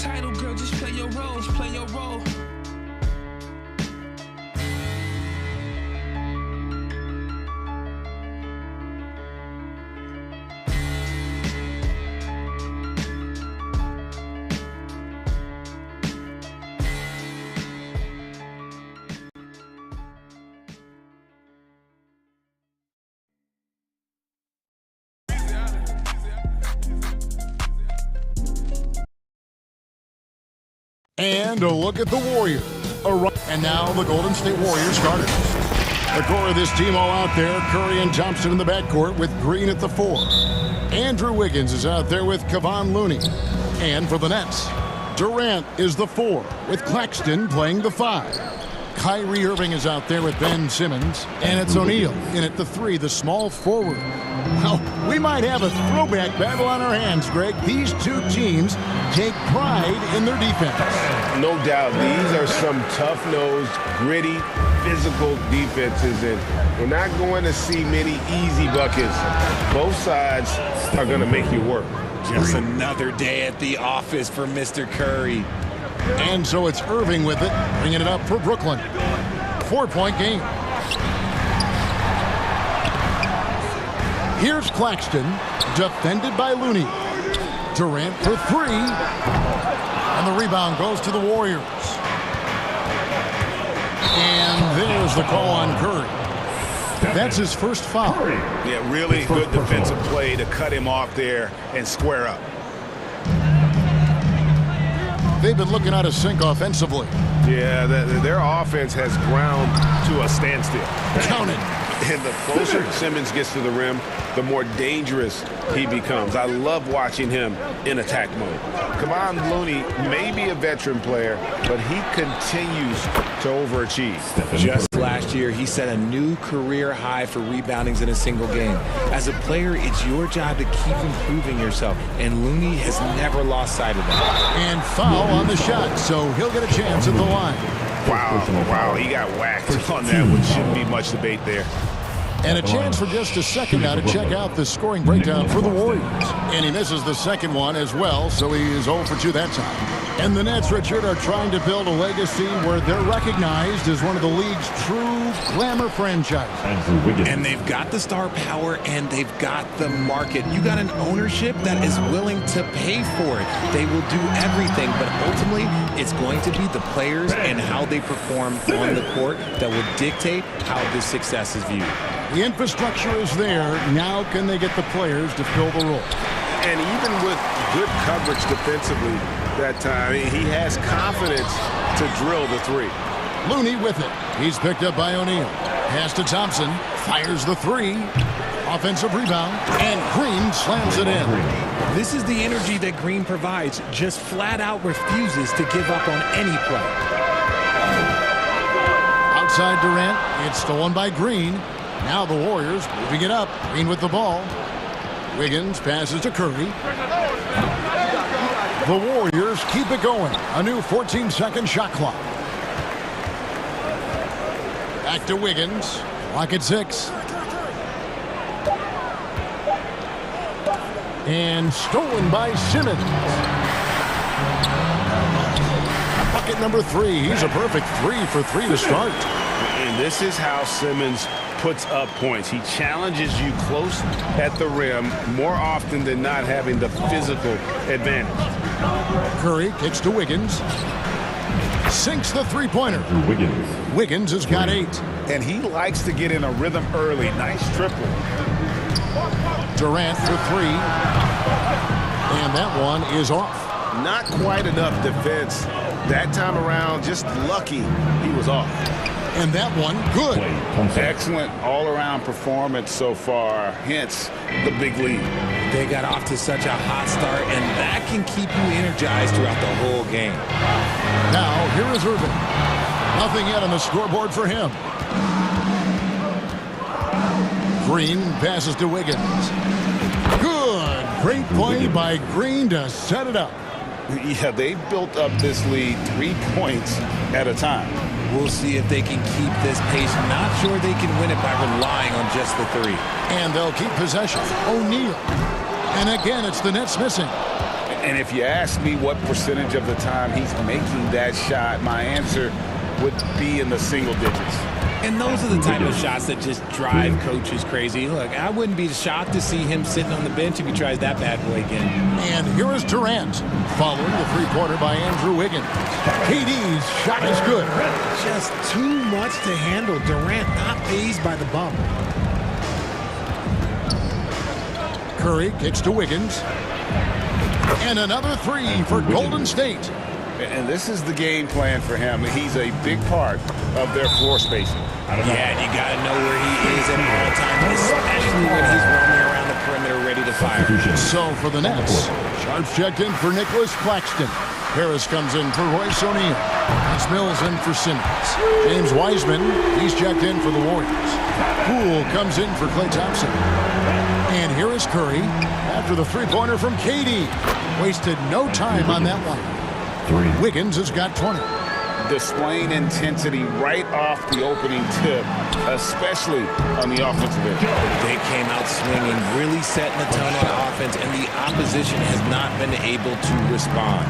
title, girl, just play your role. Just play your role. And a look at the Warriors. And now the Golden State Warriors starters. The core of this team all out there. Curry and Thompson in the backcourt with Green at the 4. Andrew Wiggins is out there with Kevon Looney. And for the Nets, Durant is the 4 with Claxton playing the 5. Kyrie Irving is out there with Ben Simmons. And it's O'Neal in at the 3, the small forward. Well, we might have a throwback battle on our hands, Greg. These two teams take pride in their defense. No doubt. These are some tough-nosed, gritty, physical defenses, and we're not going to see many easy buckets. Both sides are going to make you work. Just another day at the office for Mr. Curry. And so it's Irving with it, bringing it up for Brooklyn. 4-point game. Here's Claxton, defended by Looney. Durant for 3. And the rebound goes to the Warriors. And there's the call on Curry. That's his first foul. Yeah, really good defensive play to cut him off there and square up. They've been looking out of sync offensively. Yeah, their offense has ground to a standstill. Counted. And the closer Simmons gets to the rim, the more dangerous he becomes. I love watching him in attack mode. Kevon Looney may be a veteran player, but he continues to overachieve. Just last year, he set a new career high for reboundings in a single game. As a player, it's your job to keep improving yourself, and Looney has never lost sight of that. And foul on the shot, so he'll get a chance at the line. Wow, he got whacked on that one. Shouldn't be much debate there. And a chance for just a second now to check out the scoring breakdown for the Warriors. And he misses the second one as well, so he is 0 for 2 that time. And the Nets, Richard, are trying to build a legacy where they're recognized as one of the league's true glamour franchises. And they've got the star power and they've got the market. You got an ownership that is willing to pay for it. They will do everything, but ultimately it's going to be the players and how they perform on the court that will dictate how this success is viewed. The infrastructure is there. Now can they get the players to fill the role? And even with good coverage defensively that time, he has confidence to drill the 3. Looney with it. He's picked up by O'Neal. Pass to Thompson. Fires the 3. Offensive rebound. And Green slams it in. This is the energy that Green provides. Just flat out refuses to give up on any play. Outside Durant. It's stolen by Green. Now the Warriors moving it up. Green with the ball. Wiggins passes to Curry. The Warriors keep it going. A new 14-second shot clock. Back to Wiggins. Clock at 6. And stolen by Simmons. Bucket number 3. He's a perfect 3 for 3 to start. And this is how Simmons puts up points. He challenges you close at the rim more often than not, having the physical advantage. Curry kicks to Wiggins. Sinks the three-pointer. Wiggins has got 8. And he likes to get in a rhythm early. Nice triple. Durant for 3. And that one is off. Not quite enough defense that time around. Just lucky he was off. And that one, good. Excellent all-around performance so far, hence the big lead. They got off to such a hot start, and that can keep you energized throughout the whole game. Now, here is Irving. Nothing yet on the scoreboard for him. Green passes to Wiggins. Good. Great play by Green to set it up. Yeah, they've built up this lead 3 points at a time. We'll see if they can keep this pace. Not sure they can win it by relying on just the 3. And they'll keep possession. O'Neal. And again, it's the Nets missing. And if you ask me what percentage of the time he's making that shot, my answer would be in the single digits. And those are the type of shots that just drive coaches crazy. Look, I wouldn't be shocked to see him sitting on the bench if he tries that bad boy again. And here is Durant, following the three-pointer by Andrew Wiggins. KD's shot is good. Just too much to handle. Durant not fazed by the bump. Curry kicks to Wiggins. And another three for Golden State. And this is the game plan for him. He's a big part of their floor spacing. Yeah, and you got to know where he is at all times, especially when he's roaming around the perimeter ready to fire. So for the Nets, Sharps checked in for Nicholas Claxton. Harris comes in for Royce O'Neal. It's Mills in for Simmons. James Wiseman, he's checked in for the Warriors. Poole comes in for Klay Thompson. And here is Curry after the three-pointer from KD. Wasted no time on that one. Wiggins has got 20. Displaying intensity right off the opening tip, especially on the offensive end. They came out swinging, really setting the tone on offense, and the opposition has not been able to respond.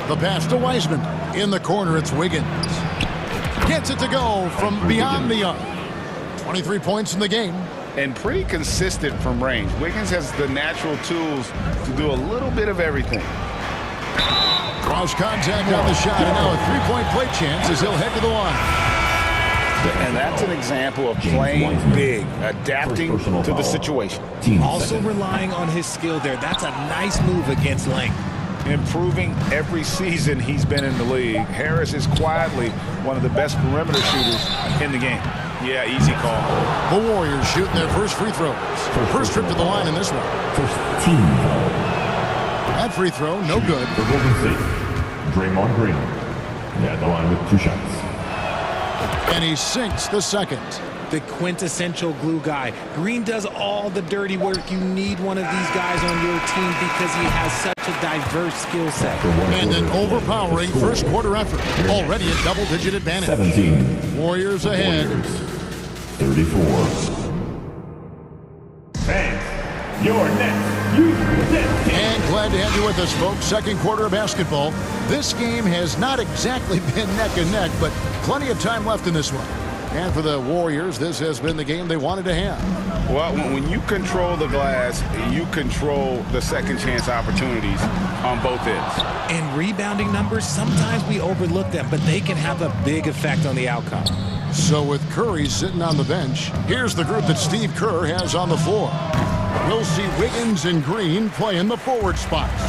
The pass to Wiseman. In the corner, it's Wiggins. Gets it to go from beyond the arc. 23 points in the game. And pretty consistent from range. Wiggins has the natural tools to do a little bit of everything. Draws contact on the shot, and now a three-point play chance as he'll head to the line. And that's an example of playing big, adapting to the situation. Also relying on his skill there. That's a nice move against length. Improving every season he's been in the league. Harris is quietly one of the best perimeter shooters in the game. Yeah, easy call. The Warriors shooting their first free throws. First trip to the line in this one. First team foul. That free throw, no good. For Golden State, Draymond Green. Yeah, the line with 2 shots. And he sinks the second. The quintessential glue guy. Green does all the dirty work. You need one of these guys on your team because he has such a diverse skill set. And an overpowering first quarter effort. Already a double-digit advantage. 17. Warriors ahead. Warriors, 34. Thanks. Your next. And glad to have you with us, folks. Second quarter of basketball. This game has not exactly been neck and neck, but plenty of time left in this one. And for the Warriors, this has been the game they wanted to have. Well, when you control the glass, you control the second chance opportunities on both ends. And rebounding numbers, sometimes we overlook them, but they can have a big effect on the outcome. So with Curry sitting on the bench, here's the group that Steve Kerr has on the floor. We'll see Wiggins and Green play in the forward spots.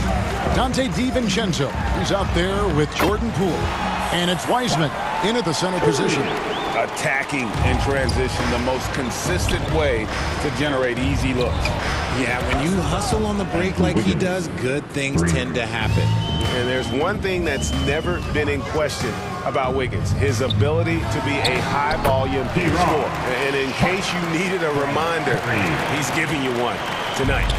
Dante DiVincenzo, he's out there with Jordan Poole. And it's Wiseman in at the center position. Attacking in transition, the most consistent way to generate easy looks. Yeah, when you hustle on the break like he does, good things tend to happen. And there's one thing that's never been in question about Wiggins, his ability to be a high-volume scorer. And in case you needed a reminder, he's giving you one tonight.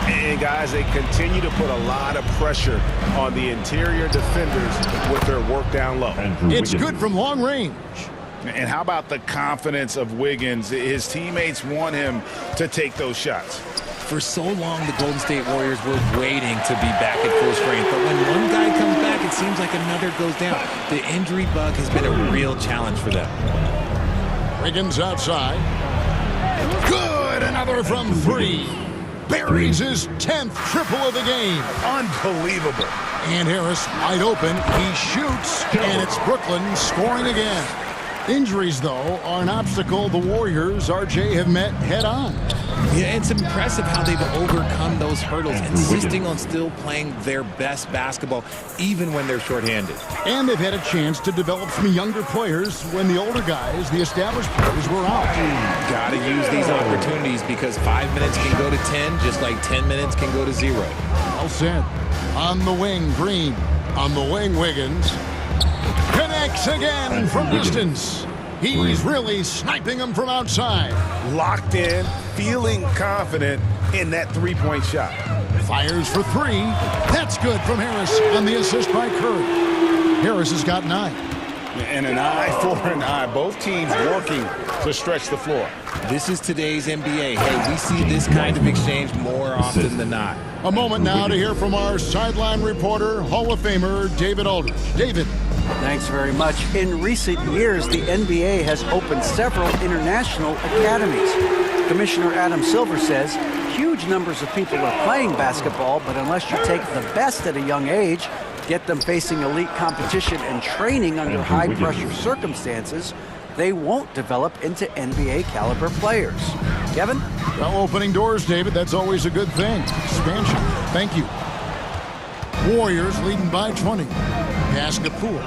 And, guys, they continue to put a lot of pressure on the interior defenders with their work down low. It's good from long range. And how about the confidence of Wiggins? His teammates want him to take those shots. For so long, the Golden State Warriors were waiting to be back at full strength. But when one guy comes back, it seems like another goes down. The injury bug has been a real challenge for them. Wiggins outside. Good! Another from 3. Buries his 10th triple of the game. Unbelievable. And Harris wide open. He shoots, and it's Brooklyn scoring again. Injuries, though, are an obstacle the Warriors, RJ, have met head-on. Yeah, it's impressive how they've overcome those hurdles, insisting on still playing their best basketball, even when they're shorthanded. And they've had a chance to develop some younger players when the older guys, the established players, were out. Got to use these opportunities because 5 minutes can go to 10, just like 10 minutes can go to 0. Well said. On the wing, Green. On the wing, Wiggins. Connects again from distance. He's really sniping them from outside. Locked in, feeling confident in that three-point shot. Fires for 3. That's good from Harris on the assist by Curry. Harris has got 9. And an eye for an eye. Both teams working to stretch the floor. This is today's NBA. Hey, we see this kind of exchange more often than not. A moment now to hear from our sideline reporter, Hall of Famer David Aldridge. David. Thanks very much. In recent years, the NBA has opened several international academies. Commissioner Adam Silver says huge numbers of people are playing basketball, but unless you take the best at a young age, get them facing elite competition and training under high-pressure circumstances, they won't develop into NBA-caliber players. Kevin? Well, opening doors, David, that's always a good thing. Expansion. Thank you. Warriors leading by 20. Pass to Poole.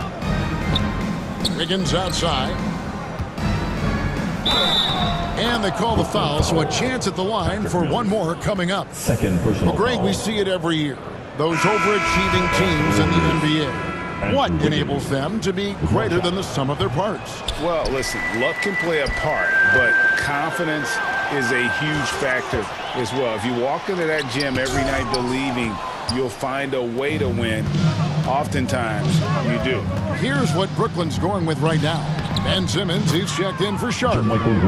Wiggins outside. And they call the foul, so a chance at the line for one more coming up. Second personal Well, Greg, we see it every year. Those overachieving teams in the NBA. What enables them to be greater than the sum of their parts? Well, listen, luck can play a part, but confidence is a huge factor as well. If you walk into that gym every night believing you'll find a way to win, oftentimes you do. Here's what Brooklyn's going with right now. Ben Simmons, he's checked in for Sharp.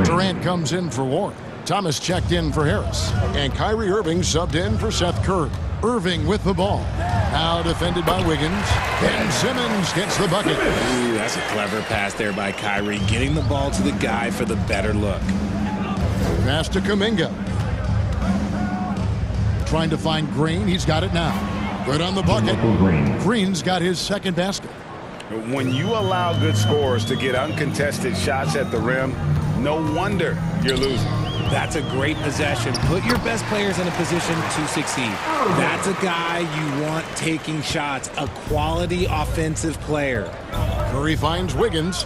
Durant comes in for Warren. Thomas checked in for Harris. And Kyrie Irving subbed in for Seth Curry. Irving with the ball. Now defended by Wiggins. Ben Simmons gets the bucket. Ooh, that's a clever pass there by Kyrie, getting the ball to the guy for the better look. Pass to Kuminga. Trying to find Green. He's got it now. Good on the bucket. Green's got his second basket. When you allow good scorers to get uncontested shots at the rim, no wonder you're losing. That's a great possession. Put your best players in a position to succeed. That's a guy you want taking shots, a quality offensive player. Curry finds Wiggins.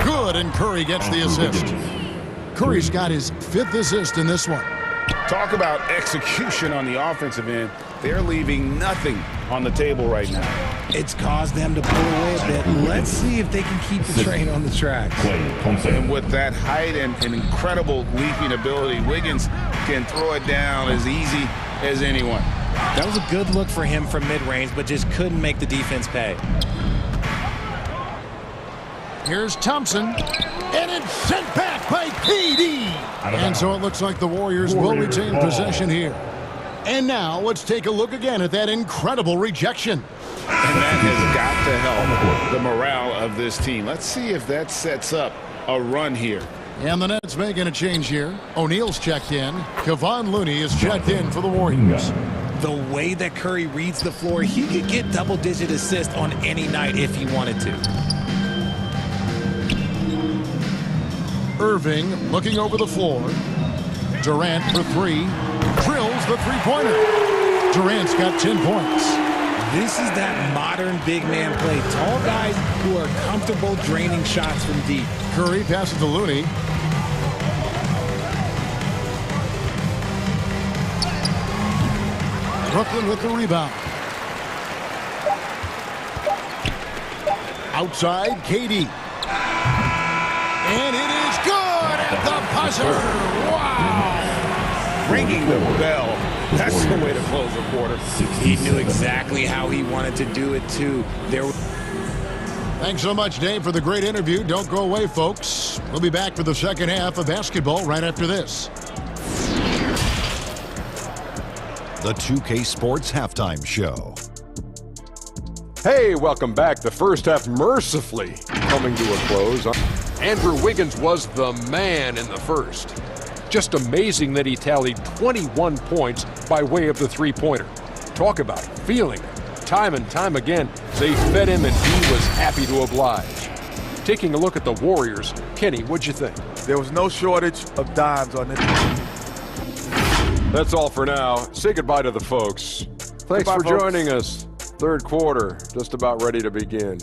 Good, and Curry gets the assist. Curry's got his 5th assist in this one. Talk about execution on the offensive end. They're leaving nothing on the table right now. It's caused them to pull away a bit. Let's see if they can keep the train on the tracks. And with that height and incredible leaping ability, Wiggins can throw it down as easy as anyone. That was a good look for him from mid-range, but just couldn't make the defense pay. Here's Thompson, and it's sent back by KD. And so it looks like the Warriors will retain possession here. And now let's take a look again at that incredible rejection. And that has got to help the morale of this team. Let's see if that sets up a run here. And the Nets making a change here. O'Neal's checked in. Kevon Looney is checked in for the Warriors. The way that Curry reads the floor, he could get double-digit assists on any night if he wanted to. Irving looking over the floor. Durant for 3. Drills the three-pointer. Durant's got 10 points. This is that modern big man play. Tall guys who are comfortable draining shots from deep. Curry passes to Looney. Brooklyn with the rebound. Outside, KD. And it is good at the buzzer. Wow. Ringing the bell. That's the way to close a quarter. He knew exactly how he wanted to do it, too. Thanks so much, Dave, for the great interview. Don't go away, folks. We'll be back for the second half of basketball right after this. The 2K Sports Halftime Show. Hey, welcome back. The first half mercifully coming to a close. Andrew Wiggins was the man in the first. Just amazing that he tallied 21 points by way of the three-pointer. Talk about feeling it. Time and time again, they fed him and he was happy to oblige. Taking a look at the Warriors, Kenny, what'd you think? There was no shortage of dimes on this. That's all for now. Say goodbye to the folks. Thanks for joining us. Third quarter, just about ready to begin.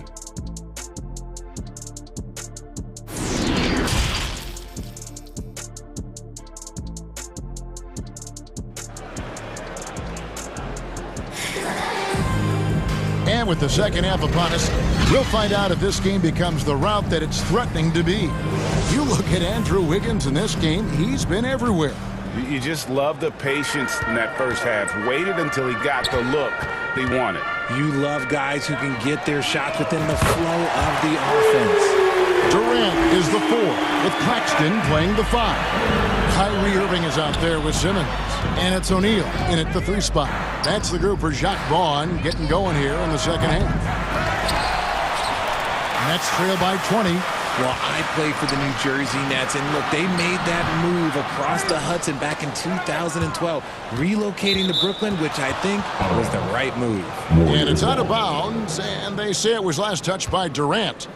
And with the second half upon us, we'll find out if this game becomes the route that it's threatening to be. You look at Andrew Wiggins in this game, he's been everywhere. You just love the patience in that first half. Waited until he got the look he wanted. You love guys who can get their shots within the flow of the offense. Durant is the 4, with Claxton playing the 5. Kyrie Irving is out there with Simmons. And it's O'Neal in at the 3 spot. That's the group for Jacques Vaughn getting going here in the second half. Nets trail by 20. Well, I play for the New Jersey Nets, and look, they made that move across the Hudson back in 2012, relocating to Brooklyn, which I think was the right move. And it's out of bounds, and they say it was last touched by Durant.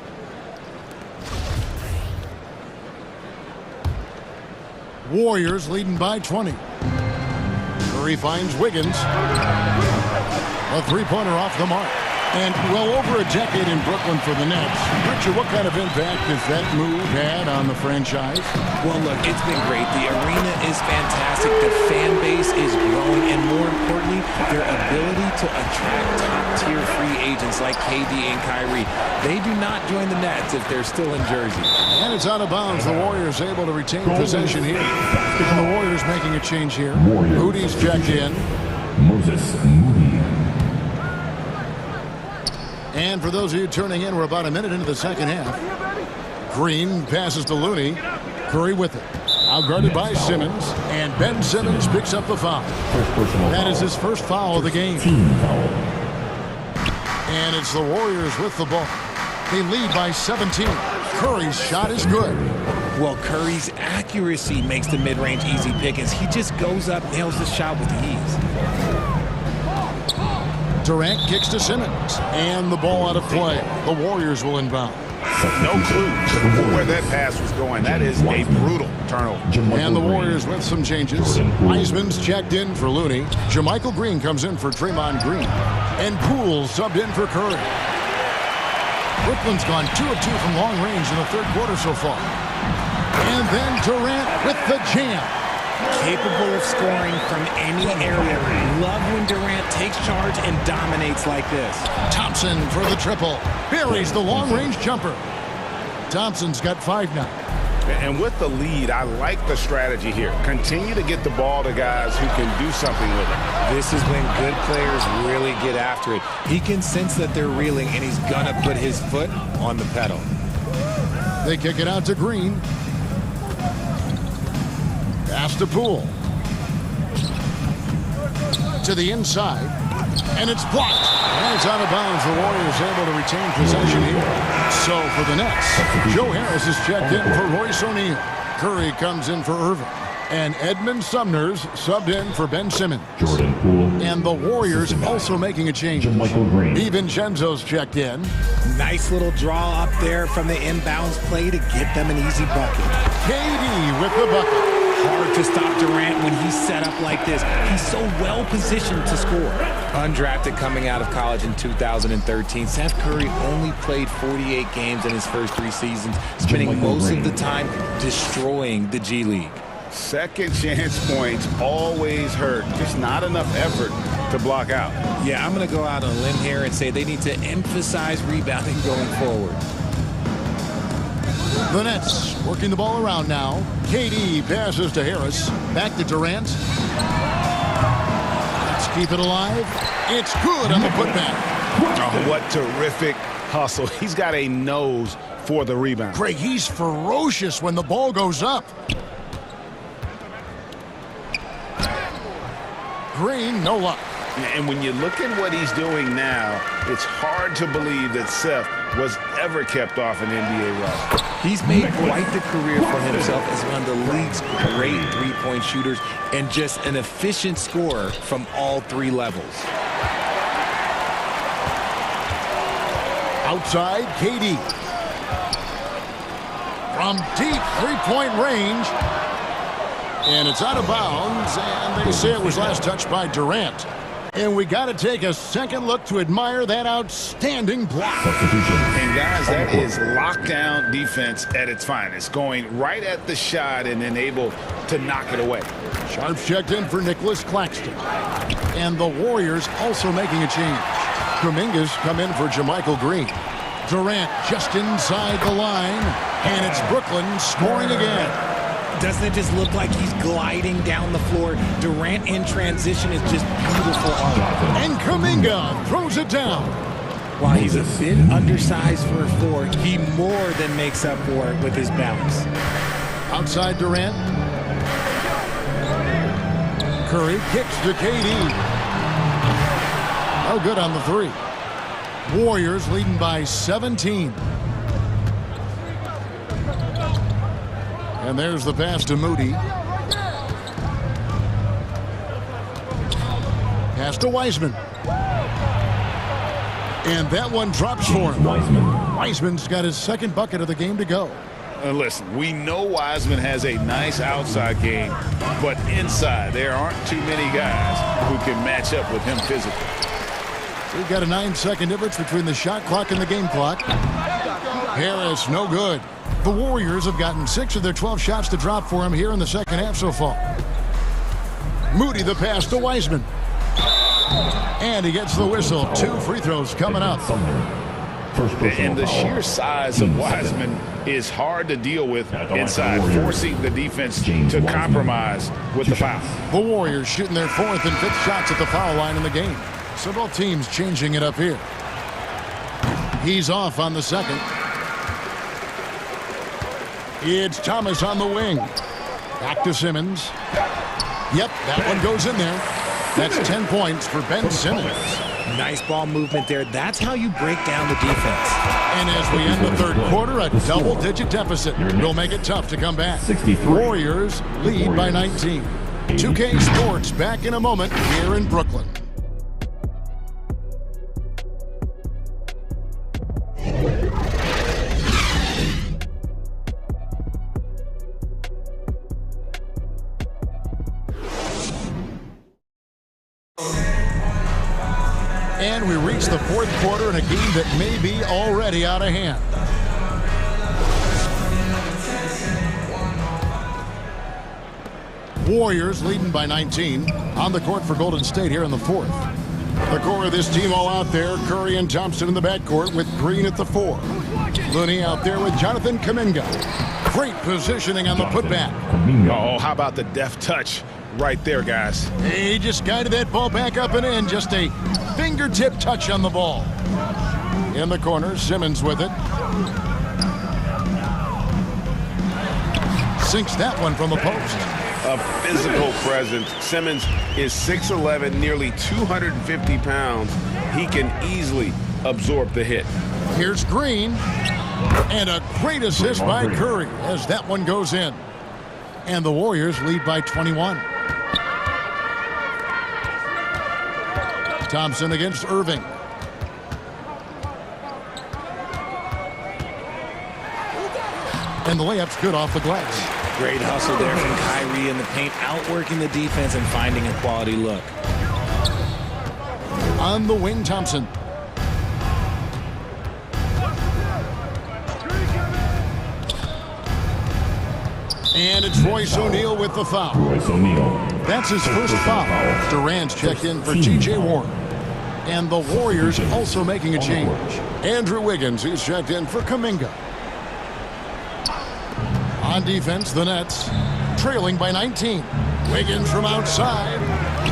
Warriors leading by 20. Curry finds Wiggins. A three-pointer off the mark. And well over a decade in Brooklyn for the Nets. Richard, what kind of impact has that move had on the franchise? Well, look, it's been great. The arena is fantastic. The fan base is growing. And more importantly, their ability to attract top-tier free agents like KD and Kyrie. They do not join the Nets if they're still in Jersey. And it's out of bounds. The Warriors able to retain possession here. And the Warriors making a change here. Moody's checked in. Moses Moody. And for those of you turning in, we're about a minute into the second half. Green passes to Looney. Curry with it. Outguarded by Simmons. And Ben Simmons picks up the foul. That is his first foul of the game. And it's the Warriors with the ball. They lead by 17. Curry's shot is good. Well, Curry's accuracy makes the mid-range easy pickings. He just goes up, nails the shot with ease. Durant kicks to Simmons. And the ball out of play. The Warriors will inbound. No clue where that pass was going. That is a brutal turnover. And the Warriors with some changes. Wiseman's checked in for Looney. JaMychal Green comes in for Draymond Green. And Poole subbed in for Curry. Brooklyn's gone 2 of 2 from long range in the third quarter so far. And then Durant with the jam. Capable of scoring from any area. Love when Durant takes charge and dominates like this. Thompson for the triple. Buries the long-range jumper. Thompson's got 5 now. And with the lead, I like the strategy here. Continue to get the ball to guys who can do something with it. This is when good players really get after it. He can sense that they're reeling, and he's going to put his foot on the pedal. They kick it out to Green. Pass to Poole. To the inside. And it's blocked. And it's out of bounds. The Warriors able to retain possession here. So for the Nets, Joe Harris is checked in for Royce O'Neal. Curry comes in for Irving. And Edmund Sumner's subbed in for Ben Simmons. Jordan Poole. And the Warriors also making a change. DiVincenzo's checked in. Nice little draw up there from the inbounds play to get them an easy bucket. KD with the bucket. Hard to stop Durant when he's set up like this. He's so well positioned to score. Undrafted coming out of college in 2013, Seth Curry only played 48 games in his first 3 seasons, spending most of the time destroying the G League. Second chance points always hurt. Just not enough effort to block out. Yeah, I'm going to go out on a limb here and say they need to emphasize rebounding going forward. The Nets working the ball around now. KD passes to Harris. Back to Durant. Let's keep it alive. It's good on the putback. Oh, what terrific hustle. He's got a nose for the rebound. Craig, he's ferocious when the ball goes up. Green, no luck. And when you look at what he's doing now, it's hard to believe that Seth was ever kept off an NBA roster. He's made quite the career for himself as one of the league's great three-point shooters and just an efficient scorer from all 3 levels. Outside, KD. From deep three-point range. And it's out of bounds, and they say it was last touched by Durant. And we got to take a second look to admire that outstanding block. And guys, that is lockdown defense at its finest. Going right at the shot and then able to knock it away. Sharps checked in for Nicholas Claxton. And the Warriors also making a change. Kuminga's come in for JaMychal Green. Durant just inside the line. And it's Brooklyn scoring again. Doesn't it just look like he's gliding down the floor? Durant in transition is just beautiful art. And Kuminga throws it down. While he's a bit undersized for a 4, he more than makes up for it with his bounce. Outside Durant. Curry kicks to KD. No good on the 3. Warriors leading by 17. And there's the pass to Moody. Pass to Wiseman. And that one drops for him. Wiseman's got his second bucket of the game to go. Listen, we know Wiseman has a nice outside game, but inside there aren't too many guys who can match up with him physically. We've got a 9-second difference between the shot clock and the game clock. Harris, no good. The Warriors have gotten 6 of their 12 shots to drop for him here in the second half so far. Moody the pass to Wiseman. And he gets the whistle. 2 free throws coming up. And the sheer size of Wiseman is hard to deal with inside, forcing the defense to compromise with the foul. The Warriors shooting their 4th and 5th shots at the foul line in the game. So both teams changing it up here. He's off on the second. It's Thomas on the wing. Back to Simmons. Yep, that one goes in there. That's 10 points for Ben Simmons. Nice ball movement there. That's how you break down the defense. And as we end the third quarter, a double-digit deficit will make it tough to come back. Warriors lead by 19. 2K Sports back in a moment here in Brooklyn. And we reach the fourth quarter in a game that may be already out of hand. Warriors leading by 19 on the court for Golden State here in the fourth. The core of this team all out there. Curry and Thompson in the backcourt with Green at the 4. Looney out there with Jonathan Kuminga. Great positioning on the putback. Oh, how about the deft touch right there, guys? He just guided that ball back up and in. Just a fingertip touch on the ball. In the corner, Simmons with it. Sinks that one from the post. A physical presence. Simmons is 6'11", nearly 250 pounds. He can easily absorb the hit. Here's Green. And a great assist by Curry as that one goes in. And the Warriors lead by 21. Thompson against Irving. And the layup's good off the glass. Great hustle there from Kyrie in the paint, outworking the defense and finding a quality look. On the wing, Thompson. And it's Royce O'Neal with the foul. That's his first foul. Durant's checked in for T.J. Warren. And the Warriors also making a change. Andrew Wiggins is checked in for Kuminga. On defense, the Nets trailing by 19. Wiggins from outside.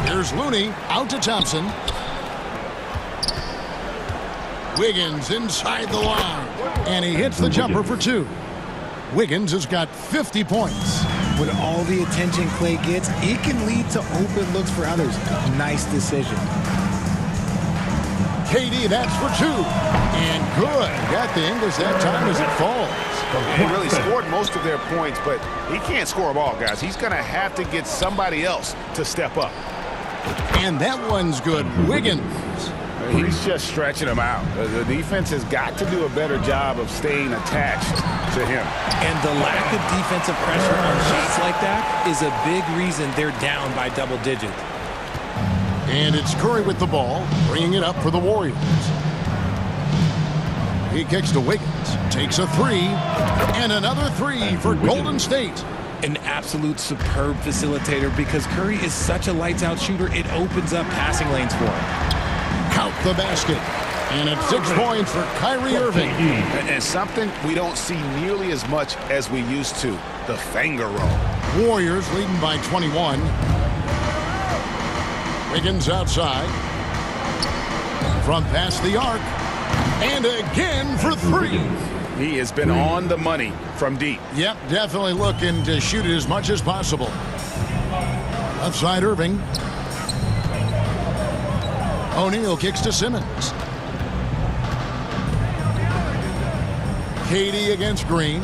Here's Looney out to Thompson. Wiggins inside the line. And he hits the jumper for 2. Wiggins has got 50 points. With all the attention Clay gets, it can lead to open looks for others. Nice decision. KD, that's for 2. And good. Got the English that time as it falls. He really scored most of their points, but he can't score them all, guys. He's going to have to get somebody else to step up. And that one's good. Wiggins. He's just stretching them out. The defense has got to do a better job of staying attached to him. And the lack of defensive pressure on shots like that is a big reason they're down by double digits. And it's Curry with the ball, bringing it up for the Warriors. He kicks to Wiggins, takes a 3, and another 3 for Golden State. An absolute superb facilitator because Curry is such a lights-out shooter, it opens up passing lanes for him. Count the basket. And it's 6 points for Kyrie Irving. And something we don't see nearly as much as we used to, the finger roll. Warriors leading by 21. Wiggins outside. From past the arc. And again for three. He has been on the money from deep. Yep, definitely looking to shoot it as much as possible. Left side, Irving. O'Neal kicks to Simmons. Katie against Green.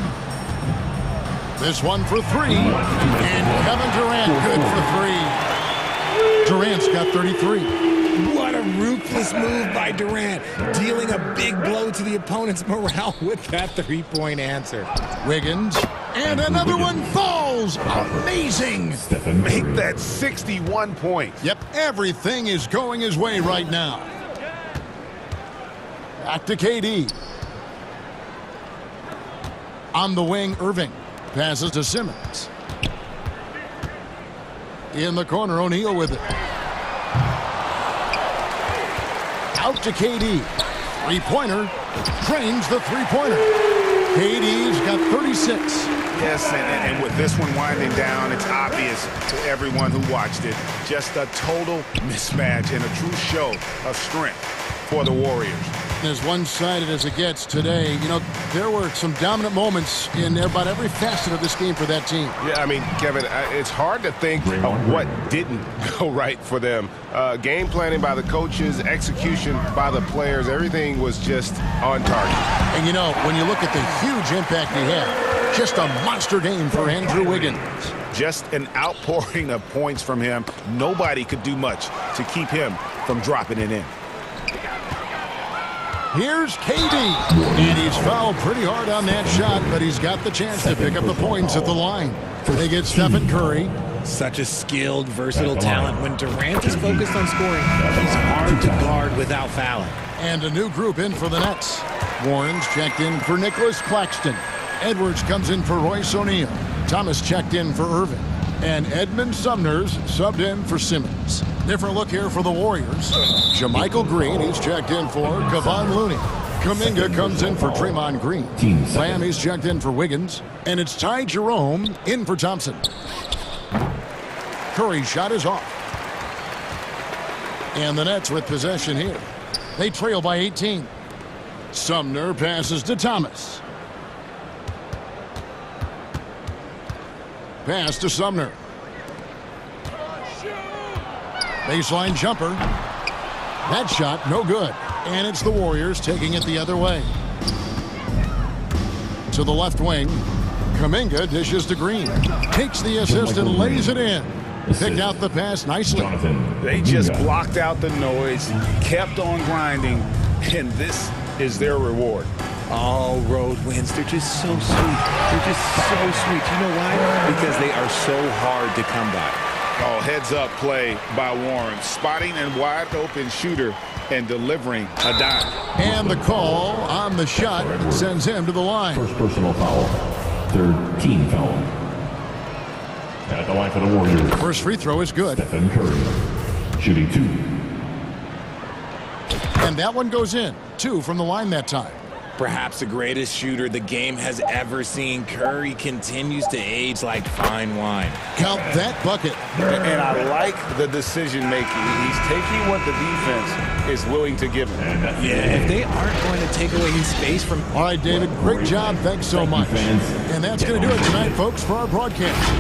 This one for three. And Kevin Durant good for three. Durant's got 33. What a ruthless move by Durant, dealing a big blow to the opponent's morale with that three-point answer. Wiggins. And another one falls. Amazing. Make that 61 points. Yep, everything is going his way right now. Back to KD. On the wing, Irving. Passes to Simmons. In the corner, O'Neal with it. Out to KD. Three-pointer. Drains the three-pointer. KD's got 36. Yes, and with this one winding down, it's obvious to everyone who watched it. Just a total mismatch and a true show of strength for the Warriors. As one-sided as it gets today, you know, there were some dominant moments in about every facet of this game for that team. Yeah, I mean, Kevin, it's hard to think of what didn't go right for them. Game planning by the coaches, execution by the players, everything was just on target. And, you know, when you look at the huge impact he had, just a monster game for Andrew Wiggins. Just an outpouring of points from him. Nobody could do much to keep him from dropping it in. Here's KD. And he's fouled pretty hard on that shot, but he's got the chance to pick up the points at the line. They get Stephen Curry. Such a skilled, versatile talent. When Durant is focused on scoring, he's hard to guard without fouling. And a new group in for the Nets. Warren's checked in for Nicholas Claxton. Edwards comes in for Royce O'Neal. Thomas checked in for Irving. And Edmund Sumner's subbed in for Simmons. Different look here for the Warriors. Jermichael Green, he's checked in for Kevon Looney. Kuminga comes in for Draymond Green. Miami's checked in for Wiggins. And it's Ty Jerome in for Thompson. Curry's shot is off. And the Nets with possession here. They trail by 18. Sumner passes to Thomas. Pass to Sumner. Baseline jumper. That shot, no good. And it's the Warriors taking it the other way. To the left wing. Kuminga dishes to Green. Takes the assist and lays it in. Picked out the pass nicely. They just blocked out the noise, kept on grinding, and this is their reward. All road wins. They're just so sweet. They're just so sweet. You know why? Because they are so hard to come by. Oh, heads-up play by Warren. Spotting a wide-open shooter and delivering a dime. And the call on the shot sends him to the line. First personal foul. Third team foul. At the line for the Warriors. First free throw is good. Stephen Curry. Shooting two. And that one goes in. 2 from the line that time. Perhaps the greatest shooter the game has ever seen. Curry continues to age like fine wine. Count that bucket. And I like the decision-making. He's taking what the defense is willing to give him. Yeah, if they aren't going to take away his space from... All right, David, great job. Thanks so much. And that's going to do it tonight, folks, for our broadcast.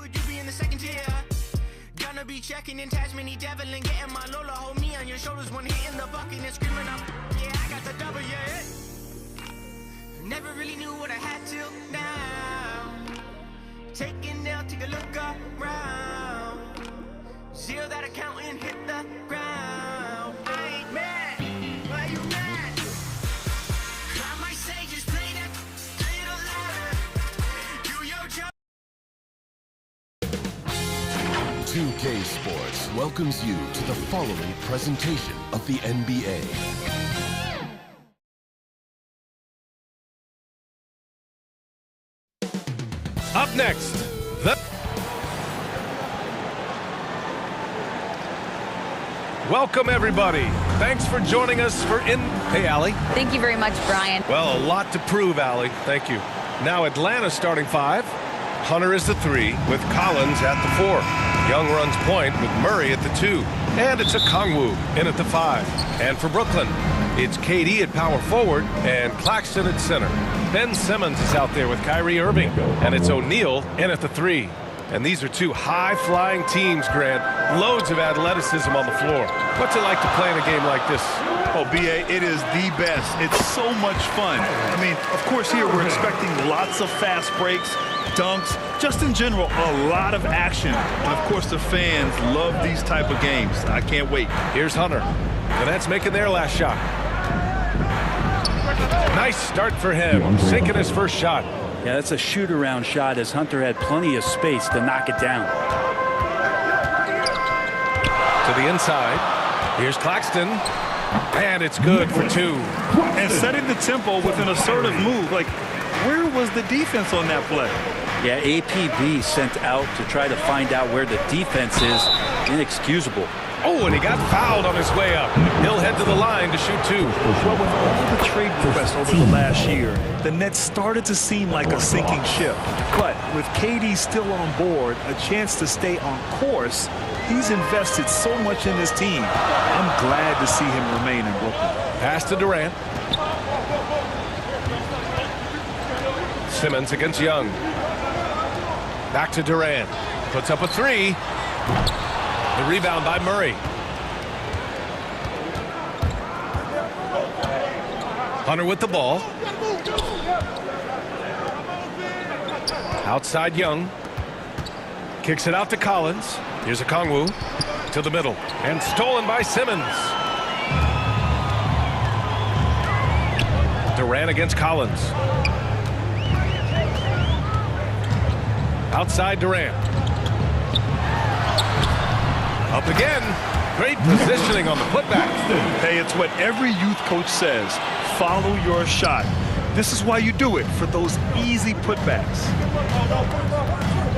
would you be in the second tier? Gonna be checking in Tasmany Devil and getting my Lola. Hold me on your shoulders when hitting the bucket and screaming up. Yeah, I got the double, yeah. Never really knew what I had till now. Taking down, take a look around. Zero that account and hit the ground. I ain't mad, why you mad? I might say just play that little louder. Do your job. 2K Sports welcomes you to the following presentation of the NBA. Up next, Welcome, everybody. Thanks for joining us for Hey, Allie. Thank you very much, Brian. Well, a lot to prove, Allie. Thank you. Now, Atlanta starting 5. Hunter is the 3, with Collins at the 4. Young runs point with Murray at the 2. And it's a Kongwu in at the 5. And for Brooklyn, it's KD at power forward and Claxton at center. Ben Simmons is out there with Kyrie Irving. And it's O'Neal in at the 3. And these are two high-flying teams, Grant. Loads of athleticism on the floor. What's it like to play in a game like this? Oh, B.A., it is the best. It's so much fun. I mean, of course, here we're expecting lots of fast breaks, dunks, just in general, a lot of action. And, of course, the fans love these type of games. I can't wait. Here's Hunter. The Nets making their last shot. Nice start for him, sinking his first shot. Yeah, that's a shoot-around shot as Hunter had plenty of space to knock it down. To the inside. Here's Claxton. And it's good for 2. And setting the tempo with an assertive move. Like, where was the defense on that play? Yeah, APB sent out to try to find out where the defense is. Inexcusable. Oh, and he got fouled on his way up. He'll head to the line to shoot 2. Well, with all the trade requests over the last year, the Nets started to seem like a sinking ship. But with KD still on board, a chance to stay on course, he's invested so much in this team. I'm glad to see him remain in Brooklyn. Pass to Durant. Simmons against Young. Back to Durant. Puts up a 3. The rebound by Murray. Hunter with the ball. Outside Young. Kicks it out to Collins. Here's a Kongwu to the middle. And stolen by Simmons. Durant against Collins. Outside Durant. Up again. Great positioning on the putback. Hey, it's what every youth coach says. Follow your shot. This is why you do it, for those easy putbacks.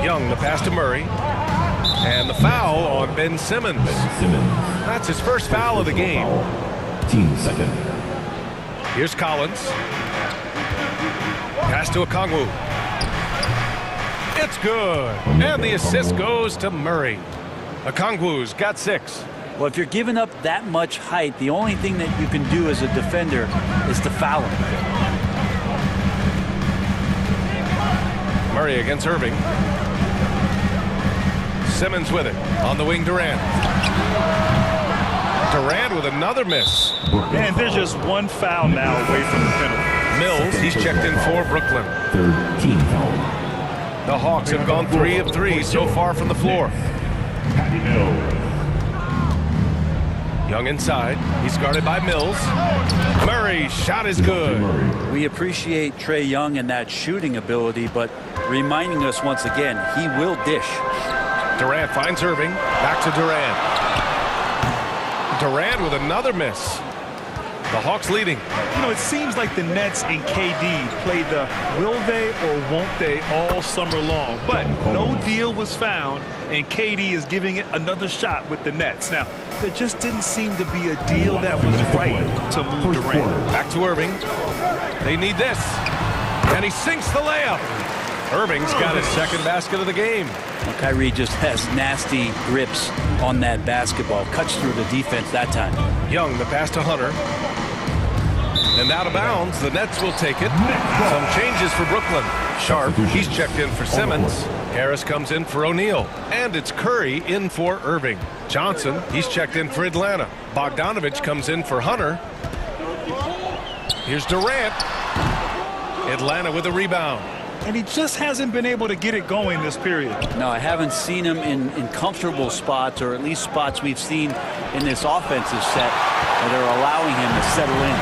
Young, the pass to Murray. And the foul on Ben Simmons. That's his first foul of the game. Team second. Here's Collins. Pass to Okongwu. It's good. And the assist goes to Murray. Okongwu's got 6. Well, if you're giving up that much height, the only thing that you can do as a defender is to foul him. Murray against Irving. Simmons with it. On the wing, Durant. Durant with another miss. And there's just one foul now away from the penalty. Mills, he's checked in for Brooklyn. 3rd team foul. The Hawks have gone 3 of 3 so far from the floor. Young inside. He's guarded by Mills. Murray's shot is good. We appreciate Trae Young and that shooting ability, but reminding us once again, he will dish. Durant finds Irving. Back to Durant. Durant with another miss. The Hawks leading. You know, it seems like the Nets and KD played the will they or won't they all summer long. But no deal was found, and KD is giving it another shot with the Nets. Now, there just didn't seem to be a deal that was right to move Durant. Back to Irving. They need this. And he sinks the layup. Irving's got his second basket of the game. Well, Kyrie just has nasty grips on that basketball. Cuts through the defense that time. Young, the pass to Hunter. And out of bounds, the Nets will take it. Some changes for Brooklyn. Sharp, he's checked in for Simmons. Harris comes in for O'Neal. And it's Curry in for Irving. Johnson, he's checked in for Atlanta. Bogdanovich comes in for Hunter. Here's Durant. Atlanta with a rebound. And he just hasn't been able to get it going this period. No, I haven't seen him in comfortable spots, or at least spots we've seen in this offensive set that are allowing him to settle in.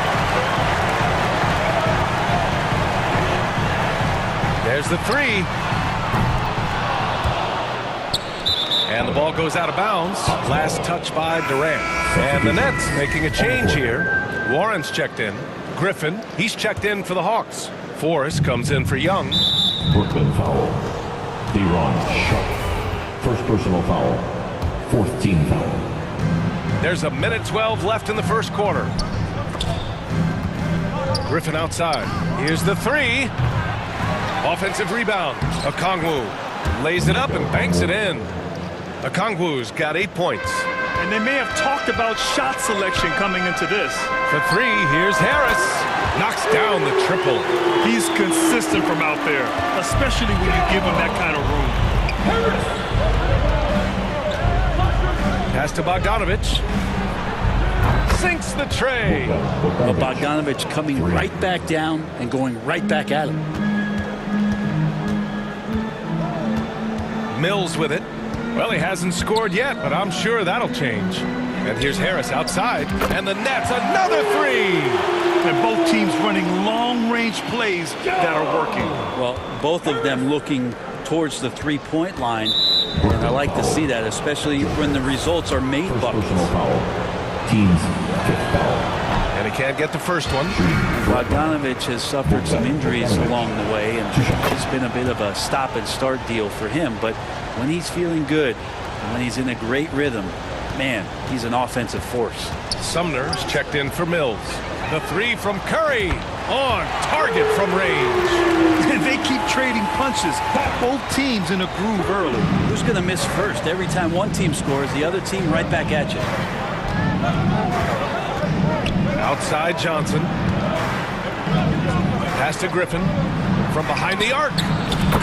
There's the three. And the ball goes out of bounds. Last touch by Durant. And the Nets making a change here. Warren's checked in. Griffin, he's checked in for the Hawks. Forrest comes in for Young. Brooklyn foul. De'Ron Sharp. First personal foul. Fourth team foul. There's a minute 12 left in the first quarter. Griffin outside. Here's the three. Offensive rebound. Okongwu lays it up and banks it in. Okongwu's got 8 points. And they may have talked about shot selection coming into this. For three, here's Harris. Knocks down the triple. He's consistent from out there, especially when you give him that kind of room. Pass to Bogdanovich. Sinks the tray. Well, Bogdanovich coming right back down and going right back at him. Mills with it. Well, he hasn't scored yet, but I'm sure that'll change. And here's Harris outside, and the Nets another three. And both teams running long-range plays that are working. Well, both of them looking towards the three-point line, and I like to see that, especially when the results are made buckets. Team's fifth foul. And he can't get the first one. Bogdanovich has suffered some injuries along the way, and it's been a bit of a stop-and-start deal for him. But when he's feeling good, and when he's in a great rhythm, man, he's an offensive force. Sumner's checked in for Mills. The three from Curry, on target from range. They keep trading punches. Both teams in a groove early. Who's going to miss first? Every time one team scores, the other team right back at you. Outside Johnson. Pass to Griffin. From behind the arc.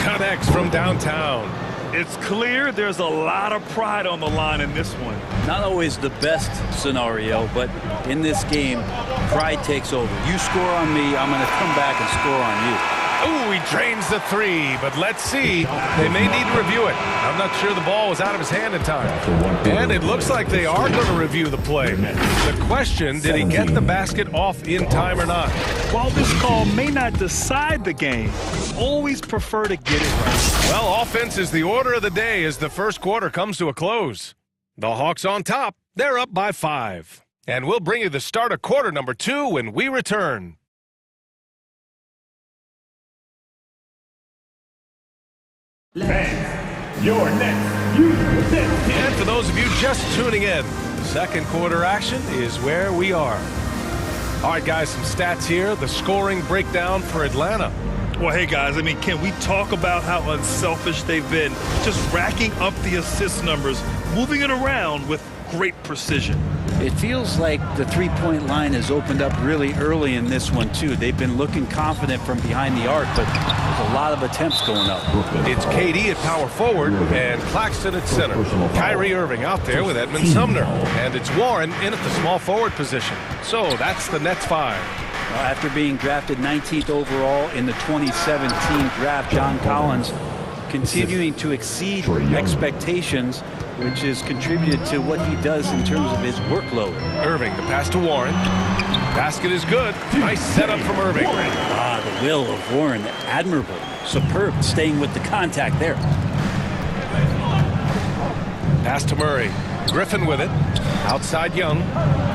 Connects from downtown. It's clear there's a lot of pride on the line in this one. Not always the best scenario, but in this game, pride takes over. You score on me, I'm going to come back and score on you. Ooh, he drains the three, but let's see. They may need to review it. I'm not sure the ball was out of his hand in time. And it looks like they are going to review the play. The question, did he get the basket off in time or not? While this call may not decide the game, always prefer to get it right. Well, offense is the order of the day as the first quarter comes to a close. The Hawks on top. They're up by 5. And we'll bring you the start of quarter number 2 when we return. Fans, your next. And for those of you just tuning in, second quarter action is where we are. All right, guys, some stats here. The scoring breakdown for Atlanta. Well, hey, guys, I mean, can we talk about how unselfish they've been? Just racking up the assist numbers, moving it around with great precision. It feels like the three-point line has opened up really early in this one, too. They've been looking confident from behind the arc, but there's a lot of attempts going up. It's KD at power forward and Claxton at center. Kyrie Irving out there with Edmund Sumner. And it's Warren in at the small forward position. So that's the Nets 5. After being drafted 19th overall in the 2017 draft, John Collins continuing to exceed expectations, which has contributed to what he does in terms of his workload. Irving, the pass to Warren. Basket is good. Nice setup from Irving. The will of Warren, admirable, superb, staying with the contact there. Pass to Murray. Griffin with it. Outside Young.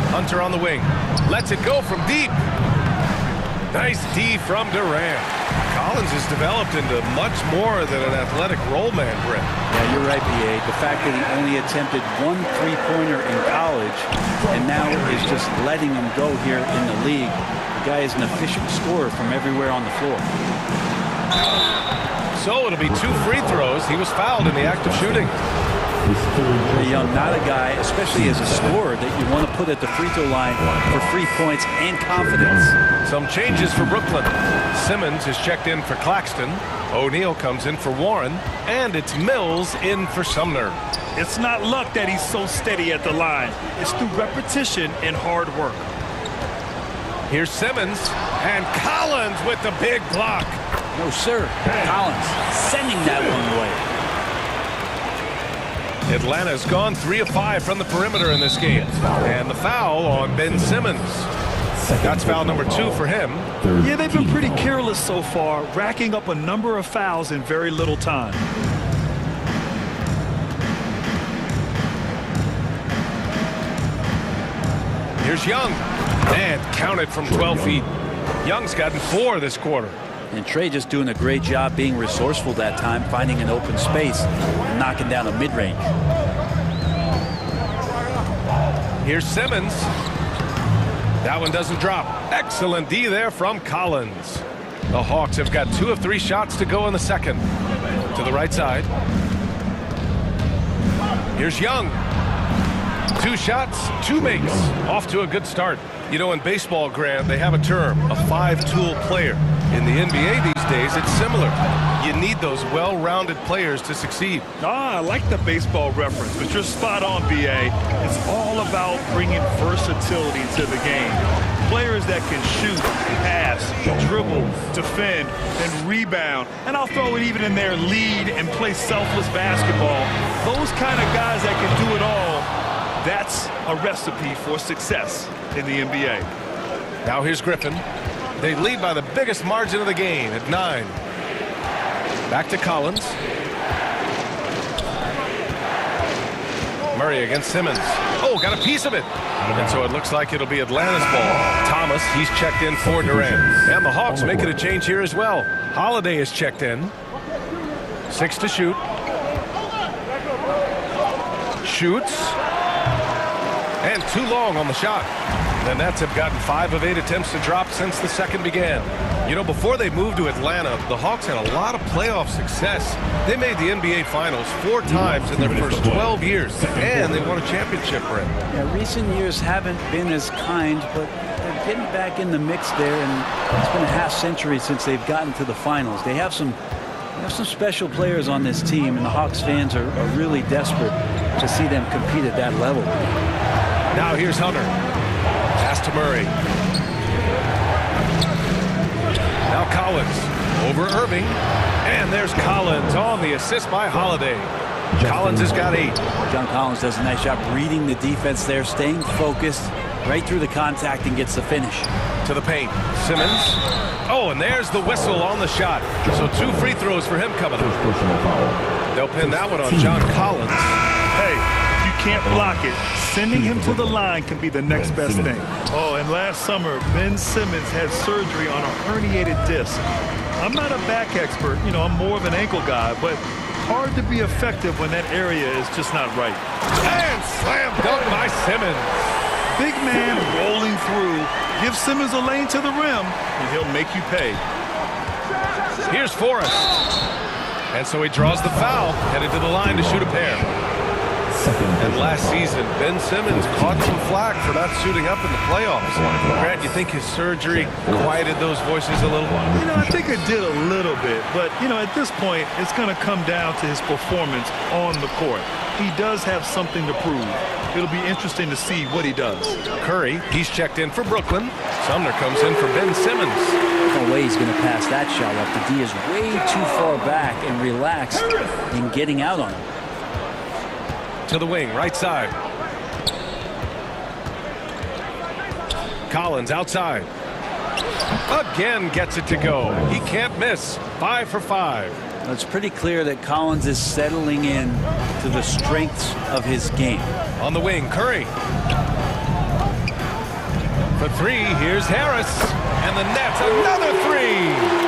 Hunter on the wing. Lets it go from deep. Nice D from Durant. Collins has developed into much more than an athletic roll man, Brett. Yeah, you're right, B.A. The fact that he only attempted one three-pointer in college and now is just letting him go here in the league. The guy is an efficient scorer from everywhere on the floor. So it'll be 2 free throws. He was fouled in the act of shooting. Trae Young, not a guy, especially as a scorer, that you want to put at the free throw line for free points and confidence. Some changes for Brooklyn. Simmons is checked in for Claxton. O'Neal comes in for Warren. And it's Mills in for Sumner. It's not luck that he's so steady at the line. It's through repetition and hard work. Here's Simmons. And Collins with the big block. No, sir. Collins sending that one away. Atlanta's gone 3 of 5 from the perimeter in this game. And the foul on Ben Simmons. That's foul number 2 for him. Yeah, they've been pretty careless so far, racking up a number of fouls in very little time. Here's Young. And counted from 12 feet. Young's gotten 4 this quarter. And Trae just doing a great job being resourceful that time, finding an open space and knocking down a mid-range. Here's Simmons. That one doesn't drop. Excellent D there from Collins. The Hawks have got 2 of 3 shots to go in the second. To the right side. Here's Young. 2 shots, 2 makes. Off to a good start. You know, in baseball, Grant, they have a term, a 5-tool player. In the NBA these days, it's similar. You need those well-rounded players to succeed. I like the baseball reference, but you're spot on, B.A. It's all about bringing versatility to the game. Players that can shoot, pass, dribble, defend, and rebound. And I'll throw it even in there, lead and play selfless basketball. Those kind of guys that can do it all, that's a recipe for success in the NBA. Now here's Griffin. They lead by the biggest margin of the game at 9. Back to Collins. Murray against Simmons. Oh, got a piece of it. And so it looks like it'll be Atlanta's ball. Thomas, he's checked in for Durant. And the Hawks making a change here as well. Holiday is checked in. 6 to shoot. Shoots. And too long on the shot. The Nets have gotten 5 of 8 attempts to drop since the second began. You know, before they moved to Atlanta, the Hawks had a lot of playoff success. They made the NBA Finals 4 times in their first 12 years, and they won a championship ring. Yeah, recent years haven't been as kind, but they're getting back in the mix there, and it's been a half century since they've gotten to the finals. They have some special players on this team, and the Hawks fans are really desperate to see them compete at that level. Now here's Hunter. Pass to Murray. Now Collins over Irving. And there's Collins on the assist by Holiday. Collins has got 8. John Collins does a nice job reading the defense there, staying focused right through the contact and gets the finish. To the paint. Simmons. Oh, and there's the whistle on the shot. So 2 free throws for him coming up. They'll pin that one on John Collins. Hey, you can't block it. Sending him to the line can be the next best thing. Oh, and last summer, Ben Simmons had surgery on a herniated disc. I'm not a back expert. You know, I'm more of an ankle guy, but hard to be effective when that area is just not right. And slam dunk by Simmons. Big man rolling through. Give Simmons a lane to the rim, and he'll make you pay. Here's Forrest. And so he draws the foul, headed to the line to shoot a pair. And last season, Ben Simmons caught some flack for not suiting up in the playoffs. Grant, you think his surgery quieted those voices a little? You know, I think it did a little bit. But, you know, at this point, it's going to come down to his performance on the court. He does have something to prove. It'll be interesting to see what he does. Curry, he's checked in for Brooklyn. Sumner comes in for Ben Simmons. No way he's going to pass that shot up. The D is way too far back and relaxed in getting out on him. To the wing, right side. Collins outside. Again gets it to go. He can't miss. 5 for 5. It's pretty clear that Collins is settling in to the strengths of his game. On the wing, Curry. For 3, here's Harris. And the Nets, another 3.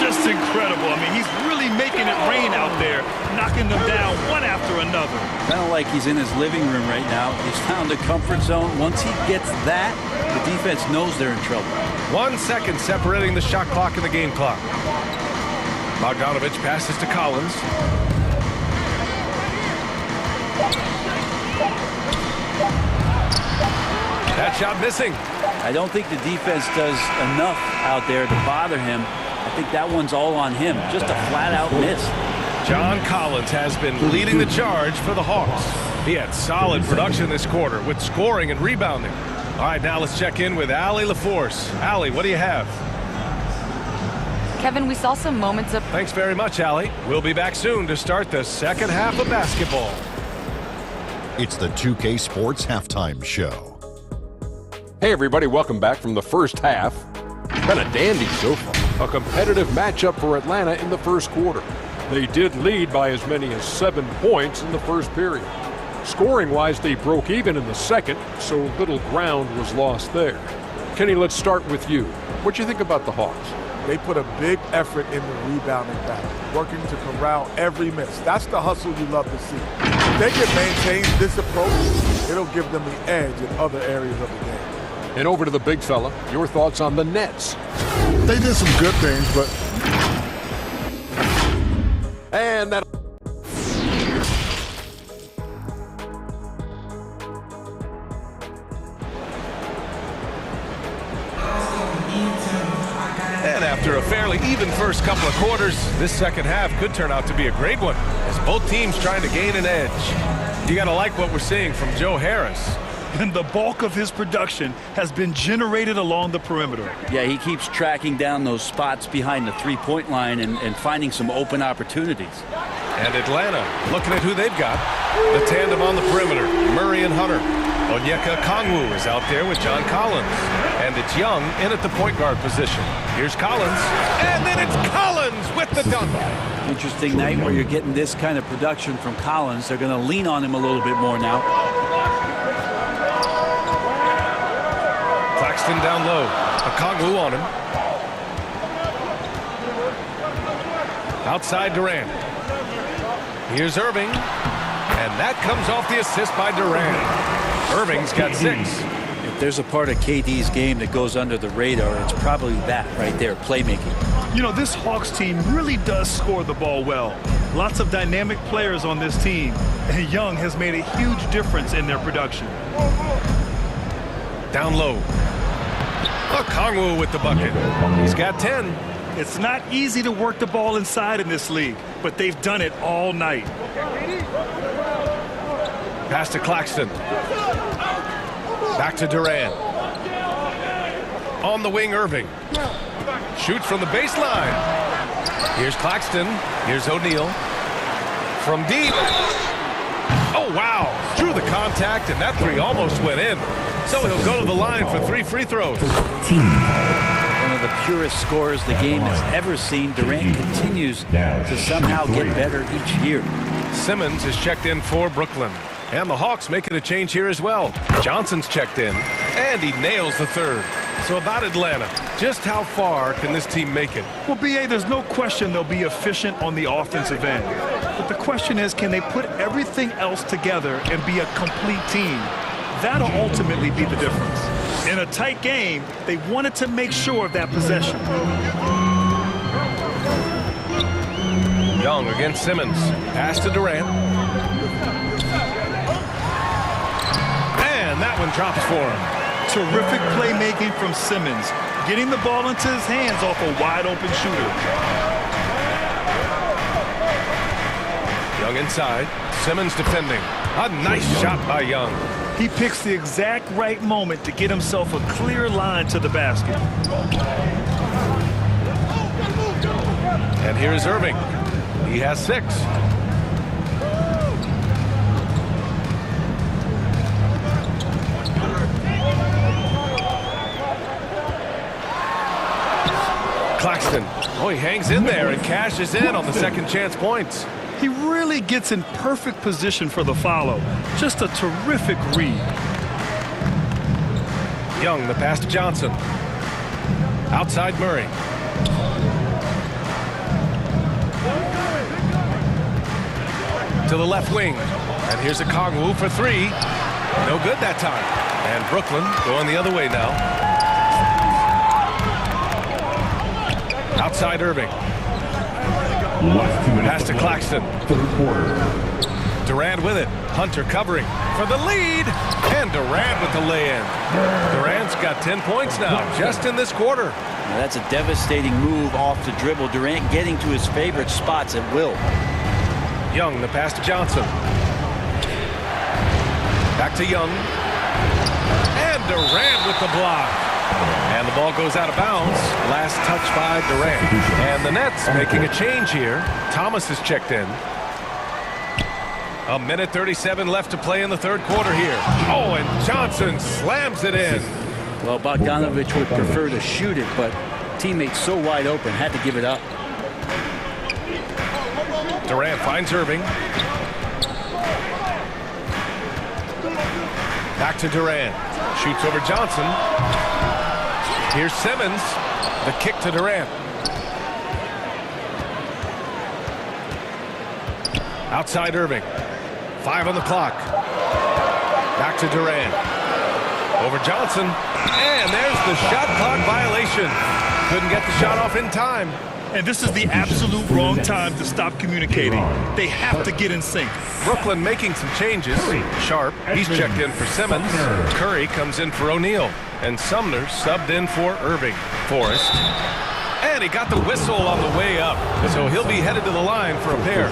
Just incredible. I mean, he's really making it rain out there, knocking them down one after another. Kind of like he's in his living room right now. He's found a comfort zone. Once he gets that, the defense knows they're in trouble. 1 second separating the shot clock and the game clock. Bogdanovich passes to Collins. That shot missing. I don't think the defense does enough out there to bother him. I think that one's all on him. Just a flat-out miss. John Collins has been leading the charge for the Hawks. He had solid production this quarter with scoring and rebounding. All right, now let's check in with Allie LaForce. Allie, what do you have? Kevin, we saw some moments of... Thanks very much, Allie. We'll be back soon to start the second half of basketball. It's the 2K Sports Halftime Show. Hey everybody, welcome back from the first half. Been a dandy so far. A competitive matchup for Atlanta in the first quarter. They did lead by as many as 7 points in the first period. Scoring-wise, they broke even in the second, so little ground was lost there. Kenny, let's start with you. What do you think about the Hawks? They put a big effort in the rebounding battle, working to corral every miss. That's the hustle you love to see. If they can maintain this approach, it'll give them the edge in other areas of the game. And over to the big fella, your thoughts on the Nets? They did some good things, but... And that... And after a fairly even first couple of quarters, this second half could turn out to be a great one as both teams trying to gain an edge. You got to like what we're seeing from Joe Harris. And the bulk of his production has been generated along the perimeter. Yeah, he keeps tracking down those spots behind the three-point line and finding some open opportunities. And Atlanta, looking at who they've got. The tandem on the perimeter, Murray and Hunter. Onyeka Okongwu is out there with John Collins. And it's Young in at the point guard position. Here's Collins. And then it's Collins with the dunk. Interesting night where you're getting this kind of production from Collins. They're going to lean on him a little bit more now. Claxton down low. Okongwu on him. Outside Durant. Here's Irving. And that comes off the assist by Durant. Irving's got 6. If there's a part of KD's game that goes under the radar, it's probably that right there, playmaking. You know, this Hawks team really does score the ball well. Lots of dynamic players on this team. And Young has made a huge difference in their production. Down low. Okongwu with the bucket. He's got 10. It's not easy to work the ball inside in this league, but they've done it all night. Pass to Claxton. Back to Durant. On the wing, Irving. Shoots from the baseline. Here's Claxton. Here's O'Neal. From deep. Oh, wow. Drew the contact, and that three almost went in. So he'll go to the line for 3 free throws. One of the purest scorers the game has ever seen. Durant continues to somehow get better each year. Simmons is checked in for Brooklyn. And the Hawks making a change here as well. Johnson's checked in, and he nails the third. So about Atlanta, just how far can this team make it? Well, B.A., there's no question they'll be efficient on the offensive end. But the question is, can they put everything else together and be a complete team? That'll ultimately be the difference. In a tight game, they wanted to make sure of that possession. Young against Simmons. Pass to Durant. And that one drops for him. Terrific playmaking from Simmons, getting the ball into his hands off a wide-open shooter. Young inside. Simmons defending. A nice shot by Young. He picks the exact right moment to get himself a clear line to the basket. And here's Irving. He has 6. Claxton. Oh, he hangs in there and cashes in on the second chance points. He really gets in perfect position for the follow. Just a terrific read. Young, the pass to Johnson. Outside Murray. To the left wing. And here's Okongwu for 3. No good that time. And Brooklyn going the other way now. Outside Irving. Last 2 minutes. Pass to Claxton. Third quarter. Durant with it. Hunter covering for the lead. And Durant with the lay-in. Durant's got 10 points now, just in this quarter. Now that's a devastating move off the dribble. Durant getting to his favorite spots at will. Young, the pass to Johnson. Back to Young. And Durant with the block. And the ball goes out of bounds. Last touch by Durant. And the Nets making a change here. Thomas is checked in. 1:37 left to play in the third quarter here. Oh, and Johnson slams it in. Well, Bogdanovich would prefer to shoot it, but teammates so wide open, had to give it up. Durant finds Irving. Back to Durant. Shoots over Johnson. Here's Simmons. The kick to Durant. Outside Irving. 5 on the clock. Back to Durant. Over Johnson. And there's the shot clock violation. Couldn't get the shot off in time. And this is the absolute wrong time to stop communicating. They have to get in sync. Brooklyn making some changes. Sharp, he's checked in for Simmons. Curry comes in for O'Neal. And Sumner subbed in for Irving. Forrest. And he got the whistle on the way up. So he'll be headed to the line for a pair.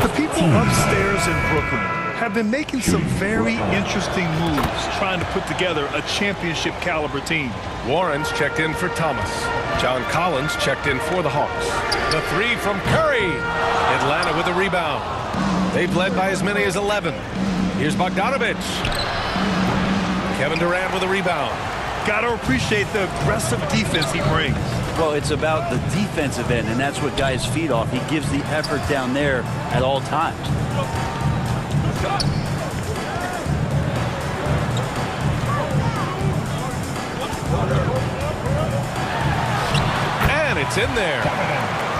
The people upstairs in Brooklyn have been making some very interesting moves trying to put together a championship caliber team. Warren's checked in for Thomas. John Collins checked in for the Hawks. The three from Curry. Atlanta with a rebound. They've led by as many as 11. Here's Bogdanovich. Kevin Durant with a rebound. Got to appreciate the aggressive defense he brings. Well, it's about the defensive end, and that's what guys feed off. He gives the effort down there at all times. And it's in there.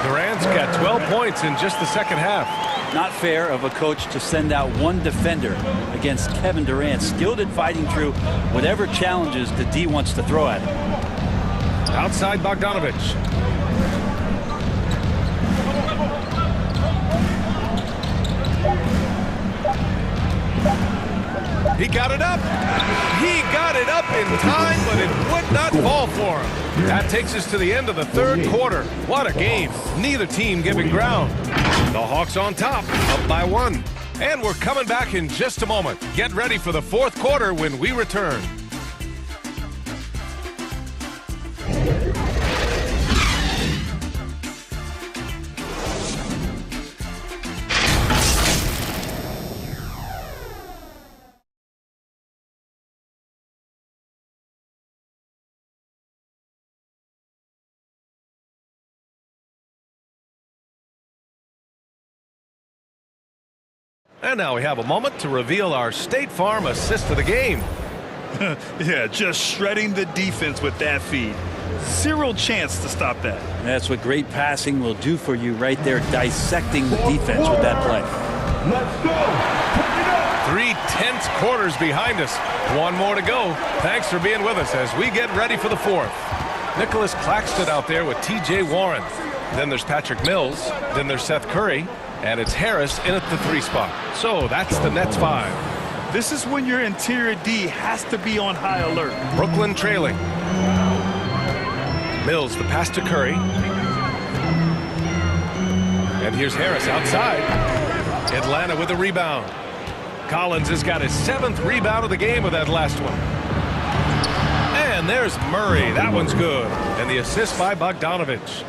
Durant's got 12 points in just the second half. Not fair of a coach to send out one defender against Kevin Durant, skilled at fighting through whatever challenges the D wants to throw at him. Outside Bogdanovich. He got it up. He got it up in time, but it would not fall for him. That takes us to the end of the third quarter. What a game. Neither team giving ground. The Hawks on top, up by 1. And we're coming back in just a moment. Get ready for the fourth quarter when we return. And now we have a moment to reveal our State Farm assist of the game. Yeah, just shredding the defense with that feed. Zero chance to stop that. That's what great passing will do for you right there, dissecting the defense with that play. Let's go. 3 tense quarters behind us. One more to go. Thanks for being with us as we get ready for the fourth. Nicholas Claxton out there with T.J. Warren. Then there's Patrick Mills. Then there's Seth Curry. And it's Harris in at the 3 spot. So that's the Nets 5. This is when your interior D has to be on high alert. Brooklyn trailing. Mills, the pass to Curry. And here's Harris outside. Atlanta with a rebound. Collins has got his 7th rebound of the game with that last one. And there's Murray. That one's good. And the assist by Bogdanovich.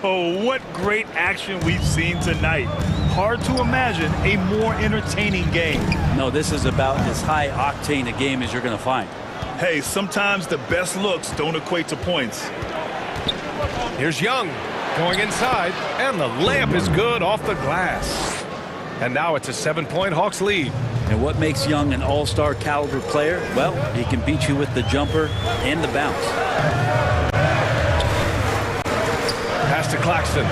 Oh, what great action we've seen tonight. Hard to imagine a more entertaining game. No, this is about as high octane a game as you're going to find. Hey, sometimes the best looks don't equate to points. Here's Young going inside, and the layup is good off the glass. And now it's a 7-point Hawks lead. And what makes Young an all-star caliber player? Well, he can beat you with the jumper and the bounce. Pass to Claxton.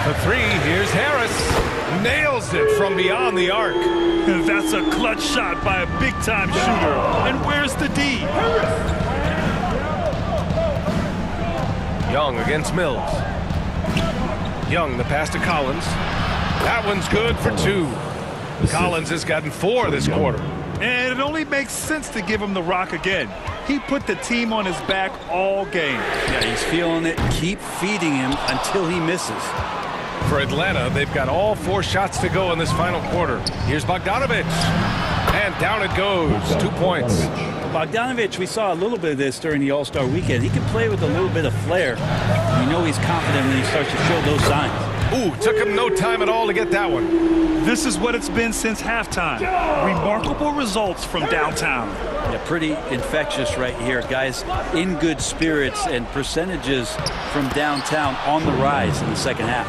The 3, here's Harris. Nails it from beyond the arc. That's a clutch shot by a big-time shooter. And where's the D? Young against Mills. Young, the pass to Collins. That one's good for 2. Collins has gotten 4 this quarter. And it only makes sense to give him the rock again. He put the team on his back all game. Yeah, he's feeling it. Keep feeding him until he misses. For Atlanta, they've got all 4 shots to go in this final quarter. Here's Bogdanovich. And down it goes. 2 points. Bogdanovich, we saw a little bit of this during the All-Star weekend. He can play with a little bit of flair. You know he's confident when he starts to show those signs. Ooh, took him no time at all to get that one. This is what it's been since halftime. Remarkable results from downtown. Yeah, pretty infectious right here, guys. In good spirits and percentages from downtown on the rise in the second half.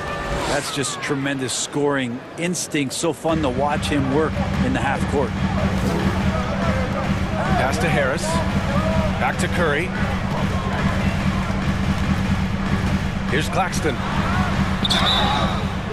That's just tremendous scoring instinct. So fun to watch him work in the half court. Pass to Harris. Back to Curry. Here's Claxton.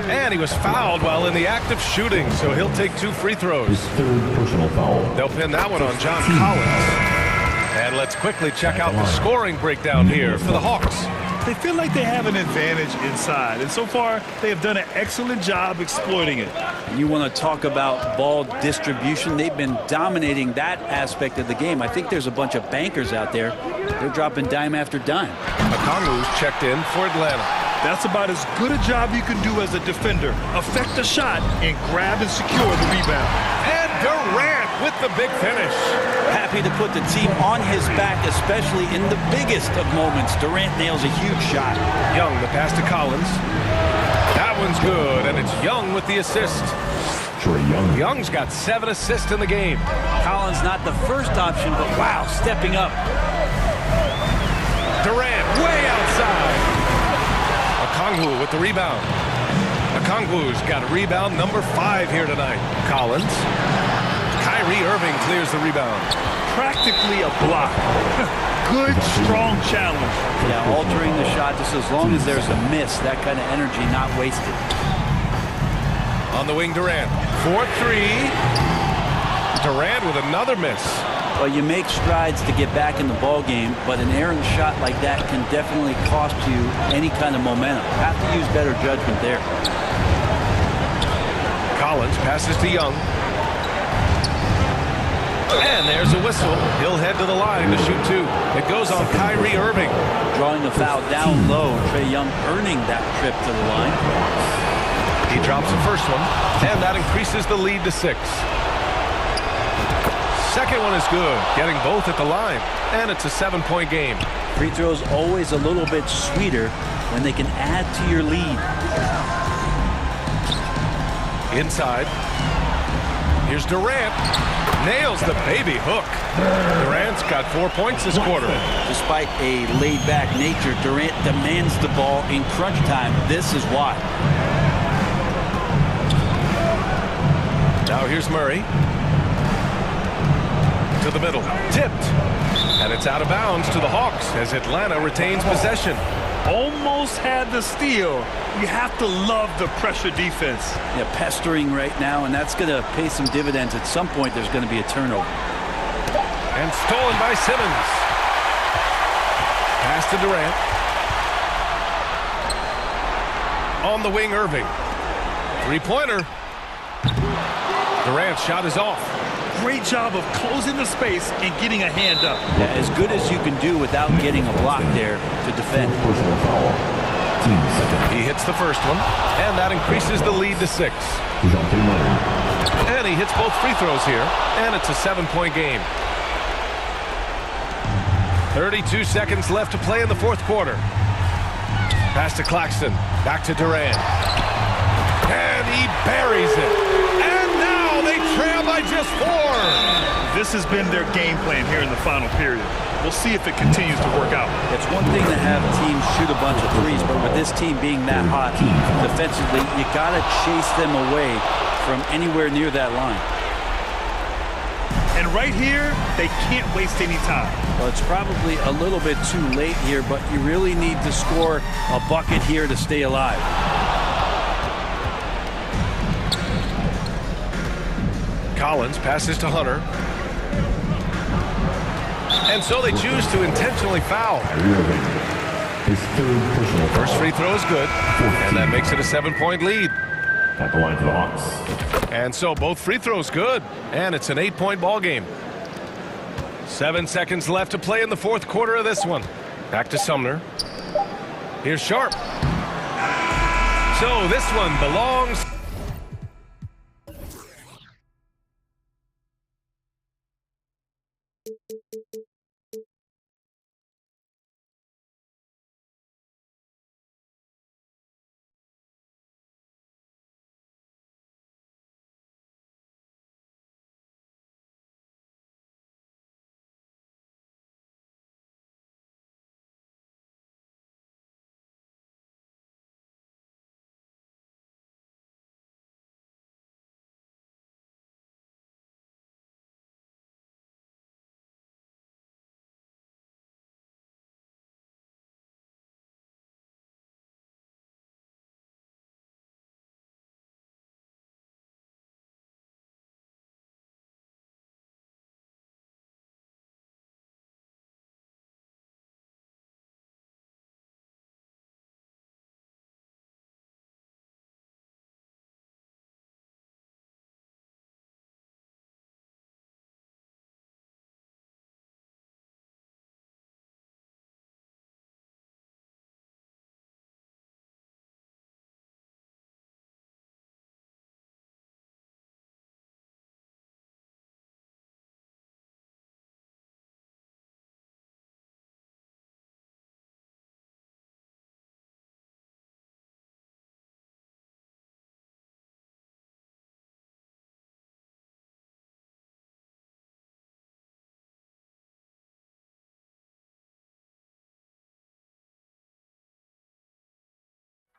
And he was fouled while in the act of shooting, so he'll take 2 free throws. His 3rd personal foul. They'll pin that one on John Collins. And let's quickly check out the scoring breakdown here for the Hawks. They feel like they have an advantage inside, and so far they have done an excellent job exploiting it. You want to talk about ball distribution. They've been dominating that aspect of the game. I think there's a bunch of bankers out there. They're dropping dime after dime. Okongwu's checked in for Atlanta. That's about as good a job you can do as a defender. Affect the shot and grab and secure the rebound. And Durant with the big finish. Happy to put the team on his back, especially in the biggest of moments. Durant nails a huge shot. Young, the pass to Collins. That one's good, and it's Young with the assist. Young's got 7 assists in the game. Collins not the first option, but wow, stepping up. Durant way outside. Okongwu with the rebound. Okongwu's got rebound number 5 here tonight. Collins. Kyrie Irving clears the rebound. Practically a block. Good, strong challenge. Yeah, altering the shot just as long as there's a miss. That kind of energy not wasted. On the wing, Durant. 4-3. Durant with another miss. Well, you make strides to get back in the ball game, but an errant shot like that can definitely cost you any kind of momentum. Have to use better judgment there. Collins passes to Young. And there's a whistle. He'll head to the line to shoot 2. It goes on Kyrie Irving. Drawing the foul down low. Trae Young earning that trip to the line. He drops the first one, and that increases the lead to 6. Second one is good, getting both at the line, and it's a 7-point game. Free throws always a little bit sweeter when they can add to your lead. Inside. Here's Durant. Nails the baby hook. Durant's got 4 points this quarter. Despite a laid-back nature, Durant demands the ball in crunch time. This is why. Now here's Murray. To the middle. Tipped. And it's out of bounds to the Hawks as Atlanta retains possession. Almost had the steal. You have to love the pressure defense. Yeah, pestering right now, and that's going to pay some dividends. At some point, there's going to be a turnover. And stolen by Simmons. Pass to Durant. On the wing, Irving. 3-pointer. Durant's shot is off. Great job of closing the space and getting a hand up. Yeah, as good as you can do without getting a block there to defend. He hits the first one, and that increases the lead to 6. And he hits both free throws here, and it's a 7-point game. 32 seconds left to play in the fourth quarter. Pass to Claxton, back to Durant. And he buries it. And now they trail by just 4. This has been their game plan here in the final period. We'll see if it continues to work out. It's one thing to have teams shoot a bunch of threes, but with this team being that hot defensively, you got to chase them away from anywhere near that line. And right here, they can't waste any time. Well, it's probably a little bit too late here, but you really need to score a bucket here to stay alive. Collins passes to Hunter. And so they choose to intentionally foul. His third personal foul. First free throw is good, and that makes it a 7-point lead. At the line for the Hawks. And so both free throws good, and it's an 8-point ball game. 7 seconds left to play in the fourth quarter of this one. Back to Sumner. Here's Sharp. So this one belongs.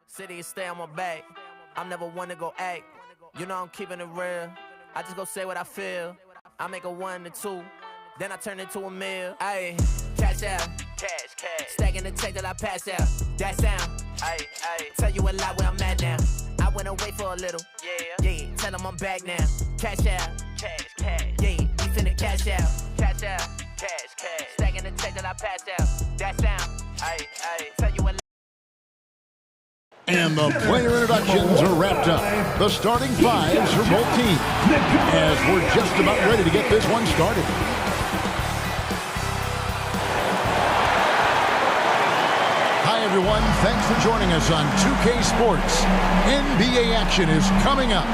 City stay on my back. I'm never one to go act. You know I'm keeping it real. I just go say what I feel. I make a 1 to 2, then I turn it to a meal. Ayy, cash out, cash. Stacking the check that I pass out. That sound, ayy. Tell you a lot where I'm at now. I went away for a little, yeah. Tell them I'm back now. Cash out, cash. Yeah, we finna cash out, cash. Stacking the check that I pass out. That sound, ayy. Tell you a lot. And the player introductions are wrapped up. The starting fives for both teams, as we're just about ready to get this one started. Hi, everyone. Thanks for joining us on 2K Sports. NBA action is coming up.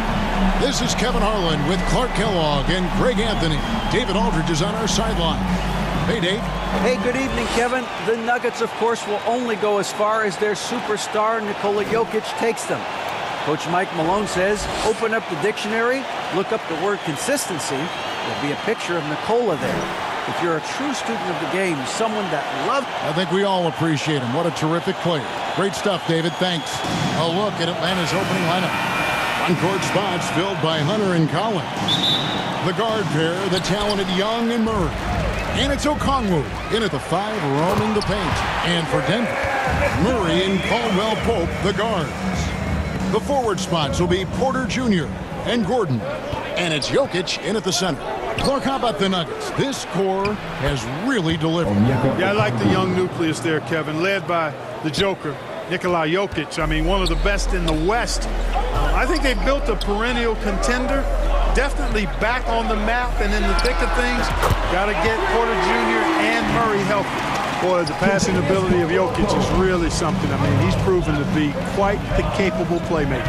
This is Kevin Harlan with Clark Kellogg and Greg Anthony. David Aldridge is on our sideline. Hey, Dave. Hey, good evening, Kevin. The Nuggets, of course, will only go as far as their superstar, Nikola Jokic, takes them. Coach Mike Malone says, open up the dictionary, look up the word consistency. There'll be a picture of Nikola there. If you're a true student of the game, someone that loves... I think we all appreciate him. What a terrific player. Great stuff, David. Thanks. A look at Atlanta's opening lineup. On-court spots filled by Hunter and Collins. The guard pair, the talented Young and Murray. And it's Okongwu in at the 5, roaming the paint. And for Denver, Murray and Caldwell Pope, the guards. The forward spots will be Porter Jr. and Gordon. And it's Jokic in at the center. Clark, how about the Nuggets? This core has really delivered. Yeah, I like the young nucleus there, Kevin, led by the Joker, Nikola Jokic. I mean, one of the best in the West. I think they built a perennial contender. Definitely back on the map and in the thick of things. Got to get Porter Jr. and Murray healthy. Boy, the passing ability of Jokic is really something. I mean, he's proven to be quite the capable playmaker.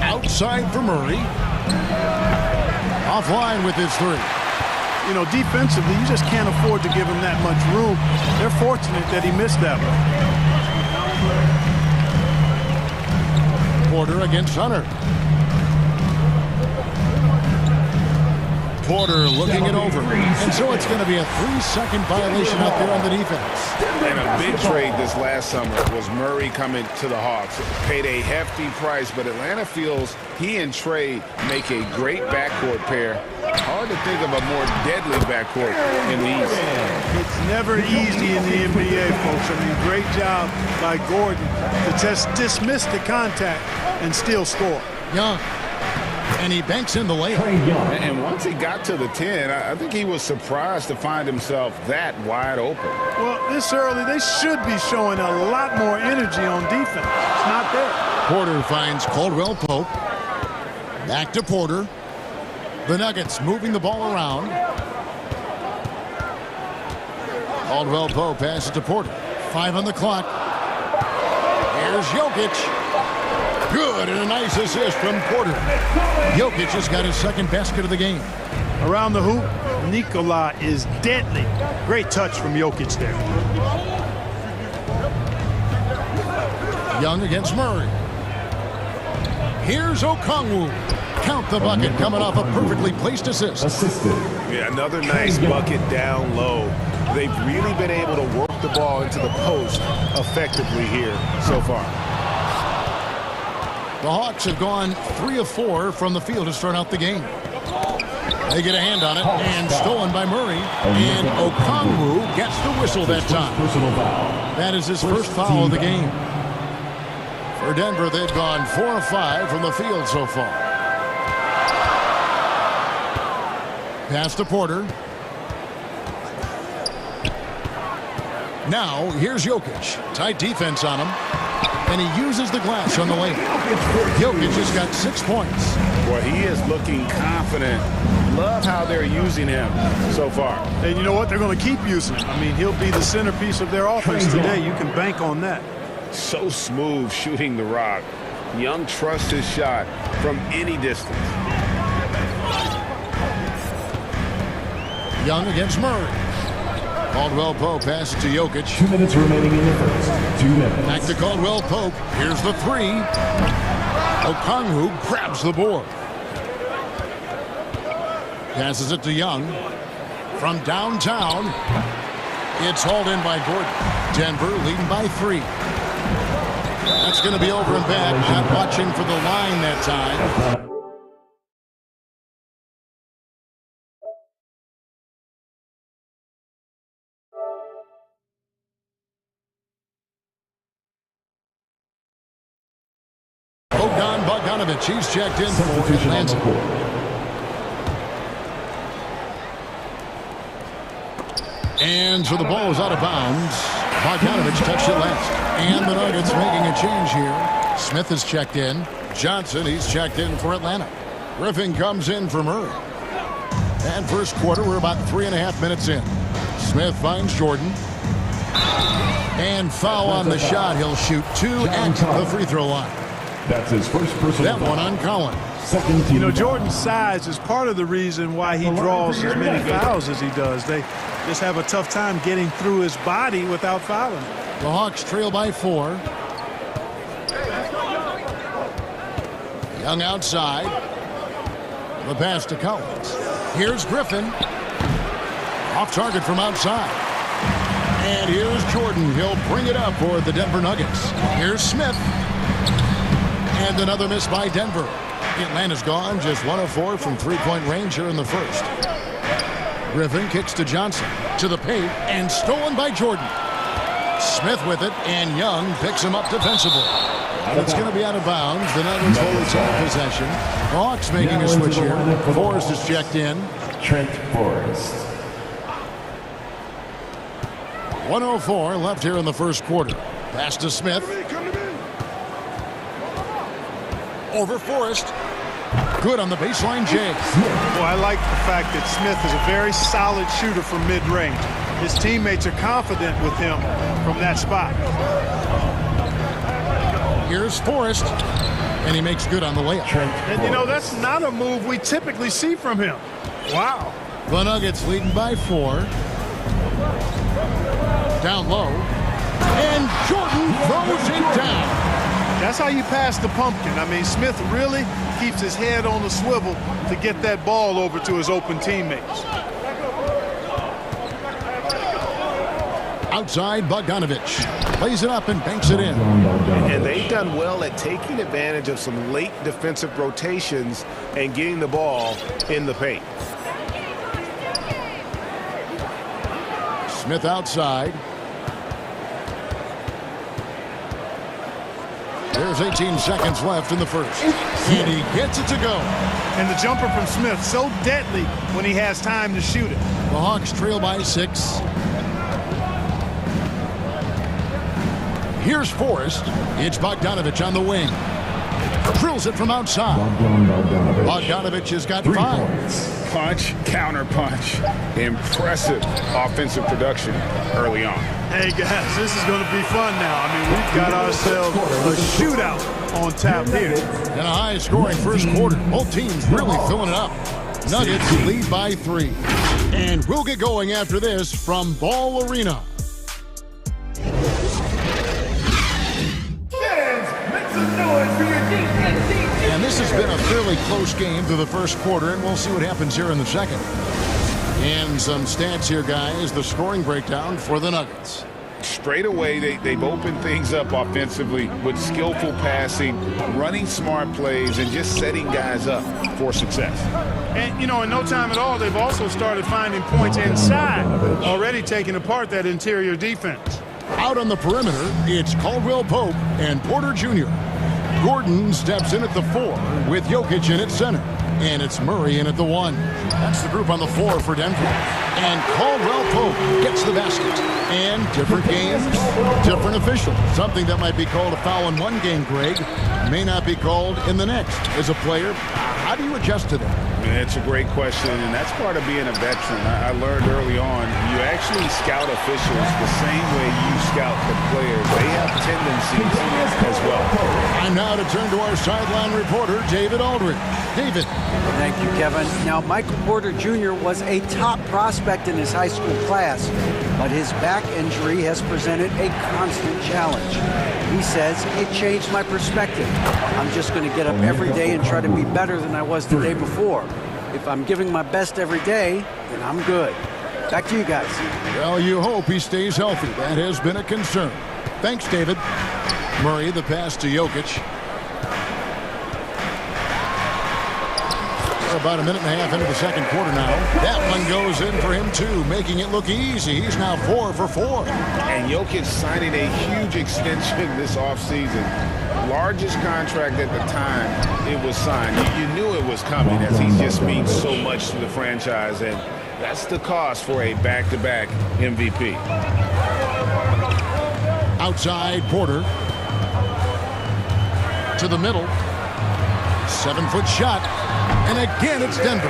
Outside for Murray. Offline with his 3. You know, defensively, you just can't afford to give him that much room. They're fortunate that he missed that one. Porter against Hunter. Porter looking it over. And so it's going to be a 3-second violation out there on the defense. And a big trade this last summer was Murray coming to the Hawks. Paid a hefty price, but Atlanta feels he and Trey make a great backcourt pair. Hard to think of a more deadly backcourt in the East. It's never easy in the NBA, folks. I mean, great job by Gordon to just dismiss the contact and still score. Young. And he banks in the layup. And once he got to the 10, I think he was surprised to find himself that wide open. Well, this early, they should be showing a lot more energy on defense. It's not there. Porter finds Caldwell Pope. Back to Porter. The Nuggets moving the ball around. Caldwell Pope passes to Porter. 5 on the clock. Here's Jokic. Good, and a nice assist from Porter. Jokic just got his second basket of the game. Around the hoop, Nikola is deadly. Great touch from Jokic there. Young against Murray. Here's Okongwu. Count the bucket coming off a perfectly placed assist. Yeah, another nice bucket down low. They've really been able to work the ball into the post effectively here so far. The Hawks have gone 3 of 4 from the field to start out the game. They get a hand on it, and stolen by Murray. And Okongwu gets the whistle that time. That is his first foul of the game. For Denver, they've gone 4 of 5 from the field so far. Pass to Porter. Now, here's Jokic. Tight defense on him. And he uses the glass on the lane. Jokic just got 6 points. Boy, he is looking confident. Love how they're using him so far. And you know what? They're going to keep using him. I mean, he'll be the centerpiece of their offense today. You can bank on that. So smooth shooting the rock. Young trusts his shot from any distance. Young against Murray. Caldwell Pope passes to Jokic. 2 minutes remaining in the first. 2 minutes. Back to Caldwell Pope. Here's the 3. Okongwu grabs the board. Passes it to Young. From downtown, it's hauled in by Gordon. Denver leading by 3. That's going to be over and back. Not watching for the line that time. He's checked in for Atlanta. And so the ball is out of bounds. Bogdanovich touched it last. And the Nuggets making a change here. Smith is checked in. Johnson, he's checked in for Atlanta. Griffin comes in for Murray. And first quarter, we're about 3.5 minutes in. Smith finds Jordan. And foul on the shot. He'll shoot 2 at the free throw line. That's his first personal that one on Collins. You know, Jordan's size is part of the reason why he draws as many fouls as he does. They just have a tough time getting through his body without fouling. The Hawks trail by 4. Young outside. The pass to Collins. Here's Griffin. Off target from outside. And here's Jordan. He'll bring it up for the Denver Nuggets. Here's Smith. And another miss by Denver. Atlanta's gone just 1 of 4 from 3-point range here in the first. Griffin kicks to Johnson. To the paint. And stolen by Jordan. Smith with it. And Young picks him up defensively. It's going to be out of bounds. The Nuggets hold its possession. Hawks making a switch here. Forrest is checked in. Trent Forrest. 1:04 left here in the first quarter. Pass to Smith. Over Forrest. Good on the baseline, Jay. Well, I like the fact that Smith is a very solid shooter from mid-range. His teammates are confident with him from that spot. Here's Forrest, and he makes good on the layup. And, you know, that's not a move we typically see from him. Wow. The Nuggets leading by 4. Down low. And Jordan throws it down. That's how you pass the pumpkin. I mean, Smith really keeps his head on the swivel to get that ball over to his open teammates. Outside, Bogdanovich plays it up and banks it in. And they've done well at taking advantage of some late defensive rotations and getting the ball in the paint. Smith outside. There's There's 18 seconds left in the first. And he gets it to go. And the jumper from Smith, so deadly when he has time to shoot it. The Hawks trail by 6. Here's Forrest. It's Bogdanovich on the wing. Drills it from outside. Bogdanovich has got 5. Punch, counter punch. Impressive offensive production early on. Hey, guys, this is going to be fun now. I mean, we've got ourselves a shootout on tap here. And a high-scoring first quarter. Both teams really filling it up. Nuggets lead by 3. And we'll get going after this from Ball Arena. And this has been a fairly close game through the first quarter, and we'll see what happens here in the second. And some stats here, guys. The scoring breakdown for the Nuggets. Straight away, they've opened things up offensively with skillful passing, running smart plays, and just setting guys up for success. And, you know, in no time at all, they've also started finding points inside, already taking apart that interior defense. Out on the perimeter, it's Caldwell Pope and Porter Jr. Gordon steps in at the 4 with Jokic in at center. And it's Murray in at the 1. That's the group on the floor for Denver. And Caldwell Pope gets the basket. And different games, different official. Something that might be called a foul in one game, Greg, may not be called in the next. As a player, how do you adjust to that? It's a great question, and that's part of being a veteran. I learned early on, you actually scout officials the same way you scout the players. They have tendencies as well. And now to turn to our sideline reporter, David Aldridge. David. Thank you, Kevin. Now, Michael Porter Jr. was a top prospect in his high school class, but his back injury has presented a constant challenge. He says, it changed my perspective. I'm just going to get up every day and try to be better than I was the day before. If I'm giving my best every day, then I'm good. Back to you guys. Well, you hope he stays healthy. That has been a concern. Thanks, David. Murray, the pass to Jokic. We're about a minute and a half into the second quarter now. That one goes in for him, too, making it look easy. He's now 4 for 4. And Jokic signing a huge extension this offseason. Largest contract at the time it was signed. You knew it was coming as he just means so much to the franchise, and that's the cost for a back-to-back MVP. Outside, Porter. To the middle. 7-foot shot. And again, it's Denver.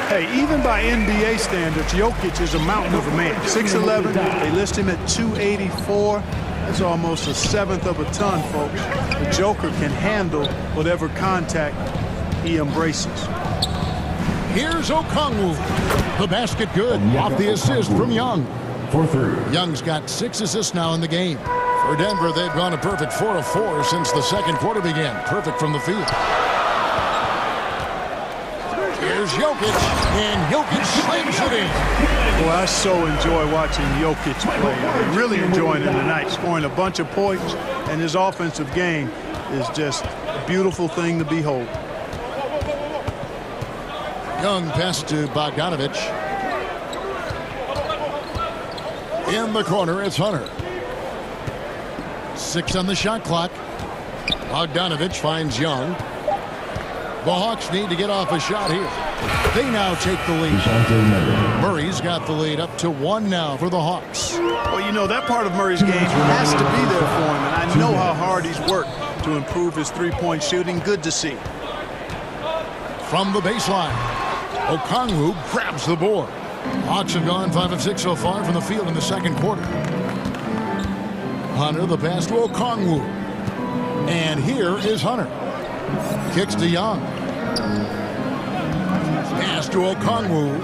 Hey, even by NBA standards, Jokic is a mountain of a man. 6'11", they list him at 284. That's almost a 1/7 of a ton, folks. The Joker can handle whatever contact he embraces. Here's Okongwu. The basket good off the assist from Young. 4-3. Young's got 6 assists now in the game. For Denver, they've gone a perfect 4 of 4 since the second quarter began. Perfect from the field. Here's Jokic, and Jokic slams it in. Well, I so enjoy watching Jokic play. I'm really enjoying him tonight, scoring a bunch of points, and his offensive game is just a beautiful thing to behold. Young pass to Bogdanovich. In the corner, it's Hunter. 6 on the shot clock. Bogdanovich finds Young. The Hawks need to get off a shot here. They now take the lead. Murray's got the lead up to 1 now for the Hawks. Well, you know, that part of Murray's game has to be there for him, and I know how hard he's worked to improve his three-point shooting. Good to see. From the baseline, Okongwu grabs the board. Hawks have gone 5 of 6 so far from the field in the second quarter. Hunter, the pass to Okongwu. And here is Hunter. Kicks to Young. Pass to Okongwu.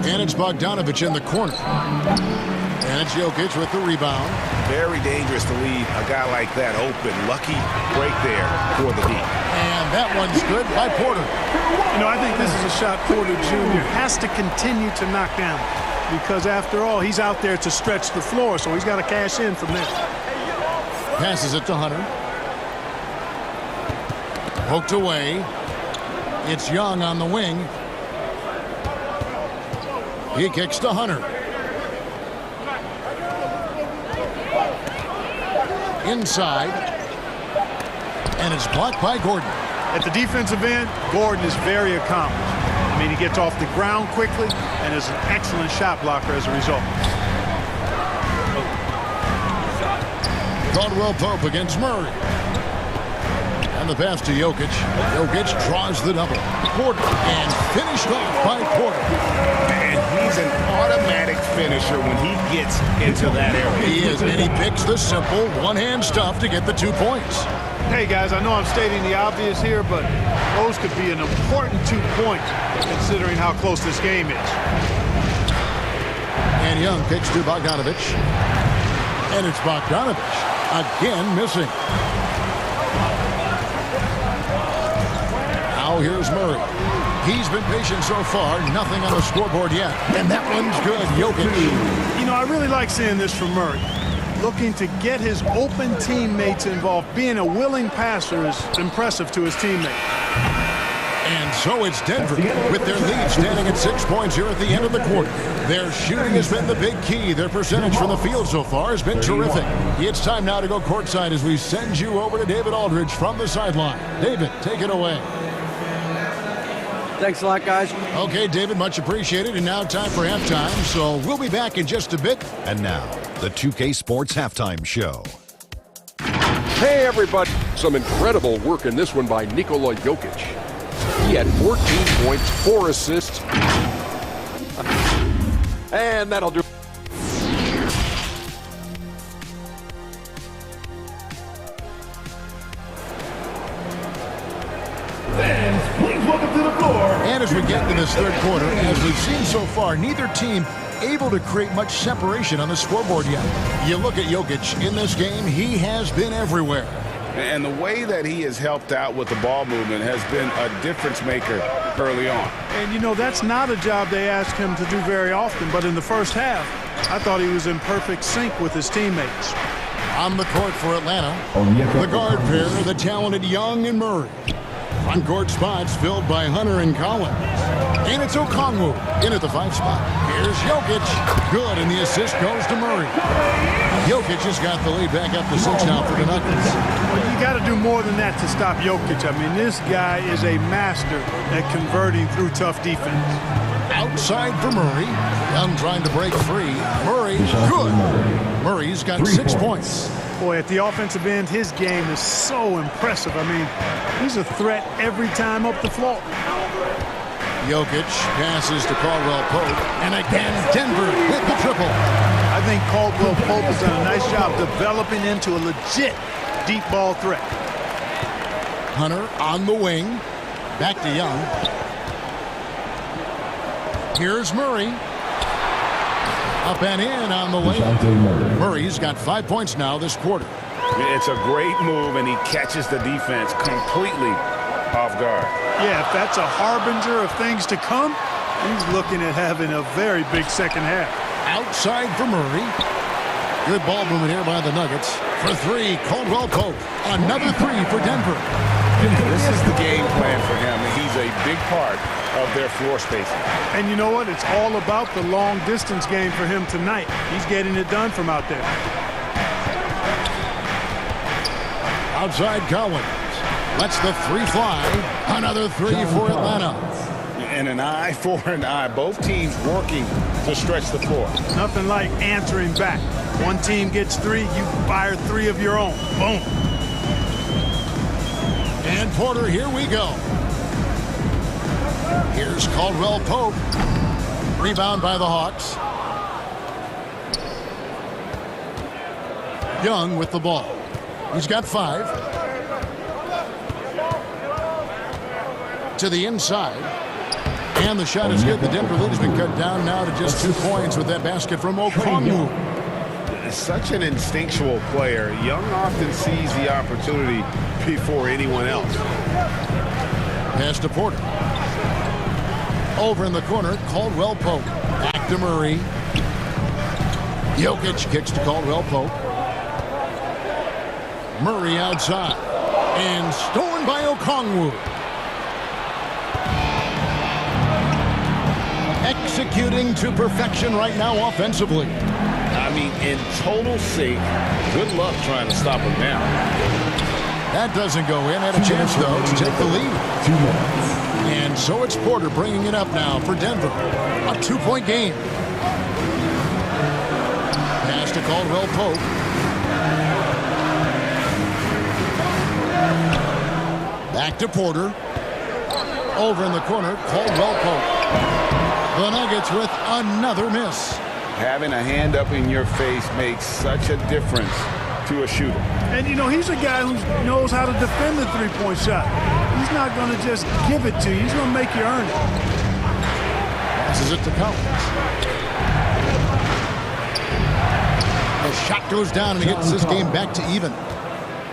And it's Bogdanovich in the corner. And it's Jokic with the rebound. Very dangerous to leave a guy like that open. Lucky break there for the D. And that one's good by Porter. You know, I think this is a shot Porter Jr. has to continue to knock down, because after all, he's out there to stretch the floor, so he's got to cash in from there. Passes it to Hunter. Poked away. It's Young on the wing. He kicks to Hunter. Inside. And it's blocked by Gordon. At the defensive end, Gordon is very accomplished. I mean, he gets off the ground quickly and is an excellent shot blocker as a result. Caldwell Pope against Murray. And the pass to Jokic. Jokic draws the double. Porter. And finished off by Porter. And he's an automatic finisher when he gets into that area. He is, and he picks the simple one-hand stuff to get the 2 points. Hey, guys, I know I'm stating the obvious here, but those could be an important 2 points considering how close this game is. And Young kicks to Bogdanovich. And it's Bogdanovich again missing. Now here's Murray. He's been patient so far. Nothing on the scoreboard yet. And that one's good. Jokic. You know, I really like seeing this from Murray. Looking to get his open teammates involved. Being a willing passer is impressive to his teammates. And so it's Denver with their lead standing at 6 points here at the end of the quarter. Their shooting has been the big key. Their percentage from the field so far has been terrific. It's time now to go courtside as we send you over to David Aldridge from the sideline. David, take it away. Thanks a lot, guys. Okay, David, much appreciated. And now time for halftime, so we'll be back in just a bit. And now, the 2K Sports Halftime Show. Hey, everybody. Some incredible work in this one by Nikola Jokic. He had 14 points, 4 assists. And that'll do. And as we get into this third quarter, as we've seen so far, neither team able to create much separation on the scoreboard yet. You look at Jokic in this game, he has been everywhere. And the way that he has helped out with the ball movement has been a difference maker early on. And, you know, that's not a job they ask him to do very often, but in the first half, I thought he was in perfect sync with his teammates. On the court for Atlanta, the guard pair, the talented Young and Murray. Front court spots filled by Hunter and Collins. And it's Okongwu in at the 5 spot. Here's Jokic. Good, and the assist goes to Murray. Jokic has got the lead back up to 6 now for the Nuggets. Well, you got to do more than that to stop Jokic. I mean, this guy is a master at converting through tough defense. Outside for Murray. Young trying to break free. Murray, good. Murray's got 6 points. Boy, at the offensive end, his game is so impressive. I mean, he's a threat every time up the floor. Jokic passes to Caldwell Pope. And again, Denver with the triple. I think Caldwell Pope has done a nice job developing into a legit deep ball threat. Hunter on the wing. Back to Young. Here's Murray. Up and in on the way. Murray's got 5 points now this quarter. It's a great move, and he catches the defense completely off guard. Yeah, if that's a harbinger of things to come, he's looking at having a very big second half. Outside for Murray. Good ball movement here by the Nuggets. For 3, Caldwell Pope. Another 3 for Denver. This is the game plan for him, and he's a big part of their floor spacing. And you know what? It's all about the long distance game for him tonight. He's getting it done from out there. Outside Collins. Lets the 3 fly. Another 3 for Atlanta. And an eye for an eye. Both teams working to stretch the floor. Nothing like answering back. One team gets 3, you fire 3 of your own. Boom. And Porter, here we go. Here's Caldwell Pope. Rebound by the Hawks. Young with the ball. He's got 5. To the inside. And the shot is good. The Denver lead has been cut down now to just 2 points with that basket from Okongwu. Such an instinctual player. Young often sees the opportunity before anyone else. Pass to Porter. Over in the corner, Caldwell Pope. Back to Murray. Jokic kicks to Caldwell Pope. Murray outside. And stolen by Okongwu. Executing to perfection right now offensively. I mean, in total sync. Good luck trying to stop him now. That doesn't go in. Had a chance, though, to take the lead. And so it's Porter bringing it up now for Denver. A 2-point game. Pass to Caldwell Pope. Back to Porter. Over in the corner, Caldwell Pope. The Nuggets with another miss. Having a hand up in your face makes such a difference to a shooter. And, you know, he's a guy who knows how to defend the three-point shot. He's not going to just give it to you. He's going to make you earn it. Passes it to Collins. The shot goes down, and he gets this game back to even.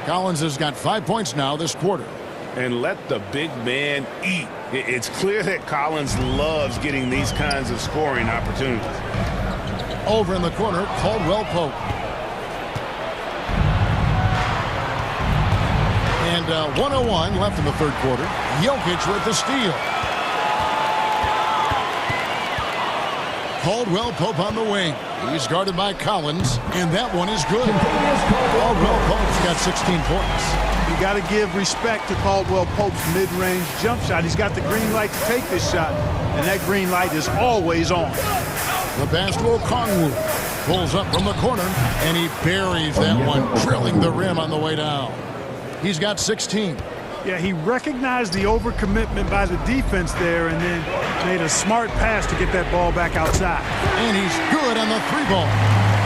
Collins has got 5 points now this quarter. And let the big man eat. It's clear that Collins loves getting these kinds of scoring opportunities. Over in the corner, Caldwell Pope. And 1:01 left in the third quarter. Jokic with the steal. Caldwell Pope on the wing. He's guarded by Collins, and that one is good. Caldwell Pope's got 16 points. You got to give respect to Caldwell Pope's mid-range jump shot. He's got the green light to take this shot, and that green light is always on. The pass to Okongwu. Pulls up from the corner, and he buries that one, drilling the rim on the way down. He's got 16. Yeah, he recognized the overcommitment by the defense there and then made a smart pass to get that ball back outside. And he's good on the three ball.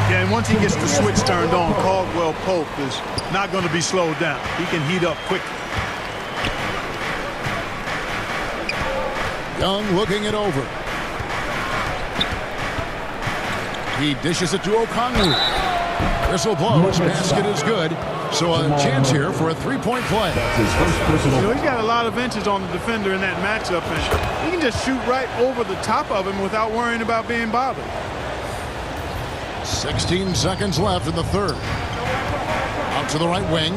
Yeah, and once he gets the switch turned on, Caldwell Pope is not going to be slowed down. He can heat up quickly. Young looking it over. He dishes it to Okongwu. Whistle blows. Basket is good. So a chance here for a three-point play. You know, he's got a lot of inches on the defender in that matchup, and he can just shoot right over the top of him without worrying about being bothered. 16 seconds left in the third. Out to the right wing.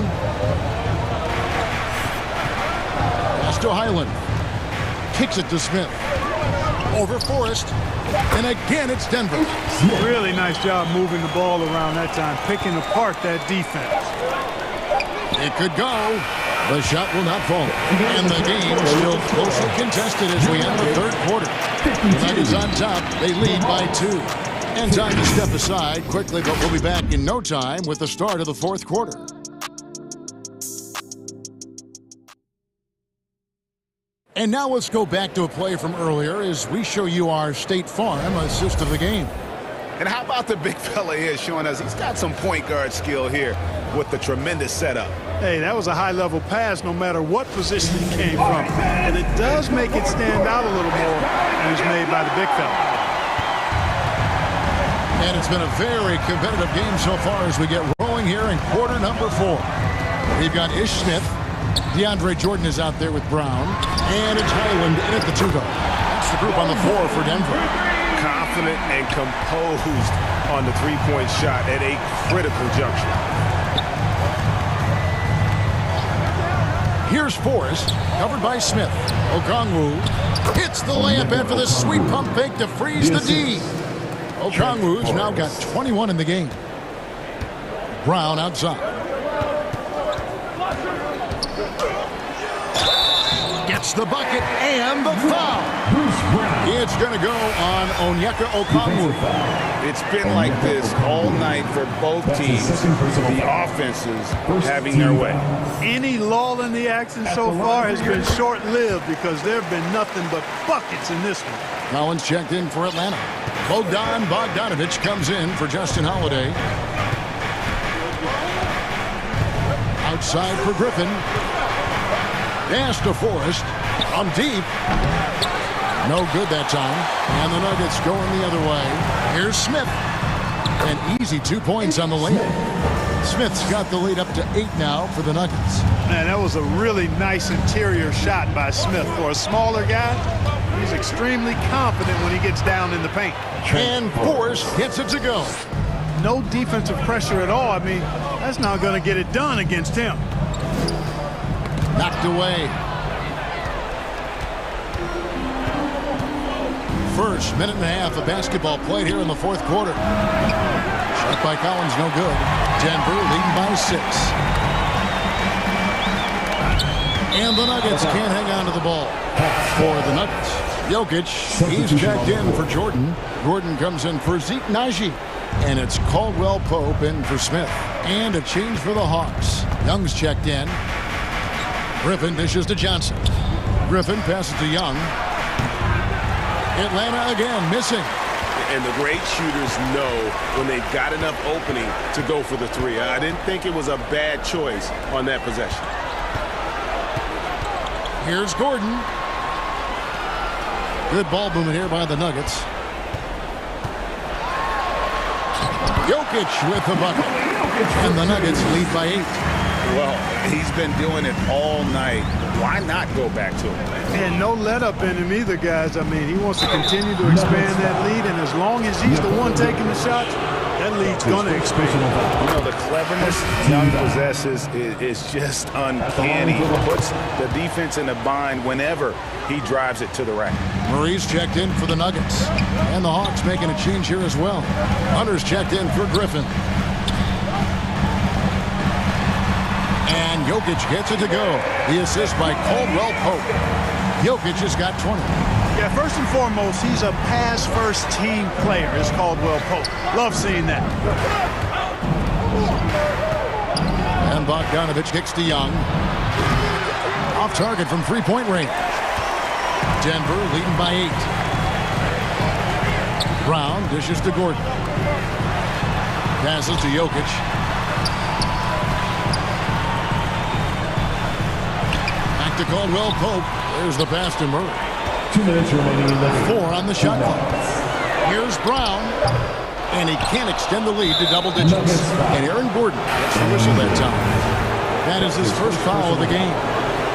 Pass to Highland. Kicks it to Smith. Over Forrest. And again, it's Denver. Really nice job moving the ball around that time, picking apart that defense. It could go. The shot will not fall. And the game still closely contested as we end the third quarter. The Nuggets on top. They lead by 2. And time to step aside quickly, but we'll be back in no time with the start of the fourth quarter. And now let's go back to a play from earlier as we show you our State Farm assist of the game. And how about the big fella here showing us he's got some point guard skill here with the tremendous setup. Hey, that was a high-level pass no matter what position it came from. And it does make it stand out a little more when it's made by the big fella. And it's been a very competitive game so far as we get rolling here in quarter number 4. We've got Ish Smith. DeAndre Jordan is out there with Brown. And it's Highland in at the 2-guard. That's the group on the floor for Denver. Confident and composed on the three-point shot at a critical juncture. Here's Forrest, covered by Smith. Okongwu hits the layup after the sweet pump fake to freeze the D. Okongwu's now got 21 in the game. Brown outside. Gets the bucket and the foul. It's going to go on Onyeka Okongwu. It's been like this all night for both teams. The offenses having their way. Any lull in the action so far has been short-lived because there have been nothing but buckets in this one. Collins checked in for Atlanta. Bogdan Bogdanovic comes in for Justin Holiday. Outside for Griffin. Pass to Forrest. On deep. No good that time. And the Nuggets going the other way. Here's Smith. An easy 2 points on the layup. Smith's got the lead up to 8 now for the Nuggets. Man, that was a really nice interior shot by Smith. For a smaller guy, he's extremely confident when he gets down in the paint. And Forrest gets it to go. No defensive pressure at all. I mean, that's not going to get it done against him. Knocked away. First minute and a half of basketball played here in the fourth quarter. Up by Collins, no good. Denver leading by 6. And the Nuggets can't hang on to the ball. For the Nuggets, Jokic, he's checked in for Jordan. Gordon comes in for Zeke Nagy. And it's Caldwell Pope in for Smith. And a change for the Hawks. Young's checked in. Griffin dishes to Johnson. Griffin passes to Young. Atlanta again missing. And the great shooters know when they've got enough opening to go for the three. I didn't think it was a bad choice on that possession. Here's Gordon. Good ball movement here by the Nuggets. Jokic with the bucket. And the Nuggets lead by 8. Well, he's been doing it all night. Why not go back to him? And no let up in him either, guys. I mean, he wants to continue to expand that lead, and as long as he's the one taking the shots, that lead's going to expand. You know, the cleverness Young possesses is just uncanny. He puts the defense in a bind whenever he drives it to the rack. Murray's checked in for the Nuggets. And the Hawks making a change here as well. Hunter's checked in for Griffin. And Jokic gets it to go. The assist by Caldwell Pope. Jokic has got 20. Yeah, first and foremost, he's a pass-first team player, is Caldwell Pope. Love seeing that. And Bogdanovich kicks to Young. Off target from three-point range. Denver leading by 8. Brown dishes to Gordon. Passes to Jokic. Back to Caldwell Pope. There's the pass to Murray. 2 minutes remaining in the 4 on the shot clock. Here's Brown. And he can't extend the lead to double digits. And Aaron Gordon gets the whistle that time. That is his first foul of the game.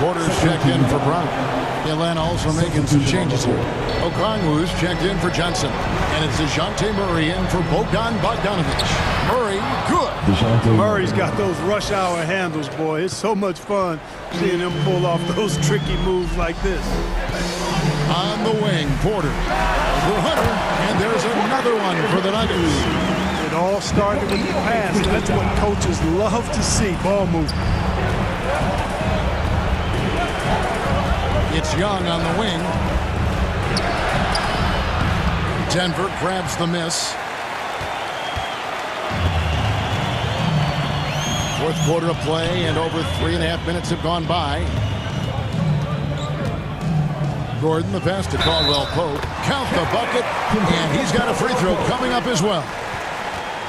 Porter's checked in for Brown. Atlanta also making some changes here. Okongwu's checked in for Johnson. And it's DeJounte Murray in for Bogdanovich. Murray, good. Murray's got those rush hour handles, boy. It's so much fun seeing him pull off those tricky moves like this. On the wing, Porter. For Hunter, and there's another one for the Nuggets. It all started with the pass. That's what coaches love to see, ball movement. It's Young on the wing. Denver grabs the miss. Fourth quarter of play, and over 3.5 minutes have gone by. Gordon, the pass to Caldwell Pope. Count the bucket, and he's got a free throw coming up as well.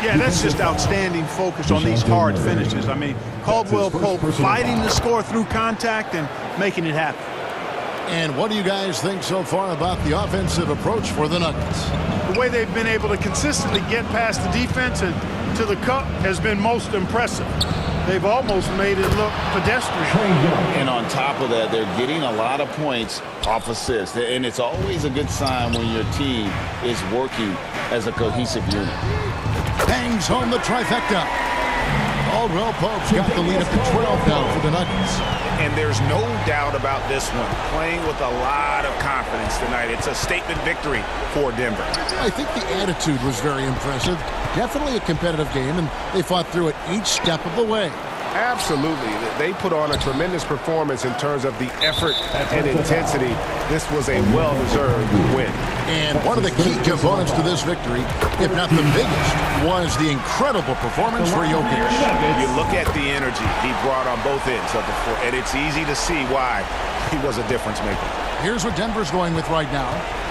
Yeah, that's just outstanding focus on these hard finishes. I mean, Caldwell Pope fighting the score through contact and making it happen. And what do you guys think so far about the offensive approach for the Nuggets? The way they've been able to consistently get past the defense and to the cup has been most impressive. They've almost made it look pedestrian. And on top of that, they're getting a lot of points off assists. And it's always a good sign when your team is working as a cohesive unit. Bangs home the trifecta. Caldwell Pope's got the lead up to 12 now for the Nuggets. And there's no doubt about this one. Playing with a lot of confidence tonight. It's a statement victory for Denver. I think the attitude was very impressive. Definitely a competitive game, and they fought through it each step of the way. Absolutely. They put on a tremendous performance in terms of the effort and intensity. This was a well-deserved win. And one of the key components to this victory, if not the biggest, was the incredible performance for Jokic. You look at the energy he brought on both ends of the floor, and it's easy to see why he was a difference maker. Here's what Denver's going with right now.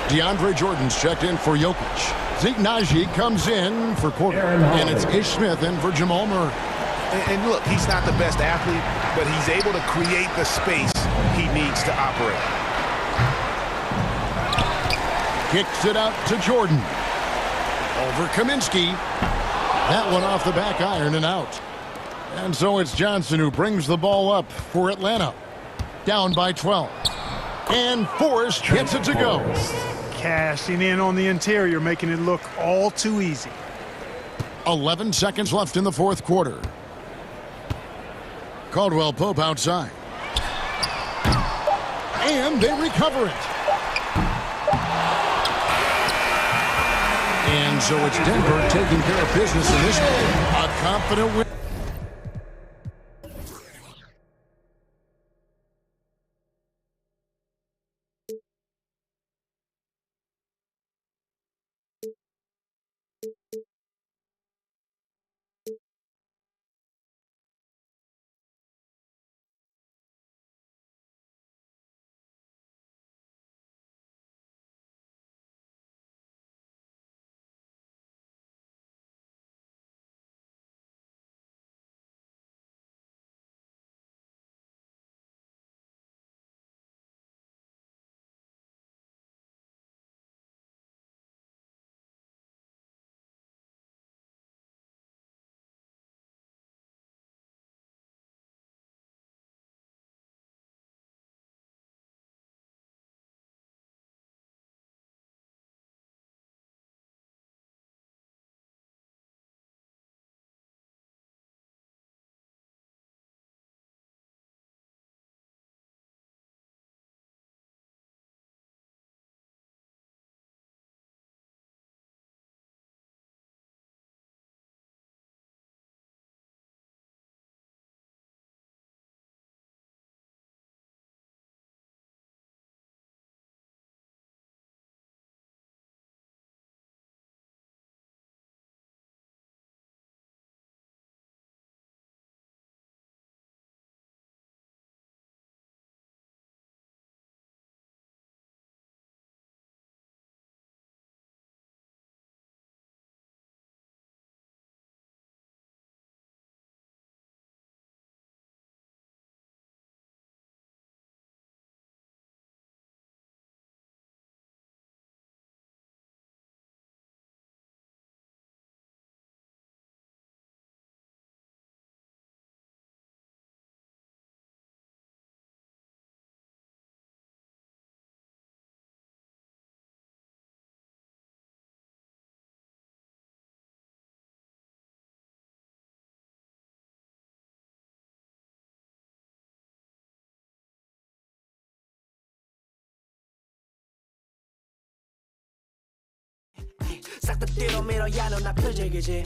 DeAndre Jordan's checked in for Jokic. Zeke Nagy comes in for Porter. And it's Ish Smith in for Jamal Murray. And look, he's not the best athlete, but he's able to create the space he needs to operate. Kicks it out to Jordan. Over Kaminsky. That one off the back iron and out. And so it's Johnson who brings the ball up for Atlanta. Down by 12. And Forrest gets it to go. Cashing in on the interior, making it look all too easy. 11 seconds left in the fourth quarter. Caldwell Pope outside. And they recover it. And And so it's Denver taking care of business in this game. A confident win. 싹 다 뒤로 밀어야 넌 표적이지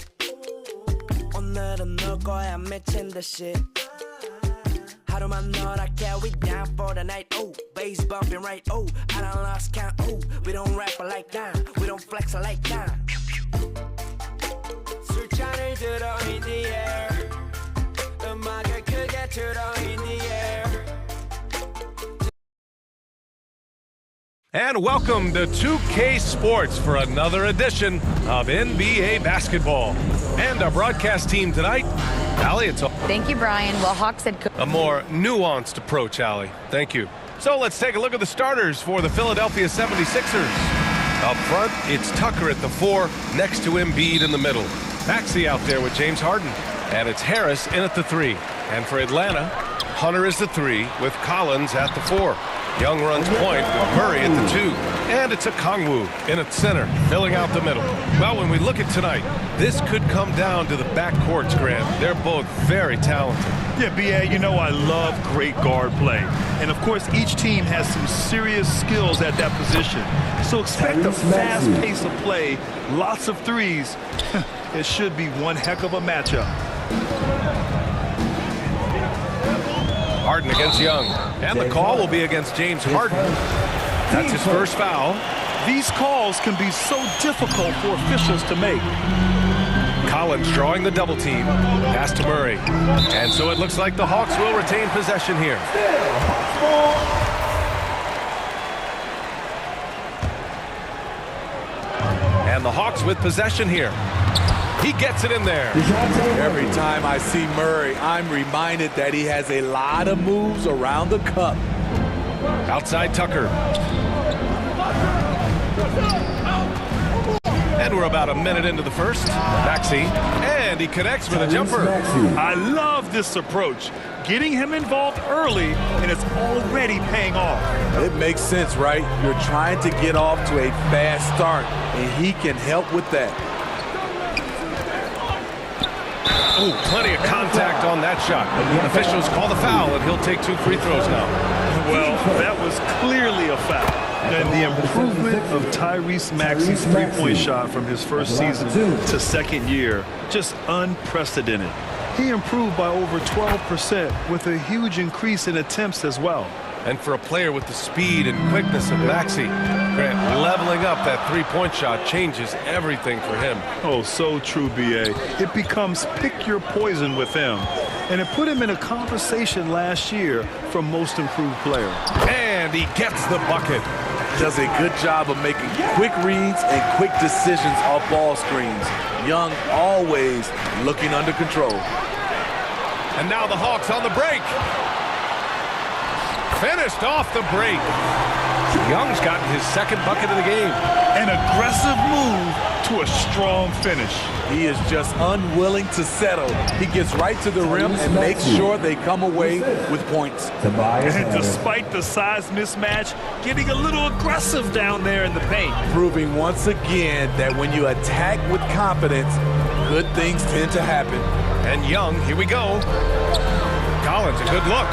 오늘은 널 거야 미친 듯이 하루만 널 I carry down for the night oh bass bumping right oh I done lost count oh we don't rap like that we don't flex like that 술잔을 들어 in the air 음악을 크게 틀어 in the air. And welcome to 2K Sports for another edition of NBA basketball. And our broadcast team tonight, Allie, it's Thank you, Brian. Well, Hawks said a more nuanced approach, Allie. Thank you. So let's take a look at the starters for the Philadelphia 76ers. Up front, it's Tucker at the 4, next to Embiid in the middle. Maxey out there with James Harden. And it's Harris in at the 3. And for Atlanta, Hunter is the 3 with Collins at the 4. Young runs point with Murray at the 2. And it's a Kongwu in at center, filling out the middle. Well, when we look at tonight, this could come down to the backcourts, Grant. They're both very talented. Yeah, B.A., you know I love great guard play. And, of course, each team has some serious skills at that position. So expect a fast pace of play, lots of threes. It should be one heck of a matchup. Harden against Young. And the call will be against James Harden. That's his first foul. These calls can be so difficult for officials to make. Collins drawing the double team. Pass to Murray. And so it looks like the Hawks will retain possession here. And the Hawks with possession here. He gets it in there. Every time I see Murray, I'm reminded that he has a lot of moves around the cup. Outside Tucker. And we're about a minute into the first. Maxey, and he connects with a jumper. I love this approach. Getting him involved early, and it's already paying off. It makes sense, right? You're trying to get off to a fast start, and he can help with that. Ooh, plenty of contact on that shot. Officials call the foul, and he'll take 2 free throws now. Well, that was clearly a foul. And the improvement of Tyrese Maxey's three-point shot from his first season to second year, just unprecedented. He improved by over 12% with a huge increase in attempts as well. And for a player with the speed and quickness of Maxey, Grant, leveling up that three-point shot changes everything for him. Oh, so true, B.A. It becomes pick your poison with him. And it put him in a conversation last year for most improved player. And he gets the bucket. Does a good job of making quick reads and quick decisions off ball screens. Young always looking under control. And now the Hawks on the break. Finished off the break. Young's gotten his second bucket of the game. An aggressive move to a strong finish. He is just unwilling to settle. He gets right to the rim and makes sure they come away with points. And despite the size mismatch, getting a little aggressive down there in the paint. Proving once again that when you attack with confidence, good things tend to happen. And Young, here we go. Collins, a good look.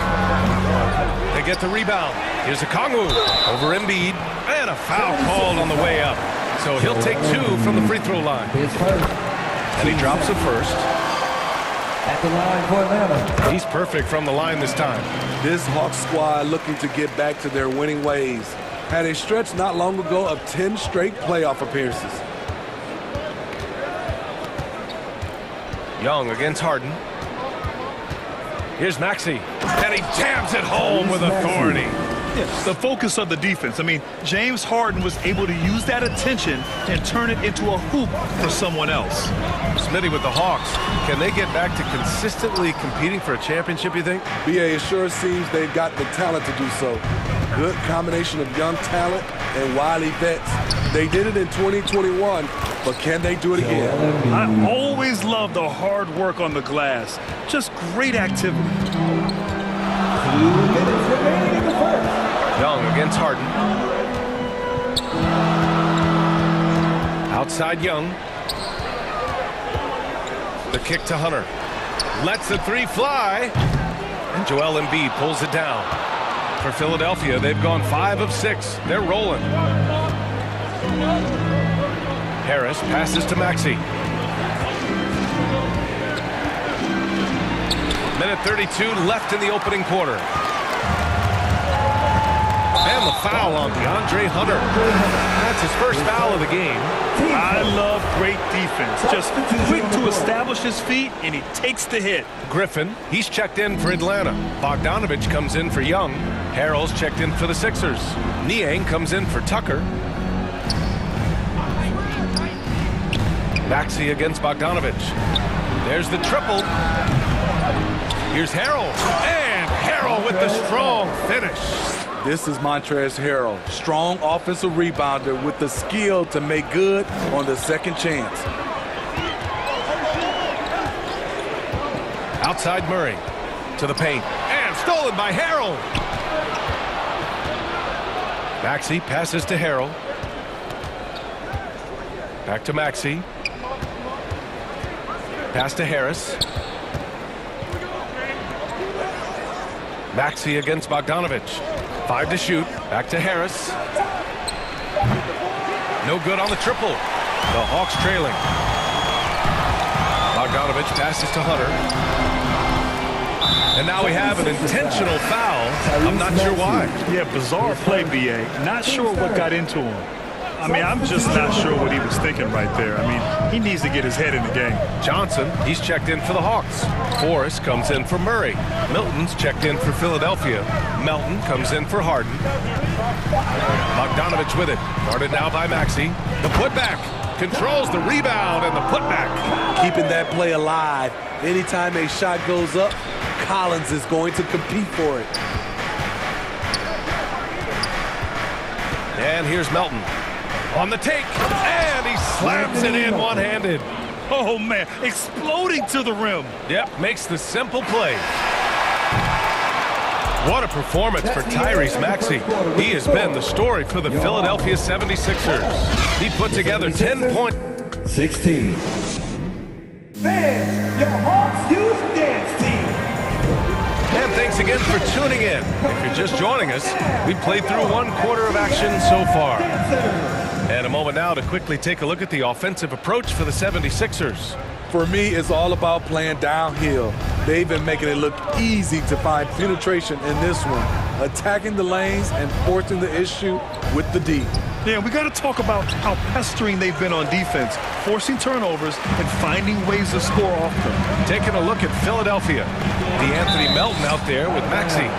They get the rebound. Here's a Kongwu over Embiid. And a foul called on the way up. So he'll take 2 from the free throw line. And he drops it first. At the line for Atlanta. He's perfect from the line this time. This Hawks squad looking to get back to their winning ways. Had a stretch not long ago of 10 straight playoff appearances. Young against Harden. Here's Maxey, and he jams it home with authority. Yeah, the focus of the defense. I mean, James Harden was able to use that attention and turn it into a hoop for someone else. Smitty with the Hawks. Can they get back to consistently competing for a championship, you think? BA, it sure seems they've got the talent to do so. Good combination of young talent and wily vets. They did it in 2021, but can they do it again? I always love the hard work on the glass. Just great activity. 2 minutes remaining in the first. Young against Harden. Outside Young. The kick to Hunter. Lets the 3 fly. And Joel Embiid pulls it down. For Philadelphia, they've gone 5 of 6. They're rolling. Harris passes to Maxey. Minute 32 left in the opening quarter. And the foul on DeAndre Hunter. That's his first foul of the game. I love great defense. Just quick to establish his feet, and he takes the hit. Griffin, he's checked in for Atlanta. Bogdanovich comes in for Young. Harrell's checked in for the Sixers. Niang comes in for Tucker. Maxey against Bogdanovich. There's the triple. Here's Harrell. And Harrell with the strong finish. This is Montrezl Harrell, strong offensive rebounder with the skill to make good on the second chance. Outside Murray to the paint. And stolen by Harrell. Maxey passes to Harrell. Back to Maxey. Pass to Harris. Maxey against Bogdanovich. 5 to shoot. Back to Harris. No good on the triple. The Hawks trailing. Bogdanovich passes to Hunter. And now we have an intentional foul. I'm not sure why. Yeah, bizarre play, B.A. Not sure what got into him. I mean, I'm just not sure what he was thinking right there. I mean, he needs to get his head in the game. Johnson, he's checked in for the Hawks. Forrest comes in for Murray. Milton's checked in for Philadelphia. Melton comes in for Harden. Bogdanovich with it. Guarded now by Maxey. The putback. Controls the rebound and the putback. Keeping that play alive. Anytime a shot goes up, Collins is going to compete for it. And here's Melton. On the take, and he slams it in one-handed. Oh, man, exploding to the rim. Yep, makes the simple play. What a performance for Tyrese Maxey. He has been the story for the Philadelphia 76ers. He put together 10 points. 16. Fans, your Hawks again for tuning in. If you're just joining us, we've played through 1 quarter of action so far. And a moment now to quickly take a look at the offensive approach for the 76ers. For me, it's all about playing downhill. They've been making it look easy to find penetration in this one, attacking the lanes and forcing the issue with the D. Yeah, we got to talk about how pestering they've been on defense, forcing turnovers and finding ways to score off them. Taking a look at Philadelphia. DeAnthony Melton out there with Maxey.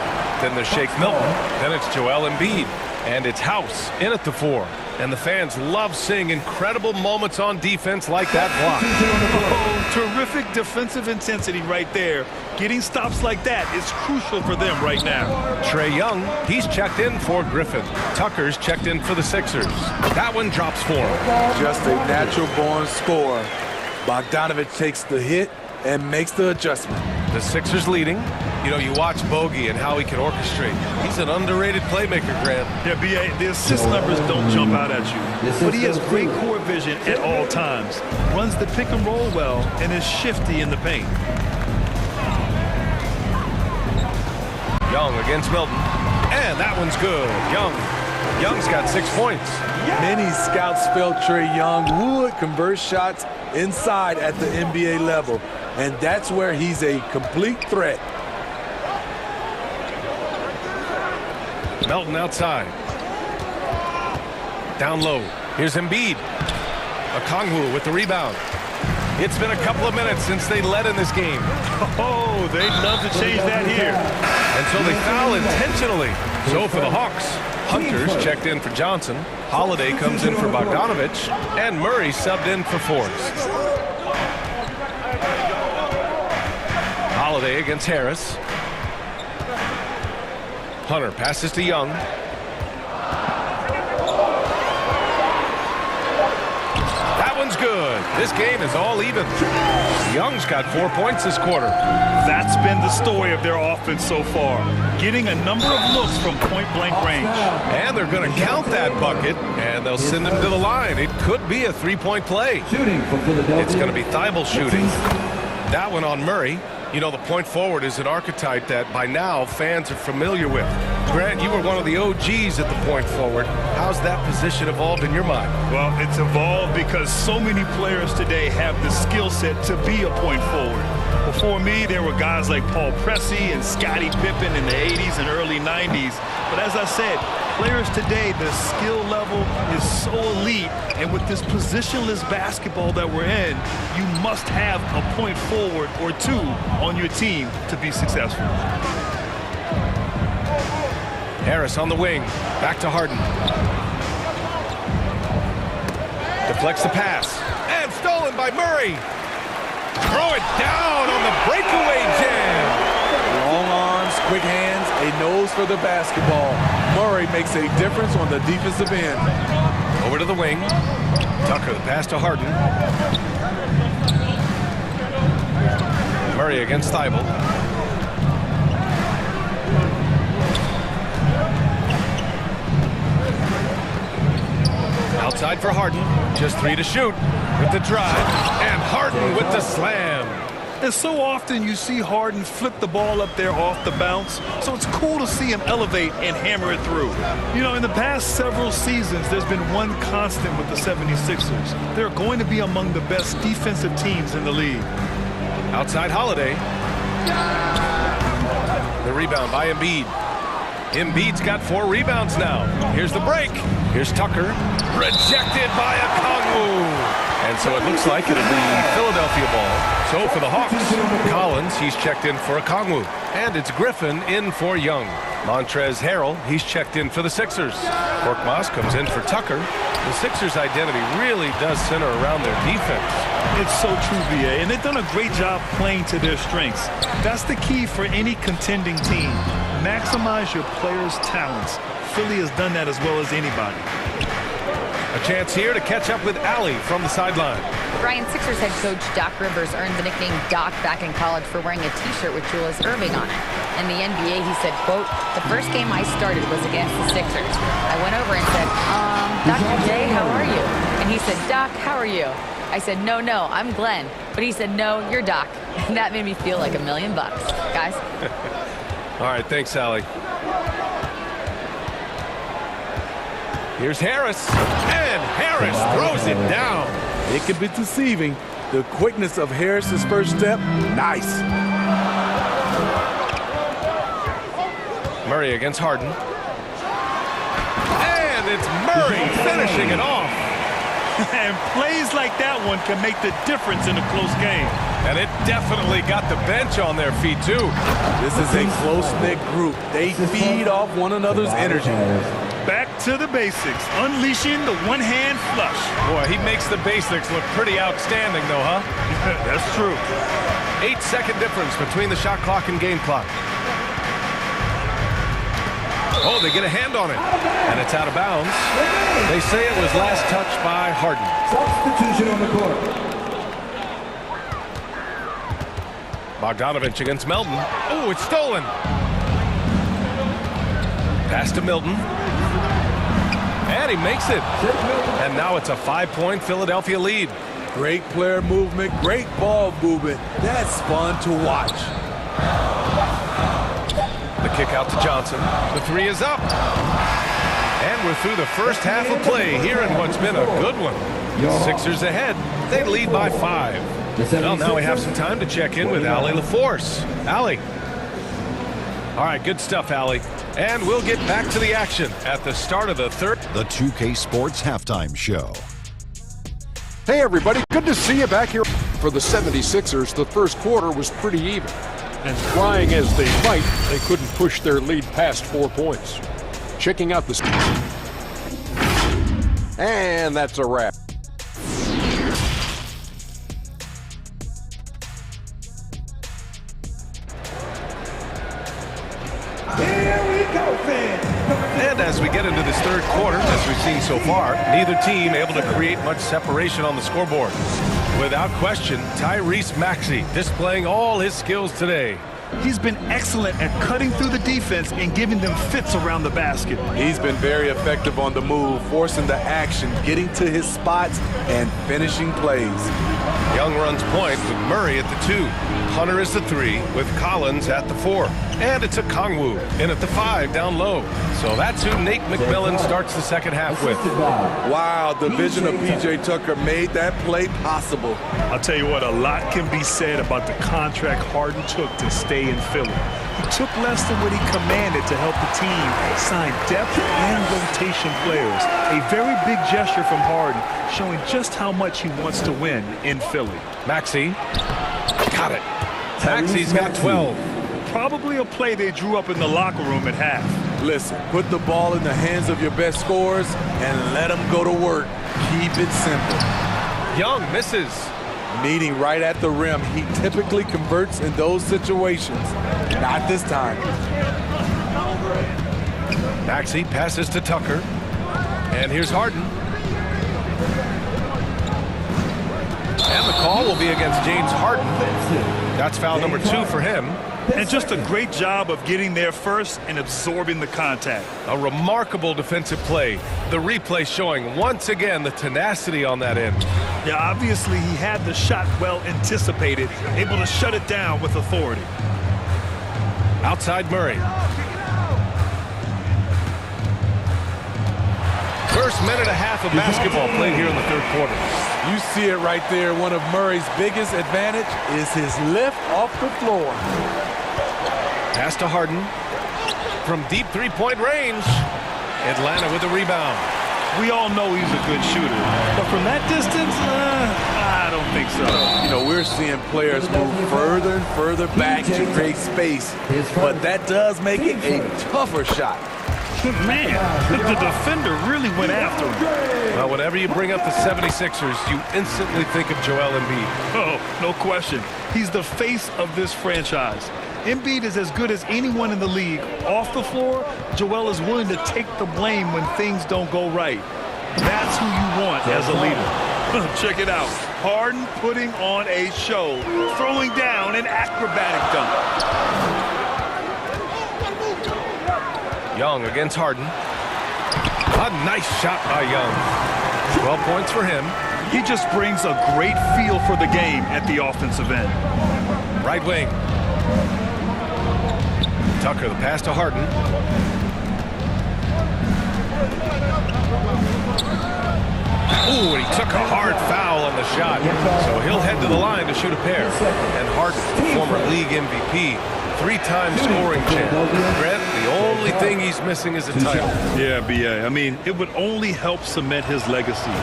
Then there's Shake Milton. Then it's Joel Embiid. And it's House in at the 4. And the fans love seeing incredible moments on defense like that block. Oh, terrific defensive intensity right there. Getting stops like that is crucial for them right now. Trae Young, he's checked in for Griffin. Tucker's checked in for the Sixers. That one drops for him. Just a natural-born scorer. Bogdanovich takes the hit and makes the adjustment. The Sixers leading. You know, you watch Bogey and how he can orchestrate. He's an underrated playmaker, Graham. Yeah, B.A., the assist numbers don't jump out at you. But he has great core vision at all times. Runs the pick and roll well and is shifty in the paint. Young against Milton. And that one's good. Young's got 6 points. Many scouts felt Trae Young would convert shots inside at the NBA level. And that's where he's a complete threat. Melton outside. Down low. Here's Embiid. Okongwu with the rebound. It's been a couple of minutes since they led in this game. Oh, they'd love to change that here. And so they foul intentionally. So for the Hawks, Hunter's checked in for Johnson. Holiday comes in for Bogdanovich. And Murray subbed in for Forbes. Holiday against Harris. Hunter passes to Young. That one's good. This game is all even. Young's got 4 points this quarter. That's been the story of their offense so far. Getting a number of looks from point-blank range. And they're going to count that bucket, and they'll send him to the line. It could be a 3-point play. It's going to be Thibault shooting. That one on Murray. You know, the point forward is an archetype that by now fans are familiar with. Grant, you were one of the OGs at the point forward. How's that position evolved in your mind? Well, it's evolved because so many players today have the skill set to be a point forward. Before me, there were guys like Paul Pressey and Scottie Pippen in the 80s and early 90s. But as I said, players today, the skill level is so elite. And with this positionless basketball that we're in, you must have a point forward or two on your team to be successful. Harris on the wing. Back to Harden. Deflects the pass. And stolen by Murray. Throw it down on the breakaway jam. Long arms, quick hands, a nose for the basketball. Murray makes a difference on the defensive end. Over to the wing. Tucker, the pass to Harden. Murray against Thibault. Outside for Harden. Just 3 to shoot with the drive. And Harden with the slam. And so often you see Harden flip the ball up there off the bounce, so it's cool to see him elevate and hammer it through. You know, in the past several seasons, there's been one constant with the 76ers. They're going to be among the best defensive teams in the league. Outside Holiday. The rebound by Embiid. Embiid's got 4 rebounds now. Here's the break. Here's Tucker. Rejected by Okongwu. And so it looks like it'll be Philadelphia ball. So for the Hawks, Collins, he's checked in for Okongwu. And it's Griffin in for Young. Montrezl Harrell, he's checked in for the Sixers. Korkmaz comes in for Tucker. The Sixers' identity really does center around their defense. It's so true, B.A., and they've done a great job playing to their strengths. That's the key for any contending team. Maximize your players' talents. Philly has done that as well as anybody. A chance here to catch up with Allie from the sideline. Brian, Sixers head coach Doc Rivers earned the nickname Doc back in college for wearing a T-shirt with Julius Erving on it. In the NBA, he said, quote, "The first game I started was against the Sixers. I went over and said, Dr. J, how are you?" And he said, "Doc, how are you?" I said, no, I'm Glenn. But he said, "No, you're Doc." And that made me feel like $1 million, guys. All right, thanks, Sally. Here's Harris, and Harris throws it down. It can be deceiving. The quickness of Harris's first step, nice. Murray against Harden. And it's Murray finishing it off. And plays like that one can make the difference in a close game. And it definitely got the bench on their feet, too. This is a close-knit group. They feed off one another's energy. Back to the basics, unleashing the one-hand flush. Boy, he makes the basics look pretty outstanding, though, huh? That's true. 8-second difference between the shot clock and game clock. Oh, they get a hand on it, and it's out of bounds. They say it was last touched by Harden. Substitution on the court. Bogdanovich against Melton. Oh, it's stolen. Pass to Milton. And he makes it. And now it's a 5-point Philadelphia lead. Great player movement, great ball movement. That's fun to watch. The kick out to Johnson. The three is up. And we're through the first half of play here in what's been a good one. Sixers ahead. They lead by 5. Well, now we have some time to check in with Allie LaForce. Allie. All right, good stuff, Allie. And we'll get back to the action at the start of the third. The 2K Sports Halftime Show. Hey, everybody. Good to see you back here. For the 76ers, the first quarter was pretty even. And trying as they might, they couldn't push their lead past 4 points. Checking out the... And that's a wrap. And as we get into this third quarter, as we've seen so far, neither team able to create much separation on the scoreboard. Without question, Tyrese Maxey displaying all his skills today. He's been excellent at cutting through the defense and giving them fits around the basket. He's been very effective on the move, forcing the action, getting to his spots, and finishing plays. Young runs point with Murray at the 2. Hunter is the 3 with Collins at the 4. And it's a Kongwu in at the 5 down low. So that's who Nate McMillan starts the second half with. Wow, the vision of P.J. Tucker made that play possible. I'll tell you what, a lot can be said about the contract Harden took to stay in Philly. He took less than what he commanded to help the team sign depth and rotation players. A very big gesture from Harden, showing just how much he wants to win in Philly. Maxey got it. Maxey's got 12. Probably a play they drew up in the locker room at half. Listen, put the ball in the hands of your best scorers and let them go to work. Keep it simple. Young misses. Meeting right at the rim. He typically converts in those situations. Not this time. Maxey passes to Tucker. And here's Harden. And the call will be against James Harden. That's foul number 2 for him. And just a great job of getting there first and absorbing the contact. A remarkable defensive play. The replay showing once again the tenacity on that end. Yeah, obviously he had the shot well anticipated, able to shut it down with authority. Outside Murray. First minute and a half of basketball played here in the third quarter. You see it right there. One of Murray's biggest advantage is his lift off the floor. Pass to Harden from deep three-point range. Atlanta with the rebound. We all know he's a good shooter, but from that distance, I don't think so. You know, we're seeing players move further and further back to create space, but that does make it a tougher shot. Man, the defender really went after him. Well, whenever you bring up the 76ers, you instantly think of Joel Embiid. Oh, no question. He's the face of this franchise. Embiid is as good as anyone in the league. Off the floor, Joel is willing to take the blame when things don't go right. That's who you want as a leader. Check it out. Harden putting on a show, throwing down an acrobatic dunk. Young against Harden. A nice shot by Young. 12 points for him. He just brings a great feel for the game at the offensive end. Right wing. Tucker, the pass to Harden. Ooh, and he took a hard foul on the shot. So he'll head to the line to shoot a pair. And Harden, former league MVP, three-time scoring champ. Brett, the only thing he's missing is a title. Yeah, B.A. I mean, it would only help cement his legacy.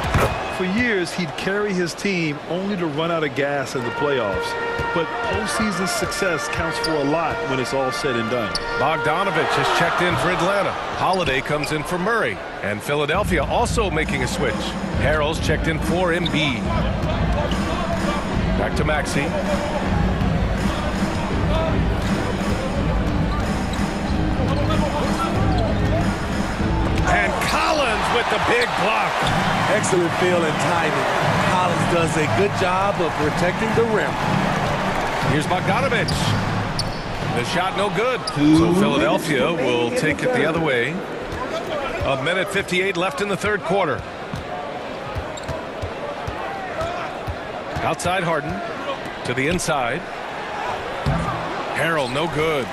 For years, he'd carry his team only to run out of gas in the playoffs. But postseason success counts for a lot when it's all said and done. Bogdanovich has checked in for Atlanta. Holiday comes in for Murray. And Philadelphia also making a switch. Harrell's checked in for Embiid. Back to Maxey. And Collins with the big block. Excellent feel and timing. Collins does a good job of protecting the rim. Here's Bogdanovich. The shot no good. So Philadelphia will take it the other way. A minute 58 left in the third quarter. Outside Harden. To the inside. Harrell no good.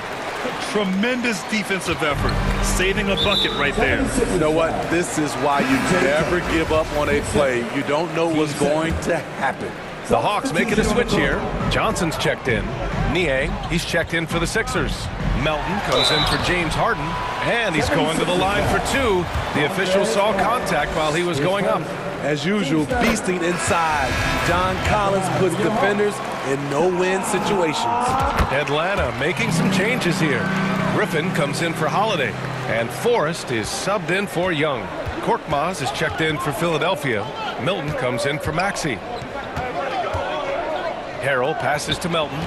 Tremendous defensive effort. Saving a bucket right there. You know what? This is why you never give up on a play. You don't know what's going to happen. The Hawks making a switch here. Johnson's checked in. Niang, he's checked in for the Sixers. Melton comes in for James Harden. And he's going to the line for two. The official saw contact while he was going up. As usual, beasting inside. John Collins puts defenders in no-win situations. Atlanta making some changes here. Griffin comes in for Holiday. And Forrest is subbed in for Young. Korkmaz is checked in for Philadelphia. Milton comes in for Maxey. Harrell passes to Melton.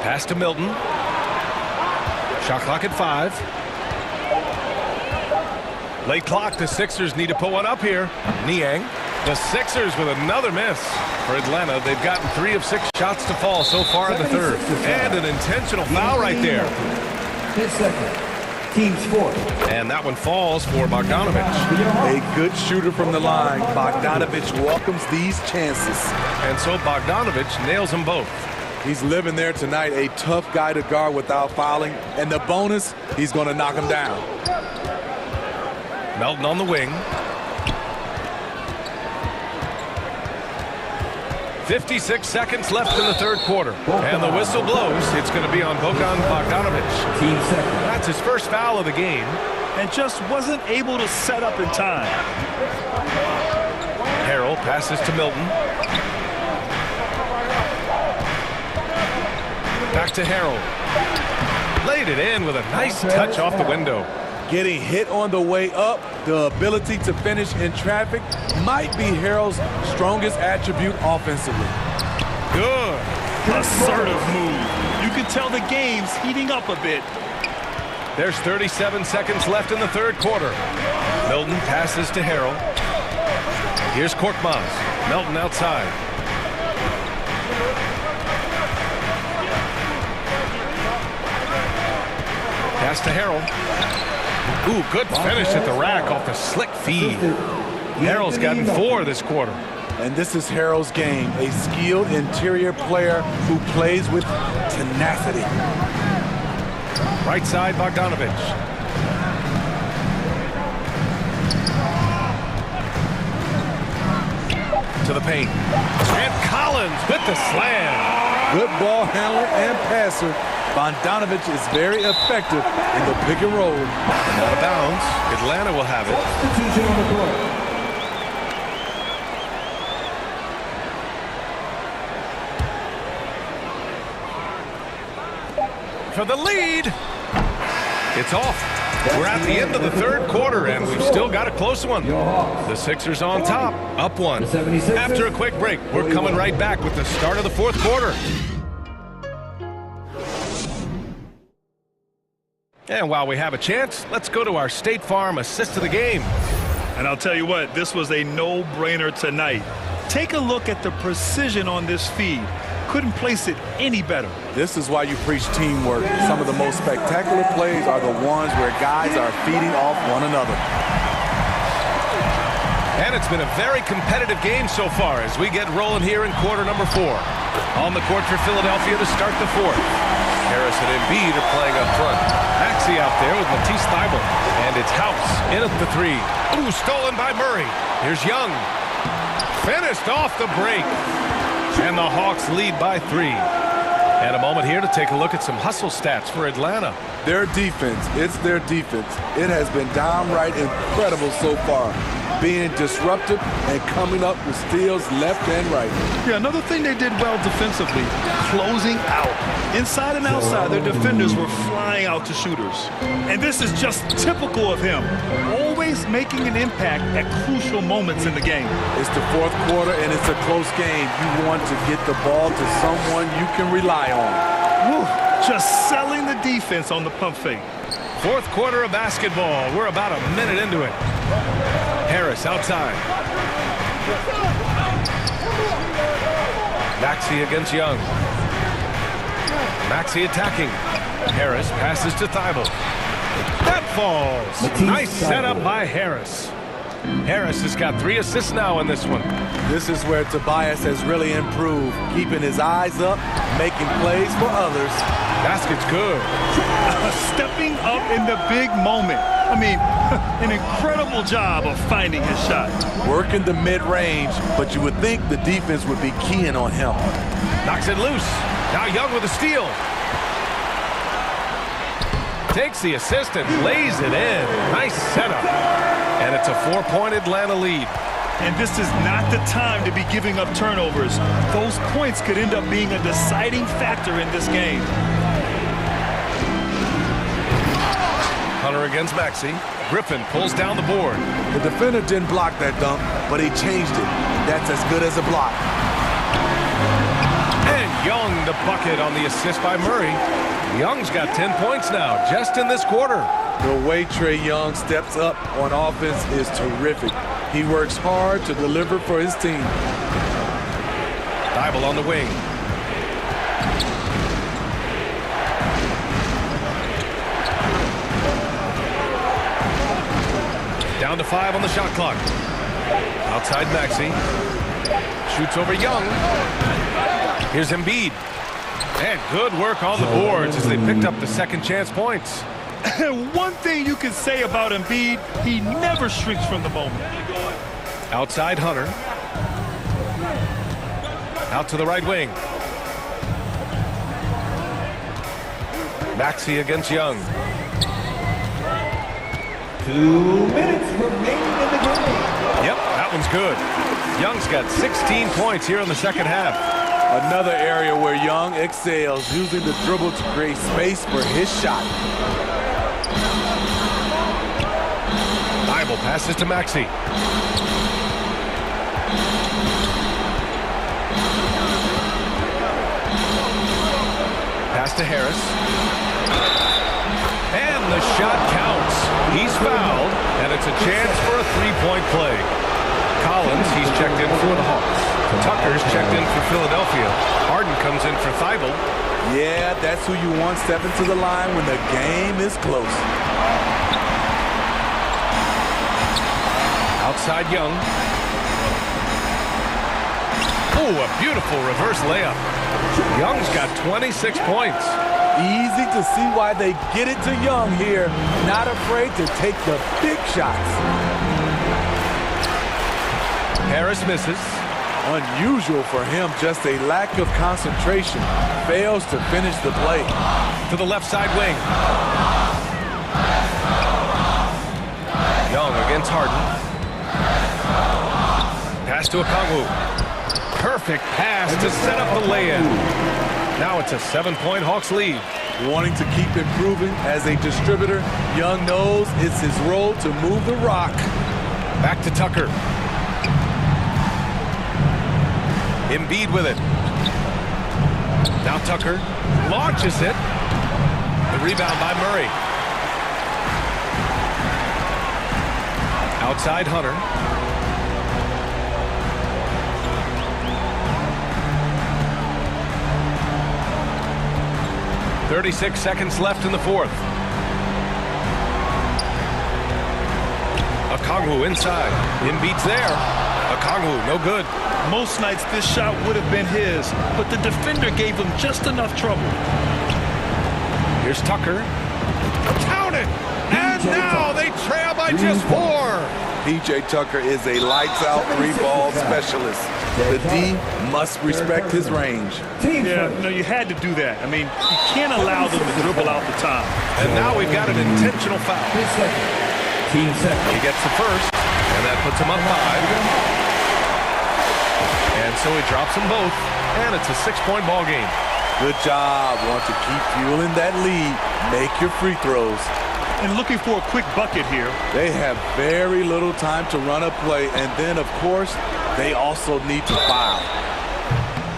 Pass to Milton. Shot clock at 5. Late clock. The Sixers need to put one up here. Niang. The Sixers with another miss. For Atlanta, they've gotten 3 of 6 shots to fall so far in the third. And an intentional foul right there. Team sport. And that one falls for Bogdanovich. A good shooter from the line. Bogdanovich welcomes these chances. And so Bogdanovich nails them both. He's living there tonight, a tough guy to guard without fouling. And the bonus, he's going to knock him down. Melton on the wing. 56 seconds left in the third quarter. And the whistle blows. It's going to be on Bojan Bogdanovich. That's his first foul of the game. And just wasn't able to set up in time. Harrell passes to Milton. Back to Harrell. Laid it in with a nice touch off the window. Getting hit on the way up, the ability to finish in traffic might be Harrell's strongest attribute offensively. Good. Assertive move. You can tell the game's heating up a bit. There's 37 seconds left in the third quarter. Milton passes to Harrell. Here's Korkmaz. Melton outside. Pass to Harrell. Ooh, good finish at the rack off the slick feed. Harrell's gotten 4 this quarter. And this is Harrell's game, a skilled interior player who plays with tenacity. Right side, Bogdanovich. To the paint. And Collins with the slam. Good ball handler and passer. Bogdanovich is very effective in the pick and roll. Out of bounds. Atlanta will have it. For the lead. It's off. We're at the end of the third quarter, and we've still got a close one. The Sixers on top, up 1. After a quick break, we're coming right back with the start of the fourth quarter. And while we have a chance, let's go to our State Farm assist of the game. And I'll tell you what, this was a no-brainer tonight. Take a look at the precision on this feed. Couldn't place it any better. This is why you preach teamwork. Some of the most spectacular plays are the ones where guys are feeding off one another. And it's been a very competitive game so far as we get rolling here in quarter number 4. On the court for Philadelphia to start the 4th. Harris and Embiid are playing up front. Maxey out there with Matisse Thybulle. And it's House in at the 3. Ooh, stolen by Murray. Here's Young. Finished off the break. And the Hawks lead by 3. And a moment here to take a look at some hustle stats for Atlanta. Their defense, it's their defense. It has been downright incredible so far. Being disruptive and coming up with steals left and right. Yeah, another thing they did well defensively, closing out. Inside and outside, their defenders were flying out to shooters. And this is just typical of him, always making an impact at crucial moments in the game. It's the 4th quarter and it's a close game. You want to get the ball to someone you can rely on. Woo, just selling the defense on the pump fake. 4th quarter of basketball. We're about a minute into it. Harris outside. Maxey against Young. Maxey attacking. Harris passes to Thybulle. That falls. Nice setup by Harris. Harris has got 3 assists now in this one. This is where Tobias has really improved, keeping his eyes up, making plays for others. Basket's good. Stepping up in the big moment. I mean, an incredible job of finding his shot. Working the mid-range, but you would think the defense would be keying on him. Knocks it loose. Now Young with a steal. Takes the assist and lays it in. Nice setup. And it's a 4-point Atlanta lead. And this is not the time to be giving up turnovers. Those points could end up being a deciding factor in this game. Hunter against Maxey. Griffin pulls down the board. The defender didn't block that dunk, but he changed it. That's as good as a block. And Young the bucket on the assist by Murray. Young's got 10 points now just in this quarter. The way Trae Young steps up on offense is terrific. He works hard to deliver for his team. Thybulle on the wing. Down to 5 on the shot clock. Outside Maxey. Shoots over Young. Here's Embiid. And good work on the boards as they picked up the second chance points. One thing you can say about Embiid, he never shrinks from the moment. Outside Hunter. Out to the right wing. Maxey against Young. 2 minutes remaining in the game. Yep, that one's good. Young's got 16 points here in the second half. Another area where Young excels, using the dribble to create space for his shot. Thybulle passes to Maxey. Pass to Harris. And the shot counts. He's fouled, and it's a chance for a 3-point play. Collins, he's checked in for the Hawks. Tucker's checked in for Philadelphia. Harden comes in for Thybulle. Yeah, that's who you want stepping to the line when the game is close. Outside Young. Oh, a beautiful reverse layup. Young's got 26 points. Easy to see why they get it to Young here. Not afraid to take the big shots. Harris misses. Unusual for him, just a lack of concentration. Fails to finish the play. To the left side wing. Young against Harden. Pass to Okongwu. Perfect pass to set up the lay-in. Now it's a 7-point Hawks lead. Wanting to keep improving as a distributor, Young knows it's his role to move the rock. Back to Tucker. Embiid with it. Now Tucker launches it. The rebound by Murray. Outside Hunter. .36 seconds left in the fourth. Okongwu inside. Embiid's there. Okongwu, no good. Most nights this shot would have been his, but the defender gave him just enough trouble. Here's Tucker. Count it! And now they trail by just 4. P.J. Tucker is a lights-out three-ball specialist. The D must respect his range. Yeah, no, you had to do that. I mean, you can't allow them to dribble out the top. And now we've got an intentional foul. Team second. He gets the first, and that puts him up 5. And so he drops them both, and it's a 6-point ball game. Good job. Want to keep fueling that lead. Make your free throws. And looking for a quick bucket here. They have very little time to run a play, and then, of course, they also need to foul.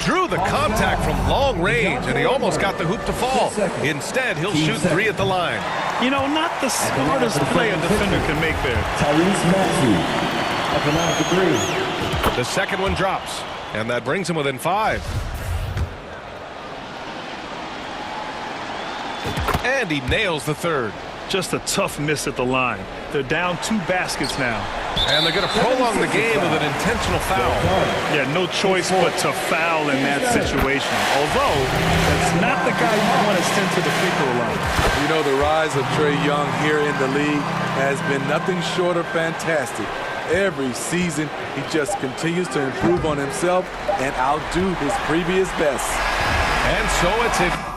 Drew the contact from long range, and he almost got the hoop to fall. Instead, he'll shoot 3 at the line. You know, not the smartest play a defender can make there. Tyrese Maxey at the line for 3. The second one drops, and that brings him within 5. And he nails the third. Just a tough miss at the line. They're down 2 baskets now. And they're going to prolong the game with an intentional foul. Yeah, no choice but to foul in that situation. Although, that's not the guy you want to send to the free throw line. You know, the rise of Trae Young here in the league has been nothing short of fantastic. Every season, he just continues to improve on himself and outdo his previous best. And so it's a...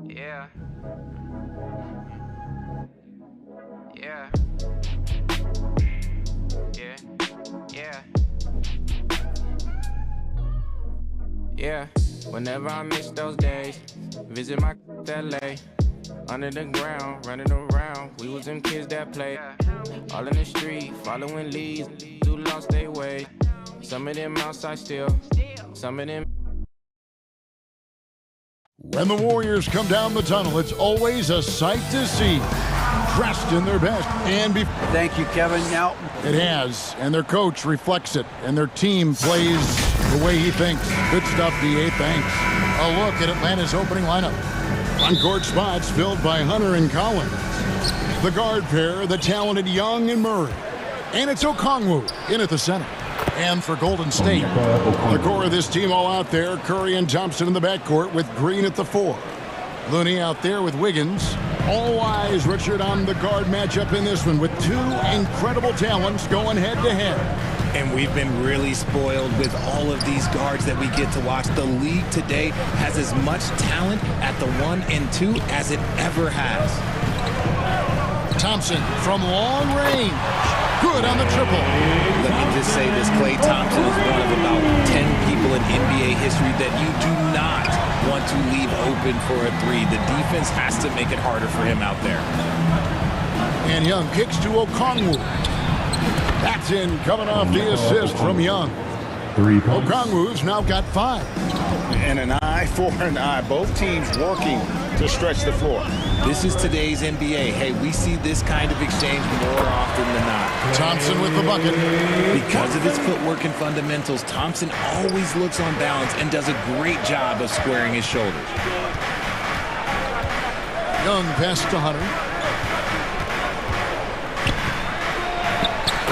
Yeah. Yeah. Yeah. Yeah. Yeah. Whenever I miss those days, visit my LA. Under the ground, running around, we was them kids that play. All in the street, following leads, who lost their way. Some of them outside still, some of them. When the Warriors come down the tunnel, it's always a sight to see. Dressed in their best. Thank you, Kevin. Now it has, and their coach reflects it, and their team plays the way he thinks. Good stuff, DA. Thanks. A look at Atlanta's opening lineup. On-court spots filled by Hunter and Collins. The guard pair, the talented Young and Murray. And it's Okongwu in at the center. And for Golden State, the core of this team all out there, Curry and Thompson in the backcourt with Green at the 4. Looney out there with Wiggins. All eyes, Richard, on the guard matchup in this one with 2 incredible talents going head-to-head. And we've been really spoiled with all of these guards that we get to watch. The league today has as much talent at the 1 and 2 as it ever has. Thompson from long range. Good on the triple. Let me just say this, Klay Thompson is one of about 10 people in NBA history that you do not want to leave open for a 3. The defense has to make it harder for him out there. And Young kicks to Okongwu. That's in, coming off the assist from Young. Okongwu's now got 5. And an eye for an eye. Both teams working to stretch the floor. This is today's NBA. Hey, we see this kind of exchange more often than not. Thompson with the bucket. Because of his footwork and fundamentals, Thompson always looks on balance and does a great job of squaring his shoulders. Young pass to Hunter.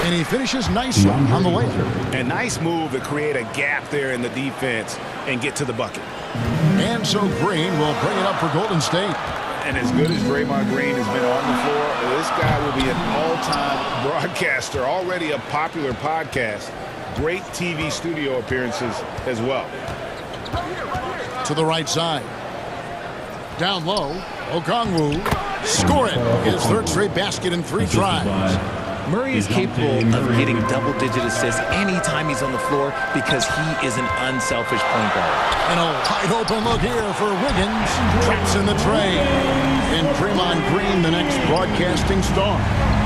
And he finishes nicely on the way. A nice move to create a gap there in the defense and get to the bucket. And so Green will bring it up for Golden State. And as good as Draymond Green has been on the floor, this guy will be an all-time broadcaster, already a popular podcast. Great TV studio appearances as well. To the right side. Down low, Okongwu. Score it. His third straight basket in 3 tries. Murray is capable of getting double-digit assists anytime he's on the floor because he is an unselfish point guard. And a wide-open look here for Wiggins. Traps in the tray. And Draymond Green, the next broadcasting star.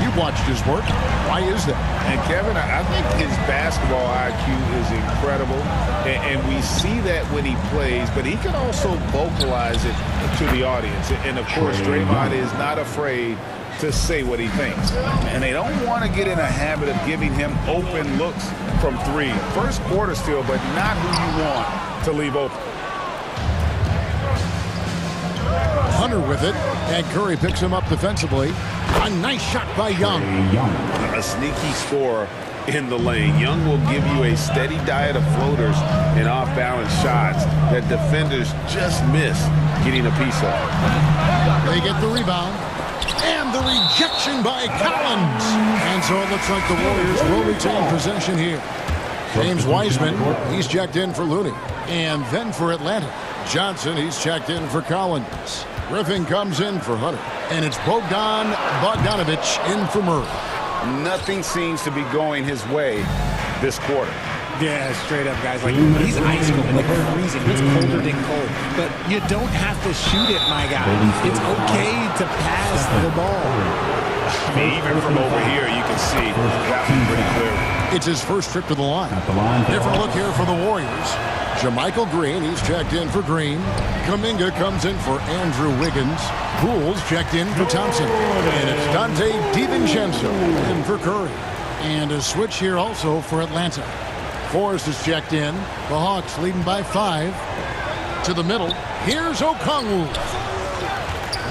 You've watched his work. Why is that? And Kevin, I think his basketball IQ is incredible. And we see that when he plays, but he can also vocalize it to the audience. And, of course, Draymond is not afraid to say what he thinks. And they don't want to get in a habit of giving him open looks from 3. First quarter still, but not who you want to leave open. Hunter with it, and Curry picks him up defensively. A nice shot by Young. A sneaky scorer in the lane. Young will give you a steady diet of floaters and off-balance shots that defenders just miss getting a piece of. They get the rebound. And the rejection by Collins. And so it looks like the Warriors will retain possession here. James Wiseman, he's checked in for Looney. And then for Atlanta, Johnson, he's checked in for Collins. Griffin comes in for Hunter. And it's Bogdanovich in for Murray. Nothing seems to be going his way this quarter. Yeah, straight up, guys. Like, he's ice cold, like freezing. It's colder than cold. But you don't have to shoot it, my guy. It's okay to pass the ball. Even from over here, you can see that one pretty clear. It's his first trip to the line. Different look here for the Warriors. Jermichael Green, he's checked in for Green. Kuminga comes in for Andrew Wiggins. Poole's checked in for Thompson. And it's Dante DiVincenzo in for Curry. And a switch here also for Atlanta. Forrest is checked in. The Hawks leading by 5. To the middle. Here's Okongwu.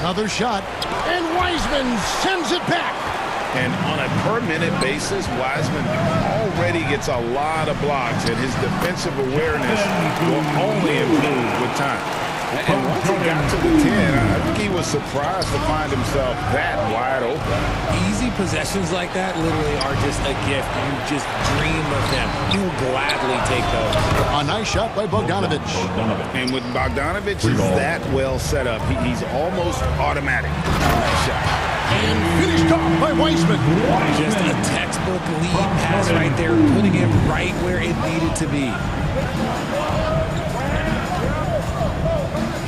Another shot. And Wiseman sends it back. And on a per-minute basis, Wiseman already gets a lot of blocks, and his defensive awareness will only improve with time. And once he got to the 10, I think he was surprised to find himself that wide open. Easy possessions like that literally are just a gift. You just dream of them. You'll gladly take those. A nice shot by Bogdanovich. And with Bogdanovich, he's that well set up. He's almost automatic. Nice shot. And finished off by Wiseman. Just a textbook lead pass right there, putting it right where it needed to be.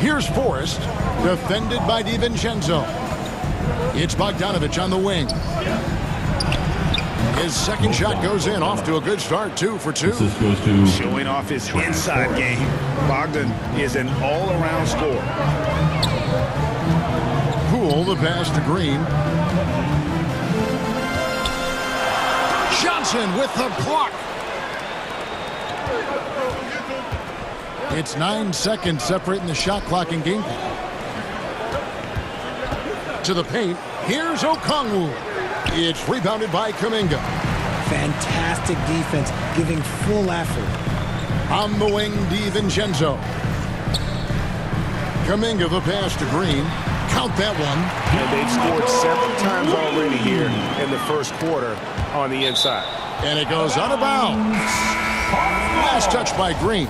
Here's Forrest, defended by DiVincenzo. It's Bogdanovich on the wing. His second shot goes in, off to a good start, 2 for 2. Showing off his inside game. Bogdan is an all-around scorer. Poole, the pass to Green. Johnson with the block. It's 9 seconds separating the shot clock and game clock. To the paint. Here's Okongwu. It's rebounded by Kuminga. Fantastic defense, giving full effort. On the wing, DiVincenzo. Kuminga, the pass to Green. Count that one. And they've scored several times already here in the first quarter on the inside. And it goes out of bounds. Last touch by Green.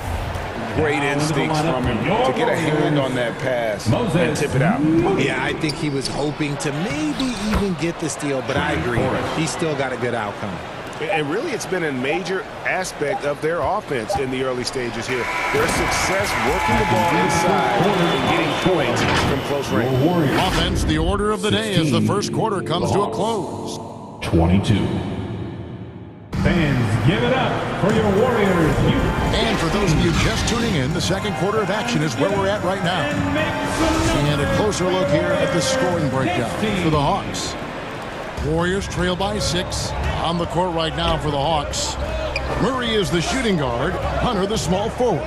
Great instincts from him to get a hand on that pass and tip it out. Yeah, I think he was hoping to maybe even get the steal, but I agree. He's still got a good outcome. And really, it's been a major aspect of their offense in the early stages here. Their success working the ball inside and getting points from close range. Offense, the order of the day as the first quarter comes to a close. 22. Fans, give it up for your Warriors. And for those of you just tuning in, the second quarter of action is where we're at right now. And a closer look here at the scoring breakdown for the Hawks. Warriors trail by 6. On the court right now for the Hawks. Murray is the shooting guard. Hunter the small forward.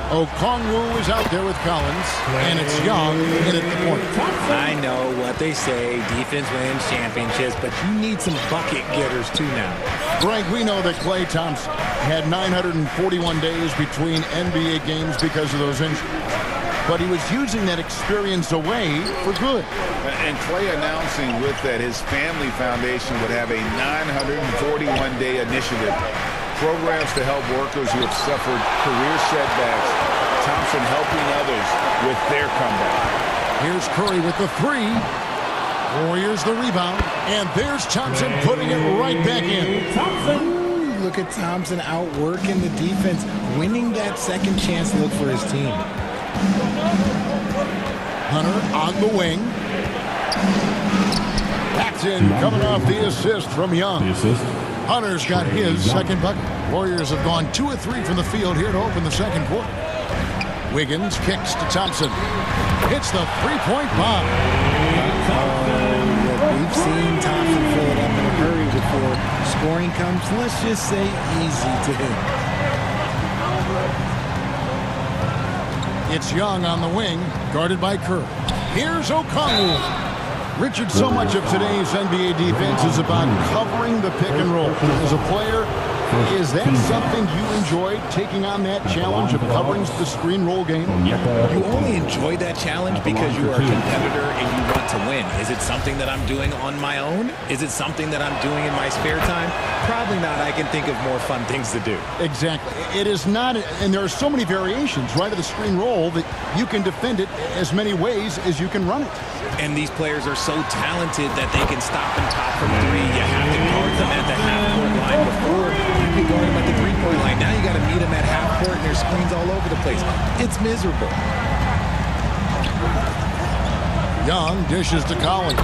Okongwu is out there with Collins. And it's Young in at the point. I know what they say, defense wins championships, but you need some bucket getters too now. Greg, we know that Klay Thompson had 941 days between NBA games because of those injuries. But he was using that experience away for good. And Klay announcing with that his family foundation would have a 941-day initiative. Programs to help workers who have suffered career setbacks. Thompson helping others with their comeback. Here's Curry with the 3. Warriors the rebound. And there's Thompson putting it right back in. Ooh, look at Thompson outworking the defense, winning that second chance look for his team. Hunter on the wing. Paxton coming off the assist from Young. Hunter's got his second bucket. Warriors have gone 2 of 3 from the field here to open the second quarter. Wiggins kicks to Thompson. Hits the three-point bomb. We've seen Thompson fill it up in a hurry before scoring comes, let's just say, easy to him. It's Young on the wing, guarded by Kerr. Here's Okongwu. Richard, so much of today's NBA defense is about covering the pick and roll. As a player, is that something you enjoy, taking on that challenge of covering the screen roll game? You only enjoy that challenge because you are a competitor and you want to win. Is it something that I'm doing on my own? Is it something that I'm doing in my spare time? Probably not. I can think of more fun things to do. Exactly. It is not, and there are so many variations right of the screen roll that you can defend it as many ways as you can run it. And these players are so talented that they can stop and top from 3. You have to guard them at the half-court line before. You can guard them at the 3-point line. Now you got to meet them at half-court, and there's screens all over the place. It's miserable. Young dishes to Collins.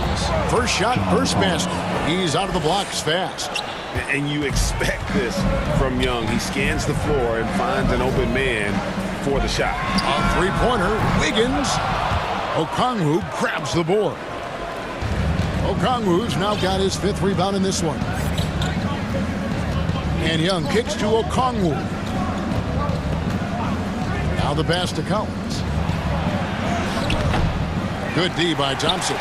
First shot, first basket. He's out of the blocks fast. And you expect this from Young. He scans the floor and finds an open man for the shot. A three-pointer, Wiggins. Okongwu grabs the board. Okongwu's now got his 5th rebound in this one. And Young kicks to Okongwu. Now the pass to Collins. Good D by Thompson.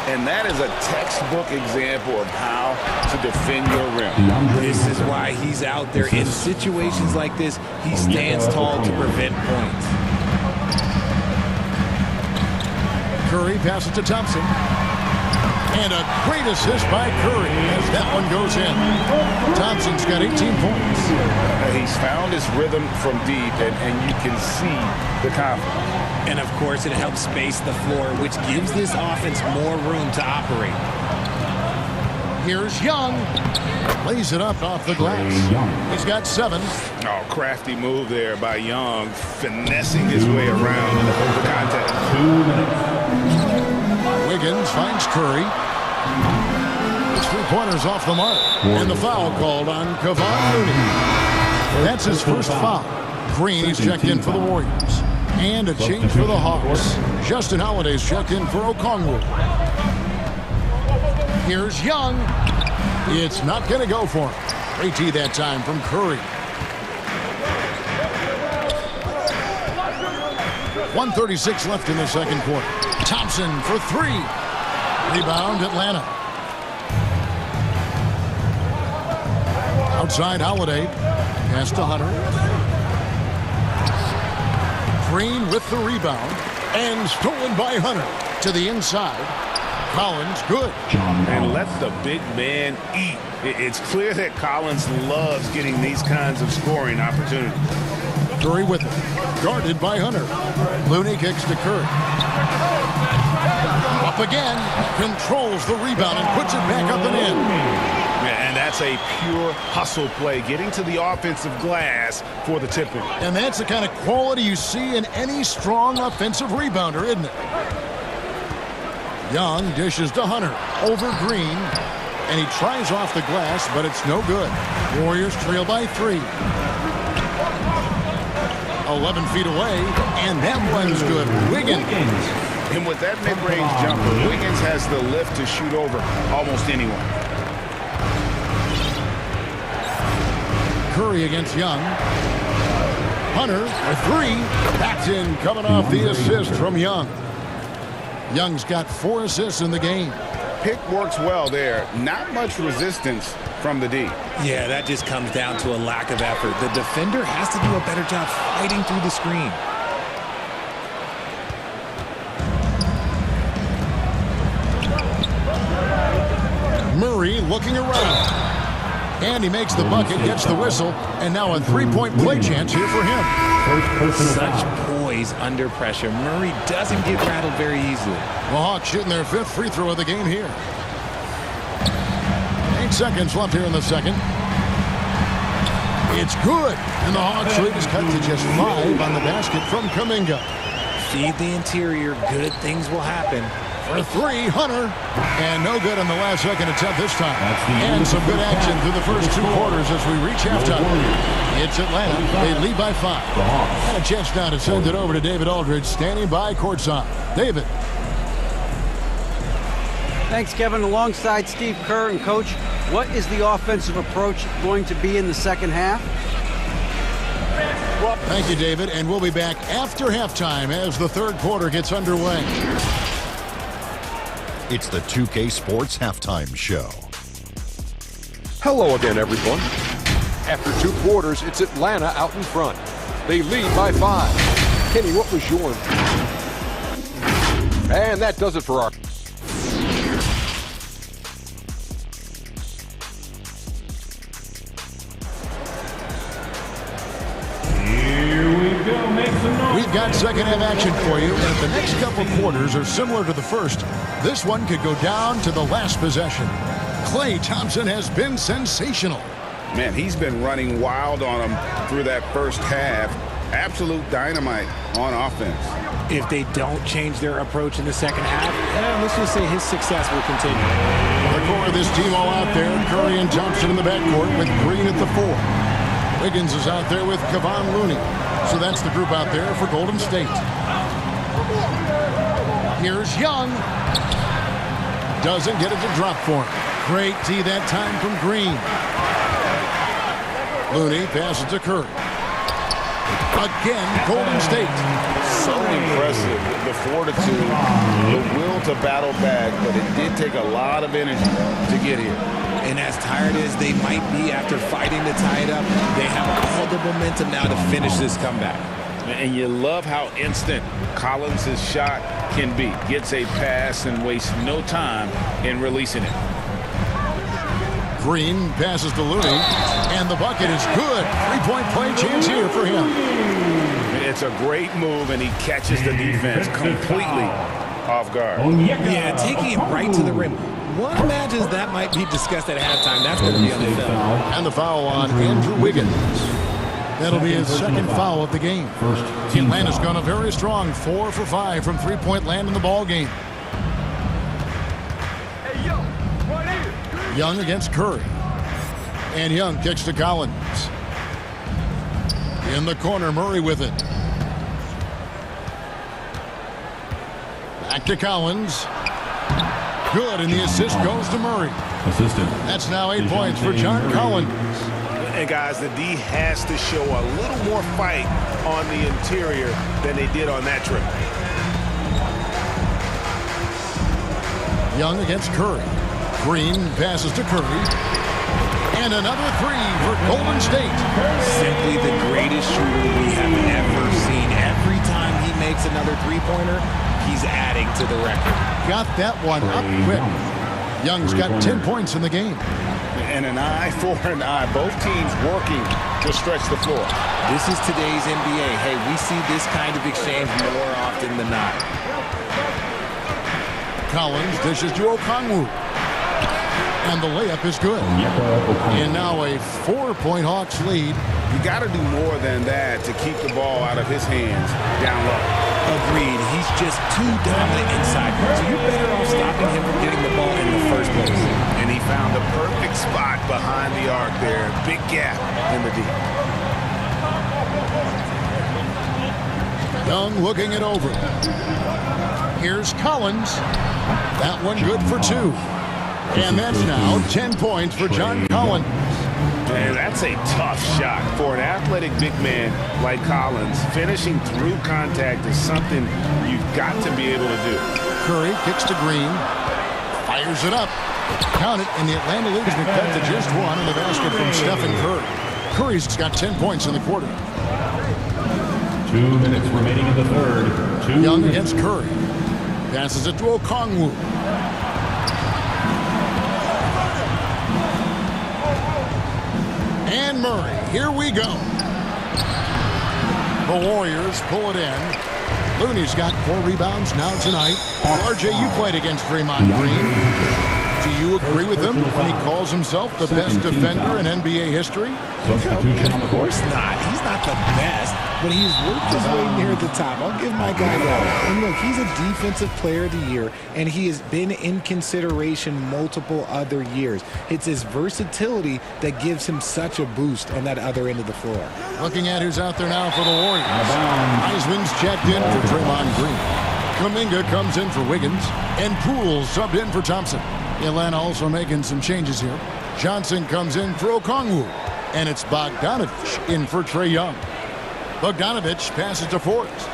And that is a textbook example of how to defend your rim. This is why he's out there. In situations like this, he stands tall to prevent points. Curry passes to Thompson. And a great assist by Curry as that one goes in. Thompson's got 18 points. He's found his rhythm from deep, and you can see the confidence. And, of course, it helps space the floor, which gives this offense more room to operate. Here's Young. Lays it up off the glass. He's got 7. Oh, crafty move there by Young, finessing his way around the contact. 2 minutes. Wiggins finds Curry. His 3-pointers off the mark. And the foul called on Kevon Looney. That's his first foul. Green is checked in for the Warriors. And a change for the Hawks. Justin Holiday's checked in for Okongwu. Here's Young. It's not going to go for him. Great tee that time from Curry. 1:36 left in the second quarter. Thompson for 3. Rebound, Atlanta. Outside, Holiday. Pass to Hunter. Green with the rebound. And stolen by Hunter. To the inside. Collins, good. And let the big man eat. It's clear that Collins loves getting these kinds of scoring opportunities. Curry with it. Guarded by Hunter. Looney kicks to Curry. Up again. Controls the rebound and puts it back up and in. And that's a pure hustle play, getting to the offensive glass for the tip-in. And that's the kind of quality you see in any strong offensive rebounder, isn't it? Young dishes to Hunter. Over Green. And he tries off the glass, but it's no good. Warriors trail by 3. 11 feet away, and that one's good. Wiggins. And with that mid-range jumper, Wiggins has the lift to shoot over almost anyone. Curry against Young. Hunter, a three. That's in, coming off the assist from Young. Young's got 4 assists in the game. Pick works well there. Not much resistance from the D. Yeah, that just comes down to a lack of effort. The defender has to do a better job fighting through the screen. Murray looking around. And he makes the bucket, gets the whistle, and now a three-point play chance here for him. Such poise under pressure. Murray doesn't get rattled very easily. The Hawks shooting their 5th free throw of the game here. 8 seconds left here in the second. It's good, and the Hawks lead is cut to just 5 on the basket from Kuminga. Feed the interior, good things will happen. For 3, Hunter. And no good on the last second attempt this time. And some good action through the first 2 quarters as we reach halftime. It's Atlanta. They lead by 5. And a chance now to send it over to David Aldridge, standing by courtside. David. Thanks, Kevin. Alongside Steve Kerr and Coach, what is the offensive approach going to be in the second half? Well, thank you, David. And we'll be back after halftime as the third quarter gets underway. It's the 2K Sports Halftime Show. Hello again, everyone. After 2 quarters, it's Atlanta out in front. They lead by 5. Kenny, what was your... And that does it for our... We've got second half action for you, and if the next couple quarters are similar to the first, this one could go down to the last possession. Klay Thompson has been sensational. Man, he's been running wild on him through that first half. Absolute dynamite on offense. If they don't change their approach in the second half, let's just say his success will continue. The core of this team all out there. Curry and Thompson in the backcourt with Green at the 4. Wiggins is out there with Kevon Looney. So that's the group out there for Golden State. Here's Young. Doesn't get it to drop for him. Great D that time from Green. Looney passes to Curry. Again, Golden State. So impressive. The fortitude, the will to battle back, but it did take a lot of energy to get here. And as tired as they might be after fighting to tie it up, they have all the momentum now to finish this comeback. And you love how instant Collins' shot can be. Gets a pass and wastes no time in releasing it. Green passes to Looney, and the bucket is good. 3-point play chance here for him. It's a great move, and he catches the defense completely off guard. Yeah, taking it right to the rim. One imagines that might be discussed at halftime. That's going to be on the film. And the foul on Andrew Wiggins. That'll be his second foul of the game. Atlanta's gone a very strong 4 for 5 from 3-point land in the ball game. Young against Curry. And Young kicks to Collins. In the corner, Murray with it. Back to Collins. Good, and the assist goes to Murray. That's now 8 points for John Collins. And guys, the D has to show a little more fight on the interior than they did on that trip. Young against Curry. Green passes to Curry. And another 3 for Golden State. Simply the greatest shooter we have ever seen. Every time he makes another three-pointer, he's adding to the record. Got that one up quick. Young's got 10 points in the game. And an eye for an eye. Both teams working to stretch the floor. This is today's NBA. Hey, we see this kind of exchange more often than not. Collins dishes to Okongwu. And the layup is good. And now a 4-point Hawks lead. You got to do more than that to keep the ball out of his hands down low. Agreed. He's just too dominant inside. So you're better off stopping him from getting the ball in the first place. And he found the perfect spot behind the arc there. Big gap in the D. Young looking it over. Here's Collins. That one good for 2. And that's now 10 points for John Collins. Man, that's a tough shot for an athletic big man like Collins. Finishing through contact is something you've got to be able to do. Curry kicks to Green. Fires it up. Count it, and the Atlanta leads the cut to just 1 in the basket from Stephen Curry. Curry's got 10 points in the quarter. 2 minutes remaining in the third. Young against Curry. Passes it to Okongwu. And Murray. Here we go. The Warriors pull it in. Looney's got 4 rebounds now tonight. RJ, you played against Draymond Green. Do you agree with him when he calls himself the best defender in NBA history? Of course not. He's not the best, but he's worked his way near the top. I'll give my guy that. And look, he's a defensive player of the year, and he has been in consideration multiple other years. It's his versatility that gives him such a boost on that other end of the floor. Looking at who's out there now for the Warriors. Heisman's checked in for Draymond Green. Kuminga comes in for Wiggins, and Poole subbed in for Thompson. Atlanta also making some changes here. Johnson comes in for Okongwu, and it's Bogdanovich in for Trae Young. Bogdanovich passes to Forrest.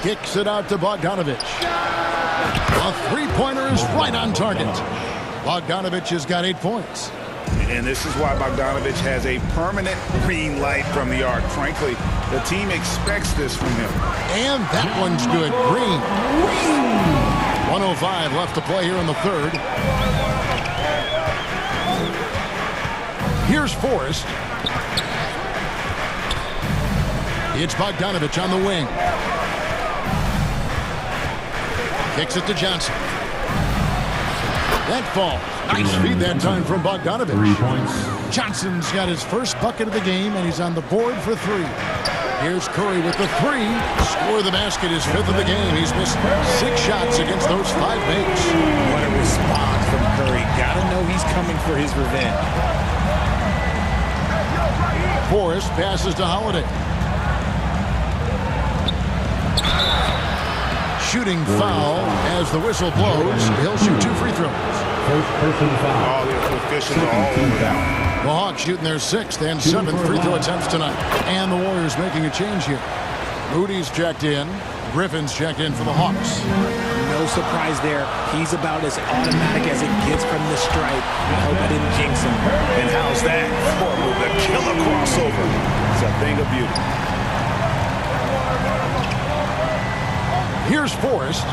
Kicks it out to Bogdanovich. A three-pointer is right on target. Bogdanovich has got 8 points. And this is why Bogdanovich has a permanent green light from the arc. Frankly, the team expects this from him. And that one's good. Green. 1:05 left to play here in the third. Here's Forrest. It's Bogdanovich on the wing. Kicks it to Johnson. That falls. Nice feed that time from Bogdanovich. 3 points. Johnson's got his first bucket of the game, and he's on the board for 3. Here's Curry with the 3. Score the basket, his 5th of the game. He's missed 6 shots against those 5 mates. What a response from Curry. Gotta know he's coming for his revenge. Forrest passes to Holiday. Shooting foul as the whistle blows. He'll shoot 2 free throws. First person foul. All the officials are all over that. The Hawks shooting their 6th and 7th free throw attempts tonight. And the Warriors making a change here. Moody's checked in. Griffin's checked in for the Hawks. No surprise there. He's about as automatic as it gets from the stripe. I hope I didn't jinx him. And how's that? For move, the killer crossover. It's a thing of beauty. Here's Forrest.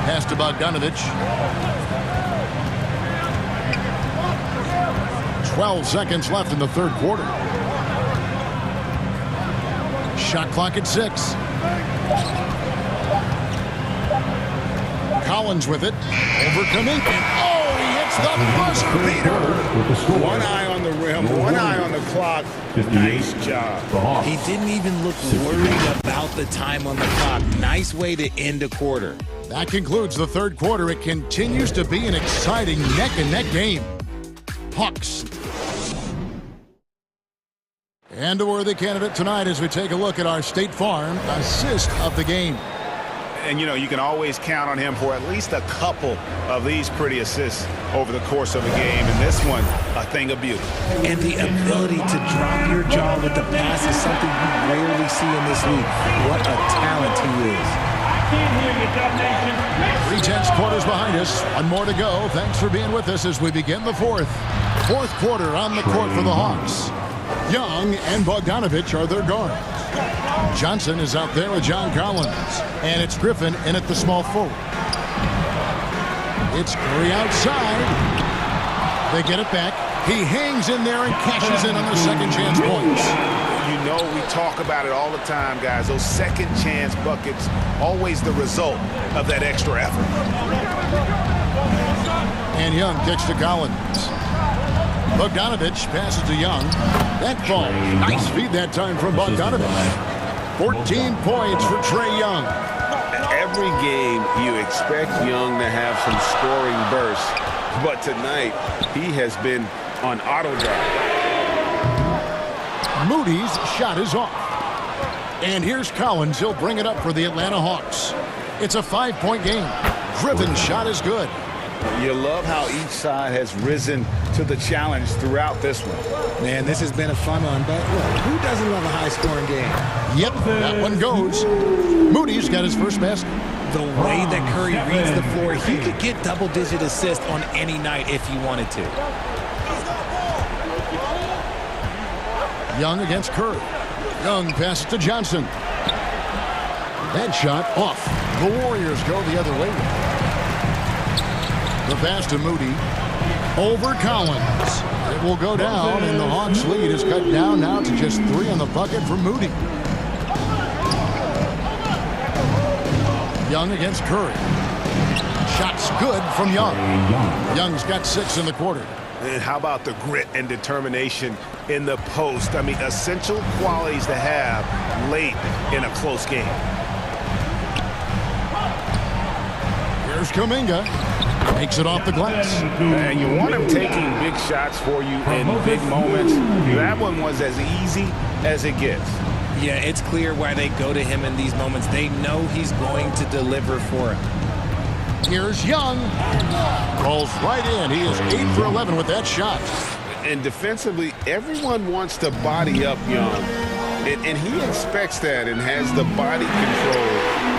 Pass to Bogdanovich. 12 seconds left in the third quarter. Shot clock at 6. Collins with it. Overcoming. And oh, he hits the buzzer beater. One eye on the rim, one eye on the clock. Nice job. He didn't even look worried about the time on the clock. Nice way to end a quarter. That concludes the third quarter. It continues to be an exciting neck-and-neck game. Hawks. And a worthy candidate tonight as we take a look at our State Farm assist of the game. And, you know, you can always count on him for at least a couple of these pretty assists over the course of a game. And this one, a thing of beauty. And the ability to drop your jaw with the pass is something you rarely see in this league. What a talent he is. 3/10 quarters behind us. One more to go. Thanks for being with us as we begin the fourth. Fourth quarter on the court for the Hawks. Young and Bogdanovich are their guards. Johnson is out there with John Collins. And it's Griffin in at the small forward. It's Curry outside. They get it back. He hangs in there and cashes in on their second chance points. You know, we talk about it all the time, guys. Those second chance buckets, always the result of that extra effort. And Young kicks to Collins. Bogdanovich passes to Young. That ball. Nice feed that time from Bogdanovich. 14 points for Trae Young. Every game you expect Young to have some scoring bursts, but tonight he has been on auto drive. Moody's shot is off. And here's Collins. He'll bring it up for the Atlanta Hawks. It's a 5-point game. Griffin's shot is good. You love how each side has risen to the challenge throughout this one. Man, this has been a fun one, but look, who doesn't love a high-scoring game? Yep, that one goes. Moody's got his first basket. The way that Curry reads the floor, he could get double-digit assists on any night if he wanted to. Young against Curry. Young passes to Johnson. That shot off. The Warriors go the other way. The pass to Moody. Over Collins. It will go down, and the Hawks' lead is cut down now to just 3 on the bucket for Moody. Young against Curry. Shots good from Young. Young's got 6 in the quarter. And how about the grit and determination in the post? I mean, essential qualities to have late in a close game. Here's Kuminga. Makes it off the glass. And you want him taking big shots for you in big moments. That one was as easy as it gets. Yeah, it's clear why they go to him in these moments. They know he's going to deliver for him. Here's Young. Rolls right in. He is 8 for 11 with that shot. And defensively, everyone wants to body up Young. And he expects that and has the body control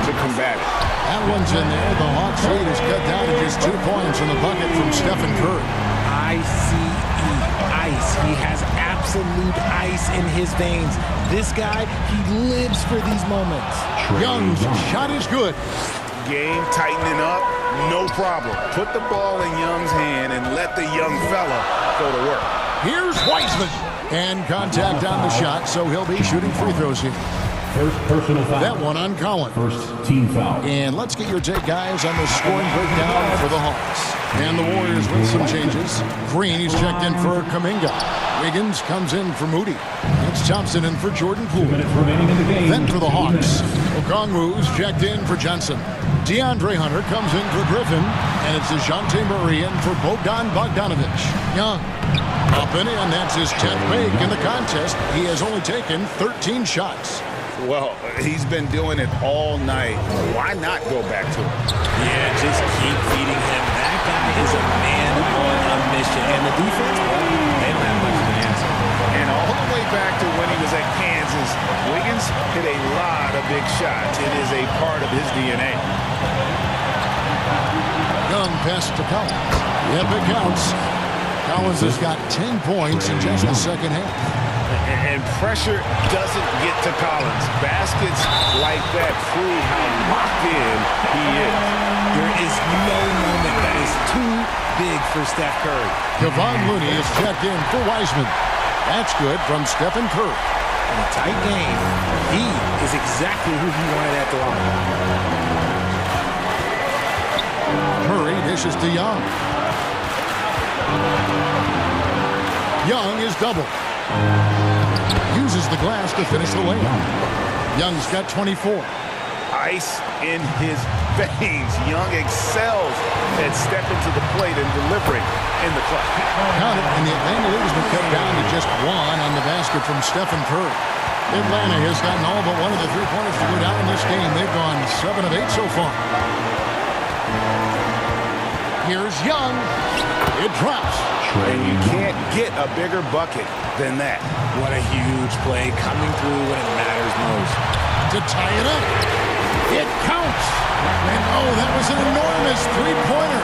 to combat it. That one's in there. The Hawks lead is cut down to just 2 points in the bucket from Stephen Curry. ICE, ice. He has absolute ice in his veins. This guy, he lives for these moments. Young's shot is good. Game tightening up, no problem. Put the ball in Young's hand and let the young fella go to work. Here's Wiseman. And contact on the shot, so he'll be shooting free throws here. First personal foul. That one on Collins. First team foul. And let's get your take, guys, on the scoring breakdown for the Hawks. And the Warriors with some changes. Green, he's checked in for Kuminga. Wiggins comes in for Moody. It's Thompson in for Jordan Poole. 2 minutes remaining in the game. Then for the Hawks, Okongwu's checked in for Johnson. DeAndre Hunter comes in for Griffin. And it's DeJounte Murray in for Bogdan Bogdanovic. Young. Up and in, that's his 10th make in the contest. He has only taken 13 shots. Well, he's been doing it all night. Why not go back to him? Yeah, just keep feeding him. That guy is a man on a mission. And the defense, well, they don't have much of an answer. And all the way back to when he was at Kansas, Wiggins hit a lot of big shots. It is a part of his DNA. Young pass to Collins. Yep, it counts. Collins has got 10 points in just the second half. And pressure doesn't get to Collins. Baskets like that prove how locked in he is. There is no moment that is too big for Steph Curry. Kevon Looney is checked in for Wiseman. That's good from Stephen Curry. In a tight game, he is exactly who he wanted at the line. Curry dishes to Young. Young is double. Uses the glass to finish the lane. Young's got 24. Ice in his veins. Young excels at stepping to the plate and delivering in the clutch. Count it, and the Atlanta lead has been cut down to just 1 on the basket from Stephen Curry. Atlanta has gotten all but one of the 3-pointers to go down in this game. They've gone 7 of 8 so far. Here's Young. It drops. And you can't get a bigger bucket than that. What a huge play coming through when it matters most. To tie it up. It counts. And oh, that was an enormous 3-pointer.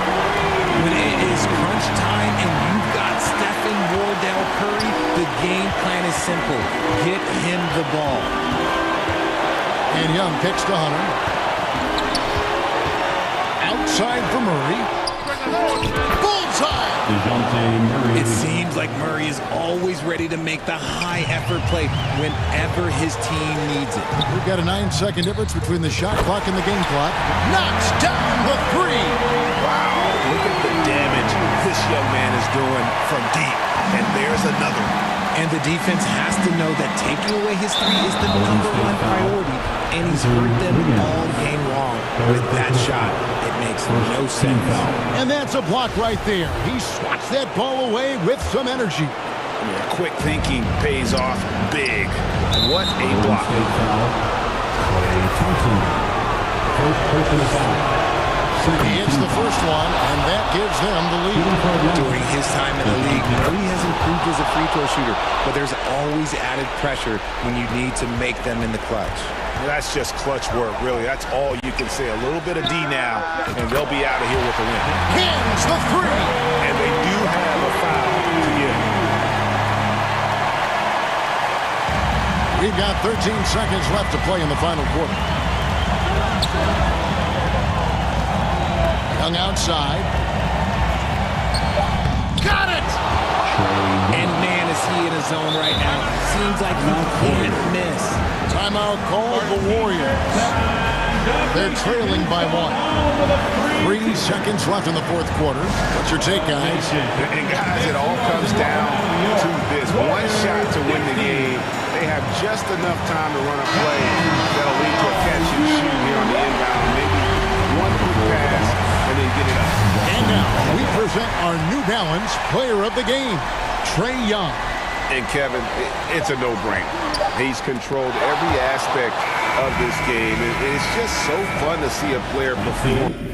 When it is crunch time and you've got Stephen Wardell Curry, the game plan is simple. Get him the ball. And Young kicks to Hunter. Outside for Murray. Bullseye! It seems like Murray is always ready to make the high-effort play whenever his team needs it. We've got a 9-second difference between the shot clock and the game clock. Knocks down the 3. Wow, look at the damage this young man is doing from deep. And there's another. And the defense has to know that taking away his 3 is the #1 priority. And he's hurt them all game long with that shot. It makes no sense. And that's a block right there. He swats that ball away with some energy. Quick thinking pays off big. What a block. He hits the first one, and that gives them the lead. During his time in the league, Murray has improved as a free throw shooter, but there's always added pressure when you need to make them in the clutch. That's just clutch work, really. That's all you can say. A little bit of D now, and they'll be out of here with a win. Hits the three. And they do have a foul to give. We've got 13 seconds left to play in the final quarter. Young outside. Got it! And man, is he in his zone right now. Seems like he can't miss. Timeout called the Warriors. They're trailing by 1. 3 seconds left in the fourth quarter. What's your take, guys? And guys, it all comes down to this. One shot to win the game. They have just enough time to run a play that'll lead to a catch and shoot here on the inbound. Maybe one quick pass and then get it up. And now we present our New Balance player of the game, Trae Young. And Kevin, it's a no-brainer. He's controlled every aspect of this game. And it's just so fun to see a player perform.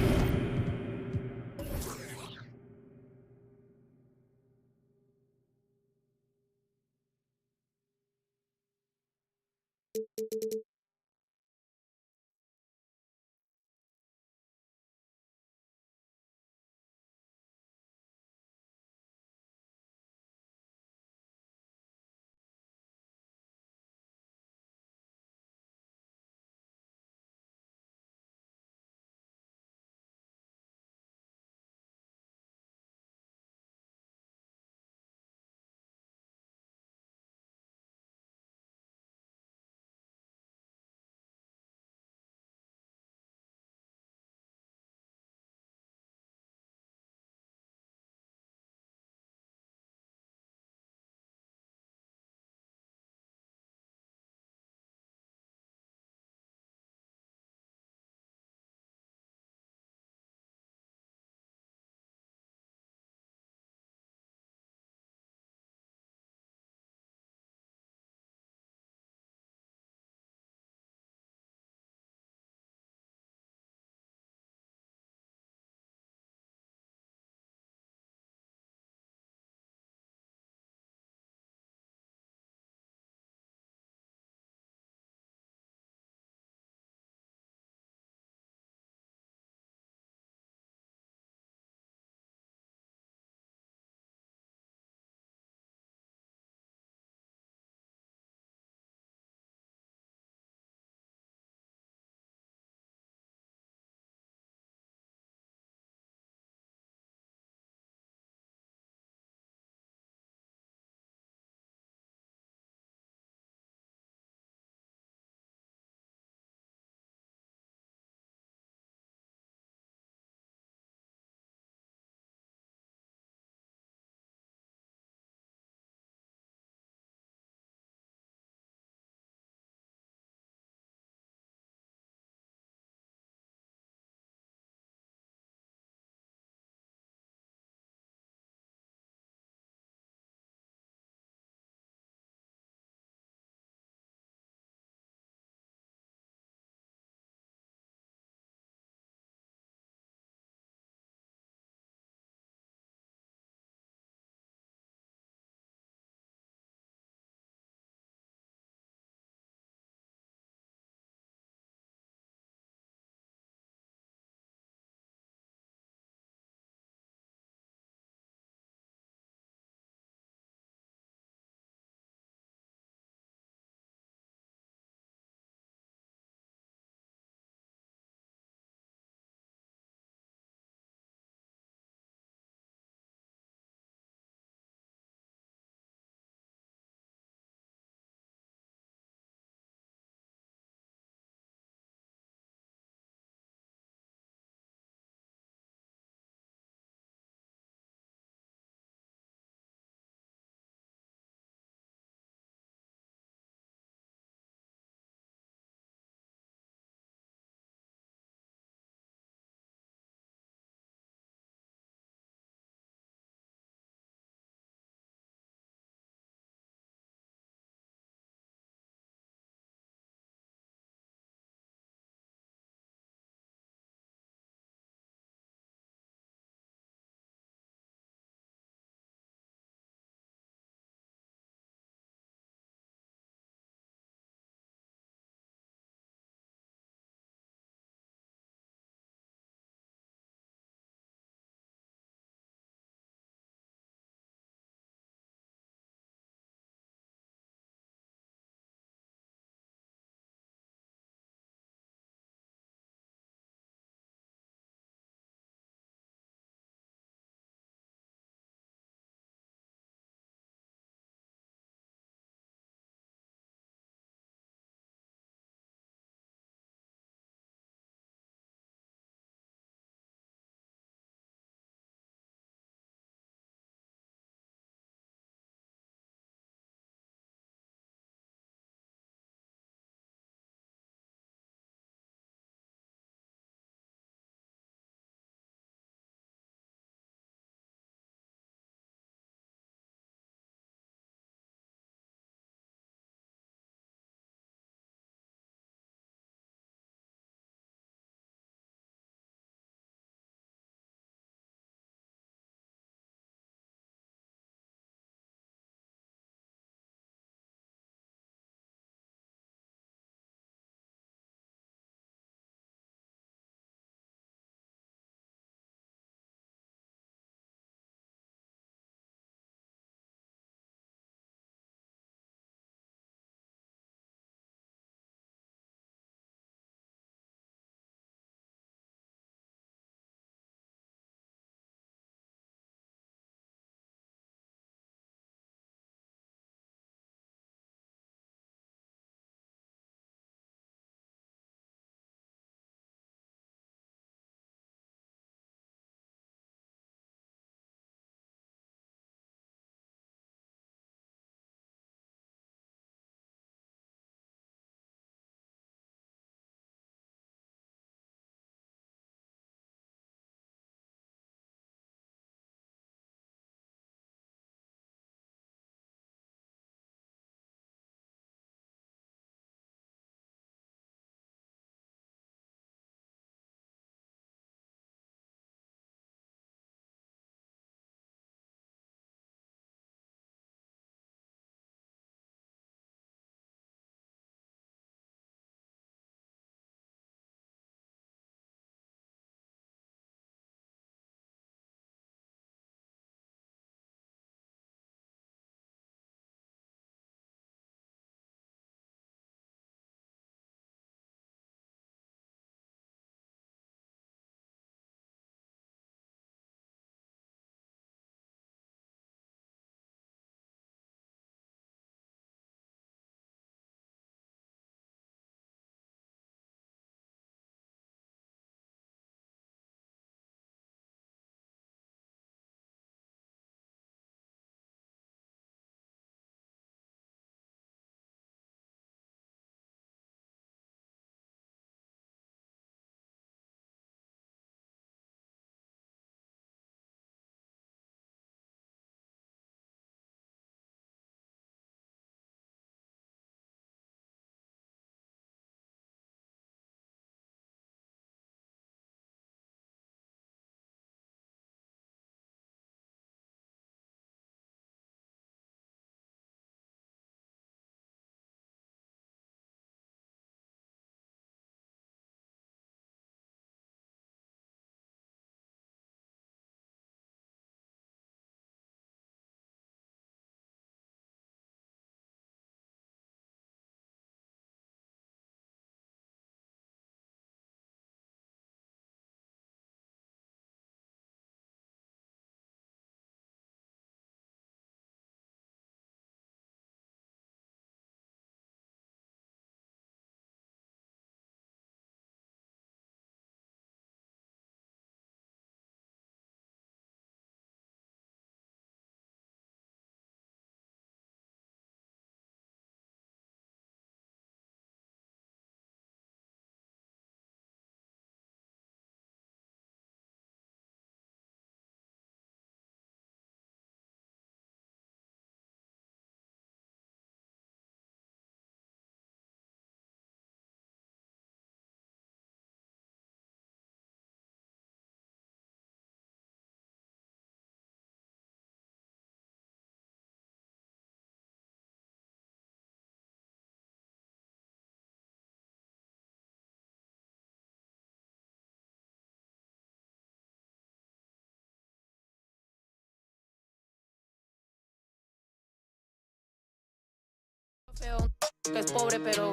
que es pobre, pero...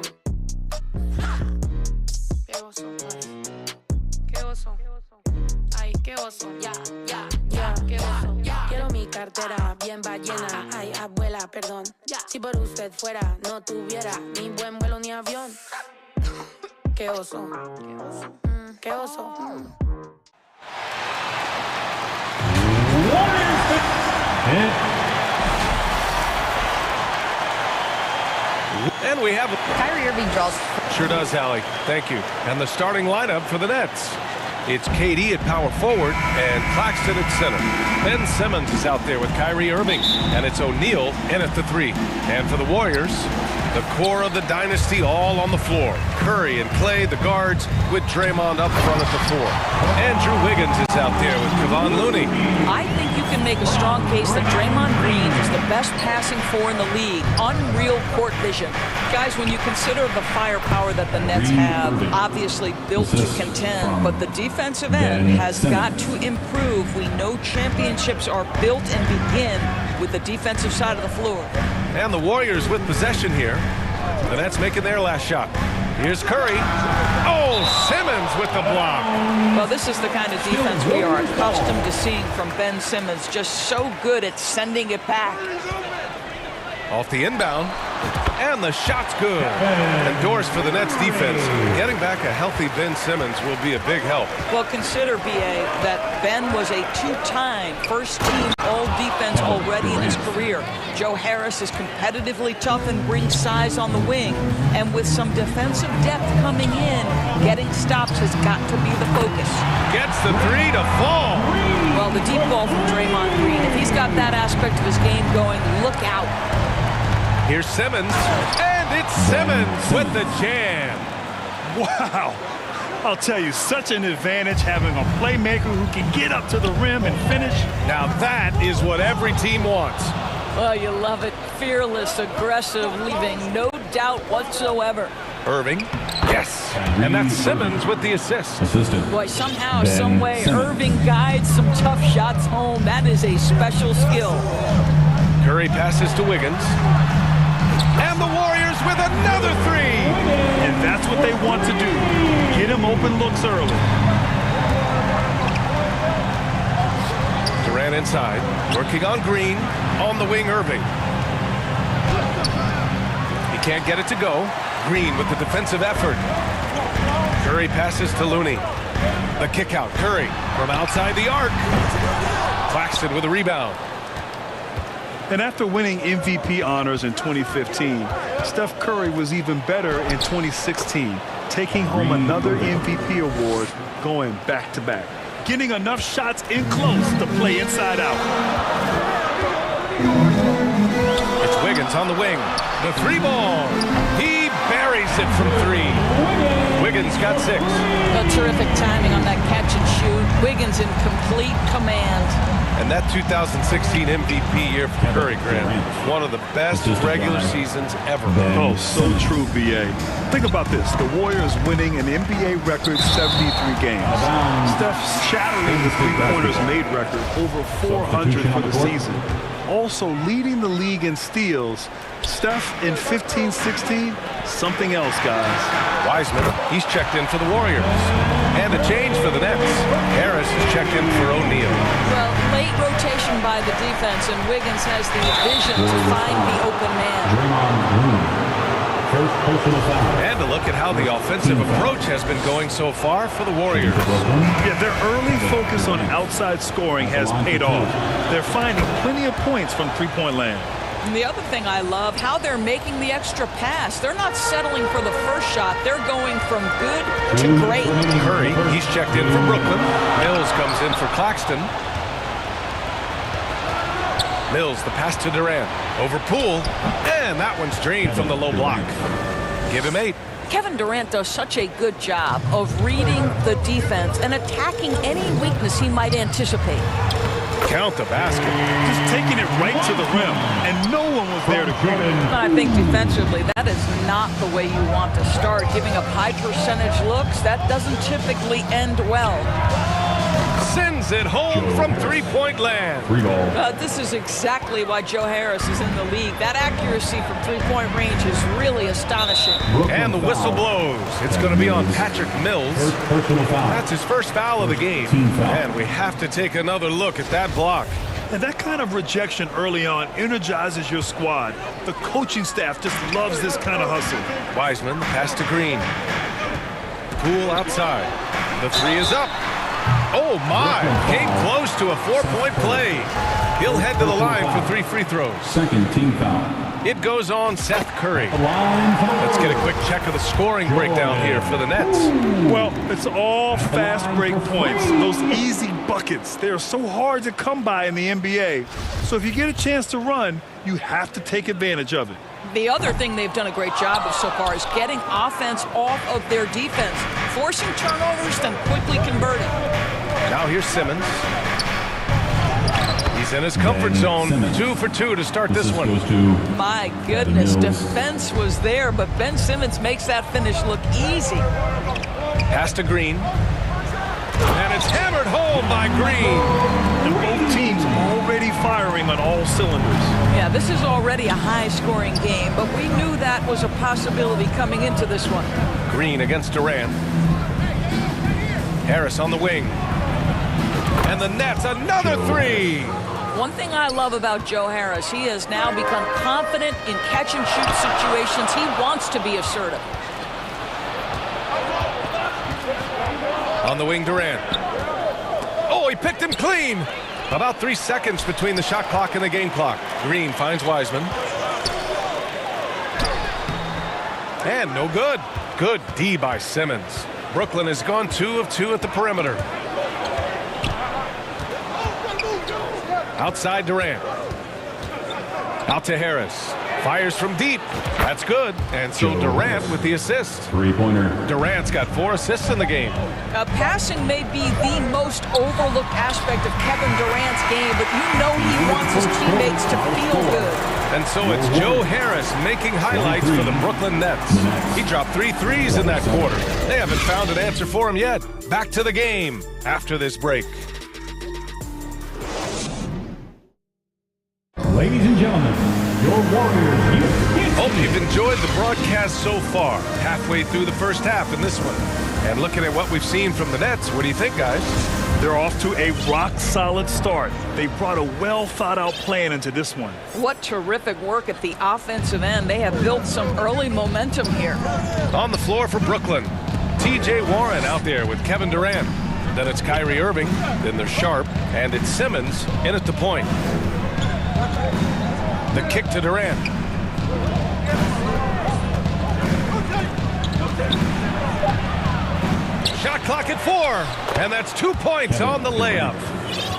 Qué oso, qué oso. Ay, qué oso. Ya, qué oso. Quiero mi cartera bien ballena. Ay, abuela, perdón. Si por usted fuera, no tuviera ni buen vuelo ni avión. Qué oso. Qué oso. And we have... Kyrie Irving draws. Sure does, Allie. Thank you. And the starting lineup for the Nets. It's KD at power forward and Claxton at center. Ben Simmons is out there with Kyrie Irving. And it's O'Neal in at the 3. And for the Warriors, the core of the dynasty all on the floor. Curry and Clay, the guards, with Draymond up front at the 4. Andrew Wiggins is out there with Kevon Looney. I think you can make a strong case that Draymond Green is the best passing four in the league. Unreal court vision. Guys, when you consider the firepower that the Nets have, obviously built to contend, but the defensive end has got to improve. We know championships are built and begin with the defensive side of the floor. And the Warriors with possession here. The Nets making their last shot. Here's Curry. Oh, Simmons with the block. Well, this is the kind of defense we are accustomed to seeing from Ben Simmons. Just so good at sending it back. Off the inbound. And the shot's good. And doors for the Nets defense. Getting back a healthy Ben Simmons will be a big help. Well, consider, B.A., that Ben was a two-time first-team all-defense already in his career. Joe Harris is competitively tough and brings size on the wing. And with some defensive depth coming in, getting stops has got to be the focus. Gets the 3 to fall. Well, the deep ball from Draymond Green, if he's got that aspect of his game going, look out. Here's Simmons, and it's Simmons with the jam. Wow. I'll tell you, such an advantage having a playmaker who can get up to the rim and finish. Now that is what every team wants. Well, you love it. Fearless, aggressive, leaving no doubt whatsoever. Irving, yes. And that's Simmons with the assist. Boy, somehow, some way, Irving guides some tough shots home. That is a special skill. Curry passes to Wiggins. And the Warriors with another 3. And that's what they want to do. Get him open looks early. Durant inside, working on Green. On the wing, Irving. He can't get it to go. Green with the defensive effort. Curry passes to Looney. The kick out, Curry from outside the arc. Claxton with a rebound. And after winning MVP honors in 2015, Steph Curry was even better in 2016, taking home another MVP award, going back-to-back. Getting enough shots in close to play inside out. It's Wiggins on the wing. The 3 ball. He buries it from 3. Wiggins got 6. A terrific timing on that catch and shoot. Wiggins in complete command. And that 2016 MVP year for Curry, Grant, one of the best regular seasons ever. Oh, so true, B.A. Think about this. The Warriors winning an NBA record 73 games. Steph shattering the three-pointers made record, over 400 for the season. Also leading the league in steals. Steph in 15-16, something else, guys. Wiseman, he's checked in for the Warriors. And a change for the Nets. Harris is checked in for O'Neal. Well, late rotation by the defense, and Wiggins has the vision to find the open man. And a look at how the offensive approach has been going so far for the Warriors. Yeah, their early focus on outside scoring has paid off. They're finding plenty of points from three-point land. And the other thing I love, how they're making the extra pass. They're not settling for the first shot. They're going from good to great. Curry, he's checked in for Brooklyn. Mills comes in for Claxton. Mills, the pass to Durant. Over Poole. And that one's drained from the low block. Give him 8. Kevin Durant does such a good job of reading the defense and attacking any weakness he might anticipate. Count the basket. Just taking it right to the rim, and no one was there to greet him. I think defensively, that is not the way you want to start. Giving up high percentage looks, that doesn't typically end well. sends it home from three-point land. This is exactly why Joe Harris is in the league. That accuracy from three-point range is really astonishing. And the whistle blows. It's going to be on Patrick Mills. That's his first foul of the game. And we have to take another look at that block. And that kind of rejection early on energizes your squad. The coaching staff just loves this kind of hustle. Wiseman, pass to Green. Poole outside. The three is up. Oh, my. Came close to a four-point play. He'll head to the line for 3 free throws. Second team foul. It goes on Seth Curry. Let's get a quick check of the scoring breakdown here for the Nets. Well, it's all fast break points. Those easy buckets. They are so hard to come by in the NBA. So if you get a chance to run, you have to take advantage of it. The other thing they've done a great job of so far is getting offense off of their defense, forcing turnovers, then quickly converting. Now here's Simmons. He's in his comfort zone. 2 for 2 to start this one. My goodness, defense was there, but Ben Simmons makes that finish look easy. Pass to Green. And it's hammered home by Green. And both teams already firing on all cylinders. Yeah, this is already a high-scoring game, but we knew that was a possibility coming into this one. Green against Durant. Harris on the wing. And the Nets, another three. One thing I love about Joe Harris, he has now become confident in catch-and-shoot situations. He wants to be assertive. On the wing, Durant. Oh, he picked him clean. About 3 seconds between the shot clock and the game clock. Green finds Wiseman. And no good. Good D by Simmons. Brooklyn has gone 2 of 2 at the perimeter. Outside Durant. Out to Harris. Fires from deep. That's good. And so Durant with the assist. Three-pointer. Durant's got 4 assists in the game. Passing may be the most overlooked aspect of Kevin Durant's game, but you know he wants his teammates to feel good. And so it's Joe Harris making highlights for the Brooklyn Nets. He dropped 3 threes in that quarter. They haven't found an answer for him yet. Back to the game after this break. Ladies and gentlemen, your Warriors. Hope you've enjoyed the broadcast so far. Halfway through the first half in this one. And looking at what we've seen from the Nets, what do you think, guys? They're off to a rock-solid start. They brought a well-thought-out plan into this one. What terrific work at the offensive end. They have built some early momentum here. On the floor for Brooklyn, T.J. Warren out there with Kevin Durant. Then it's Kyrie Irving. Then there's Sharp. And it's Simmons in at the point. The kick to Durant. Shot clock at 4. And that's 2 points on the layup.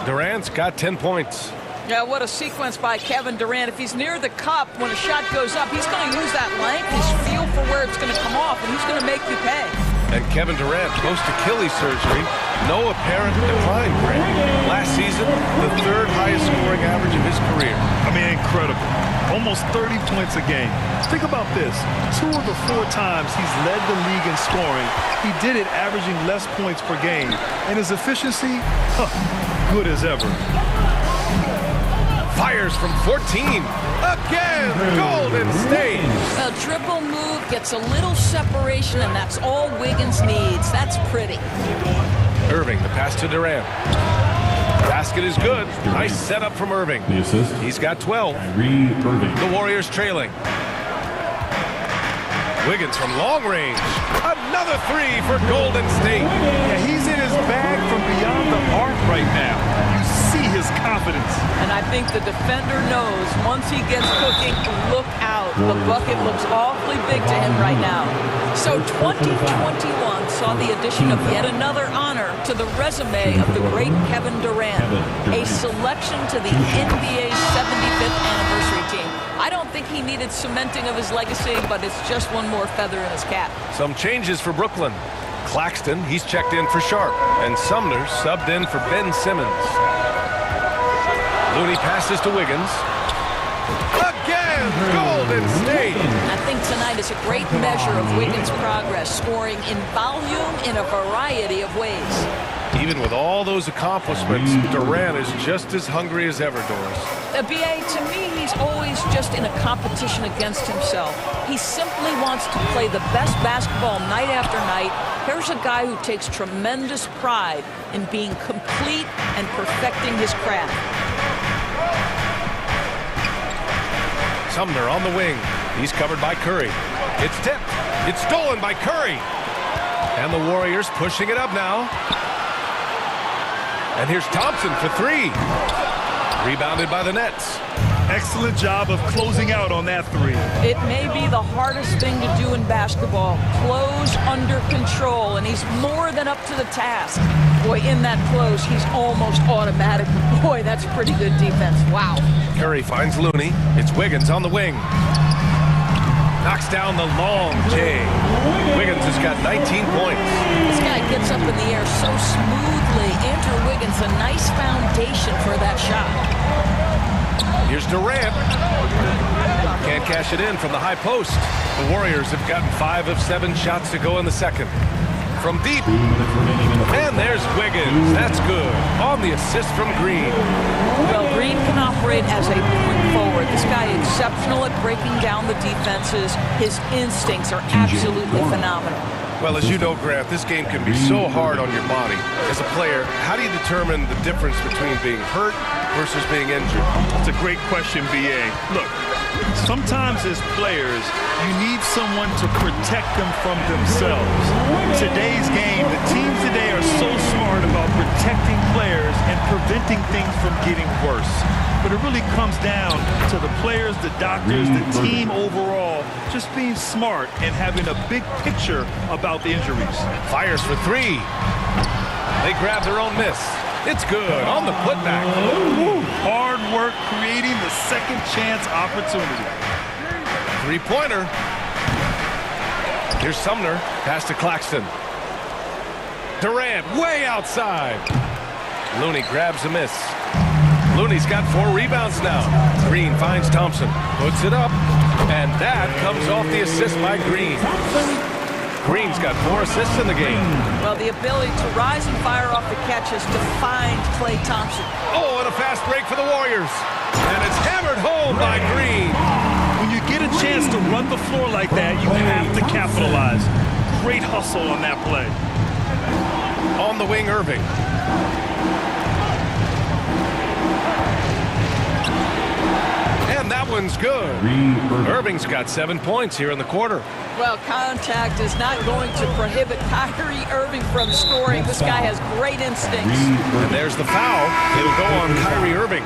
Durant's got 10 points. Yeah, what a sequence by Kevin Durant. If he's near the cup, when a shot goes up, he's going to use that length, his feel for where it's going to come off, and he's going to make you pay. And Kevin Durant, post-Achilles surgery, no apparent decline for him. Last season, the 3rd highest scoring average of his career. I mean, incredible. Almost 30 points a game. Think about this. 2 of the 4 times he's led the league in scoring, he did it averaging less points per game. And his efficiency, good as ever. Fires from 14. Again, Golden State. A triple move gets a little separation, and that's all Wiggins needs. That's pretty. Irving, the pass to Durant. Basket is good. Nice setup from Irving. The assist. He's got 12. Irving. The Warriors trailing. Wiggins from long range. Another 3 for Golden State. Yeah, he's in his bag from beyond the arc right now. You see his confidence. And I think the defender knows once he gets cooking, look out. The bucket looks awfully big to him right now. So 2021 saw the addition of yet another honor to the resume of the great Kevin Durant, a selection to the NBA's 75th anniversary team. I don't think he needed cementing of his legacy, but it's just one more feather in his cap. Some changes for Brooklyn. Claxton, he's checked in for Sharp, and Sumner subbed in for Ben Simmons. Looney passes to Wiggins. Again! And Golden State. I think tonight is a great measure of Wiggins' progress, scoring in volume in a variety of ways. Even with all those accomplishments, Durant is just as hungry as ever, Doris. BA, to me, he's always just in a competition against himself. He simply wants to play the best basketball night after night. Here's a guy who takes tremendous pride in being complete and perfecting his craft. Sumner on the wing. He's covered by Curry. It's tipped. It's stolen by Curry. And the Warriors pushing it up now. And here's Thompson for three. Rebounded by the Nets. Excellent job of closing out on that three. It may be the hardest thing to do in basketball. Close under control, and he's more than up to the task. Boy, in that close, he's almost automatic. Boy, that's pretty good defense. Wow. Curry finds Looney. It's Wiggins on the wing. Knocks down the long J. Wiggins has got 19 points. This guy gets up in the air so smoothly. Andrew Wiggins, a nice foundation for that shot. Here's Durant. Can't cash it in from the high post. The Warriors have gotten 5 of 7 shots to go in the second. From deep. And there's Wiggins. That's good. On the assist from Green. Well, Green can operate as a point forward. This guy is exceptional at breaking down the defenses. His instincts are absolutely phenomenal. Well, as you know, Grant, this game can be so hard on your body. As a player, how do you determine the difference between being hurt versus being injured? That's a great question, BA. Look, sometimes as players, you need someone to protect them from themselves. Today's game, the teams today are so smart about protecting players and preventing things from getting worse. But it really comes down to the players, the doctors, the team overall, just being smart and having a big picture about the injuries. Fires for three. They grab their own miss. It's good on the putback. Hard work creating the second chance opportunity. Three-pointer. Here's Sumner. Pass to Claxton. Durant way outside. Looney grabs a miss. Looney's got 4 rebounds now. Green finds Thompson. Puts it up. And that comes off the assist by Green. Green's got 4 assists in the game. Well, the ability to rise and fire off the catches defined Klay Thompson. Oh, and a fast break for the Warriors. And it's hammered home by Green. When you get a chance to run the floor like that, you have to capitalize. Great hustle on that play. On the wing, Irving. And that one's good. Irving's got 7 points here in the quarter. Well, contact is not going to prohibit Kyrie Irving from scoring. This guy has great instincts. And there's the foul. It'll go on Kyrie Irving.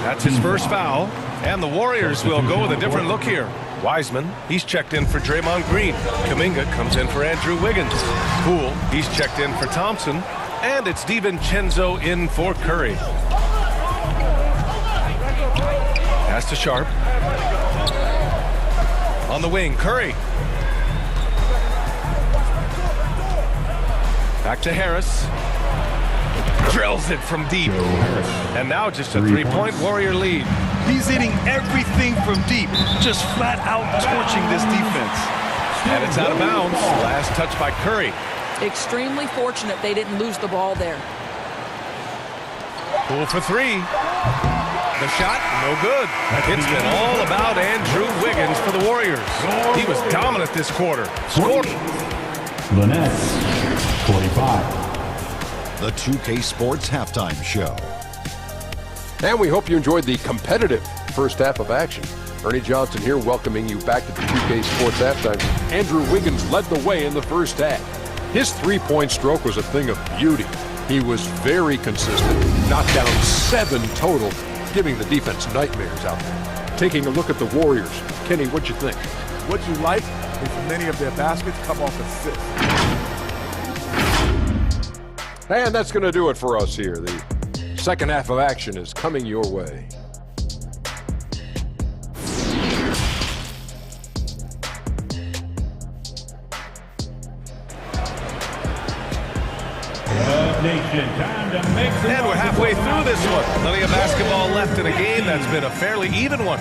That's his first foul. And the Warriors will go with a different look here. Wiseman, he's checked in for Draymond Green. Kuminga comes in for Andrew Wiggins. Poole, he's checked in for Thompson. And it's DiVincenzo in for Curry. Pass to Sharp. On the wing, Curry. Back to Harris. Drills it from deep. And now just a three-point Warrior lead. He's hitting everything from deep, just flat out torching this defense. And it's out of bounds. Last touch by Curry. Extremely fortunate they didn't lose the ball there. Poole for three. The shot, no good. It's been all about Andrew Wiggins for the Warriors. He was dominant this quarter. Scored. The Nets, 45. The 2K Sports Halftime Show. And we hope you enjoyed the competitive first half of action. Ernie Johnson here welcoming you back to the 2K Sports Halftime. Andrew Wiggins led the way in the first half. His three-point stroke was a thing of beauty. He was very consistent, knocked down 7 total, giving the defense nightmares out there. Taking a look at the Warriors. Kenny, what'd you think? What you like is many of their baskets come off assists. And that's going to do it for us here. The second half of action is coming your way. And we're halfway through this one. Plenty of basketball left in a game that's been a fairly even one.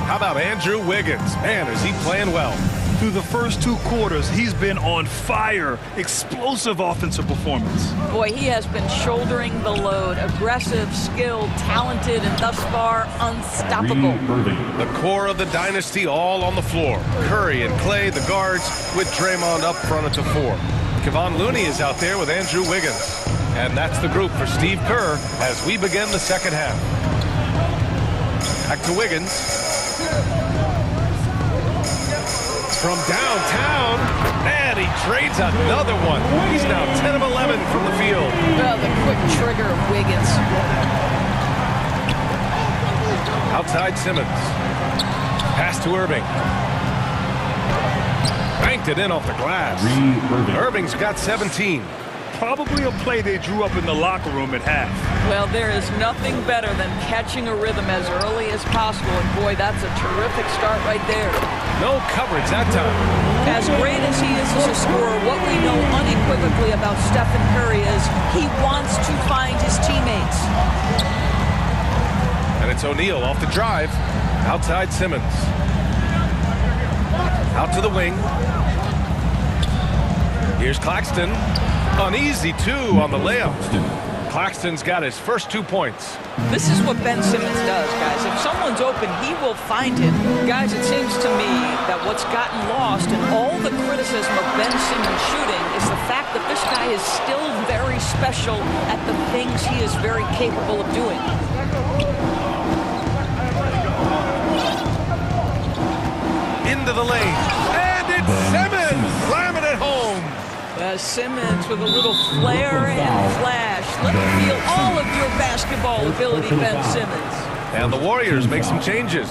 How about Andrew Wiggins? Man, is he playing well. Through the first 2 quarters, he's been on fire. Explosive offensive performance. Boy, he has been shouldering the load. Aggressive, skilled, talented, and thus far unstoppable. The core of the dynasty all on the floor. Curry and Clay, the guards, with Draymond up front at the 4. Kevon Looney is out there with Andrew Wiggins. And that's the group for Steve Kerr as we begin the second half. Back to Wiggins. From downtown, and he trades another one. He's now 10 of 11 from the field. Well, the quick trigger of Wiggins. Outside Simmons. Pass to Irving. Banked it in off the glass. Irving's got 17. Probably a play they drew up in the locker room at half. Well, there is nothing better than catching a rhythm as early as possible, and boy, that's a terrific start right there. No coverage that time. As great as he is as a scorer, what we know unequivocally about Stephen Curry is he wants to find his teammates. And it's O'Neal off the drive. Outside Simmons. Out to the wing. Here's Claxton. An easy 2 on the layup. Claxton's got his first 2 points. This is what Ben Simmons does, guys. If someone's open, he will find him. Guys, it seems to me that what's gotten lost in all the criticism of Ben Simmons shooting is the fact that this guy is still very special at the things he is very capable of doing. Into the lane. And it's Simmons slamming it home. Simmons with a little flair and flash. Let me feel all of your basketball ability, Ben Simmons. And the Warriors make some changes.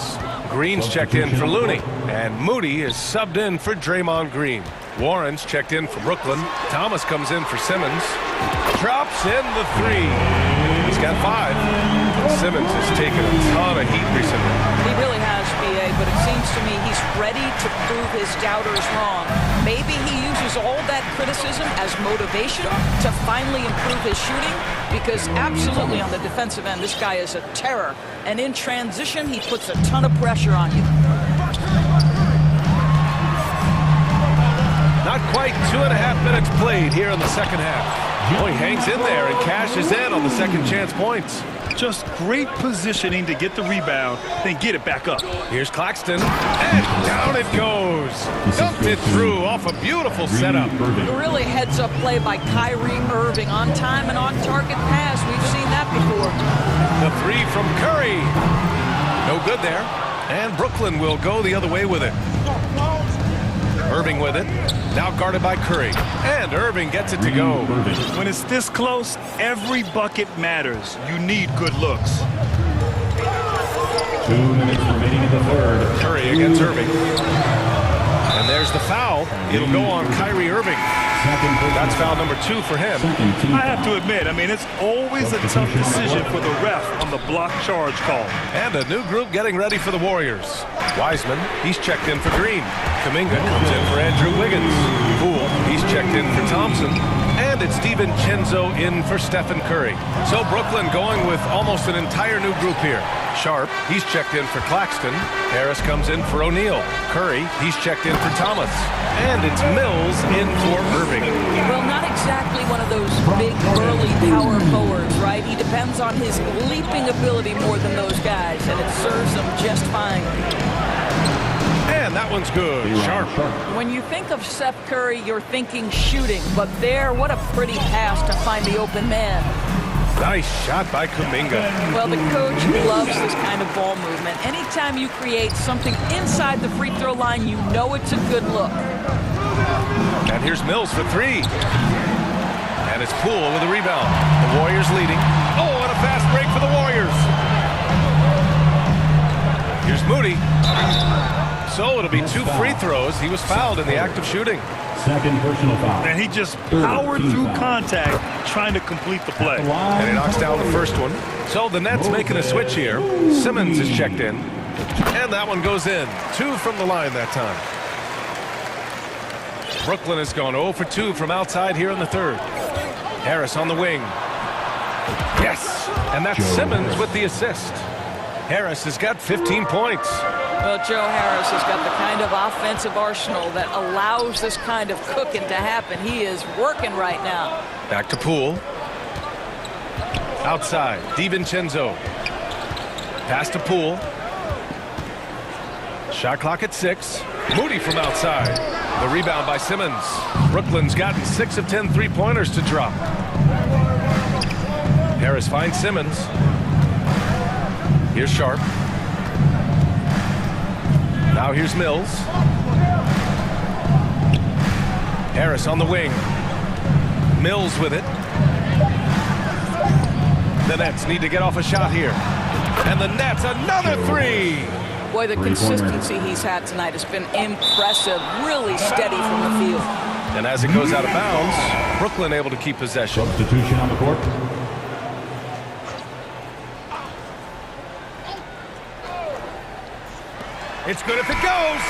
Green's checked in for Looney, and Moody is subbed in for Draymond Green. Warren's checked in for Brooklyn. Thomas comes in for Simmons. Drops in the 3. He's got 5. Simmons has taken a ton of heat recently. He really has, B.A., but it seems to me he's ready to prove his doubters wrong. Maybe he uses all that criticism as motivation to finally improve his shooting, because absolutely on the defensive end, this guy is a terror. And in transition, he puts a ton of pressure on you. Not quite 2.5 minutes played here in the second half. Boy, hangs in there and cashes in on the second chance points. Just great positioning to get the rebound, then get it back up. Here's Claxton, and down it goes. Dumped it through off a beautiful setup. Really heads-up play by Kyrie Irving. On time and on target pass. We've seen that before. The 3 from Curry. No good there. And Brooklyn will go the other way with it. Irving with it. Now guarded by Curry. And Irving gets it to go. When it's this close, every bucket matters. You need good looks. 2 minutes remaining in the third. Curry against Irving. And there's the foul. It'll go on Kyrie Irving. That's foul number 2 for him. I have to admit, it's always a tough decision for the ref on the block charge call. And a new group getting ready for the Warriors. Wiseman, he's checked in for Green. Kuminga comes in for Andrew Wiggins. Poole, he's checked in for Thompson. And it's DiVincenzo in for Stephen Curry. So Brooklyn going with almost an entire new group here. Sharp, he's checked in for Claxton. Harris comes in for O'Neal. Curry, he's checked in for Thomas. And it's Mills in for Irving. Well, not exactly one of those big, burly power forwards, right? He depends on his leaping ability more than those guys, and it serves him just fine. And that one's good. Sharp. When you think of Steph Curry, you're thinking shooting, but there, what a pretty pass to find the open man. Nice shot by Kuminga. Well, the coach loves this kind of ball movement. Anytime you create something inside the free throw line, you know it's a good look. And here's Mills for 3. And it's Poole with a rebound. The Warriors leading. Oh, and a fast break for the Warriors. Here's Moody. So it'll be 2 free throws. He was fouled in the act of shooting. Second personal foul. And he just powered through contact trying to complete the play. And he knocks down the first one. So the Nets making a switch here. Simmons is checked in. And that one goes in. 2 from the line that time. Brooklyn has gone 0 for 2 from outside here in the third. Harris on the wing. Yes. And that's Simmons with the assist. Harris has got 15 points. Well, Joe Harris has got the kind of offensive arsenal that allows this kind of cooking to happen. He is working right now. Back to Poole. Outside, DiVincenzo. Pass to Poole. Shot clock at 6. Moody from outside. The rebound by Simmons. Brooklyn's gotten 6 of 10 three-pointers to drop. Harris finds Simmons. Here's Sharp. Now here's Mills. Harris on the wing. Mills with it. The Nets need to get off a shot here. And the Nets, another 3. Boy, the consistency he's had tonight has been impressive. Really steady from the field. And as it goes out of bounds, Brooklyn able to keep possession. Substitution on the court. It's good if it goes.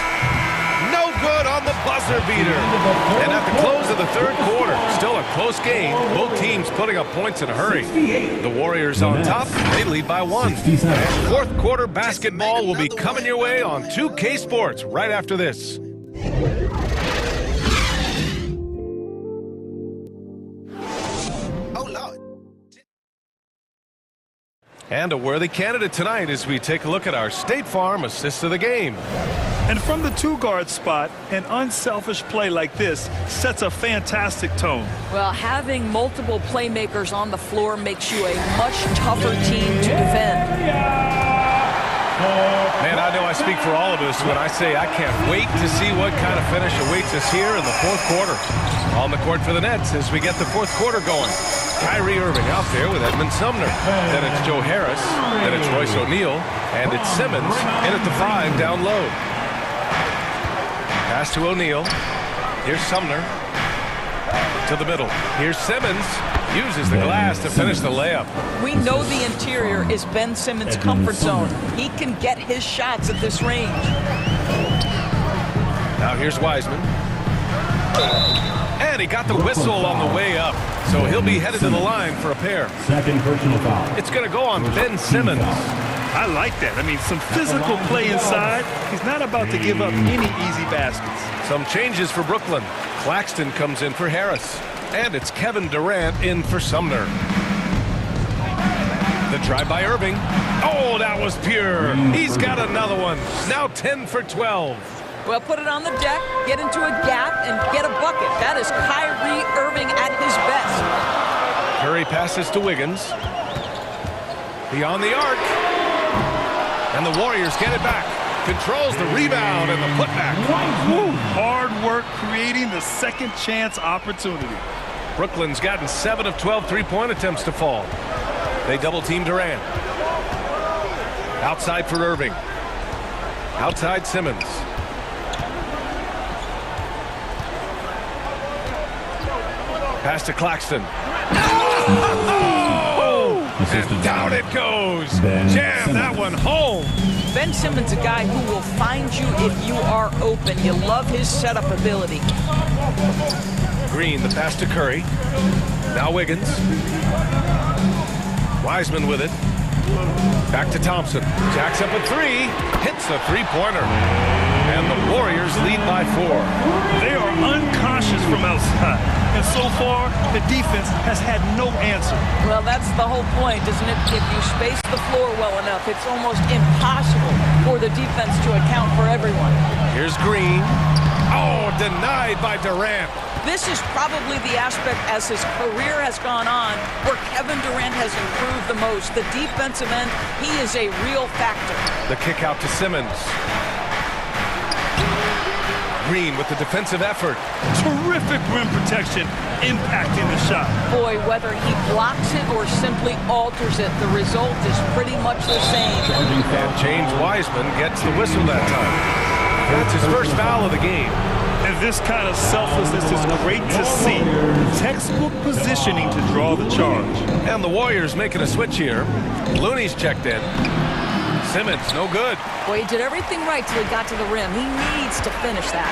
No good on the buzzer beater. And at the close of the third quarter, still a close game. Both teams putting up points in a hurry. The Warriors on top. They lead by 1. And fourth quarter basketball will be coming your way on 2K Sports right after this. And a worthy candidate tonight as we take a look at our State Farm assist of the game. And from the 2-guard spot, an unselfish play like this sets a fantastic tone. Well, having multiple playmakers on the floor makes you a much tougher team to defend. Man, I know I speak for all of us when I say I can't wait to see what kind of finish awaits us here in the fourth quarter. On the court for the Nets as we get the fourth quarter going. Kyrie Irving out there with Edmund Sumner. Then it's Joe Harris. Then it's Royce O'Neal. And it's Simmons in at the 5 down low. Pass to O'Neal. Here's Sumner. To the middle. Here's Simmons. Uses the glass to finish the layup. We know the interior is Ben Simmons' comfort zone. He can get his shots at this range. Now here's Wiseman. And he got the whistle on the way up. So he'll be headed to the line for a pair. Second personal foul. It's going to go on Ben Simmons. I like that. I mean, some physical play inside. He's not about to give up any easy baskets. Some changes for Brooklyn. Claxton comes in for Harris. And it's Kevin Durant in for Sumner. The drive by Irving. Oh, that was pure. He's got another one. Now 10 for 12. Well, put it on the deck, get into a gap, and get a bucket. That is Kyrie Irving at his best. Curry passes to Wiggins. Beyond the arc. And the Warriors get it back. Controls the rebound and the putback. Woo. Hard work creating the second chance opportunity. Brooklyn's gotten 7 of 12 three-point attempts to fall. They double-team Durant. Outside for Irving. Outside Simmons. Pass to Claxton. Oh! And down it goes. Jam that one home. Ben Simmons, a guy who will find you if you are open. You love his setup ability. Green, the pass to Curry. Now Wiggins. Wiseman with it. Back to Thompson. Jacks up a 3. Hits the three-pointer. And the Warriors lead by 4. They are uncautious from outside. And so far, the defense has had no answer. Well, that's the whole point, isn't it? If you space the floor well enough, it's almost impossible for the defense to account for everyone. Here's Green. Oh, denied by Durant. This is probably the aspect as his career has gone on where Kevin Durant has improved the most. The defensive end, he is a real factor. The kick out to Simmons. Green with the defensive effort. Terrific rim protection, impacting the shot. Boy, whether he blocks it or simply alters it, the result is pretty much the same. And James Wiseman gets the whistle that time. That's his first foul of the game. And this kind of selflessness is great to see. Textbook positioning to draw the charge. And the Warriors making a switch here. Looney's checked in. Simmons, no good. Boy, he did everything right till he got to the rim. He needs to finish that.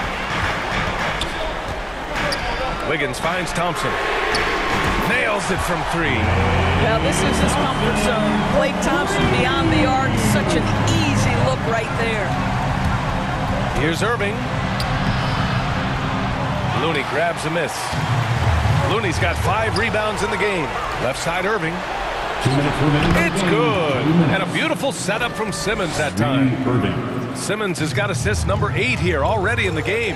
Wiggins finds Thompson. Nails it from 3. Yeah, this is his comfort zone. Klay Thompson beyond the arc. Such an easy look right there. Here's Irving. Looney grabs a miss. Looney's got 5 rebounds in the game. Left side Irving. It's good. And a beautiful setup from Simmons that time. Simmons has got assist number 8 here already in the game.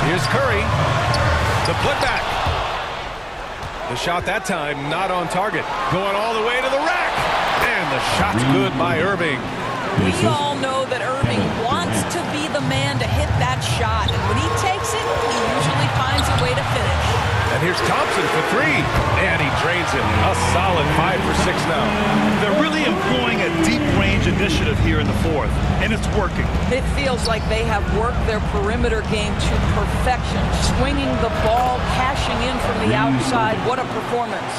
Here's Curry. The putback. The shot that time not on target. Going all the way to the rack. And the shot's good by Irving. We all know that Irving wants to be the man to hit that shot. And when he takes it, he usually finds a way to finish. And here's Thompson for 3. And he drains it. A solid 5 for 6 now. They're really employing a deep range initiative here in the fourth, and it's working. It feels like they have worked their perimeter game to perfection. Swinging the ball, cashing in from the outside. What a performance.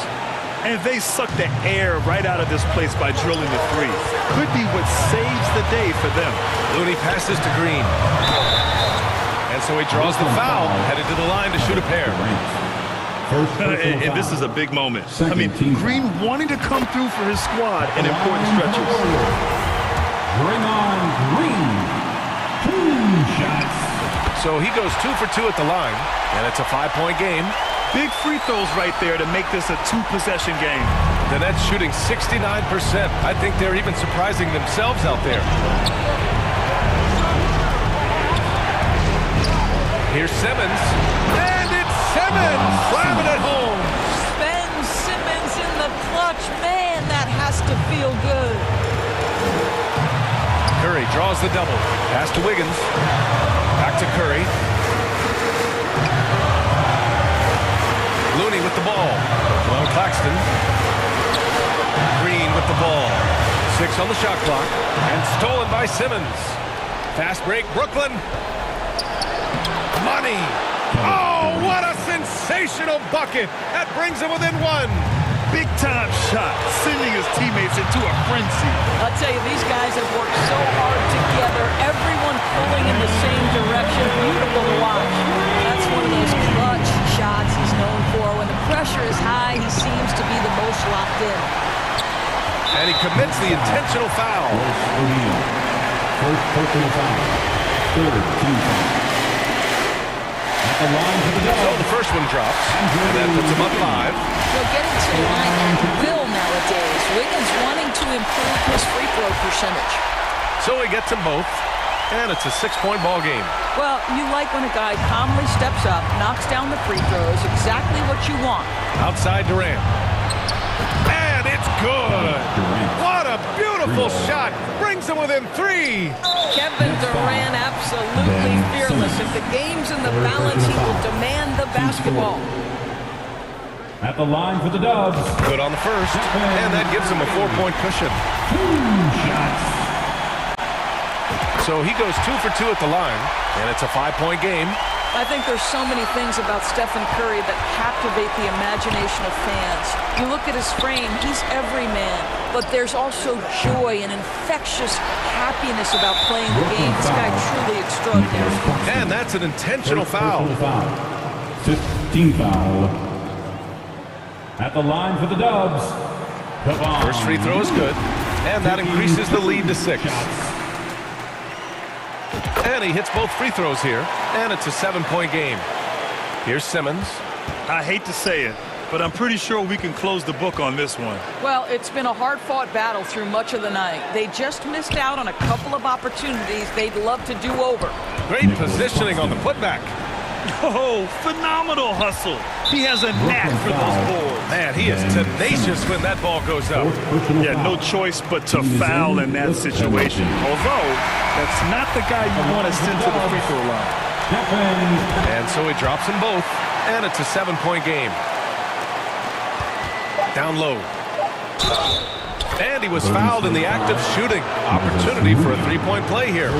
And they suck the air right out of this place by drilling the 3. Could be what saves the day for them. Looney passes to Green. And so he draws the foul, headed to the line to shoot a pair. And this is a big moment. I mean, Green wanting to come through for his squad in important stretches. Bring on Green. 2 shots. So he goes 2 for 2 at the line, and it's a 5-point game. Big free throws right there to make this a 2-possession game. The Nets shooting 69%. I think they're even surprising themselves out there. Here's Simmons. And it's Simmons! Slamming it home. Ben Simmons in the clutch. Man, that has to feel good. Curry draws the double. Pass to Wiggins. Back to Curry. Looney with the ball. Long Claxton. Green with the ball. 6 on the shot clock. And stolen by Simmons. Fast break, Brooklyn. Money. Oh, what a sensational bucket. That brings him within 1. Big-time shot, sending his teammates into a frenzy. I'll tell you, these guys have worked so hard together. Everyone pulling in the same direction. Beautiful to watch. That's one of those clutch shots he's known for. When the pressure is high, he seems to be the most locked in. And he commits the intentional foul. First personal foul. Third team foul. At the line for the So the first one drops, and that puts him up 5. Getting to the line at will nowadays. Wiggins wanting to improve his free throw percentage. So he gets them both, and it's a 6-point ball game. Well, you like when a guy calmly steps up, knocks down the free throws, exactly what you want. Outside Durant. And it's good. What a beautiful shot. Brings him within 3. Kevin Durant absolutely fearless. If the game's in the balance, he will demand the basketball. At the line for the Dubs. Good on the first, and that gives him a 4-point cushion. 2 shots. So he goes 2 for 2 at the line, and it's a 5-point game. I think there's so many things about Stephen Curry that captivate the imagination of fans. You look at his frame, he's every man, but there's also joy and infectious happiness about playing the game. This guy truly extraordinary. And that's an intentional foul. 15 foul. At the line for the Dubs. First free throw is good, and that increases the lead to 6. And he hits both free throws here, and it's a 7-point game. Here's Simmons. I hate to say it, but I'm pretty sure we can close the book on this one. Well, it's been a hard-fought battle through much of the night. They just missed out on a couple of opportunities they'd love to do over. Great positioning on the putback. Oh, phenomenal hustle. He has a knack for those boards. Man, he is tenacious when that ball goes up. Yeah, no choice but to foul in that situation. Although, that's not the guy you want to send to the free throw line. And so he drops them both, and it's a 7-point game. Down low. And he was fouled in the act of shooting. Opportunity for a 3-point play here.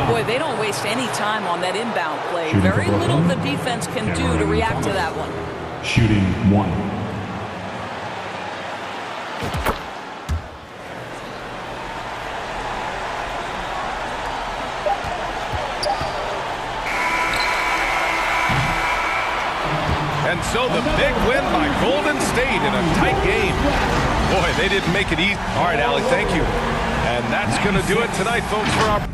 Boy, they don't waste any time on that inbound play. Very little the defense can do to react to that one. Shooting 1. And so the big win by Golden State in a tight game. Boy, they didn't make it easy. All right, Allie, thank you. And that's going to do it tonight, folks, for our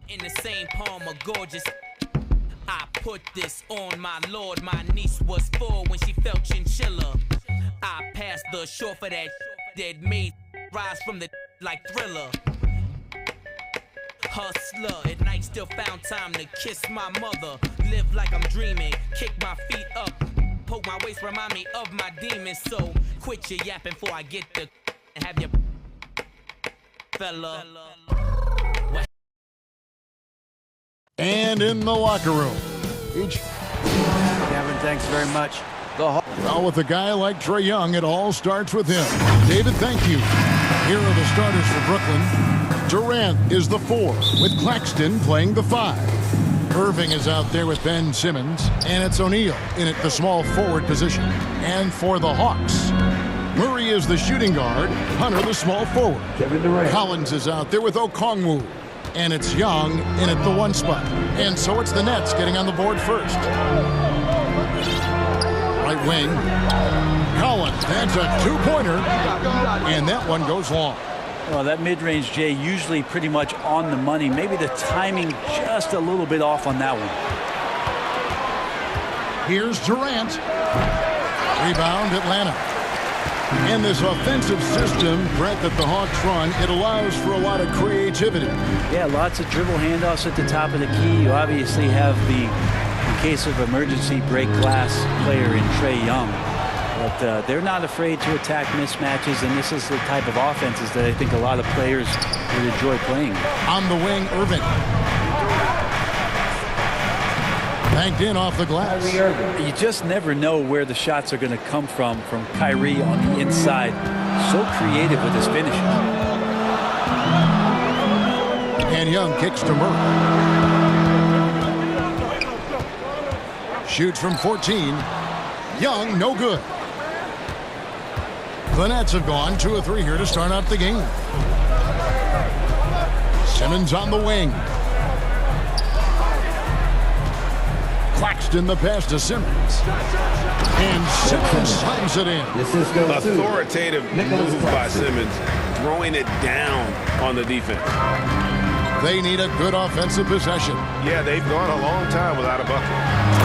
in the same palm of gorgeous. I put this on my lord. My niece was 4 when she felt chinchilla. I passed the shore for that that made rise from the like Thriller. Hustler at night, still found time to kiss my mother. Live like I'm dreaming, kick my feet up, poke my waist, remind me of my demons. So quit your yapping before I get the and have your fella. And in the locker room, Kevin, thanks very much. Well, with a guy like Trae Young, it all starts with him. David, thank you. Here are the starters for Brooklyn. Durant is the 4, with Claxton playing the 5. Irving is out there with Ben Simmons, and it's O'Neal in at the small forward position. And for the Hawks, Murray is the shooting guard, Hunter the small forward. Collins is out there with Okongwu, and it's Young in at the 1 spot. And so it's the Nets getting on the board first. Right wing, Collins, that's a 2-pointer, and that one goes long. Well, that mid-range, Jay, usually pretty much on the money. Maybe the timing just a little bit off on that one. Here's Durant. Rebound, Atlanta. In this offensive system, Brett, that the Hawks run, it allows for a lot of creativity. Yeah, lots of dribble handoffs at the top of the key. You obviously have the, in case of emergency, break glass player in Trae Young. But they're not afraid to attack mismatches, and this is the type of offenses that I think a lot of players would enjoy playing. On the wing, Irving. Banked in off the glass. You just never know where the shots are going to come from Kyrie on the inside. So creative with his finishes. And Young kicks to Murray. Shoots from 14. Young, no good. The Nets have gone 2 of 3 here to start out the game. Simmons on the wing. Claxton the pass to Simmons. And Simmons slams it in. Authoritative move by Simmons, throwing it down on the defense. They need a good offensive possession. Yeah, they've gone a long time without a bucket.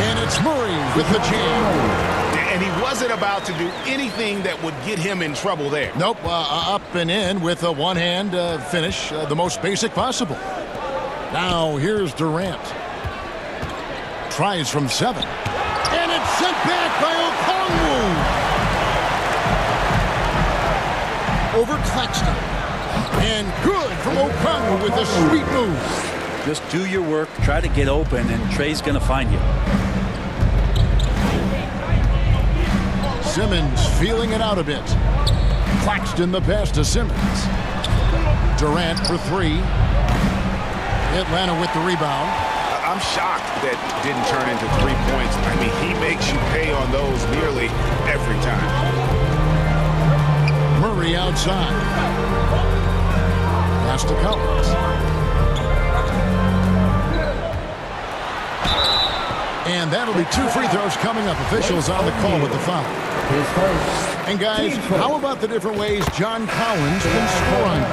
And it's Murray with the jam. And he wasn't about to do anything that would get him in trouble there. Nope, up and in with a one-hand finish, the most basic possible. Now here's Durant. Tries from 7. And it's sent back by Okongwu. Over Claxton. And good from Okongwu with a sweet move. Just do your work, try to get open, and Trae's going to find you. Simmons feeling it out a bit. Claxton the pass to Simmons. Durant for 3. Atlanta with the rebound. I'm shocked that didn't turn into 3 points. I mean, he makes you pay on those nearly every time. Murray outside. Pass to Collins. And that'll be 2 free throws coming up. Officials on the call with the foul. And guys, how about the different ways John Collins can score on you?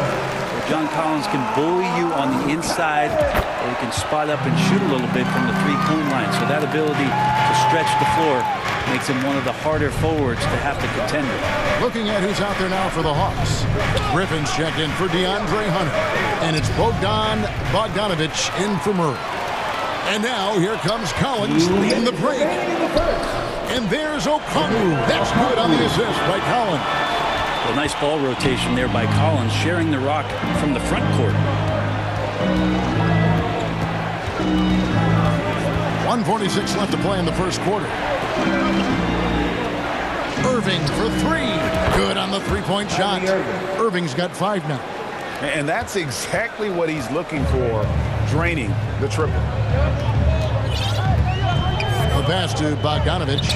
John Collins can bully you on the inside, or he can spot up and shoot a little bit from the 3-point line. So that ability to stretch the floor makes him one of the harder forwards to have to contend with. Looking at who's out there now for the Hawks. Griffin's checked in for DeAndre Hunter. And it's Bogdanovich in for Murray. And now here comes Collins leading the break. And there's Okongwu. That's good on the assist by Collins. A nice ball rotation there by Collins, sharing the rock from the front court. 1:46 left to play in the first quarter. Irving for 3. Good on the 3-point shot. Irving's got 5 now. And that's exactly what he's looking for, draining the triple. A pass to Bogdanovich.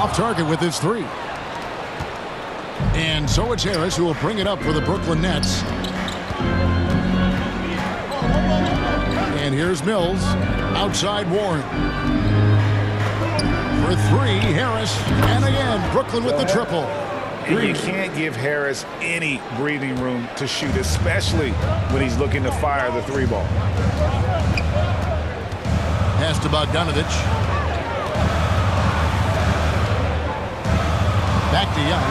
Off target with his 3. And so it's Harris who will bring it up for the Brooklyn Nets. And here's Mills. Outside Warren. For 3, Harris. And again, Brooklyn with the triple. And you can't give Harris any breathing room to shoot, especially when he's looking to fire the 3-ball. Pass to Bogdanovich. Back to Young.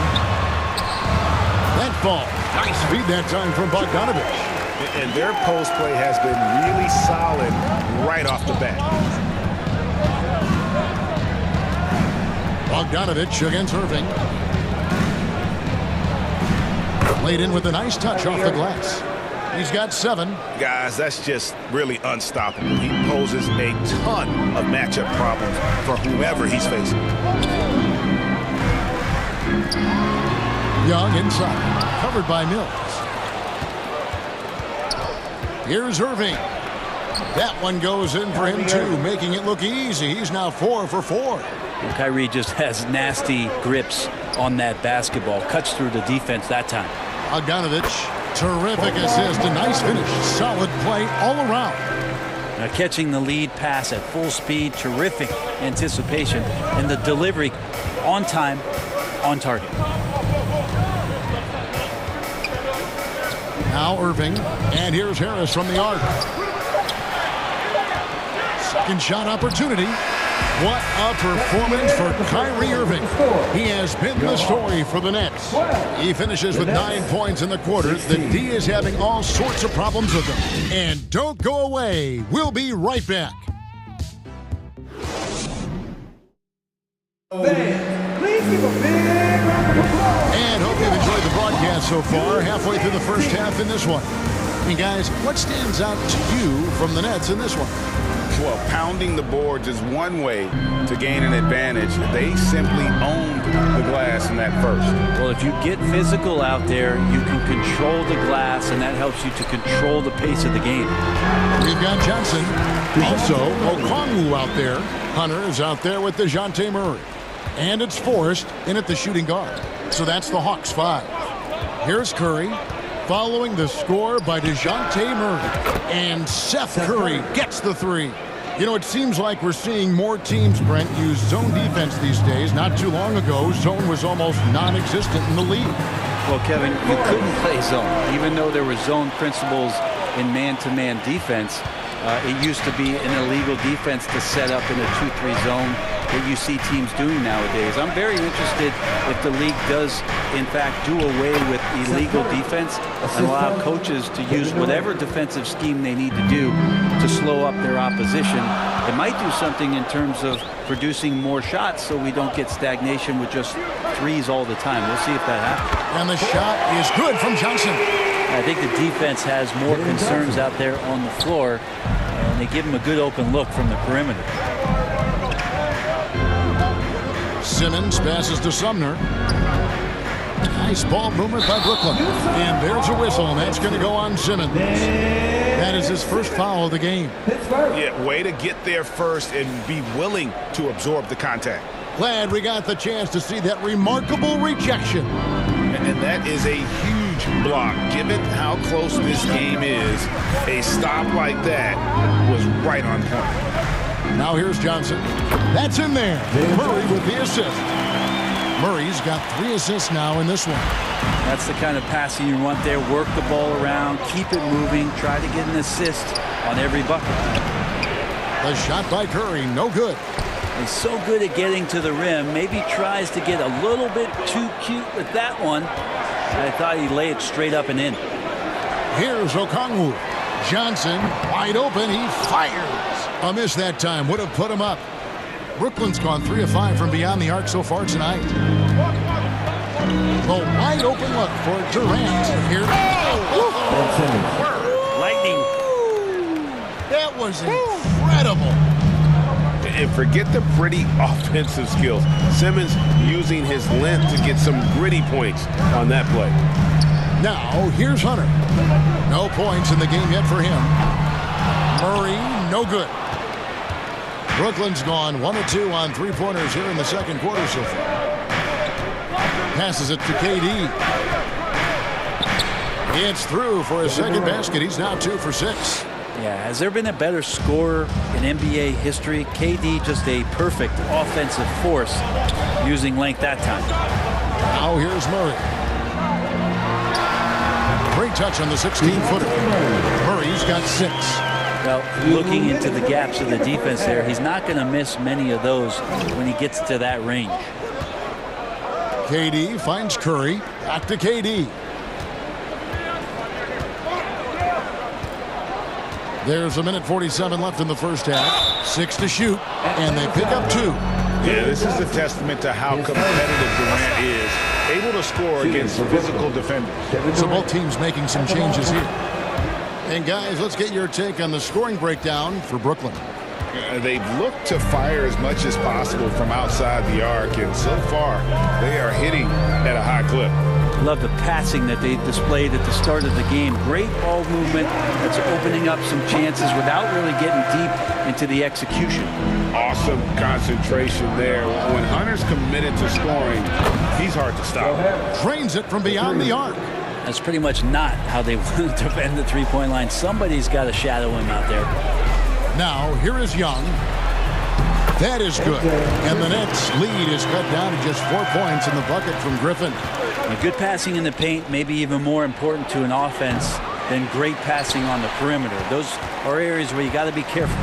That ball. Nice feed that time from Bogdanovich. And their post play has been really solid right off the bat. Bogdanovich against Irving. Laid in with a nice touch off the glass. He's got 7. Guys, that's just really unstoppable. He poses a ton of matchup problems for whoever he's facing. Young inside, covered by Mills. Here's Irving. That one goes in for him too, making it look easy. He's now 4 for 4. Well, Kyrie just has nasty grips on that basketball. Cuts through the defense that time. Bogdanovich, terrific assist, a nice finish. Solid play all around. Now catching the lead pass at full speed, terrific anticipation, and the delivery on time, on target. Now Irving, and here's Harris from the arc. Second shot opportunity. What a performance for Kyrie Irving. He has been the story for the Nets. He finishes with 9 points in the quarter. The D is having all sorts of problems with him. And don't go away. We'll be right back. Please give a big round of applause. And hope you've enjoyed the broadcast so far. Halfway through the first half in this one. And guys, what stands out to you from the Nets in this one? Well, pounding the boards is one way to gain an advantage. They simply owned the glass in that first. Well, if you get physical out there, you can control the glass, and that helps you to control the pace of the game. We've got Johnson. Also, Okongwu out there. Hunter is out there with DeJounte Murray. And it's Forrest in at the shooting guard. So that's the Hawks 5. Here's Curry, following the score by DeJounte Murray. And Seth Curry gets the 3. You know, it seems like we're seeing more teams, Brent, use zone defense these days. Not too long ago, zone was almost non-existent in the league. Well, Kevin, you couldn't play zone. Even though there were zone principles in man-to-man defense, it used to be an illegal defense to set up in a 2-3 zone that you see teams doing nowadays. I'm very interested if the league does, in fact, do away with illegal defense and allow coaches to use whatever defensive scheme they need to do to slow up their opposition. It might do something in terms of producing more shots so we don't get stagnation with just threes all the time. We'll see if that happens. And the shot is good from Johnson. I think the defense has more concerns out there on the floor, and they give them a good open look from the perimeter. Simmons passes to Sumner. Nice ball movement by Brooklyn. And there's a whistle, and that's going to go on Simmons. That is his first foul of the game. Yeah, way to get there first and be willing to absorb the contact. Glad we got the chance to see that remarkable rejection. And that is a huge block. Given how close this game is, a stop like that was right on point. Now here's Johnson. That's in there. Murray with the assist. Murray's got 3 assists now in this one. That's the kind of passing you want there. Work the ball around, keep it moving, try to get an assist on every bucket. The shot by Curry, no good. He's so good at getting to the rim. Maybe tries to get a little bit too cute with that one. I thought he'd lay it straight up and in. Here's Okongwu. Johnson wide open. He fires. A miss that time. Would have put him up. Brooklyn's gone 3 of 5 from beyond the arc so far tonight. The wide open look for Durant. Here. Lightning. That was incredible. And forget the pretty offensive skills. Simmons using his length to get some gritty points on that play. Now, here's Hunter. No points in the game yet for him. Murray, no good. Brooklyn's gone 1 of 2 on 3-pointers here in the second quarter so far. Passes it to KD. It's through for his second basket. He's now 2 for 6. Yeah, has there been a better scorer in NBA history? KD just a perfect offensive force using length that time. Now here's Murray. Great touch on the 16-footer. Murray's got 6. Well, looking into the gaps of the defense there, he's not going to miss many of those when he gets to that range. KD finds Curry. Back to KD. There's a minute 47 left in the first half. 6 to shoot, and they pick up 2. Yeah, this is a testament to how competitive Durant is. Able to score against physical defenders. So both teams making some changes here. And guys, let's get your take on the scoring breakdown for Brooklyn. They've looked to fire as much as possible from outside the arc, and so far they are hitting at a high clip. Love the passing that they displayed at the start of the game. Great ball movement that's opening up some chances without really getting deep into the execution. Awesome concentration there. When Hunter's committed to scoring, he's hard to stop. Drains it from beyond the arc. That's pretty much not how they want to defend the three-point line. Somebody's got to shadow him out there. Now, here is Young. That is good. And the Nets' lead is cut down to just 4 points in the bucket from Griffin. Good passing in the paint may be even more important to an offense than great passing on the perimeter. Those are areas where you got to be careful.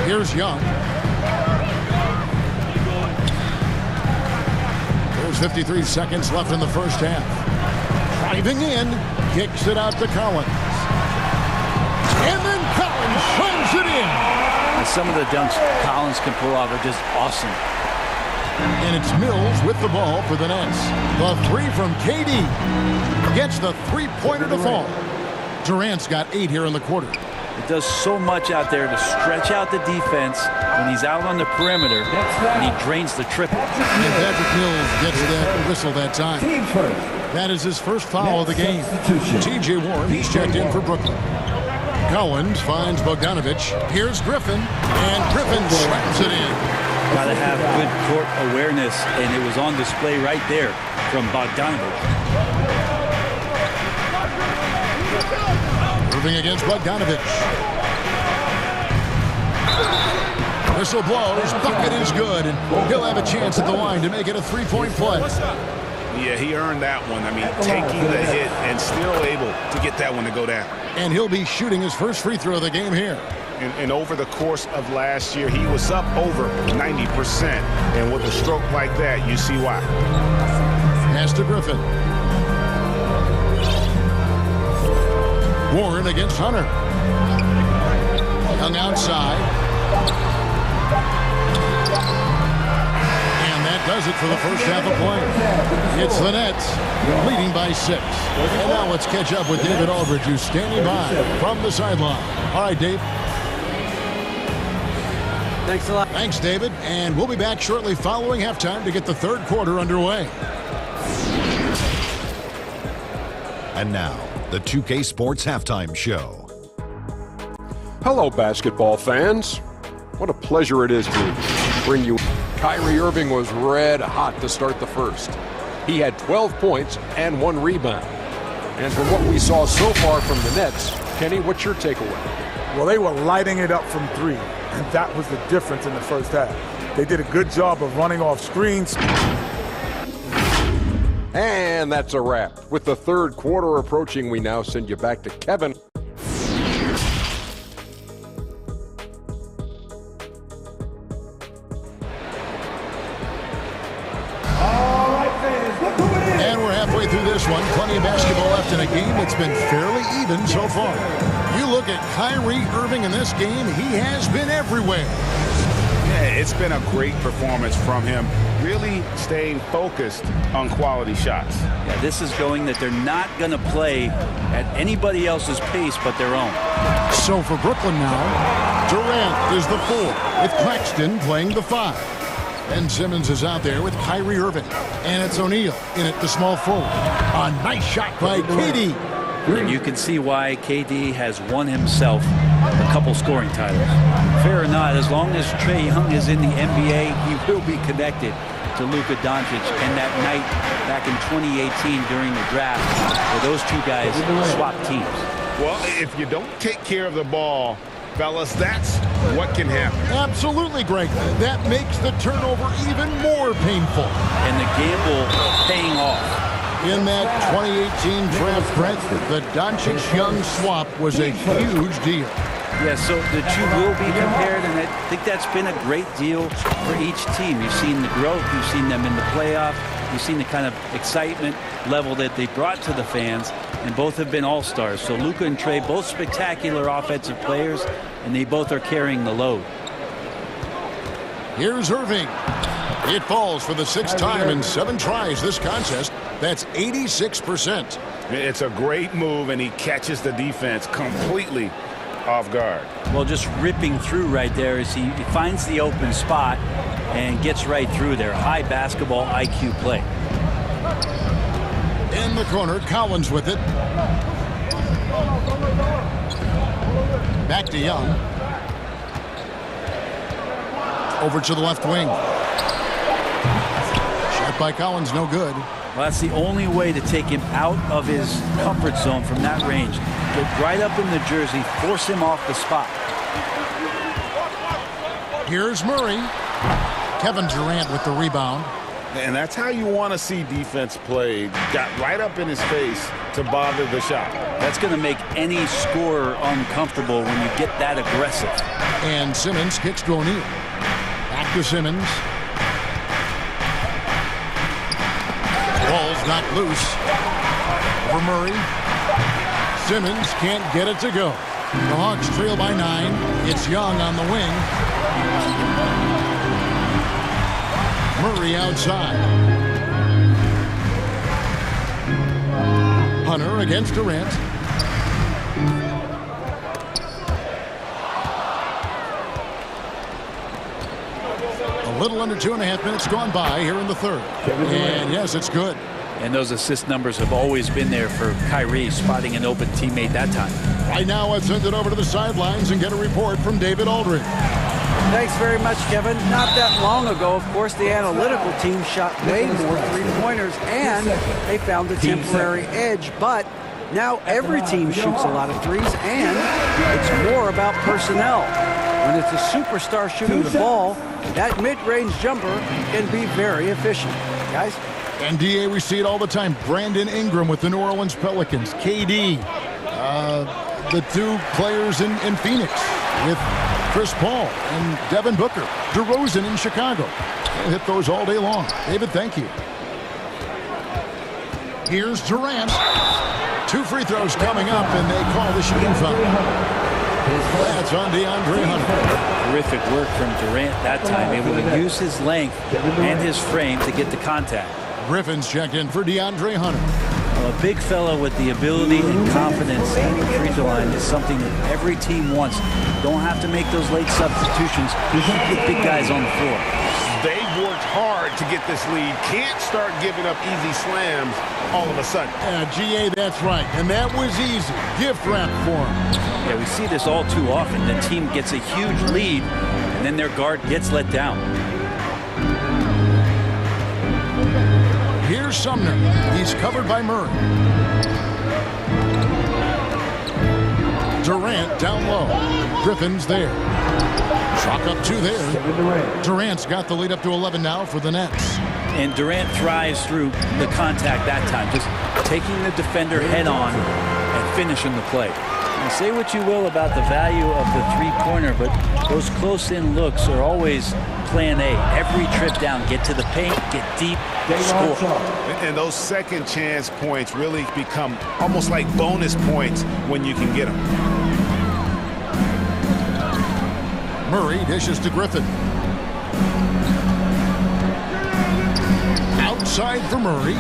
Here's Young. There's 53 seconds left in the first half. Driving in, kicks it out to Collins. And then Collins slams it in. And some of the dunks Collins can pull off are just awesome. And it's Mills with the ball for the Nets. The 3 from KD gets the three-pointer to fall. Durant's got 8 here in the quarter. It does so much out there to stretch out the defense when he's out on the perimeter, and he drains the triple. And Patrick Mills gets that whistle that time. That is his first foul of the game. T.J. Warren, he's checked in for Brooklyn. Collins finds Bogdanovich. Here's Griffin, and Griffin slams it in. Got to have good court awareness, and it was on display right there from Bogdanovich. Moving against Bogdanovich. Whistle blows, bucket is good, and he'll have a chance at the line to make it a three-point play. Yeah, he earned that one. I mean, taking the hit and still able to get that one to go down. And he'll be shooting his first free throw of the game here. And over the course of last year, he was up over 90%. And with a stroke like that, you see why. Pass to Griffin. Warren against Hunter. Young outside. And that does it for the first half of play. It's the Nets leading by 6. And now let's catch up with David Aldridge, who's standing by from the sideline. All right, Dave. Thanks a lot. Thanks, David. And we'll be back shortly following halftime to get the third quarter underway. And now, the 2K Sports Halftime Show. Hello, basketball fans. What a pleasure it is to bring you. Kyrie Irving was red hot to start the first. He had 12 points and 1 rebound. And from what we saw so far from the Nets, Kenny, what's your takeaway? Well, they were lighting it up from 3, and that was the difference in the first half. They did a good job of running off screens. And that's a wrap. With the third quarter approaching, we now send you back to Kevin. And we're halfway through this one. Plenty of basketball left in a game that's been fairly even so far. You look at Kyrie Irving in this game, he has been everywhere. Yeah, it's been a great performance from him. Really staying focused on quality shots. Yeah, this is going that they're not going to play at anybody else's pace but their own. So for Brooklyn now, Durant is the 4, with Claxton playing the 5. Ben Simmons is out there with Kyrie Irving. And it's O'Neal in at the small forward. A nice shot by KD. And you can see why KD has won himself a couple scoring titles. Fair or not, as long as Trae Young is in the NBA, he will be connected to Luka Doncic. And that night back in 2018 during the draft, where those two guys swapped teams. Well, if you don't take care of the ball fellas, that's what can happen. Absolutely, Greg. That makes the turnover even more painful. And the gamble paying off. In that 2018 draft, Brett, the Doncic-Young swap was a huge deal. Yeah, so the two will be compared, and I think that's been a great deal for each team. You've seen the growth, you've seen them in the playoff, you've seen the kind of excitement level that they brought to the fans, and both have been all-stars. So Luka and Trey, both spectacular offensive players, and they both are carrying the load. Here's Irving. It falls for the 6th time in 7 tries this contest. That's 86%. It's a great move, and he catches the defense completely off guard. Well, just ripping through right there as he finds the open spot and gets right through there. High basketball IQ play. In the corner, Collins with it. Back to Young. Over to the left wing. Shot by Collins, no good. Well, that's the only way to take him out of his comfort zone from that range. Get right up in the jersey, force him off the spot. Here's Murray. Kevin Durant with the rebound. And that's how you want to see defense play. Got right up in his face to bother the shot. That's going to make any scorer uncomfortable when you get that aggressive. And Simmons kicks to O'Neal. Back to Simmons. Ball's knocked loose. For Murray. Simmons can't get it to go. The Hawks trail by 9. It's Young on the wing. Murray outside. Hunter against Durant. A little under 2.5 minutes gone by here in the 3rd. And yes, it's good. And those assist numbers have always been there for Kyrie, spotting an open teammate that time. Right now, let's send it over to the sidelines and get a report from David Aldridge. Thanks very much, Kevin. Not that long ago, of course, the analytical team shot way more three-pointers, and they found a temporary edge. But now every team shoots a lot of threes, and it's more about personnel. When it's a superstar shooting the ball, that mid-range jumper can be very efficient. Guys? And, D.A., we see it all the time. Brandon Ingram with the New Orleans Pelicans. KD, the 2 players in Phoenix with Chris Paul and Devin Booker. DeRozan in Chicago. We'll hit those all day long. David, thank you. Here's Durant. 2 free throws coming up, and they call the shooting foul. That's on DeAndre Hunter. Terrific work from Durant that time, able to use his length and his frame to get the contact. Griffin's checked in for DeAndre Hunter. Well, a big fella with the ability and confidence at the free throw line is something that every team wants. Don't have to make those late substitutions. You keep the big guys on the floor. They've worked hard to get this lead. Can't start giving up easy slams all of a sudden. GA, that's right. And that was easy. Gift wrap for him. Yeah, we see this all too often. The team gets a huge lead, and then their guard gets let down. Here's Sumner. He's covered by Murray. Durant down low. Griffin's there. Chalk up 2 there. Durant's got the lead up to 11 now for the Nets. And Durant thrives through the contact that time, just taking the defender head on and finishing the play. And say what you will about the value of the three-pointer, but those close-in looks are always plan A. Every trip down, get to the paint, get deep, score. And those second chance points really become almost like bonus points when you can get them. Murray dishes to Griffin. Outside for Murray.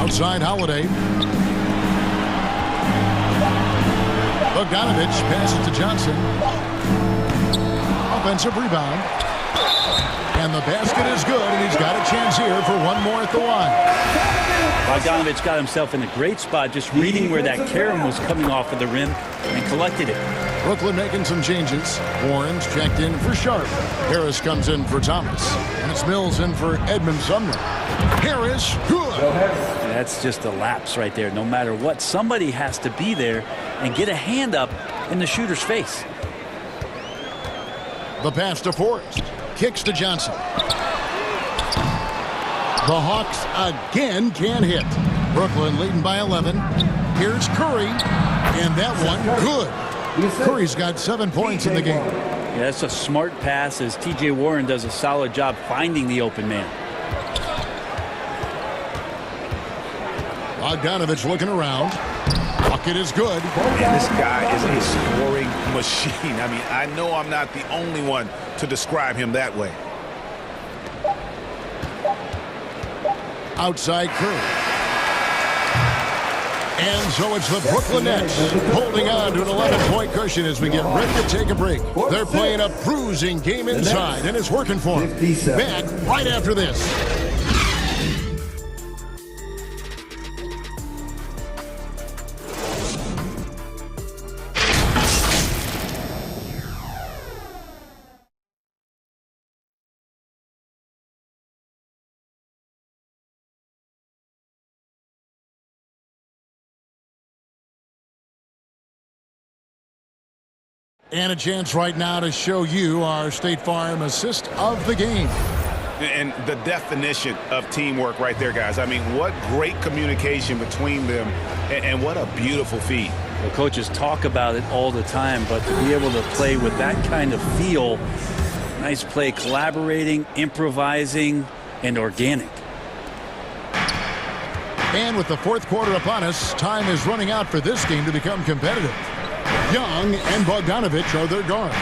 Outside Holiday. Bogdanovich passes to Johnson. Offensive rebound. And the basket is good, and he's got a chance here for one more at the line. Bogdanovich got himself in a great spot, just reading where that carom was coming off of the rim and collected it. Brooklyn making some changes. Warren's checked in for Sharp. Harris comes in for Thomas. And it's Mills in for Edmund Sumner. Harris, good. That's just a lapse right there. No matter what, somebody has to be there and get a hand up in the shooter's face. The pass to Forrest. Kicks to Johnson. The Hawks again can't hit. Brooklyn leading by 11. Here's Curry. And that one good. Curry's got 7 points in the game. Yeah, that's a smart pass as T.J. Warren does a solid job finding the open man. Bogdanovich looking around. Bucket is good. And this guy is a scoring machine. I mean, I know I'm not the only one to describe him that way. Outside Curry. And so it's the Brooklyn Nets holding on to an 11-point cushion as we get ready to take a break. They're playing a bruising game inside, and it's working for them. Back right after this. And a chance right now to show you our State Farm assist of the game. And the definition of teamwork right there, guys. I mean, what great communication between them, and what a beautiful feed. Well, coaches talk about it all the time, but to be able to play with that kind of feel, nice play, collaborating, improvising, and organic. And with the fourth quarter upon us, time is running out for this game to become competitive. Young and Bogdanovich are their guards.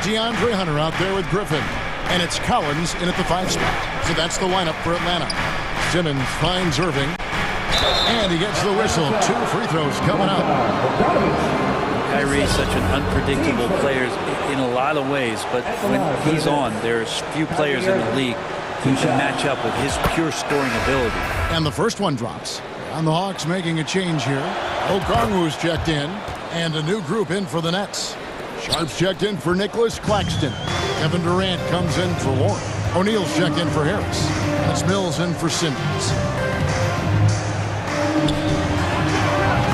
DeAndre Hunter out there with Griffin. And it's Collins in at the 5 spot. So that's the lineup for Atlanta. Simmons finds Irving. And he gets the whistle. 2 free throws coming up. Kyrie's such an unpredictable player in a lot of ways, but when he's on, there's few players in the league who can match up with his pure scoring ability. And the first one drops. And the Hawks making a change here. Okongwu's checked in. And a new group in for the Nets. Sharp's checked in for Nicholas Claxton. Kevin Durant comes in for Warren. O'Neal's checked in for Harris. That's Mills in for Simmons.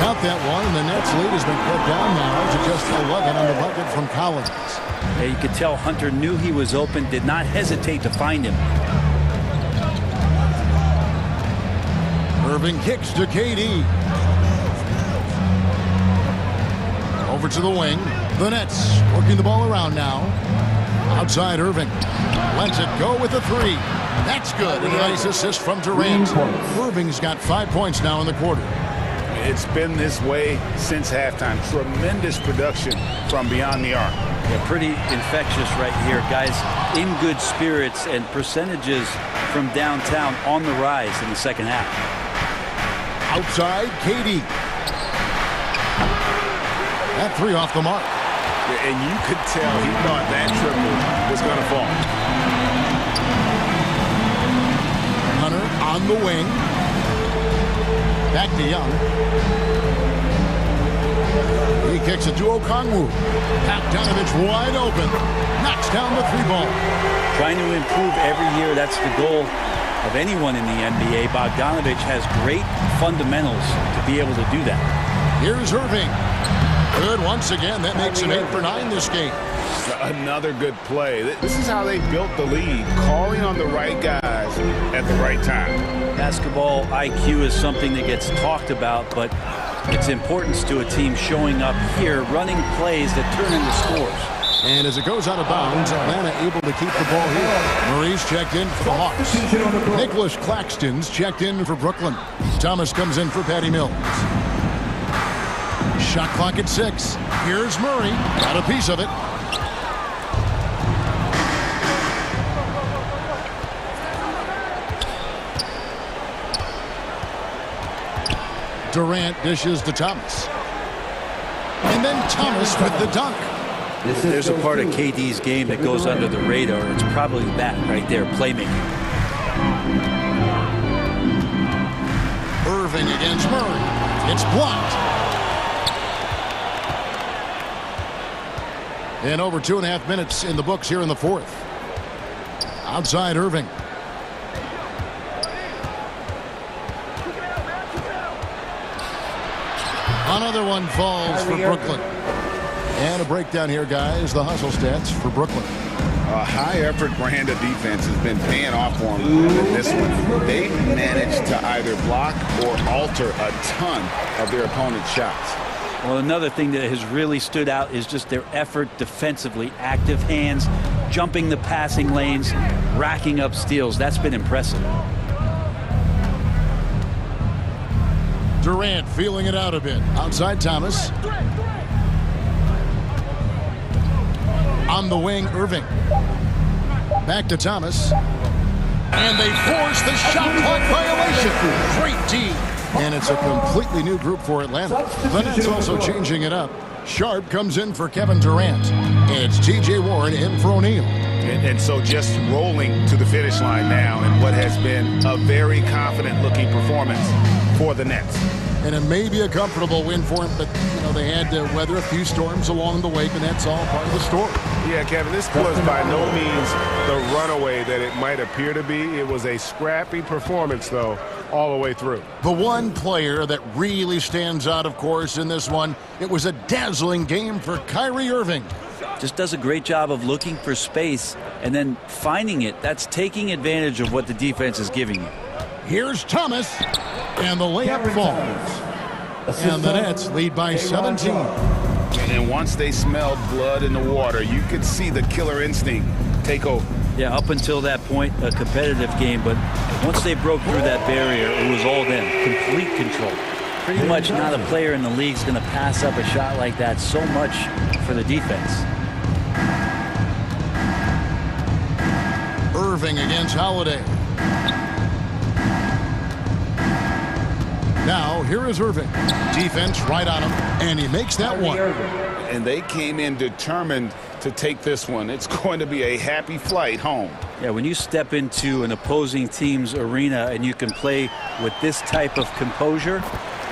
Got that one, and the Nets lead has been cut down now to just 11 on the bucket from Collins. Yeah, you could tell Hunter knew he was open, did not hesitate to find him. Irving kicks to KD. Over to the wing. The Nets working the ball around now. Outside Irving. Lets it go with the 3. That's good. And a nice assist from Durant. Irving's got 5 points now in the quarter. It's been this way since halftime. Tremendous production from beyond the arc. Yeah, pretty infectious right here. Guys in good spirits and percentages from downtown on the rise in the second half. Outside KD. That 3 off the mark. Yeah, and you could tell he thought that triple was going to fall. Hunter on the wing. Back to Young. He kicks it to Okongwu. Bogdanovich wide open. Knocks down the 3-ball. Trying to improve every year. That's the goal of anyone in the NBA. Bogdanovich has great fundamentals to be able to do that. Here's Irving. Good once again. That makes it 8 for 9 this game. Another good play. This is how they built the lead, calling on the right guys at the right time. Basketball IQ is something that gets talked about, but its importance to a team showing up here, running plays that turn into scores. And as it goes out of bounds, Atlanta able to keep the ball here. Murray's checked in for the Hawks. Nicholas Claxton's checked in for Brooklyn. Thomas comes in for Patty Mills. Shot clock at 6. Here's Murray. Got a piece of it. Durant dishes to Thomas. And then Thomas with the dunk. There's a part of KD's game that goes under the radar. It's probably that right there, playmaking. Irving against Murray. It's blocked. And over 2.5 minutes in the books here in the fourth. Outside Irving. Another one falls for Brooklyn. And a breakdown here, guys. The hustle stats for Brooklyn. A high-effort brand of defense has been paying off for them in this one. They've managed to either block or alter a ton of their opponent's shots. Well, another thing that has really stood out is just their effort defensively. Active hands, jumping the passing lanes, racking up steals. That's been impressive. Durant feeling it out a bit. Outside Thomas. On the wing, Irving. Back to Thomas. And they force the shot clock violation. Great D. And it's a completely new group for Atlanta. The Nets also changing it up. Sharp comes in for Kevin Durant. It's T.J. Warren in for O'Neal. And so just rolling to the finish line now in what has been a very confident-looking performance for the Nets. And it may be a comfortable win for them, but they had to weather a few storms along the way, and that's all part of the story. Yeah, Kevin, this was by no means the runaway that it might appear to be. It was a scrappy performance, though, all the way through. The one player that really stands out, of course, in this one, it was a dazzling game for Kyrie Irving. Just does a great job of looking for space and then finding it. That's taking advantage of what the defense is giving you. Here's Thomas, and the layup falls. And the Nets lead by 17. And once they smelled blood in the water, you could see the killer instinct take over. Yeah, up until that point, a competitive game, but once they broke through that barrier, it was all them. Complete control. Pretty much not a player in the league is going to pass up a shot like that. So much for the defense. Irving against Holiday. Now, here is Irving. Defense right on him, and he makes that one. And they came in determined to take this one. It's going to be a happy flight home. Yeah, when you step into an opposing team's arena and you can play with this type of composure,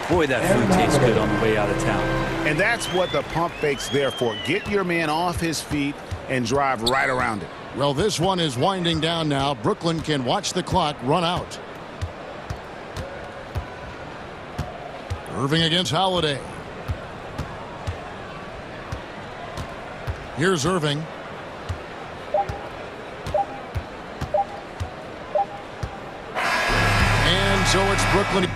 boy, that food tastes good on the way out of town. And that's what the pump fake's there for. Get your man off his feet and drive right around it. Well, this one is winding down now. Brooklyn can watch the clock run out. Irving against Holiday. Here's Irving. And so it's Brooklyn.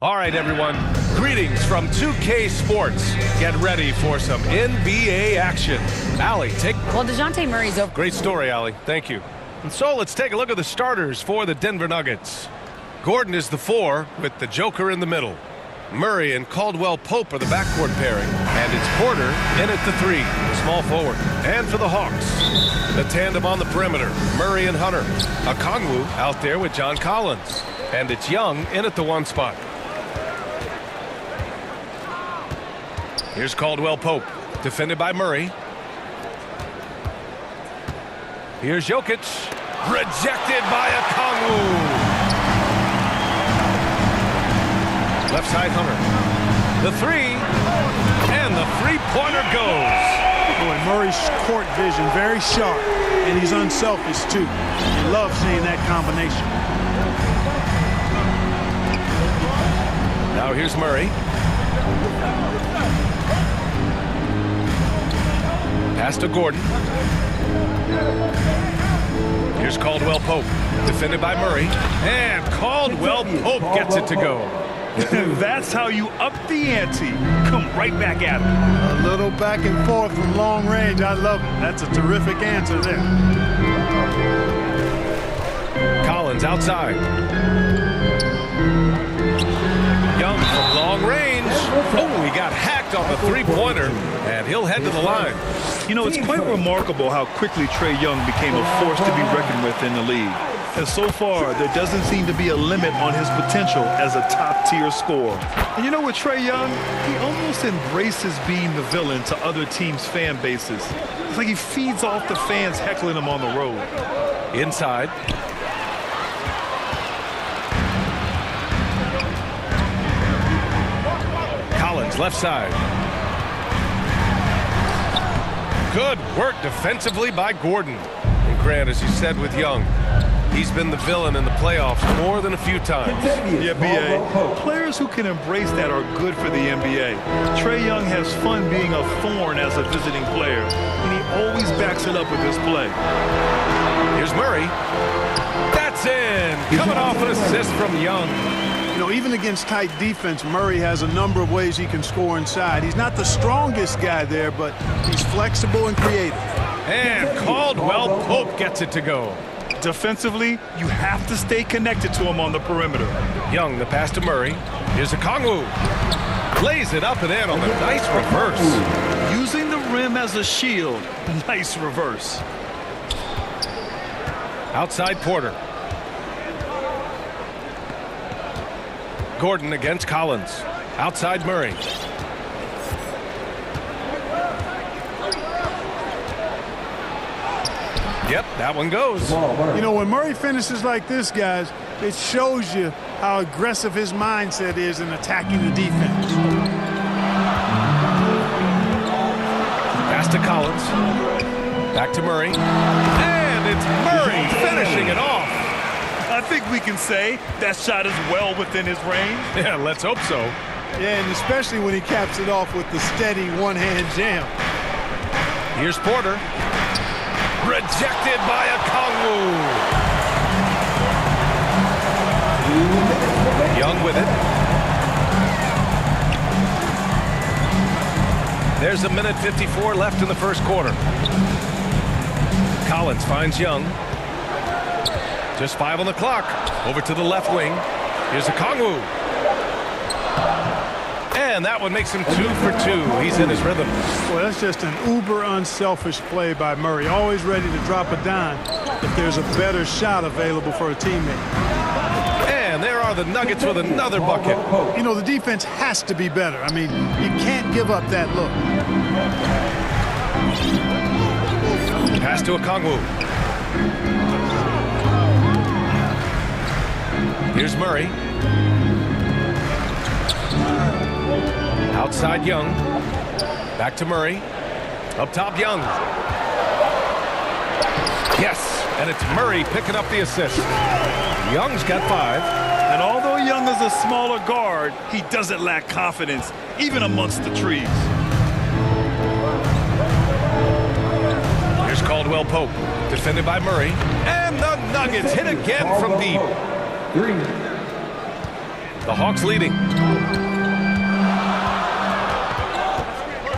All right, everyone. Greetings from 2K Sports. Get ready for some NBA action. Allie, take... Well, DeJounte Murray's over. Great story, Allie. Thank you. And so let's take a look at the starters for the Denver Nuggets. Gordon is the 4 with the Joker in the middle. Murray and Caldwell Pope are the backcourt pairing. And it's Porter in at the 3, small forward. And for the Hawks, the tandem on the perimeter, Murray and Hunter. Okongwu out there with John Collins. And it's Young in at the 1 spot. Here's Caldwell Pope, defended by Murray. Here's Jokic, rejected by Okongwu. Left side Hunter. The 3, and the 3-pointer goes. Boy, Murray's court vision, very sharp, and he's unselfish too. Love seeing that combination. Now here's Murray. Pass to Gordon. Here's Caldwell Pope, defended by Murray. And Caldwell Pope gets it to go. That's how you up the ante. Come right back at him. A little back and forth from long range. I love it. That's a terrific answer there. Collins outside. Young from long range. Oh, he got hacked on the 3-pointer, and he'll head to the line. You know, it's quite remarkable how quickly Trae Young became a force to be reckoned with in the league. And so far, there doesn't seem to be a limit on his potential as a top-tier scorer. And you know, with Trae Young, he almost embraces being the villain to other teams' fan bases. It's like he feeds off the fans heckling him on the road. Inside. Collins, left side. Good work defensively by Gordon. And Grant, as you said with Young, he's been the villain in the playoffs more than a few times. Yeah, B.A. Players who can embrace that are good for the NBA. Trae Young has fun being a thorn as a visiting player, and he always backs it up with his play. Here's Murray. That's in. Coming off an assist from Young. You know, even against tight defense, Murray has a number of ways he can score inside. He's not the strongest guy there, but he's flexible and creative. And Caldwell Pope gets it to go. Defensively, you have to stay connected to him on the perimeter. Young, the pass to Murray. Here's Okongwu. Lays it up and in on the nice reverse. Using the rim as a shield. Nice reverse. Outside Porter. Gordon against Collins. Outside Murray. Yep, that one goes. You know, when Murray finishes like this, guys, it shows you how aggressive his mindset is in attacking the defense. Pass to Collins. Back to Murray. And it's Murray finishing it off. I think we can say that shot is well within his range. Yeah, let's hope so. Yeah, and especially when he caps it off with the steady one-hand jam. Here's Porter. Rejected by Okongwu. Young with it. There's a minute 54 left in the first quarter. Collins finds Young. Just 5 on the clock. Over to the left wing. Here's Okongwu. And that one makes him 2 for 2. He's in his rhythm. Well, that's just an uber unselfish play by Murray. Always ready to drop a dime if there's a better shot available for a teammate. And there are the Nuggets with another bucket. You know, the defense has to be better. I mean, you can't give up that look. Pass to Okongwu. Here's Murray. Outside Young. Back to Murray. Up top Young. Yes, and it's Murray picking up the assist. Young's got 5. And although Young is a smaller guard, he doesn't lack confidence, even amongst the trees. Here's Caldwell Pope, defended by Murray. And the Nuggets hit again from deep. The Hawks leading.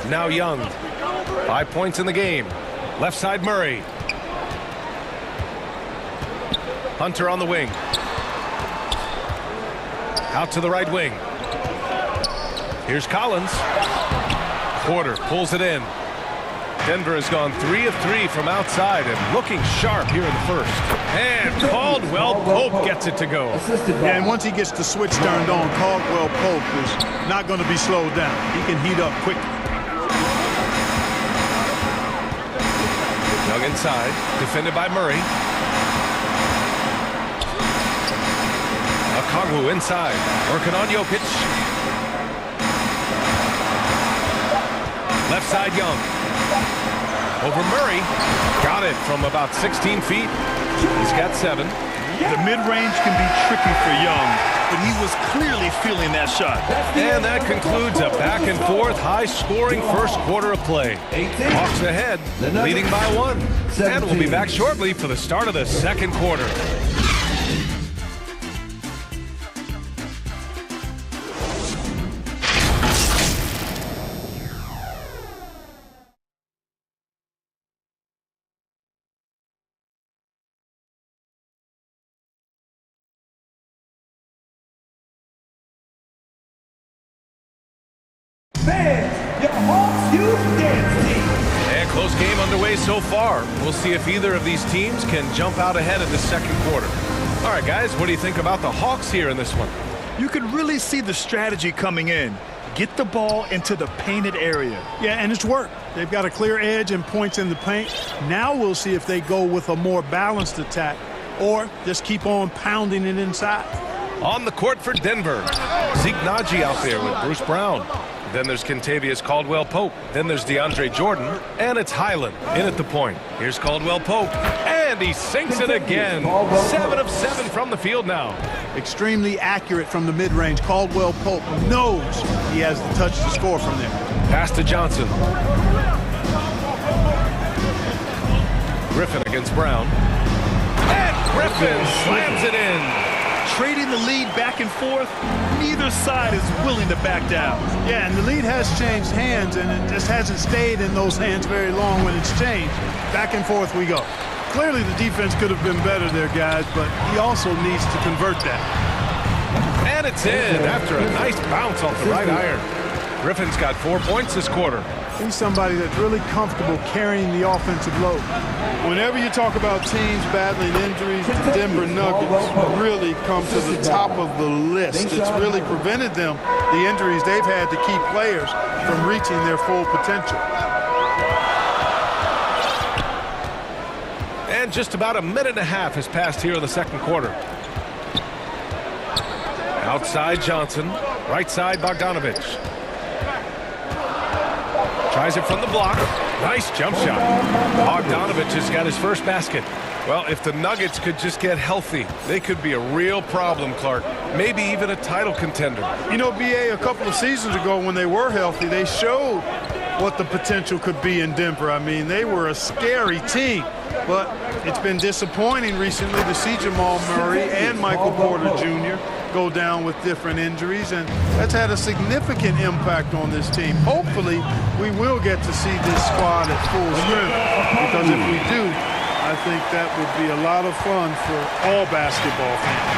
Now Young. 5 points in the game. Left side Murray. Hunter on the wing. Out to the right wing. Here's Collins. Porter pulls it in. Denver has gone 3 of 3 from outside and looking sharp here in the first. And Caldwell Pope gets it to go. Yeah, and once he gets the switch turned on, Caldwell Pope is not going to be slowed down. He can heat up quickly. Young inside, defended by Murray. Okongwu inside, working on Jokic. Left side Young. Over Murray. Got it from about 16 feet. He's got 7. The mid-range can be tricky for Young, but he was clearly feeling that shot. And that concludes a back-and-forth, high-scoring first quarter of play. Hawks ahead, leading by 1. And we'll be back shortly for the start of the second quarter. And close game underway so far. We'll see if either of these teams can jump out ahead in the second quarter. All right, guys, what do you think about the Hawks here in this one? You could really see the strategy coming in. Get the ball into the painted area. Yeah, and it's worked. They've got a clear edge and points in the paint. Now we'll see if they go with a more balanced attack or just keep on pounding it inside. On the court for Denver, Zeke Naji out there with Bruce Brown. Then there's Kentavious Caldwell-Pope. Then there's DeAndre Jordan. And it's Highland in at the point. Here's Caldwell-Pope. And he sinks it again. 7 of 7 from the field now. Extremely accurate from the mid-range. Caldwell-Pope knows he has the touch to score from there. Pass to Johnson. Griffin against Brown. And Griffin slams it in. Trading the lead back and forth, neither side is willing to back down. Yeah, and the lead has changed hands, and it just hasn't stayed in those hands very long when it's changed. Back and forth we go. Clearly the defense could have been better there, guys, but he also needs to convert that. And it's in after a nice bounce off the right iron. Griffin's got 4 points this quarter. He's somebody that's really comfortable carrying the offensive load. Whenever you talk about teams battling injuries, the Denver Nuggets really come to the top of the list. It's really prevented them, the injuries they've had to keep players from reaching their full potential. And just about a minute and a half has passed here in the second quarter. Outside Johnson, right side Bogdanovich. Tries it from the block. Nice jump shot. Bogdanovich has got his first basket. Well, if the Nuggets could just get healthy, they could be a real problem, Clark. Maybe even a title contender. You know, BA, a couple of seasons ago when they were healthy, they showed what the potential could be in Denver. I mean, they were a scary team. But it's been disappointing recently to see Jamal Murray and Michael Porter Jr. go down with different injuries, and that's had a significant impact on this team. Hopefully, we will get to see this squad at full strength, because if we do, I think that would be a lot of fun for all basketball fans.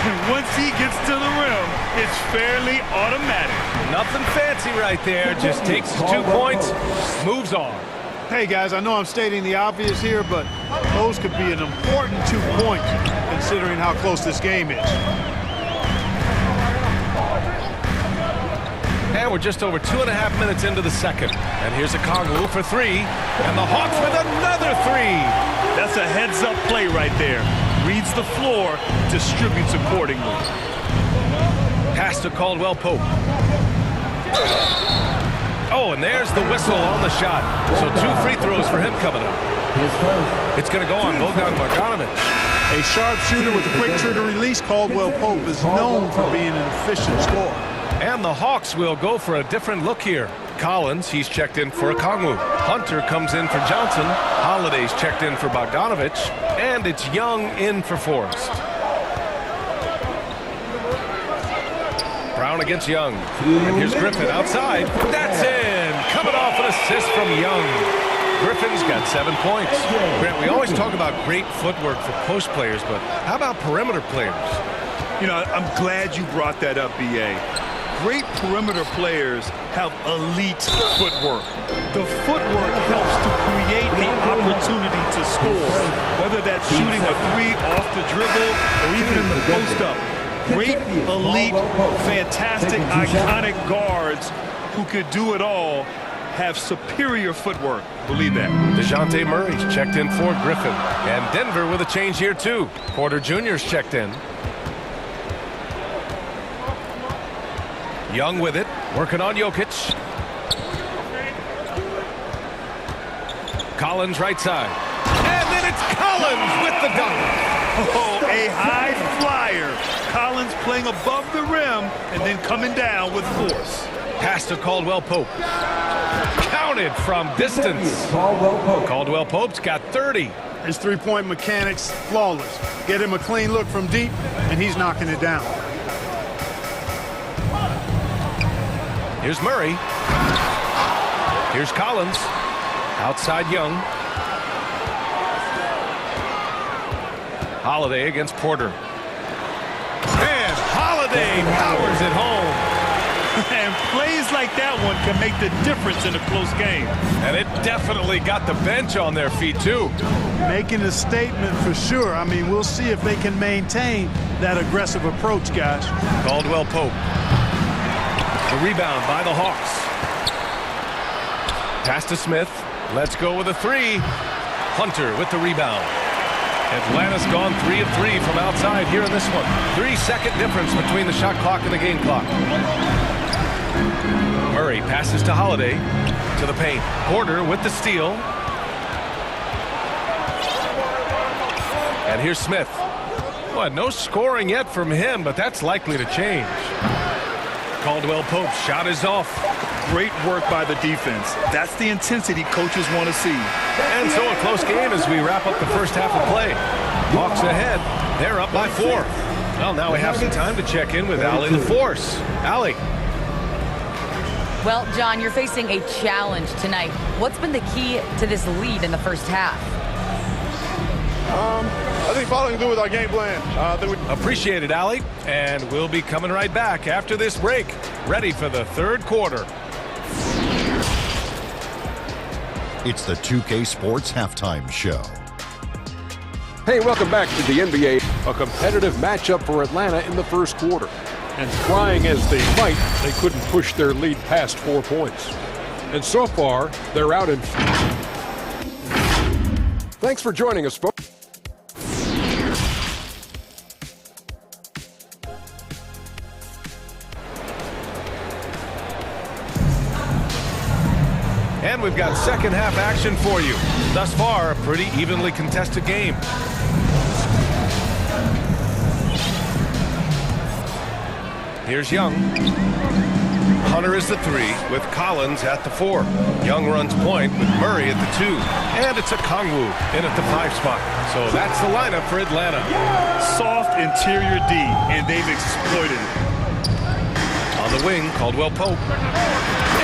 And once he gets to the rim, it's fairly automatic. Nothing fancy right there. Just takes his 2 points, moves on. Hey, guys, I know I'm stating the obvious here, but those could be an important 2 points considering how close this game is. And we're just over 2.5 minutes into the second. And here's Okongwu for 3. And the Hawks with another 3. That's a heads-up play right there. Reads the floor, distributes accordingly. Pass to Caldwell-Pope. Oh, and there's the whistle on the shot. So 2 free throws for him coming up. It's going to go on Bogdan Bogdanovich. A sharp shooter with a quick trigger release. Caldwell-Pope is known for being an efficient scorer. And the Hawks will go for a different look here. Collins, he's checked in for Okongwu. Hunter comes in for Johnson. Holiday's checked in for Bogdanovich. And it's Young in for Forrest. Brown against Young. And here's Griffin outside. That's in. Coming off an assist from Young. Griffin's got 7 points. Grant, we always talk about great footwork for post players, but how about perimeter players? You know, I'm glad you brought that up, B.A. Great perimeter players have elite footwork. The footwork helps to create the opportunity to score, whether that's shooting a three off the dribble or even in the post-up. Great, elite, fantastic, iconic guards who could do it all have superior footwork. Believe that. DeJounte Murray's checked in for Griffin. And Denver with a change here, too. Porter Jr.'s checked in. Young with it, working on Jokic. Collins right side. And then it's Collins with the dunk. Oh, a high flyer. Collins playing above the rim and then coming down with force. Pass to Caldwell Pope. Counted from distance. Caldwell Pope's got 30. His three-point mechanics, flawless. Get him a clean look from deep, and he's knocking it down. Here's Murray. Here's Collins. Outside Young. Holiday against Porter. And Holiday powers it home. And plays like that one can make the difference in a close game. And it definitely got the bench on their feet, too. Making a statement for sure. I mean, we'll see if they can maintain that aggressive approach, guys. Caldwell Pope. The rebound by the Hawks. Pass to Smith. Let's go with a three. Hunter with the rebound. Atlanta's gone 3 of 3 from outside here in this one. 3-second difference between the shot clock and the game clock. Murray passes to Holiday. To the paint. Porter with the steal. And here's Smith. Well, no scoring yet from him, but that's likely to change. Caldwell Pope's shot is off. Great work by the defense. That's the intensity coaches want to see. And so a close game as we wrap up the first half of play. Hawks ahead. They're up by 4. Well, now we have some time to check in with Allie LaForce. Allie. Well, John, you're facing a challenge tonight. What's been the key to this lead in the first half? I think following through with our game plan. Appreciate it, Allie. And we'll be coming right back after this break. Ready for the third quarter. It's the 2K Sports Halftime Show. Hey, welcome back to the NBA. A competitive matchup for Atlanta in the first quarter. And trying as they might, they couldn't push their lead past 4 points. And so far, they're out in... Thanks for joining us, folks. And we've got second half action for you. Thus far, a pretty evenly contested game. Here's Young. Hunter is the 3 with Collins at the 4. Young runs point with Murray at the 2. And it's a Kongwu in at the 5 spot. So that's the lineup for Atlanta. Soft interior D, and they've exploited it. On the wing, Caldwell Pope.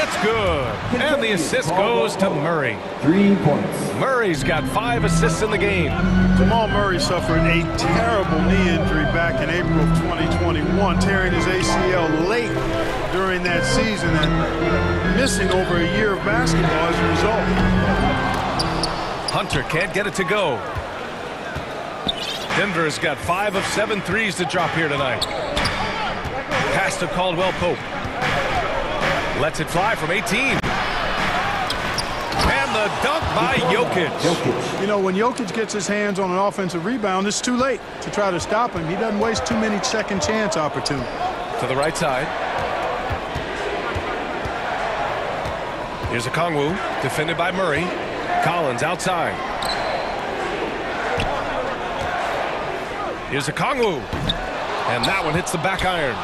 It's good. And the assist goes to Murray. 3 points. Murray's got 5 assists in the game. Jamal Murray suffered a terrible knee injury back in April of 2021, tearing his ACL late during that season and missing over a year of basketball as a result. Hunter can't get it to go. Denver's got 5 of 7 threes to drop here tonight. Pass to Caldwell Pope. Lets it fly from 18. And the dunk by Jokic. You know, when Jokic gets his hands on an offensive rebound, it's too late to try to stop him. He doesn't waste too many second chance opportunities. To the right side. Here's a Kongwu, defended by Murray. Collins outside. Here's a Kongwu. And that one hits the back iron.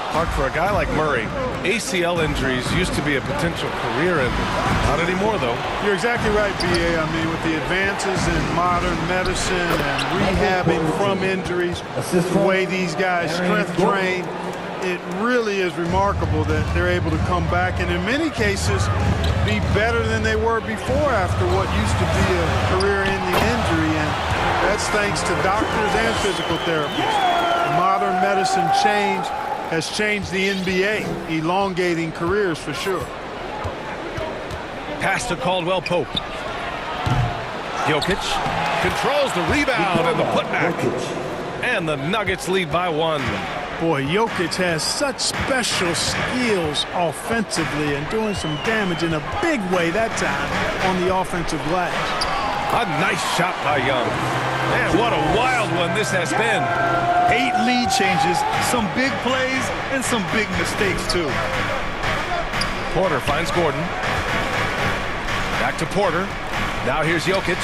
Hard for a guy like Murray. ACL injuries used to be a potential career ender. Not anymore, though. You're exactly right, B.A. I mean, with the advances in modern medicine and rehabbing from injuries, the way these guys strength train, it really is remarkable that they're able to come back and in many cases be better than they were before after what used to be a career-ending injury, and that's thanks to doctors and physical therapists. Modern medicine has changed the NBA, elongating careers for sure. Pass to Caldwell Pope. Jokic controls the rebound and the putback. And the Nuggets lead by 1. Boy, Jokic has such special skills offensively and doing some damage in a big way that time on the offensive glass. A nice shot by Young. Man, what a wild one this has been. 8 lead changes, some big plays, and some big mistakes, too. Porter finds Gordon. Back to Porter. Now here's Jokic.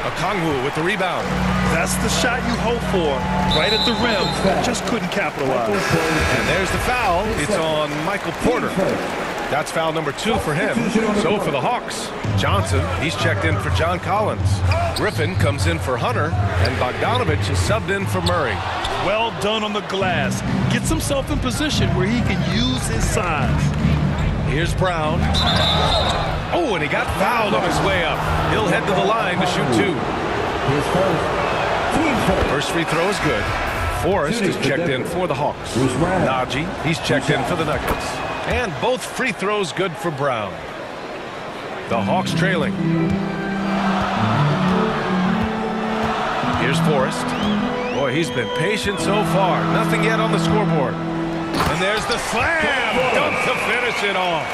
Okongwu with the rebound. That's the shot you hope for. Right at the rim. Just couldn't capitalize. And there's the foul. It's on Michael Porter. That's foul number 2 for him. So for the Hawks, Johnson, he's checked in for John Collins. Griffin comes in for Hunter, and Bogdanovich is subbed in for Murray. Well done on the glass. Gets himself in position where he can use his size. Here's Brown. Oh, and he got fouled on his way up. He'll head to the line to shoot 2. First free throw is good. Forrest is checked in for the Hawks. Najee, he's checked in for the Nuggets. And both free throws good for Brown. The Hawks trailing. Here's Forrest. Boy, he's been patient so far. Nothing yet on the scoreboard. And there's the slam. Dunk to finish it off.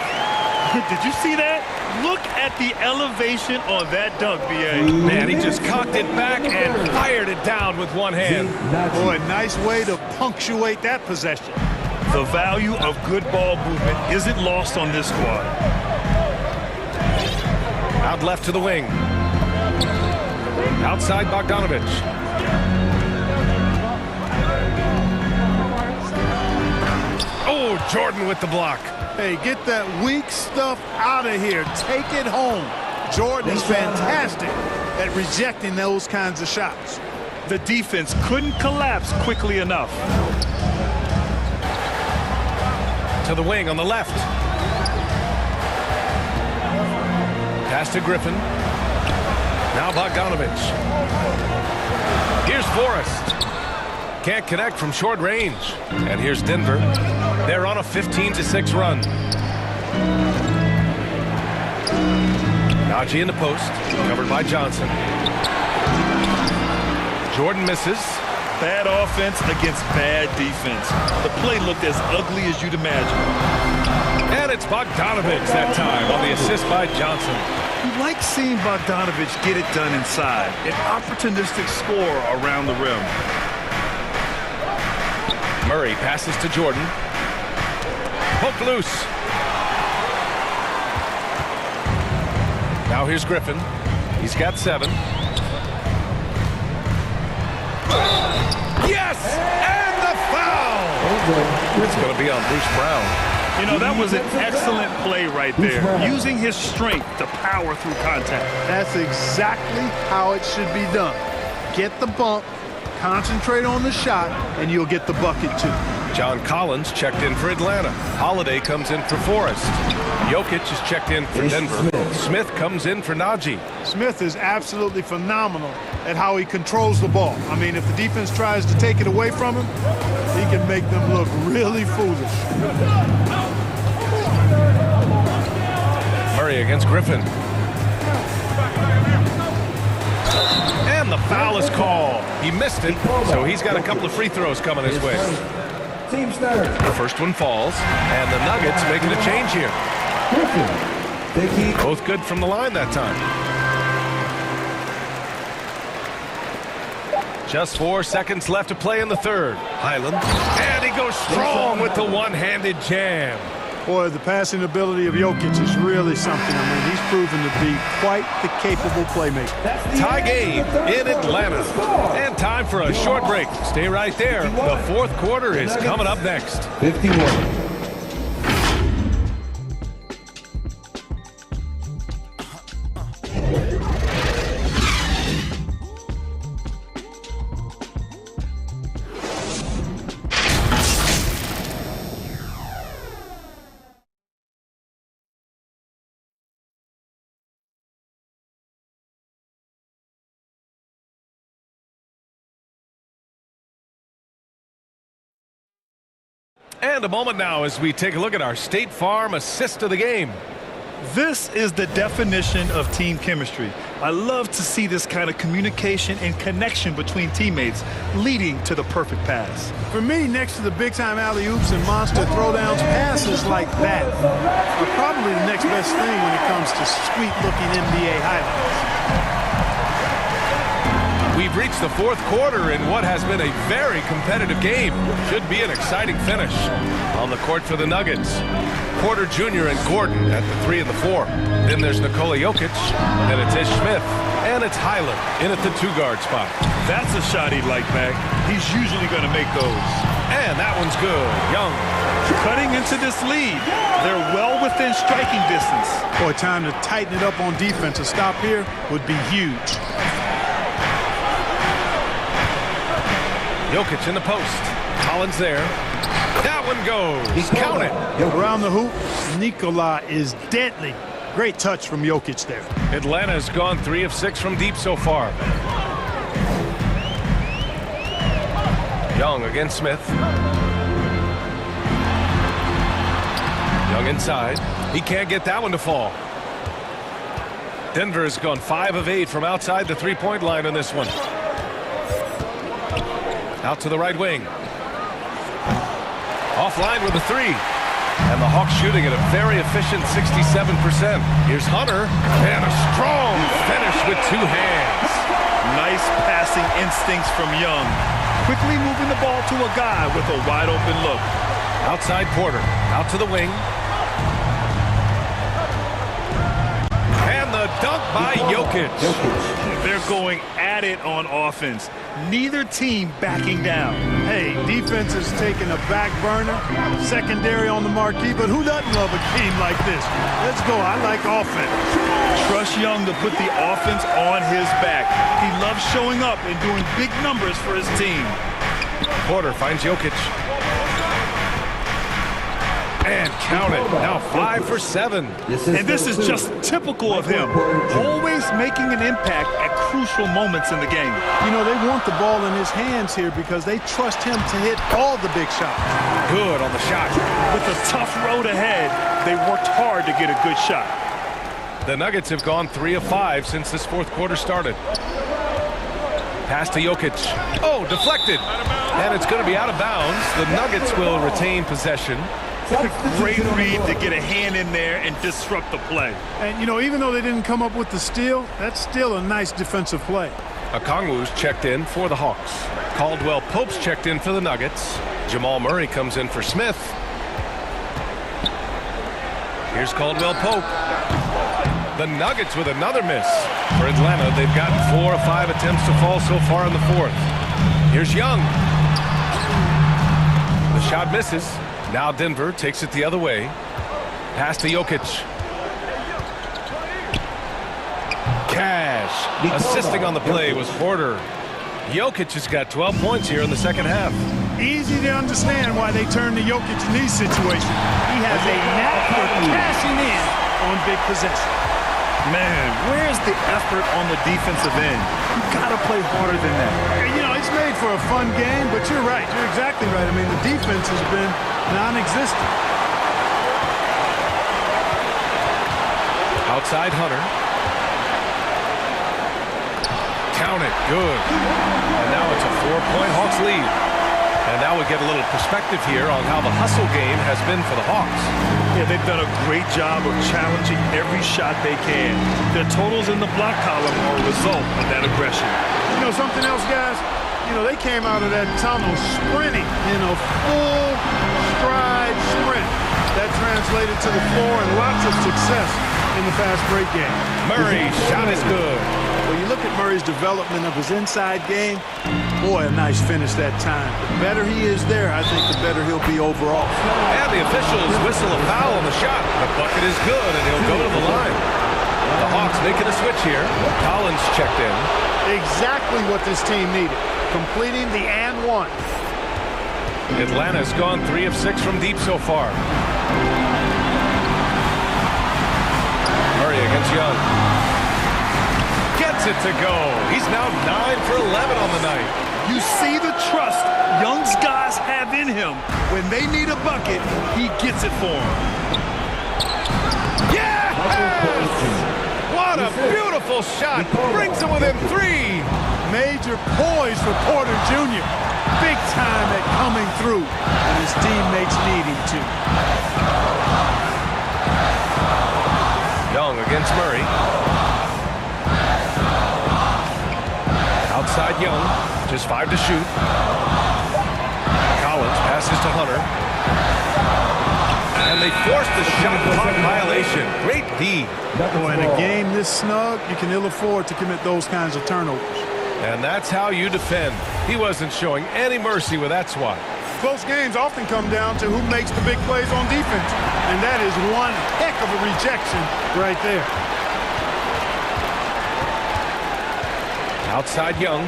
Did you see that? Look at the elevation on that dunk, B.A. Man, he just cocked it back and fired it down with one hand. Boy, nice way to punctuate that possession. The value of good ball movement isn't lost on this squad. Out left to the wing. Outside Bogdanovich. Oh, Jordan with the block. Hey, get that weak stuff out of here. Take it home. Jordan is fantastic at rejecting those kinds of shots. The defense couldn't collapse quickly enough. To the wing on the left. Pass to Griffin. Now Bogdanovich. Here's Forrest. Can't connect from short range. And here's Denver. They're on a 15-6 run. Najee in the post. Covered by Johnson. Jordan misses. Bad offense against bad defense. The play looked as ugly as you'd imagine. And it's Bogdanovich that time on the assist by Johnson. You like seeing Bogdanovich get it done inside. An opportunistic score around the rim. Murray passes to Jordan. Poke loose. Now here's Griffin. He's got 7. Yes! And the foul! It's going to be on Bruce Brown. You know, that was an excellent play right there. Using his strength to power through contact. That's exactly how it should be done. Get the bump, concentrate on the shot, and you'll get the bucket too. John Collins checked in for Atlanta. Holiday comes in for Forrest. Jokic is checked in for Denver. Smith comes in for Najee. Smith is absolutely phenomenal at how he controls the ball. I mean, if the defense tries to take it away from him, he can make them look really foolish. Murray against Griffin. And the foul is called. He missed it, so he's got a couple of free throws coming his way. The first one falls, and the Nuggets making a change here. Both good from the line that time. Just 4 seconds left to play in the third. Highland, and he goes strong with the one-handed jam. Boy, the passing ability of Jokic is really something. I mean, he's proven to be quite the capable playmaker. Tie game in Atlanta. And time for a short break. Stay right there. The fourth quarter is coming up next. 51. And a moment now as we take a look at our State Farm assist of the game. This is the definition of team chemistry. I love to see this kind of communication and connection between teammates leading to the perfect pass. For me, next to the big-time alley-oops and monster throwdowns, passes like that are probably the next best thing when it comes to sweet-looking NBA highlights. We've reached the fourth quarter in what has been a very competitive game. Should be an exciting finish. On the court for the Nuggets, Porter Jr. and Gordon at the 3 and the 4. Then there's Nikola Jokic, then it's Ish Smith, and it's Highland in at the 2-guard spot. That's a shot he'd like back. He's usually going to make those. And that one's good. Young. Cutting into this lead. They're well within striking distance. Boy, time to tighten it up on defense. A stop here would be huge. Jokic in the post. Collins there. That one goes. Count it. Around the hoop, Nikola is deadly. Great touch from Jokic there. Atlanta's gone 3 of 6 from deep so far. Young against Smith. Young inside. He can't get that one to fall. Denver has gone 5 of 8 from outside the three-point line on this one. Out to the right wing. Offline with a 3. And the Hawks shooting at a very efficient 67%. Here's Hunter. And a strong finish with 2 hands. Nice passing instincts from Young. Quickly moving the ball to a guy with a wide open look. Outside Porter. Out to the wing. And the dunk by Jokic. They're going at it on offense. Neither team backing down. Hey, defense is taking a back burner, secondary on the marquee, but who doesn't love a game like this? Let's go. I like offense. Trust Young to put the offense on his back. He loves showing up and doing big numbers for his team. Porter finds Jokic. And count it. Now 5 for 7. And this is just typical of him. Always making an impact at crucial moments in the game. You know, they want the ball in his hands here because they trust him to hit all the big shots. Good on the shot. With a tough road ahead, they worked hard to get a good shot. The Nuggets have gone 3 of 5 since this fourth quarter started. Pass to Jokic. Oh, deflected. And it's going to be out of bounds. The Nuggets will retain possession. What a great read to get a hand in there and disrupt the play. And, you know, even though they didn't come up with the steal, that's still a nice defensive play. Okongwu's checked in for the Hawks. Caldwell Pope's checked in for the Nuggets. Jamal Murray comes in for Smith. Here's Caldwell Pope. The Nuggets with another miss. For Atlanta, they've gotten 4 of 5 attempts to fall so far in the fourth. Here's Young. The shot misses. Now Denver takes it the other way. Pass to Jokic. Cash. Assisting on the play was Porter. Jokic has got 12 points here in the second half. Easy to understand why they turn to Jokic in these situations. He has a knack for cashing in on big possession. Man, where's the effort on the defensive end? You gotta play harder than that. You know, it's made for a fun game, but you're right. You're exactly right. I mean, the defense has been non-existent. Outside Hunter. Count it. Good. And now it's a 4-point Hawks lead. And now we get a little perspective here on how the hustle game has been for the Hawks. Yeah, they've done a great job of challenging every shot they can. Their totals in the block column are a result of that aggression. You know something else, guys? You know, they came out of that tunnel sprinting in a full stride sprint. That translated to the floor and lots of success in the fast break game. Murray, shot is good. When you look at Murray's development of his inside game, boy, a nice finish that time. The better he is there, I think the better he'll be overall. And the officials whistle a foul on the shot. The bucket is good, and he'll go to the line. The Hawks making a switch here. Collins checked in. Exactly what this team needed. Completing the and one. Atlanta's gone 3 of 6 from deep so far. Murray against Young. Gets gets it to go. He's now 9 for 11 on the night. You see the trust young guys have in him. When they need a bucket, he gets it for them. Yes! What a beautiful shot. Brings him within 3. Major poise for Porter Jr. Big time at coming through, and his teammates need him to. Young against Murray. Outside Young, just 5 to shoot. Collins passes to Hunter. And they force the shot clock violation. Great D. Boy, in a game this snug, you can ill afford to commit those kinds of turnovers. And that's how you defend. He wasn't showing any mercy with that swat. Close games often come down to who makes the big plays on defense. And that is one heck of a rejection right there. Outside Young.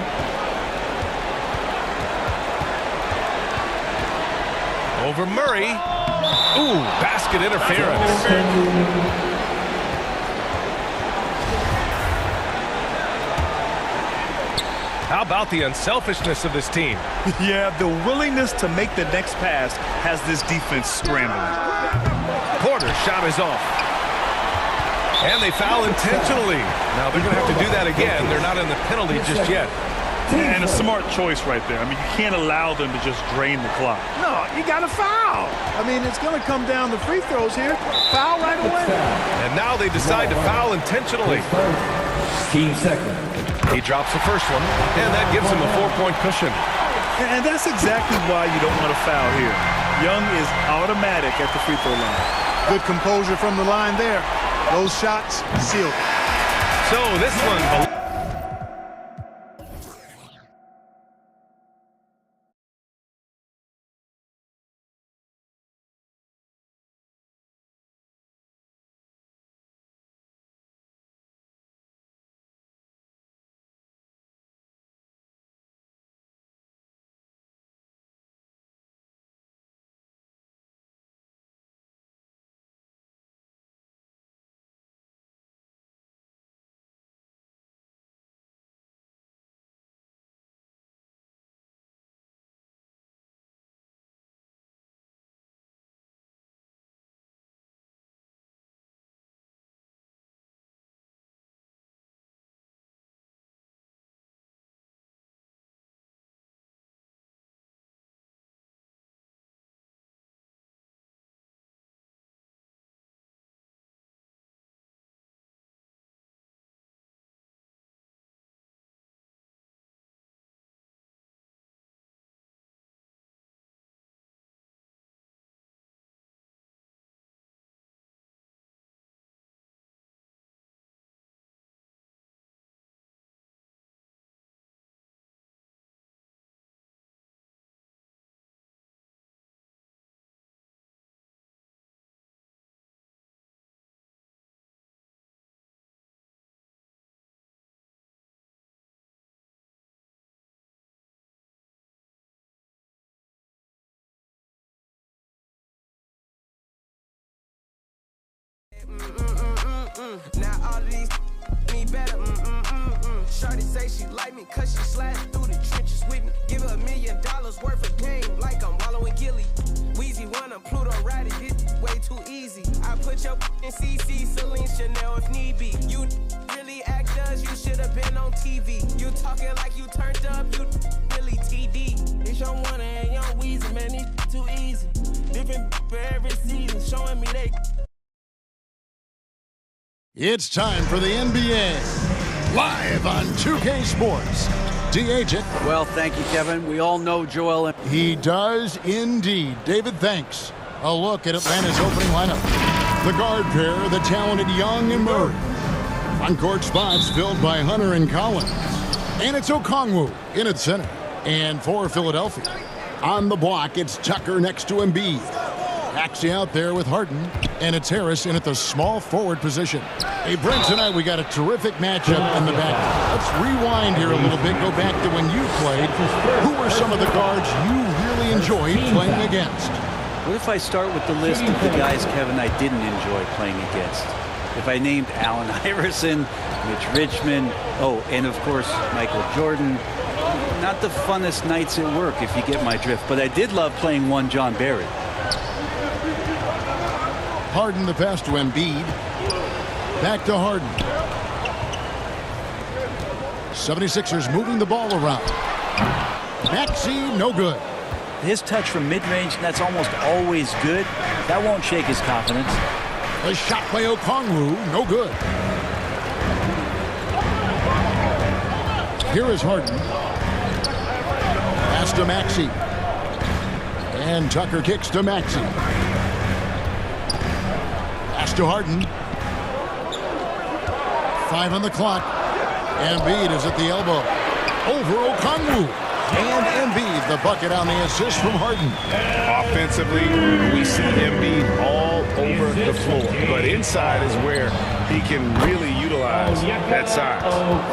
Over Murray. Ooh, basket interference. How about the unselfishness of this team? Yeah, the willingness to make the next pass has this defense scrambling. Porter's shot is off. And they foul intentionally. Now they're going to have to do that again. They're not in the penalty just yet. And a smart choice right there. I mean, you can't allow them to just drain the clock. No, you got to foul. I mean, it's going to come down to free throws here. Foul right away. And now they decide to foul intentionally. 15 seconds. He drops the first one, and that gives him a 4-point cushion. And that's exactly why you don't want to foul here. Young is automatic at the free throw line. Good composure from the line there. Those shots sealed. So this one... Now all of these me better. Shorty say she like me cause she sliding through the trenches with me. Give her $1 million worth of game like I'm wallowing Gilly. Weezy wanna Pluto ride it, this way too easy. I put your in CC, Celine, Chanel if need be. You really actors, you should have been on TV. You talking like you turned up, you really TD. It's your one and young Weezy, man, it's too easy. Different for every season, showing me they... It's time for the NBA, live on 2K Sports. D-Agent. Well, thank you, Kevin. We all know Joel. He does indeed. David, thanks. A look at Atlanta's opening lineup. The guard pair, the talented Young and Murray. On-court spots filled by Hunter and Collins. And it's Okongwu in at center. And for Philadelphia, on the block, it's Tucker next to Embiid. Axie out there with Harden, and it's Harris in at the small forward position. Hey, Brent, tonight we got a terrific matchup in the back. Let's rewind here a little bit, go back to when you played. Who were some of the guards you really enjoyed playing against? What if I start with the list of the guys, Kevin, I didn't enjoy playing against? If I named Allen Iverson, Mitch Richmond, and of course Michael Jordan. Not the funnest nights at work, if you get my drift, but I did love playing one John Barry. Harden the pass to Embiid. Back to Harden. 76ers moving the ball around. Maxey, no good. His touch from mid-range, that's almost always good. That won't shake his confidence. A shot by Okongwu, no good. Here is Harden. Pass to Maxey. And Tucker kicks to Maxey. Pass to Harden. 5 on the clock. Embiid is at the elbow. Over Okongwu. And Embiid, the bucket on the assist from Harden. Offensively, we see Embiid all over the floor. But inside is where he can really utilize that size.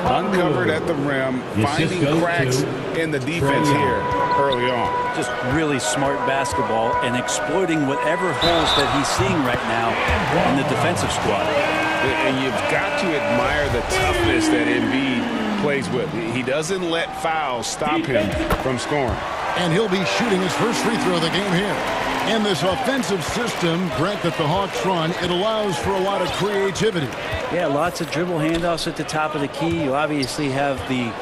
Uncovered at the rim, finding cracks in the defense here early on. Just really smart basketball and exploiting whatever holes that he's seeing right now in the defensive squad. And you've got to admire the toughness that Embiid plays with. He doesn't let fouls stop him from scoring. And he'll be shooting his first free throw of the game here. And this offensive system, Brent, that the Hawks run, it allows for a lot of creativity. Yeah, lots of dribble handoffs at the top of the key. You obviously have the,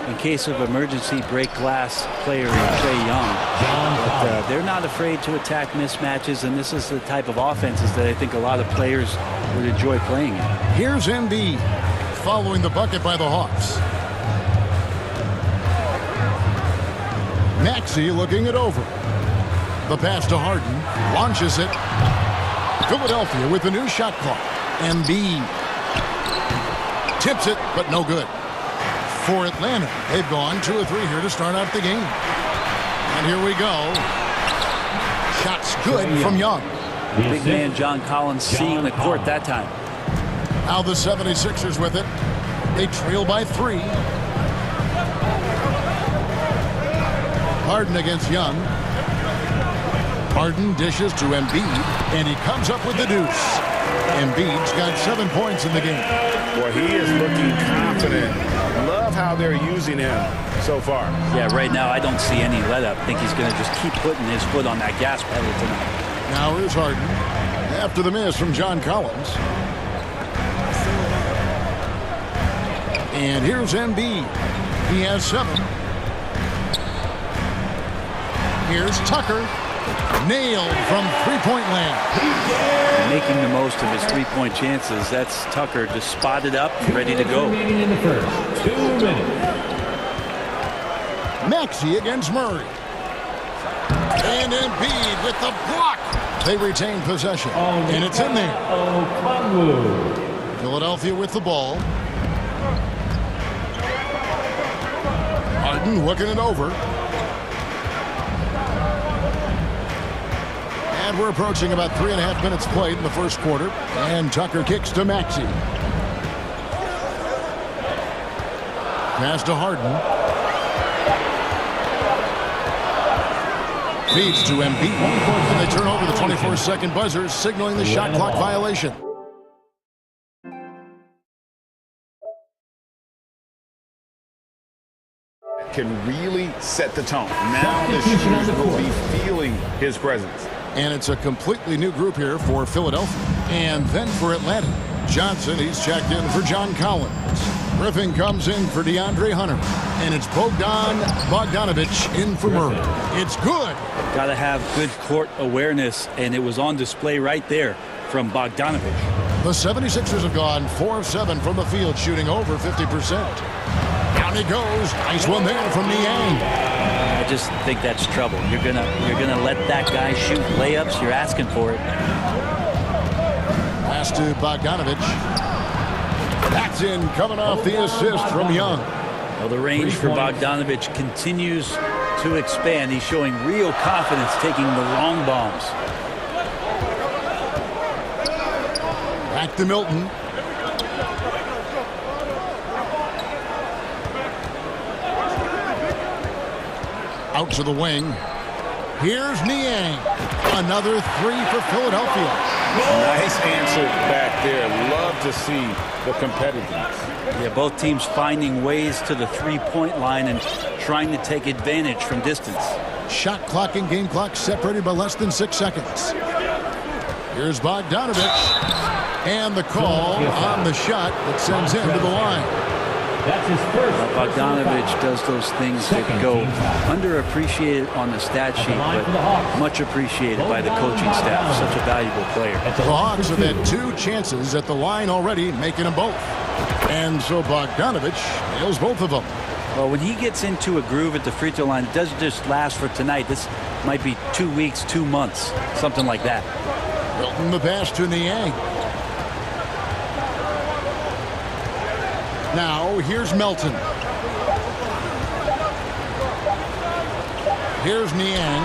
in case of emergency, break glass player in Trae Young. But they're not afraid to attack mismatches, and this is the type of offenses that I think a lot of players would enjoy playing in. Here's Embiid following the bucket by the Hawks. Maxey looking it over. The pass to Harden. Launches it. Philadelphia with the new shot clock. Embiid tips it, but no good. For Atlanta, they've gone 2 of 3 here to start out the game. And here we go. Shots good from Young. Big man John Collins seeing the court that time. Now the 76ers with it. They trail by 3. Harden against Young. Harden dishes to Embiid, and he comes up with the deuce. Embiid's got 7 points in the game. Boy, he is looking confident. Love how they're using him so far. Yeah, right now I don't see any let-up. I think he's going to just keep putting his foot on that gas pedal tonight. Now here's Harden after the miss from John Collins. And here's Embiid. He has 7. Here's Tucker. Nailed from three-point land. Making the most of his three-point chances. That's Tucker just spotted up and ready to go. In the first 2 minutes. Maxey against Murray. And Embiid with the block. They retain possession. And it's in there. Philadelphia with the ball. Harden looking it over. And we're approaching about 3.5 minutes played in the first quarter. And Tucker kicks to Maxey. Pass to Harden. Feeds to Embiid. And they turn over the 24-second buzzer, signaling the shot clock violation. Can really set the tone. Now the shooters will be feeling his presence. And it's a completely new group here for Philadelphia. And then for Atlanta, Johnson, he's checked in for John Collins. Griffin comes in for DeAndre Hunter. And it's Bogdanovich in for Murray. It's good. Got to have good court awareness, and it was on display right there from Bogdanovich. The 76ers have gone 4 of 7 from the field, shooting over 50%. Down he goes. Nice one there from Niang. I just think that's trouble. You're gonna let that guy shoot layups. You're asking for it. Pass to Bogdanovich. That's in, coming off the assist from Young. Well, the range for Bogdanovich continues to expand. He's showing real confidence taking the long bombs. Back to Milton. Out to the wing. Here's Niang. Another three for Philadelphia. Nice answer back there. Love to see the competitiveness. Yeah, both teams finding ways to the three-point line and trying to take advantage from distance. Shot clock and game clock separated by less than 6 seconds. Here's Bogdanovich. And the call on the shot that sends him to the line. That's his first. Bogdanovich does those things that go underappreciated on the stat sheet, but much appreciated by the coaching staff. Such a valuable player. The Hawks have had 2 chances at the line already, making them both. And so Bogdanovich nails both of them. Well, when he gets into a groove at the free throw line, it doesn't just last for tonight. This might be 2 weeks, 2 months, something like that. Milton the pass to Niang. Now, here's Melton. Here's Niang.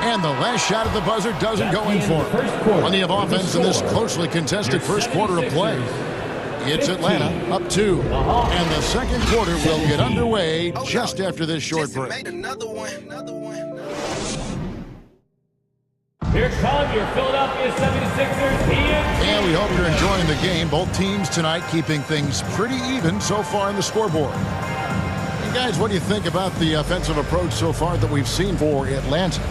And the last shot at the buzzer doesn't go in for him. Plenty of offense in this closely contested first quarter of play. It's Atlanta up 2. And the second quarter will get underway just after this short break. Here come your Philadelphia 76ers. And we hope you're enjoying the game. Both teams tonight keeping things pretty even so far on the scoreboard. And guys, what do you think about the offensive approach so far that we've seen for Atlanta?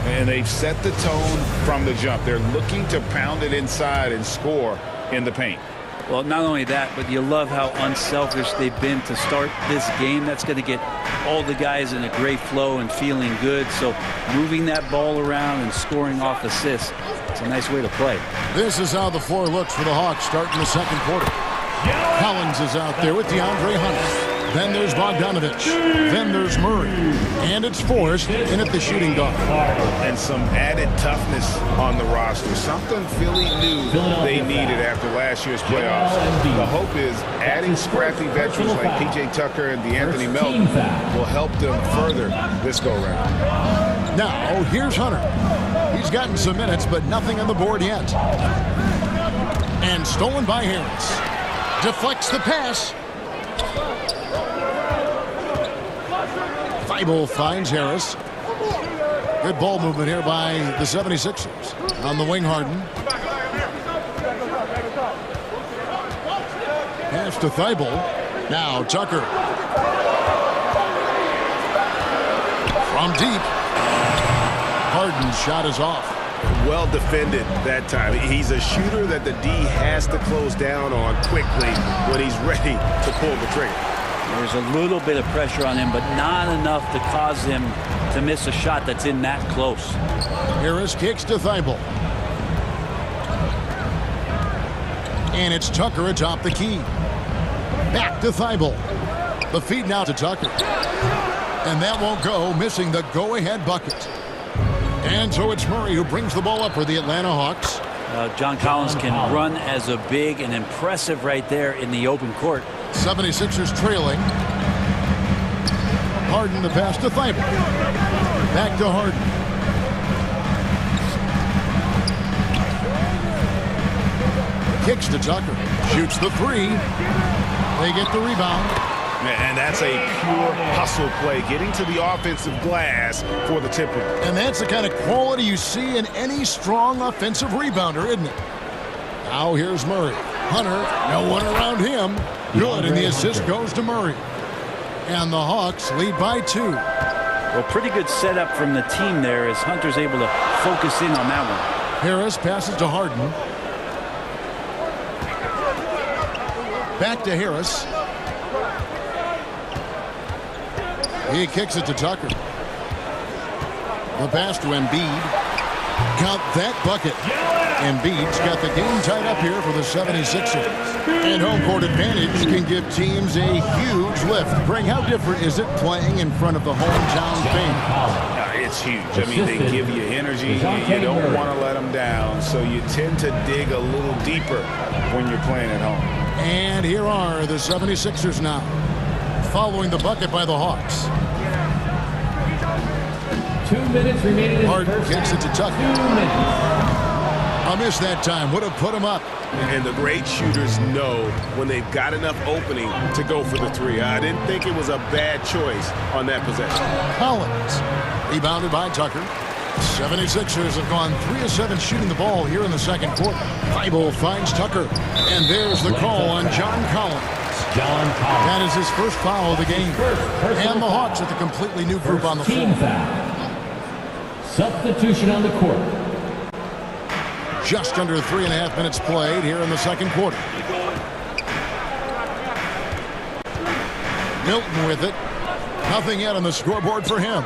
And they've set the tone from the jump. They're looking to pound it inside and score in the paint. Well, not only that, but you love how unselfish they've been to start this game. That's going to get all the guys in a great flow and feeling good. So moving that ball around and scoring off assists, it's a nice way to play. This is how the floor looks for the Hawks starting the second quarter. Collins is out there with DeAndre Hunter. Then there's Bogdanovich. Then there's Murray. And it's Forrest in at the shooting guard. And some added toughness on the roster. Something Philly knew they needed after last year's playoffs. The hope is adding scrappy veterans like P.J. Tucker and DeAnthony Melton will help them further this go-round. Now, here's Hunter. He's gotten some minutes, but nothing on the board yet. And stolen by Harris. Deflects the pass. Thibault finds Harris. Good ball movement here by the 76ers. On the wing, Harden. Pass to Thibault. Now Tucker. From deep. Harden's shot is off. Well defended that time. He's a shooter that the D has to close down on quickly when he's ready to pull the trigger. There's a little bit of pressure on him, but not enough to cause him to miss a shot that's in that close. Harris kicks to Thibault. And it's Tucker atop the key. Back to Thibault. The feed now to Tucker. And that won't go, missing the go-ahead bucket. And so it's Murray who brings the ball up for the Atlanta Hawks. John Collins can run as a big and impressive right there in the open court. 76ers trailing. Harden the pass to Thibault. Back to Harden. Kicks to Tucker. Shoots the three. They get the rebound. And that's a pure hustle play, getting to the offensive glass for the tip-in. And that's the kind of quality you see in any strong offensive rebounder, isn't it? Now here's Murray. Hunter, no one around him. Good, and the assist goes to Murray. And the Hawks lead by 2. Well, pretty good setup from the team there as Hunter's able to focus in on that one. Harris passes to Harden. Back to Harris. He kicks it to Tucker. The pass to Embiid. Count that bucket. Embiid's got the game tied up here for the 76ers. And home court advantage can give teams a huge lift. Greg, how different is it playing in front of the hometown fans? It's huge. I mean, they give you energy. You don't want to let them down, so you tend to dig a little deeper when you're playing at home. And here are the 76ers now, following the bucket by the Hawks. 2 minutes remaining in the Harden first kicks it to Tucker. 2 minutes. miss that time. Would have put him up. And the great shooters know when they've got enough opening to go for the three. I didn't think it was a bad choice on that possession. Collins, rebounded by Tucker. 76ers have gone 3 of 7 shooting the ball here in the second quarter. Thibault finds Tucker. And there's the call on John Collins. That is his first foul of the game. And the Hawks with a completely new group on the floor. Substitution on the court. Just under 3.5 minutes played here in the second quarter. Milton with it. Nothing yet on the scoreboard for him.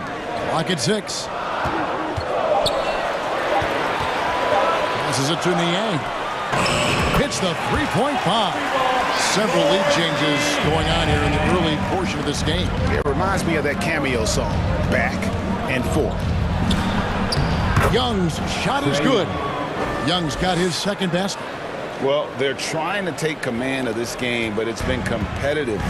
Clock at 6. Passes it to Niang. Hits the three-point bomb. Several lead changes going on here in the early portion of this game. It reminds me of that cameo song, Back and Forth. Young's shot is good. Young's got his second basket. Well, they're trying to take command of this game, but it's been competitive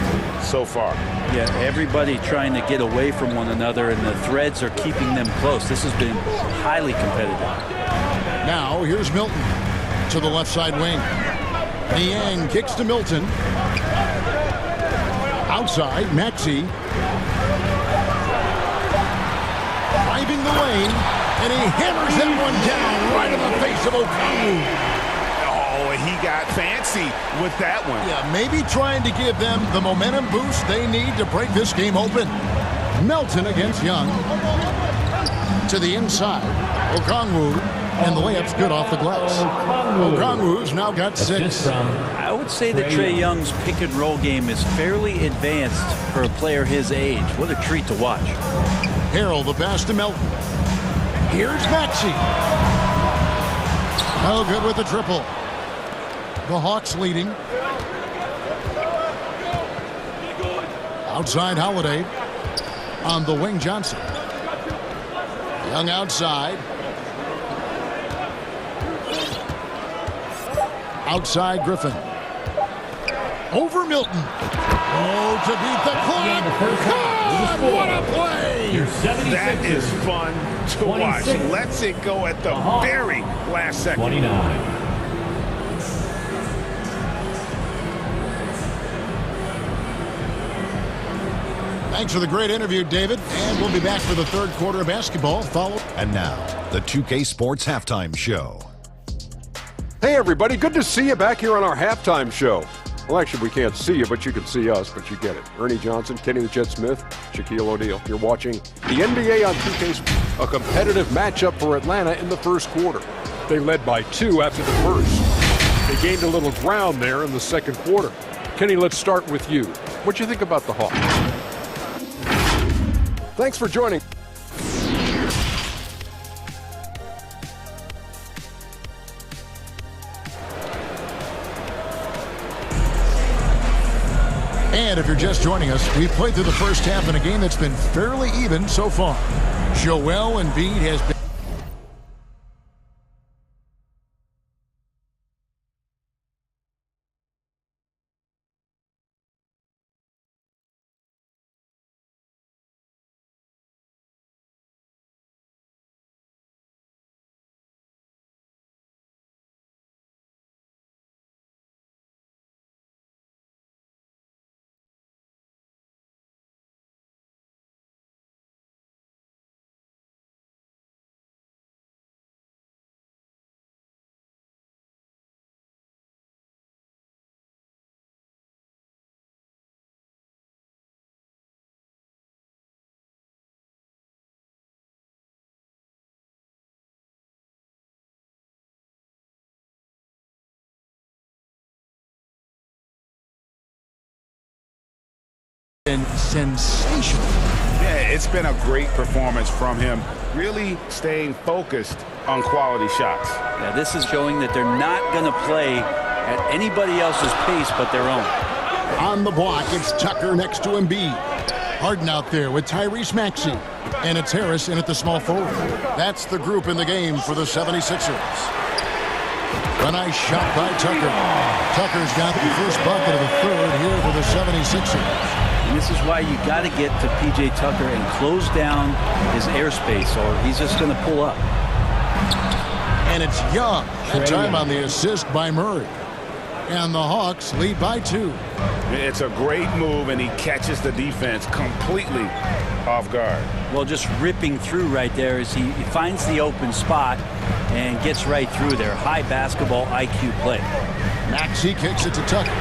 so far. Yeah, everybody trying to get away from one another, and the threads are keeping them close. This has been highly competitive. Now, here's Milton to the left side wing. Niang kicks to Milton. Outside, Maxey. Driving the lane, and he hammers that one down right in the face of Okongwu. Oh, he got fancy with that one. Yeah, maybe trying to give them the momentum boost they need to break this game open. Melton against Young. To the inside, Okongwu. And the layup's good off the glass. Okongwu's now got 6. I would say that Trae Young's pick and roll game is fairly advanced for a player his age. What a treat to watch. Harrell the pass to Melton. Here's Maxey. Oh, good with the triple. The Hawks leading. Outside Holiday. On the wing, Johnson. Young outside. Outside Griffin. Over Milton. Oh, to beat the clock. God, what a play. That is fun to watch. Lets it go at the very last second. 29. Thanks for the great interview, David. And we'll be back for the third quarter of basketball. And now, the 2K Sports Halftime Show. Hey, everybody. Good to see you back here on our halftime show. Well, actually, we can't see you, but you can see us, but you get it. Ernie Johnson, Kenny the Jet Smith, Shaquille O'Neal. You're watching the NBA on 2K, a competitive matchup for Atlanta in the first quarter. They led by 2 after the first. They gained a little ground there in the second quarter. Kenny, let's start with you. What do you think about the Hawks? Thanks for joining. And if you're just joining us, we've played through the first half in a game that's been fairly even so far. Joel Embiid has been... sensational. Yeah, it's been a great performance from him. Really staying focused on quality shots. Yeah, this is showing that they're not going to play at anybody else's pace but their own. On the block, it's Tucker next to Embiid. Harden out there with Tyrese Maxey. And it's Harris in at the small forward. That's the group in the game for the 76ers. A nice shot by Tucker. Tucker's got the first bucket of the third here for the 76ers. And this is why you got to get to P.J. Tucker and close down his airspace, or he's just going to pull up. And it's Young. That time on the assist by Murray. And the Hawks lead by 2. It's a great move, and he catches the defense completely off guard. Well, just ripping through right there as he finds the open spot and gets right through there. High basketball IQ play. Maxey kicks it to Tucker.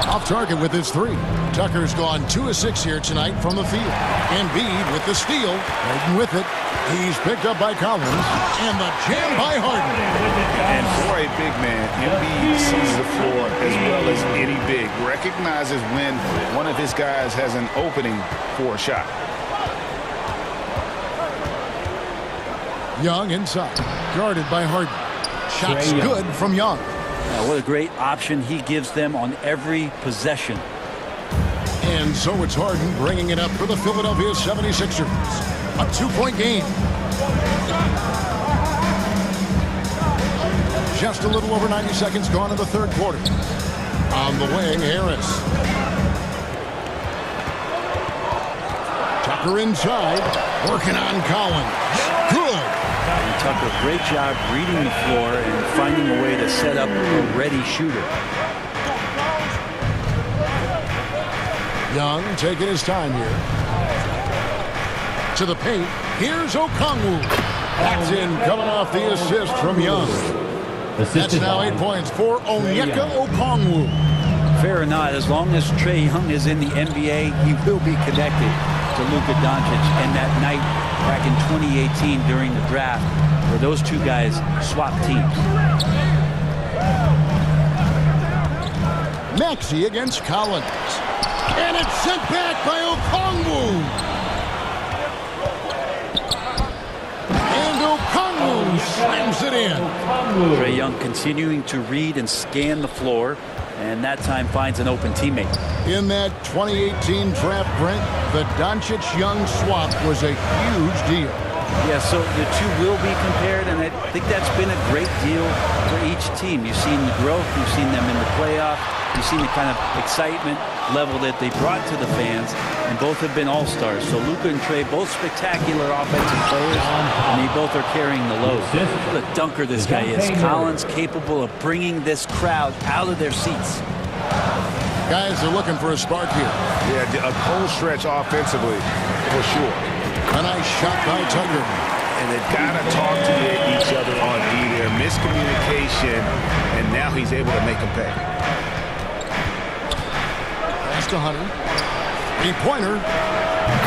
Off target with his 3. Tucker's gone 2 of 6 here tonight from the field. Embiid with the steal. Harden with it. He's picked up by Collins. And the jam by Harden. And for a big man, Embiid sees the floor as well as any big. Recognizes when one of his guys has an opening for a shot. Young inside. Guarded by Harden. Shots good from Young. What a great option he gives them on every possession. And so it's Harden bringing it up for the Philadelphia 76ers. A 2-point game. Just a little over 90 seconds gone in the third quarter. On the wing, Harris. Tucker inside. Working on Collins. Good. And Tucker, great job reading the floor and finding a way to set up a ready shooter. Young taking his time here. To the paint. Here's Okongwu. That's in, coming off the assist from Young. That's now 8 points for Onyeka Okongwu. Fair or not, as long as Trae Young is in the NBA, he will be connected to Luka Doncic. And that night back in 2018 during the draft, where those two guys swapped teams. Maxey against Collins. And it's sent back by Okongwu. And Okongwu slams it in. Trae Young continuing to read and scan the floor, and that time finds an open teammate. In that 2018 draft, Brent, the Doncic-Young swap was a huge deal. Yeah, so the two will be compared, and I think that's been a great deal for each team. You've seen the growth, you've seen them in the playoff, you've seen the kind of excitement level that they brought to the fans, and both have been all-stars. So Luka and Trae, both spectacular offensive players, and they both are carrying the load. What a dunker this guy is. Collins capable of bringing this crowd out of their seats. Guys are looking for a spark here. Yeah, a cold stretch offensively, for sure. A nice shot by Tucker. And they've got to talk to each other on D there. Miscommunication, and now he's able to make them pay. Pass to Hunter. 3-pointer.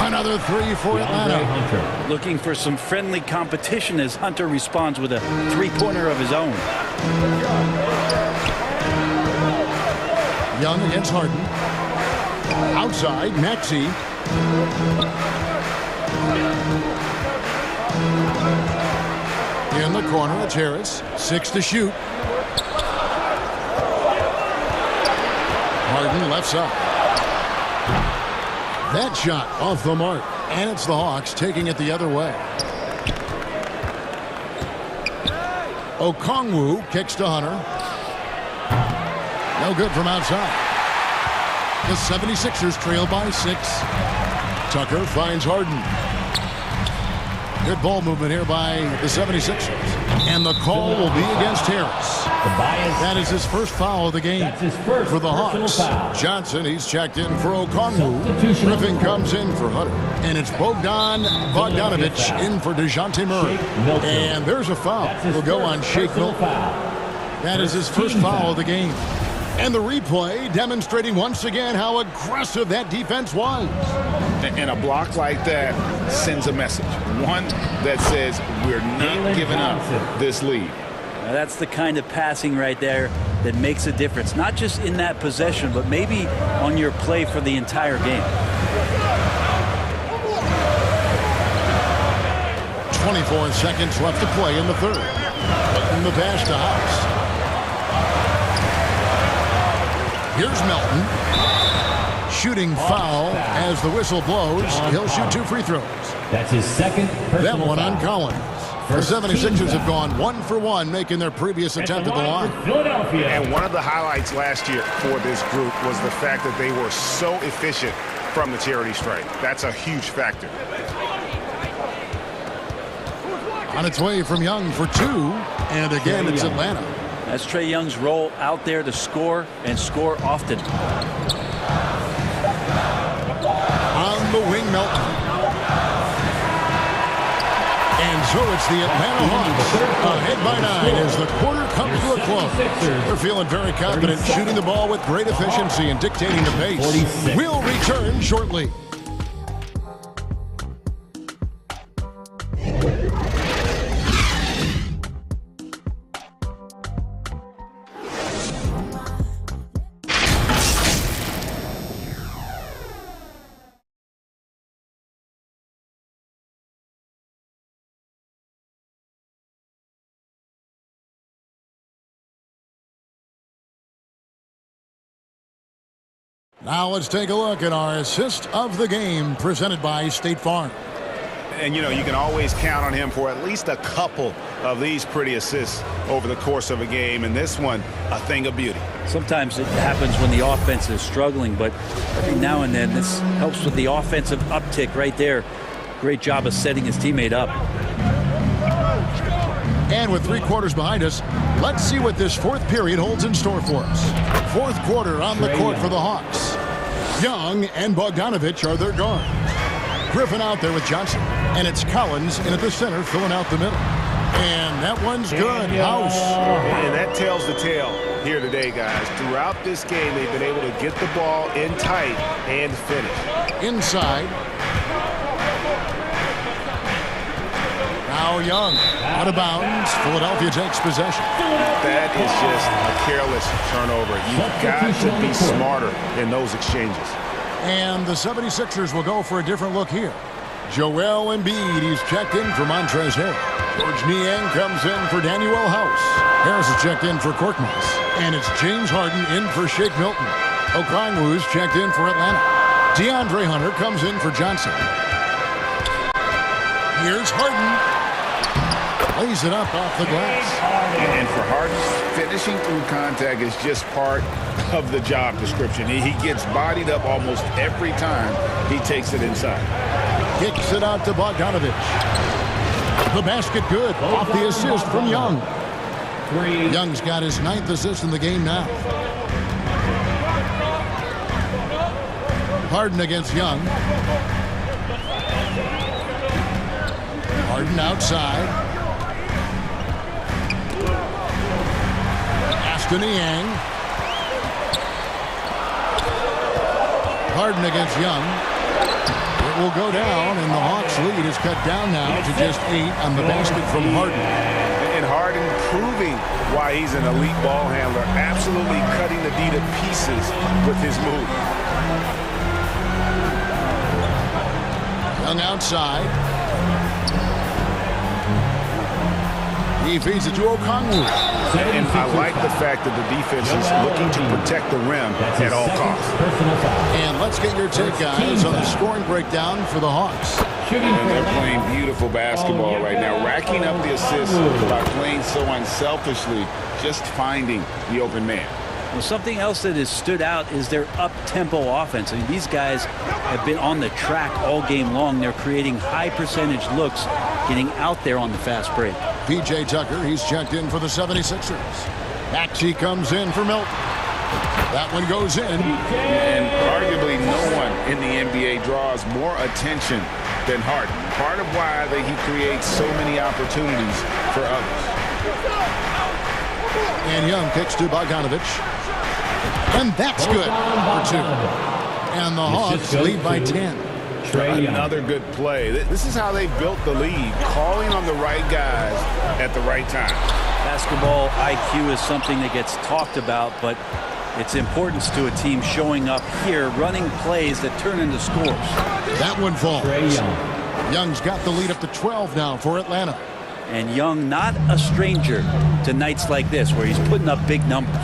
Another 3 for Atlanta. Looking for some friendly competition as Hunter responds with a 3-pointer of his own. Young against Harden. Outside, Maxey. In the corner, it's Harris. 6 to shoot. Harden left side. That shot off the mark. And it's the Hawks taking it the other way. Okongwu kicks to Hunter. No good from outside. The 76ers trail by 6. Tucker finds Harden. Good ball movement here by the 76ers. And the call will be against Harris. That is his first foul of the game for the Hawks. Johnson, he's checked in for Okongwu. Griffin comes in for Hunter. And it's Bogdanovich in for DeJounte Murray. And there's a foul. Will go on Shake Milton. That is his first foul of the game. And the replay demonstrating once again how aggressive that defense was. And a block like that sends a message. One that says we're not giving up this lead. Now that's the kind of passing right there that makes a difference. Not just in that possession, but maybe on your play for the entire game. 24 seconds left to play in the third. In the pass to House. Here's Melton. Shooting foul as the whistle blows. He'll shoot 2 free throws. That's his second that one on Collins. The 76ers have gone 1 for 1, making their previous attempt at the line. And one of the highlights last year for this group was the fact that they were so efficient from the charity stripe. That's a huge factor. On its way from Young for 2. And again, it's Atlanta. That's Trae Young's role out there to score and score often. On the wing, Melton. And so it's the Atlanta Hawks ahead by 9 as the quarter comes to a close. They're feeling very confident, shooting the ball with great efficiency and dictating the pace. We'll return shortly. Now let's take a look at our assist of the game presented by State Farm. And, you know, you can always count on him for at least a couple of these pretty assists over the course of a game. And this one, a thing of beauty. Sometimes it happens when the offense is struggling, but every now and then this helps with the offensive uptick right there. Great job of setting his teammate up. And with 3 quarters behind us, let's see what this fourth period holds in store for us. Fourth quarter on the court for the Hawks. Young and Bogdanovich are their guards. Griffin out there with Johnson. And it's Collins in at the center filling out the middle. And that one's good. House. And that tells the tale here today, guys. Throughout this game, they've been able to get the ball in tight and finish. Inside. Now Young, out of bounds. Philadelphia takes possession. That is just a careless turnover. You've got to be smarter in those exchanges. And the 76ers will go for a different look here. Joel Embiid, he's checked in for Montrezl Harrell. George Niang comes in for Daniel House. Harris is checked in for Korkmaz. And it's James Harden in for Shake Milton. Okongwu's checked in for Atlanta. DeAndre Hunter comes in for Johnson. Here's Harden. Lays it up off the glass. And for Harden, finishing through contact is just part of the job description. He gets bodied up almost every time he takes it inside. Kicks it out to Bogdanovich. The basket good off the assist from Young. Young's got his 9th assist in the game now. Harden against Young. Harden outside. Niang. Harden against Young. It will go down, and the Hawks' lead is cut down now to just 8 on the basket from Harden. And Harden proving why he's an elite ball handler, absolutely cutting the D to pieces with his move. Young outside. He feeds it to Okongwu. And I like the fact that the defense is looking to protect the rim at all costs. And let's get your take, guys, on the scoring breakdown for the Hawks. And they're playing beautiful basketball right now, racking up the assists by playing so unselfishly, just finding the open man. Well, something else that has stood out is their up-tempo offense. I mean, these guys have been on the track all game long. They're creating high-percentage looks, getting out there on the fast break. P.J. Tucker, he's checked in for the 76ers. Maxey comes in for Milton. That one goes in. And arguably no one in the NBA draws more attention than Harden. Part of why he creates so many opportunities for others. And Young kicks to Bogdanovich. And that's good for 2. And the Hawks lead by 10. Another good play. This is how they built the lead, calling on the right guys at the right time. Basketball IQ is something that gets talked about, but its importance to a team showing up here, running plays that turn into scores. That one falls. Young's got the lead up to 12 now for Atlanta. And Young not a stranger to nights like this where he's putting up big numbers.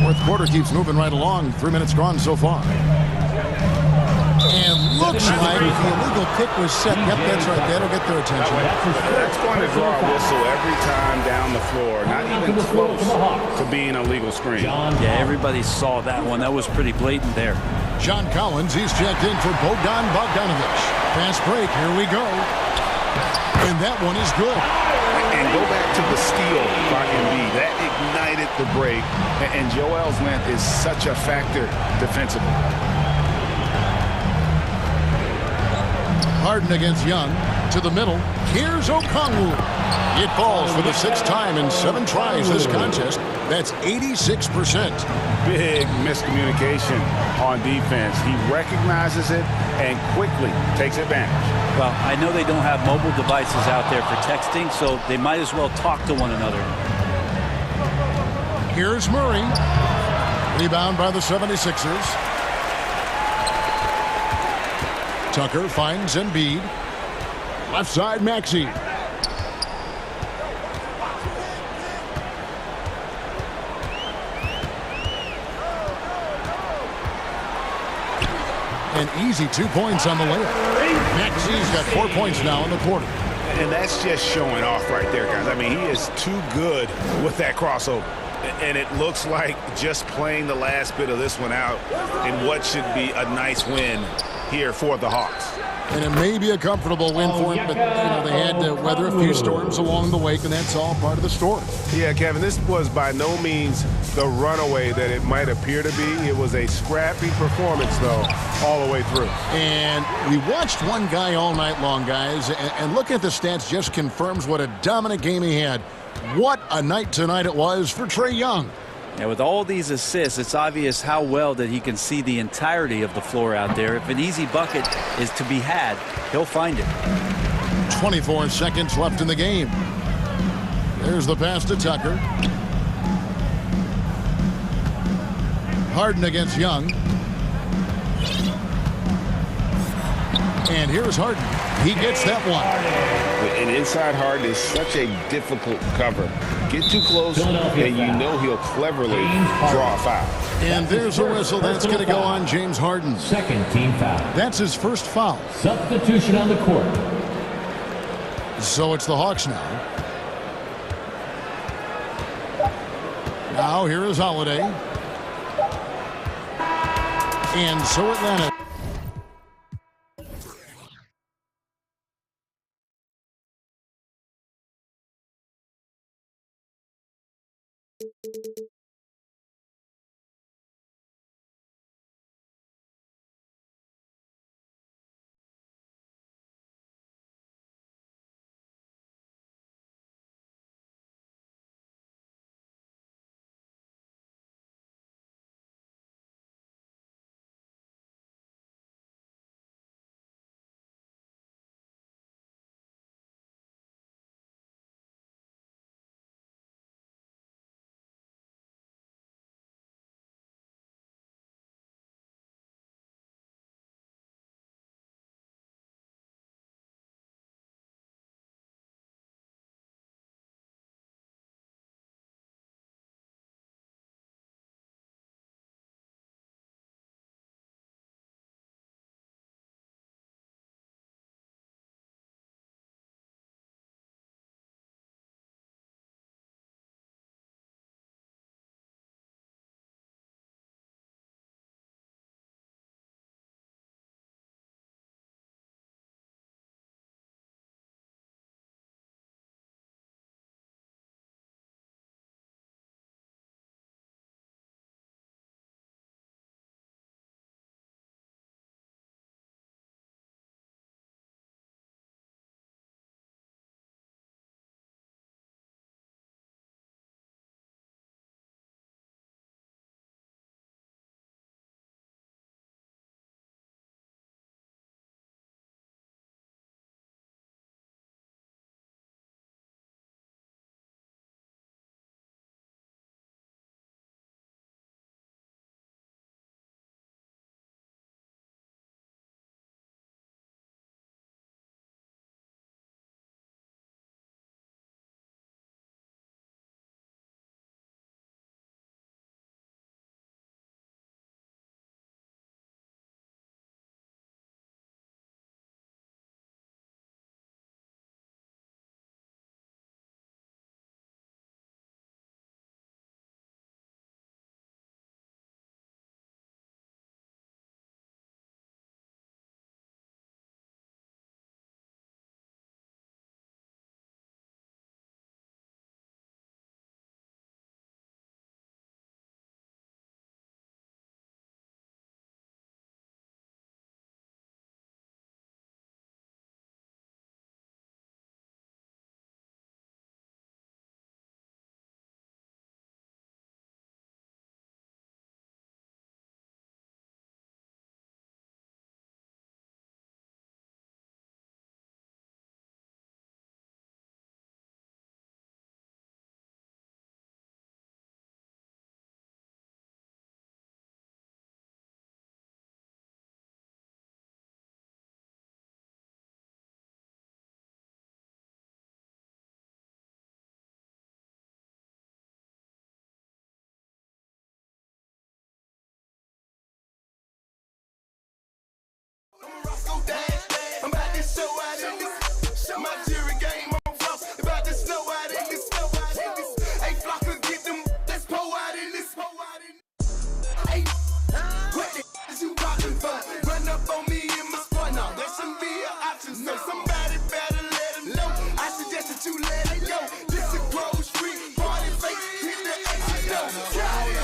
Fourth quarter keeps moving right along. 3 minutes gone so far. And looks like the illegal kick was set. Yep, that's right. That'll get their attention. That's going to draw a whistle every time down the floor. Not even close to being a legal screen. Yeah, everybody saw that one. That was pretty blatant there. John Collins, he's checked in for Bogdan Bogdanovic. Fast break, here we go. And that one is good. And go back to the steal by Embiid. That ignited the break. And Joel's length is such a factor defensively. Harden against Young. To the middle. Here's Okongwu. It falls for the 6th time in 7 tries this contest. That's 86%. Big miscommunication on defense. He recognizes it and quickly takes advantage. Well, I know they don't have mobile devices out there for texting, so they might as well talk to one another. Here's Murray. Rebound by the 76ers. Tucker finds Embiid. Left side, Maxey. An easy 2 points on the layup. Maxey's got 4 points now in the quarter. And that's just showing off right there, guys. I mean, he is too good with that crossover. And it looks like just playing the last bit of this one out in what should be a nice win here for the Hawks. And it may be a comfortable win for him, but they had to weather a few storms along the way, and that's all part of the story. Yeah, Kevin, this was by no means the runaway that it might appear to be. It was a scrappy performance, though, all the way through. And we watched one guy all night long, guys, and looking at the stats just confirms what a dominant game he had. What a night tonight it was for Trae Young. Yeah, with all these assists, it's obvious how well that he can see the entirety of the floor out there. If an easy bucket is to be had, he'll find it. 24 seconds left in the game. There's the pass to Tucker. Harden against Young. And here's Harden. He gets that one. And inside Harden is such a difficult cover. Get too close, and you know he'll cleverly draw a foul. And there's a whistle. That's going to go on James Harden. Second team foul. That's his first foul. Substitution on the court. So it's the Hawks now. Now here is Holiday. And so Atlanta. show out in this. My jury game on flow. About to snow out in this. Hey, flocker, get them. Let's pour out in this. Hey, what the is you poppin' for? Run up on me in my sport now. There shouldn't be an option, so somebody better let them know. I suggest that you let it go. This is Grove Street, party face, hit the exit door. Got it.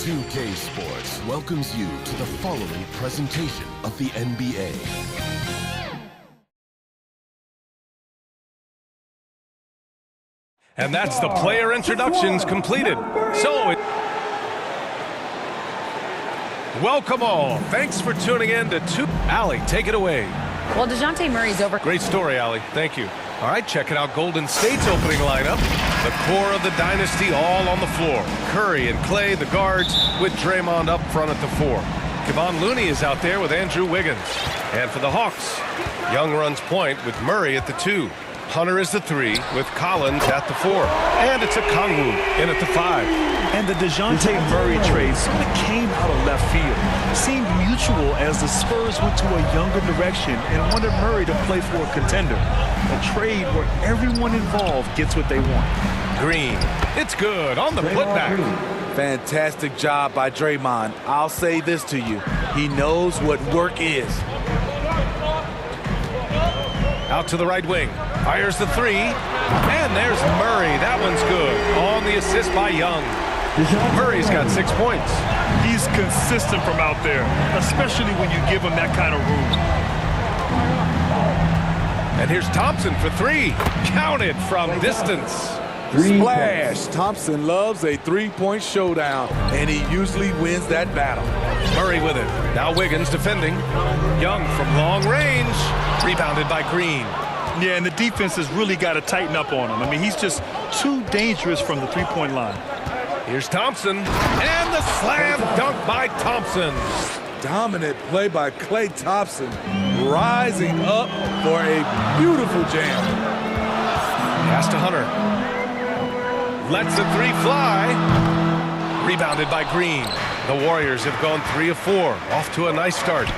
2K Sports welcomes you to the following presentation of the NBA. And that's the player introductions completed. So, welcome all. Thanks for tuning in to Allie, take it away. Well, DeJounte Murray's over. Great story, Allie. Thank you. All right, checking out Golden State's opening lineup. The core of the dynasty all on the floor. Curry and Clay, the guards, with Draymond up front at the 4. Kevon Looney is out there with Andrew Wiggins. And for the Hawks, Young runs point with Murray at the 2. Hunter is the 3 with Collins at the 4. And it's a Kongwu in at the 5. And the DeJounte Murray trade sort of came out of left field. It seemed mutual as the Spurs went to a younger direction and wanted Murray to play for a contender. A trade where everyone involved gets what they want. Green, it's good on the putback. Fantastic job by Draymond. I'll say this to you. He knows what work is. Out to the right wing. Fires the 3. And there's Murray. That one's good. On the assist by Young. Murray's got 6 points. He's consistent from out there, especially when you give him that kind of room. And here's Thompson for 3. Counted from distance. Splash. Thompson loves a three-point showdown, and he usually wins that battle. Murray with it. Now Wiggins defending. Young from long range. Rebounded by Green. Yeah, and the defense has really got to tighten up on him. I mean, he's just too dangerous from the three-point line. Here's Thompson. And the slam dunk by Thompson. Dominant play by Klay Thompson. Rising up for a beautiful jam. Pass to Hunter. Lets the 3 fly. Rebounded by Green. The Warriors have gone 3 of 4. Off to a nice start.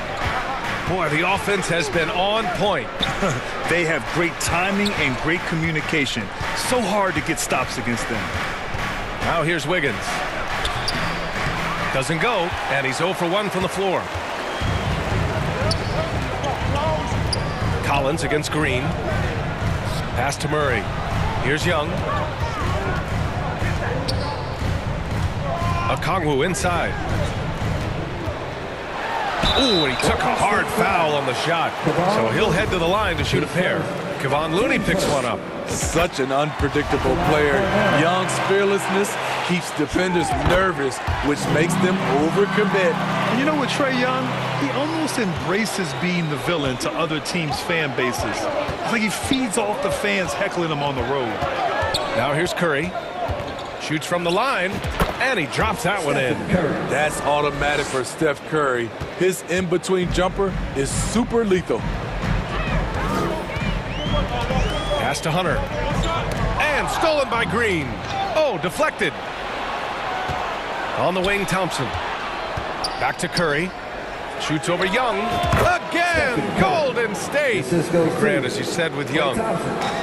Boy, the offense has been on point. They have great timing and great communication. So hard to get stops against them. Now here's Wiggins. Doesn't go, and he's 0 for 1 from the floor. Collins against Green. Pass to Murray. Here's Young. Okongwu inside. Ooh, and he took a hard foul on the shot. So he'll head to the line to shoot a pair. Kevon Looney picks one up. Such an unpredictable player. Young's fearlessness keeps defenders nervous, which makes them overcommit. And you know what, Trae Young? He almost embraces being the villain to other teams' fan bases. It's like he feeds off the fans heckling him on the road. Now here's Curry. Shoots from the line, and he drops that one in. That's automatic for Steph Curry. His in-between jumper is super lethal. Pass to Hunter. And stolen by Green. Oh, deflected. On the wing, Thompson. Back to Curry. Shoots over Young. Again, Golden State. Grant, as you said with Young,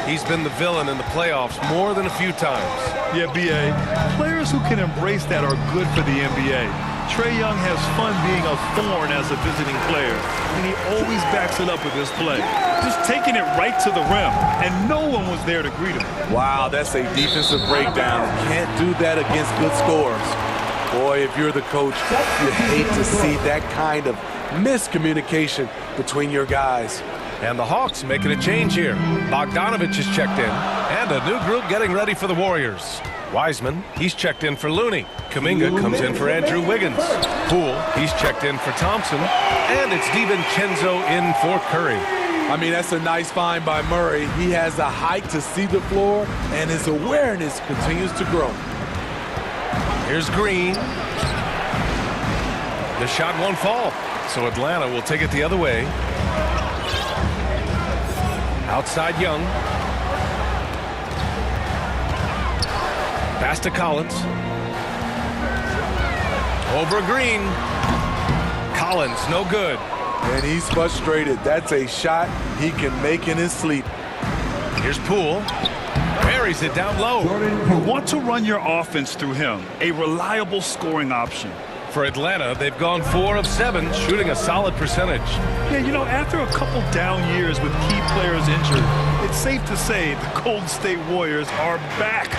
he's been the villain in the playoffs more than a few times. Yeah, B.A., players who can embrace that are good for the NBA. Trae Young has fun being a thorn as a visiting player, and he always backs it up with his play. Just taking it right to the rim, and no one was there to greet him. Wow, that's a defensive breakdown. Can't do that against good scores. Boy, if you're the coach, you hate to see that kind of miscommunication between your guys. And the Hawks making a change here. Bogdanovich is checked in, and a new group getting ready for the Warriors. Wiseman, he's checked in for Looney. Kuminga comes in for Andrew Wiggins. Poole, he's checked in for Thompson. And it's DiVincenzo in for Curry. I mean, that's a nice find by Murray. He has the height to see the floor, and his awareness continues to grow. Here's Green. The shot won't fall, so Atlanta will take it the other way. Outside Young. Pass to Collins. Over Green. Collins, no good. And he's frustrated. That's a shot he can make in his sleep. Here's Poole. Buries it down low. You want to run your offense through him. A reliable scoring option. For Atlanta, they've gone 4 of 7, shooting a solid percentage. Yeah, you know, after a couple down years with key players injured, it's safe to say the Golden State Warriors are back.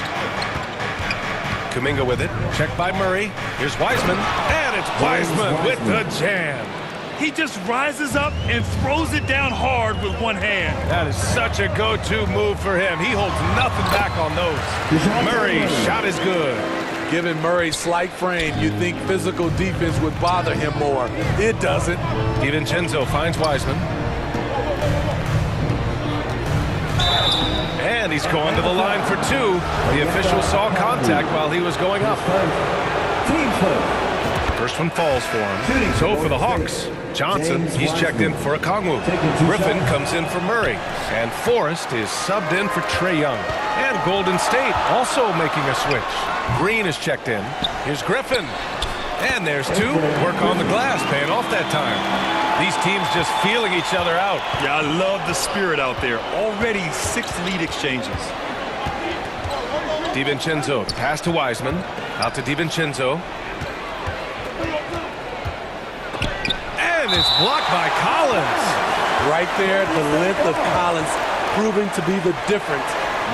Kuminga with it. Checked by Murray. Here's Wiseman. And it's Wiseman with the jam. He just rises up and throws it down hard with one hand. That is such a go-to move for him. He holds nothing back on those. Murray's shot is good. Given Murray's slight frame, you'd think physical defense would bother him more. It doesn't. DiVincenzo finds Wiseman. And he's going to the line for 2. The official saw contact while he was going up. First one falls for him. So for the Hawks, Johnson, he's checked in for Okongwu. Griffin comes in for Murray. And Forrest is subbed in for Trae Young. And Golden State also making a switch. Green is checked in. Here's Griffin. And there's 2. Work on the glass, paying off that time. These teams just feeling each other out. Yeah, I love the spirit out there. Already 6 lead exchanges. DiVincenzo, pass to Wiseman. Out to DiVincenzo. And it's blocked by Collins. Right there, the length of Collins proving to be the difference.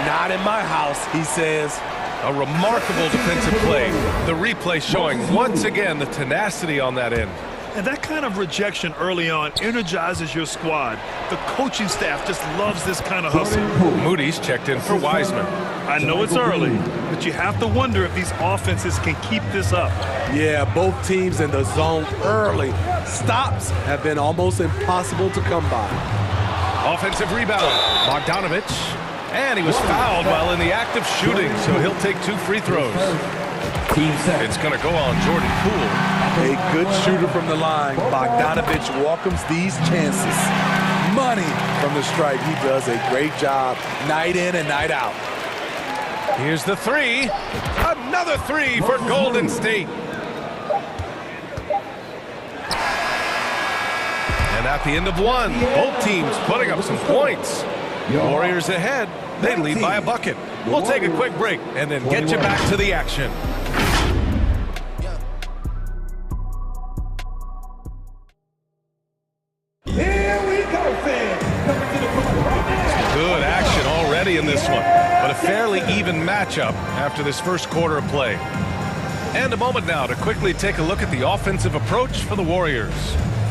Not in my house, he says. A remarkable defensive play. The replay showing once again the tenacity on that end. And that kind of rejection early on energizes your squad. The coaching staff just loves this kind of hustle. Moody's checked in for Wiseman. I know it's early, but you have to wonder if these offenses can keep this up. Yeah, both teams in the zone early. Stops have been almost impossible to come by. Offensive rebound. Bogdanovich. And he was fouled while in the act of shooting, so he'll take 2 free throws. It's going to go on Jordan Poole. A good shooter from the line. Bogdanovich welcomes these chances. Money from the stripe. He does a great job night in and night out. Here's the 3. Another 3 for Golden State. And at the end of 1, both teams putting up some points. Warriors ahead. They lead by a bucket. We'll take a quick break and then get you back to the action. Here we go, fans. Good action already in this one, but a fairly even matchup after this first quarter of play. And a moment now to quickly take a look at the offensive approach for the Warriors.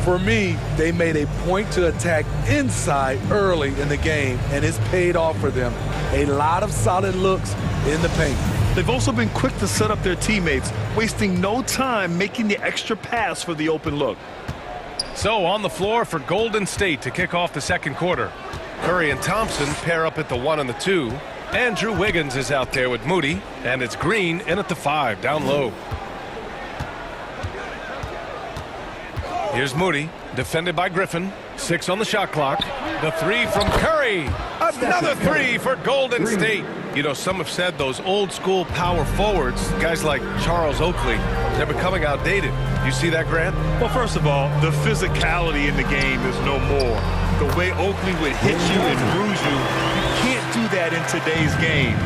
For me, they made a point to attack inside early in the game, and it's paid off for them. A lot of solid looks in the paint. They've also been quick to set up their teammates, wasting no time making the extra pass for the open look. So on the floor for Golden State to kick off the second quarter. Curry and Thompson pair up at the 1 and the 2. Andrew Wiggins is out there with Moody, and it's Green in at the 5, down low. Here's Moody, defended by Griffin. 6 on the shot clock. The 3 from Curry. Another 3 for Golden State. You know, some have said those old school power forwards, guys like Charles Oakley, they're becoming outdated. You see that, Grant? Well, first of all, the physicality in the game is no more. The way Oakley would hit you and bruise you, you can't do that in today's game.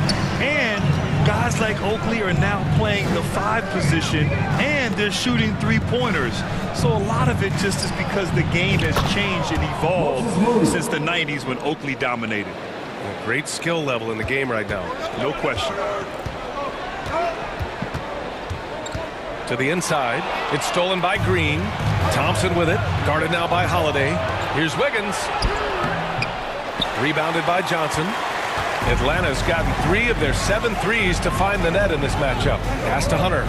And guys like Oakley are now playing the 5 position, and they're shooting 3-pointers. So a lot of it just is because the game has changed and evolved since the 90s when Oakley dominated. A great skill level in the game right now. No question. To the inside. It's stolen by Green. Thompson with it. Guarded now by Holiday. Here's Wiggins. Rebounded by Johnson. Atlanta's gotten 3 of their 7 threes to find the net in this matchup. Pass to Hunter.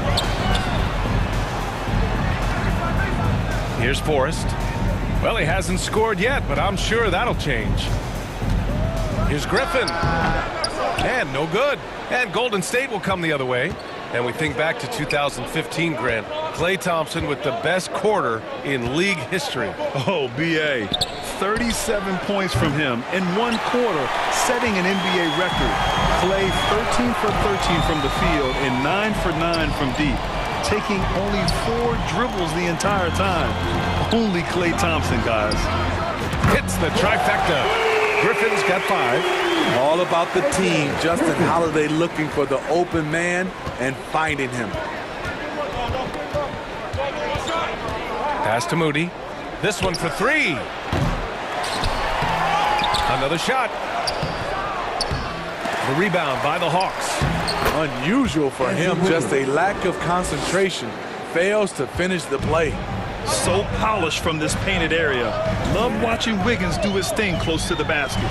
Here's Forrest. Well, he hasn't scored yet, but I'm sure that'll change. Here's Griffin. And no good. And Golden State will come the other way. And we think back to 2015, Grant. Klay Thompson with the best quarter in league history. Oh, B.A. 37 points from him in 1 quarter, setting an NBA record. Klay 13 for 13 from the field and 9 for 9 from deep. taking only 4 dribbles the entire time. Only Klay Thompson, guys. Hits the trifecta. Griffin's got 5. All about the team. Justin Holiday looking for the open man and finding him. Pass to Moody. This one for 3. Another shot. The rebound by the Hawks. Unusual for him, just a lack of concentration. Fails to finish the play. So polished from this painted area. Love watching Wiggins do his thing close to the basket.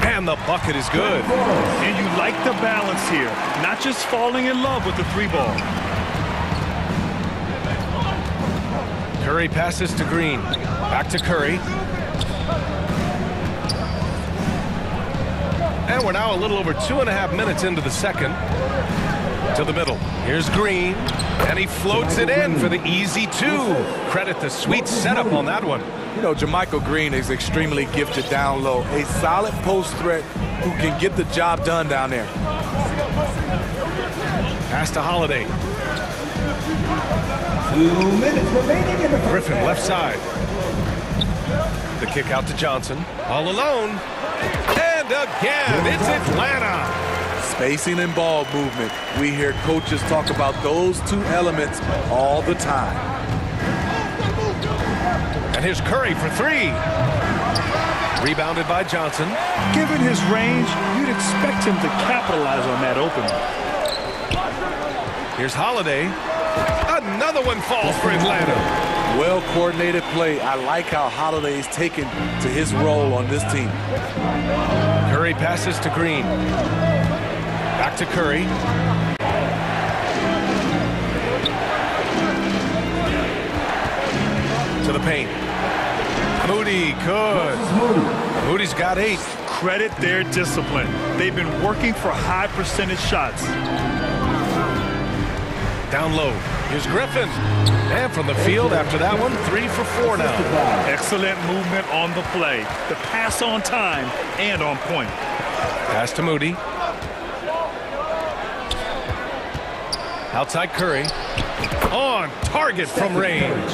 And the bucket is good. And you like the balance here. Not just falling in love with the 3-ball. Curry passes to Green. Back to Curry. And we're now a little over 2.5 minutes into the second. To the middle. Here's Green. And he floats it in for the easy 2. Credit the sweet setup on that one. You know, Jermichael Green is extremely gifted down low. A solid post threat who can get the job done down there. Pass to Holiday. 2 minutes remaining in the first Griffin half. left side. The kick out to Johnson. All alone. And again, it's Atlanta. Spacing and ball movement. We hear coaches talk about those 2 elements all the time. And here's Curry for 3. Rebounded by Johnson. Given his range, you'd expect him to capitalize on that opening. Here's Holiday. Another one falls for Atlanta. Well-coordinated play. I like how Holiday is taken to his role on this team. Curry passes to Green. Back to Curry. To the paint. Moody, good. Moody's got 8. Credit their discipline. They've been working for high percentage shots. Down low. Here's Griffin. And from the field after that one, 3 for 4 now. Excellent movement on the play. The pass on time and on point. Pass to Moody. Outside Curry. On target from range.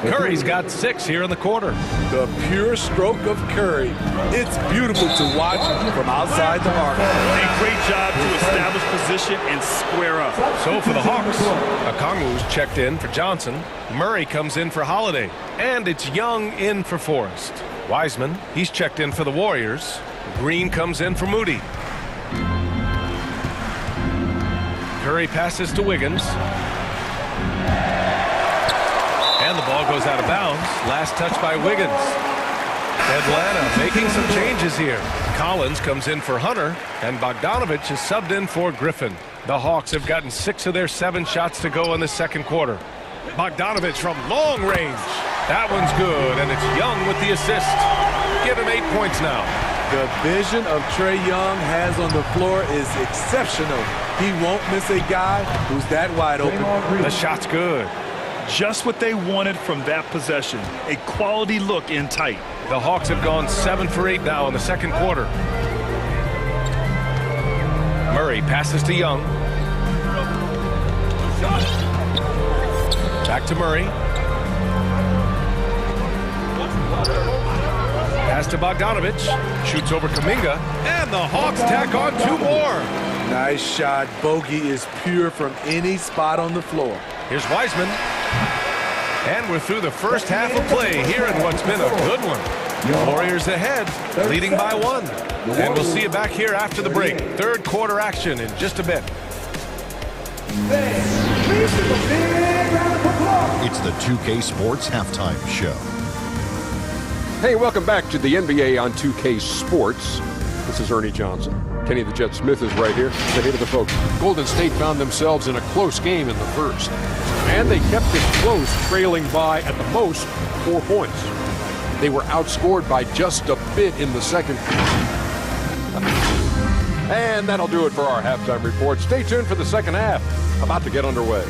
Curry's got 6 here in the quarter. The pure stroke of Curry. It's beautiful to watch from outside the arc. A great job to establish position and square up. So for the Hawks, Okongwu's checked in for Johnson. Murray comes in for Holiday. And it's Young in for Forrest. Wiseman, he's checked in for the Warriors. Green comes in for Moody. Curry passes to Wiggins. And the ball goes out of bounds. Last touch by Wiggins. Atlanta making some changes here. Collins comes in for Hunter, and Bogdanovich is subbed in for Griffin. The Hawks have gotten 6 of their 7 shots to go in the second quarter. Bogdanovich from long range. That one's good, and it's Young with the assist. Give him 8 points now. The vision of Trae Young has on the floor is exceptional. He won't miss a guy who's that wide open. The shot's good. Just what they wanted from that possession. A quality look in tight. The Hawks have gone 7 for 8 now in the second quarter. Murray passes to Young. Back to Murray. Pass to Bogdanovich. Shoots over Kuminga. And the Hawks tack on 2 more. Nice shot. Bogey is pure from any spot on the floor. Here's Wiseman. And we're through the first half of play here in what's been a good one. Warriors ahead, leading by 1. And we'll see you back here after the break. Third quarter action in just a bit. It's the 2K Sports Halftime Show. Hey, welcome back to the NBA on 2K Sports. This is Ernie Johnson. Kenny the Jet Smith is right here. Say hey to the folks. Golden State found themselves in a close game in the first. And they kept it close, trailing by, at the most, 4 points. They were outscored by just a bit in the second. And that'll do it for our halftime report. Stay tuned for the second half. About to get underway.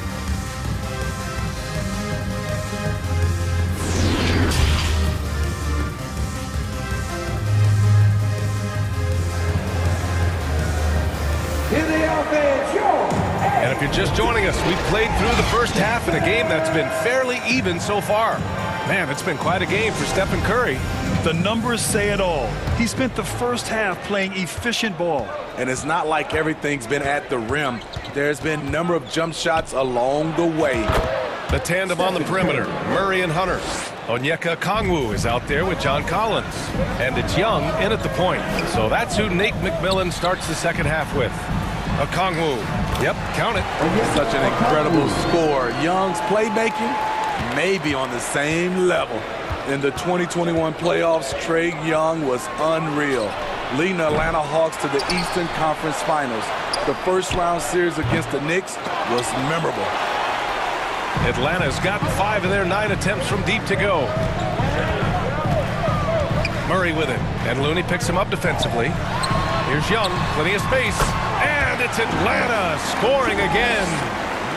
you're just joining us, we've played through the first half in a game that's been fairly even so far. Man, it's been quite a game for Stephen Curry. The numbers say it all. He spent the first half playing efficient ball. And it's not like everything's been at the rim. There's been a number of jump shots along the way. The tandem on the perimeter, Murray and Hunter. Onyeka Okongwu is out there with John Collins. And it's Young in at the point. So that's who Nate McMillan starts the second half with. Okongwu. Yep, count it. Such an incredible score. Young's playmaking may be on the same level. In the 2021 playoffs, Trae Young was unreal, leading the Atlanta Hawks to the Eastern Conference Finals. The first-round series against the Knicks was memorable. Atlanta's got 5 of their 9 attempts from deep to go. Murray with it, and Looney picks him up defensively. Here's Young, plenty of space, and it's Atlanta scoring again.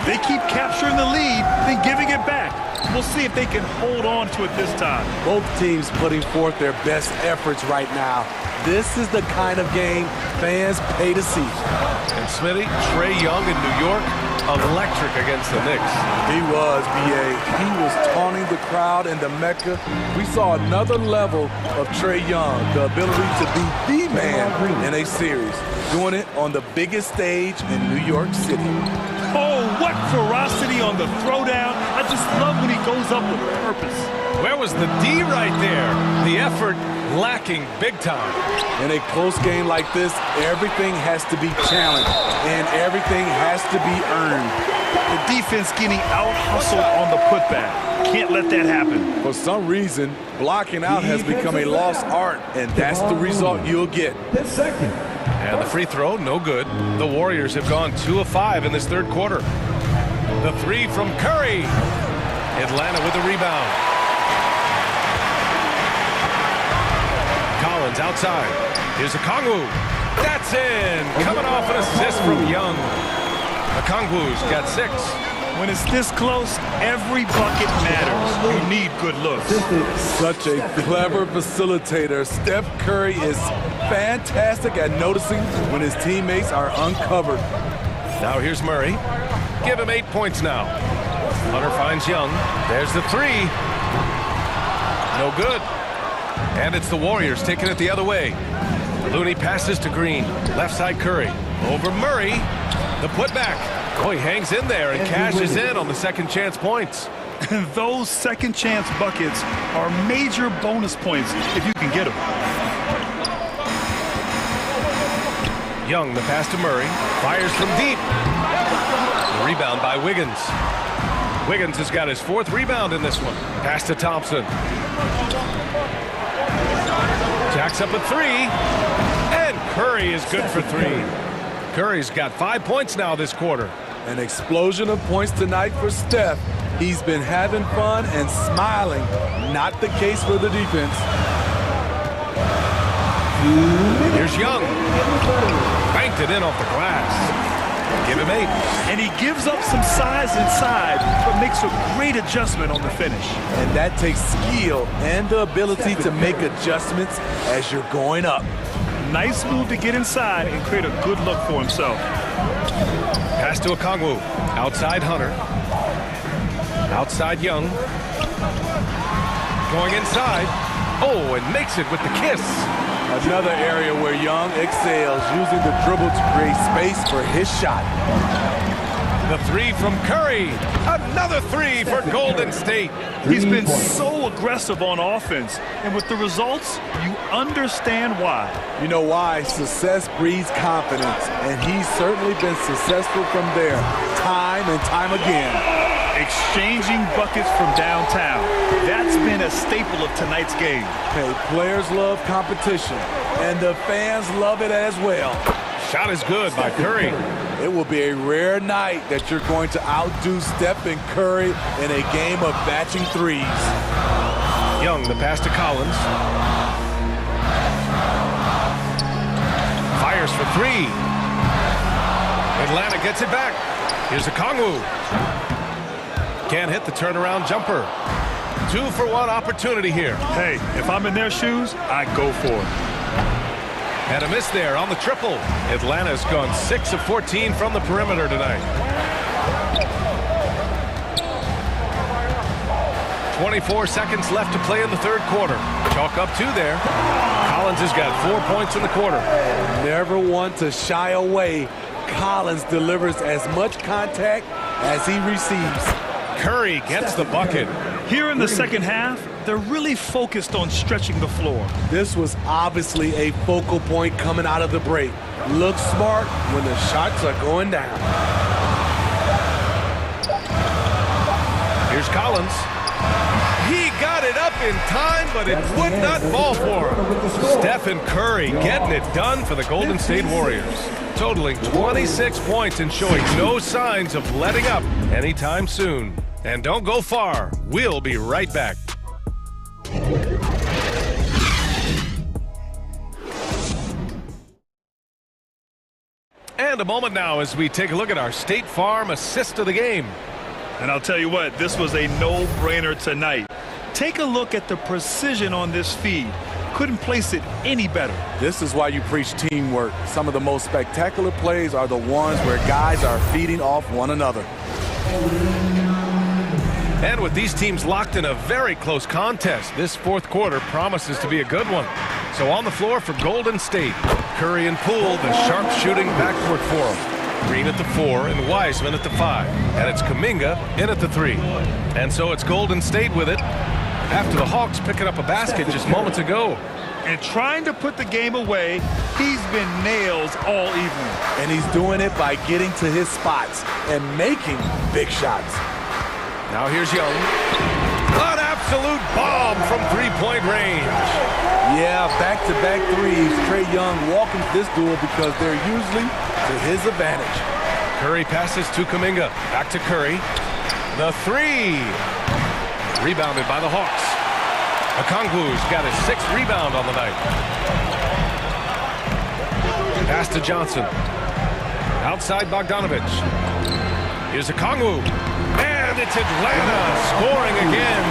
They keep capturing the lead, then giving it back. We'll see if they can hold on to it this time. Both teams putting forth their best efforts right now. This is the kind of game fans pay to see. And Smitty, Trae Young in New York, electric against the Knicks. He was, B.A. He was taunting the crowd in the Mecca. We saw another level of Trae Young, the ability to be the man in a series, doing it on the biggest stage in New York City. Oh, what ferocity on the throwdown. I just love when he goes up with purpose. Where was the D right there? The effort lacking big time. In a close game like this, everything has to be challenged, and everything has to be earned. The defense getting out-hustled on the putback. Can't let that happen. For some reason, blocking out has become a lost art, and that's the result you'll get. And the free throw, no good. The Warriors have gone 2 of 5 in this third quarter. The 3 from Curry. Atlanta with the rebound. Collins outside. Here's Okongwu. That's in. Coming off an assist from Young. Okongwu's got 6. When it's this close, every bucket matters. You need good looks. Such a clever facilitator. Steph Curry is fantastic at noticing when his teammates are uncovered. Now here's Murray. Give him 8 points now. Hunter finds Young. There's the 3. No good. And it's the Warriors taking it the other way. Looney passes to Green. Left side Curry. Over Murray. The putback. Oh, he hangs in there and cashes in on the second chance points. Those second chance buckets are major bonus points if you can get them. Young, the pass to Murray. Fires from deep. The rebound by Wiggins. Wiggins has got his 4th rebound in this one. Pass to Thompson. Jacks up a 3. And Curry is good for 3. Curry's got 5 points now this quarter. An explosion of points tonight for Steph. He's been having fun and smiling. Not the case for the defense. Here's Young. Banked it in off the glass. Give him 8. And he gives up some size inside, but makes a great adjustment on the finish. And that takes skill and the ability to make adjustments as you're going up. Nice move to get inside and create a good look for himself. Pass to Okongwu. Outside Hunter. Outside Young. Going inside. Oh, and makes it with the kiss. Another area where Young excels, using the dribble to create space for his shot. The 3 from Curry. Another 3 for Golden State. He's been so aggressive on offense, and with the results, you understand why. You know why? Success breeds confidence, and he's certainly been successful from there, time and time again. Exchanging buckets from downtown. That's been a staple of tonight's game. Hey, players love competition, and the fans love it as well. Shot is good by Curry. It will be a rare night that you're going to outdo Stephen Curry in a game of batching 3s. Young, the pass to Collins. Fires for 3. Atlanta gets it back. Here's Okongwu. Can't hit the turnaround jumper. 2 for 1 opportunity here. Hey, if I'm in their shoes, I go for it. And a miss there on the triple. Atlanta's gone 6 of 14 from the perimeter tonight. "24 seconds left to play in the third quarter. Chalk up 2 there. Collins has got 4 points in the quarter. Never one to shy away. Collins delivers as much contact as he receives. Curry gets the bucket. Here in the second half, they're really focused on stretching the floor. This was obviously a focal point coming out of the break. Look smart when the shots are going down. Here's Collins. He got it up in time, but it would not fall for him. Stephen Curry getting it done for the Golden State Warriors, totaling 26 points and showing no signs of letting up anytime soon. And don't go far. We'll be right back. And a moment now as we take a look at our State Farm assist of the game. And I'll tell you what, this was a no-brainer tonight. Take a look at the precision on this feed. Couldn't place it any better. This is why you preach teamwork. Some of the most spectacular plays are the ones where guys are feeding off one another. And with these teams locked in a very close contest, this fourth quarter promises to be a good one. So on the floor for Golden State, Curry and Poole, the sharp-shooting backcourt for them. Green at the 4 and Wiseman at the 5. And it's Kuminga in at the 3. And so it's Golden State with it after the Hawks picking up a basket just moments ago. And trying to put the game away, he's been nails all evening. And he's doing it by getting to his spots and making big shots. Now here's Young. An absolute bomb from three-point range. Yeah, back-to-back threes. Trae Young walking this duel because they're usually to his advantage. Curry passes to Kuminga. Back to Curry. The 3. Rebounded by the Hawks. Okongwu's got his 6th rebound on the night. Pass to Johnson. Outside Bogdanovich. Here's Okongwu. And it's Atlanta scoring again.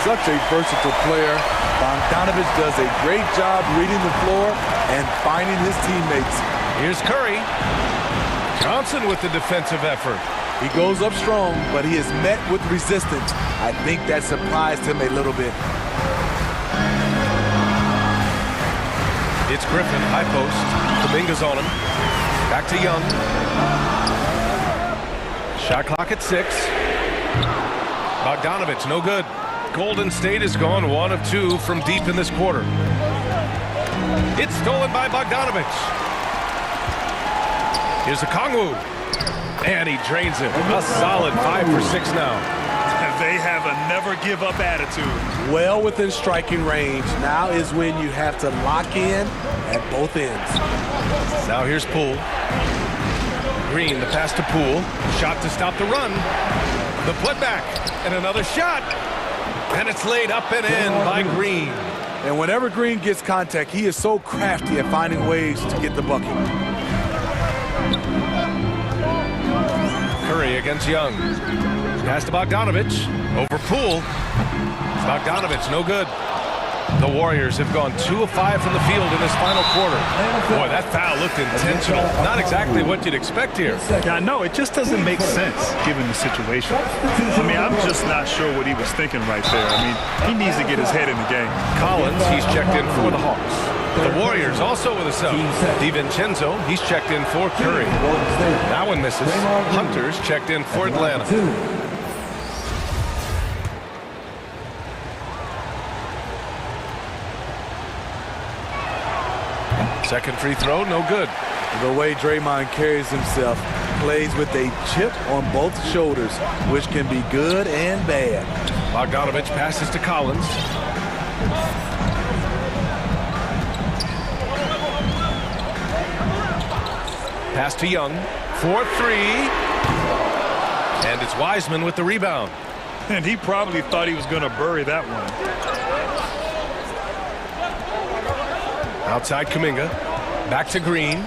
Such a versatile player. Bogdanovich does a great job reading the floor and finding his teammates. Here's Curry. Johnson with the defensive effort. He goes up strong, but he is met with resistance. I think that surprised him a little bit. It's Griffin, high post. Kuminga's on him. Back to Young. Shot clock at 6. Bogdanovich, no good. Golden State has gone 1 of 2 from deep in this quarter. It's stolen by Bogdanovich. Here's Okongwu. And he drains it. A solid 5 for 6 now. They have a never-give-up attitude. Well within striking range. Now is when you have to lock in at both ends. Now here's Poole. Green, the pass to Poole. Shot to stop the run. The putback. And another shot. And it's laid up and in by Green. And whenever Green gets contact, he is so crafty at finding ways to get the bucket. Curry against Young. Pass to Bogdanovich. Over Poole. Bogdanovich, no good. The Warriors have gone 2 of 5 from the field in this final quarter. Boy, that foul looked intentional. Not exactly what you'd expect here. Yeah, no, it just doesn't make sense given the situation. I mean, I'm just not sure what he was thinking right there. I mean, he needs to get his head in the game. Collins, he's checked in for the Hawks. The Warriors also with a sub. DiVincenzo, he's checked in for Curry. That one misses. Hunter's checked in for Atlanta. Second free throw, no good. The way Draymond carries himself, plays with a chip on both shoulders, which can be good and bad. Bogdanovich passes to Collins. Pass to Young. 4-3. And it's Wiseman with the rebound. And he probably thought he was going to bury that one. Outside Kuminga. Back to Green.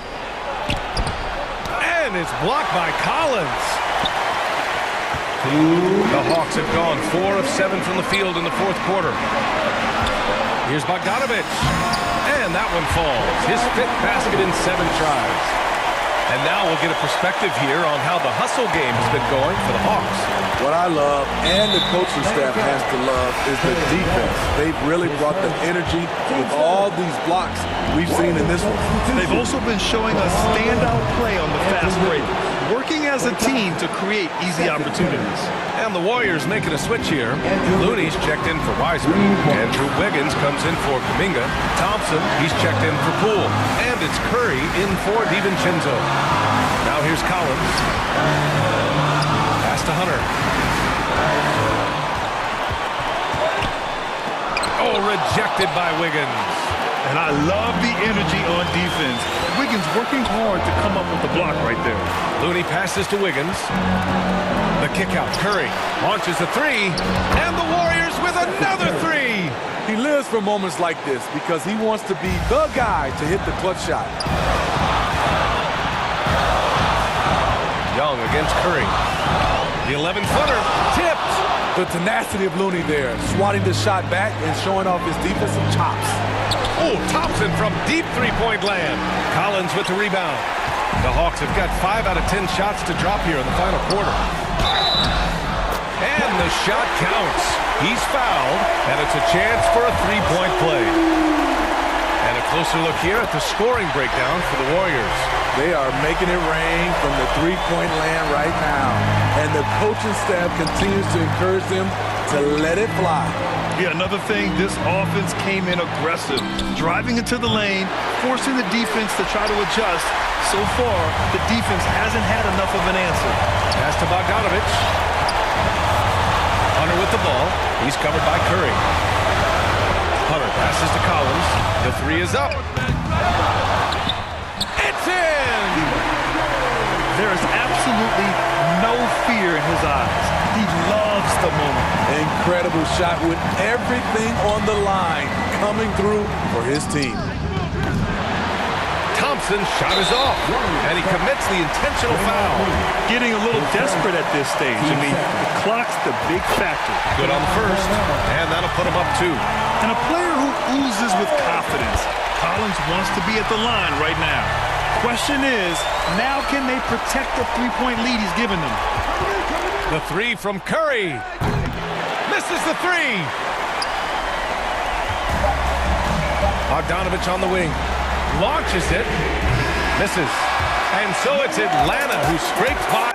And it's blocked by Collins. The Hawks have gone 4 of 7 from the field in the fourth quarter. Here's Bogdanovich. And that one falls. His 5th basket in 7 tries. And now we'll get a perspective here on how the hustle game has been going for the Hawks. What I love, and the coaching staff has to love, is the defense. They've really brought the energy with all these blocks we've seen in this one. They've also been showing us standout play on the fast break, working as a team to create easy opportunities. And the Warriors making a switch here. Looney's checked in for Wiseman. Andrew Wiggins comes in for Kuminga. Thompson, he's checked in for Poole. And it's Curry in for DiVincenzo. Now here's Collins. Pass to Hunter. Oh, rejected by Wiggins. And I love the energy on defense. Wiggins working hard to come up with the block right there. Looney passes to Wiggins. The kick out. Curry launches a three. And the Warriors with another three. He lives for moments like this because he wants to be the guy to hit the clutch shot. Young against Curry. The 11-footer tipped. The tenacity of Looney there, swatting the shot back and showing off his defensive chops. Oh, Thompson from deep three-point land. Collins with the rebound. The Hawks have got 5 out of 10 shots to drop here in the final quarter. And the shot counts. He's fouled, and it's a chance for a three-point play. And a closer look here at the scoring breakdown for the Warriors. They are making it rain from the three-point land right now. And the coaching staff continues to encourage them to let it fly. Yeah, another thing, this offense came in aggressive, driving into the lane, forcing the defense to try to adjust. So far, the defense hasn't had enough of an answer. Pass to Bogdanovich. Hunter with the ball. He's covered by Curry. Hunter passes to Collins. The three is up. It's in! There is absolutely no fear in his eyes. He loves the moment. Incredible shot with everything on the line coming through for his team. Thompson's shot is off, and he commits the intentional foul. Getting a little desperate at this stage. I mean, the clock's the big factor. Good on the first, and that'll put him up 2. And a player who oozes with confidence. Collins wants to be at the line right now. Question is, now can they protect the three-point lead he's given them? The three from Curry. Misses the three. Bogdanovich on the wing. Launches it. Misses. And so it's Atlanta who scrapes by.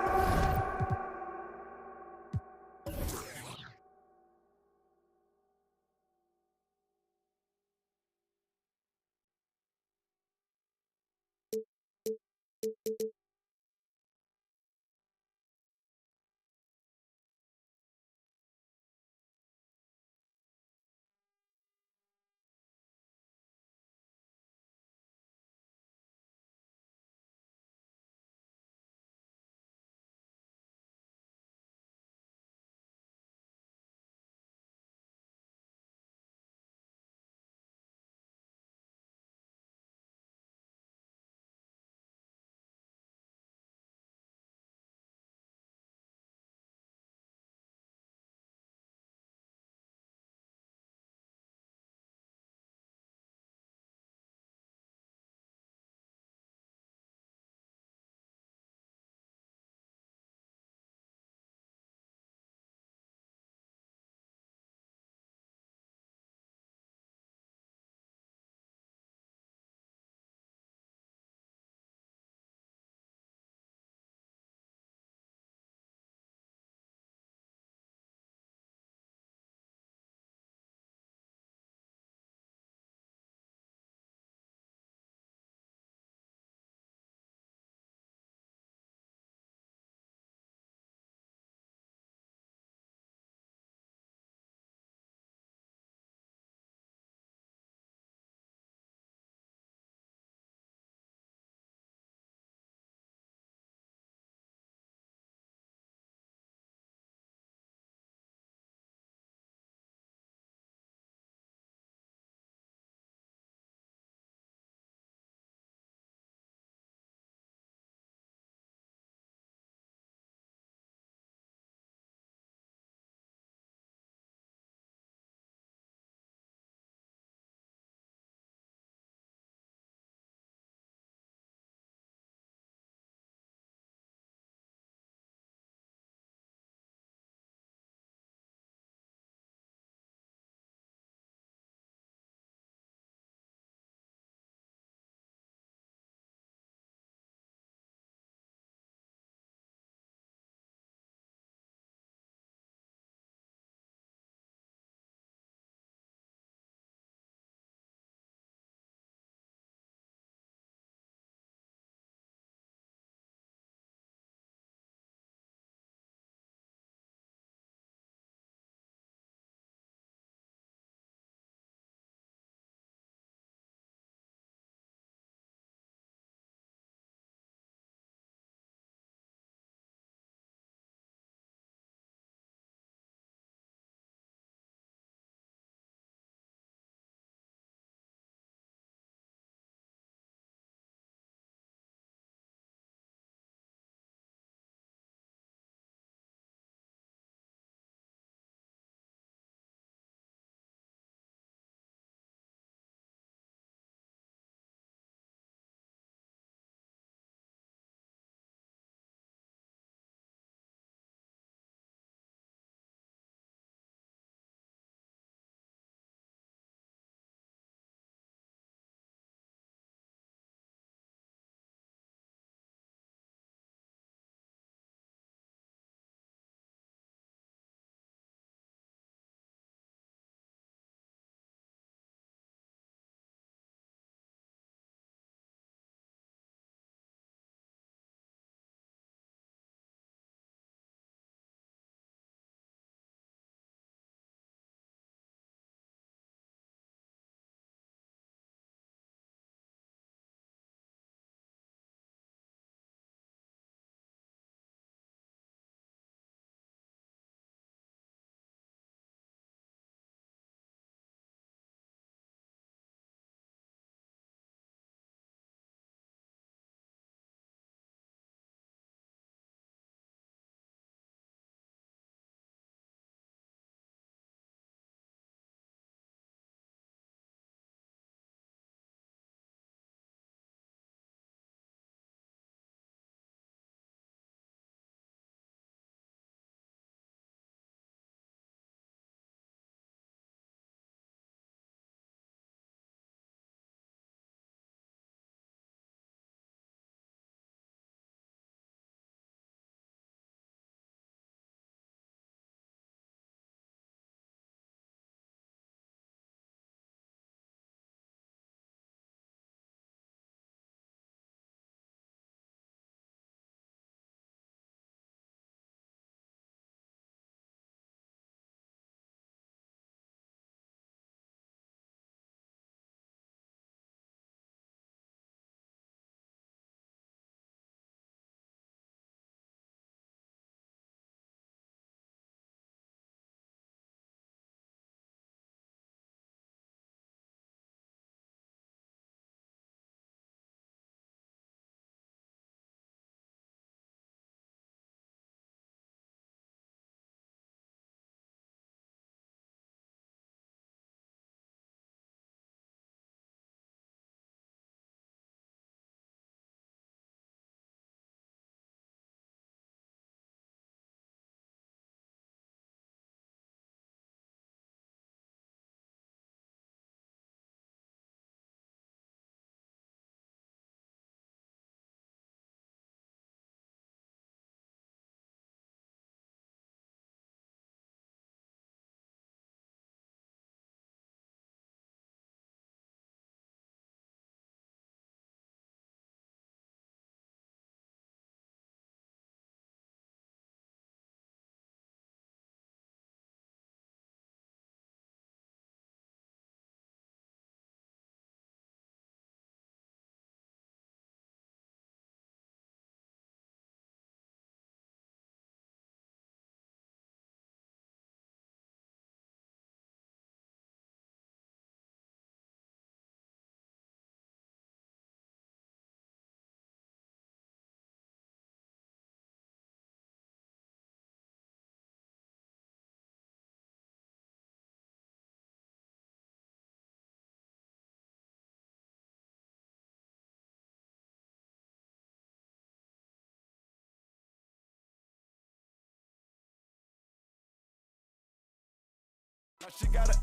She got it.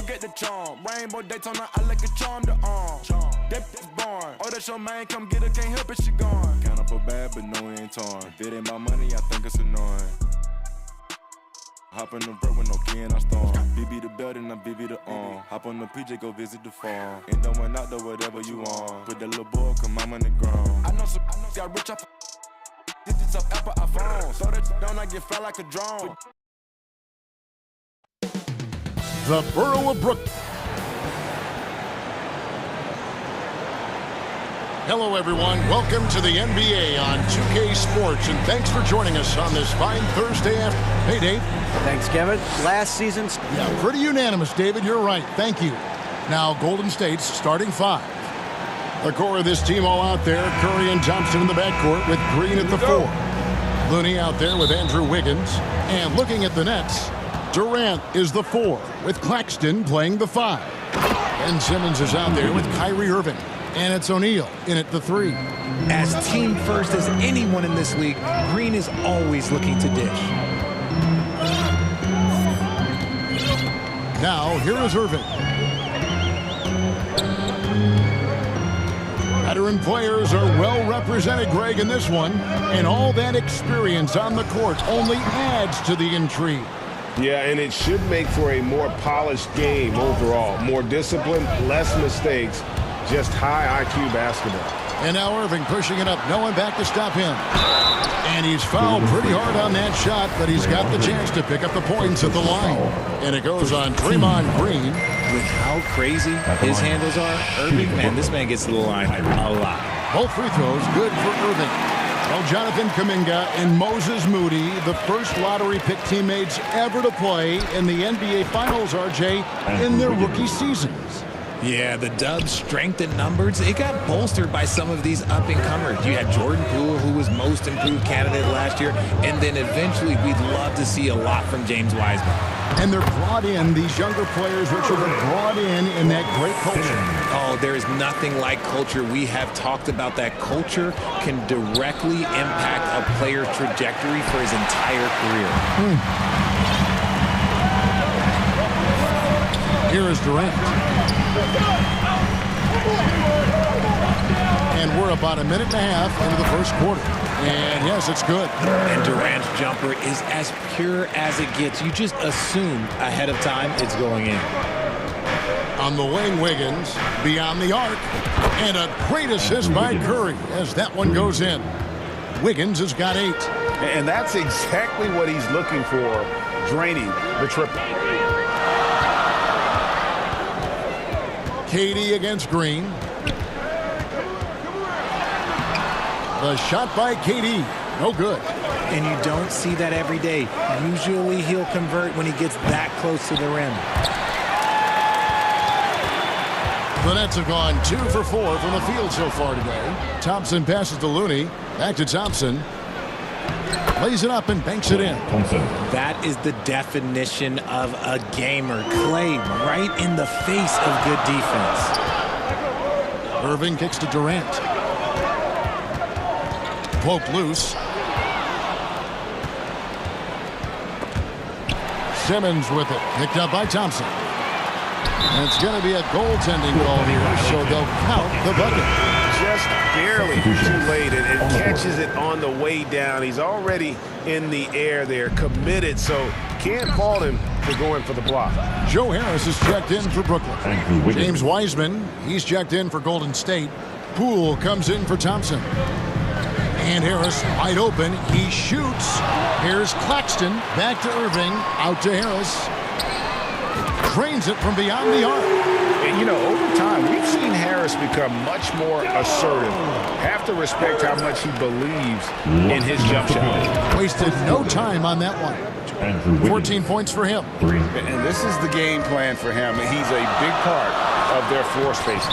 Get the charm. Rainbow Daytona, I like a charm to arm. That is born. Oh, that's your man, come get her, can't help it, she gone. Count up a bad, but no, it ain't torn. If it ain't my money, I think it's annoying. Hop in the road with no key and I storm. BB the belt and I BB the arm. Hop on the PJ, go visit the farm. Ain't no one out there, whatever you want. Put that little boy, come I'm on the ground. I know some got rich off digits of Apple iPhones. Throw that down, I get fly like a drone. The Borough of Brooklyn. Hello, everyone. Welcome to the NBA on 2K Sports, and thanks for joining us on this fine Thursday afternoon. Hey, Dave. Thanks, Kevin. Last season's... Yeah, pretty unanimous, David. You're right. Thank you. Now, Golden State's starting five. The core of this team all out there. Curry and Thompson in the backcourt with Green at the 4. Looney out there with Andrew Wiggins. And looking at the Nets, Durant is the 4, with Claxton playing the 5. And Simmons is out there with Kyrie Irving. And it's O'Neal in at the 3. As team first as anyone in this league, Green is always looking to dish. Now, here is Irving. Veteran players are well represented, Greg, in this one. And all that experience on the court only adds to the intrigue. Yeah, and it should make for a more polished game overall. More discipline, less mistakes, just high IQ basketball. And now Irving pushing it up, no one back to stop him. And he's fouled pretty hard on that shot, but he's got the chance to pick up the points at the line. And it goes on Draymond Green. With how crazy his handles are, Irving, man, this man gets to the line a lot. Both free throws good for Irving. Well, Jonathan Kuminga and Moses Moody, the first lottery pick teammates ever to play in the NBA Finals, RJ, in their rookie seasons. Yeah, the Dubs' strength in numbers, it got bolstered by some of these up-and-comers. You had Jordan Poole, who was most improved candidate last year, and then eventually we'd love to see a lot from James Wiseman. And they're brought in, these younger players, Richard, are brought in that great culture. Oh, there is nothing like culture. We have talked about that culture can directly impact a player's trajectory for his entire career. Here is Durant. And we're about a minute and a half into the first quarter. And yes, it's good. And Durant's jumper is as pure as it gets. You just assume ahead of time it's going in. On the wing, Wiggins, beyond the arc. And a great assist by Curry as that one goes in. Wiggins has got 8. And that's exactly what he's looking for, draining the triple. KD against Green. The shot by KD, no good. And you don't see that every day. Usually he'll convert when he gets that close to the rim. The Nets have gone 2 for 4 from the field so far today. Thompson passes to Looney. Back to Thompson. Lays it up and banks it in. That is the definition of a gamer. Clay right in the face of good defense. Irving kicks to Durant. Poked loose. Simmons with it. Picked up by Thompson. And it's going to be a goaltending call here, so they'll count the bucket. Just barely too late, and catches it on the way down. He's already in the air there, committed, so can't fault him for going for the block. Joe Harris is checked in for Brooklyn. James Wiseman, he's checked in for Golden State. Poole comes in for Thompson. And Harris wide open. He shoots. Here's Claxton. Back to Irving. Out to Harris. Drains it from beyond the arc. And, you know, over time, we've seen Harris become much more assertive. Have to respect how much he believes in his jump shot. Wasted no time on that one. 14 points for him. And this is the game plan for him. He's a big part of their floor spacing.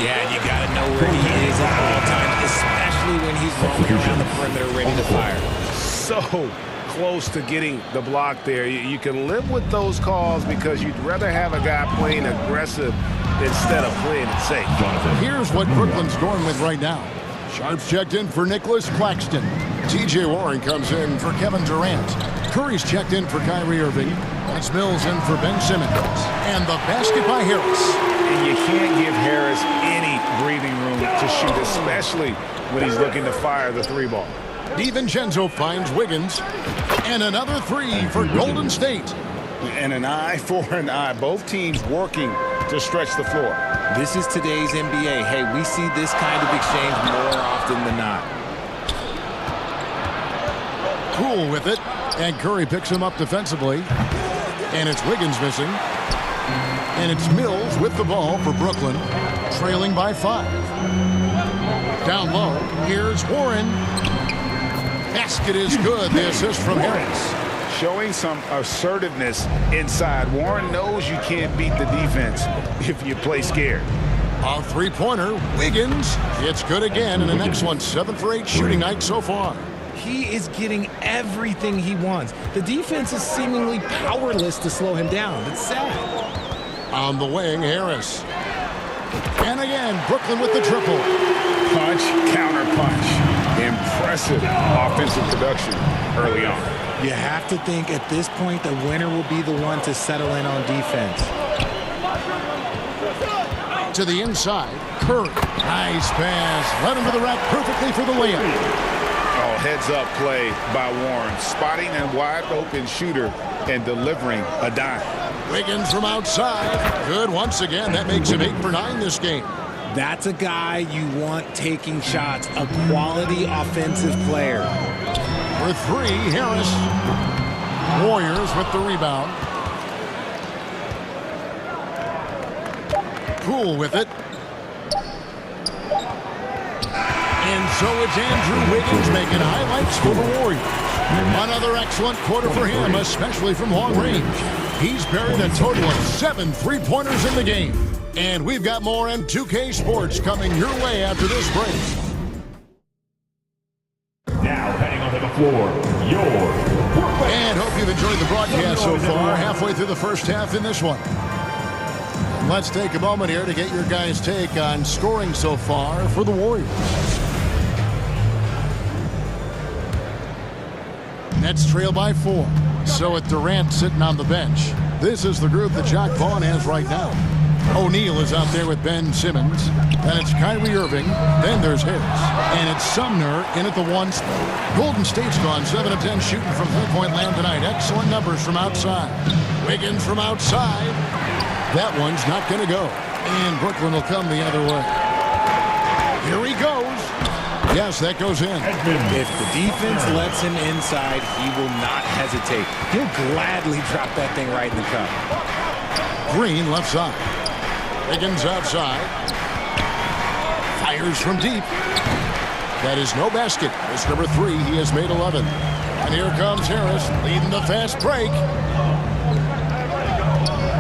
Yeah, you got to know where he is at all times, especially when he's rolling around the perimeter ready to fire. So close to getting the block there. You can live with those calls because you'd rather have a guy playing aggressive instead of playing it safe. Here's what Brooklyn's going with right now. Sharp's checked in for Nicholas Claxton. T.J. Warren comes in for Kevin Durant. Curry's checked in for Kyrie Irving. That's Mills in for Ben Simmons. And the basket by Harris. And you can't give Harris any breathing room to shoot, especially when he's looking to fire the three ball. DiVincenzo finds Wiggins. And another three for Golden State. And an eye for an eye. Both teams working to stretch the floor. This is today's NBA. Hey, we see this kind of exchange more often than not. Cool with it. And Curry picks him up defensively. And it's Wiggins missing. And it's Mills with the ball for Brooklyn, trailing by 5. Down low, here's Warren. Basket is good. The assist from Harris. Showing some assertiveness inside. Warren knows you can't beat the defense if you play scared. A three-pointer, Wiggins. It's good again, and the next one, 7 for 8 shooting night so far. He is getting everything he wants. The defense is seemingly powerless to slow him down. It's sad. On the wing, Harris. And again, Brooklyn with the triple. Punch, counter punch. Impressive offensive production early on. You have to think at this point the winner will be the one to settle in on defense. To the inside, Curry. Nice pass. Led him to the rack perfectly for the layup. Oh, heads-up play by Warren. Spotting a wide-open shooter and delivering a dime. Wiggins from outside. Good once again. That makes him 8 for 9 this game. That's a guy you want taking shots. A quality offensive player. For 3, Harris. Warriors with the rebound. Cool with it. And so it's Andrew Wiggins making highlights for the Warriors. Another excellent quarter for him, especially from long range. He's buried a total of 7 three-pointers in the game. And we've got more in 2K Sports coming your way after this break. Now heading onto the floor, And hope you've enjoyed the broadcast so far. Halfway through the first half in this one. Let's take a moment here to get your guys' take on scoring so far for the Warriors. Nets trail by 4. So with Durant sitting on the bench, this is the group that Jacque Vaughn has right now. O'Neal is out there with Ben Simmons. Then it's Kyrie Irving. Then there's Harris. And it's Sumner in at the 1. Golden State's gone 7 of 10 shooting from three-point land tonight. Excellent numbers from outside. Wiggins from outside. That one's not going to go. And Brooklyn will come the other way. Here he goes. Yes, that goes in. If the defense lets him inside, he will not hesitate. He'll gladly drop that thing right in the cup. Green left side. Wiggins outside. Fires from deep. That is no basket. It's number 3. He has made 11. And here comes Harris leading the fast break.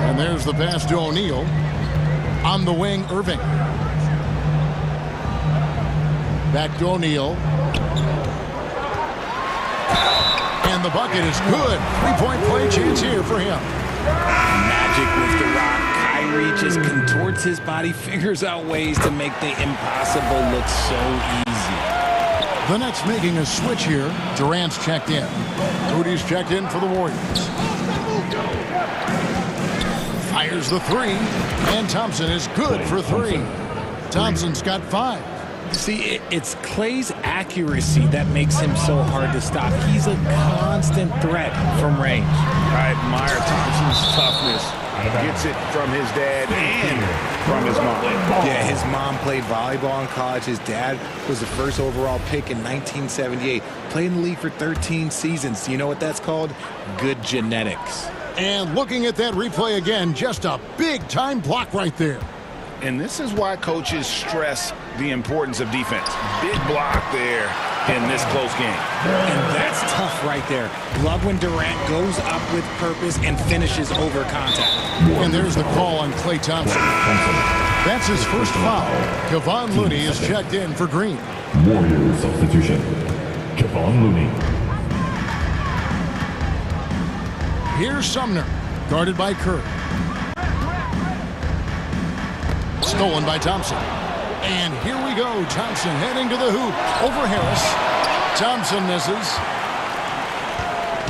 And there's the pass to O'Neal. On the wing, Irving. Back to O'Neal. And the bucket is good. 3-point play chance here for him. Magic with the rock. Kyrie just contorts his body, figures out ways to make the impossible look so easy. The Nets making a switch here. Durant's checked in. Moody's checked in for the Warriors. Fires the 3. And Thompson is good for 3. Thompson's got 5. See, it's Klay's accuracy that makes him so hard to stop. He's a constant threat from range. I admire Thompson's toughness. Gets it from his dad and from his mom. Yeah, his mom played volleyball in college. His dad was the first overall pick in 1978. Played in the league for 13 seasons. You know what that's called? Good genetics. And looking at that replay again, just a big-time block right there. And this is why coaches stress the importance of defense. Big block there in this close game. And that's tough right there. Love when Durant goes up with purpose and finishes over contact. And there's the call on Klay Thompson. That's his first foul. Kevon Looney is checked in for Green. Warriors substitution. Kevon Looney. Here's Sumner, guarded by Curry. Stolen by Thompson. And here we go. Thompson heading to the hoop. Over Harris. Thompson misses.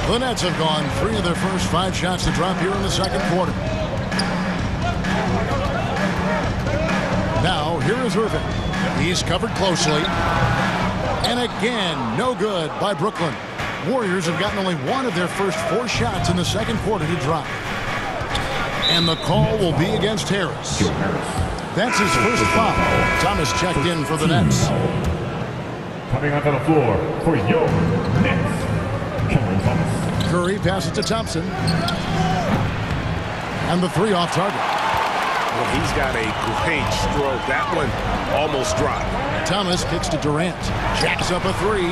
The Nets have gone 3 of their first 5 shots to drop here in the second quarter. Now, here is Irving. He's covered closely. And again, no good by Brooklyn. Warriors have gotten only 1 of their first 4 shots in the second quarter to drop. And the call will be against Harris. That's his first foul. Thomas checked in for the Nets. Coming onto the floor for your Nets, Cameron Thomas. Curry passes to Thompson. And the 3 off target. Well, he's got a great stroke. That one almost dropped. Thomas kicks to Durant. Jacks up a 3.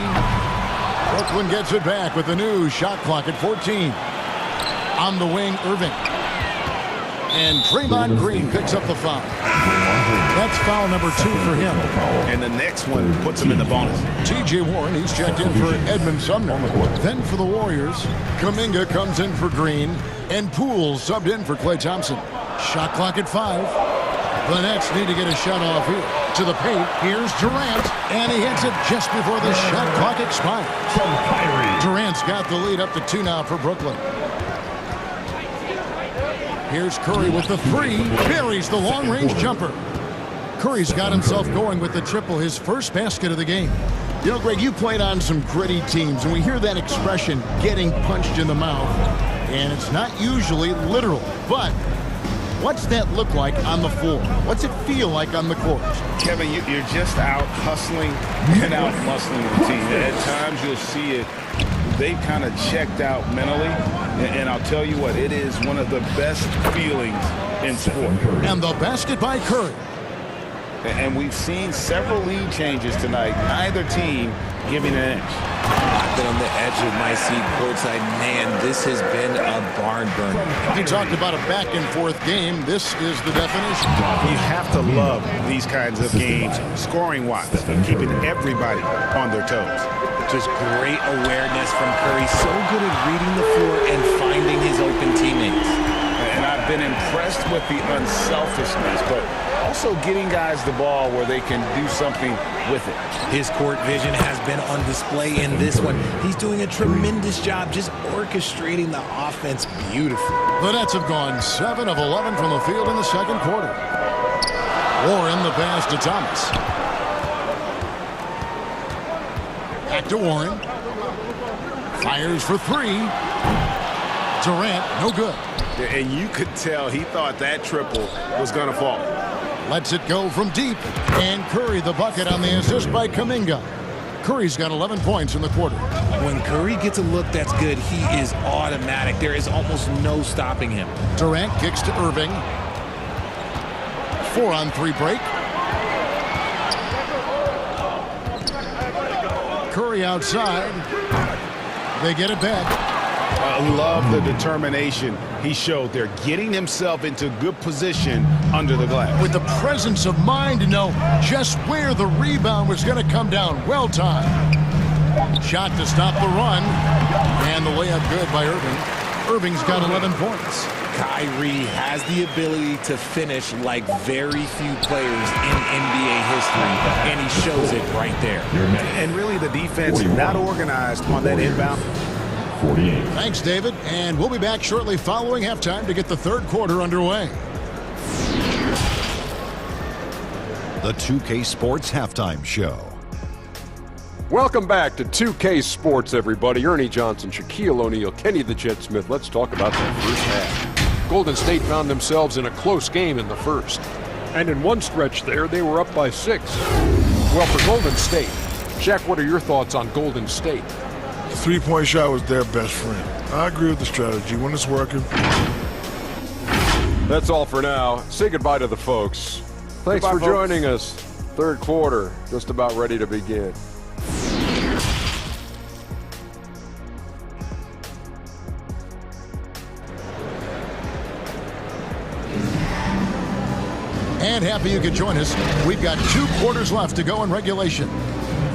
Brooklyn gets it back with the new shot clock at 14. On the wing, Irving. And Draymond Green picks up the foul. That's foul number 2 for him. And the next one puts him in the bonus. T.J. Warren, he's checked in for Edmund Sumner. Then for the Warriors, Kuminga comes in for Green. And Poole subbed in for Klay Thompson. Shot clock at 5. The Nets need to get a shot off here. To the paint, here's Durant. And he hits it just before the shot clock expires. Durant's got the lead up to 2 now for Brooklyn. Here's Curry with the 3. Buries the long-range jumper. Curry's got himself going with the triple, his first basket of the game. You know, Greg, you played on some gritty teams, and we hear that expression, getting punched in the mouth. And it's not usually literal, but what's that look like on the floor? What's it feel like on the court? Kevin, you're just out hustling and out muscling the team. At times you'll see it. They've kind of checked out mentally, and I'll tell you what, it is one of the best feelings in sport. And the basket by Curry. And we've seen several lead changes tonight. Neither team giving an inch. I've been on the edge of my seat courtside. Man, this has been a barn burner. You talked about a back-and-forth game. This is the definition. You have to love these kinds of games, scoring-wise, keeping everybody on their toes. Just great awareness from Curry. So good at reading the floor and finding his open teammates. And I've been impressed with the unselfishness, but also getting guys the ball where they can do something with it. His court vision has been on display in this one. He's doing a tremendous job just orchestrating the offense beautifully. The Nets have gone 7 of 11 from the field in the second quarter. Warren the pass to Thomas. Back to Warren. Fires for 3. Durant, no good. And you could tell he thought that triple was going to fall. Lets it go from deep. And Curry the bucket on the assist by Kuminga. Curry's got 11 points in the quarter. When Curry gets a look that's good, he is automatic. There is almost no stopping him. Durant kicks to Irving. 4-on-3 break. Curry outside. They get it back. I love the determination he showed there, getting himself into good position under the glass. With the presence of mind to know just where the rebound was going to come down. Well timed. Shot to stop the run. And the layup good by Irving. Irving's got 11 points. Kyrie has the ability to finish like very few players in NBA history, and he shows it right there. And really the defense not organized on that inbound. 48. Thanks, David. And we'll be back shortly following halftime to get the third quarter underway. The 2K Sports Halftime Show. Welcome back to 2K Sports, everybody. Ernie Johnson, Shaquille O'Neal, Kenny the Jet Smith. Let's talk about that first half. Golden State found themselves in a close game in the first. And in one stretch there, they were up by 6. Well, for Golden State, Shaq, what are your thoughts on Golden State? The three-point shot was their best friend. I agree with the strategy. When it's working. That's all for now. Say goodbye to the folks. Thanks for joining us. Third quarter, just about ready to begin. And happy you could join us. We've got 2 quarters left to go in regulation.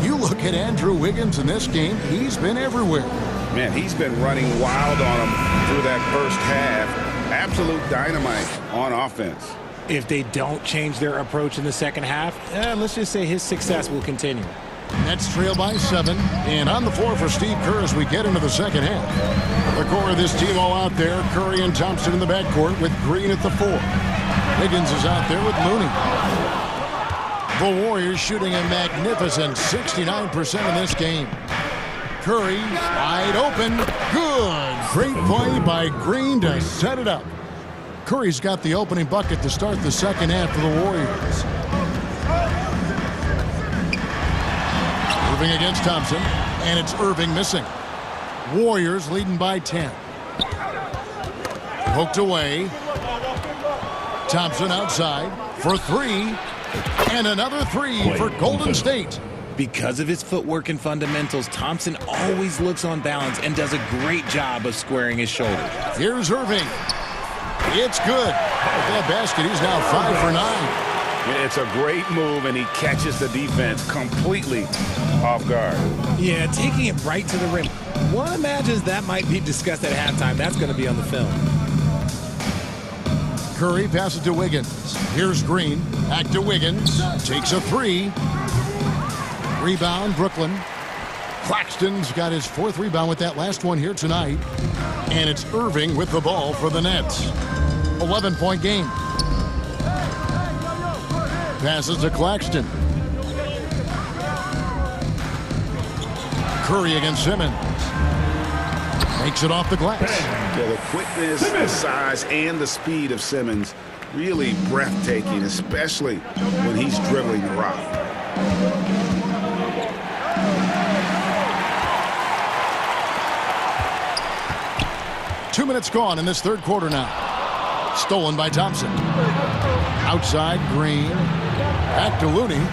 You look at Andrew Wiggins in this game, he's been everywhere. Man, he's been running wild on him through that first half. Absolute dynamite on offense. If they don't change their approach in the second half, let's just say his success will continue. Nets trail by 7. And on the floor for Steve Kerr as we get into the second half. The core of this team all out there. Curry and Thompson in the backcourt with Green at the 4. Wiggins is out there with Looney. The Warriors shooting a magnificent 69% in this game. Curry wide open. Good. Great play by Green to set it up. Curry's got the opening bucket to start the second half for the Warriors. Irving against Thompson, and it's Irving missing. Warriors leading by 10. Poked away. Thompson outside for 3. And another 3 for Golden State. Because of his footwork and fundamentals, Thompson always looks on balance and does a great job of squaring his shoulder. Here's Irving. It's good. With that basket, he's now 5 for 9. Yeah, it's a great move, and he catches the defense completely off guard. Yeah, taking it right to the rim. One imagines that might be discussed at halftime. That's going to be on the film. Curry passes to Wiggins. Here's Green. Back to Wiggins. Takes a 3. Rebound, Brooklyn. Claxton's got his 4th rebound with that last one here tonight. And it's Irving with the ball for the Nets. 11-point game. Passes to Claxton. Curry against Simmons. Makes it off the glass. Yeah, the quickness, the size, and the speed of Simmons really breathtaking, especially when he's dribbling the rock. Two minutes gone in this third quarter now. Stolen by Thompson. Outside, Green. Back to Looney.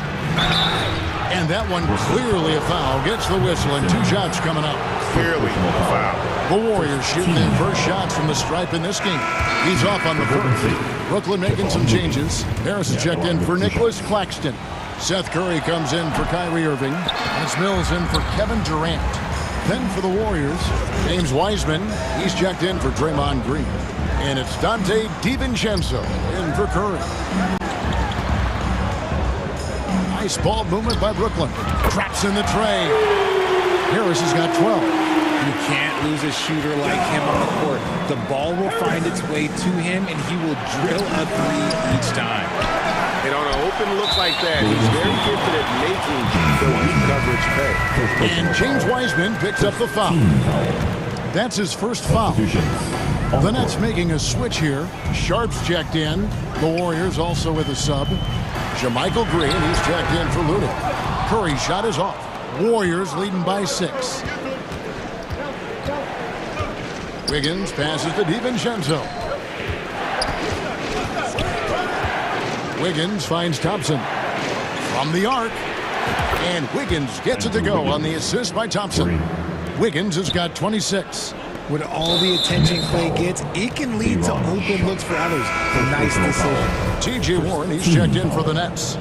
And that one clearly a foul. Gets the whistle, and 2 shots coming up. Clearly a foul. The Warriors shooting their first shots from the stripe in this game. He's off on the first. Brooklyn making some changes. Harris is checked in for Nicholas Claxton. Seth Curry comes in for Kyrie Irving. And it's Mills in for Kevin Durant. Then for the Warriors, James Wiseman. He's checked in for Draymond Green. And it's Dante DiVincenzo in for Curry. Nice ball movement by Brooklyn. Traps in the tray. Harris has got 12. You can't lose a shooter like him on the court. The ball will find its way to him, and he will drill a 3 each time. And on an open look like that, he's very gifted at making the weak coverage pay. And James Wiseman picks up the foul. That's his first foul. The Nets making a switch here. Sharp's checked in. The Warriors also with a sub. Jermichael Green, he's checked in for Looney. Curry's shot is off. Warriors leading by 6. Wiggins passes to DiVincenzo. Wiggins finds Thompson from the arc. And Wiggins gets it to go on the assist by Thompson. Wiggins has got 26. With all the attention Clay gets, it can lead to open looks for others. Nice decision. T.J. Warren, he's checked in for the Nets.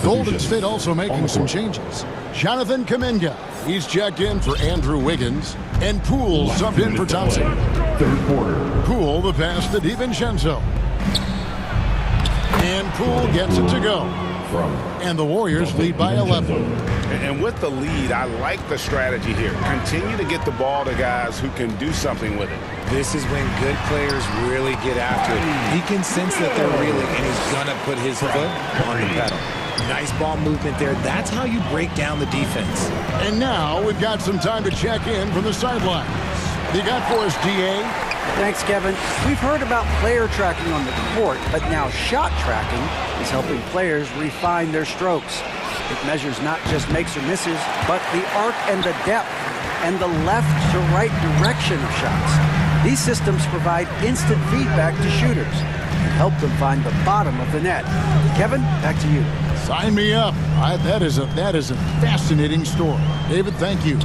Golden State also making some changes. Jonathan Kuminga, he's checked in for Andrew Wiggins. And Poole subbed in for Thompson. Third quarter. Poole the pass to DiVincenzo. And Poole gets it to go. And the Warriors lead by 11. And with the lead, I like the strategy here. Continue to get the ball to guys who can do something with it. This is when good players really get after it. He can sense that they're reeling, and he's going to put his foot on the pedal. Nice ball movement there. That's how you break down the defense. And now we've got some time to check in from the sidelines. You got for us, D.A.? Thanks, Kevin. We've heard about player tracking on the court, but now shot tracking is helping players refine their strokes. It measures not just makes or misses, but the arc and the depth, and the left to right direction of shots. These systems provide instant feedback to shooters and help them find the bottom of the net. Kevin, back to you. Sign me up. That is a fascinating story. David, thank you.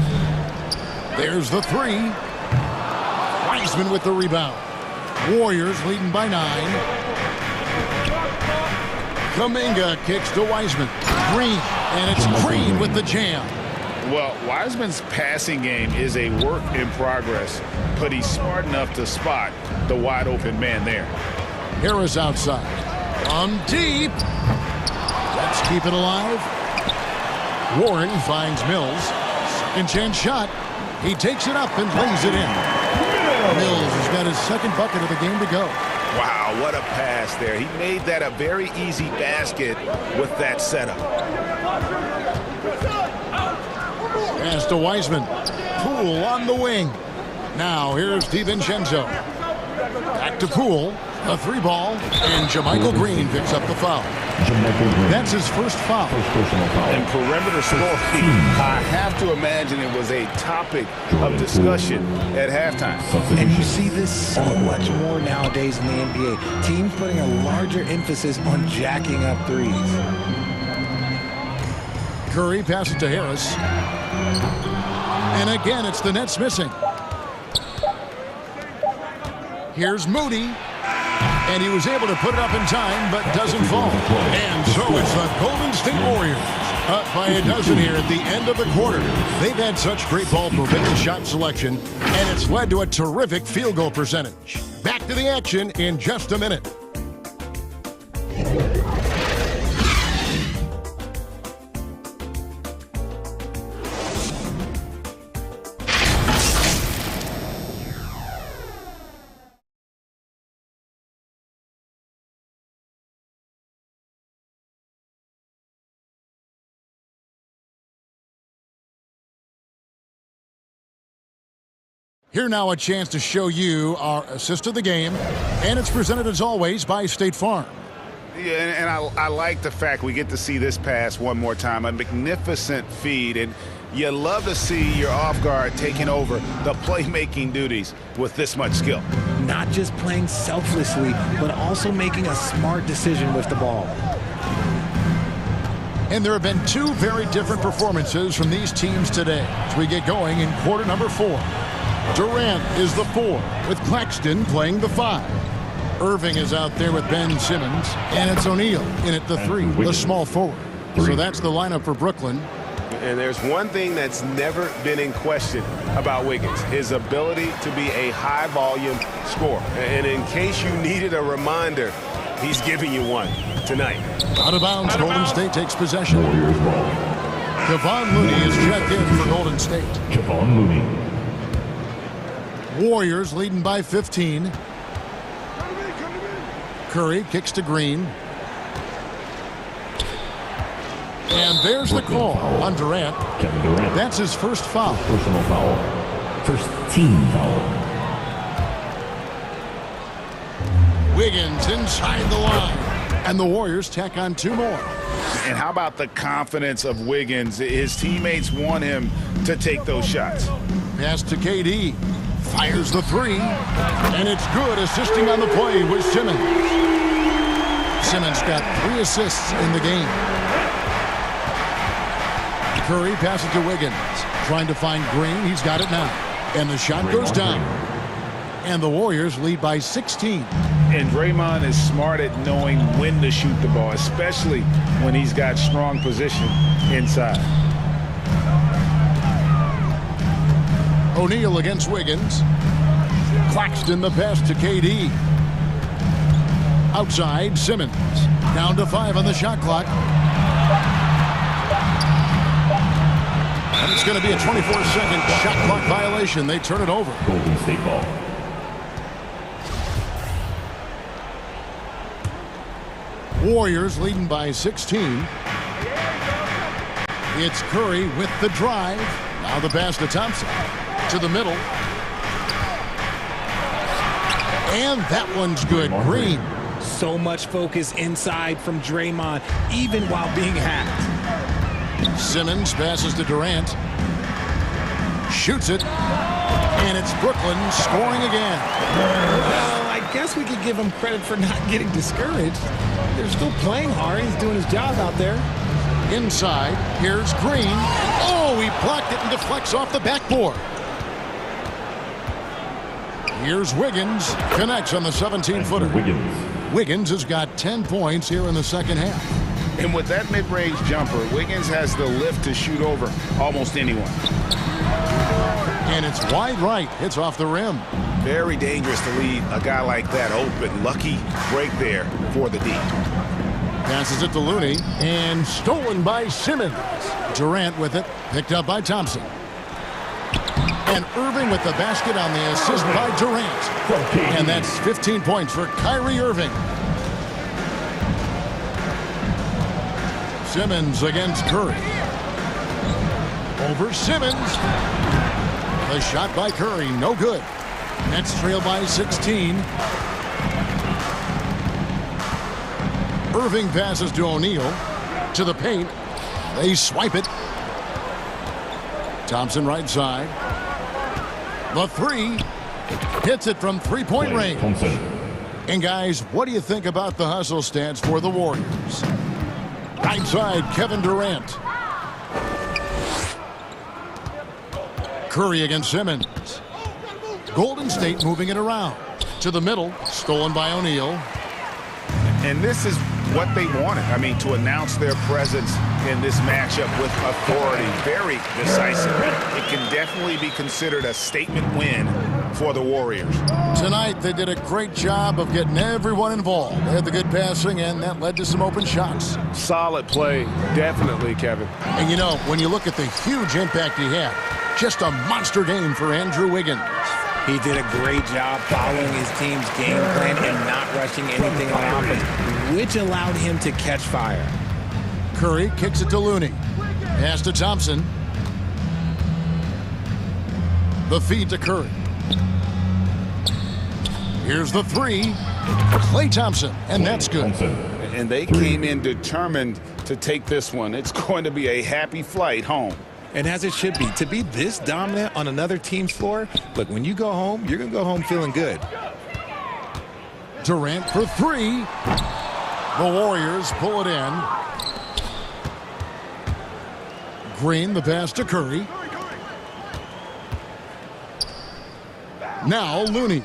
There's the 3. Wiseman with the rebound. Warriors leading by 9. Kuminga kicks to Wiseman. Green, and it's Green with the jam. Well, Wiseman's passing game is a work in progress, but he's smart enough to spot the wide open man there. Harris outside. On deep. Let's keep it alive. Warren finds Mills. Second chance shot. He takes it up and lays it in. Mills has got his second bucket of the game to go. Wow, what a pass there. He made that a very easy basket with that setup. Pass to Wiseman. Poole on the wing. Now here's DiVincenzo. Back to Poole. A 3-ball. And JaMychal Green picks up the foul. That's his first foul. And perimeter scoring, I have to imagine it was a topic of discussion at halftime. And you see this so much more nowadays in the NBA. Teams putting a larger emphasis on jacking up threes. Curry passes to Harris. And again, it's the Nets missing. Here's Moody. And he was able to put it up in time, but doesn't fall. And so it's the Golden State Warriors up by a dozen here at the end of the quarter. They've had such great ball movement and shot selection, and it's led to a terrific field goal percentage. Back to the action in just a minute. Here now a chance to show you our assist of the game, and it's presented as always by State Farm. Yeah, and I like the fact we get to see this pass one more time. A magnificent feed, and you love to see your off guard taking over the playmaking duties with this much skill. Not just playing selflessly, but also making a smart decision with the ball. And there have been two very different performances from these teams today as we get going in quarter number 4. Durant is the 4, with Claxton playing the 5. Irving is out there with Ben Simmons, and it's O'Neal in at the 3, the small forward. So that's the lineup for Brooklyn. And there's one thing that's never been in question about Wiggins, his ability to be a high-volume scorer. And in case you needed a reminder, he's giving you one tonight. Out of bounds, Golden State takes possession. Kevon Looney is checked in for Golden State. Kevon Looney. Warriors leading by 15. Curry kicks to Green. And there's the call on Durant. Kevin Durant. That's his first foul. Personal foul. First team foul. Wiggins inside the line. And the Warriors tack on 2 more. And how about the confidence of Wiggins? His teammates want him to take those shots. Pass to KD. Fires the 3, and it's good, assisting on the play with Simmons. Simmons got 3 assists in the game. Curry passes to Wiggins, trying to find Green. He's got it now, and the shot goes down. And the Warriors lead by 16. And Draymond is smart at knowing when to shoot the ball, especially when he's got strong position inside. O'Neal against Wiggins. Claxton the pass to KD. Outside, Simmons. Down to 5 on the shot clock. And it's going to be a 24-second shot clock violation. They turn it over. Golden State ball. Warriors leading by 16. It's Curry with the drive. Now the pass to Thompson. To the middle. And that one's good. Green. So much focus inside from Draymond, even while being hacked. Simmons passes to Durant. Shoots it. And it's Brooklyn scoring again. Well, I guess we could give him credit for not getting discouraged. They're still playing hard. He's doing his job out there. Inside, here's Green. Oh, he blocked it and deflects off the backboard. Here's Wiggins. Connects on the 17-footer. Wiggins has got 10 points here in the second half. And with that mid-range jumper, Wiggins has the lift to shoot over almost anyone. And it's wide right. It's off the rim. Very dangerous to leave a guy like that open. Lucky break there for the D. Passes it to Looney, and stolen by Simmons. Durant with it, picked up by Thompson. And Irving with the basket on the assist by Durant. And that's 15 points for Kyrie Irving. Simmons against Curry. Over Simmons. The shot by Curry, no good. Nets trail by 16. Irving passes to O'Neal. To the paint. They swipe it. Thompson right side. The three. Hits it from three-point range. And guys, what do you think about the hustle stats for the Warriors? Right side, Kevin Durant. Curry against Simmons. Golden State moving it around. To the middle, stolen by O'Neal. And this is what they wanted. I mean, to announce their presence in this matchup with authority. Very decisive. It can definitely be considered a statement win for the Warriors. Tonight, they did a great job of getting everyone involved. They had the good passing, and that led to some open shots. Solid play, definitely, Kevin. And you know, when you look at the huge impact he had, just a monster game for Andrew Wiggins. He did a great job following his team's game plan and not rushing anything on offense, which allowed him to catch fire. Curry kicks it to Looney. Pass to Thompson. The feed to Curry. Here's the three. Klay Thompson, and that's good. And they came in determined to take this one. It's going to be a happy flight home. And as it should be, to be this dominant on another team's floor, look, when you go home, you're going to go home feeling good. Durant for three. The Warriors pull it in. Green, the pass to Curry. Now Looney.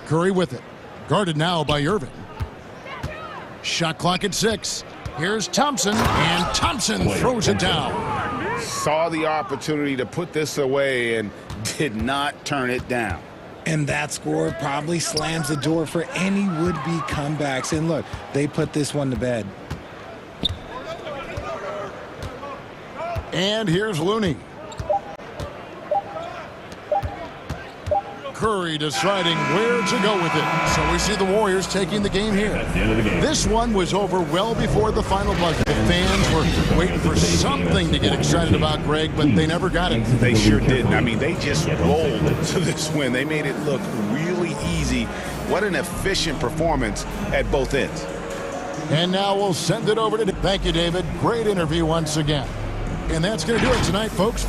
Curry with it. Guarded now by Irving. Shot clock at 6. Here's Thompson, and Thompson throws it down. Saw the opportunity to put this away and did not turn it down. And that score probably slams the door for any would-be comebacks. And look, they put this one to bed. And here's Looney. Curry deciding where to go with it. So we see the Warriors taking the game here. This one was over well before the final buzzer. The fans were waiting for something to get excited about, Greg, but they never got it. They sure didn't. I mean, they just rolled to this win. They made it look really easy. What an efficient performance at both ends. And now we'll send it over to... Thank you, David. Great interview once again. And that's going to do it tonight, folks.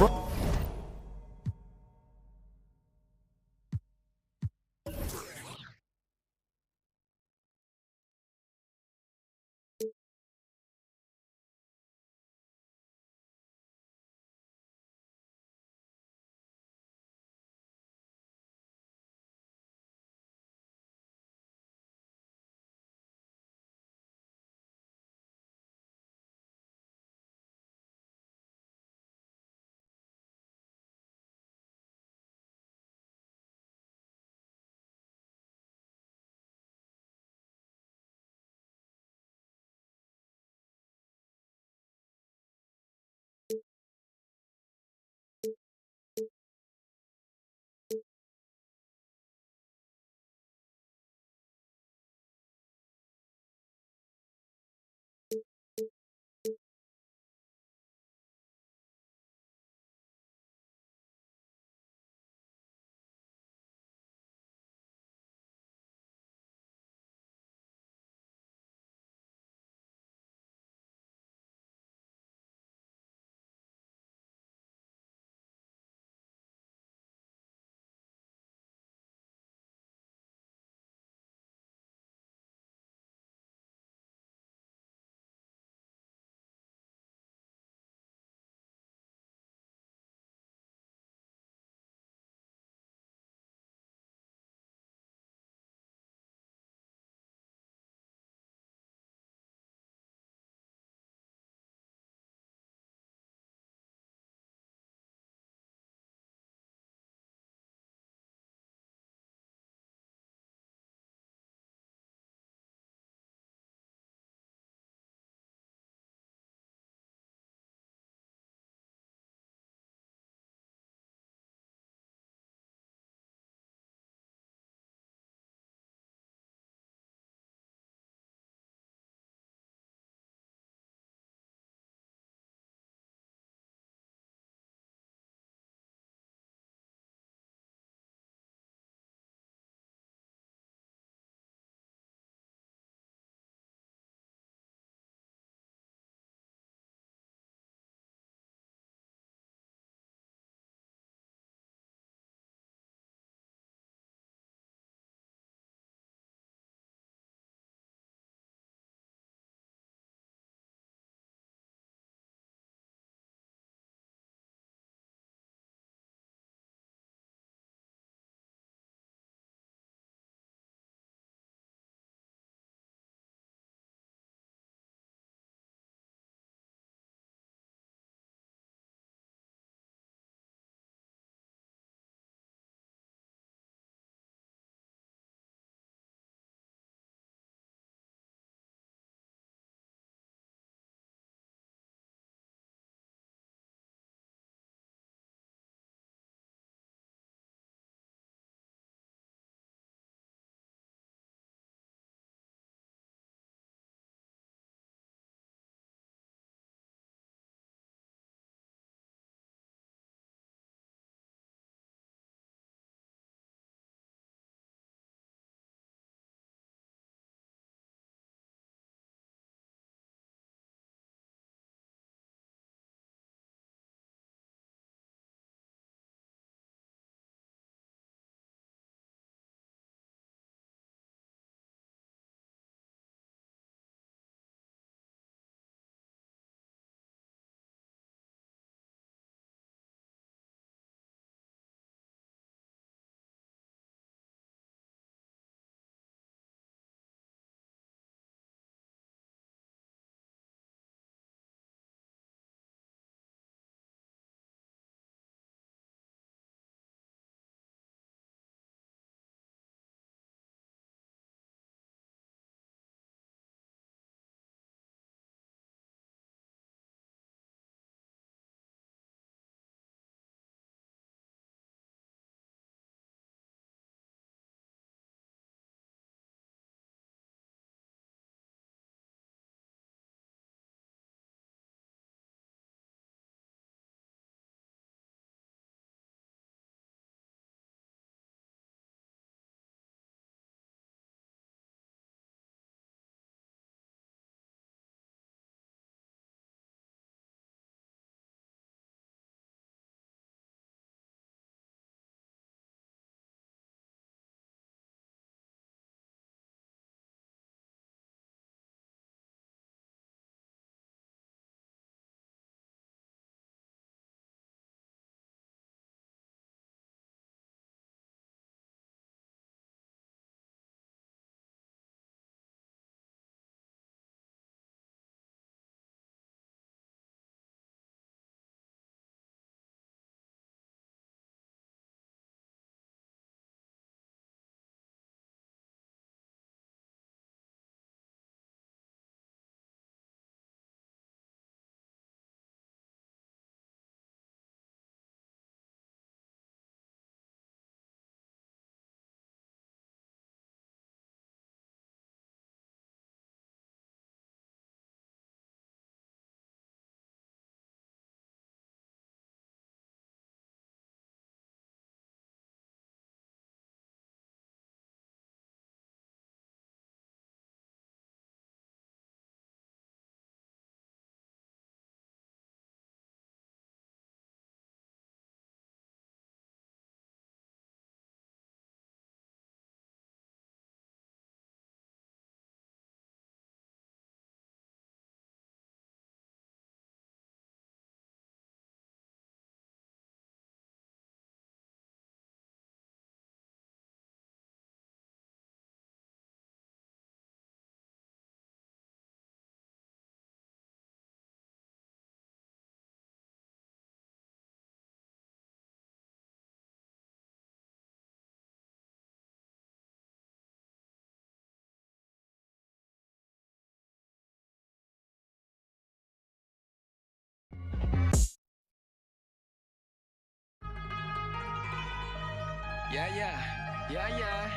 Yeah.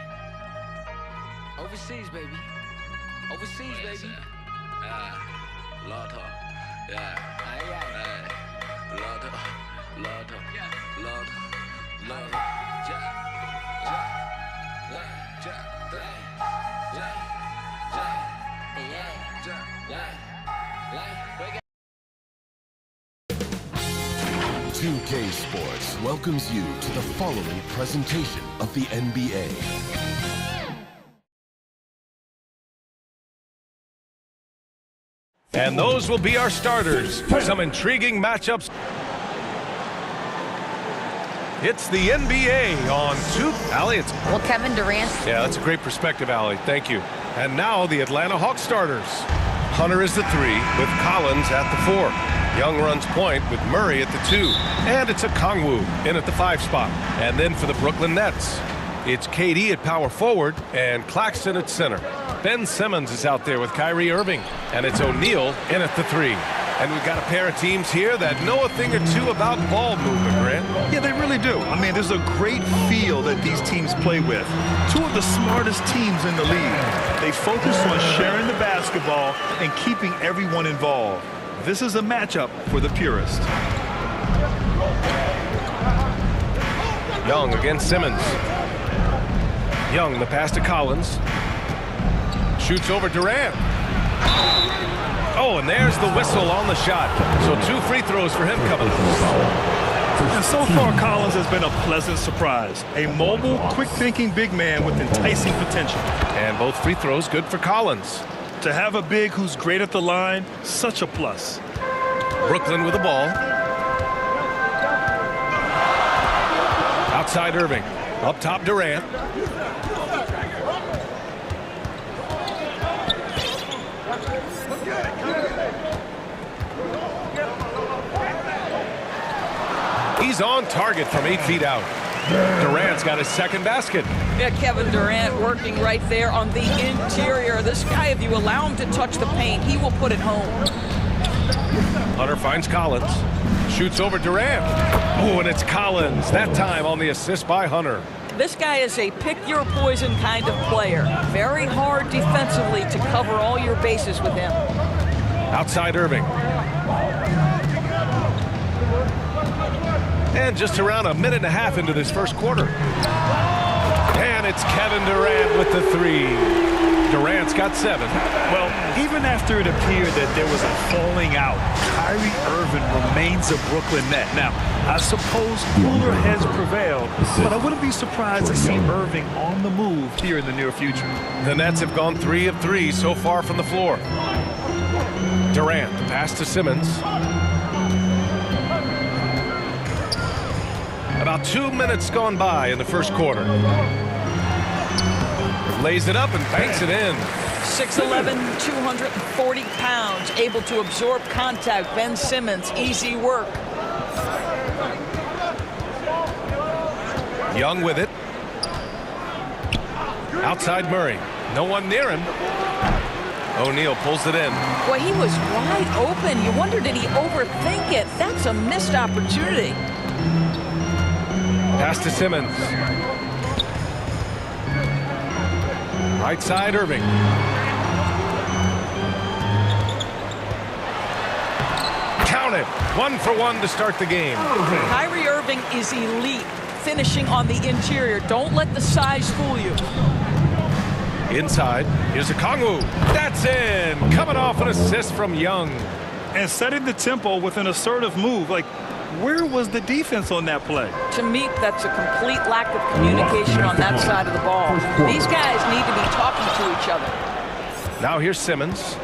Overseas, baby. Overseas, baby. Lord, yeah. Lord. 2K Sports welcomes you to the following presentation of the NBA. And those will be our starters. Some intriguing matchups. It's the NBA on 2. Allie, it's... Well, Kevin Durant. Yeah, that's a great perspective, Allie. Thank you. And now the Atlanta Hawks starters. Hunter is the 3 with Collins at the 4. Young runs point with Murray at the 2. And it's a Kongwu in at the 5 spot. And then for the Brooklyn Nets, it's KD at power forward and Claxton at center. Ben Simmons is out there with Kyrie Irving. And it's O'Neal in at the 3. And we've got a pair of teams here that know a thing or two about ball movement, Grant. Yeah, they really do. I mean, there's a great feel that these teams play with. Two of the smartest teams in the league. They focus on sharing the basketball and keeping everyone involved. This is a matchup for the purist. Young against Simmons. Young, the pass to Collins. Shoots over Durant. Oh, and there's the whistle on the shot. So 2 free throws for him coming up. And so far, Collins has been a pleasant surprise. A mobile, quick-thinking big man with enticing potential. And both free throws good for Collins. To have a big who's great at the line, such a plus. Brooklyn with the ball. Outside Irving. Up top Durant. He's on target from 8 feet out. Durant's got his second basket. Yeah, Kevin Durant working right there on the interior. This guy, if you allow him to touch the paint, he will put it home. Hunter finds Collins. Shoots over Durant. Oh, and it's Collins. That time on the assist by Hunter. This guy is a pick-your-poison kind of player. Very hard defensively to cover all your bases with him. Outside Irving. And just around a minute and a half into this first quarter. And it's Kevin Durant with the 3. Durant's got 7. Well, even after it appeared that there was a falling out, Kyrie Irving remains a Brooklyn Net. Now, I suppose cooler heads prevailed, but I wouldn't be surprised to see Irving on the move here in the near future. The Nets have gone 3 of 3 so far from the floor. Durant, the pass to Simmons. About 2 minutes gone by in the first quarter. Lays it up and banks it in. 6'11", 240 pounds, able to absorb contact. Ben Simmons, easy work. Young with it. Outside Murray. No one near him. O'Neal pulls it in. Boy, he was wide open. You wonder, did he overthink it? That's a missed opportunity. Pass to Simmons. Right side, Irving. Count it. 1 for 1 to start the game. Kyrie Irving is elite, finishing on the interior. Don't let the size fool you. Inside, here's a Kongwu. That's in. Coming off an assist from Young. And setting the tempo with an assertive move. Like, where was the defense on that play? To me, that's a complete lack of communication on that side of the ball. These guys need to be talking to each other. Now here's Simmons.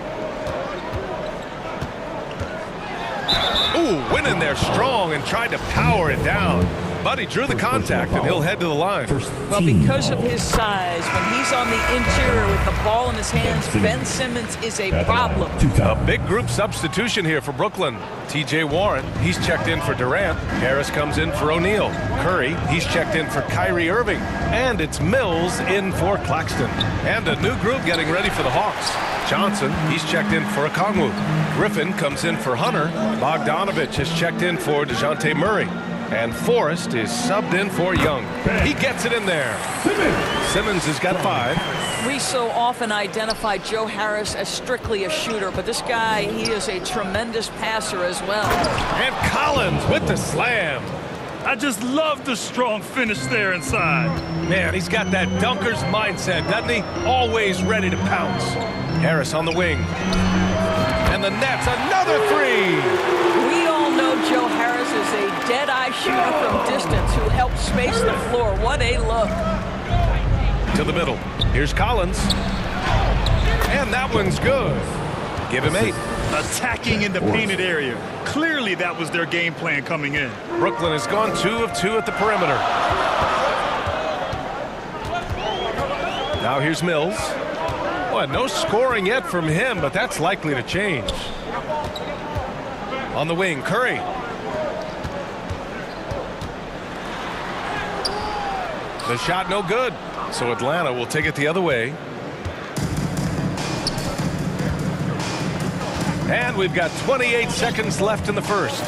Ooh, went in there strong and tried to power it down. But he drew the contact, and he'll head to the line. Well, because of his size, when he's on the interior with the ball in his hands, Ben Simmons is a problem. A big group substitution here for Brooklyn. T.J. Warren, he's checked in for Durant. Harris comes in for O'Neal. Curry, he's checked in for Kyrie Irving. And it's Mills in for Claxton. And a new group getting ready for the Hawks. Johnson, he's checked in for a Kongwu. Griffin comes in for Hunter. Bogdanovich has checked in for DeJounte Murray. And Forrest is subbed in for Young. He gets it in there. Simmons has got 5. We so often identify Joe Harris as strictly a shooter, but this guy, he is a tremendous passer as well. And Collins with the slam. I just love the strong finish there inside. Man, he's got that dunker's mindset, doesn't he? Always ready to pounce. Harris on the wing. And the Nets, another 3. We all know Joe Harris is a dead-eye shooter from distance who helps space the floor. What a look. To the middle. Here's Collins. And that one's good. Give him 8. Attacking in the painted area. Clearly that was their game plan coming in. Brooklyn has gone 2 of 2 at the perimeter. Now here's Mills. Well, no scoring yet from him, but that's likely to change. On the wing, Curry. The shot no good, so Atlanta will take it the other way. And we've got 28 seconds left in the first.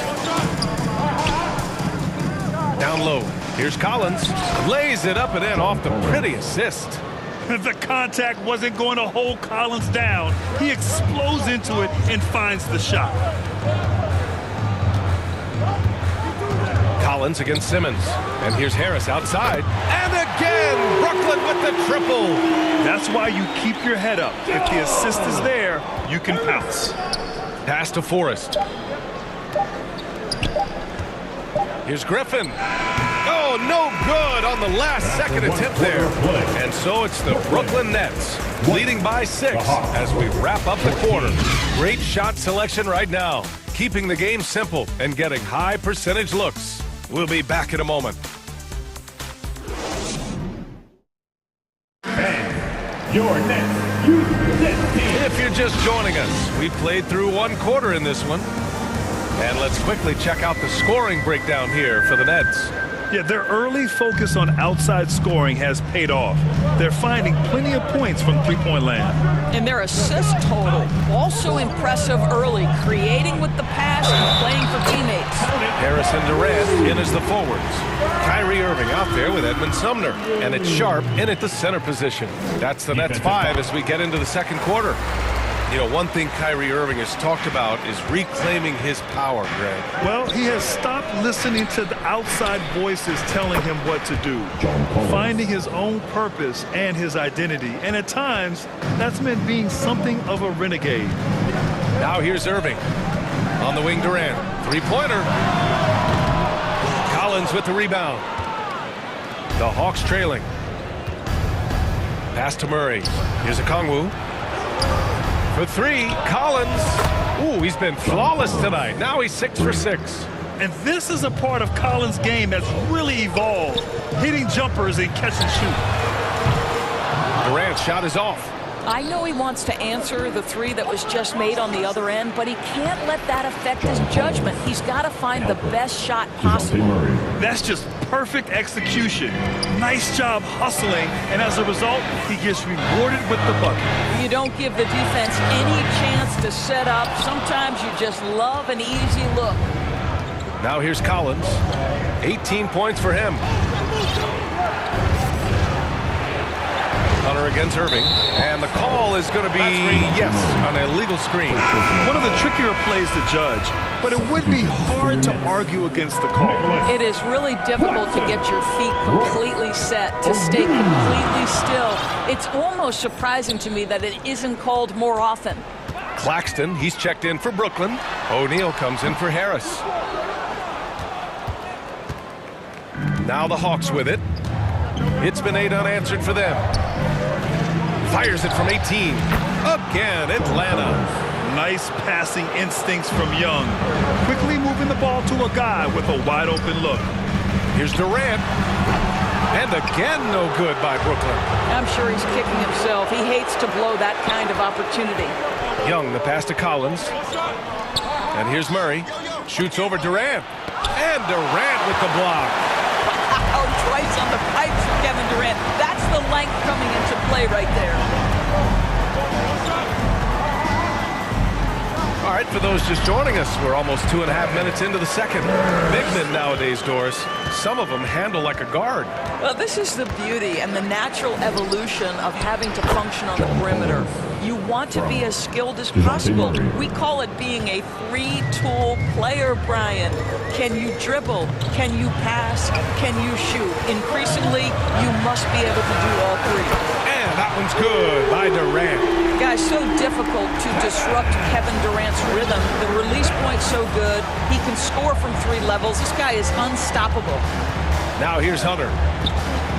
Down low. Here's Collins. Lays it up and in off the pretty assist. The contact wasn't going to hold Collins down. He explodes into it and finds the shot. Collins against Simmons. And here's Harris outside. And again, Brooklyn with the triple. That's why you keep your head up. If the assist is there, you can pounce. Pass to Forrest. Here's Griffin. Oh, no good on the last second attempt there. And so it's the Brooklyn Nets leading by 6 as we wrap up the quarter. Great shot selection right now, keeping the game simple and getting high percentage looks. We'll be back in a moment. Your Nets Youth Net Team. If you're just joining us, we played through 1 quarter in this one. And let's quickly check out the scoring breakdown here for the Nets. Yeah, their early focus on outside scoring has paid off. They're finding plenty of points from three-point land. And their assist total, also impressive early, creating with the pass and playing for teammates. Harris and Durant in as the forwards. Kyrie Irving out there with Edmund Sumner. And it's Sharp in at the center position. That's the Nets 5 as we get into the second quarter. You know, one thing Kyrie Irving has talked about is reclaiming his power, Greg. Well, he has stopped listening to the outside voices telling him what to do, finding his own purpose and his identity. And at times, that's meant being something of a renegade. Now here's Irving. On the wing, Durant. Three-pointer. Collins with the rebound. The Hawks trailing. Pass to Murray. Here's Okongwu. For 3, Collins. Ooh, he's been flawless tonight. Now he's 6 for 6. And this is a part of Collins' game that's really evolved, hitting jumpers and catch and shoot. Durant's shot is off. I know he wants to answer the 3 that was just made on the other end, but he can't let that affect his judgment. He's got to find the best shot possible. That's just perfect execution. Nice job hustling, and as a result, he gets rewarded with the bucket. You don't give the defense any chance to set up. Sometimes you just love an easy look. Now here's Collins. 18 points for him. Hunter against Irving. And the call is going to be, yes, an illegal screen. One of the trickier plays to judge, but it would be hard to argue against the call. It is really difficult to get your feet completely set, to stay completely still. It's almost surprising to me that it isn't called more often. Claxton, he's checked in for Brooklyn. O'Neal comes in for Harris. Now the Hawks with it. It's been 8 unanswered for them. Fires it from 18. Again, Atlanta. Nice passing instincts from Young. Quickly moving the ball to a guy with a wide open look. Here's Durant. And again, no good by Brooklyn. I'm sure he's kicking himself. He hates to blow that kind of opportunity. Young, the pass to Collins. And here's Murray. Shoots over Durant. And Durant with the block. Twice on the pipes for Kevin Durant. That's the length coming into play right there. All right, for those just joining us, we're almost 2.5 minutes into the second. Big men nowadays, Doris, some of them handle like a guard. Well, this is the beauty and the natural evolution of having to function on the perimeter. You want to be as skilled as possible. We call it being a three-tool player, Brian. Can you dribble? Can you pass? Can you shoot? Increasingly, you must be able to do all three. And that one's good by Durant. Guys, so difficult to disrupt Kevin Durant's rhythm. The release point's so good. He can score from 3 levels. This guy is unstoppable. Now here's Hunter.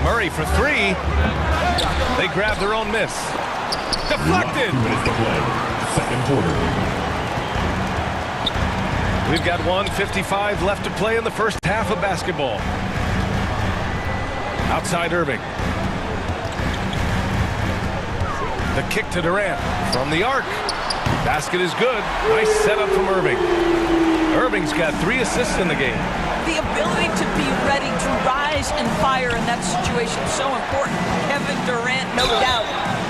Murray for 3. They grab their own miss. Deflected. 2 minutes to play. Second quarter. We've got 1:55 left to play in the first half of basketball. Outside Irving. The kick to Durant from the arc. Basket is good. Nice setup from Irving. Irving's got 3 assists in the game. The ability to be ready to rise and fire in that situation is so important. Kevin Durant, no doubt.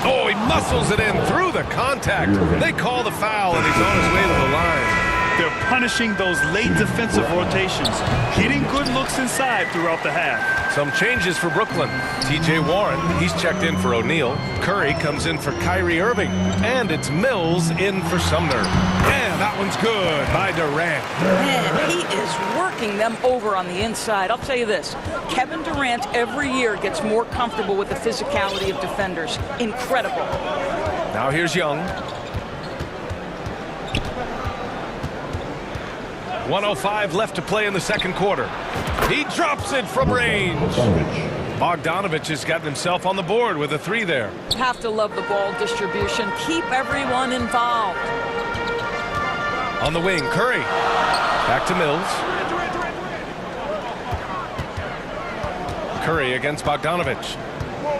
Oh, he muscles it in through the contact. They call the foul, and he's on his way to the line. They're punishing those late defensive rotations, getting good looks inside throughout the half. Some changes for Brooklyn. T.J. Warren, he's checked in for O'Neal. Curry comes in for Kyrie Irving. And it's Mills in for Sumner. And that one's good by Durant. Man, he is working them over on the inside. I'll tell you this, Kevin Durant every year gets more comfortable with the physicality of defenders. Incredible. Now here's Young. 1:05 left to play in the second quarter. He drops it from range. Bogdanovich has gotten himself on the board with a 3 there. Have to love the ball distribution. Keep everyone involved. On the wing, Curry. Back to Mills. Curry against Bogdanovich.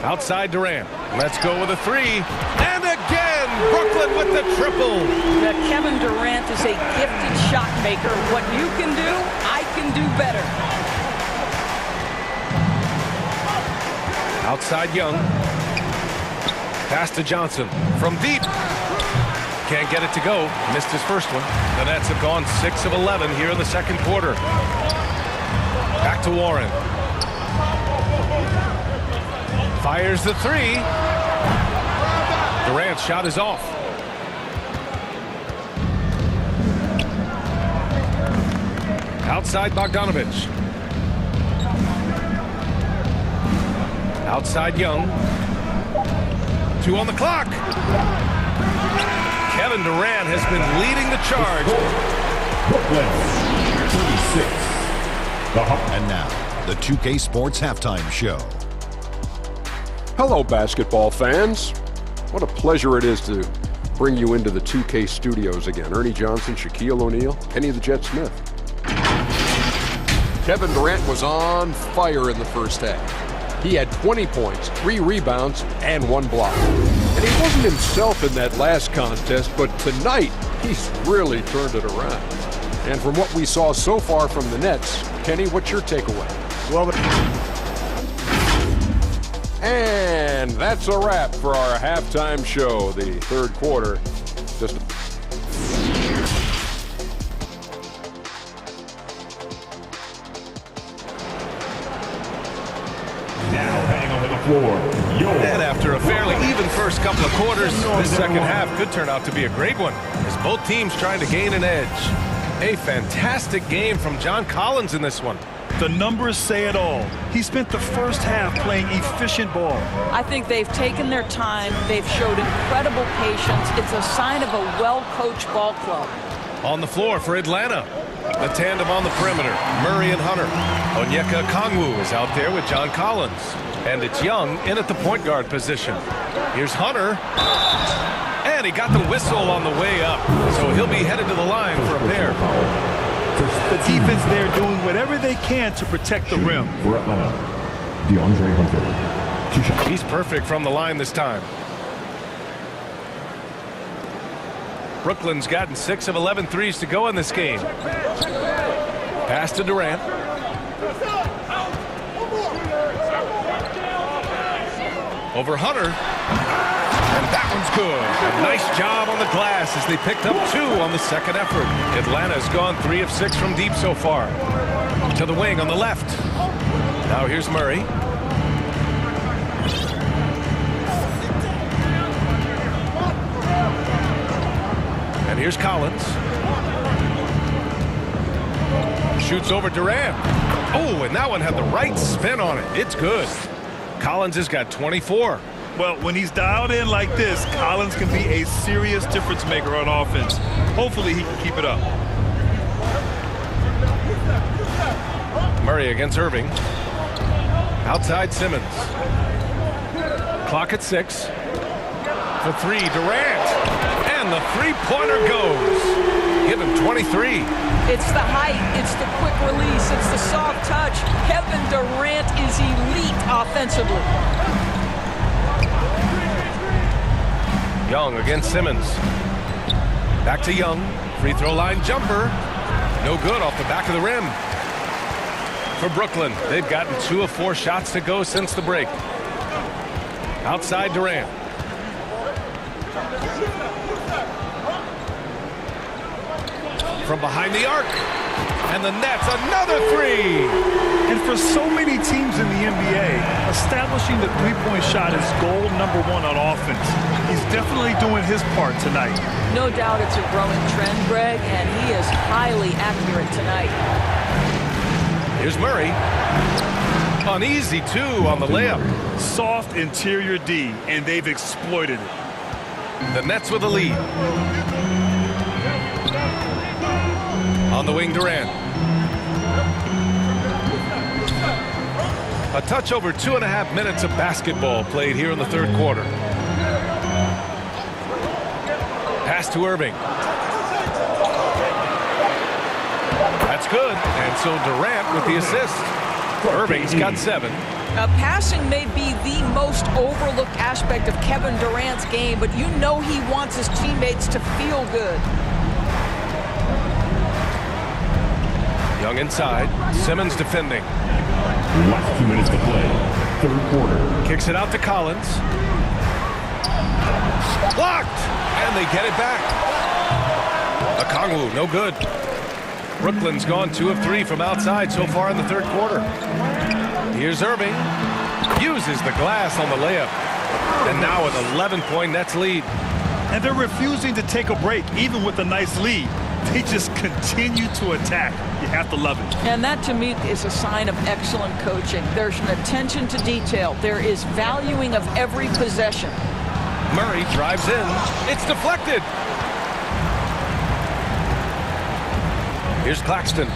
Outside Durant. Let's go with a 3. And again, Brooklyn with the triple. Kevin Durant is a gifted shot maker. What you can do, I can do better. Outside Young. Pass to Johnson from deep. Can't get it to go. Missed his first one. The Nets have gone 6 of 11 here in the second quarter. Back to Warren. Fires the 3. Durant's shot is off. Outside Bogdanovich. Outside Young. 2 on the clock. Kevin Durant has been leading the charge. Brooklyn, 36. And now, the 2K Sports Halftime Show. Hello, basketball fans. What a pleasure it is to bring you into the 2K studios again. Ernie Johnson, Shaquille O'Neal, Kenny the Jet Smith. Kevin Durant was on fire in the first half. He had 20 points, 3 rebounds, and 1 block. And he wasn't himself in that last contest, but tonight, he's really turned it around. And from what we saw so far from the Nets, Kenny, what's your takeaway? Well, and that's a wrap for our halftime show, the third quarter. Just Now heading over the floor, And after a fairly even first couple of quarters, this second half could turn out to be a great one, as both teams trying to gain an edge. A fantastic game from John Collins in this one. The numbers say it all. He spent the first half playing efficient ball. I think they've taken their time. They've showed incredible patience. It's a sign of a well-coached ball club. On the floor for Atlanta, the tandem on the perimeter, Murray and Hunter. Onyeka Okongwu is out there with John Collins. And it's Young in at the point guard position. Here's Hunter. And he got the whistle on the way up. So he'll be headed to the line for a pair. The defense there doing whatever they can to protect the rim. For Atlanta, DeAndre Hunter. 2 shots. He's perfect from the line this time. Brooklyn's gotten 6 of 11 threes to go in this game. Pass to Durant. Over Hunter. And that one's good. A nice job on the glass as they picked up 2 on the second effort. Atlanta's gone 3 of 6 from deep so far. To the wing on the left. Now here's Murray. And here's Collins. Shoots over Durant. Oh, and that one had the right spin on it. It's good. Collins has got 24. Well, when he's dialed in like this, Collins can be a serious difference maker on offense. Hopefully he can keep it up. Murray against Irving. Outside Simmons. Clock at 6. For 3, Durant. And the three-pointer goes. Give him 23. It's the height, it's the quick release, it's the soft touch. Kevin Durant is elite offensively. Young against Simmons. Back to Young. Free throw line jumper. No good off the back of the rim. For Brooklyn, they've gotten 2 of 4 shots to go since the break. Outside Durant. From behind the arc. And the Nets, another 3. And for so many teams in the NBA, establishing the three-point shot is goal number 1 on offense. He's definitely doing his part tonight. No doubt it's a growing trend, Greg, and he is highly accurate tonight. Here's Murray. An easy 2 on the layup. Soft interior D, and they've exploited it. The Nets with a lead. On the wing, Durant. A touch over 2.5 minutes of basketball played here in the third quarter. Pass to Irving. That's good. And so Durant with the assist. Irving's got 7. Passing may be the most overlooked aspect of Kevin Durant's game, but you know he wants his teammates to feel good. Young inside. Simmons defending. Last 2 minutes to play. Third quarter. Kicks it out to Collins. Blocked! And they get it back. Okongwu, no good. Brooklyn's gone 2 of 3 from outside so far in the third quarter. Here's Irving. Uses the glass on the layup. And now an 11-point Nets lead. And they're refusing to take a break, even with a nice lead. They just continue to attack. You have to love it. And that, to me, is a sign of excellent coaching. There's an attention to detail. There is valuing of every possession. Murray drives in. It's deflected. Here's Claxton.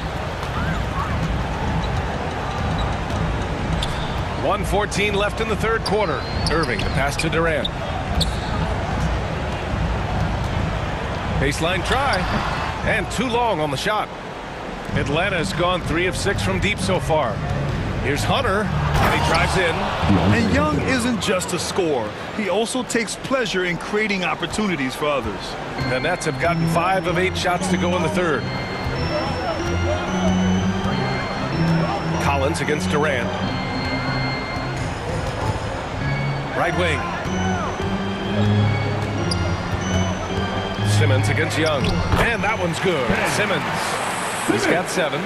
1:14 left in the third quarter. Irving, the pass to Durant. Baseline try. And too long on the shot. Atlanta's gone 3 of 6 from deep so far. Here's Hunter, and he drives in. And Young isn't just a scorer. He also takes pleasure in creating opportunities for others. The Nets have gotten 5 of 8 shots to go in the third. Collins against Durant. Right wing. Simmons against Young. And that one's good. Simmons. He's got 7.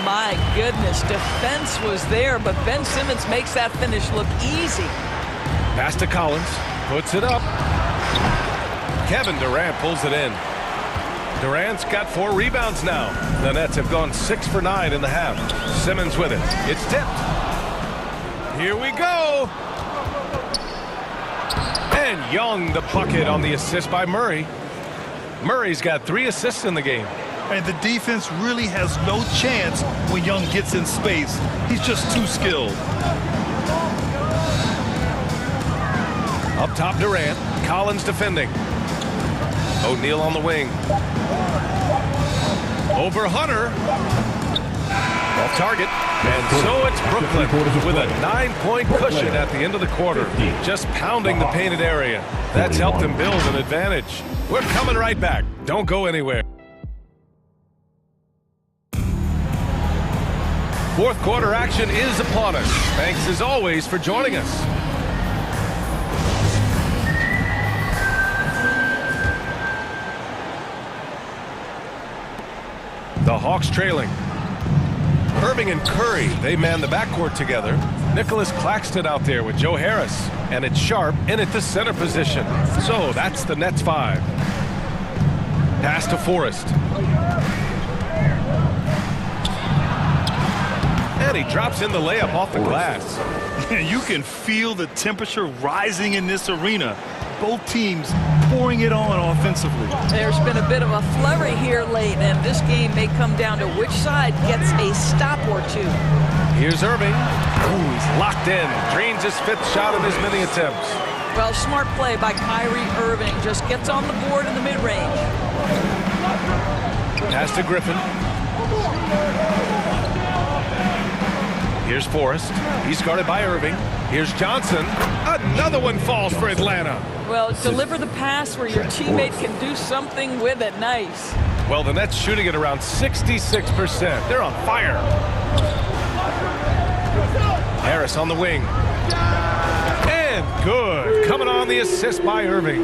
My goodness, defense was there, but Ben Simmons makes that finish look easy. Pass to Collins. Puts it up. Kevin Durant pulls it in. Durant's got 4 rebounds now. The Nets have gone 6 for 9 in the half. Simmons with it. It's tipped. Here we go. And Young the bucket on the assist by Murray. Murray's got 3 assists in the game. And the defense really has no chance when Young gets in space. He's just too skilled. Up top, Durant. Collins defending. O'Neal on the wing. Over Hunter. Off target. And so it's Brooklyn with a 9-point cushion at the end of the quarter. Just pounding the painted area. That's helped them build an advantage. We're coming right back. Don't go anywhere. Fourth quarter action is upon us. Thanks as always for joining us. Hawks trailing. Irving and Curry, they man the backcourt together. Nicholas Claxton out there with Joe Harris. And it's Sharp in at the center position. So that's the Nets 5. Pass to Forrest. And he drops in the layup off the glass. You can feel the temperature rising in this arena. Both teams pouring it on offensively. There's been a bit of a flurry here late, and this game may come down to which side gets a stop or two. Here's Irving. Ooh, he's locked in. Drains his 5th shot of his many attempts. Well, smart play by Kyrie Irving. Just gets on the board in the mid-range. Pass to Griffin. Here's Forrest. He's guarded by Irving. Here's Johnson. Another one falls for Atlanta. Well, deliver the pass where your teammate can do something with it. Nice. Well, the Nets shooting at around 66%. They're on fire. Harris on the wing. And good. Coming on the assist by Irving.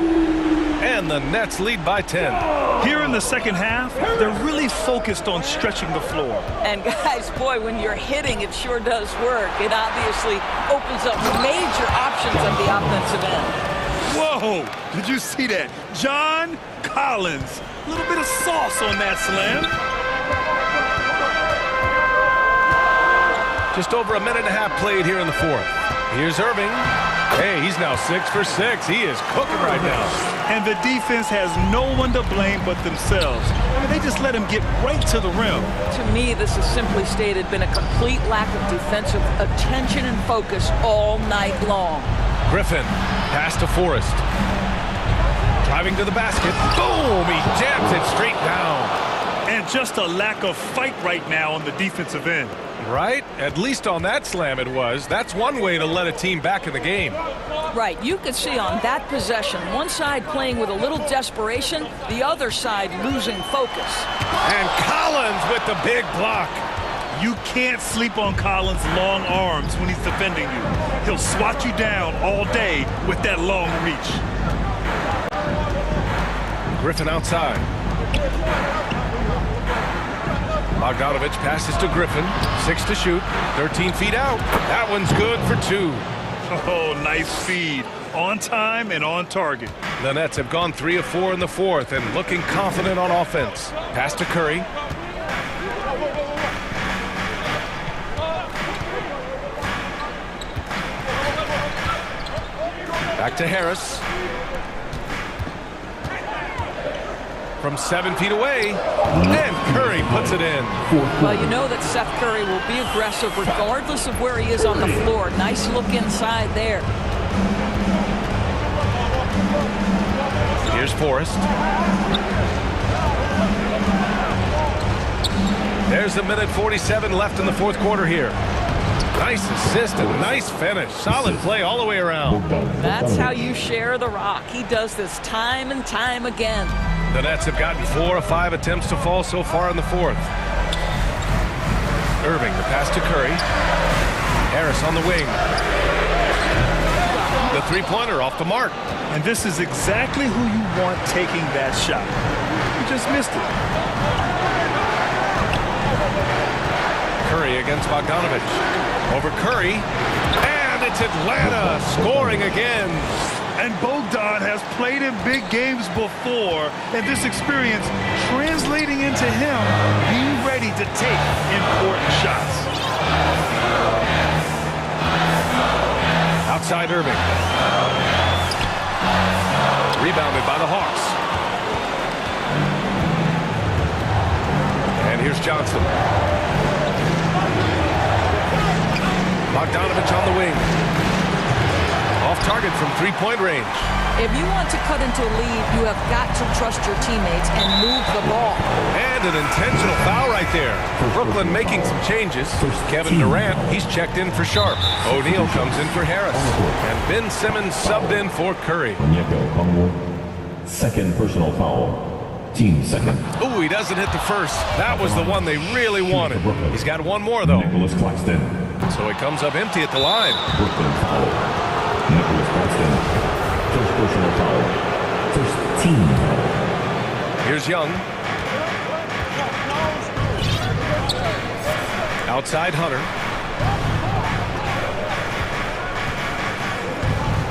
And the Nets lead by 10. Here in the second half, they're really focused on stretching the floor. And guys, boy, when you're hitting, it sure does work. It obviously opens up major options at the offensive end. Whoa! Did you see that? John Collins. A little bit of sauce on that slam. Just over a minute and a half played here in the 4th. Here's Irving. Hey, he's now 6 for 6. He is cooking right now. And the defense has no one to blame but themselves. I mean, they just let him get right to the rim. To me, this has simply stated been a complete lack of defensive attention and focus all night long. Griffin, pass to Forrest. Driving to the basket. Boom! He jams it straight down. And just a lack of fight right now on the defensive end. Right? At least on that slam it was. That's one way to let a team back in the game. Right. You could see on that possession, one side playing with a little desperation, the other side losing focus. And Collins with the big block. You can't sleep on Collins' long arms when he's defending you. He'll swat you down all day with that long reach. Griffin outside. Bogdanovich passes to Griffin. 6 to shoot. 13 feet out. That one's good for 2. Oh, nice feed. On time and on target. The Nets have gone 3 of 4 in the 4th and looking confident on offense. Pass to Curry. Back to Harris. From 7 feet away, and Curry puts it in. Well, you know that Seth Curry will be aggressive regardless of where he is on the floor. Nice look inside there. Here's Forrest. There's a minute 47 left in the 4th quarter here. Nice assist and nice finish. Solid play all the way around. That's how you share the rock. He does this time and time again. The Nets have gotten 4 of 5 attempts to fall so far in the 4th. Irving, the pass to Curry. Harris on the wing. The three-pointer off the mark. And this is exactly who you want taking that shot. You just missed it. Curry against Bogdanovich. Over Curry. And it's Atlanta scoring again. And Bogdan has played in big games before, and this experience translating into him being ready to take important shots. Outside Irving. Rebounded by the Hawks. And here's Johnson. Bogdanovich on the wing. Off target from three-point range. If you want to cut into a lead, you have got to trust your teammates and move the ball. And an intentional foul right there. Brooklyn making some changes. Kevin Durant, he's checked in for Sharp. O'Neal comes in for Harris. And Ben Simmons subbed in for Curry. Second personal foul. Team second. Ooh, he doesn't hit the first. That was the one they really wanted. He's got one more, though. Nicholas Claxton. So he comes up empty at the line. Brooklyn foul. Nicholas Claxton. First personal foul. First team foul. Here's Young. Outside Hunter.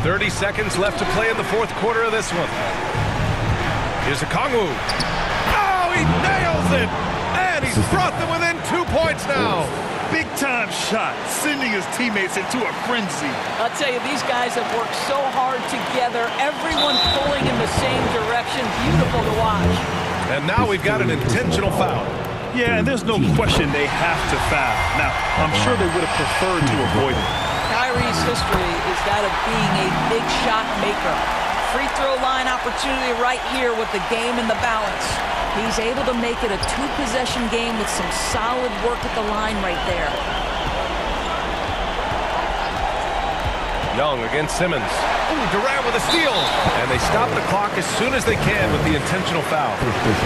30 seconds left to play in the fourth quarter of this one. Here's a Kongwu. Oh, he nails it! And he's brought them within 2 points now. Big-time shot, sending his teammates into a frenzy. I'll tell you, these guys have worked so hard together. Everyone pulling in the same direction. Beautiful to watch. And now we've got an intentional foul. Yeah, and there's no question they have to foul. Now, I'm sure they would have preferred to avoid it. Kyrie's history is that of being a big shot maker. Free throw line opportunity right here with the game in the balance. He's able to make it a two-possession game with some solid work at the line right there. Young against Simmons. Ooh, Durant with a steal. And they stop the clock as soon as they can with the intentional foul.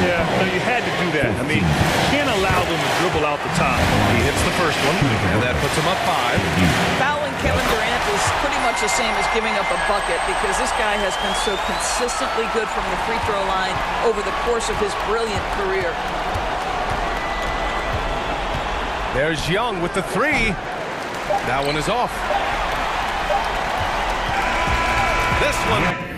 Yeah, no, you had to do that. I mean, you can't allow them to dribble out the top. He hits the first one, and that puts him up 5. Fouling Kevin Durant is pretty much the same as giving up a bucket because this guy has been so consistently good from the free throw line over the course of his brilliant career. There's Young with the 3. That one is off. This one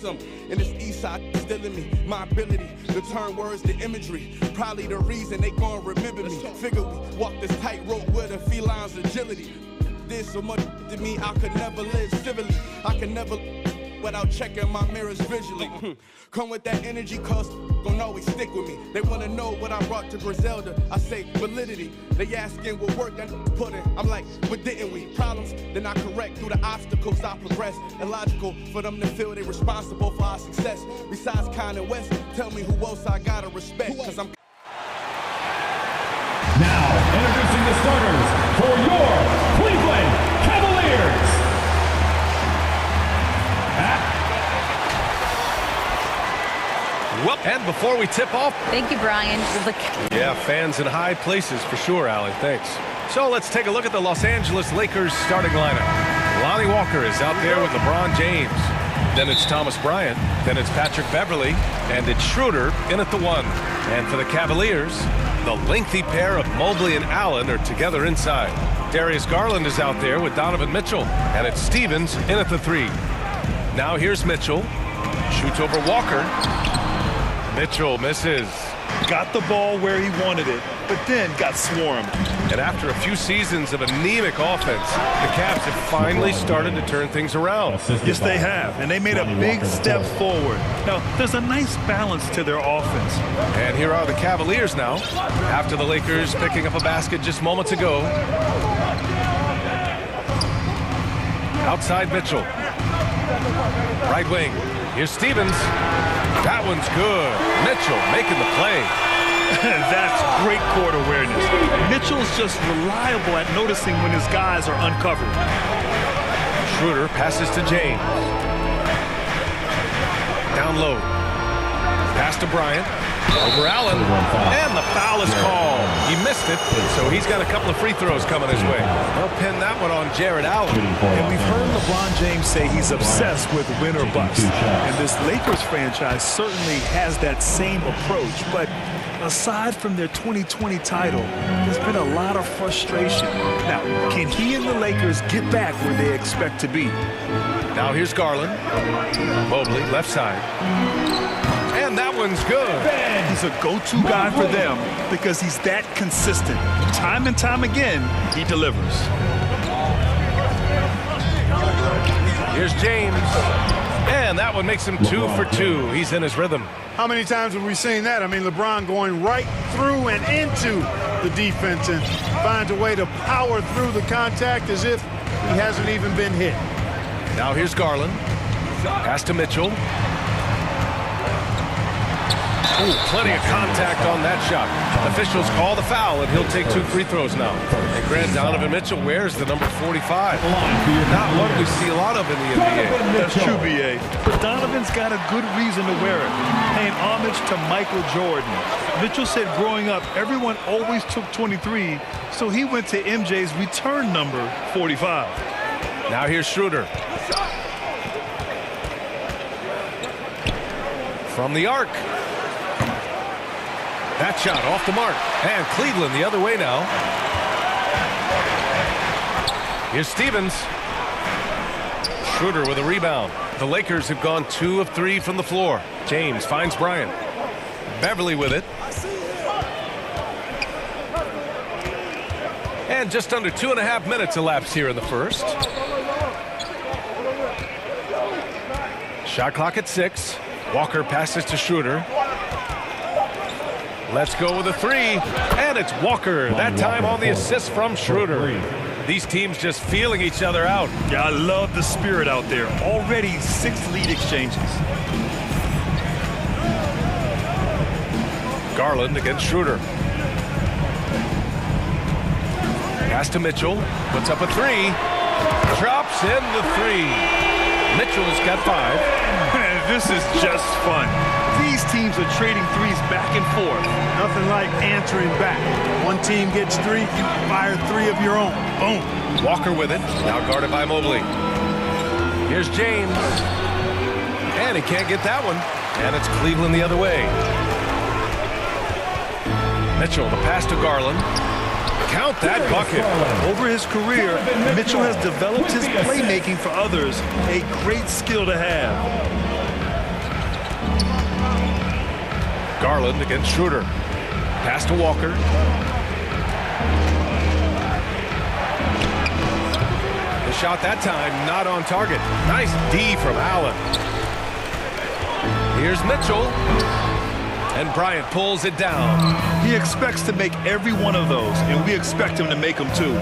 some. And this east side still in me. My ability to turn words to imagery. Probably the reason they gon' remember me. Figure we walk this tightrope with a feline's agility. Did so much to me, I could never live civilly. I could never without checking my mirrors visually. Come with that energy, cause gon' always stick with me. They wanna know what I brought to Griselda. I say validity. They asking what work I put in. I'm like, what didn't we? Problems, then I correct through the obstacles I progress. Illogical for them to feel they responsible for our success. Besides Kanye West, tell me who else I gotta respect. Cause I'm Now, introducing the starters for your Cleveland Cavaliers. Well, and before we tip off... Thank you, Brian. Yeah, fans in high places for sure, Allie. Thanks. So let's take a look at the Los Angeles Lakers starting lineup. Lonnie Walker is out there with LeBron James. Then it's Thomas Bryant. Then it's Patrick Beverly. And it's Schroeder in at the 1. And for the Cavaliers, the lengthy pair of Mobley and Allen are together inside. Darius Garland is out there with Donovan Mitchell. And it's Stevens in at the 3. Now here's Mitchell. Shoots over Walker. Mitchell misses. Got the ball where he wanted it, but then got swarmed. And after a few seasons of anemic offense, the Cavs have finally started to turn things around. Yes, they have, and they made a big step forward. Now, there's a nice balance to their offense. And here are the Cavaliers now, after the Lakers picking up a basket just moments ago. Outside Mitchell. Right wing. Here's Stevens. That one's good. Mitchell making the play. That's great court awareness. Mitchell's just reliable at noticing when his guys are uncovered. Schroeder passes to James. Down low. Pass to Bryant. Over Allen. And the foul is called. He missed it, so he's got a couple of free throws coming his way. They'll pin that one on Jared Allen. And we've heard LeBron James say he's obsessed with win or bust. And this Lakers franchise certainly has that same approach. But aside from their 2020 title, there's been a lot of frustration. Now, can he and the Lakers get back where they expect to be? Now here's Garland. Mobley, left side. And that one's good. He's a go-to guy for them because he's that consistent. Time and time again, he delivers. Here's James. And that one makes him 2 for 2. He's in his rhythm. How many times have we seen that? I mean, LeBron going right through and into the defense and finds a way to power through the contact as if he hasn't even been hit. Now here's Garland. Pass to Mitchell. Ooh, plenty of contact on that shot. Officials call the foul, and he'll take 2 free throws now. And Grant, Donovan Mitchell wears the number 45. Not one we see a lot of in the NBA. That's true, B.A. But Donovan's got a good reason to wear it, paying homage to Michael Jordan. Mitchell said growing up, everyone always took 23, so he went to MJ's return number 45. Now here's Schroeder. From the arc. That shot off the mark. And Cleveland the other way now. Here's Stevens. Schroeder with a rebound. The Lakers have gone 2 of 3 from the floor. James finds Bryant. Beverly with it. And just under 2.5 minutes elapsed here in the first. Shot clock at 6. Walker passes to Schroeder. Let's go with a 3. And it's Walker. That time on the assist from Schroeder. These teams just feeling each other out. Yeah, I love the spirit out there. Already 6 lead exchanges. Garland against Schroeder. Pass to Mitchell. Puts up a 3. Drops in the 3. Mitchell has got 5. This is just fun. These teams are trading threes back and forth. Nothing like answering back. One team gets 3, you fire 3 of your own. Boom. Walker with it. Now guarded by Mobley. Here's James. And he can't get that one. And it's Cleveland the other way. Mitchell, the pass to Garland. Count that bucket. Over his career, Mitchell has developed his playmaking for others. A great skill to have. Garland against Schroeder. Pass to Walker. The shot that time not on target. Nice D from Allen. Here's Mitchell. And Bryant pulls it down. He expects to make every one of those, and we expect him to make them too.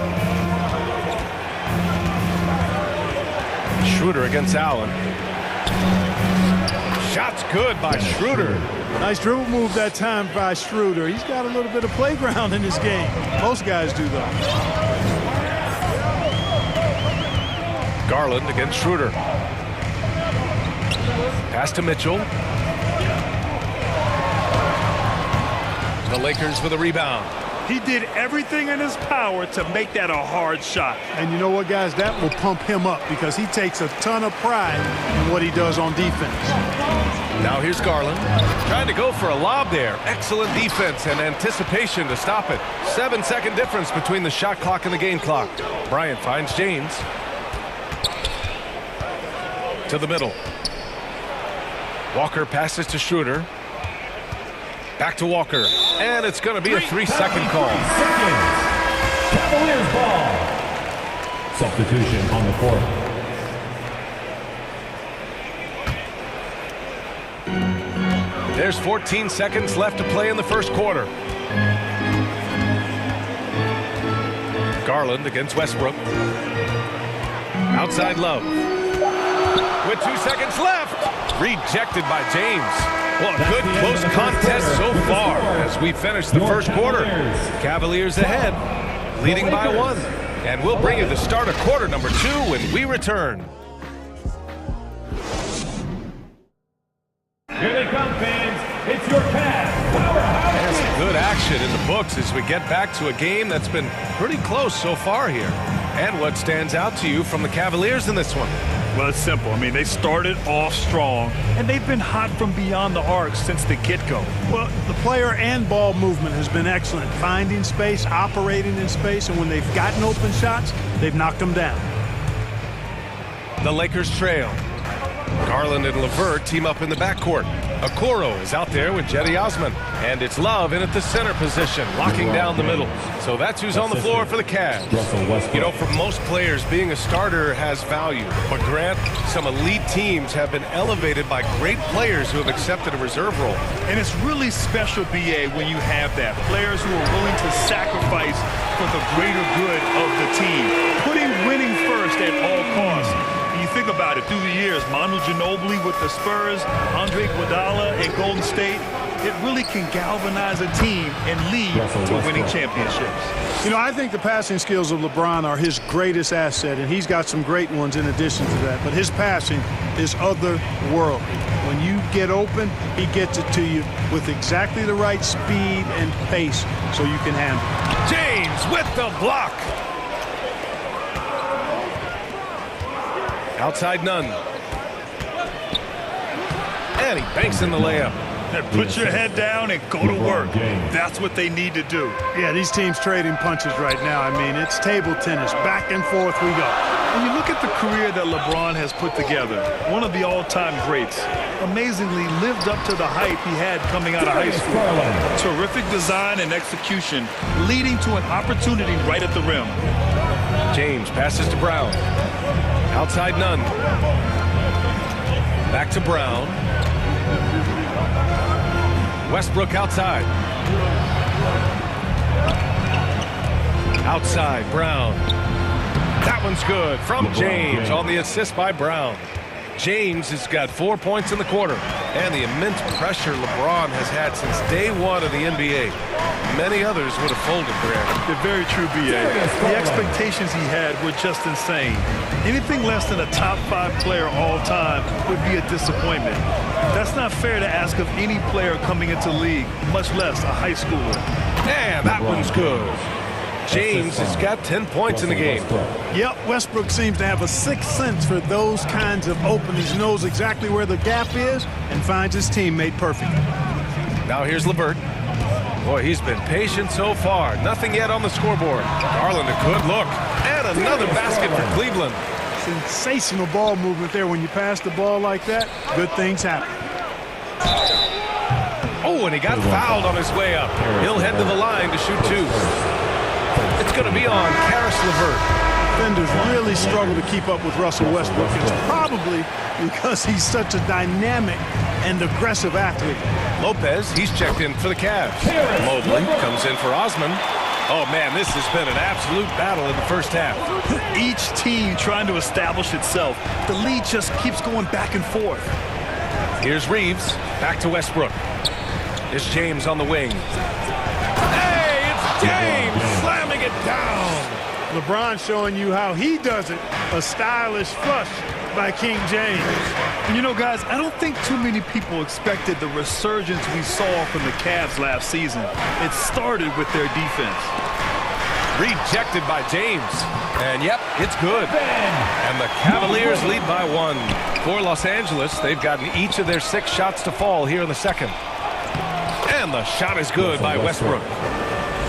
Schroeder against Allen. Shot's good by Schroeder. Nice dribble move that time by Schroeder. He's got a little bit of playground in his game. Most guys do, though. Garland against Schroeder. Pass to Mitchell. The Lakers for the rebound. He did everything in his power to make that a hard shot. And you know what, guys? That will pump him up because he takes a ton of pride in what he does on defense. Now here's Garland. Trying to go for a lob there. Excellent defense and anticipation to stop it. 7-second difference between the shot clock and the game clock. Bryant finds James. To the middle. Walker passes to Schroeder. Back to Walker. And it's going to be a 3-second call. Cavaliers ball. Substitution on the court. There's 14 seconds left to play in the first quarter. Garland against Westbrook. Outside Love. With 2 seconds left. Rejected by James. Well, a good close contest so far as we finish the first quarter. Cavaliers ahead, leading by 1. And we'll bring you the start of quarter number 2 when we return. Here they come, fans. It's your Cavs powerhouse. And some good action in the books as we get back to a game that's been pretty close so far here. And what stands out to you from the Cavaliers in this one? Well, it's simple. I mean, they started off strong, and they've been hot from beyond the arc since the get-go. Well, the player and ball movement has been excellent. Finding space, operating in space, and when they've gotten open shots, they've knocked them down. The Lakers trail. Garland and LeVert team up in the backcourt. Okoro is out there with Jetty Osman. And it's Love in at the center position, locking down the middle. So that's who's on the floor for the Cavs. You know, for most players, being a starter has value. But Grant, some elite teams have been elevated by great players who have accepted a reserve role. And it's really special, B.A., when you have that. Players who are willing to sacrifice for the greater good of the team. Putting winning first at all costs. You think about it, through the years, Manu Ginobili with the Spurs, Andre Iguodala in Golden State, it really can galvanize a team and lead to winning championships. You know, I think the passing skills of LeBron are his greatest asset, and he's got some great ones in addition to that. But his passing is otherworldly. When you get open, he gets it to you with exactly the right speed and pace so you can handle it. James with the block. Outside Nunn. And he banks in the layup. And put your head down and go to work. That's what they need to do. Yeah, these teams trading punches right now. I mean, it's table tennis. Back and forth we go. When you look at the career that LeBron has put together, one of the all-time greats, amazingly lived up to the hype he had coming out of high school. Terrific design and execution, leading to an opportunity right at the rim. James passes to Brown. Outside Nunn. Back to Brown. Westbrook outside. Outside, Brown. That one's good from James on the assist by Brown. James has got 4 points in the quarter. And the immense pressure LeBron has had since day one of the NBA. Many others would have folded, Grant. They're very true, B.A. The expectations he had were just insane. Anything less than a top 5 player all time would be a disappointment. That's not fair to ask of any player coming into league, much less a high schooler. And that one's good. James has got 10 points in the game. Yep, Westbrook seems to have a sixth sense for those kinds of openings. Knows exactly where the gap is and finds his teammate perfect. Now here's LeVert. Boy, he's been patient so far. Nothing yet on the scoreboard. Garland, a good look. And another basket for Cleveland. Sensational ball movement there. When you pass the ball like that, good things happen. Oh, Oh, and he got fouled on his way up. He'll head to the line to shoot 2. It's going to be on Karis LeVert. Defenders really struggle to keep up with Russell Westbrook. It's probably because he's such a dynamic and aggressive athlete. Lopez, he's checked in for the Cavs. Mobley comes in for Osman. Oh, man, this has been an absolute battle in the first half. Each team trying to establish itself. The lead just keeps going back and forth. Here's Reeves. Back to Westbrook. It's James on the wing. Hey, it's James slamming it down. LeBron showing you how he does it. A stylish flush by King James. And you know, guys, I don't think too many people expected the resurgence we saw from the Cavs last season. It started with their defense. Rejected by James. And yep, it's good. And the Cavaliers lead by 1. For Los Angeles, they've gotten each of their 6 shots to fall here in the second. And the shot is good by Westbrook.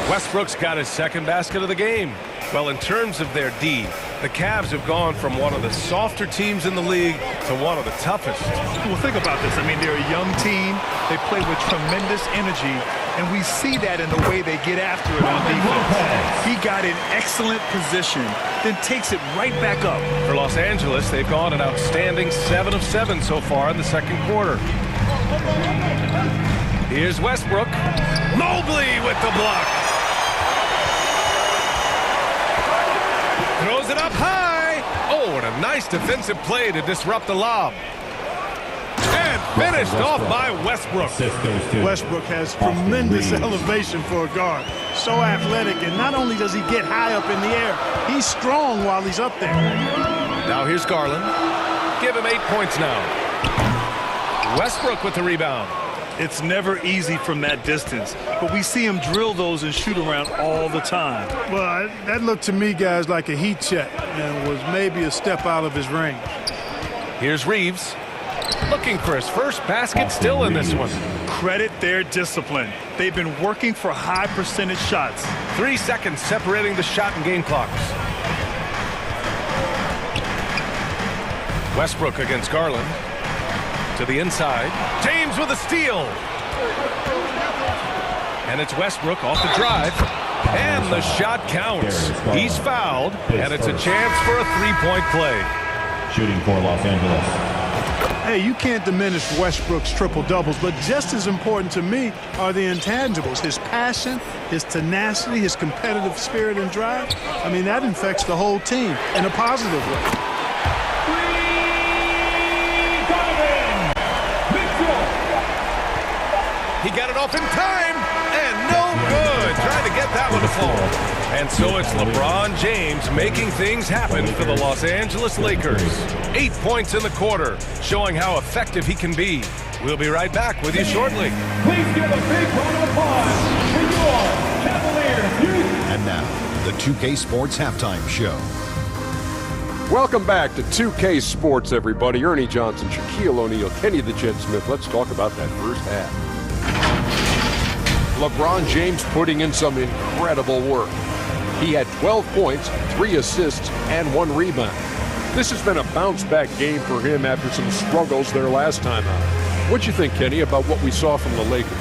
Westbrook's got his second basket of the game. Well, in terms of their D, the Cavs have gone from one of the softer teams in the league to one of the toughest. Well, think about this. I mean, they're a young team. They play with tremendous energy, and we see that in the way they get after it on defense. He got in excellent position, then takes it right back up. For Los Angeles, they've gone an outstanding 7 of 7 so far in the second quarter. Here's Westbrook. Mobley with the block. Throws it up high. Oh, and a nice defensive play to disrupt the lob. And finished off by Westbrook. Westbrook has tremendous elevation for a guard. So athletic, and not only does he get high up in the air, he's strong while he's up there. Now here's Garland. Give him 8 points now. Westbrook with the rebound. It's never easy from that distance, but we see him drill those and shoot around all the time. Well, that looked to me, guys, like a heat check and was maybe a step out of his range. Here's Reeves. Looking for his first basket still in this one. Credit their discipline. They've been working for high percentage shots. 3 seconds separating the shot and game clocks. Westbrook against Garland. To the inside. James with a steal. And it's Westbrook off the drive. And the shot counts. He's fouled. And it's a chance for a 3-point play. Shooting for Los Angeles. Hey, you can't diminish Westbrook's triple-doubles, but just as important to me are the intangibles. His passion, his tenacity, his competitive spirit and drive. I mean, that infects the whole team in a positive way. He got it off in time, and no good. Trying to get that one to fall. And so it's LeBron James making things happen for the Los Angeles Lakers. 8 points in the quarter, showing how effective he can be. We'll be right back with you shortly. Please give a big round of applause for your Cavaliers. And now, the 2K Sports Halftime Show. Welcome back to 2K Sports, everybody. Ernie Johnson, Shaquille O'Neal, Kenny the Jet Smith. Let's talk about that first half. LeBron James putting in some incredible work. He had 12 points, 3 assists, and 1 rebound. This has been a bounce-back game for him after some struggles their last time out. What'd you think, Kenny, about what we saw from the Lakers?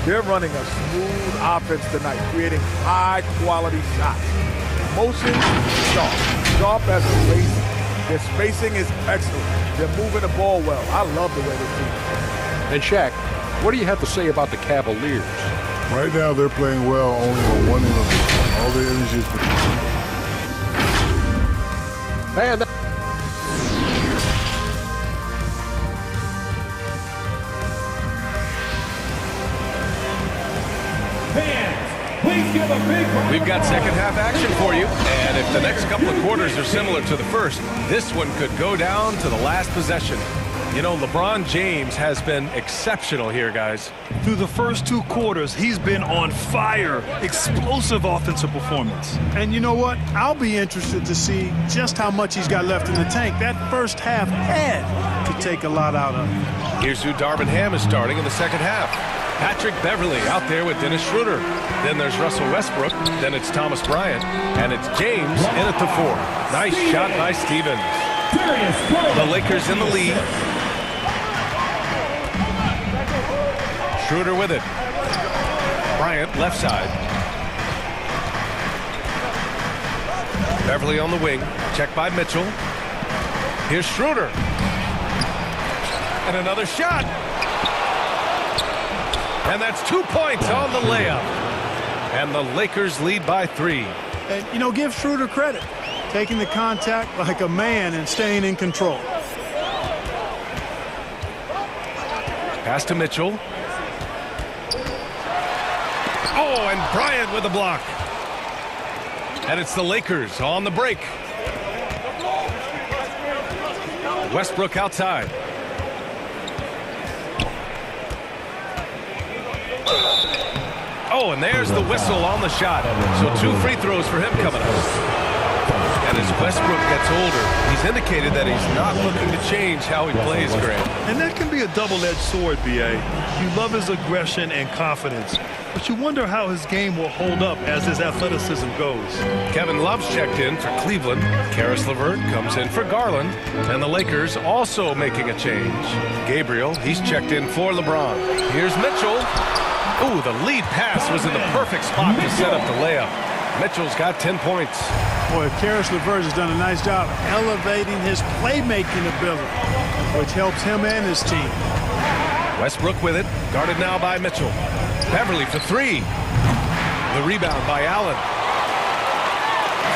They're running a smooth offense tonight, creating high-quality shots. Motion, sharp as a razor. Their spacing is excellent. They're moving the ball well. I love the way they're doing. And Shaq, what do you have to say about the Cavaliers? Right now, they're playing well only on one end of it. All their energy is for Man, We've got second half action for you, and if the next couple of quarters are similar to the first, this one could go down to the last possession. You know, LeBron James has been exceptional here, guys. Through the first 2 quarters, he's been on fire. Explosive offensive performance. And you know what? I'll be interested to see just how much he's got left in the tank. That first half had to take a lot out of him. Here's who Darvin Ham is starting in the second half. Patrick Beverly out there with Dennis Schroeder. Then there's Russell Westbrook. Then it's Thomas Bryant. And it's James in at the 4. Nice shot by Stevens. The Lakers in the lead. Schroeder with it. Bryant left side. Beverly on the wing. Checked by Mitchell. Here's Schroeder. And another shot. And that's 2 points on the layup. And the Lakers lead by 3. And, you know, give Schroeder credit. Taking the contact like a man and staying in control. Pass to Mitchell. Oh, and Bryant with the block. And it's the Lakers on the break. Westbrook outside. Oh, and there's the whistle on the shot. So 2 free throws for him coming up. And as Westbrook gets older, he's indicated that he's not looking to change how he plays, Grant. And that can be a double-edged sword, B.A. You love his aggression and confidence, but you wonder how his game will hold up as his athleticism goes. Kevin Love's checked in for Cleveland. Karis LeVert comes in for Garland. And the Lakers also making a change. Gabriel, he's checked in for LeBron. Here's Mitchell. Ooh, the lead pass was in the perfect spot to set up the layup. Mitchell's got 10 points. Boy, Karis LeVert has done a nice job elevating his playmaking ability, which helps him and his team. Westbrook with it, guarded now by Mitchell. Beverly for 3. The rebound by Allen.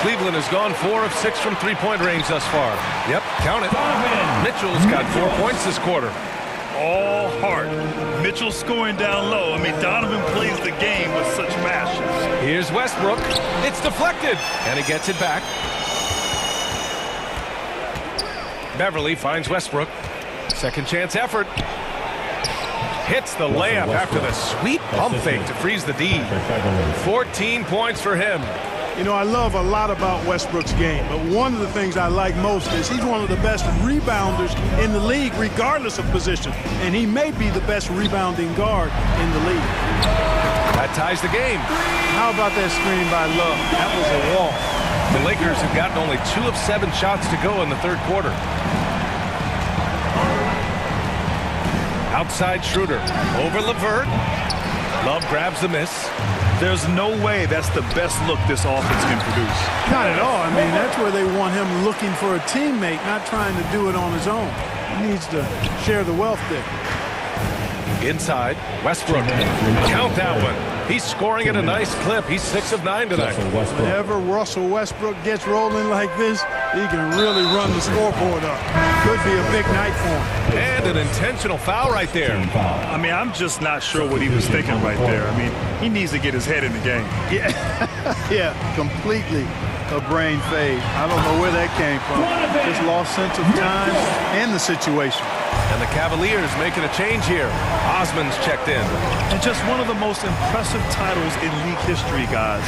Cleveland has gone 4 of 6 from three-point range thus far. Yep, count it. Mitchell's got 4 points this quarter. All heart. Mitchell scoring down low. I mean, Donovan plays the game with such passion. Here's Westbrook. It's deflected, and he gets it back. Beverly finds Westbrook. Second chance effort. Hits the layup after the sweet pump fake to freeze the D. 14 points for him. You know, I love a lot about Westbrook's game, but one of the things I like most is he's one of the best rebounders in the league, regardless of position. And he may be the best rebounding guard in the league. That ties the game. How about that screen by Love? That was a wall. The Lakers have gotten only 2 of 7 shots to go in the third quarter. Outside Schroeder. Over LeVert. Love grabs the miss. There's no way that's the best look this offense can produce. Not at all. I mean, that's where they want him looking for a teammate, not trying to do it on his own. He needs to share the wealth there. Inside, Westbrook. Count that one. He's scoring at a nice clip. He's 6 of 9 tonight. Whenever Russell Westbrook gets rolling like this, he can really run the scoreboard up. Could be a big night for him. And an intentional foul right there. I mean, I'm just not sure what he was thinking right there. I mean, he needs to get his head in the game. Yeah, completely a brain fade. I don't know where that came from. Just lost sense of time and the situation. And the Cavaliers making a change here. Osman's checked in. And just one of the most impressive titles in league history, guys.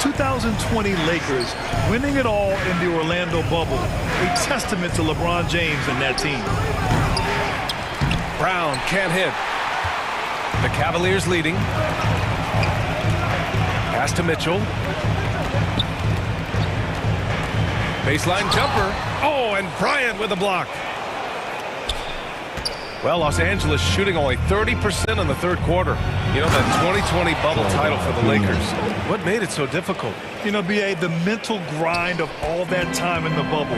The 2020 Lakers winning it all in the Orlando bubble. A testament to LeBron James and that team. Brown can't hit. The Cavaliers leading. Pass to Mitchell. Baseline jumper. Oh, and Bryant with a block. Well, Los Angeles shooting only 30% in the third quarter. You know, that 2020 bubble title for the Lakers. What made it so difficult? You know, B.A., the mental grind of all that time in the bubble.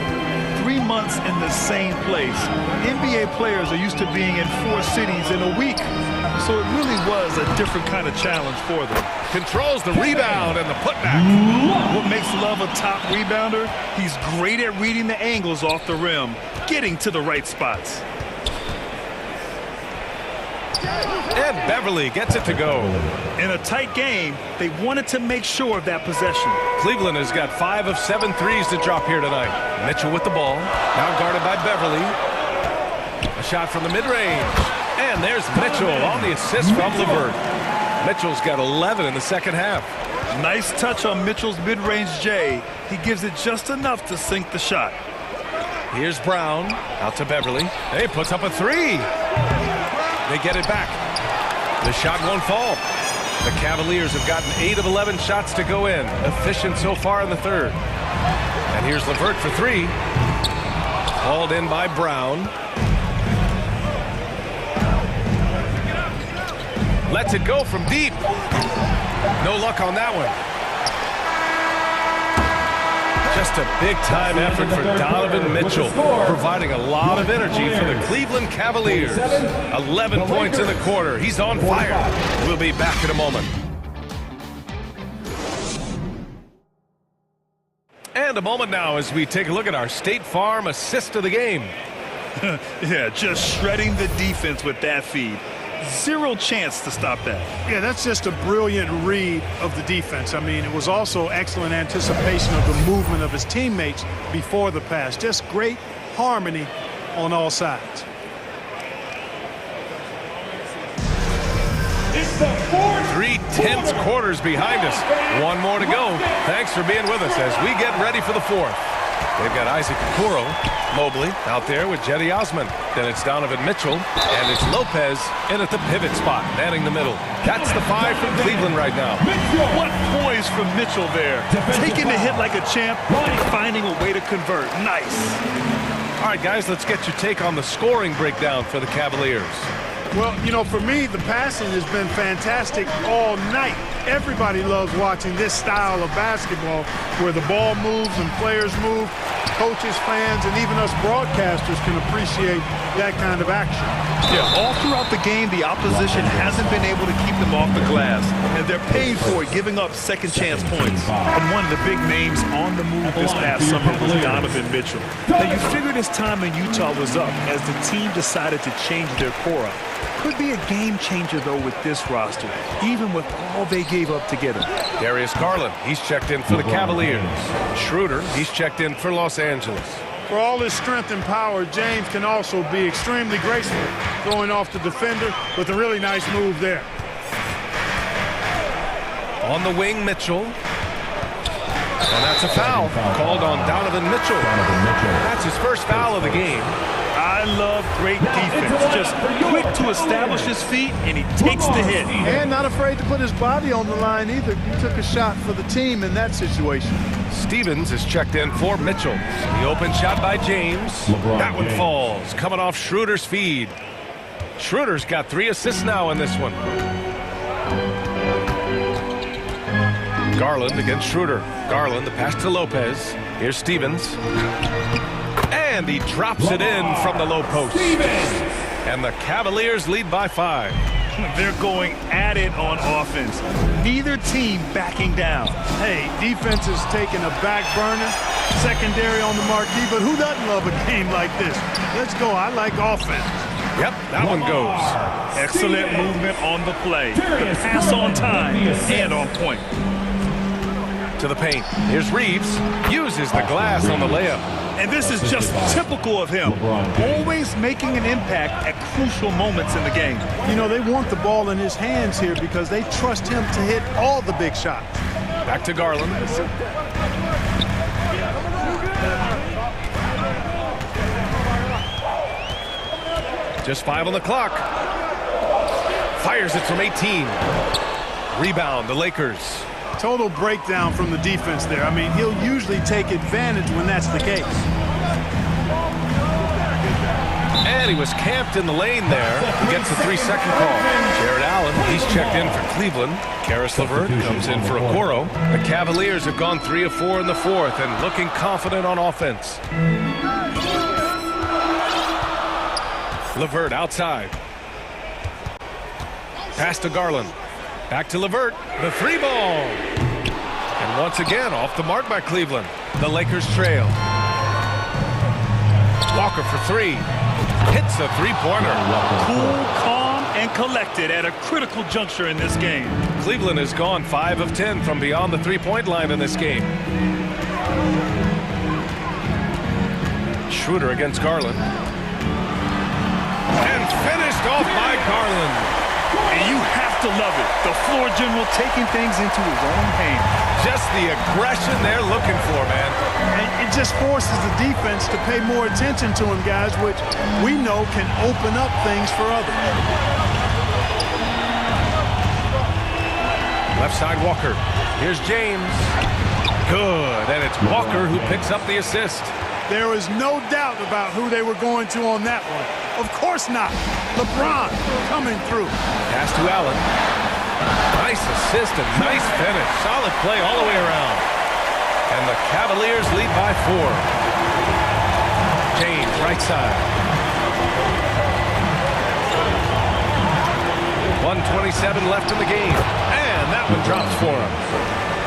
3 months in the same place. NBA players are used to being in 4 cities in a week. So it really was a different kind of challenge for them. Controls the rebound and the putback. What makes Love a top rebounder? He's great at reading the angles off the rim, getting to the right spots. And Beverly gets it to go. In a tight game, they wanted to make sure of that possession. Cleveland has got 5 of 7 threes to drop here tonight. Mitchell with the ball. Now guarded by Beverly. A shot from the mid-range. And there's Mitchell on the assist from LeVert. Mitchell's got 11 in the second half. Nice touch on Mitchell's mid-range J. He gives it just enough to sink the shot. Here's Brown. Out to Beverly. He puts up a 3. They get it back. The shot won't fall. The Cavaliers have gotten 8 of 11 shots to go in. Efficient so far in the third. And here's LeVert for 3. Hauled in by Brown. Lets it go from deep. No luck on that one. Just a big-time effort for Donovan Mitchell, providing a lot of energy for the Cleveland Cavaliers. 11 points in the quarter. He's on fire. We'll be back in a moment. And a moment now as we take a look at our State Farm assist of the game. Yeah, just shredding the defense with that feed. Zero chance to stop that. Yeah, that's just a brilliant read of the defense. I mean, it was also excellent anticipation of the movement of his teammates before the pass. Just great harmony on all sides. It's the 3 tense quarters behind us. One more to go. Thanks for being with us as we get ready for the fourth. They've got Isaac Okoro, Mobley out there with Jetty Osman. Then it's Donovan Mitchell, and it's Lopez in at the pivot spot, manning the middle. That's the 5 from Cleveland right now. What poise from Mitchell there. Taking the hit like a champ, finding a way to convert. Nice. All right, guys, let's get your take on the scoring breakdown for the Cavaliers. Well, you know, for me, the passing has been fantastic all night. Everybody loves watching this style of basketball where the ball moves and players move. Coaches, fans, and even us broadcasters can appreciate that kind of action. Yeah, all throughout the game, the opposition hasn't been able to keep them off the glass, and they're paying for it, giving up second chance points. And one of the big names on the move this past summer was Donovan Mitchell. Now, you figured his time in Utah was up as the team decided to change their core up. Could be a game changer, though, with this roster, even with all they gave up to get him. Darius Garland, he's checked in for the Cavaliers. Schroeder, he's checked in for Los Angeles. For all his strength and power, James can also be extremely graceful, throwing off the defender with a really nice move there. On the wing, Mitchell. And that's a foul called on Donovan Mitchell. That's his first foul of the game. I love great defense. Just quick to establish his feet, and he takes the hit. And not afraid to put his body on the line either. He took a shot for the team in that situation. Stevens is checked in for Mitchell. The open shot by James. That one falls, coming off Schroeder's feed. Schroeder's got 3 assists now in this one. Garland against Schroeder. Garland, the pass to Lopez. Here's Stevens. And he drops it in from the low post. And the Cavaliers lead by 5. They're going at it on offense. Neither team backing down. Hey, defense is taking a back burner, secondary on the marquee, but who doesn't love a game like this? Let's go. I like offense. Yep, that one goes. Excellent movement on the play. The pass on time and on point. To the paint. Here's Reeves. Uses the glass on the layup. And this is just typical of him. Always making an impact at crucial moments in the game. You know, they want the ball in his hands here because they trust him to hit all the big shots. Back to Garland. Just 5 on the clock. Fires it from 18. Rebound, the Lakers. Total breakdown from the defense there. I mean, he'll usually take advantage when that's the case. And he was camped in the lane there. He gets a 3-second call. Jared Allen, he's checked in for Cleveland. Karis LeVert comes in for Okoro. The Cavaliers have gone 3 of 4 in the fourth and looking confident on offense. LeVert outside. Pass to Garland. Back to LeVert. The 3 ball. And once again, off the mark by Cleveland. The Lakers trail. Walker for 3. Hits a 3-pointer. Cool, calm, and collected at a critical juncture in this game. Cleveland has gone 5 of 10 from beyond the 3-point line in this game. Schroeder against Garland. And finished off by Garland. And you have to love it. The floor general taking things into his own hands. Just the aggression they're looking for, man. And it just forces the defense to pay more attention to him, guys, which we know can open up things for others. Left side, Walker. Here's James. Good. And it's Walker who picks up the assist. There was no doubt about who they were going to on that one. Of course not. LeBron coming through. Pass to Allen. Nice assist and nice finish. Solid play all the way around. And the Cavaliers lead by 4. James, right side. 1:27 left in the game. And that one drops for him.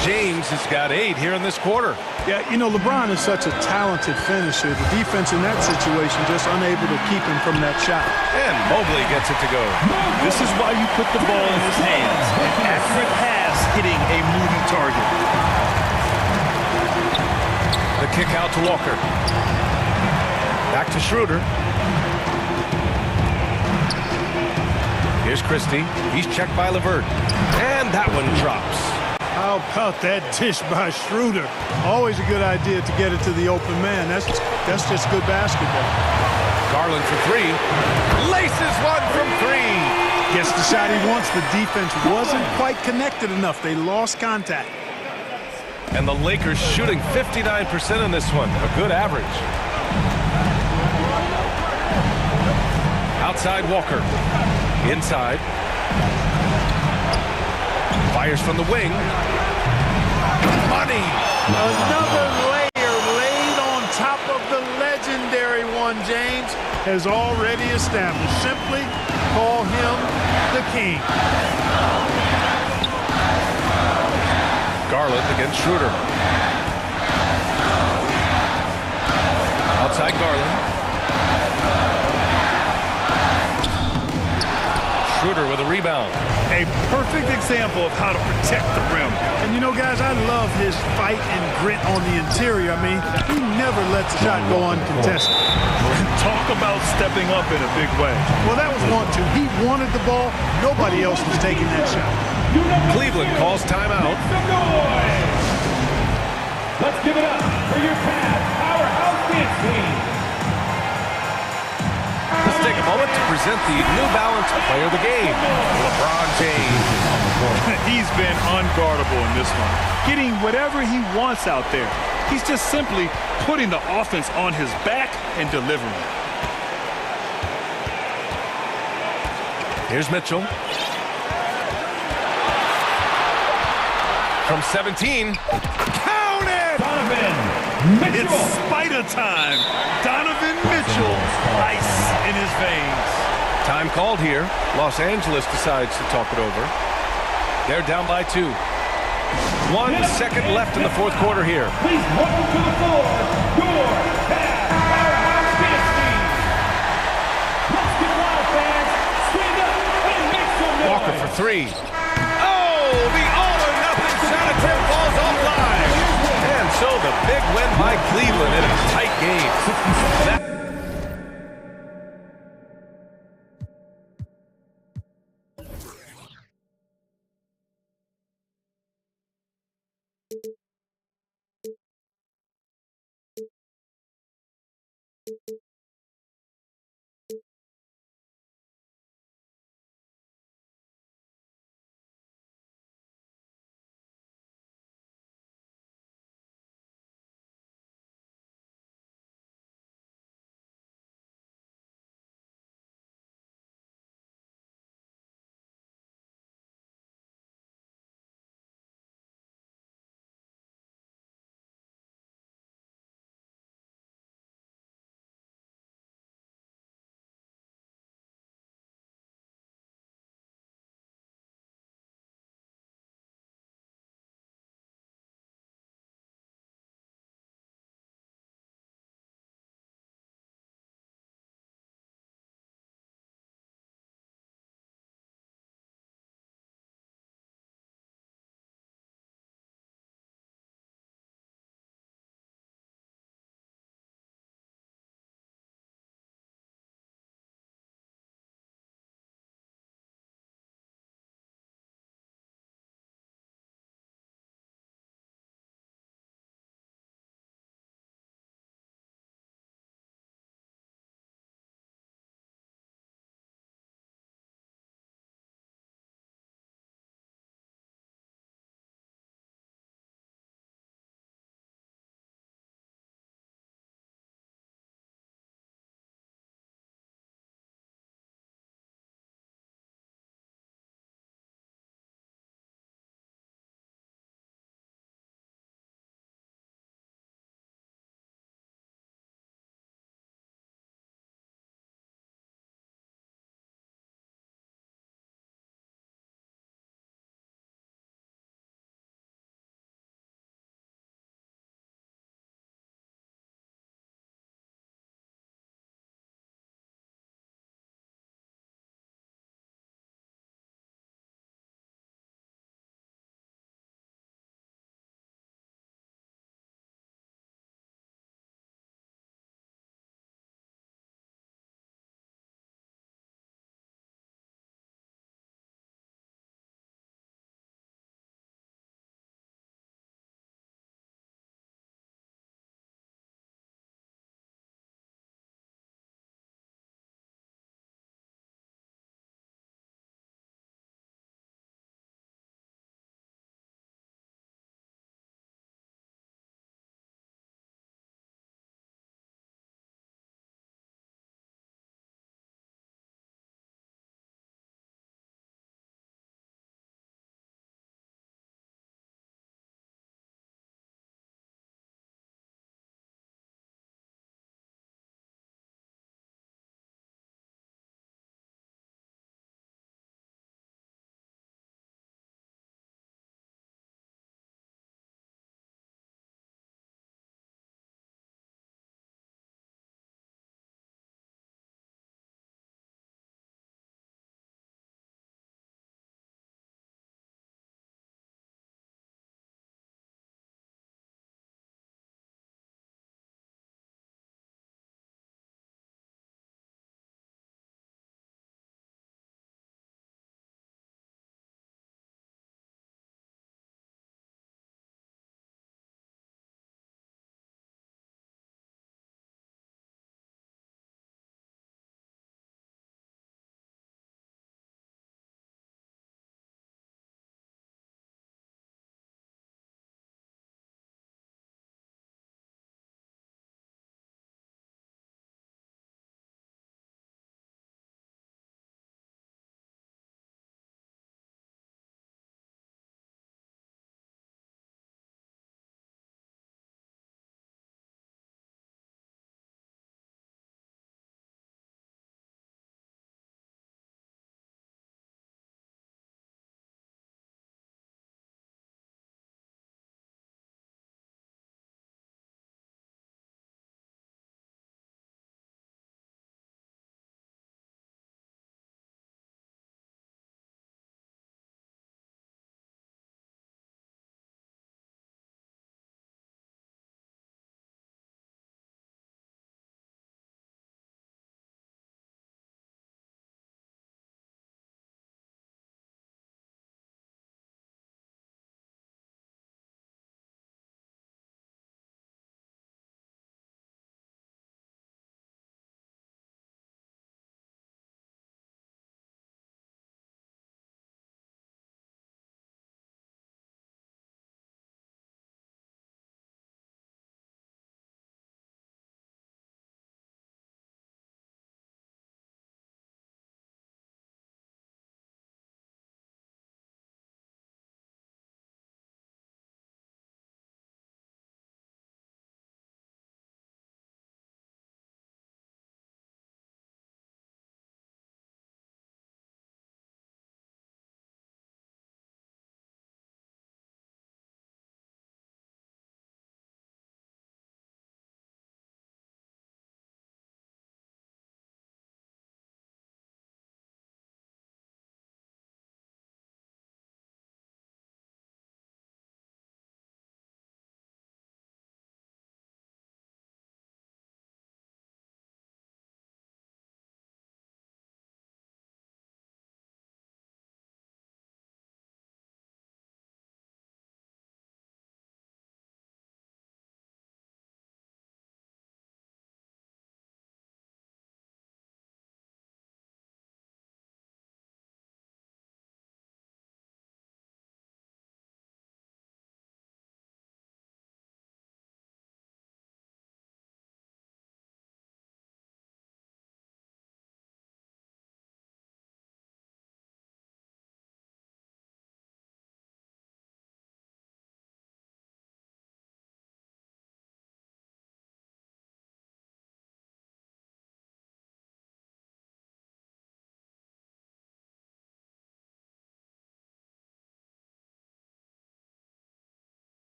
James has got 8 here in this quarter. Yeah, you know, LeBron is such a talented finisher. The defense in that situation just unable to keep him from that shot. And Mobley gets it to go. This is why you put the ball in his hands. An accurate pass hitting a moving target. The kick out to Walker. Back to Schroeder. Here's Christie. He's checked by LeVert. And that one drops. How about that dish by Schroeder? Always a good idea to get it to the open man. That's just good basketball. Garland for 3. Laces one from 3. Gets the shot he wants. The defense wasn't quite connected enough. They lost contact. And the Lakers shooting 59% in this one. A good average. Outside Walker. Inside. Fires from the wing. Money. Another layer laid on top of the legendary one, James has already established. Simply call him the king. Garland against Schroeder. Outside Garland. Schroeder with a rebound. A perfect example of how to protect the rim. And you know, guys, I love his fight and grit on the interior. I mean, he never lets a shot go uncontested. Talk about stepping up in a big way. Well, that was want to. He wanted the ball. Nobody else was taking that shot. Cleveland calls timeout. Let's give it up for your Cavs powerhouse dance team. Let's take a moment to present the New Balance Player of the Game, LeBron James. He's been unguardable in this one, getting whatever he wants out there. He's just simply putting the offense on his back and delivering. Here's Mitchell. From 17. Count it! Donovan Mitchell. It's spider time. Donovan Mitchell. Ice in his veins. Time called here. Los Angeles decides to talk it over. They're down by 2. 1 second left in the fourth quarter here. Please welcome to the floor your Cavs powerhouse dance team. Let's get wild, fans. Stand up and make some noise. Walker for 3. Oh, the all-or-nothing shot attempt falls offline. And so the big win by Cleveland in a tight game.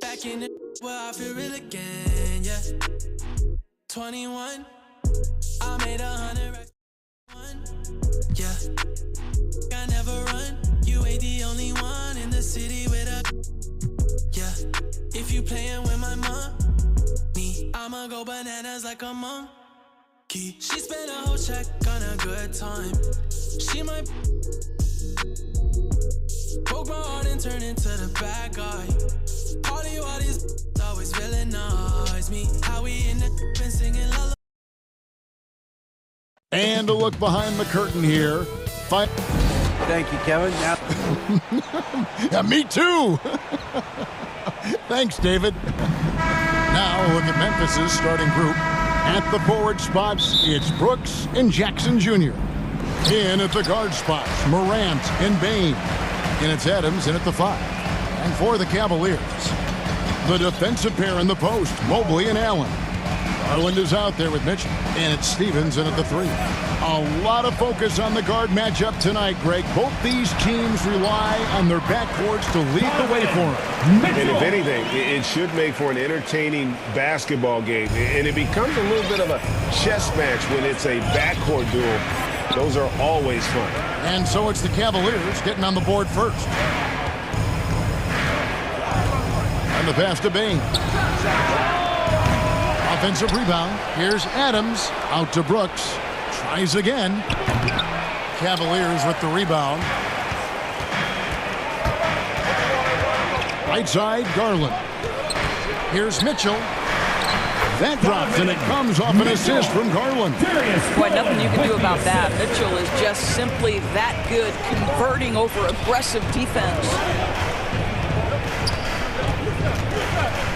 Back in the where I feel real again, yeah. 21, I made 100 racks. Yeah, I never run. You ain't the only one in the city with a. Yeah, if you playin' with my money, I'ma go bananas like a monkey. She spent a whole check on a good time. She might broke my heart and turn into the bad guy. Party while these always villainize me. How we in the been singing la la. And a look behind the curtain here. Thank you, Kevin. Yeah, me too. Thanks, David. Now look at Memphis's starting group. At the forward spots, it's Brooks and Jackson Jr. In at the guard spots, Morant and Bain. And it's Adams in at the 5. And for the Cavaliers, the defensive pair in the post, Mobley and Allen. Garland is out there with Mitchell, and it's Stevens in at the 3. A lot of focus on the guard matchup tonight, Greg. Both these teams rely on their backcourts to lead the way for them. And if anything, it should make for an entertaining basketball game. And it becomes a little bit of a chess match when it's a backcourt duel. Those are always fun. And so it's the Cavaliers getting on the board first. And the pass to Bain. Offensive rebound. Here's Adams out to Brooks. Tries again. Cavaliers with the rebound. Right side, Garland. Here's Mitchell. That drops, and it comes off an assist from Garland. Boy, nothing you can do about that. Mitchell is just simply that good, converting over aggressive defense.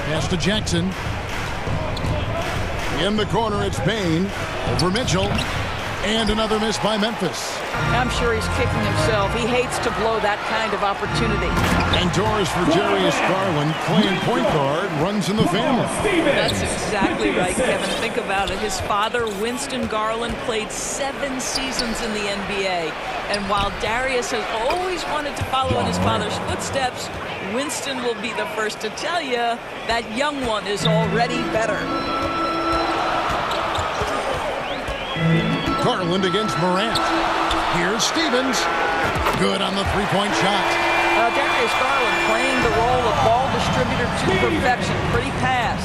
Pass to Jackson. In the corner, it's Bain over Mitchell. And another miss by Memphis. I'm sure he's kicking himself. He hates to blow that kind of opportunity. And Doris for Jarius Garland, playing point guard, runs in the family. That's exactly right, Kevin. Think about it. His father, Winston Garland, played 7 seasons in the NBA. And while Darius has always wanted to follow in his father's footsteps, Winston will be the first to tell you that young one is already better. Garland against Morant. Here's Stevens. Good on the three-point shot. Darius Garland playing the role of ball distributor to perfection. Pretty pass.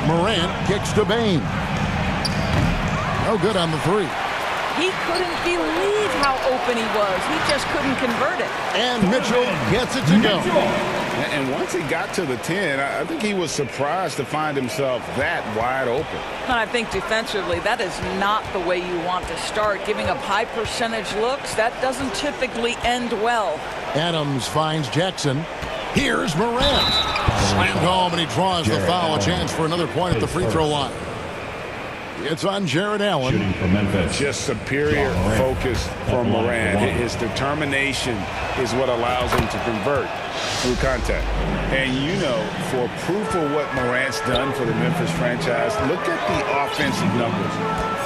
Morant kicks to Bain. No good on the 3. He couldn't believe how open he was. He just couldn't convert it. And Mitchell gets it to go. And once he got to the 10, I think he was surprised to find himself that wide open. And I think defensively, that is not the way you want to start. Giving up high percentage looks, that doesn't typically end well. Adams finds Jackson. Here's Morant. Slammed home, and he draws the foul. A chance for another point at the free throw line. It's on Jared Allen. Shooting for Memphis. Just superior focus for Morant. His determination is what allows him to convert through contact. And you know, for proof of what Morant's done for the Memphis franchise, look at the offensive numbers.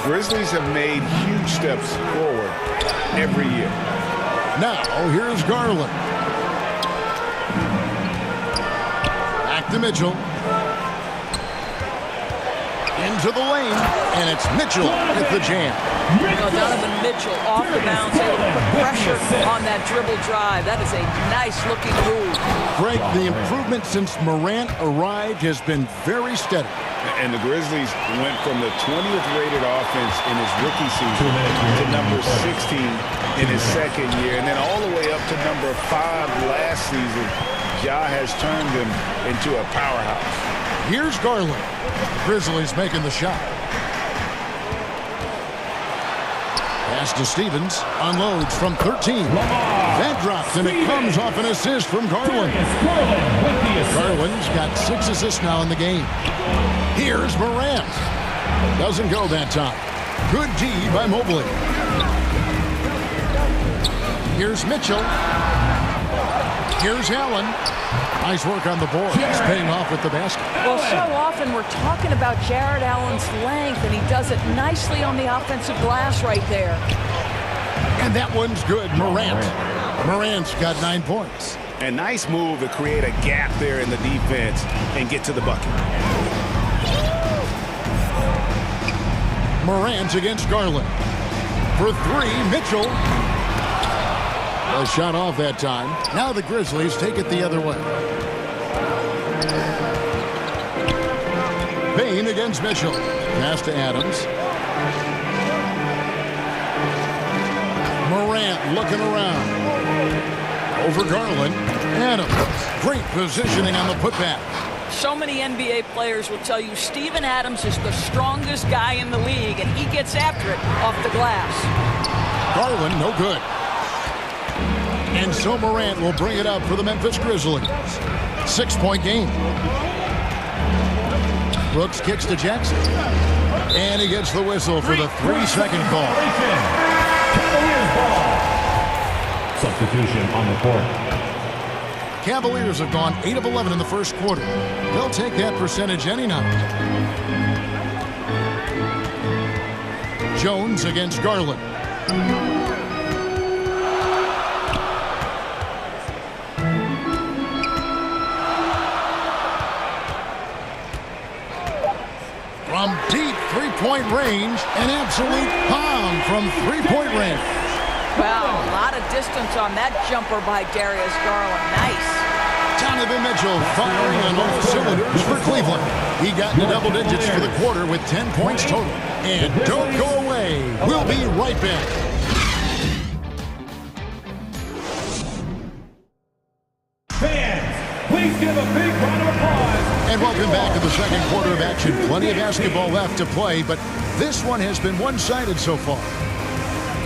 Grizzlies have made huge steps forward every year. Now, here's Garland. Back to Mitchell. Into the lane, and it's Mitchell with the jam. Donovan Mitchell off the bounce, able to put pressure on that dribble drive. That is a nice-looking move. Greg, the improvement since Morant arrived has been very steady. And the Grizzlies went from the 20th rated offense in his rookie season to number 16 in his second year, and then all the way up to number 5 last season. Ja has turned him into a powerhouse. Here's Garland. The Grizzlies making the shot. Pass to Stevens. Unloads from 13. That drops, and it comes off an assist from Garland. Garland's got 6 assists now in the game. Here's Morant. Doesn't go that time. Good D by Mobley. Here's Mitchell. Here's Allen. Nice work on the board. He's paying off with the basket. Well, so often we're talking about Jared Allen's length, and he does it nicely on the offensive glass right there. And that one's good. Morant's got 9 points. And nice move to create a gap there in the defense and get to the bucket. Morant against Garland. For three, Mitchell. A shot off that time. Now the Grizzlies take it the other way. Payne against Mitchell. Pass to Adams. Morant looking around. Over Garland. Adams. Great positioning on the putback. So many NBA players will tell you Steven Adams is the strongest guy in the league, and he gets after it off the glass. Garland, no good. And so Morant will bring it up for the Memphis Grizzlies. 6-point game. Brooks kicks to Jackson. And he gets the whistle for the 3-second call. Cavaliers ball. Substitution on the court. Cavaliers have gone 8 of 11 in the first quarter. They'll take that percentage any night. Jones against Garland. From deep three-point range, an absolute bomb from three-point range. Wow, a lot of distance on that jumper by Darius Garland. Nice. Donovan Mitchell firing on all cylinders for Cleveland. He got into double digits for the quarter with 10 points total. And don't go away. We'll be right back. Fans, please give a big round of applause. And welcome back to the second quarter of action. Plenty of basketball left to play, but this one has been one-sided so far.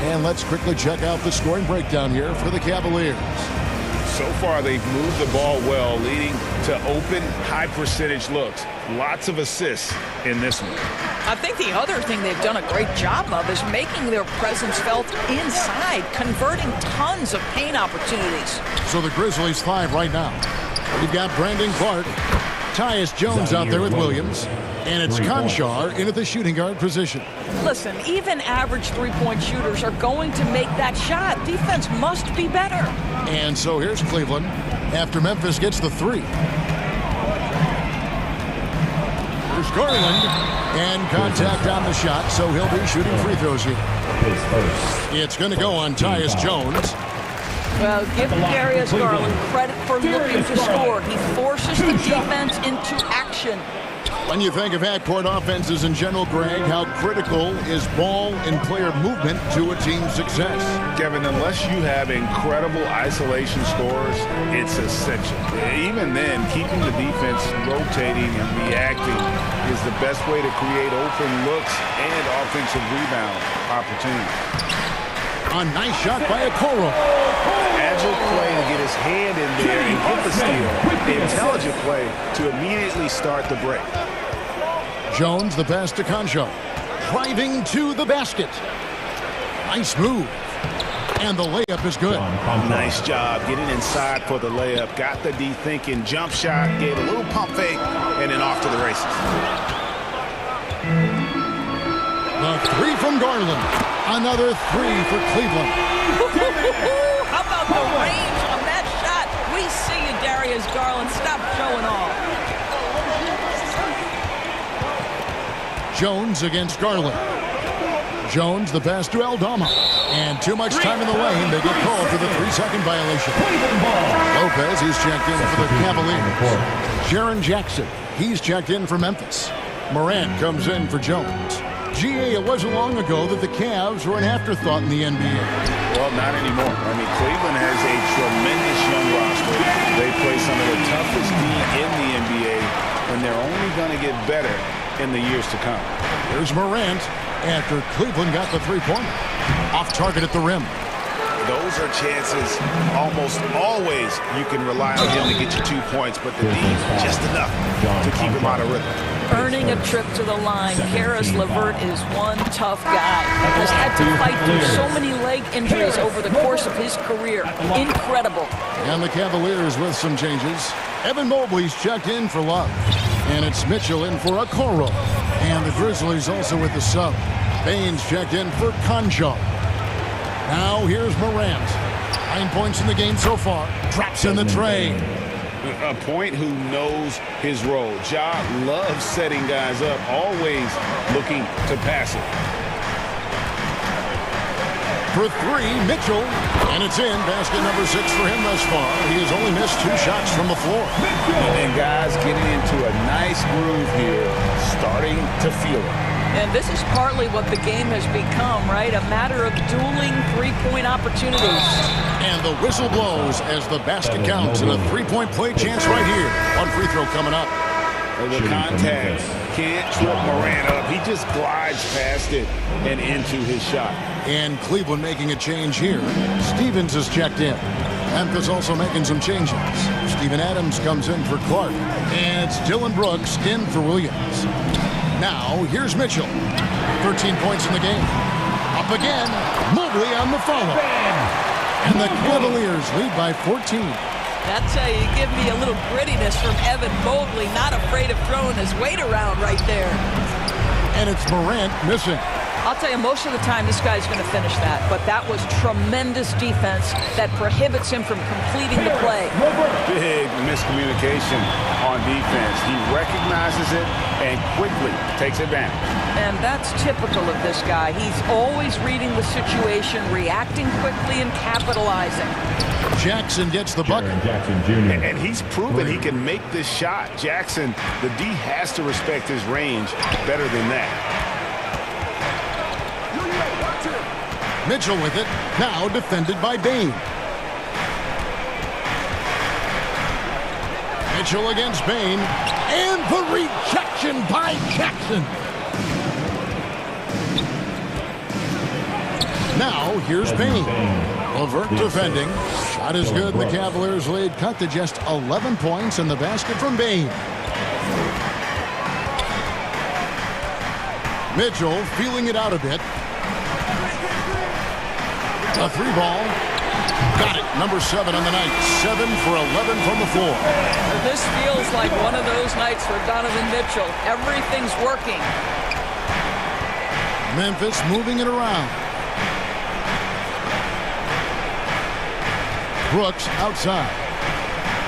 And let's quickly check out the scoring breakdown here for the Cavaliers. So far, they've moved the ball well, leading to open, high-percentage looks. Lots of assists in this one. I think the other thing they've done a great job of is making their presence felt inside, converting tons of paint opportunities. So the Grizzlies 5 right now. We've got Brandon Clark, Tyus Jones out there with Williams, and it's Conchar in at the shooting guard position. Listen, even average three-point shooters are going to make that shot. Defense must be better. And so here's Cleveland after Memphis gets the three. Here's Garland, and contact on the shot, so he'll be shooting free throws here. It's going to go on Tyus Jones. Well, give Darius Garland credit for looking to score. He forces the defense into action. When you think of half-court offenses in general, Greg, how critical is ball and player movement to a team's success? Kevin, unless you have incredible isolation scores, it's essential. Even then, keeping the defense rotating and reacting is the best way to create open looks and offensive rebound opportunities. A nice shot by Okoro. Agile play to get his hand in there and get the steal. The intelligent play to immediately start the break. Jones, the pass to Conchar. Driving to the basket. Nice move. And the layup is good. Nice job getting inside for the layup. Got the D thinking. Jump shot. Gave a little pump fake. And then off to the races. The three from Garland. Another three for Cleveland. How about the range on that shot? We see you, Darius Garland. Stop showing off. Jones against Garland. Jones, the pass to Aldama. And too much time in the lane. They get called for the 3-second violation. Lopez, he's checked in for the Cavaliers. Jaren Jackson, he's checked in for Memphis. Morant comes in for Jones. G.A., it wasn't long ago that the Cavs were an afterthought in the NBA. Well, not anymore. I mean, Cleveland has a tremendous young roster. They play some of the toughest D in the NBA, and they're only going to get better in the years to come. Here's Morant after Cleveland got the three-pointer. Off target at the rim. Those are chances almost always you can rely on him to get you 2 points, but the D just enough to keep him out of rhythm. Earning a trip to the line, Karis LeVert is one tough guy. Has had to fight through so many leg injuries over the course of his career. Incredible. And the Cavaliers with some changes. Evan Mobley's checked in for Love. And it's Mitchell in for Okoro. And the Grizzlies also with the sub. Baines checked in for Conchar. Now here's Morant. 9 points in the game so far. Drops in the tray. A point who knows his role. Ja loves setting guys up, always looking to pass it. For three, Mitchell. And it's in. Basket number 6 for him thus far. He has only missed 2 shots from the floor. And guys getting into a nice groove here, starting to feel it. And this is partly what the game has become, right? A matter of dueling three-point opportunities. And the whistle blows as the basket counts, and a 3-point play chance right here. One free throw coming up. The contact can't trip Morant up. He just glides past it and into his shot. And Cleveland making a change here. Stevens is checked in. Memphis also making some changes. Steven Adams comes in for Clark. And it's Dylan Brooks in for Williams. Now, here's Mitchell. 13 points in the game. Up again. Mobley on the follow. And the Cavaliers lead by 14. That's how you give me a little grittiness from Evan Mobley. Not afraid of throwing his weight around right there. And it's Morant missing. I'll tell you, most of the time this guy's going to finish that. But that was tremendous defense that prohibits him from completing the play. Big miscommunication on defense. He recognizes it and quickly takes advantage. And that's typical of this guy. He's always reading the situation, reacting quickly, and capitalizing. Jackson gets the bucket. And he's proven he can make this shot. Jackson, the D has to respect his range better than that. Mitchell with it, now defended by Bain. Mitchell against Bain, and the rejection by Jackson. Now here's Bain. Levert defending. Shot is good. The Cavaliers lead cut to just 11 points in the basket from Bain. Mitchell feeling it out a bit. A 3-ball. Got it. Number 7 on the night. 7 for 11 from the floor. This feels like one of those nights for Donovan Mitchell. Everything's working. Memphis moving it around. Brooks outside.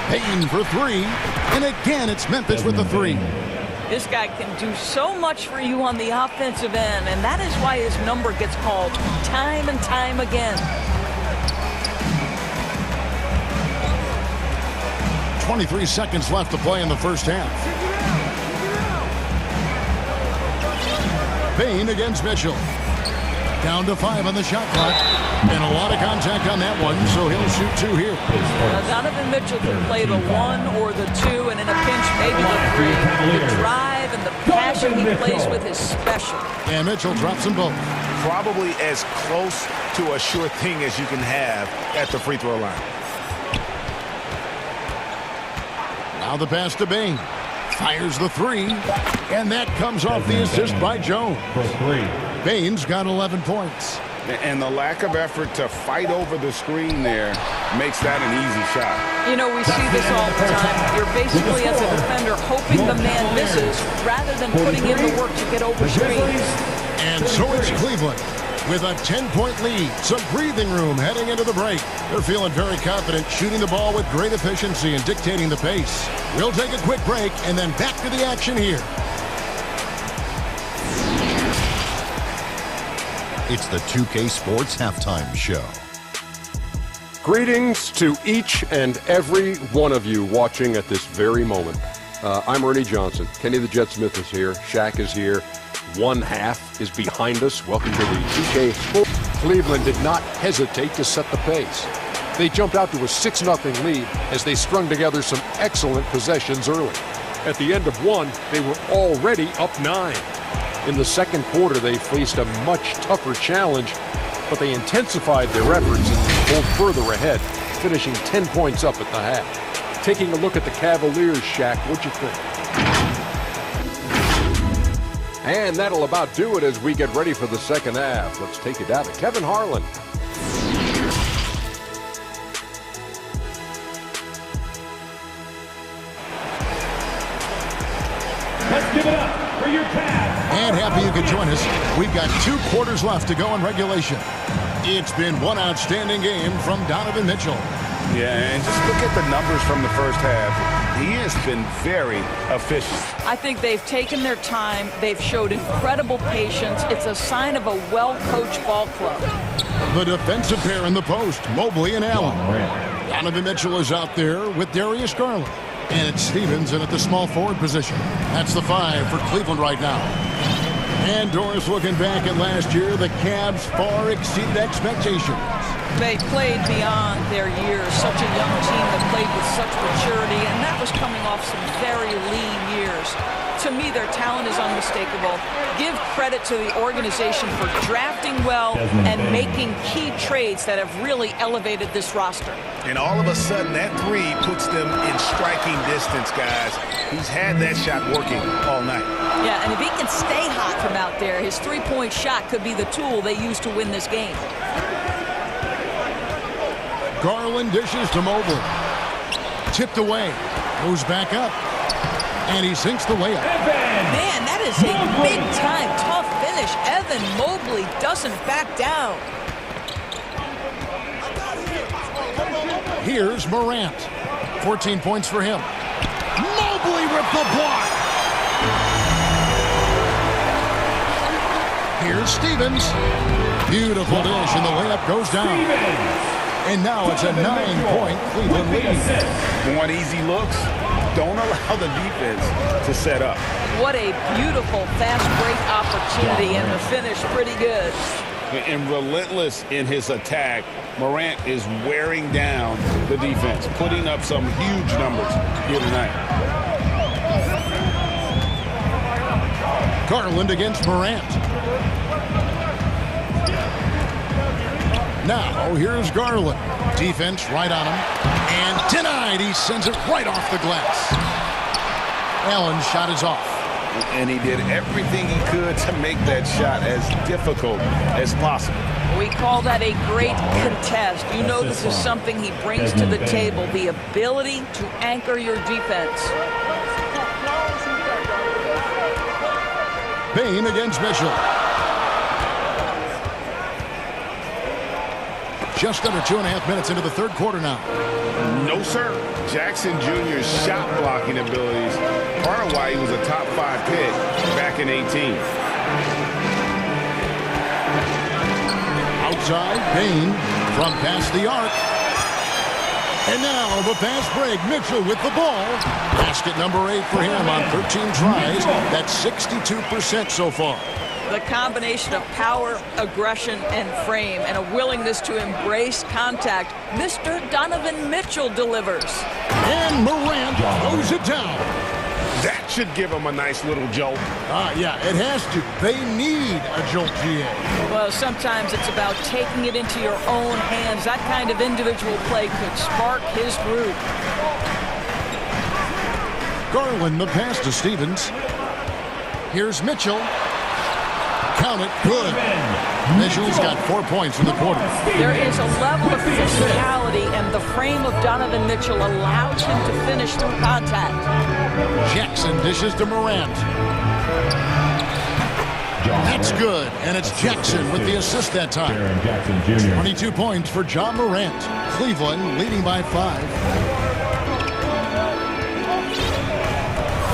Payton for 3. And again, it's Memphis with the 3. This guy can do so much for you on the offensive end, and that is why his number gets called time and time again. 23 seconds left to play in the first half. Bain against Mitchell. Down to 5 on the shot clock. And a lot of contact on that one, so he'll shoot 2 here. Donovan Mitchell can play the 1 or the 2, and in a pinch, maybe the 3. The drive and the passion he plays with is special. And Mitchell drops them both. Probably as close to a sure thing as you can have at the free throw line. Now the pass to Bain. Fires the 3. And that comes off the assist by Jones. Bain's got 11 points. And the lack of effort to fight over the screen there makes that an easy shot. You know, we see this all the time. You're basically, as a defender, hoping the man misses rather than putting in the work to get over screens. And so it's Cleveland with a 10-point lead. Some breathing room heading into the break. They're feeling very confident, shooting the ball with great efficiency and dictating the pace. We'll take a quick break and then back to the action here. It's the 2K Sports Halftime Show. Greetings to each and every one of you watching at this very moment. I'm Ernie Johnson. Kenny the Jet Smith is here. Shaq is here. One half is behind us. Welcome to the 2K Sports. Cleveland did not hesitate to set the pace. They jumped out to a 6-0 lead as they strung together some excellent possessions early. At the end of one, they were already up 9. In the second quarter, they faced a much tougher challenge, but they intensified their efforts and pulled further ahead, finishing 10 points up at the half. Taking a look at the Cavaliers, Shaq, what'd you think? And that'll about do it as we get ready for the second half. Let's take it down to Kevin Harlan. Let's give it up for your Cavs. And happy you could join us. We've got 2 quarters left to go in regulation. It's been one outstanding game from Donovan Mitchell. Yeah, and just look at the numbers from the first half. He has been very efficient. I think they've taken their time. They've showed incredible patience. It's a sign of a well-coached ball club. The defensive pair in the post, Mobley and Allen. Donovan Mitchell is out there with Darius Garland. And it's Stevens in at the small forward position. That's the 5 for Cleveland right now. And Doris, looking back at last year, the Cavs far exceeded expectations. They played beyond their years. Such a young team that played with such maturity, and that was coming off some very lean years. To me, their talent is unmistakable. Give credit to the organization for drafting well and making key trades that have really elevated this roster. And all of a sudden, that 3 puts them in striking distance, guys. He's had that shot working all night. Yeah, and if he can stay hot from out there, his three-point shot could be the tool they use to win this game. Garland dishes to Mobley. Tipped away. Goes back up. And he sinks the layup. Man, that is a big-time, tough finish. Evan Mobley doesn't back down. Here's Morant. 14 points for him. Mobley with the block. Here's Stevens. Beautiful dish, and the layup goes down. And now it's a 9-point Cleveland lead. Want easy looks? Don't allow the defense to set up. What a beautiful fast break opportunity, and the finish pretty good. And relentless in his attack, Morant is wearing down the defense, putting up some huge numbers here tonight. Garland against Morant. Now, here's Garland. Defense right on him. And denied. He sends it right off the glass. Allen's shot is off. And he did everything he could to make that shot as difficult as possible. We call that a great contest. You know this is something he brings to the table, the ability to anchor your defense. Payne against Mitchell. Just under 2.5 minutes into the third quarter now. No, sir. Jackson Jr.'s shot blocking abilities, part of why he was a top 5 pick back in 18. Outside, Payne from past the arc. And now the fast break. Mitchell with the ball. Basket number 8 for him on 13 tries. That's 62% so far. The combination of power, aggression, and frame, and a willingness to embrace contact. Mr. Donovan Mitchell delivers. And Morant throws it down. That should give him a nice little jolt. Yeah, it has to. They need a jolt, GA. Well, sometimes it's about taking it into your own hands. That kind of individual play could spark his group. Garland, the pass to Stevens. Here's Mitchell. Count it. Good. Mitchell's got 4 points in the quarter. There is a level of physicality, and the frame of Donovan Mitchell allows him to finish through contact. Jackson dishes to Morant. That's good, and it's Jackson with the assist that time. 22 points for John Morant. Cleveland leading by 5.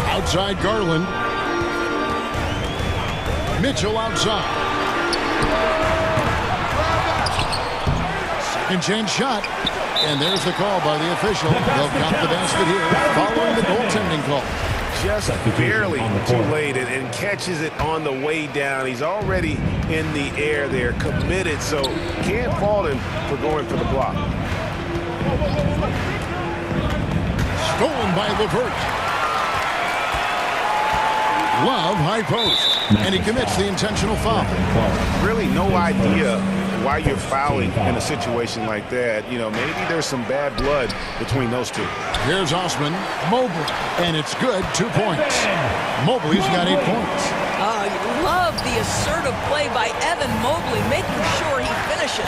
Outside Garland. Mitchell outside. Second chance shot. And there's the call by the official. They'll count the basket here following the goaltending call. Just barely too late and catches it on the way down. He's already in the air there, committed, so can't fault him for going for the block. Stolen by LeVert. Love high post, and he commits the intentional foul. Really no idea why you're fouling in a situation like that. You know, maybe there's some bad blood between those two. Here's Osman, Mobley, and it's good, 2 points. Mobley's got 8 points. You love the assertive play by Evan Mobley, making sure he finishes.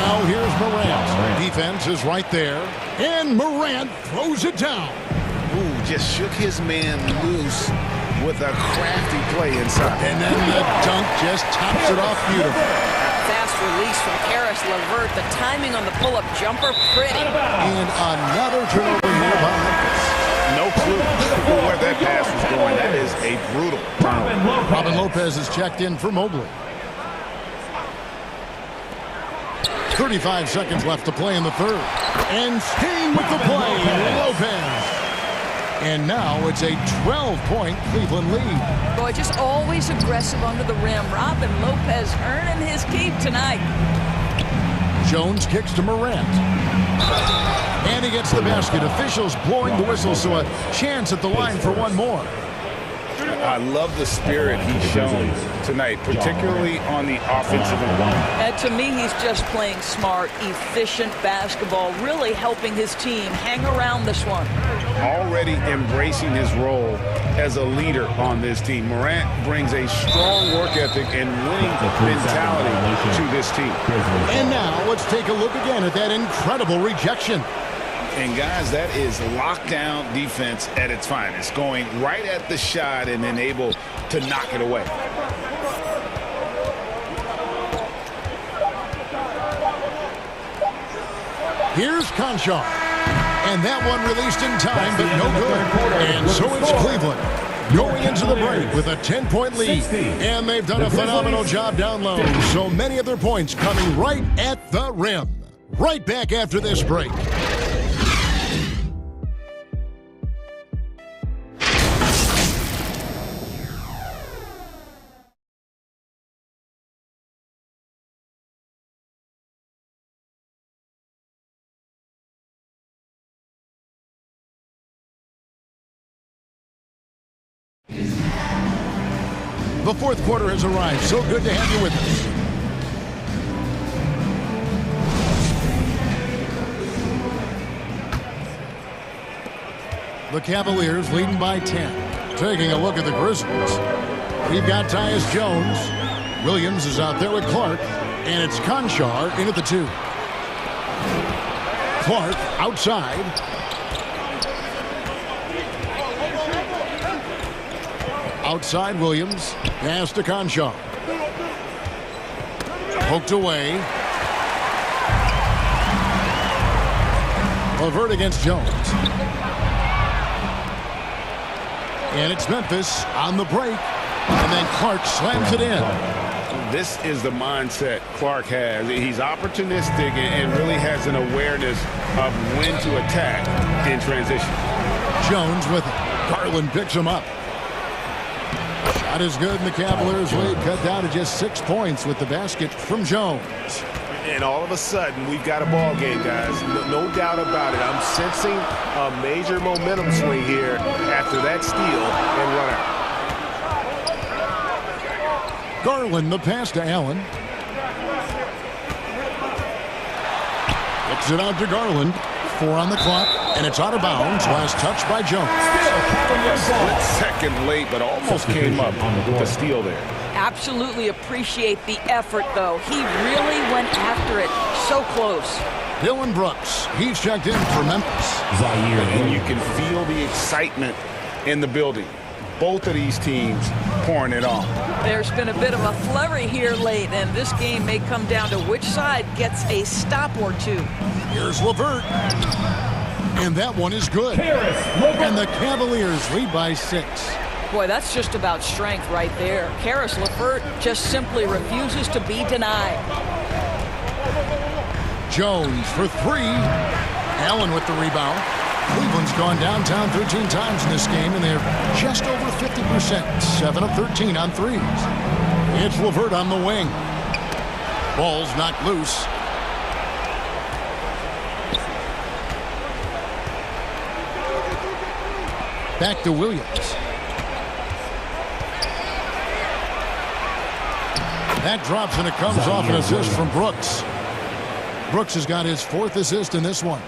Now here's Morant. Defense is right there, and Morant throws it down. Ooh, just shook his man loose with a crafty play inside. And then the dunk just tops it off beautiful. Fast release from Karis LeVert. The timing on the pull-up jumper, pretty. And another turnover here by Memphis. No clue where that pass was going. That is a brutal turnover. Robin Lopez is checked in for Mobley. 35 seconds left to play in the third. And staying with the play, Lopez. And now it's a 12-point Cleveland lead. Boy, just always aggressive under the rim. Robin Lopez earning his keep tonight. Jones kicks to Morant. And he gets the basket. Officials blowing the whistle, so a chance at the line for one more. I love the spirit he's shown tonight, particularly on the offensive end. And to me, he's just playing smart, efficient basketball, really helping his team hang around this one. Already embracing his role as a leader on this team. Morant brings a strong work ethic and winning mentality to this team. And now let's take a look again at that incredible rejection. And guys, that is lockdown defense at its finest, going right at the shot and then able to knock it away. Here's Conchar. And that one released in time, but no good. And so it's Cleveland going into the break with a 10-point lead. And they've done a phenomenal job down low. So many of their points coming right at the rim. Right back after this break. The fourth quarter has arrived. So good to have you with us. The Cavaliers leading by 10. Taking a look at the Grizzlies. We've got Tyus Jones. Williams is out there with Clark. And it's Conchar in at the 2. Clark outside. Outside Williams. Pass to Conchar. Poked away. LeVert against Jones. And it's Memphis on the break. And then Clark slams it in. This is the mindset Clark has. He's opportunistic and really has an awareness of when to attack in transition. Jones with it. Garland picks him up. Shot is good, and the Cavaliers lead cut down to just 6 points with the basket from Jones. And all of a sudden, we've got a ball game, guys. No doubt about it. I'm sensing a major momentum swing here after that steal and run out. Garland, the pass to Allen. Kicks it out to Garland. 4 on the clock, and it's out of bounds. Last touch by Jones. A split second late, but almost came up with a steal there. Absolutely appreciate the effort, though. He really went after it. So close. Dylan Brooks, he's checked in for Memphis. And you can feel the excitement in the building. Both of these teams pouring it on. There's been a bit of a flurry here late, and this game may come down to which side gets a stop or two. Here's LeVert. And that one is good. And the Cavaliers lead by 6. Boy, that's just about strength right there. Karis LeVert just simply refuses to be denied. Jones for 3. Allen with the rebound. Cleveland's gone downtown 13 times in this game, and they're just over 50%. 7 of 13 on threes. It's LeVert on the wing. Ball's knocked loose. Back to Williams. That drops, and it comes off an assist from Brooks. Brooks has got his 4th assist in this one.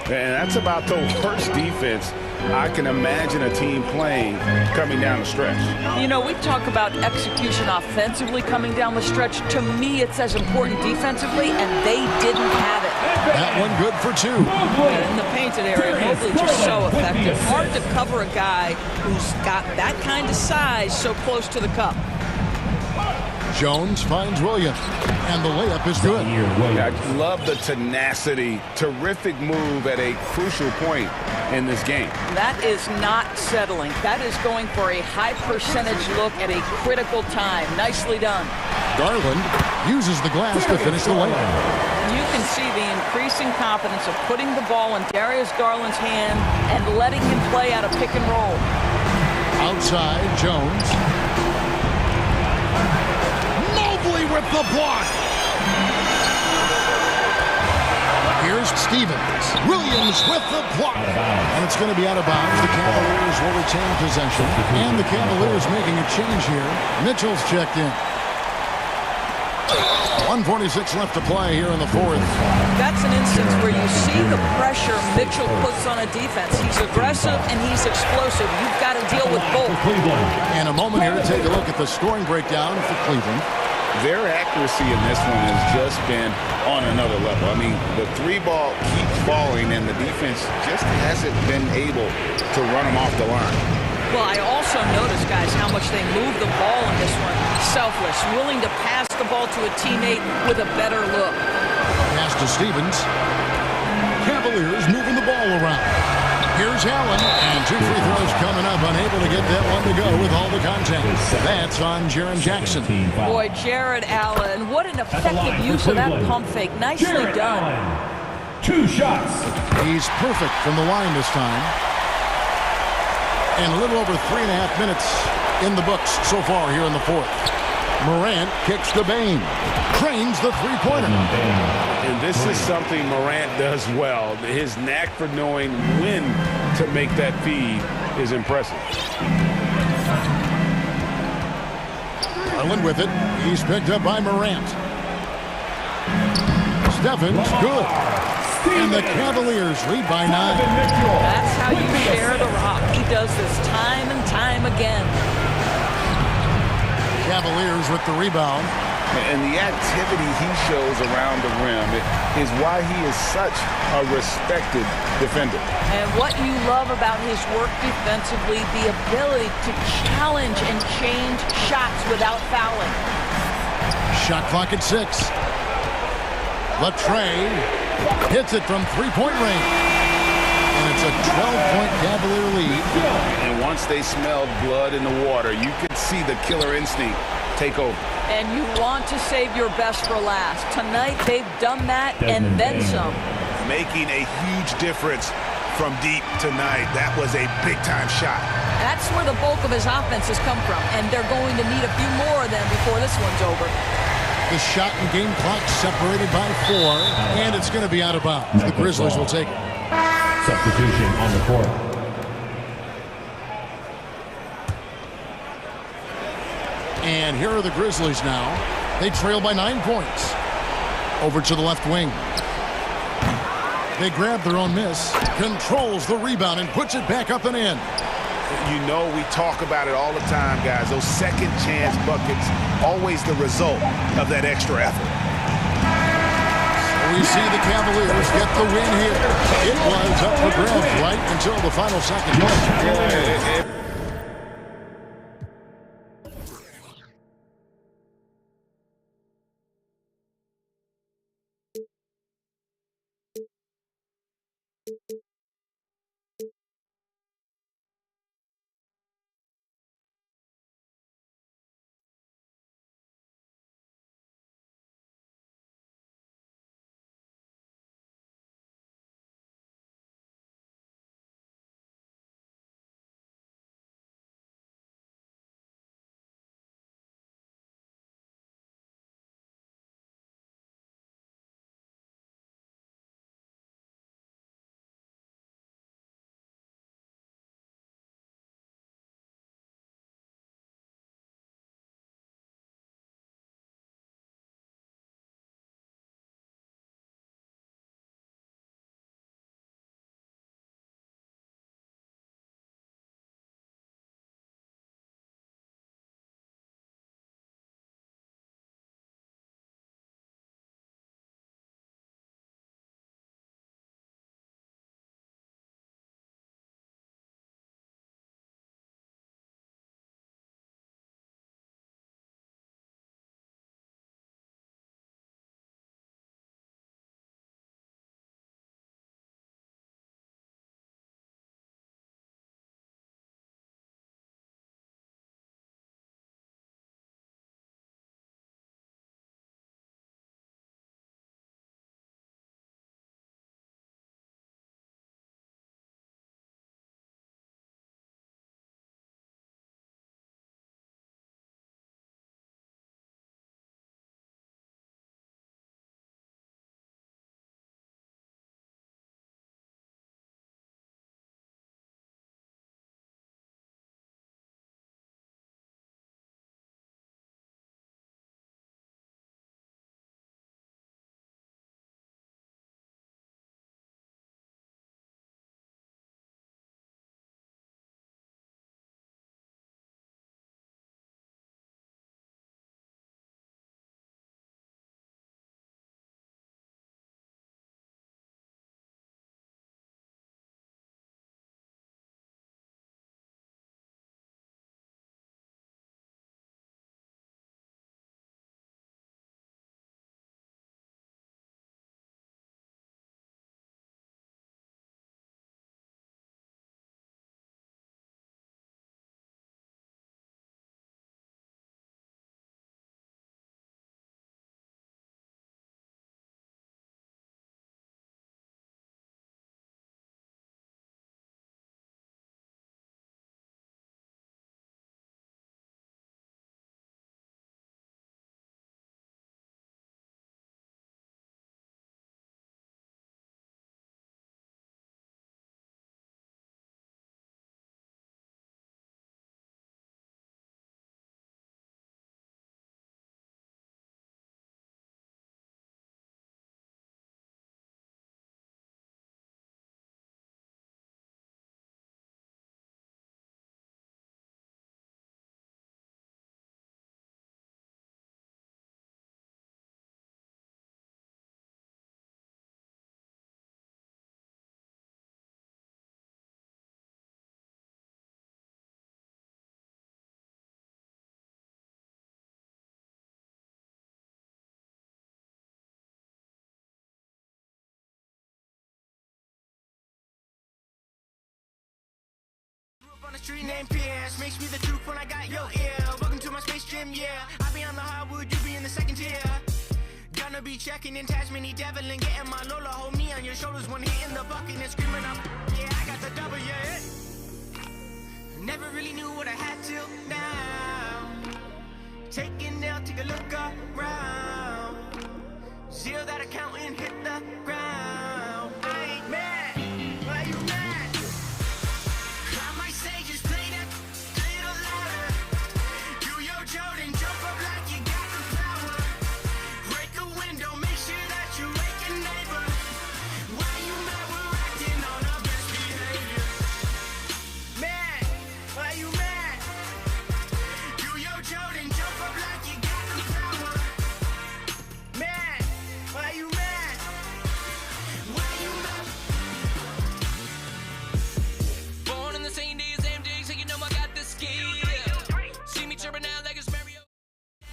And that's about the worst defense I can imagine a team playing coming down the stretch. You know, we talk about execution offensively coming down the stretch. To me, it's as important defensively, and they didn't have it. That one good for 2. In the painted area, Mobley just so effective. Hard to cover a guy who's got that kind of size so close to the cup. Jones finds Williams, and the layup is good. I love the tenacity. Terrific move at a crucial point in this game. That is not settling. That is going for a high percentage look at a critical time. Nicely done. Garland uses the glass to finish the layup. You can see the increasing confidence of putting the ball in Darius Garland's hand and letting him play out a pick and roll. Outside, Jones. Mobley with the block. Here's Stevens. Williams with the block. And it's going to be out of bounds. The Cavaliers will retain possession. And the Cavaliers making a change here. Mitchell's checked in. 1:46 left to play here in the fourth. That's an instance where you see the pressure Mitchell puts on a defense. He's aggressive and he's explosive. You've got to deal with both. And a moment here to take a look at the scoring breakdown for Cleveland. Their accuracy in this one has just been on another level. I mean, the 3-ball keeps falling, and the defense just hasn't been able to run them off the line. Well, I also noticed, guys, how much they move the ball in this one. Selfless, willing to pass the ball to a teammate with a better look. Pass to Stevens. Cavaliers moving the ball around. Here's Allen, and 2 free throws coming up. Unable to get that one to go with all the contact. That's on Jaren Jackson. Boy, Jared Allen, what an effective use of that pump fake. Nicely done. 2 shots. He's perfect from the line this time. And a little over 3.5 minutes in the books so far here in the fourth. Morant kicks to Bain. Trains the three-pointer. And this is something Morant does well. His knack for knowing when to make that feed is impressive. Garland with it. He's picked up by Morant. Stephens, good. And the Cavaliers lead by 9. That's how you share the rock. He does this time and time again. Cavaliers with the rebound. And the activity he shows around the rim is why he is such a respected defender. And what you love about his work defensively, the ability to challenge and change shots without fouling. Shot clock at 6. Latrey hits it from three-point range. And it's a 12-point Cavalier lead. And once they smelled blood in the water, you could see the killer instinct take over. And you want to save your best for last. Tonight, they've done that and then some. Making a huge difference from deep tonight. That was a big-time shot. That's where the bulk of his offense has come from, and they're going to need a few more of them before this one's over. The shot and game clock separated by 4, and it's going to be out of bounds. The Grizzlies will take it. Substitution on the court. And here are the Grizzlies now. They trail by 9 points. Over to the left wing. They grab their own miss. Controls the rebound and puts it back up and in. You know, we talk about it all the time, guys. Those second chance buckets, always the result of that extra effort. We see the Cavaliers get the win here. It was up for grabs right until the final second. street named Pierce. Makes me the truth when I got your ear. Welcome to my space gym, yeah. I be on the hardwood, you be in the second tier. Gonna be checking in Tasmany Devil and getting my Lola. Hold me on your shoulders when hitting the bucket and screaming up. Yeah, I got the double, yeah. Never really knew what I had till now. Taking down, take a look around. Zero that account and hit the ground. I ain't mad. Why you mad? I might say just play that little louder. Do your Jordan, jump up like you got the power. Break a window, make sure that you wake your neighbor. Why you mad? We're acting on our best behavior. Mad, why you mad? Do your Jordan, jump up like you got the power. Mad, why you mad? Why you mad? Born in the same day as MJ, so you know I got the skill. See me chirping out like it's Mario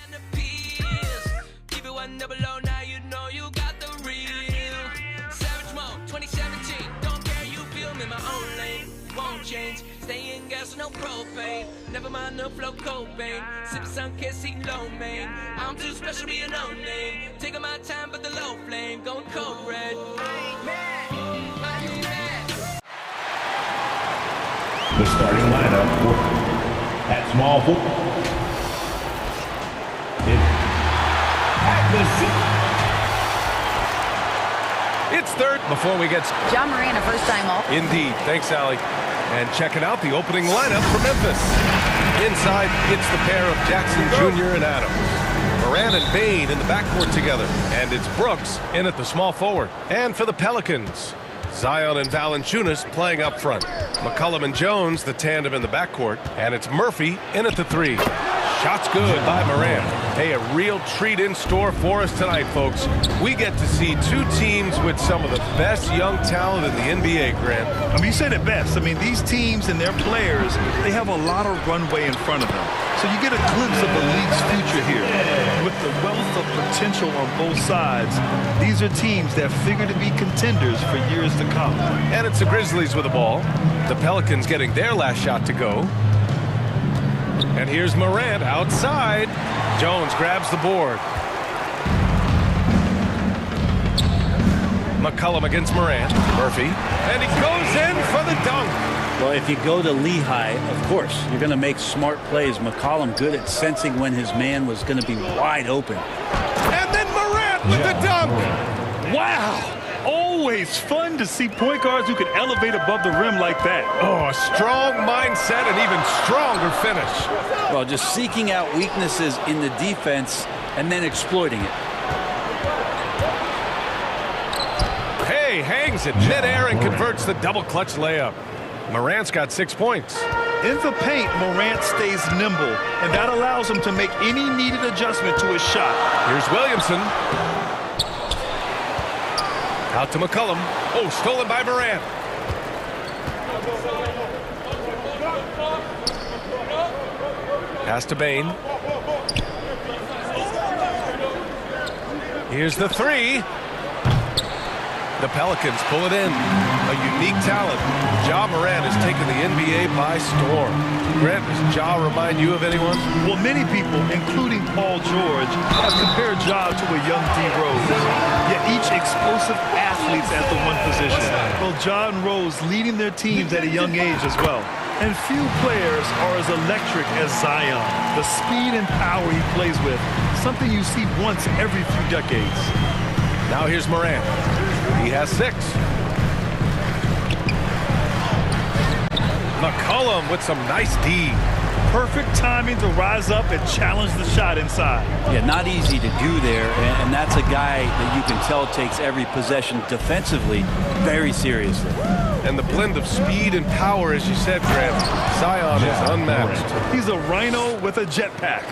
and the Peas. Keep it 100, now you know you got the real. Savage Mode 2017, don't care, you feel me, my own lane. Won't change, stay in gas, no propane. Never mind, no flow, Cobain. Sip sun, can't see low, man. I'm too special, be a no name. Taking my time, but the low flame, going cold red. I ain't mad, why you mad? The starting lineup at small forward. It's third before we get... John Moran, a first-time All. Indeed. Thanks, Allie. And checking out the opening lineup for Memphis. Inside, it's the pair of Jackson Jr. and Adams. Moran and Bain in the backcourt together. And it's Brooks in at the small forward. And for the Pelicans, Zion and Valanciunas playing up front. McCollum and Jones, the tandem in the backcourt. And it's Murphy in at the 3. Shots good by Moran. Hey, a real treat in store for us tonight, folks. We get to see two teams with some of the best young talent in the NBA, Grant. I mean, you said it best. I mean, these teams and their players, they have a lot of runway in front of them. So you get a glimpse of the league's future here. With the wealth of potential on both sides, these are teams that figure to be contenders for years to come. And it's the Grizzlies with the ball. The Pelicans getting their last shot to go. And here's Morant outside. Jones grabs the board. McCollum against Morant. Murphy. And he goes in for the dunk. Well, if you go to Lehigh, of course, you're going to make smart plays. McCollum good at sensing when his man was going to be wide open. And then Morant with the dunk. Wow. Always fun to see point guards who can elevate above the rim like that. Oh, a strong mindset and even stronger finish. Well, just seeking out weaknesses in the defense and then exploiting it. Hey, hangs it midair and converts the double clutch layup. Morant's got 6 points. In the paint, Morant stays nimble, and that allows him to make any needed adjustment to his shot. Here's Williamson. Out to McCollum. Oh, stolen by Morant. Pass to Bain. Here's the 3. The Pelicans pull it in. A unique talent. Ja Morant has taken the NBA by storm. Grant, does Ja remind you of anyone? Well, many people, including Paul George, have compared Ja to a young D. Rose. Yet each explosive athletes at the one position. Well, Ja and Rose leading their teams at a young age as well. And few players are as electric as Zion. The speed and power he plays with, something you see once every few decades. Now here's Morant. He has 6. McCollum with some nice D. Perfect timing to rise up and challenge the shot inside. Yeah, not easy to do there, and that's a guy that you can tell takes every possession defensively very seriously. And the blend of speed and power, as you said, Grant, Zion is unmatched. He's a rhino with a jetpack.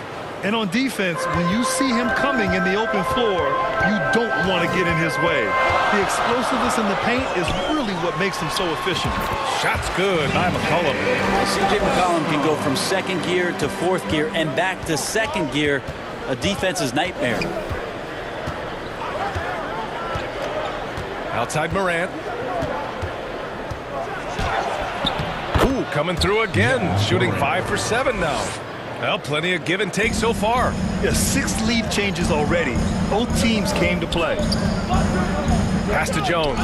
And on defense, when you see him coming in the open floor, you don't want to get in his way. The explosiveness in the paint is really what makes him so efficient. Shots good by McCollum. C.J. McCollum can go from second gear to fourth gear and back to second gear, a defense's nightmare. Outside Morant. Ooh, coming through again, shooting 5 for 7 now. Well, plenty of give and take so far. Yeah, 6 lead changes already. Both teams came to play. Pass to Jones.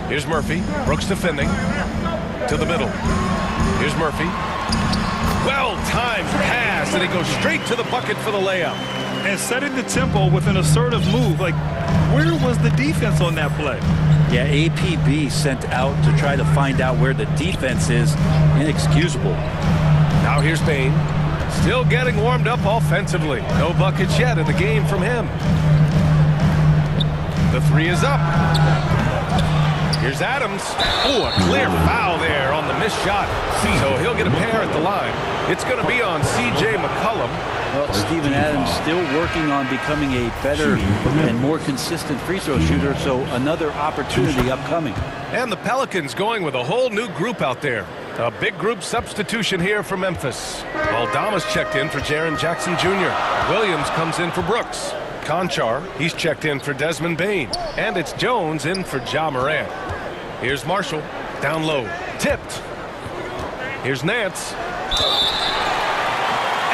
Here's Murphy. Brooks defending. To the middle. Here's Murphy. Well-timed pass, and he goes straight to the bucket for the layup. And setting the tempo with an assertive move. Like, where was the defense on that play? Yeah, APB sent out to try to find out where the defense is. Inexcusable. Now here's Bain. Still getting warmed up offensively. No buckets yet in the game from him. The 3 is up. Here's Adams. Oh, a clear foul there on the missed shot. So he'll get a pair at the line. It's going to be on C.J. McCollum. Well, Steven Adams still working on becoming a better and more consistent free throw shooter, so another opportunity upcoming. And the Pelicans going with a whole new group out there. A big group substitution here for Memphis. Aldama's checked in for Jaren Jackson Jr. Williams comes in for Brooks. Conchar, he's checked in for Desmond Bain. And it's Jones in for Ja Morant. Here's Marshall, down low, tipped. Here's Nance.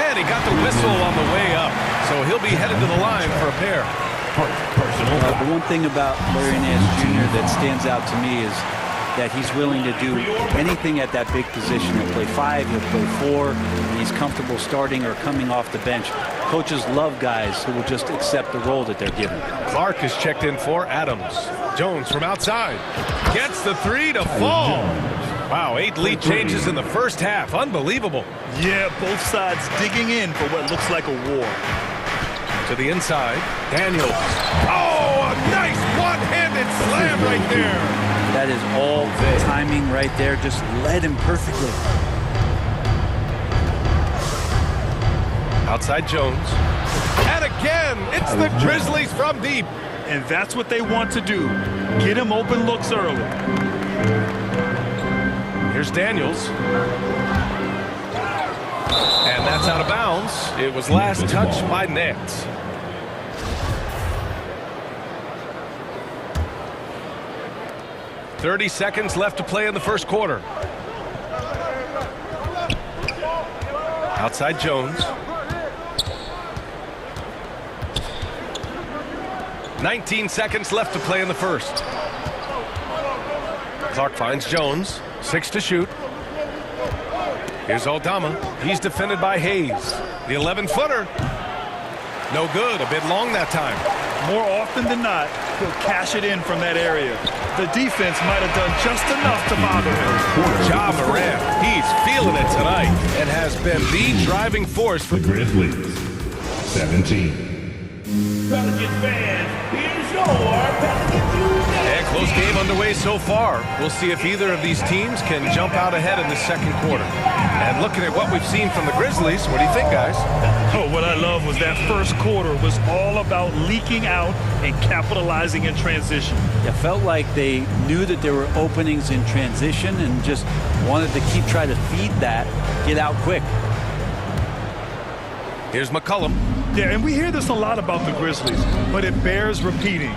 And he got the whistle on the way up. So he'll be headed to the line for a pair. The one thing about Larry Nance Jr. that stands out to me is that he's willing to do anything at that big position. He'll play 5, he'll play 4, and he's comfortable starting or coming off the bench. Coaches love guys who will just accept the role that they're given. Clark is checked in for Adams. Jones from outside. Gets the 3 to fall. Wow, 8 lead changes in the first half. Unbelievable. Yeah, both sides digging in for what looks like a war. To the inside, Daniels. Oh, a nice one-handed slam right there. That is all timing right there. Just led him perfectly. Outside Jones. And again, it's the Grizzlies from deep. And that's what they want to do. Get him open looks early. Here's Daniels. And that's out of bounds. It was last touched by Nance. .30 seconds left to play in the first quarter. Outside Jones. 19 seconds left to play in the first. Clark finds Jones. 6 to shoot. Here's Aldama. He's defended by Hayes. The 11-footer. No good. A bit long that time. More often than not, he'll cash it in from that area. The defense might have done just enough to bother him. Ja Morant, he's feeling it tonight and has been the driving force for the Grizzlies. 17. Pelicans fans, here's your Pelicans. And close game underway so far. We'll see if either of these teams can jump out ahead in the second quarter. And looking at what we've seen from the Grizzlies, what do you think, guys? Oh, what I love was that first quarter was all about leaking out and capitalizing in transition. It felt like they knew that there were openings in transition and just wanted to keep trying to feed that, get out quick. Here's McCollum. Yeah, and we hear this a lot about the Grizzlies, but it bears repeating.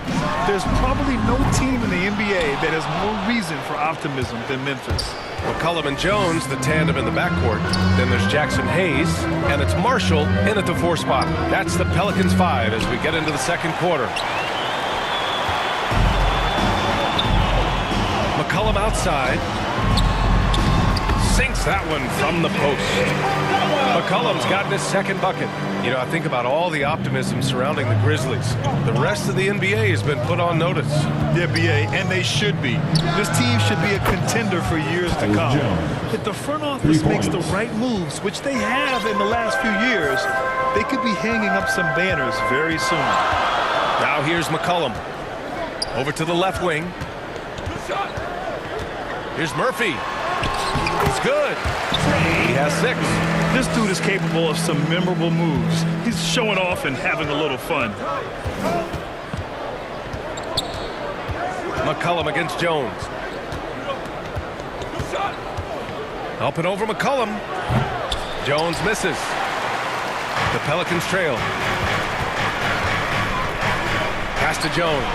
There's probably no team in the NBA that has more reason for optimism than Memphis. McCollum and Jones, the tandem in the backcourt. Then there's Jackson Hayes, and it's Marshall in at the 4 spot. That's the Pelicans 5 as we get into the second quarter. McCollum outside. Sinks that one from the post. McCollum's gotten his second bucket. You know, I think about all the optimism surrounding the Grizzlies. The rest of the NBA has been put on notice. The NBA, and they should be. This team should be a contender for years to come. If the front office makes the right moves, which they have in the last few years, they could be hanging up some banners very soon. Now here's McCollum. Over to the left wing. Here's Murphy. It's good. He has 6. This dude is capable of some memorable moves. He's showing off and having a little fun. McCollum against Jones. Up and over McCollum. Jones misses. The Pelicans trail. Pass to Jones.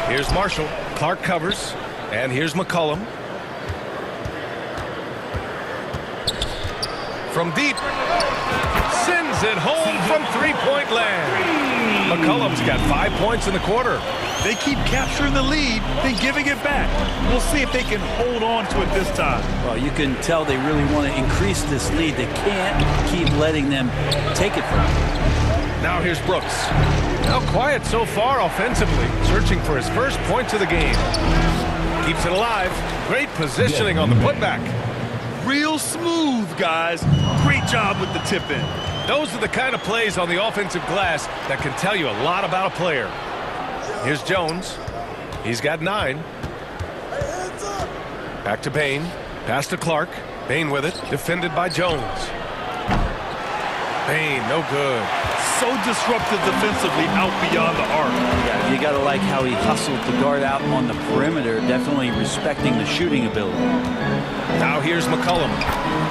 Here's Marshall. Clark covers. And here's McCollum. From deep. Sends it home from three-point land. McCollum's got 5 points in the quarter. They keep capturing the lead, then giving it back. We'll see if they can hold on to it this time. Well, you can tell they really want to increase this lead. They can't keep letting them take it from them. Now here's Brooks. Now quiet so far offensively, searching for his first points of the game. Keeps it alive. Great positioning on the putback. Real smooth, guys. Great job with the tip-in. Those are the kind of plays on the offensive glass that can tell you a lot about a player. Here's Jones. He's got 9. Back to Bain. Pass to Clark. Bain with it. Defended by Jones. Bain, no good. So disruptive defensively out beyond the arc. Yeah, you got to like how he hustled the guard out on the perimeter, definitely respecting the shooting ability. Now here's McCollum.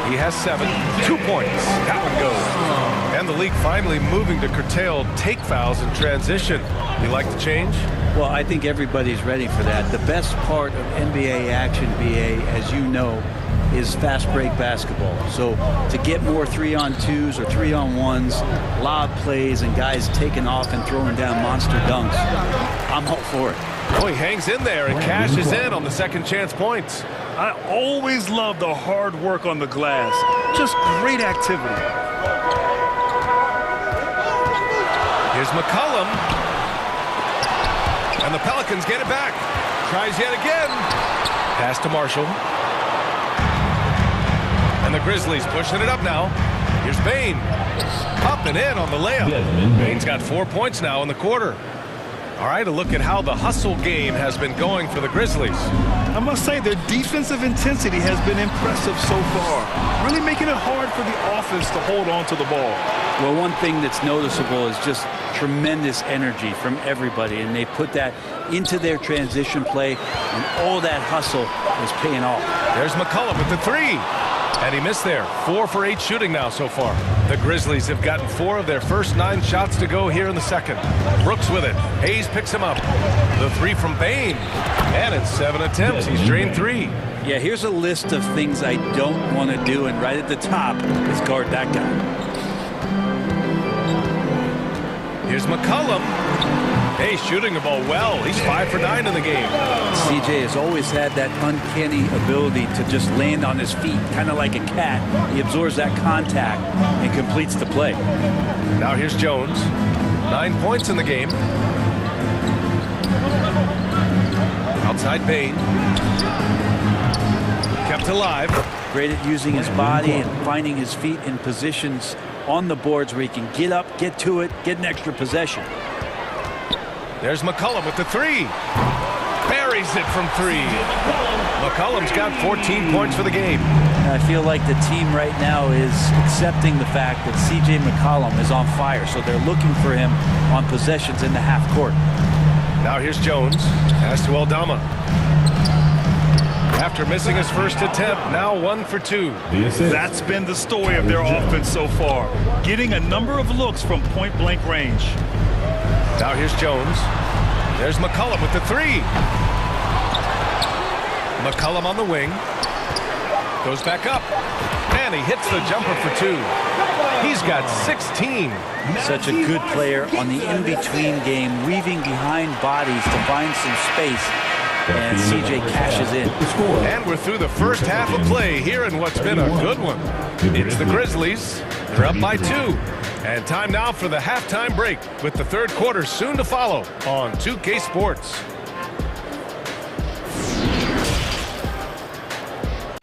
He has 7. 2 points. That one goes. And the league finally moving to curtail take fouls in transition. You like the change? Well, I think everybody's ready for that. The best part of NBA action, BA, as you know, is fast break basketball. So to get more 3-on-2s or 3-on-1s, lob plays, and guys taking off and throwing down monster dunks, I'm all for it. Oh, he hangs in there and cashes in on the second chance points. I always love the hard work on the glass. Just great activity. Here's McCollum. And the Pelicans get it back. Tries yet again. Pass to Marshall. And the Grizzlies pushing it up now. Here's Bain. Up and in on the layup. Bain's got 4 points now in the quarter. All right, a look at how the hustle game has been going for the Grizzlies. I must say their defensive intensity has been impressive so far. Really making it hard for the offense to hold on to the ball. Well, one thing that's noticeable is just tremendous energy from everybody, and they put that into their transition play, and all that hustle is paying off. There's McCollum with the 3. And he missed there. 4 for 8 shooting now so far. The Grizzlies have gotten 4 of their first 9 shots to go here in the second. Brooks with it. Hayes picks him up. The 3 from Bain. And in 7 attempts, he's drained 3. Yeah, here's a list of things I don't want to do, and right at the top is guard that guy. Here's McCollum. Hey, shooting the ball well. He's 5 for 9 in the game. CJ has always had that uncanny ability to just land on his feet, kind of like a cat. He absorbs that contact and completes the play. Now here's Jones. 9 points in the game. Outside Bain. Kept alive. Great at using his body and finding his feet in positions on the boards where he can get up, get to it, get an extra possession. There's McCollum with the 3. Buries it from 3. McCollum's got 14 points for the game. I feel like the team right now is accepting the fact that C.J. McCollum is on fire, so they're looking for him on possessions in the half court. Now here's Jones. Pass to Aldama. After missing his first attempt, now 1 for 2. That's been the story of their offense so far, getting a number of looks from point-blank range. Now here's Jones. There's McCollum with the 3. McCollum on the wing. Goes back up. And he hits the jumper for 2. He's got 16. Such a good player on the in-between game, weaving behind bodies to find some space. And CJ cashes in. And we're through the first half of play here in what's been a good one. It's the Grizzlies. They're up by 2. And time now for the halftime break, with the third quarter soon to follow on 2K Sports.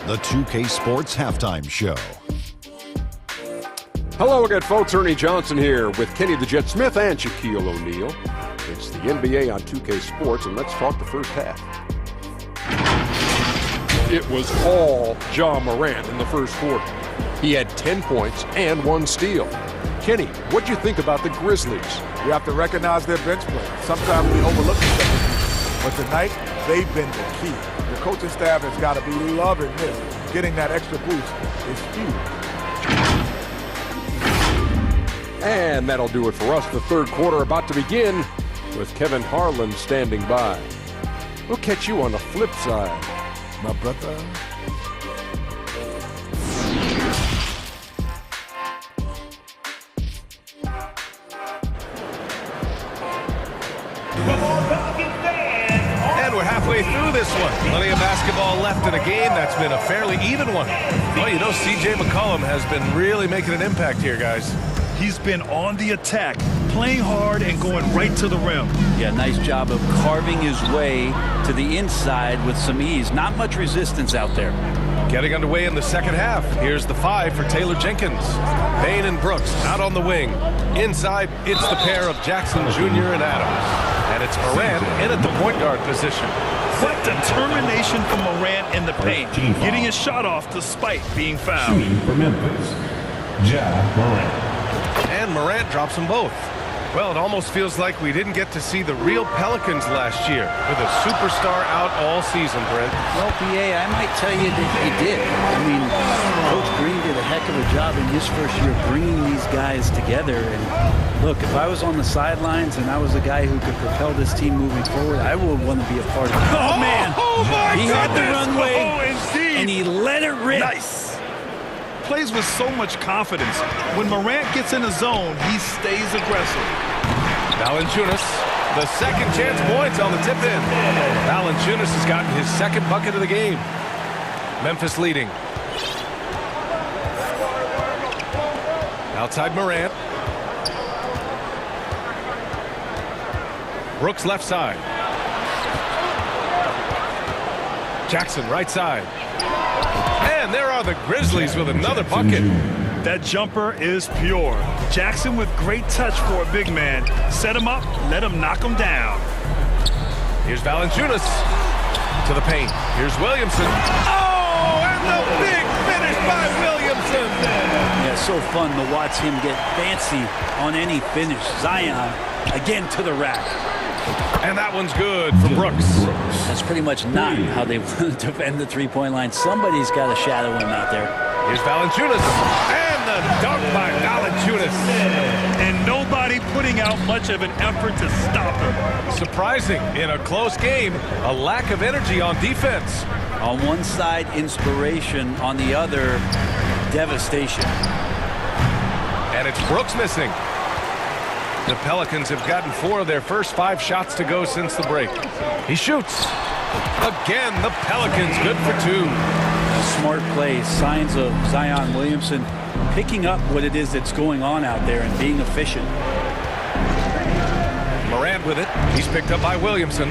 The 2K Sports Halftime Show. Hello again, folks. Ernie Johnson here with Kenny the Jet Smith and Shaquille O'Neal. It's the NBA on 2K Sports, and let's talk the first half. It was all Ja Morant in the first quarter. He had 10 points and 1 steal. Kenny, what'd you think about the Grizzlies? You have to recognize their bench play. Sometimes we overlook the second team, but tonight they've been the key. The coaching staff has got to be loving this. Getting that extra boost is huge. And that'll do it for us. The third quarter about to begin. with Kevin Harlan standing by. We'll catch you on the flip side, my brother. And we're halfway through this one. Plenty of basketball left in a game that's been a fairly even one. Well, you know, C.J. McCollum has been really making an impact here, guys. He's been on the attack, playing hard and going right to the rim. Yeah, nice job of carving his way to the inside with some ease. Not much resistance out there. Getting underway in the second half. Here's the 5 for Taylor Jenkins. Payne and Brooks out on the wing. Inside, it's the pair of Jackson Jr. and Adams. And it's Morant in at the point guard position. What determination from Morant in the paint, getting his shot off despite being fouled. Shooting for Memphis, Morant. And Morant drops them both. Well, it almost feels like we didn't get to see the real Pelicans last year with a superstar out all season, Brent. Well, BA, I might tell you that he did. I mean, Coach Green did a heck of a job in his first year bringing these guys together. And look, if I was on the sidelines and I was a guy who could propel this team moving forward, I would want to be a part of it. Oh, man. He had the runway, indeed. and he let it rip. Nice. Plays with so much confidence. When Morant gets in the zone, he stays aggressive. Valanciunas, the second chance points on the tip in. Valanciunas has gotten his second bucket of the game. Memphis leading. Outside Morant. Brooks left side. Jackson right side. And there are the Grizzlies with another bucket. That jumper is pure. Jackson with great touch for a big man. Set him up, let him knock him down. Here's Valanciunas to the paint. Here's Williamson. Oh, and the big finish by Williamson. Yeah, so fun to watch him get fancy on any finish. Zion again to the rack. And that one's good for Brooks. That's pretty much not how they want to defend the three-point line. Somebody's got to shadow him out there. Here's Valanciunas. And the dunk by Valanciunas. And nobody putting out much of an effort to stop him. Surprising in a close game, a lack of energy on defense. On one side, inspiration. On the other, devastation. And it's Brooks missing. The Pelicans have gotten 4 of their first 5 shots to go since the break. He shoots. Again, the Pelicans good for 2. Smart play, signs of Zion Williamson picking up what it is that's going on out there and being efficient. Morant with it. He's picked up by Williamson.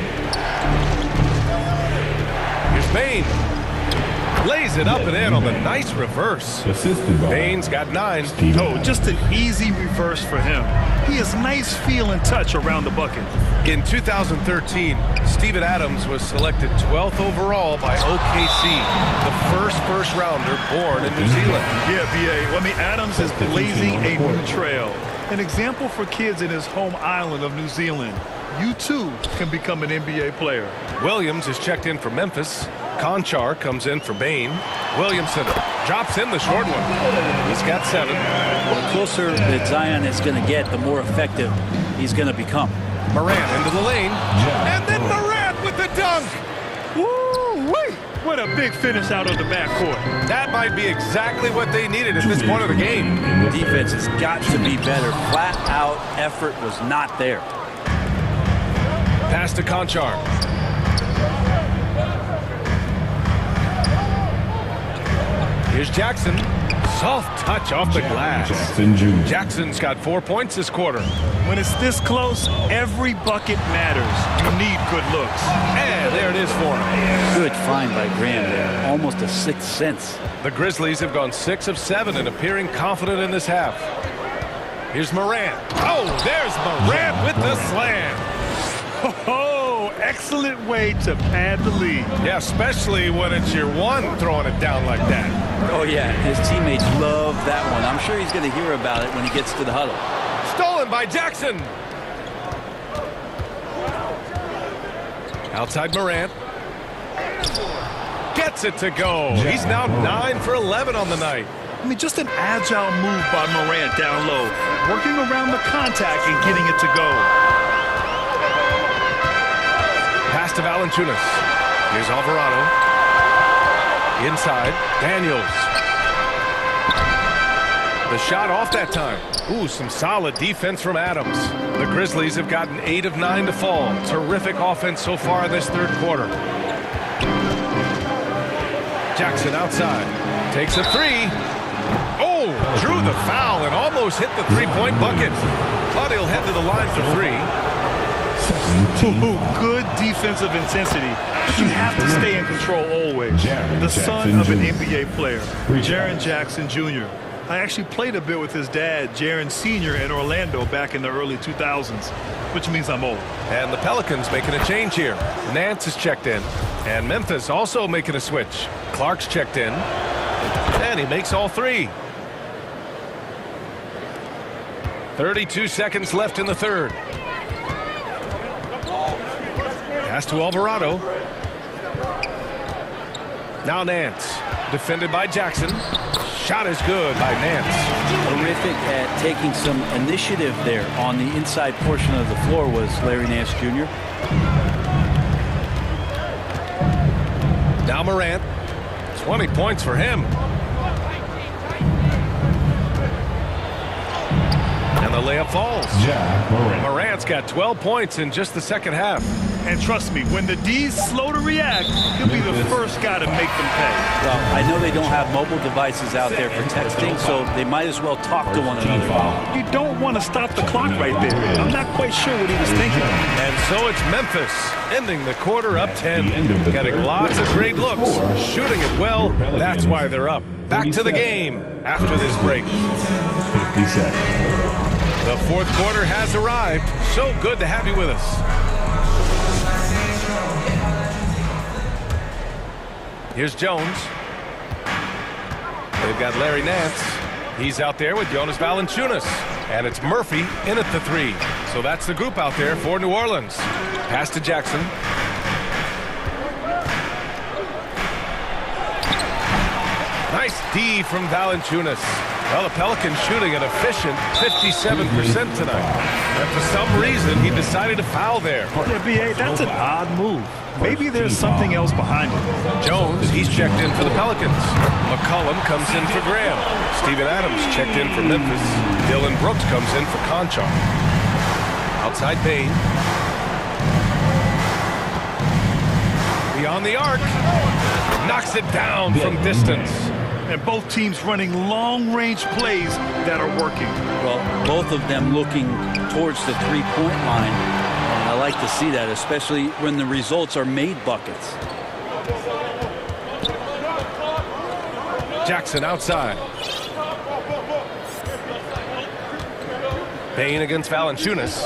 Here's Payne. Lays it up and in on the nice reverse. Payne's got 9. Oh, just an easy reverse for him. He has nice feel and touch around the bucket. In 2013, Steven Adams was selected 12th overall by OKC, the first rounder born in New Zealand. Yeah, BA. Well, I mean, Adams is blazing a new trail. An example for kids in his home island of New Zealand. You too can become an NBA player. Williams is checked in for Memphis. Conchar comes in for Bain. Williamson drops in the short one. He's got 7. The closer that Zion is going to get, the more effective he's going to become. Morant into the lane. And then Morant with the dunk. Woo-wee! What a big finish out of the backcourt. That might be exactly what they needed at this point of the game. Defense has got to be better. Flat out effort was not there. Pass to Conchar. Here's Jackson. Soft touch off the glass. Jackson's got 4 points this quarter. When it's this close, every bucket matters. You need good looks. And there it is for him. Good find by Graham there. Almost a 6th sense. The Grizzlies have gone 6 of 7 and appearing confident in this half. Here's Morant. Oh, there's Morant with the slam. Oh, excellent way to pad the lead. Yeah, especially when it's your one throwing it down like that. Oh, yeah, his teammates love that one. I'm sure he's going to hear about it when he gets to the huddle. Stolen by Jackson. Outside Morant. Gets it to go. He's now 9 for 11 on the night. I mean, just an agile move by Morant down low. Working around the contact and getting it to go. Pass to Valanciunas. Here's Alvarado. Inside, Daniels. The shot off that time. Ooh, some solid defense from Adams. The Grizzlies have gotten 8 of 9 to fall. Terrific offense so far in this third quarter. Jackson outside. Takes a three. Oh, drew the foul and almost hit the three-point bucket. But he'll head to the line for three. Ooh, good defensive intensity. But you have to stay in control always. The son of an NBA player, Jaren Jackson Jr. I actually played a bit with his dad, Jaren Sr. in Orlando back in the early 2000s, which means I'm old. And the Pelicans making a change here. Nance is checked in. And Memphis also making a switch. Clark's checked in. And he makes all three. 32 seconds left in the third. Pass to Alvarado. Now Nance. Defended by Jackson. Shot is good by Nance. Terrific at taking some initiative there on the inside portion of the floor was Larry Nance Jr. Now Morant. 20 points for him. And the layup falls. Morant's got 12 points in just the second half. And trust me, when the D's slow to react, he'll be the first guy to make them pay. Well, I know they don't have mobile devices out there for texting, so they might as well talk to one another. You don't want to stop the clock right there. I'm not quite sure what he was thinking. And so it's Memphis ending the quarter up 10. Getting lots of great looks. Shooting it well. That's why they're up. Back to the game after this break. 50 seconds. The fourth quarter has arrived. So good to have you with us. Here's Jones. They've got Larry Nance. He's out there with Jonas Valanciunas. And it's Murphy in at the three. So that's the group out there for New Orleans. Pass to Jackson. Nice D from Valanciunas. Well, the Pelicans shooting an efficient 57% tonight. And for some reason, he decided to foul there. Yeah, B.A., that's an odd move. Maybe there's something else behind it. Jones, he's checked in for the Pelicans. McCollum comes in for Graham. Steven Adams checked in for Memphis. Dylan Brooks comes in for Conchar. Outside Payne. Beyond the arc. Knocks it down from distance. And both teams running long-range plays that are working. Well, both of them looking towards the three-point line. And I like to see that, especially when the results are made buckets. Jackson outside. Payne against Valanciunas.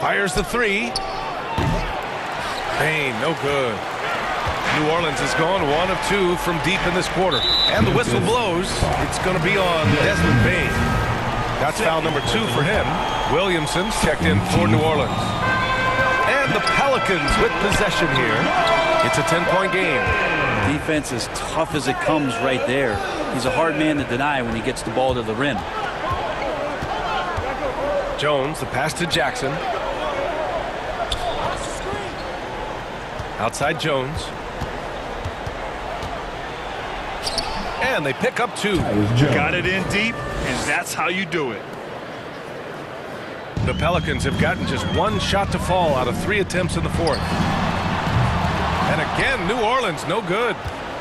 Fires the three. Payne, no good. New Orleans has gone 1 of 2 from deep in this quarter. And the whistle blows. It's going to be on Desmond Bane. That's foul number 2 for him. Williamson's checked in for New Orleans. And the Pelicans with possession here. It's a 10-point game. Defense as tough as it comes right there. He's a hard man to deny when he gets the ball to the rim. Jones, the pass to Jackson. Outside Jones. And they pick up 2. Got it in deep, and that's how you do it. The Pelicans have gotten just 1 shot to fall out of 3 attempts in the fourth. And again, New Orleans, no good.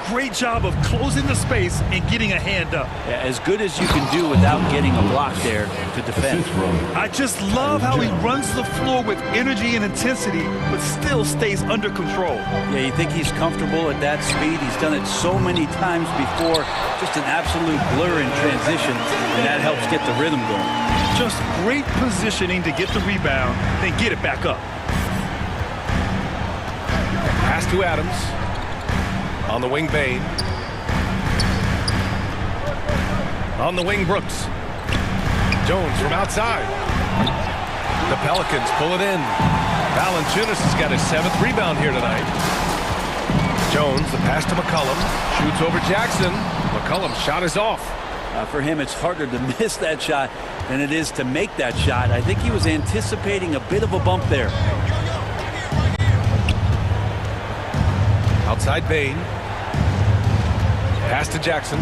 Great job of closing the space and getting a hand up. Yeah, as good as you can do without getting a block there to defend. I just love how he runs the floor with energy and intensity, but still stays under control. Yeah, you think he's comfortable at that speed. He's done it so many times before. Just an absolute blur in transition, and that helps get the rhythm going. Just great positioning to get the rebound, then get it back up. Pass to Adams. On the wing, Bane. On the wing, Brooks. Jones from outside. The Pelicans pull it in. Valanciunas has got his 7th rebound here tonight. Jones, the pass to McCollum. Shoots over Jackson. McCollum's shot is off. For him, it's harder to miss that shot than it is to make that shot. I think he was anticipating a bit of a bump there. Outside Bain. Pass to Jackson.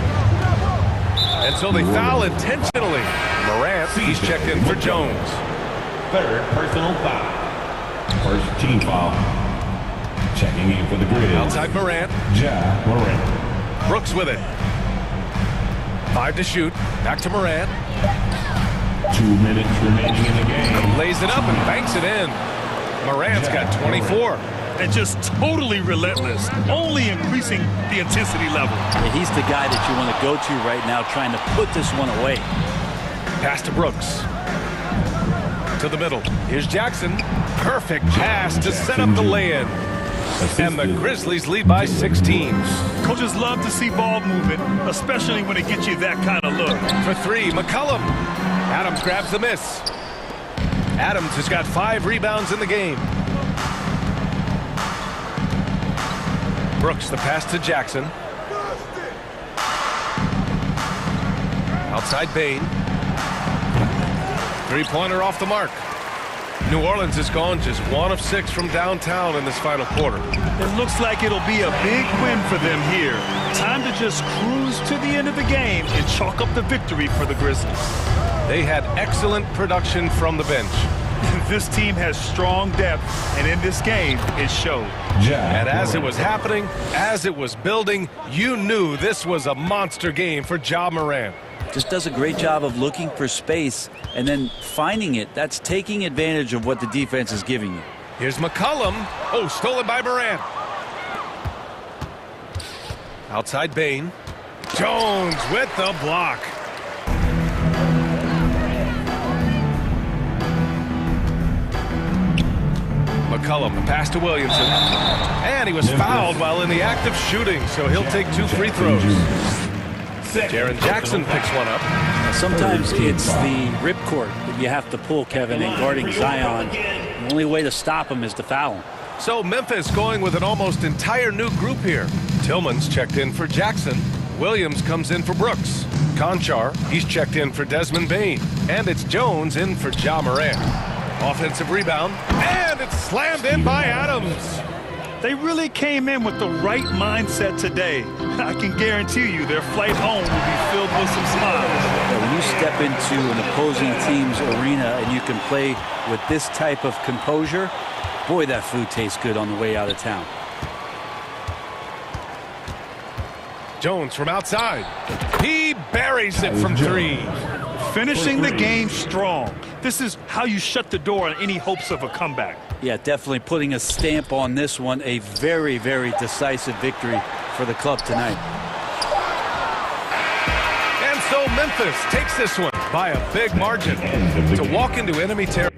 And so they foul intentionally. Morant, he's checked in for Jones. Third personal foul. First team foul. Checking in for the Grizzlies. Outside Morant. Morant. Brooks with it. 5 to shoot. Back to Morant. 2 minutes remaining in the game. Lays it up and banks it in. Morant's got 24. And just totally relentless, only increasing the intensity level. Yeah, he's the guy that you want to go to right now, trying to put this one away. Pass to Brooks. To the middle. Here's Jackson. Perfect pass to set up the lay-in. And the Grizzlies lead by 16. Coaches love to see ball movement, especially when it gets you that kind of look. For 3, McCollum. Adams grabs the miss. Adams has got 5 rebounds in the game. Brooks, the pass to Jackson. Outside Bain. 3-pointer off the mark. New Orleans has gone just 1 of 6 from downtown in this final quarter. It looks like it'll be a big win for them here. Time to just cruise to the end of the game and chalk up the victory for the Grizzlies. They had excellent production from the bench. This team has strong depth, and in this game, it showed. And as it was happening, as it was building, you knew this was a monster game for Ja Morant. Just does a great job of looking for space and then finding it. That's taking advantage of what the defense is giving you. Here's McCollum. Oh, stolen by Morant. Outside Bain. Jones with the block. McCollum, the pass to Williamson. And he was fouled while in the act of shooting, so he'll take 2 free throws. Jaren Jackson picks one up. Sometimes it's the ripcord that you have to pull, Kevin, in guarding Zion. The only way to stop him is to foul him. So Memphis going with an almost entire new group here. Tillman's checked in for Jackson. Williams comes in for Brooks. Conchar, he's checked in for Desmond Bain. And it's Jones in for Ja Morant. Offensive rebound, and it's slammed in by Adams. They really came in with the right mindset today. I can guarantee you their flight home will be filled with some smiles. Yeah, when you step into an opposing team's arena and you can play with this type of composure, boy, that food tastes good on the way out of town. Jones from outside. He buries it from 3. Finishing the game strong. This is how you shut the door on any hopes of a comeback. Yeah, definitely putting a stamp on this one. A very, very decisive victory for the club tonight. And so Memphis takes this one by a big margin to walk into enemy territory.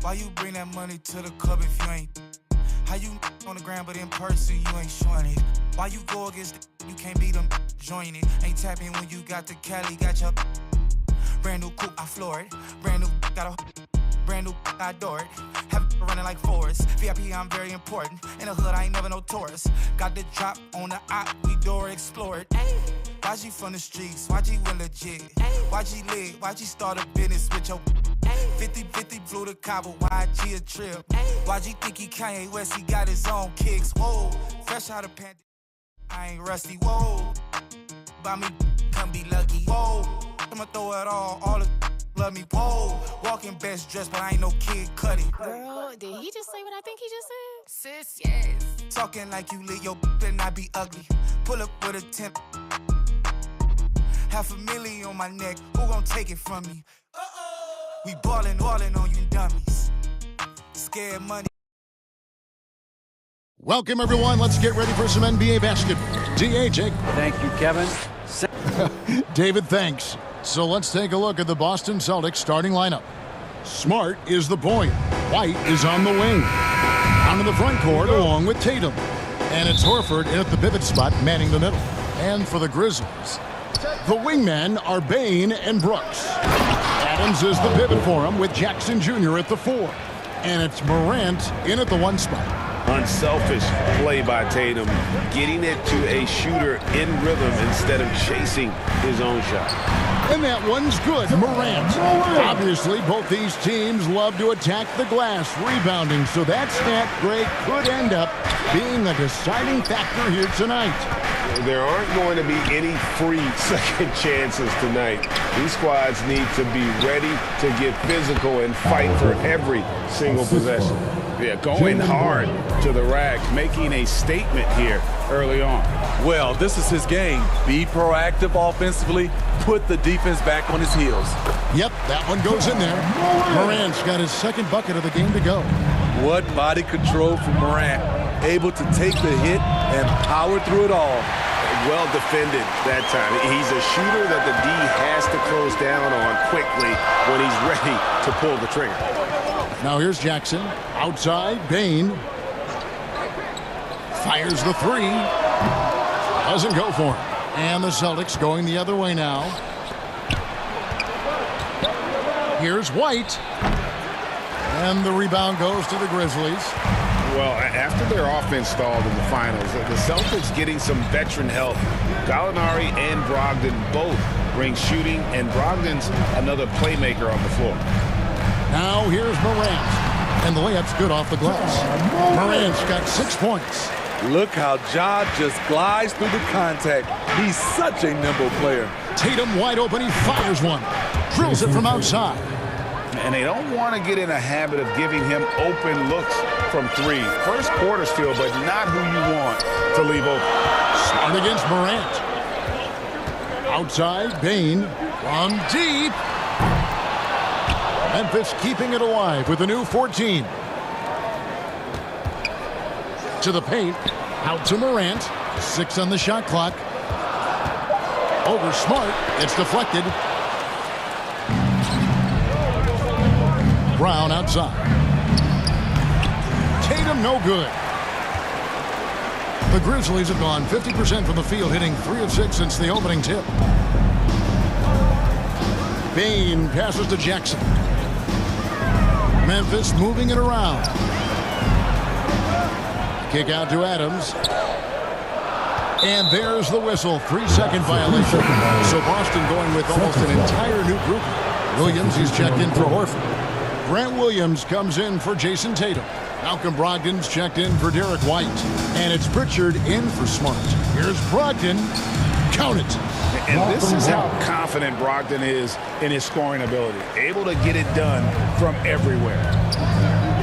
Why you bring that money to the club if you ain't? How you on the ground but in person you ain't showing it? Why you go against you can't beat them, join it? Ain't tapping when you got the Cali, got your brand new coupe, I floor it. Brand new got a brand new, I adore it. Have it running like Forrest. VIP, I'm very important. In the hood, I ain't never no tourist. Got the drop on the op, we door explored. YG from the streets, YG went legit. YG lit, YG start a business with your 50-50 flew to Cabo, YG a trip. YG think he Kanye West, he got his own kicks. Whoa, fresh out of pandemic, I ain't rusty. Whoa, by me, come be lucky. Whoa, I'ma throw it all the love me. Whoa, walking best dressed, but I ain't no kid cutty. Girl, did he just say what I think he just said? Sis, yes. Talking like you lit, your better not be ugly. Pull up with a temp. $500,000 on my neck, who gon' take it from me? We ballin' on you dummies. Scared money. Welcome, everyone. Let's get ready for some NBA basketball. D.A. Jake. Thank you, Kevin. David, thanks. So let's take a look at the Boston Celtics starting lineup. Smart is the point. White is on the wing. Onto the front court along with Tatum. And it's Horford in at the pivot spot, manning the middle. And for the Grizzlies, the wingmen are Bane and Brooks. Adams is the pivot for him with Jackson Jr. at the 4. And it's Morant in at the 1 spot. Unselfish play by Tatum, getting it to a shooter in rhythm instead of chasing his own shot. And that one's good, Morant. Obviously, both these teams love to attack the glass, rebounding, so that stat break could end up being a deciding factor here tonight. There aren't going to be any free second chances tonight. These squads need to be ready to get physical and fight for every single possession. Yeah, going hard to the rack, making a statement here early on. Well, this is his game. Be proactive offensively, put the defense back on his heels. Yep, that one goes in there. Morant's got his second bucket of the game to go. What body control from Morant. Able to take the hit and power through it all. Well defended that time. He's a shooter that the D has to close down on quickly when he's ready to pull the trigger. Now here's Jackson. Outside, Bane. Fires the 3. Doesn't go for him. And the Celtics going the other way now. Here's White. And the rebound goes to the Grizzlies. Well, after their offense stalled in the finals, the Celtics getting some veteran help. Gallinari and Brogdon both bring shooting, and Brogdon's another playmaker on the floor. Now here's Morant. And the layup's good off the glass. Morant's got 6 points. Look how Ja just glides through the contact. He's such a nimble player. Tatum wide open. He fires one. Drills it from outside. And they don't want to get in a habit of giving him open looks from 3. First quarter's feel, but not who you want to leave open. Smart against Morant. Outside, Bane. From deep. Memphis keeping it alive with a new 14. To the paint. Out to Morant. 6 on the shot clock. Over Smart. It's deflected. Brown outside. Tatum no good. The Grizzlies have gone 50% from the field, hitting 3 of 6 since the opening tip. Bane passes to Jackson. Memphis moving it around. Kick out to Adams. And there's the whistle. 3-second violation. So Boston going with almost an entire new group. Williams, he's checked in for Horford. Grant Williams comes in for Jason Tatum. Malcolm Brogdon's checked in for Derek White. And it's Pritchard in for Smart. Here's Brogdon. Count it. And this is how confident Brogdon is in his scoring ability. Able to get it done from everywhere.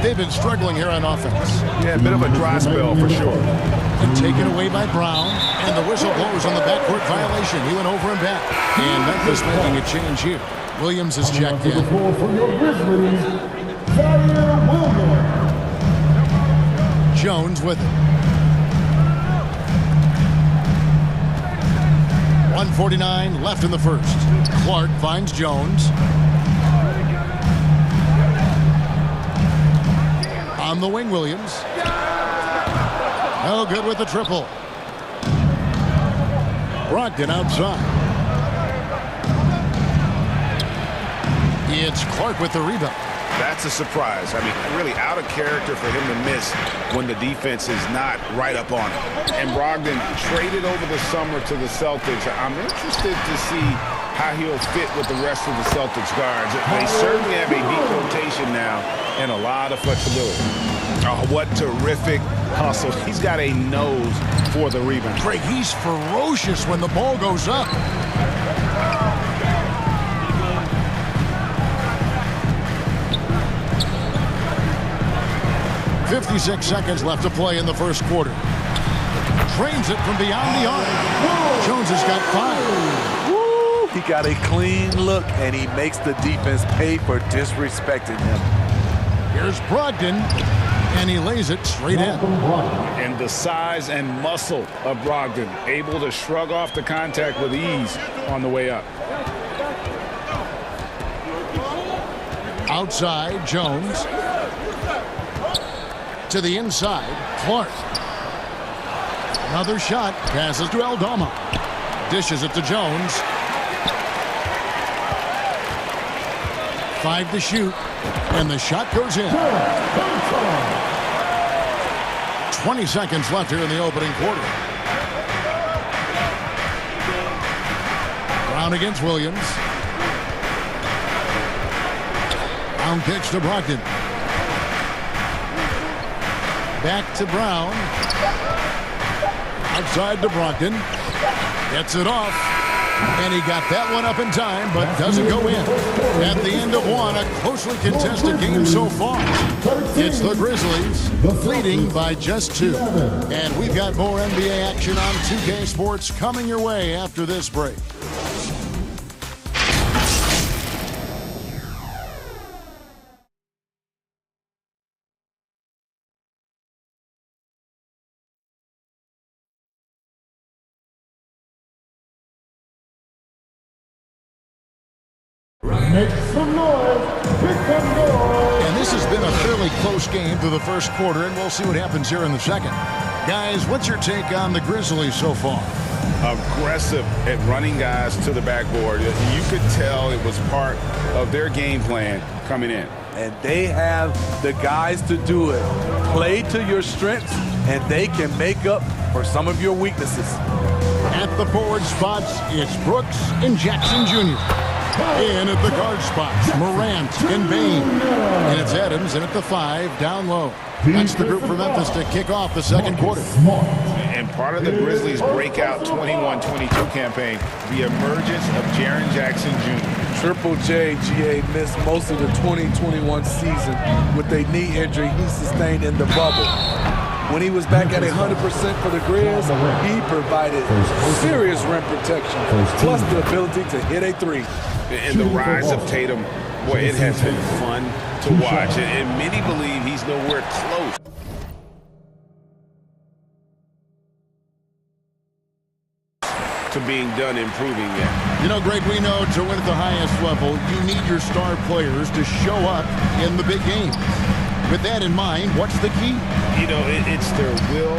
They've been struggling here on offense. Yeah, a bit of a dry spell for sure. And taken away by Brown. And the whistle blows on the backcourt violation. He went over and back. And Memphis making a change here. Williams is checked in. Jones with it. 1:49 left in the first. Clark finds Jones. On the wing, Williams. No good with the triple. Brogdon outside. It's Clark with the rebound. That's a surprise. I mean, really out of character for him to miss when the defense is not right up on him. And Brogdon traded over the summer to the Celtics. I'm interested to see how he'll fit with the rest of the Celtics guards. They certainly have a deep rotation now and a lot of flexibility. Oh, what terrific hustle. He's got a nose for the rebound. Craig, he's ferocious when the ball goes up. .56 seconds left to play in the first quarter. Drains it from beyond the arc. Jones has got 5. Woo! He got a clean look, and he makes the defense pay for disrespecting him. Here's Brogdon, and he lays it straight in. And the size and muscle of Brogdon, able to shrug off the contact with ease on the way up. Outside, Jones. To the inside, Clark. Another shot, passes to Aldama. Dishes it to Jones. 5 to shoot, and the shot goes in. 20 seconds left here in the opening quarter. Brown against Williams. Brown kicks to Brogdon. Back to Brown. Outside to Brogdon. Gets it off. And he got that one up in time, but doesn't go in. At the end of one, a closely contested game so far. It's the Grizzlies leading by just 2. And we've got more NBA action on 2K Sports coming your way after this break. Make some noise. Make some noise. And this has been a fairly close game through the first quarter, and we'll see what happens here in the second. Guys, what's your take on the Grizzlies so far? Aggressive at running guys to the backboard. You could tell it was part of their game plan coming in. And they have the guys to do it. Play to your strengths, and they can make up for some of your weaknesses. At the forward spots, it's Brooks and Jackson Jr. In at the guard spots, Morant and Bain. And it's Adams in at the 5, down low. That's the group for Memphis to kick off the second quarter. And part of the Grizzlies' breakout 21-22 campaign, the emergence of Jaren Jackson Jr. Triple J, GA, missed most of the 2021 season with a knee injury he sustained in the bubble. When he was back at 100% for the Grizz, he provided serious rim protection, plus the ability to hit a 3. And the rise of Tatum, boy, it has been fun to watch. And many believe he's nowhere close to being done improving yet. You know, Greg, we know to win at the highest level, you need your star players to show up in the big games. With that in mind, what's the key? You know, it's their will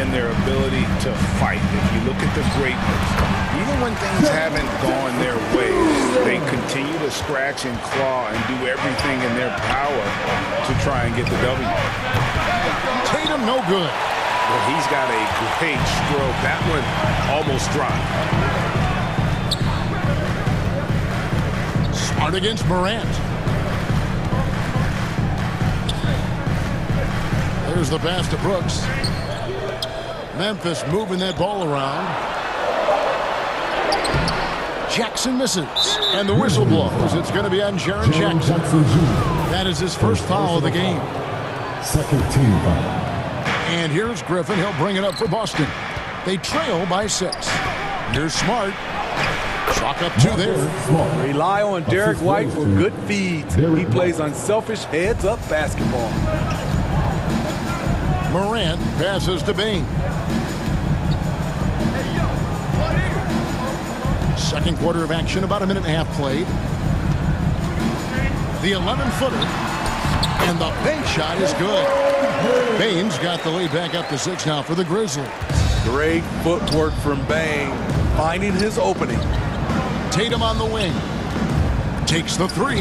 and their ability to fight. If you look at the greatness, even when things haven't gone their way, they continue to scratch and claw and do everything in their power to try and get the W. Tatum, no good. Well, he's got a great stroke. That one almost dropped. Smart against Morant. There's the pass to Brooks. Memphis moving that ball around. Jackson misses. And the whistle blows. It's going to be on Jaren Jackson. That is his first foul of the game. Second team foul. And here's Griffin. He'll bring it up for Boston. They trail by 6. Here's Smart. Chalk up 2 there. Rely on Derek White for good feeds. He plays unselfish heads-up basketball. Morant passes to Bain. Second quarter of action, about a minute and a half played. The 11-footer And the bank shot is good. Baines got the lead back up to 6 now for the Grizzlies. Great footwork from Bane, finding his opening. Tatum on the wing. Takes the 3.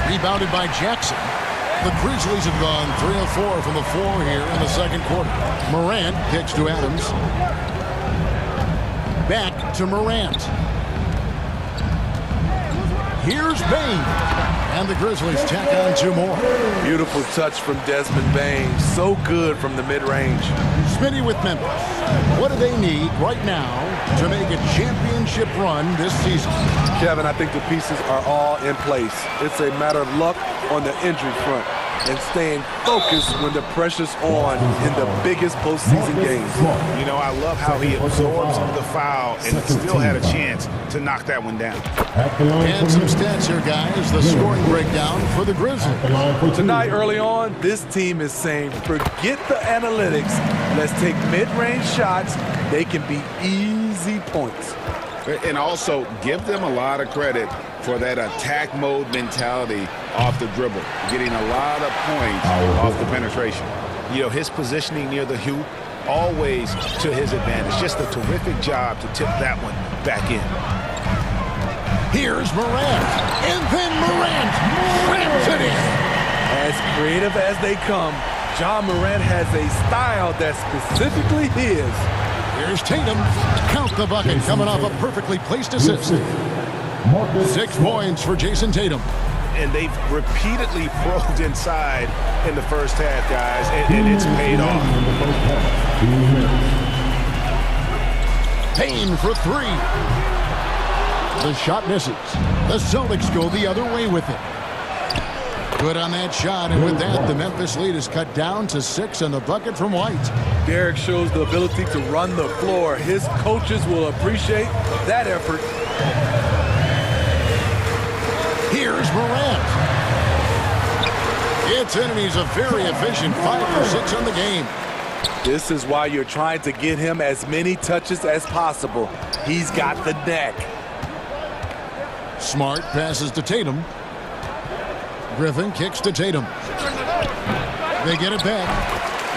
Rebounded by Jackson. The Grizzlies have gone 3 of 4 from the floor here in the second quarter. Morant kicks to Adams. Back to Morant. Here's Bane. And the Grizzlies tack on 2 more. Beautiful touch from Desmond Bane. So good from the mid-range. Smitty with Memphis. What do they need right now to make a championship run this season? Kevin, I think the pieces are all in place. It's a matter of luck on the injury front and staying focused when the pressure's on in the biggest postseason games. You know, I love how he absorbs the foul and still had a chance to knock that one down. And some stats here, guys. The scoring breakdown for the Grizzlies. Tonight, early on, this team is saying, forget the analytics. Let's take mid-range shots. They can be easy points. And also, give them a lot of credit for that attack mode mentality off the dribble, getting a lot of points off the penetration. You know, his positioning near the hoop, always to his advantage. Just a terrific job to tip that one back in. Here's Morant, and then Morant ramps it in. As creative as they come, John Morant has a style that's specifically his. Here's Tatum. Count the bucket, coming off a perfectly placed assist. 6 points for Jason Tatum. And they've repeatedly probed inside in the first half, guys, and it's paid off. Payne for 3. The shot misses. The Celtics go the other way with it. Good on that shot, and with that, the Memphis lead is cut down to 6 and the bucket from White. Derek shows the ability to run the floor. His coaches will appreciate that effort. Here's Morant. It's in, and he's a very efficient 5 for 6 on the game. This is why you're trying to get him as many touches as possible. He's got the neck. Smart passes to Tatum. Griffin kicks to Tatum. They get it back.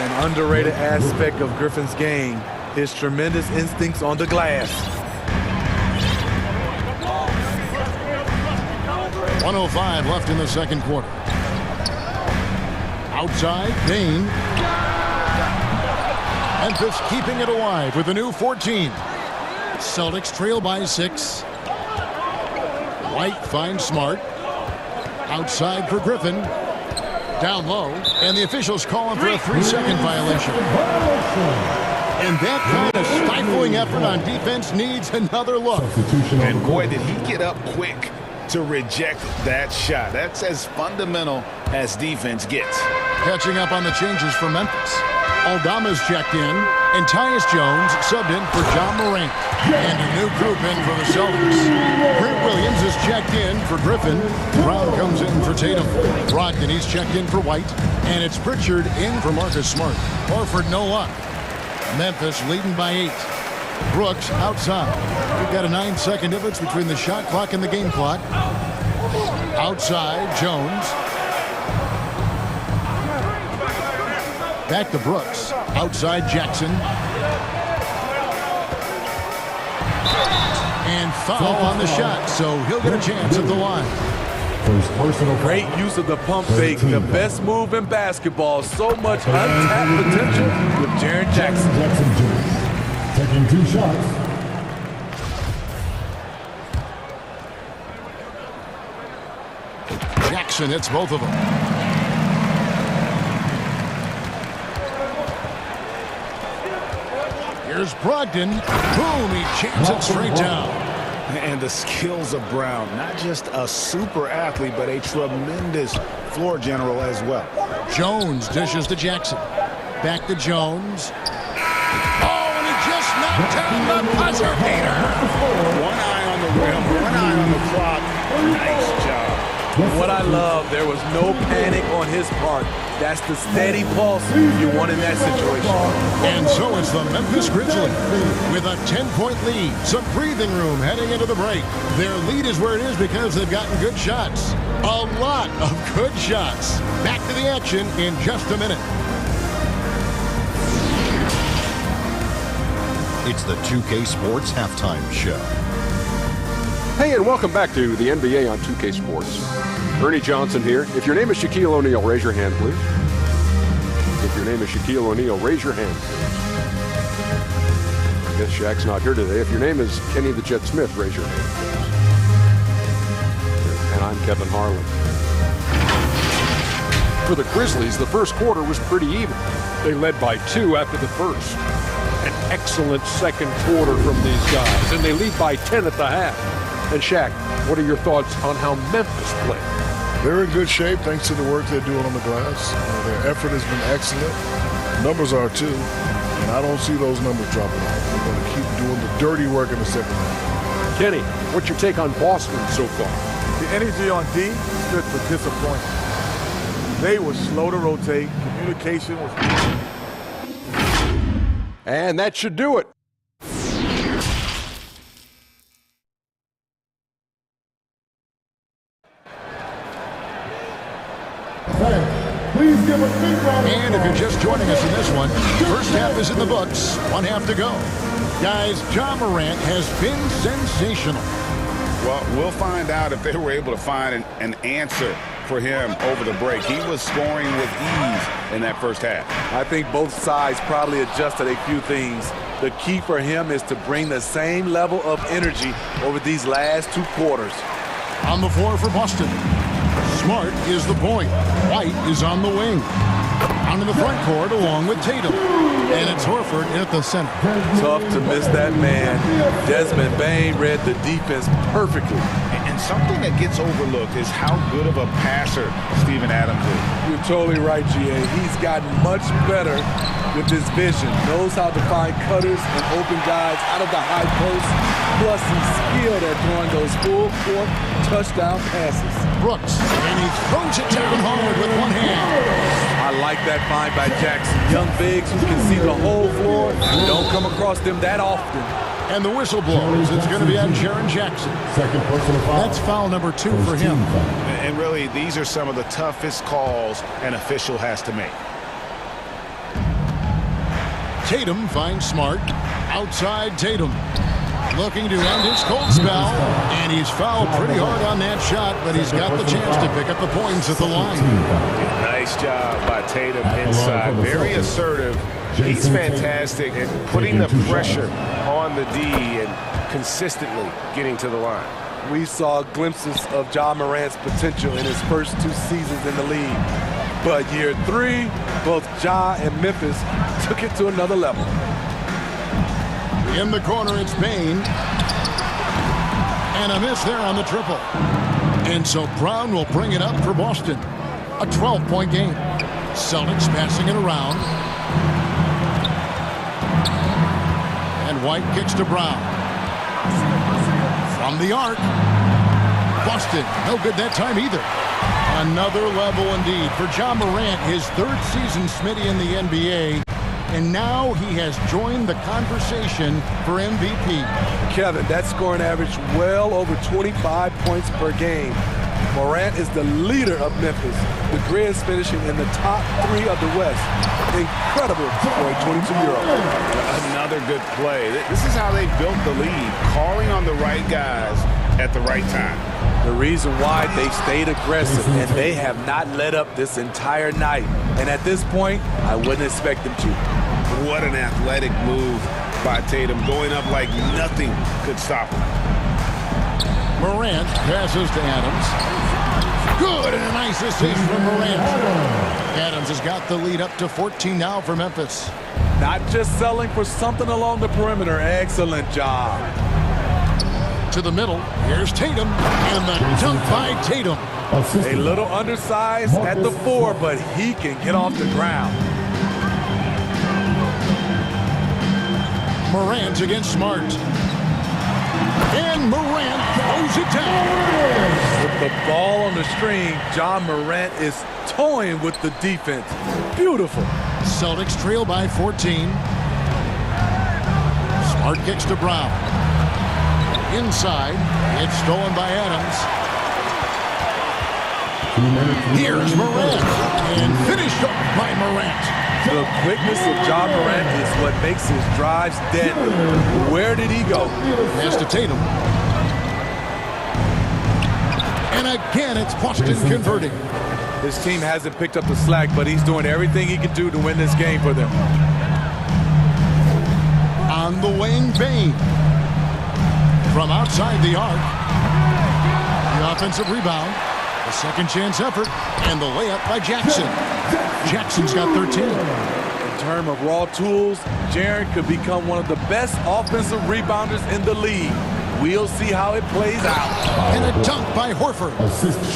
An underrated aspect of Griffin's game, his tremendous instincts on the glass. 1:05 left in the second quarter. Outside, Bane. Memphis keeping it alive with a new 14. Celtics trail by 6. White finds Smart. Outside for Griffin. Down low. And the officials call him for a 3-second violation. And that kind of stifling effort on defense needs another look. And boy, did he get up quick to reject that shot. That's as fundamental as defense gets. Catching up on the changes for Memphis. Aldama's checked in, and Tyus Jones subbed in for John Morant. And a new group in for the Celtics. Grant Williams is checked in for Griffin. Brown comes in for Tatum. Brogdon, he's checked in for White. And it's Pritchard in for Marcus Smart. Horford, no luck. Memphis leading by 8. Brooks outside. We've got a 9-second difference between the shot clock and the game clock. Outside, Jones. Back to Brooks. Outside, Jackson. And foul on the shot, so he'll get a chance at the line. Great use of the pump fake, the best move in basketball. So much untapped potential with Jaren Jackson. Taking 2 shots. Jackson hits both of them. Here's Brogdon. Boom, he jams it straight down. And the skills of Brown, not just a super athlete, but a tremendous floor general as well. Jones dishes to Jackson. Back to Jones. Oh, and he just knocked down the buzzer beater. One eye on the rim, one eye on the clock. Nice job. What I love, there was no panic on his part. That's the steady pulse you want in that situation. And so it's the Memphis Grizzlies with a 10-point lead. Some breathing room heading into the break. Their lead is where it is because they've gotten good shots. A lot of good shots. Back to the action in just a minute. It's the 2K Sports Halftime Show. Hey, and welcome back to the NBA on 2K Sports. Ernie Johnson here. If your name is Shaquille O'Neal, raise your hand, please. If your name is Shaquille O'Neal, raise your hand, please. I guess Shaq's not here today. If your name is Kenny the Jet Smith, raise your hand, please. And I'm Kevin Harlan. For the Grizzlies, the first quarter was pretty even. They led by 2 after the first. An excellent second quarter from these guys, and they lead by 10 at the half. And Shaq, what are your thoughts on how Memphis played? They're in good shape thanks to the work they're doing on the glass. Their effort has been excellent. Numbers are too, and I don't see those numbers dropping off. They're going to keep doing the dirty work in the second half. Kenny, what's your take on Boston so far? The energy on D stood for disappointment. They were slow to rotate. Communication was... And that should do it. Please give a big round. And if you're just joining us in this one, first half is in the books. 1 half to go. Guys, Ja Morant has been sensational. Well, we'll find out if they were able to find an answer for him over the break. He was scoring with ease in that first half. I think both sides probably adjusted a few things. The key for him is to bring the same level of energy over these last 2 quarters. On the floor for Boston. Smart is the point. White is on the wing. Down in the front court along with Tatum. And it's Horford at the center. Tough to miss that man. Desmond Bane read the defense perfectly. And something that gets overlooked is how good of a passer Steven Adams is. You're totally right, GA. He's gotten much better with his vision. Knows how to find cutters and open guys out of the high post. Plus, he's skilled at throwing those full-court touchdown passes. Brooks, and he throws it down hard with one hand. I like that find by Jackson. Young bigs who can see the whole floor. Don't come across them that often. And the whistle blows. It's going to be on Jaren Jackson. That's foul number 2 for him. And really, these are some of the toughest calls an official has to make. Tatum finds Smart. Outside Tatum. Looking to end his cold spell. And he's fouled pretty hard on that shot, but he's got the chance to pick up the points at the line. Nice job by Tatum inside. Very assertive. He's fantastic at putting the pressure on the D and consistently getting to the line. We saw glimpses of Ja Morant's potential in his first 2 seasons in the league. But year 3, both Ja and Memphis took it to another level. In the corner, it's Bane. And a miss there on the triple. And so Brown will bring it up for Boston. A 12-point game. Celtics passing it around. And White kicks to Brown. From the arc. Boston, no good that time either. Another level indeed for Ja Morant, his 3rd season, Smitty, in the NBA. And now he has joined the conversation for MVP. Kevin, that scoring average well over 25 points per game. Morant is the leader of Memphis. The Grizz finishing in the top 3 of the West. Incredible for a 22-year-old. Another good play. This is how they built the lead, calling on the right guys at the right time. The reason why they stayed aggressive, and they have not let up this entire night. And at this point, I wouldn't expect them to. What an athletic move by Tatum, going up like nothing could stop him. Morant passes to Adams. Good, and a nice assist from Morant. Adams has got the lead up to 14 now for Memphis. Not just selling for something along the perimeter. Excellent job. To the middle, here's Tatum, and the dunk by Tatum. A little undersized at the 4, but he can get off the ground. Morant against Smart. And Morant throws it down. With the ball on the string, Ja Morant is toying with the defense. Beautiful. Celtics trail by 14. Smart kicks to Brown. Inside, it's stolen by Adams. Here's Morant, and finished up by Morant. The quickness of Ja Morant is what makes his drives deadly. Where did he go? Pass to Tatum. And again, it's Boston converting. His team hasn't picked up the slack, but he's doing everything he can do to win this game for them. On the wing, Bane. From outside the arc. The offensive rebound. A second chance effort. And the layup by Jackson. Jackson's got 13. In terms of raw tools, Jaren could become one of the best offensive rebounders in the league. We'll see how it plays out. And a dunk by Horford.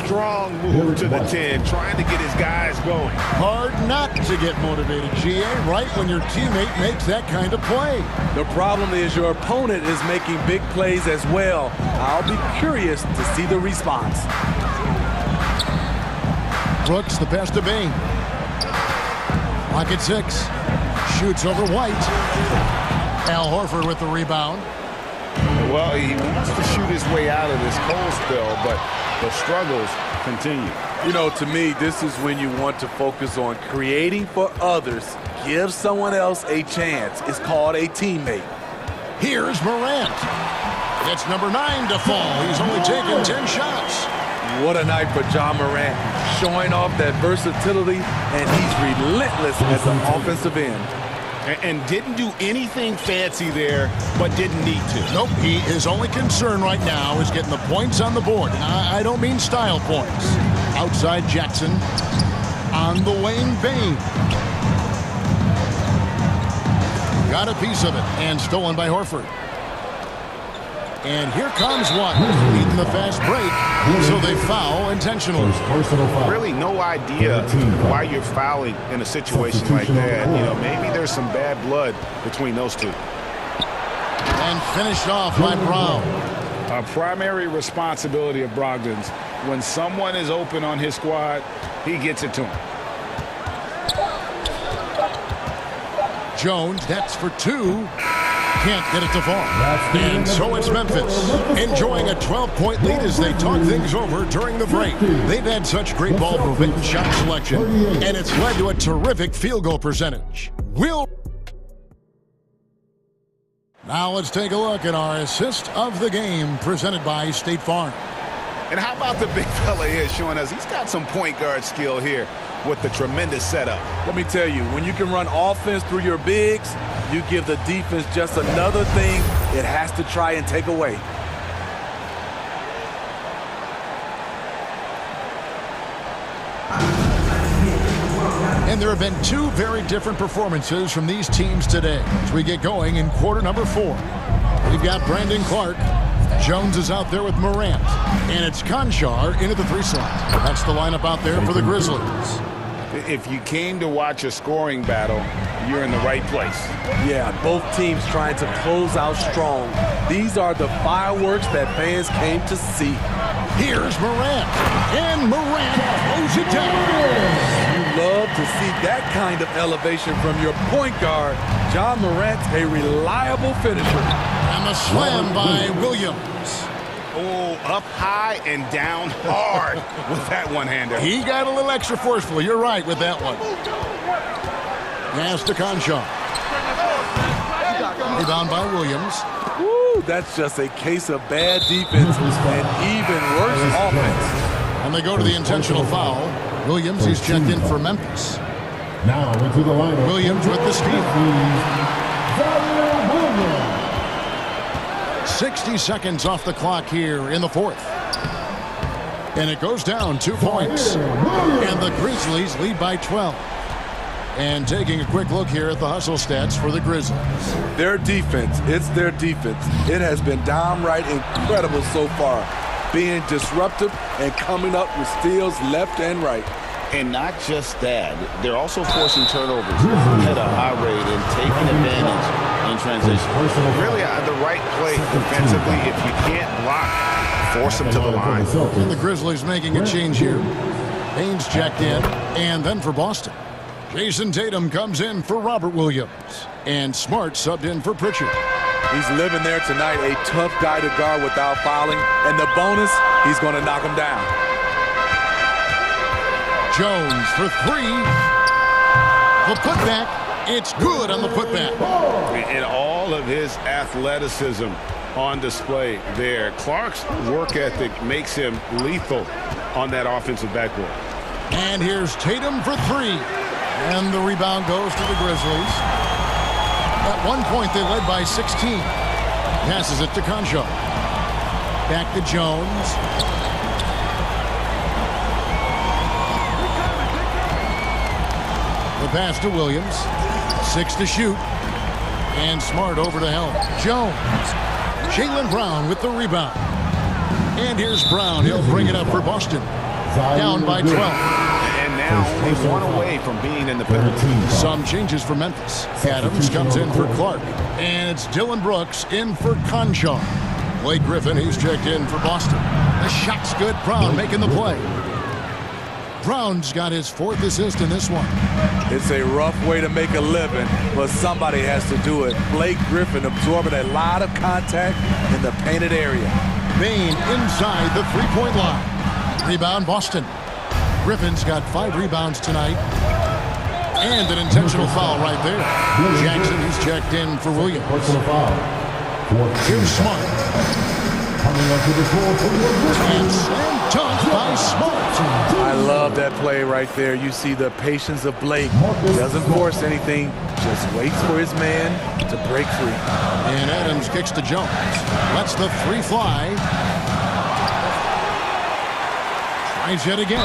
Strong move to the 10, trying to get his guys going. Hard not to get motivated, GA, right when your teammate makes that kind of play. The problem is your opponent is making big plays as well. I'll be curious to see the response. Brooks, the pass to Bane. Lock at 6. Shoots over White. Al Horford with the rebound. Well, he wants to shoot his way out of this cold spell, but the struggles continue. You know, to me, this is when you want to focus on creating for others. Give someone else a chance. It's called a teammate. Here's Morant. It's number 9 to fall. He's only taken 10 shots. What a night for Ja Morant, showing off that versatility, and he's relentless at the offensive end. And didn't do anything fancy there, but didn't need to. Nope, his only concern right now is getting the points on the board. And I don't mean style points. Outside Jackson. On the wing, Bane. Got a piece of it, and stolen by Horford. And here comes one, leading the fast break, so they foul intentionally. Really no idea why you're fouling in a situation like that. You know, maybe there's some bad blood between those two. And finished off by Brown. A primary responsibility of Brogdon's. When someone is open on his squad, he gets it to him. Jones, that's for 2. Can't get it to fall. And so it's Memphis, enjoying a 12-point lead as they talk things over during the break. They've had such great ball movement and shot selection, and it's led to a terrific field goal percentage. Now let's take a look at our assist of the game presented by State Farm. And how about the big fella here showing us he's got some point guard skill here with the tremendous setup. Let me tell you, when you can run offense through your bigs, you give the defense just another thing it has to try and take away. And there have been 2 very different performances from these teams today as we get going in quarter number 4. We've got Brandon Clark. Jones is out there with Morant. And it's Conchar into the 3 slot. That's the lineup out there for the Grizzlies. If you came to watch a scoring battle, you're in the right place. Yeah, both teams trying to close out strong. These are the fireworks that fans came to see. Here's Morant. And Morant throws it down. You love to see that kind of elevation from your point guard. Ja Morant's a reliable finisher. And the slam by Williams. Oh, up high and down hard with that one-hander. He got a little extra forceful. You're right with that one. Pass to Conchar. Rebound by Williams. Woo, that's just a case of bad defense and even worse offense. And they go to the intentional foul. Williams, he's checked in for Memphis. Now into the lineup. Williams with the steal. 60 seconds off the clock here in the 4th. And it goes down 2 points. And the Grizzlies lead by 12. And taking a quick look here at the hustle stats for the Grizzlies. Their defense, it's their defense. It has been downright incredible so far. Being disruptive and coming up with steals left and right. And not just that, they're also forcing turnovers at a high rate and taking advantage in transition. Really, the right play defensively. If you can't block, force them to the line. And the Grizzlies making a change here. Haynes checked in, and then for Boston. Jason Tatum comes in for Robert Williams. And Smart subbed in for Pritchard. He's living there tonight, a tough guy to guard without fouling. And the bonus, he's going to knock him down. Jones for three. The putback. It's good on the putback. And all of his athleticism on display there. Clark's work ethic makes him lethal on that offensive backboard. And here's Tatum for three. And the rebound goes to the Grizzlies. At one point, they led by 16. Passes it to Concho. Back to Jones. The pass to Williams. 6 to shoot. And Smart over to help. Jones. Jaylen Brown with the rebound. And here's Brown. He'll bring it up for Boston. Down by 12. And now he's one away from being in the penalty. Some changes for Memphis. Adams comes in for Clark. And it's Dylan Brooks in for Concho. Blake Griffin, he's checked in for Boston. The shot's good. Brown making the play. Brown's got his 4th assist in this one. It's a rough way to make a living, but somebody has to do it. Blake Griffin absorbing a lot of contact in the painted area. Bain inside the three-point line. Rebound Boston. Griffin's got 5 rebounds tonight. And an intentional foul right there. Jackson, he's checked in for Williams. Here's Smart. Coming up to the floor for And slam dunk by Smart. I love that play right there. You see the patience of Blake. Doesn't force anything, just waits for his man to break free. And Adams kicks to Jones. Lets the three fly. Tries yet again.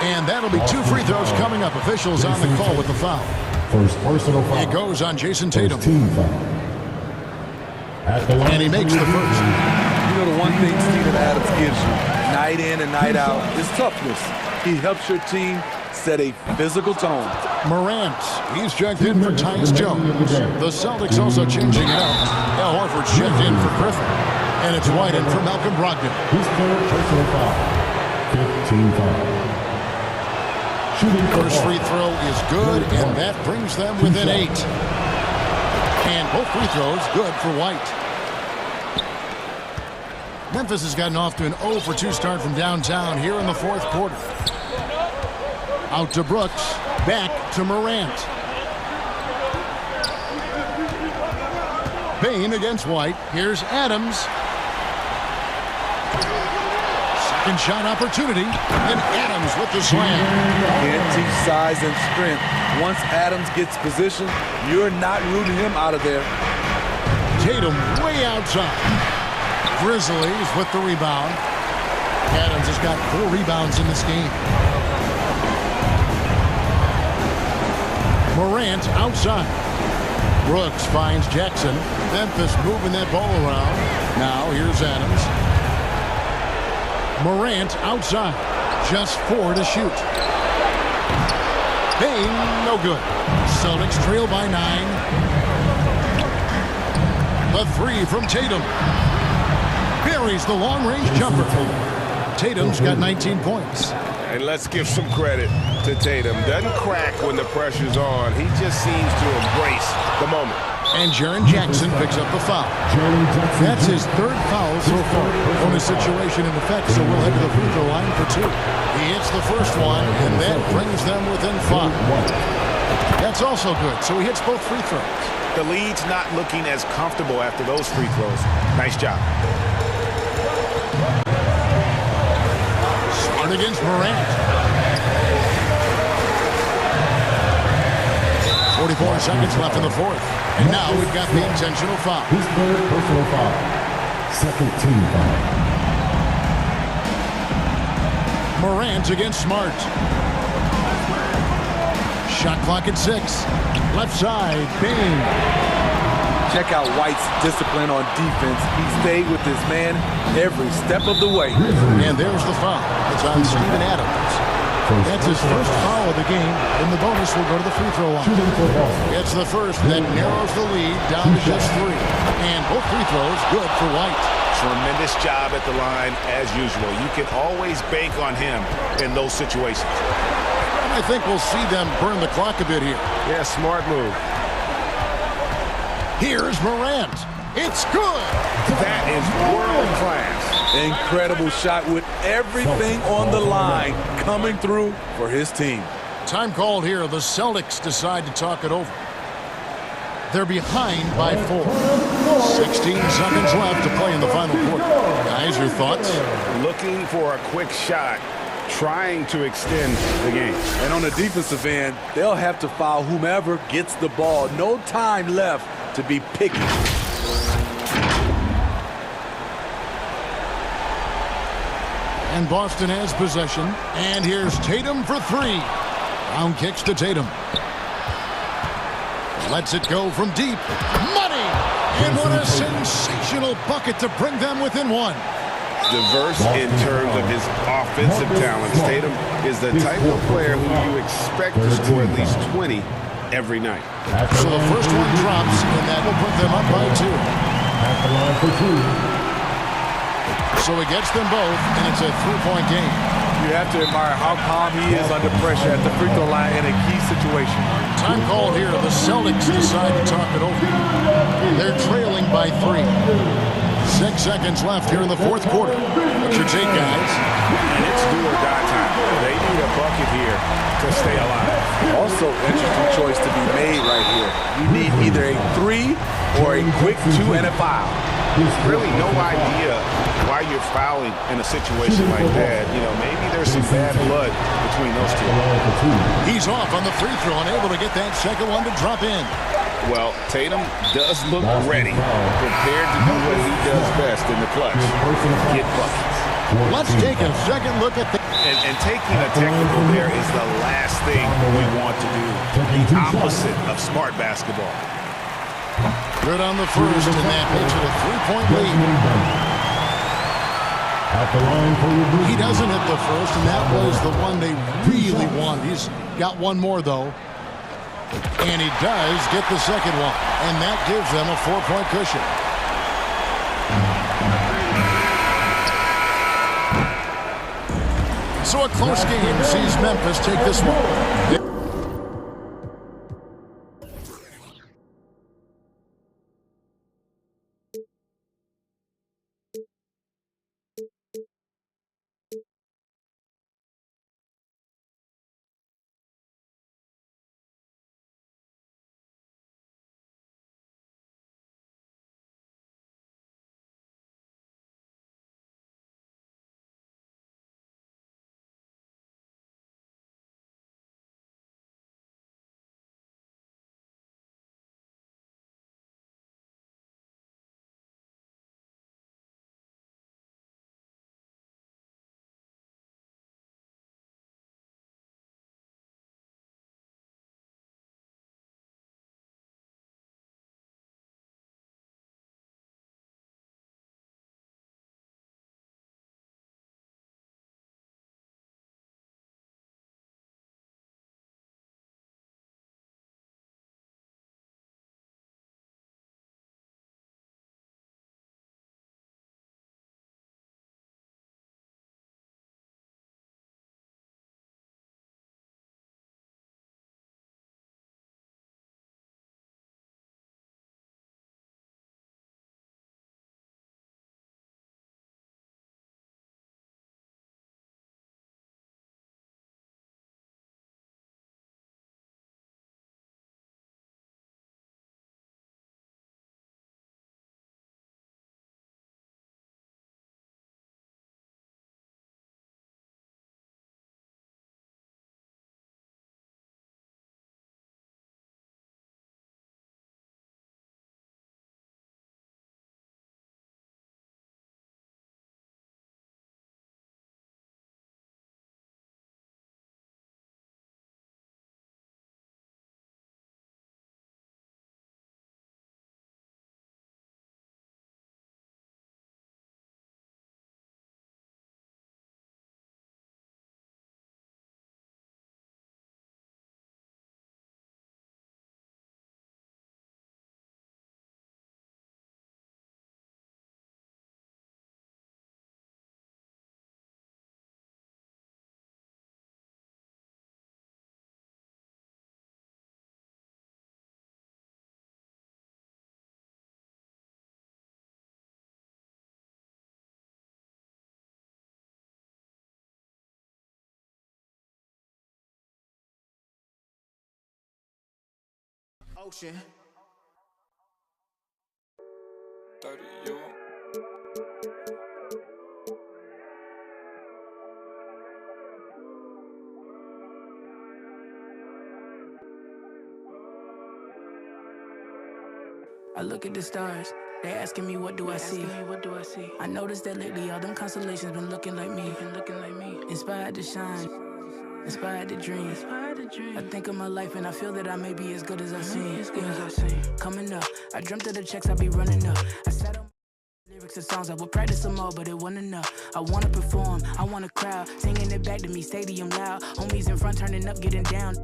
And that'll be 2 free throws coming up. Officials on the call with the foul. First personal foul. It goes on Jason Tatum. Team foul. And he makes the first. You know the one thing Steven Adams gives you, night in and night out, is toughness. He helps your team set a physical tone. Morant, he's checked in for Tyus Jones. The Celtics also changing it up. Al Horford's checked in for Griffin. And it's White in for Malcolm Brogdon. His 3rd personal foul. 15 foul. First free throw is good, and that brings them within 8. And both free throws good for White. Memphis has gotten off to an 0 for 2 start from downtown here in the 4th quarter. Out to Brooks, back to Morant. Bain against White. Here's Adams. Second shot opportunity, and Adams with the slam. Can't teach size and strength. Once Adams gets position, you're not rooting him out of there. Tatum way outside. Grizzlies with the rebound. Adams has got 4 rebounds in this game. Morant outside. Brooks finds Jackson. Memphis moving that ball around. Now here's Adams. Morant outside. Just 4 to shoot. Bain, no good. Celtics trail by 9. The 3 from Tatum. Buries the long-range jumper. Tatum's got 19 points. And let's give some credit to Tatum. Doesn't crack when the pressure's on. He just seems to embrace the moment. And Jaren Jackson picks up the foul. That's his 3rd foul so far on a situation in effect, so we'll head to the free throw line for 2. He hits the first one, and that brings them within 5. That's also good, so he hits both free throws. The lead's not looking as comfortable after those free throws. Nice job. Smart against Morant. 44 seconds left in the 4th. And now we've got the intentional foul. His 3rd personal foul. 2nd team foul. Morant against Smart. Shot clock at 6. Left side, Bain. Check out White's discipline on defense. He stayed with his man every step of the way. And there's the foul. It's on Steven Adams. That's his first foul of the game, and the bonus will go to the free throw line. It's the first that narrows the lead down to just 3. And both free throws good for White. Tremendous job at the line as usual. You can always bank on him in those situations. I think we'll see them burn the clock a bit here. Yeah, smart move. Here's Morant. It's good. That is world class. Incredible shot with everything on the line coming through for his team. Time called here. The Celtics decide to talk it over. They're behind by 4. 16 seconds left to play in the final quarter. Guys, your thoughts? Looking for a quick shot, trying to extend the game. And on the defensive end, they'll have to foul whomever gets the ball. No time left to be picky. And Boston has possession. And here's Tatum for 3. Brown kicks to Tatum. Lets it go from deep. Money! And what a sensational bucket to bring them within 1. Diverse in terms of his offensive talents. Tatum is the type of player who you expect to score at least 20 every night. So the first one drops, and that will put them up by 2. At the line for 2. So he gets them both, and it's a 3-point game. You have to admire how calm he is under pressure at the free throw line in a key situation. Time called here. The Celtics decide to talk it over. They're trailing by 3. 6 seconds left here in the fourth quarter. What's your take, guys? And it's do or die time. They need a bucket here to stay alive. Also, interesting choice to be made right here. You need either a 3 or a quick 2 and a foul. There's really no idea why you're fouling in a situation like that. You know, maybe there's some bad blood between those two. He's off on the free throw and able to get that second one to drop in. Well, Tatum does look ready, prepared to do what he does best in the clutch, get buckets. Let's take a second look at the... And taking a technical there is the last thing we want to do. The opposite of smart basketball. Good on the first, and that makes it a 3-point lead. He doesn't hit the first, and that was the one they really want. He's got one more, though. And he does get the second one, and that gives them a 4-point cushion. So a close game sees Memphis take this one. Ocean. I look at the stars, they asking me what do I see? I noticed that lately all them constellations been looking like me. Inspired to shine, inspired to dream. I think of my life and I feel that I may be as good as I seem. Coming up, I dreamt of the checks I be running up. I sat on lyrics and songs, I would practice them all, but it wasn't enough. I wanna perform, I want a crowd singing it back to me, stadium loud. Homies in front turning up, getting down.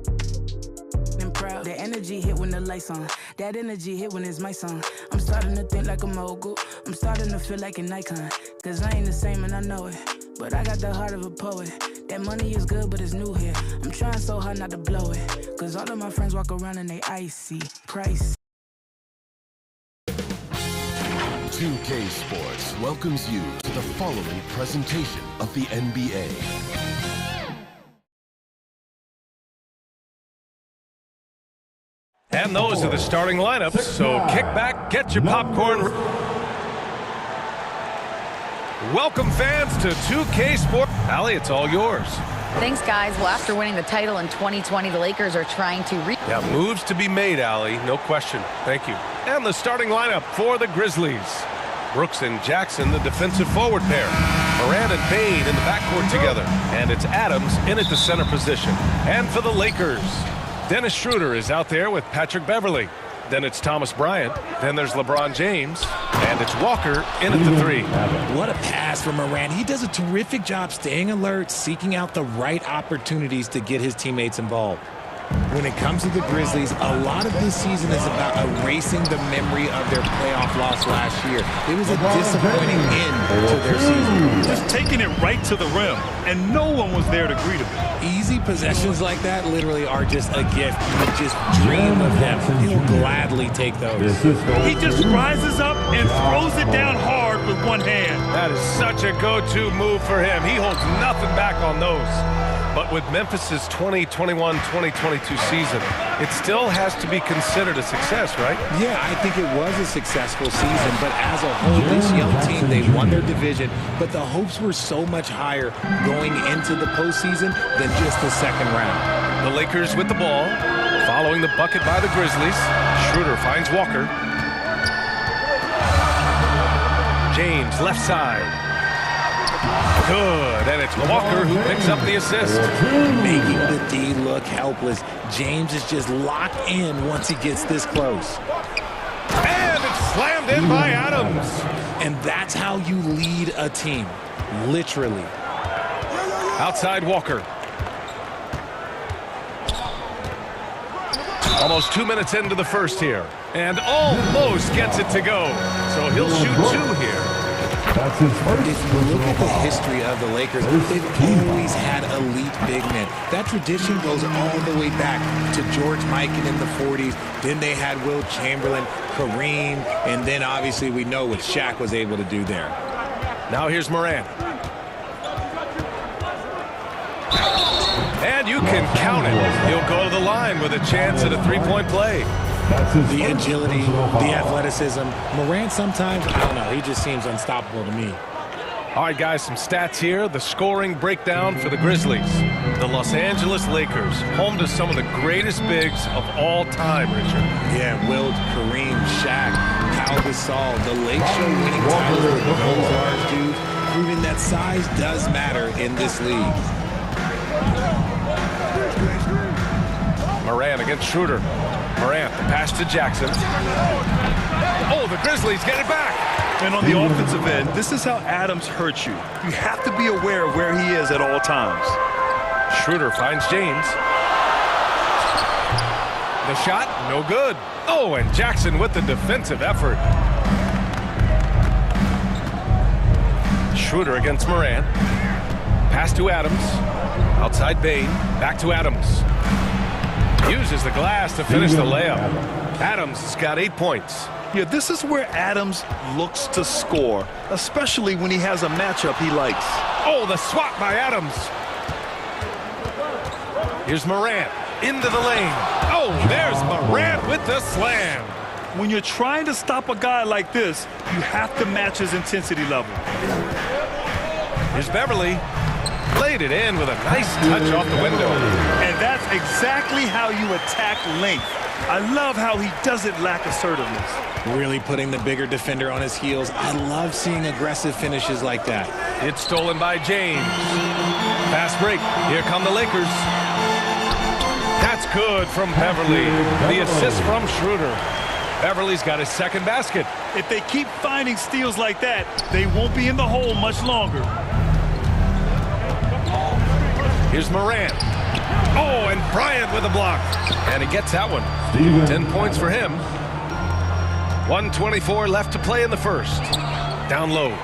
And proud. The energy hit when the lights on. That energy hit when it's my song. I'm starting to think like a mogul. I'm starting to feel like an icon. Cause I ain't the same and I know it. But I got the heart of a poet. That money is good, but it's new here. I'm trying so hard not to blow it. Cause all of my friends walk around and they icy, pricey. 2K Sports welcomes you to the following presentation of the NBA. And those are the starting lineups, so kick back, get your popcorn. Welcome, fans, to 2K Sports. Allie, it's all yours. Thanks, guys. Well, after winning the title in 2020, the Lakers are trying to Yeah, moves to be made, Allie, no question. Thank you. And the starting lineup for the Grizzlies. Brooks and Jackson, the defensive forward pair. Morant and Bane in the backcourt together. And it's Adams in at the center position. And for the Lakers, Dennis Schroeder is out there with Patrick Beverly. Then it's Thomas Bryant. Then there's LeBron James. And it's Walker in at the 3. What a pass from Morant. He does a terrific job staying alert, seeking out the right opportunities to get his teammates involved. When it comes to the Grizzlies, a lot of this season is about erasing the memory of their playoff loss last year. It was a disappointing end to their season. Just taking it right to the rim, and no one was there to greet him. Easy possessions like that literally are just a gift. You just dream of them. He'll gladly take those. He just rises up and throws it down hard with one hand. That is such a go-to move for him. He holds nothing back on those. But with Memphis's 2021-2022 season, it still has to be considered a success, right? Yeah, I think it was a successful season, but as a whole, this young team, they won their division, but the hopes were so much higher going into the postseason than just the second round. The Lakers with the ball, following the bucket by the Grizzlies. Schroeder finds Walker. James, left side. Good, and it's Walker who picks up the assist. Making the D look helpless. James is just locked in once he gets this close. And it's slammed in by Adams. And that's how you lead a team, literally. Outside Walker. Almost 2 minutes into the first here. And almost gets it to go. So he'll shoot 2 here. That's his first. If you look at the history of the Lakers, they've always had elite big men. That tradition goes all the way back to George Mikan in the 40s. Then they had Wilt Chamberlain, Kareem, and then obviously we know what Shaq was able to do there. Now here's Morant. And you can count it. He'll go to the line with a chance at a three-point play. The agility, the athleticism. Morant sometimes, I don't know, he just seems unstoppable to me. All right, guys, some stats here. The scoring breakdown for the Grizzlies. The Los Angeles Lakers, home to some of the greatest bigs of all time, Richard. Yeah, Wilt, Kareem, Shaq, Pau Gasol. The Lake Show winning titles with those large dudes, proving that size does matter in this league. Morant against Schroeder. Morant, the pass to Jackson. Oh, the Grizzlies get it back. And on the offensive end, this is how Adams hurts you. You have to be aware of where he is at all times. Schroeder finds James. The shot, no good. Oh, and Jackson with the defensive effort. Schroeder against Morant. Pass to Adams. Outside Bane. Back to Adams. Uses the glass to finish the layup. Adams has got 8 points. Yeah, this is where Adams looks to score, especially when he has a matchup he likes. Oh, the swat by Adams. Here's Morant. into the lane. Oh, there's Morant with the slam. When you're trying to stop a guy like this, you have to match his intensity level. Here's Beverly. Played it in with a nice touch off the window. And that's exactly how you attack length. I love how he doesn't lack assertiveness. Really putting the bigger defender on his heels. I love seeing aggressive finishes like that. It's stolen by James. Fast break. Here come the Lakers. That's good from Beverly. The assist from Schroeder. Beverly's got his second basket. If they keep finding steals like that, they won't be in the hole much longer. Here's Morant. Oh, and Bryant with a block. And he gets that one. 10 points for him. 1:24 left to play in the first. Down low.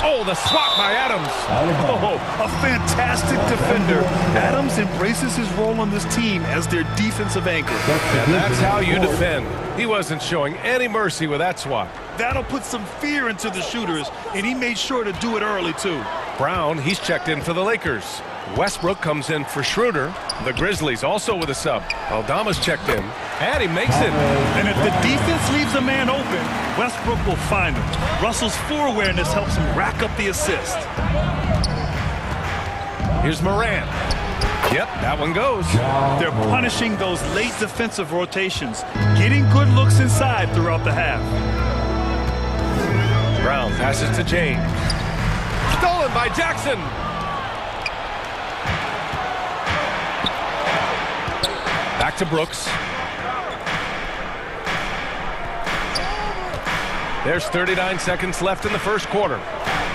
Oh, the swat by Adams. Oh, a fantastic defender. Adams embraces his role on this team as their defensive anchor. And that's how you defend. He wasn't showing any mercy with that swat. That'll put some fear into the shooters, and he made sure to do it early, too. Brown, he's checked in for the Lakers. Westbrook comes in for Schroeder. The Grizzlies also with a sub. Aldama's checked in, and he makes it. And if the defense leaves a man open, Westbrook will find him. Russell's floor awareness helps him rack up the assist. Here's Morant. Yep, that one goes. They're punishing those late defensive rotations, getting good looks inside throughout the half. Brown passes to James. Stolen by Jackson. Back to Brooks. There's 39 seconds left in the first quarter.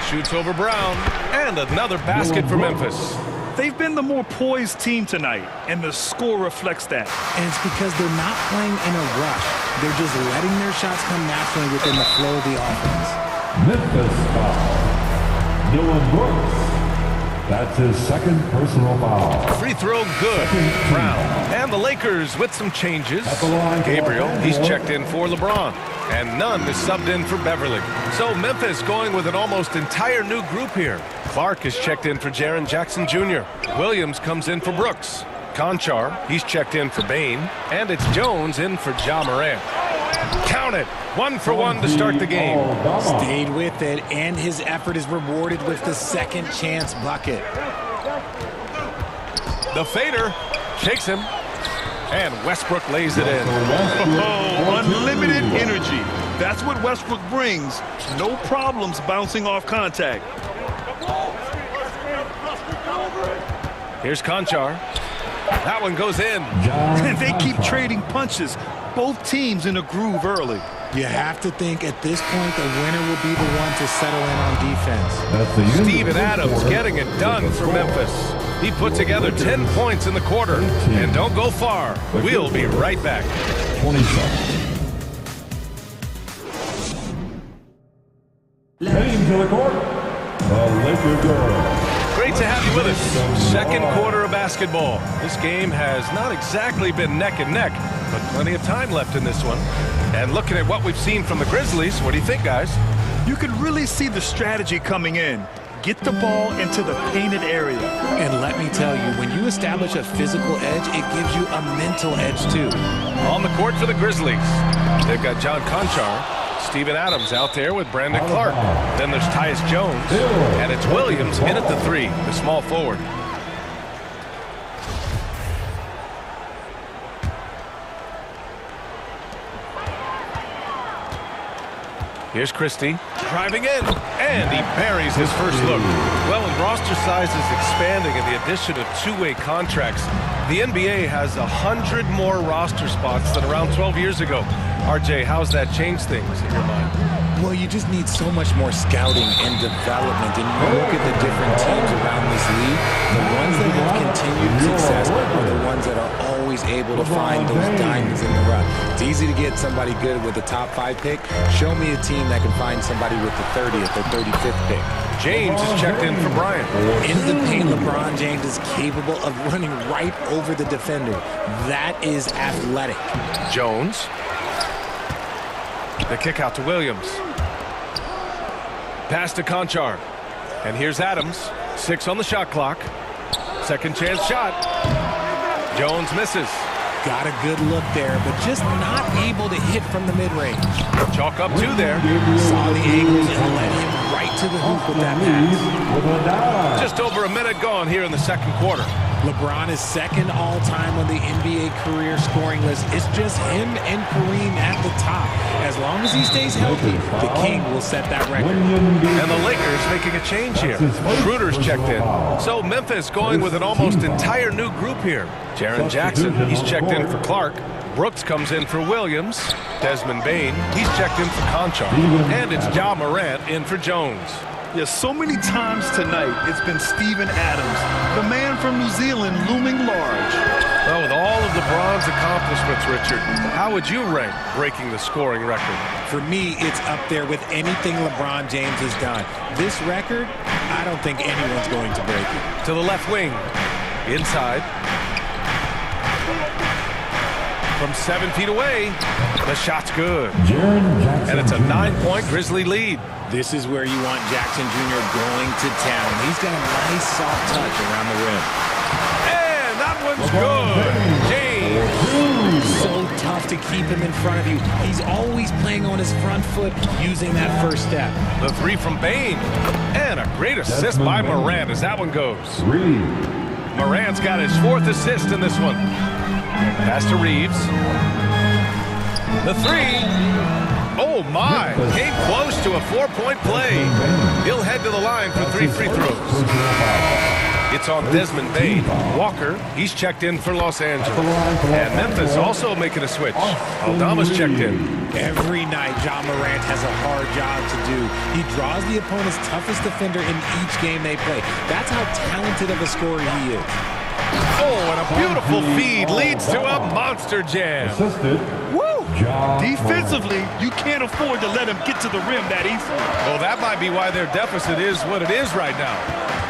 Shoots over Brown, and another basket for Memphis. They've been the more poised team tonight, and the score reflects that. And it's because they're not playing in a rush. They're just letting their shots come naturally within the flow of the offense. Memphis foul. Dylan Brooks. That's his second personal foul. Free throw good. Brown. And the Lakers with some changes. Gabriel, he's checked in for LeBron. And none is subbed in for Beverly. So Memphis going with an almost entire new group here. Clark is checked in for Jaren Jackson Jr. Williams comes in for Brooks. Conchar, he's checked in for Bain. And it's Jones in for Ja Morant. Count it. 1 for 1 to start the game. Stayed with it, and his effort is rewarded with the second chance bucket. The fader shakes him, and Westbrook lays it in. Oh, unlimited energy. That's what Westbrook brings. No problems bouncing off contact. Here's Conchar. That one goes in. They keep trading punches. Both teams in a groove early. You have to think at this point the winner will be the one to settle in on defense. Steven Adams getting it done for Memphis. He put together 10 points in the quarter. And don't go far. We'll be right back. 20 seconds. Heading to the court, the Lakers girls. Great to have you with us. Second quarter of basketball. This game has not exactly been neck and neck, but plenty of time left in this one. And looking at what we've seen from the Grizzlies, what do you think, guys? You can really see the strategy coming in. Get the ball into the painted area. And let me tell you, when you establish a physical edge, it gives you a mental edge too. On the court for the Grizzlies, they've got John Conchar. Steven Adams out there with Brandon Clark. Then there's Tyus Jones. And it's Williams in at the 3, the small forward. Here's Christie driving in, and he buries his first look. Well, with roster sizes expanding and the addition of two-way contracts, the NBA has 100 more roster spots than around 12 years ago. RJ, how's that changed things in your mind? Well, you just need so much more scouting and development. And you look at the different teams around this league, the ones that have continued success are the ones that are always able to find those diamonds in the rough. It's easy to get somebody good with the top 5 pick. Show me a team that can find somebody with the 30th or 35th pick. James is checked in for Bryant. In the paint, LeBron James is capable of running right over the defender. That is athletic. Jones. The kick out to Williams. Pass to Conchar. And here's Adams. 6 on the shot clock. Second chance shot. Jones misses. Got a good look there, but just not able to hit from the mid-range. Chalk up 2 there. Saw the angles and led him right to the hoop with that pass. Just over a minute gone here in the second quarter. LeBron is second all-time on the NBA career scoring list. It's just him and Kareem at the top. As long as he stays healthy, the King will set that record. And the Lakers making a change here. Schroeder's checked in. So Memphis going with an almost entire new group here. Jaren Jackson, he's checked in for Clark. Brooks comes in for Williams. Desmond Bane, he's checked in for Conchar. And it's Ja Morant in for Jones. Yeah, so many times tonight, it's been Steven Adams, the man from New Zealand, looming large. Well, with all of LeBron's accomplishments, Richard, how would you rank breaking the scoring record? For me, it's up there with anything LeBron James has done. This record, I don't think anyone's going to break it. To the left wing, inside. From 7 feet away, the shot's good. And it's a 9-point Grizzly lead. This is where you want Jackson Jr. going to town. He's got a nice soft touch around the rim. And that one's good. James. So tough to keep him in front of you. He's always playing on his front foot using that first step. The 3 from Bane. And a great assist by Morant as that one goes. Morant's got his 4th assist in this one. Pass to Reeves. The 3. Oh, my. Came close to a 4-point play. He'll head to the line for 3 free throws. It's on Desmond Bane. Walker, he's checked in for Los Angeles. And Memphis also making a switch. Aldama's checked in. Every night, Ja Morant has a hard job to do. He draws the opponent's toughest defender in each game they play. That's how talented of a scorer he is. Oh, and a beautiful feed leads to a monster jam. Woo! Defensively, you can't afford to let him get to the rim that easily. Well, that might be why their deficit is what it is right now.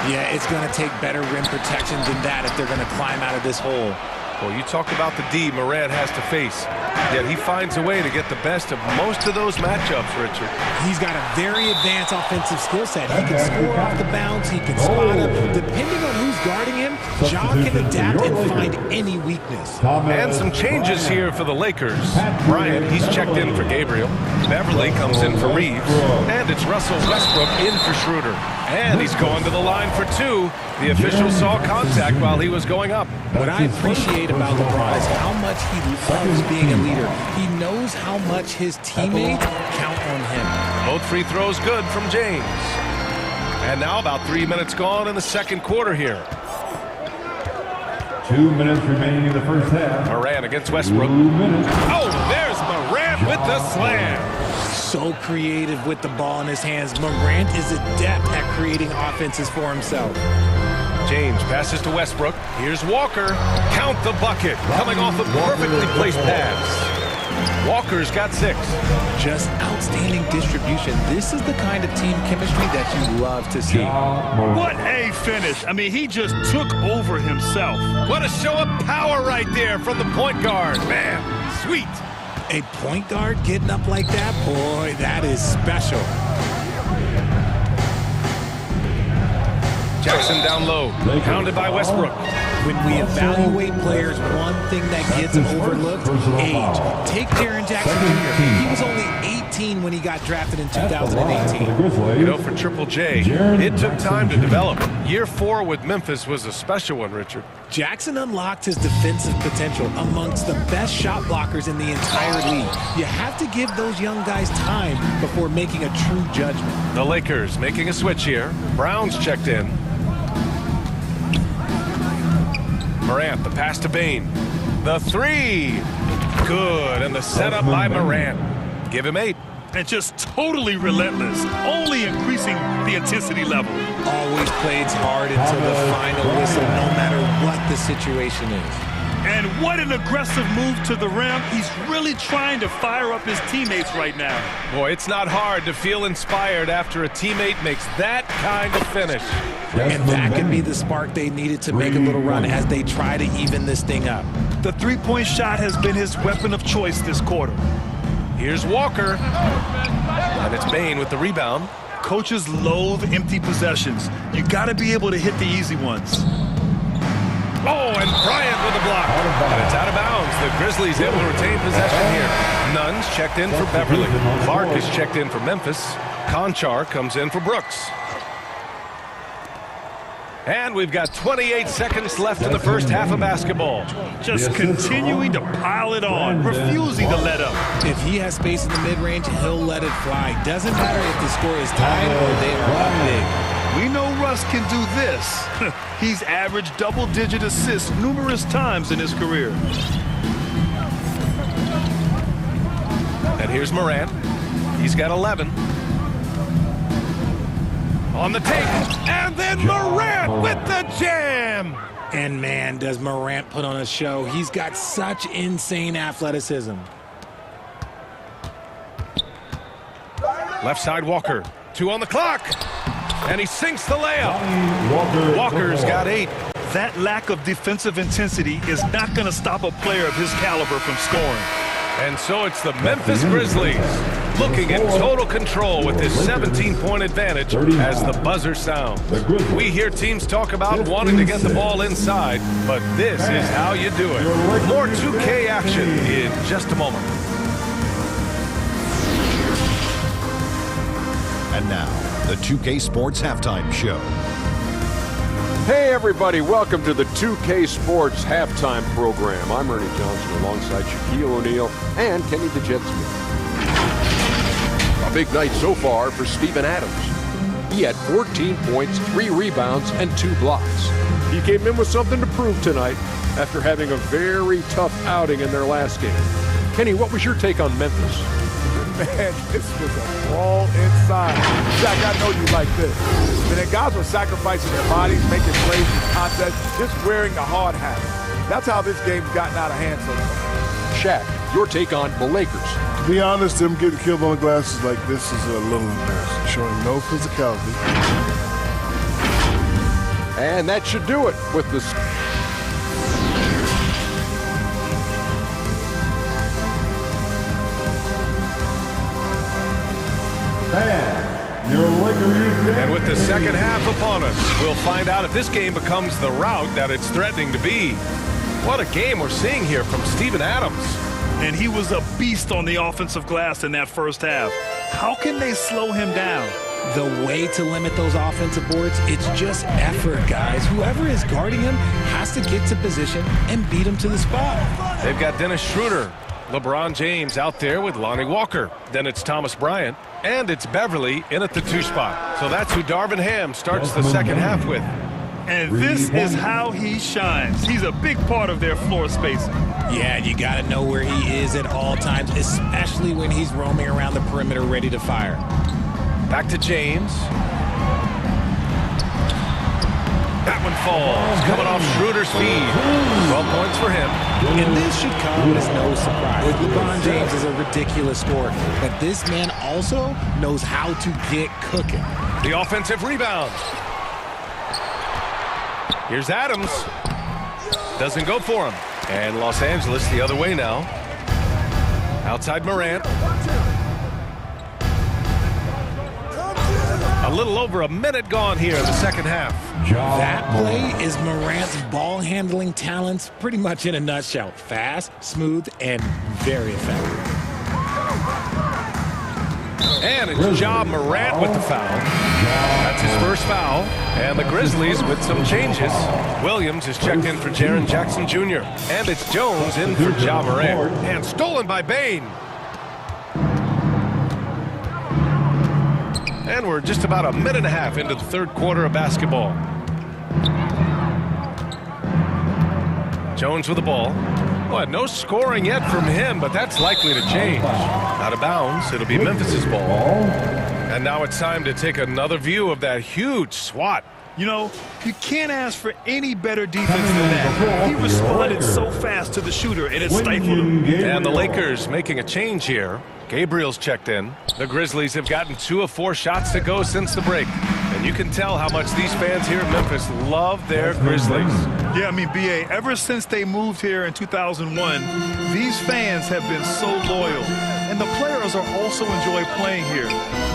Yeah, it's going to take better rim protection than that if they're going to climb out of this hole. Well, you talk about the D Morant has to face. Yet he finds a way to get the best of most of those matchups, Richard. He's got a very advanced offensive skill set. He can score off the bounce. He can spot up. Depending on who's guarding him, Ja can adapt and find any weakness. And some changes here for the Lakers. Bryant, he's checked in for Gabriel. Beverly comes in for Reeves. And it's Russell Westbrook in for Schroeder. And he's going to the line for 2. The official saw contact while he was going up. What I appreciate about LeBron is how much he loves being a leader. He knows how much his teammates count on him. Both free throws good from James. And now about 3 minutes gone in the second quarter here. 2 minutes remaining in the first half. Morant against Westbrook. Oh, there's Morant with the slam. So creative with the ball in his hands. Morant is adept at creating offenses for himself. James passes to Westbrook. Here's Walker. Count the bucket. Coming off a perfectly placed pass. Walker's got 6. Just outstanding distribution. This is the kind of team chemistry that you love to see. What a finish. I mean, he just took over himself. What a show of power right there from the point guard. Man, sweet. A point guard getting up like that? Boy, that is special. Jackson down low, pounded by Westbrook. When we evaluate players, one thing that gets overlooked, age. Take Jaren Jackson Jr. He was only 18 when he got drafted in 2018. You know, for Triple J, it took time to develop. Year 4 with Memphis was a special one, Richard. Jackson unlocked his defensive potential amongst the best shot blockers in the entire league. You have to give those young guys time before making a true judgment. The Lakers making a switch here. Brown's checked in. Morant, the pass to Bane. The 3. Good, and the setup by Morant. Give him 8. And just totally relentless, only increasing the intensity level. Always plays hard until the final whistle, no matter what the situation is. And what an aggressive move to the rim. He's really trying to fire up his teammates right now. Boy, it's not hard to feel inspired after a teammate makes that kind of finish. And that can be the spark they needed to make a little run as they try to even this thing up. The three-point shot has been his weapon of choice this quarter. Here's Walker. And it's Bane with the rebound. Coaches loathe empty possessions. You got to be able to hit the easy ones. Oh, and Bryant with a block. And it's out of bounds. The Grizzlies able to retain possession here. Nunn's checked in for Beverly. Clark is checked in for Memphis. Conchar comes in for Brooks. And we've got 28 seconds left in the first half of basketball. Just continuing to pile it on, refusing to let up. If he has space in the mid-range, he'll let it fly. Doesn't matter if the score is tied or they are up big. We know Russ can do this. He's averaged double-digit assists numerous times in his career. And here's Morant. He's got 11. On the take, and then Morant with the jam! And man, does Morant put on a show. He's got such insane athleticism. Left side Walker, 2 on the clock, and he sinks the layup. Walker's got 8. That lack of defensive intensity is not going to stop a player of his caliber from scoring. And so it's the Memphis Grizzlies looking in total control with this 17-point advantage as the buzzer sounds. We hear teams talk about wanting to get the ball inside, but this is how you do it. More 2K action in just a moment. And now, the 2K Sports Halftime Show. Hey everybody, welcome to the 2K Sports Halftime Program. I'm Ernie Johnson alongside Shaquille O'Neal and Kenny the Jet Smith. A big night so far for Steven Adams. He had 14 points, 3 rebounds, and 2 blocks. He came in with something to prove tonight after having a very tough outing in their last game. Kenny, what was your take on Memphis? Man, this was a brawl inside. Jack, I know you like this. And then guys were sacrificing their bodies, making plays in contests, just wearing the hard hat. That's how this game's gotten out of hand so far. Shaq, your take on the Lakers. To be honest, them getting killed on the glass is like this is a little embarrassing, showing no physicality. And that should do it with the... And with the second half upon us, we'll find out if this game becomes the rout that it's threatening to be. What a game we're seeing here from Steven Adams. And he was a beast on the offensive glass in that first half. How can they slow him down? The way to limit those offensive boards, it's just effort, guys. Whoever is guarding him has to get to position and beat him to the spot. They've got Dennis Schroeder, LeBron James out there with Lonnie Walker. Then it's Thomas Bryant, and it's Beverly in at the 2 spot. So that's who Darvin Ham starts the second half with. And this is how he shines. He's a big part of their floor spacing. Yeah, you got to know where he is at all times, especially when he's roaming around the perimeter ready to fire. Back to James. That one falls, coming off Schroeder's feed. 12 points for him. And this should come as no surprise. LeBron James is a ridiculous scorer, but this man also knows how to get cooking. The offensive rebound. Here's Adams. Doesn't go for him. And Los Angeles the other way now. Outside Morant. A little over a minute gone here in the second half. That play is Morant's ball handling talents pretty much in a nutshell. Fast, smooth, and very effective. And it's Ja Morant with the foul. That's his first foul. And the Grizzlies with some changes. Williams is checked in for Jaren Jackson Jr. And it's Jones in for Ja Morant. And stolen by Bane. And we're just about a minute and a half into the third quarter of basketball. Jones with the ball. Well, no scoring yet from him, but that's likely to change. Out of bounds, it'll be Memphis's ball. And now it's time to take another view of that huge swat. You know, you can't ask for any better defense than that. He responded so fast to the shooter, and it stifled him. And the Lakers making a change here. Gabriel's checked in. The Grizzlies have gotten 2 of 4 shots to go since the break. And you can tell how much these fans here in Memphis love their Grizzlies. Yeah, I mean, B.A., ever since they moved here in 2001, these fans have been so loyal. And the players are also enjoy playing here.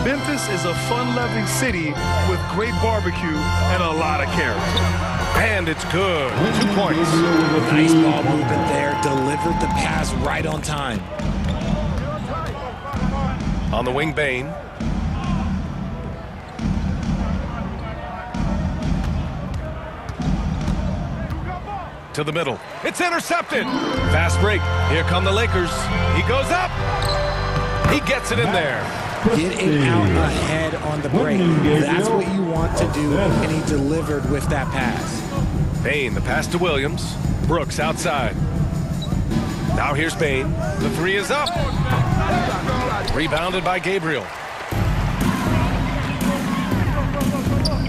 Memphis is a fun-loving city with great barbecue and a lot of character. And it's good. 2 points. Nice ball movement there. Delivered the pass right on time. On the wing, Bain. To the middle. It's intercepted. Fast break. Here come the Lakers. He goes up. He gets it in there. Getting out ahead on the break. That's what you want to do, and he delivered with that pass. Bain, the pass to Williams. Brooks outside. Now here's Bain. The 3 is up. Rebounded by Gabriel.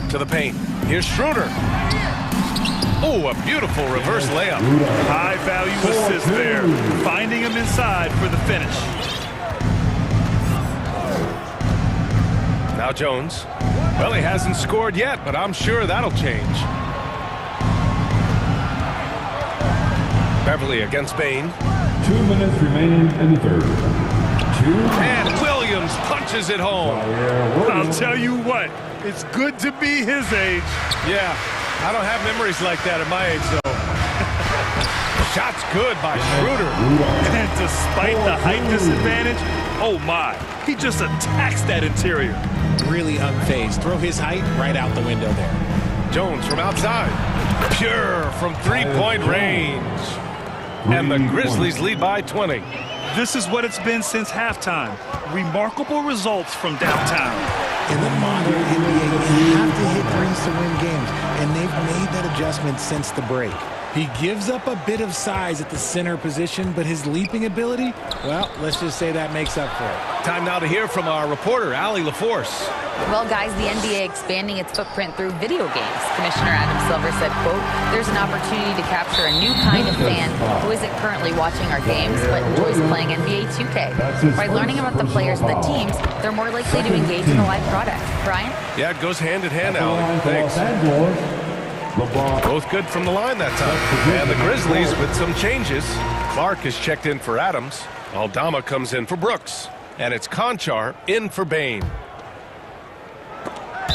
To the paint. Here's Schroeder. Oh, a beautiful reverse layup. High-value assist there. Finding him inside for the finish. Now Jones. Well, he hasn't scored yet, but I'm sure that'll change. Beverly against Bain. 2 minutes remaining in the third. And Williams punches it home. I'll tell you what, it's good to be his age. Yeah, I don't have memories like that at my age, though. Shot's good by Schroeder. And despite the height disadvantage, oh my, he just attacks that interior. Really unfazed. Throw his height right out the window there. Jones from outside. Pure from three-point range. And the Grizzlies lead by 20. This is what it's been since halftime. Remarkable results from downtown. In the modern NBA, you have to hit threes to win games, and they've made that adjustment since the break. He gives up a bit of size at the center position, but his leaping ability, well, let's just say that makes up for it. Time now to hear from our reporter, Allie LaForce. Well, guys, the NBA expanding its footprint through video games. Commissioner Adam Silver said, quote, there's an opportunity to capture a new kind of fan who isn't currently watching our games but enjoys playing NBA 2K. By learning about the players and the teams, they're more likely to engage in the live product. Brian? Yeah, it goes hand in hand, Allie. Thanks. Both good from the line that time. And the Grizzlies with some changes. Clark is checked in for Adams. Aldama comes in for Brooks. And it's Conchar in for Bain.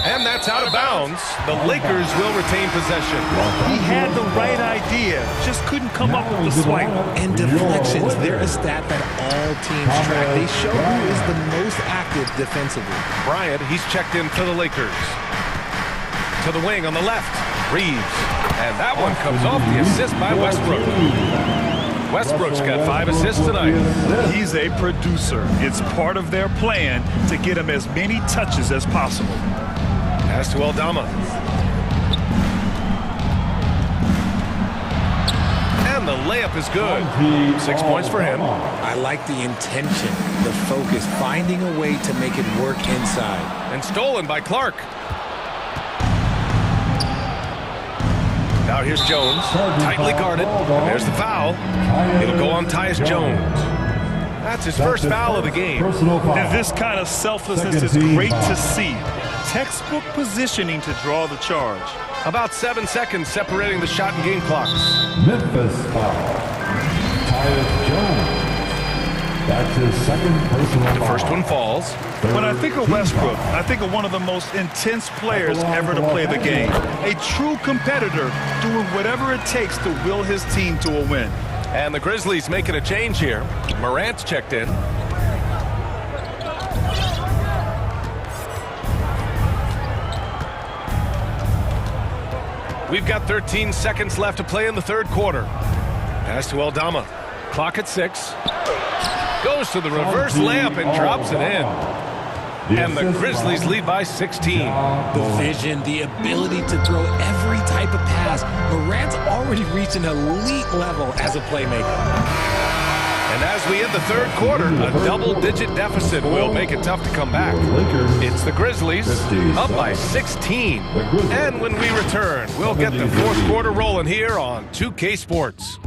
And that's out of bounds. The Lakers will retain possession. He had the right idea, just couldn't come up with the swipe. And deflections, they're a stat that all teams track. They show who is the most active defensively. Bryant, he's checked in for the Lakers. To the wing on the left. Reeves. And that one comes off the assist by Westbrook. Westbrook's got 5 assists tonight. He's a producer. It's part of their plan to get him as many touches as possible. Pass to Aldama. And the layup is good. 6 points for him. I like the intention, the focus, finding a way to make it work inside. And stolen by Clark. Now here's Jones, tightly guarded, and there's the foul. It'll go on Tyus Jones. That's his first foul of the game. And this kind of selflessness is great to see. Textbook positioning to draw the charge. About 7 seconds separating the shot and game clocks. Memphis foul. Tyus Jones. That's his second personal foul. The first one falls. When I think of Westbrook, I think of one of the most intense players ever to play the game. A true competitor doing whatever it takes to will his team to a win. And the Grizzlies making a change here. Morant's checked in. We've got 13 seconds left to play in the third quarter. Pass to Aldama. Clock at 6. Goes to the reverse layup and drops it in. And the Grizzlies lead by 16. The vision, the ability to throw every type of pass. Morant's already reached an elite level as a playmaker. And as we end the third quarter, a double-digit deficit will make it tough to come back. It's the Grizzlies up by 16. And when we return, we'll get the fourth quarter rolling here on 2K Sports.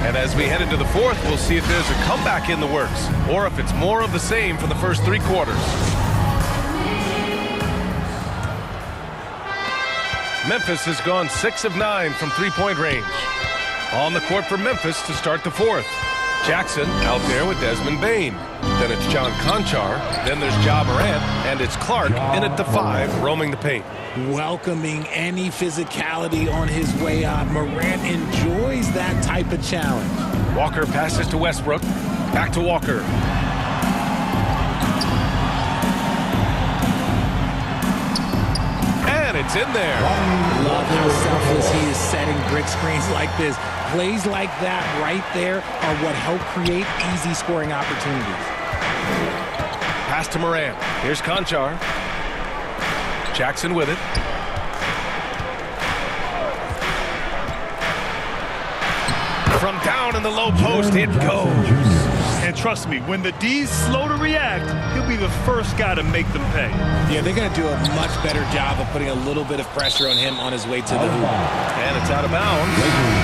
And as we head into the fourth, we'll see if there's a comeback in the works or if it's more of the same for the first 3 quarters. Memphis has gone 6 of 9 from three-point range. On the court for Memphis to start the fourth. Jackson out there with Desmond Bane. Then it's John Conchar. Then there's Ja Morant. And it's Clark in at the 5, roaming the paint. Welcoming any physicality on his way out. Morant enjoys that type of challenge. Walker passes to Westbrook. Back to Walker. And it's in there. Love how selfless he is setting brick screens like this. Plays like that right there are what help create easy scoring opportunities. Pass to Morant. Here's Conchar. Jackson with it. From down in the low post, it goes. And trust me, when the D's slow to react, he'll be the first guy to make them pay. Yeah, they're going to do a much better job of putting a little bit of pressure on him on his way to the hoop. And it's out of bounds.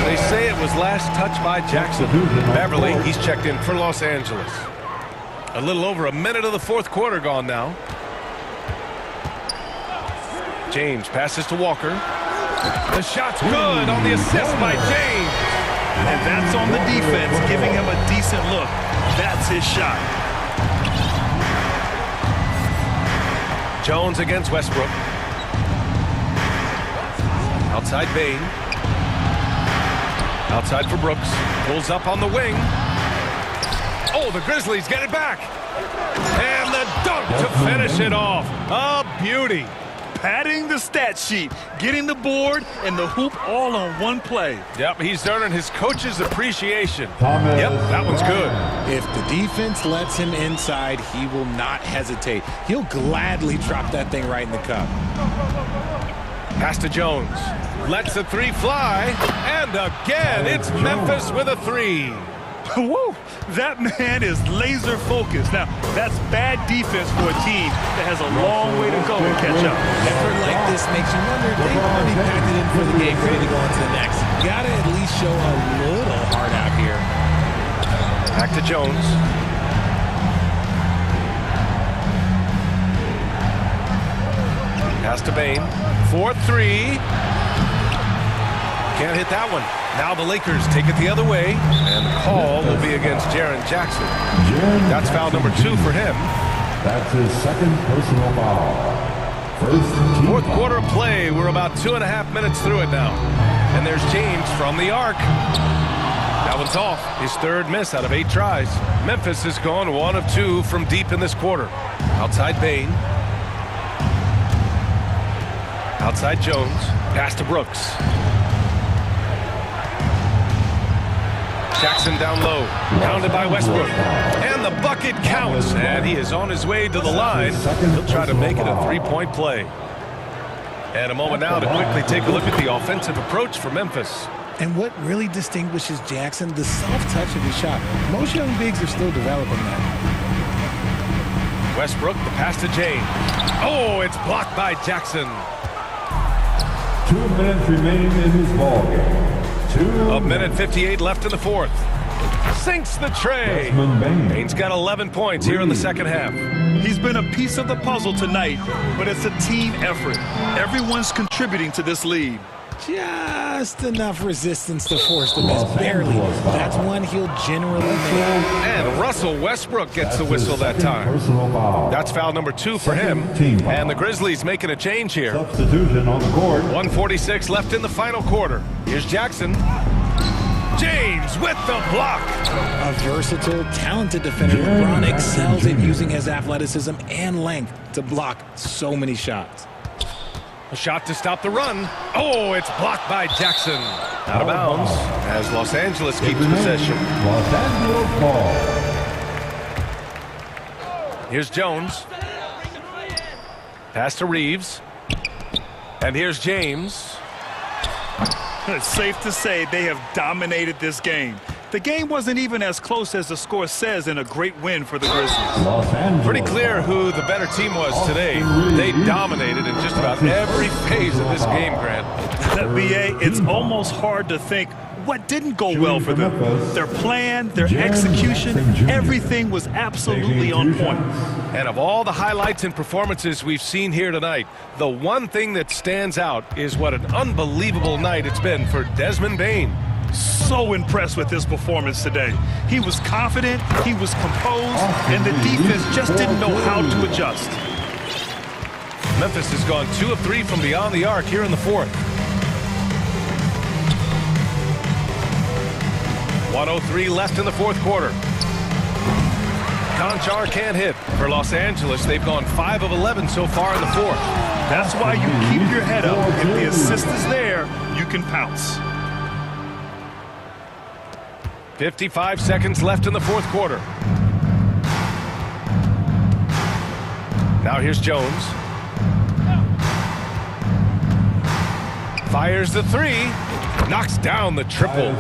They say it was last touched by Jackson. Beverly, he's checked in for Los Angeles. A little over a minute of the fourth quarter gone now. James passes to Walker. The shot's good on the assist by James. And that's on the defense, giving him a decent look. That's his shot. Jones against Westbrook. Outside Bane. Outside for Brooks. Pulls up on the wing. Oh, the Grizzlies get it back. And the dunk to finish it off. A beauty. Padding the stat sheet, getting the board and the hoop all on one play. Yep, he's earning his coach's appreciation. Yep, that one's good. If the defense lets him inside, he will not hesitate. He'll gladly drop that thing right in the cup. Pass to Jones. Lets the 3 fly. And again, it's Memphis with a 3. Woo! That man is laser focused. Now, that's bad defense for a team that has a long way to go to catch up. Effort like this makes you wonder if they've already packed it in for the game, ready to go on to the next. Gotta at least show a little heart out here. Back to Jones. Pass to Bane. 4-3. Can't hit that one. Now the Lakers take it the other way, and the call will be against Jaren Jackson. That's foul number 2 for him. That's his second personal foul. Fourth quarter of play. We're about 2.5 minutes through it now. And there's James from the arc. That one's off. His 3rd miss out of 8 tries. Memphis has gone 1 of 2 from deep in this quarter. Outside Bane. Outside Jones. Pass to Brooks. Jackson down low, pounded by Westbrook, and the bucket counts, and he is on his way to the line. He'll try to make it a 3-point play. And a moment now to quickly take a look at the offensive approach for Memphis. And what really distinguishes Jackson, the soft touch of his shot. Most young bigs are still developing that. Westbrook, the pass to James. Oh, it's blocked by Jackson. 2 minutes remaining in this ballgame. A minute 58 left in the fourth. Sinks the tray. Bane's got 11 points here in the second half. He's been a piece of the puzzle tonight, but it's a team effort. Everyone's contributing to this lead. Just enough resistance to force the miss. Barely. That's one he'll generally make. And Russell Westbrook gets the whistle that time. That's foul number 2 for him. And the Grizzlies making a change here. Substitution on the court. 1:46 left in the final quarter. Here's Jackson. James with the block. A versatile, talented defender. LeBron excels at using his athleticism and length to block so many shots. A shot to stop the run. Oh, it's blocked by Jackson. Out of bounds as Los Angeles keeps possession. Los Angeles ball. Here's Jones. Pass to Reeves. And here's James. It's safe to say they have dominated this game. The game wasn't even as close as the score says in a great win for the Grizzlies. Pretty clear who the better team was today. They dominated in just about every phase of this game, Grant. BA, it's almost hard to think what didn't go well for them? Their plan, their execution, everything was absolutely on point. And of all the highlights and performances we've seen here tonight, the one thing that stands out is what an unbelievable night it's been for Desmond Bane. So impressed with his performance today. He was confident, he was composed, and the defense just didn't know how to adjust. Memphis has gone 2 of 3 from beyond the arc here in the fourth. 1:03 left in the fourth quarter. Conchar can't hit. For Los Angeles, they've gone 5 of 11 so far in the fourth. That's why you keep your head up. If the assist is there, you can pounce. 55 seconds left in the fourth quarter. Now here's Jones. Fires the three. Knocks down the triple.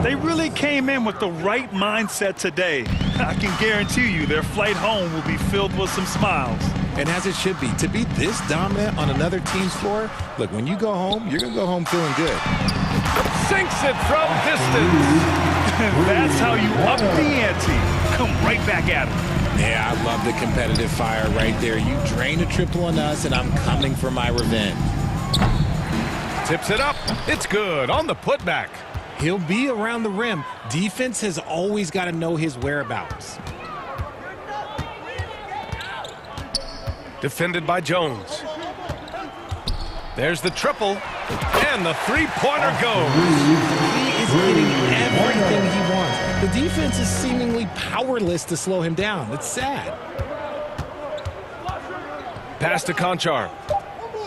They really came in with the right mindset today. I can guarantee you their flight home will be filled with some smiles. And as it should be. To be this dominant on another team's floor, look, when you go home, you're going to go home feeling good. Sinks it from distance. That's how you up the ante. Come right back at him. Yeah, I love the competitive fire right there. You drain a triple on us, and I'm coming for my revenge. Tips it up. It's good on the putback. He'll be around the rim. Defense has always got to know his whereabouts. Defended by Jones. There's the triple, and the three-pointer goes. He is getting everything he wants. The defense is seemingly powerless to slow him down. It's sad. Pass to Conchar.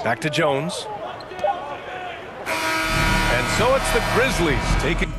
Back to Jones. And so it's the Grizzlies taking...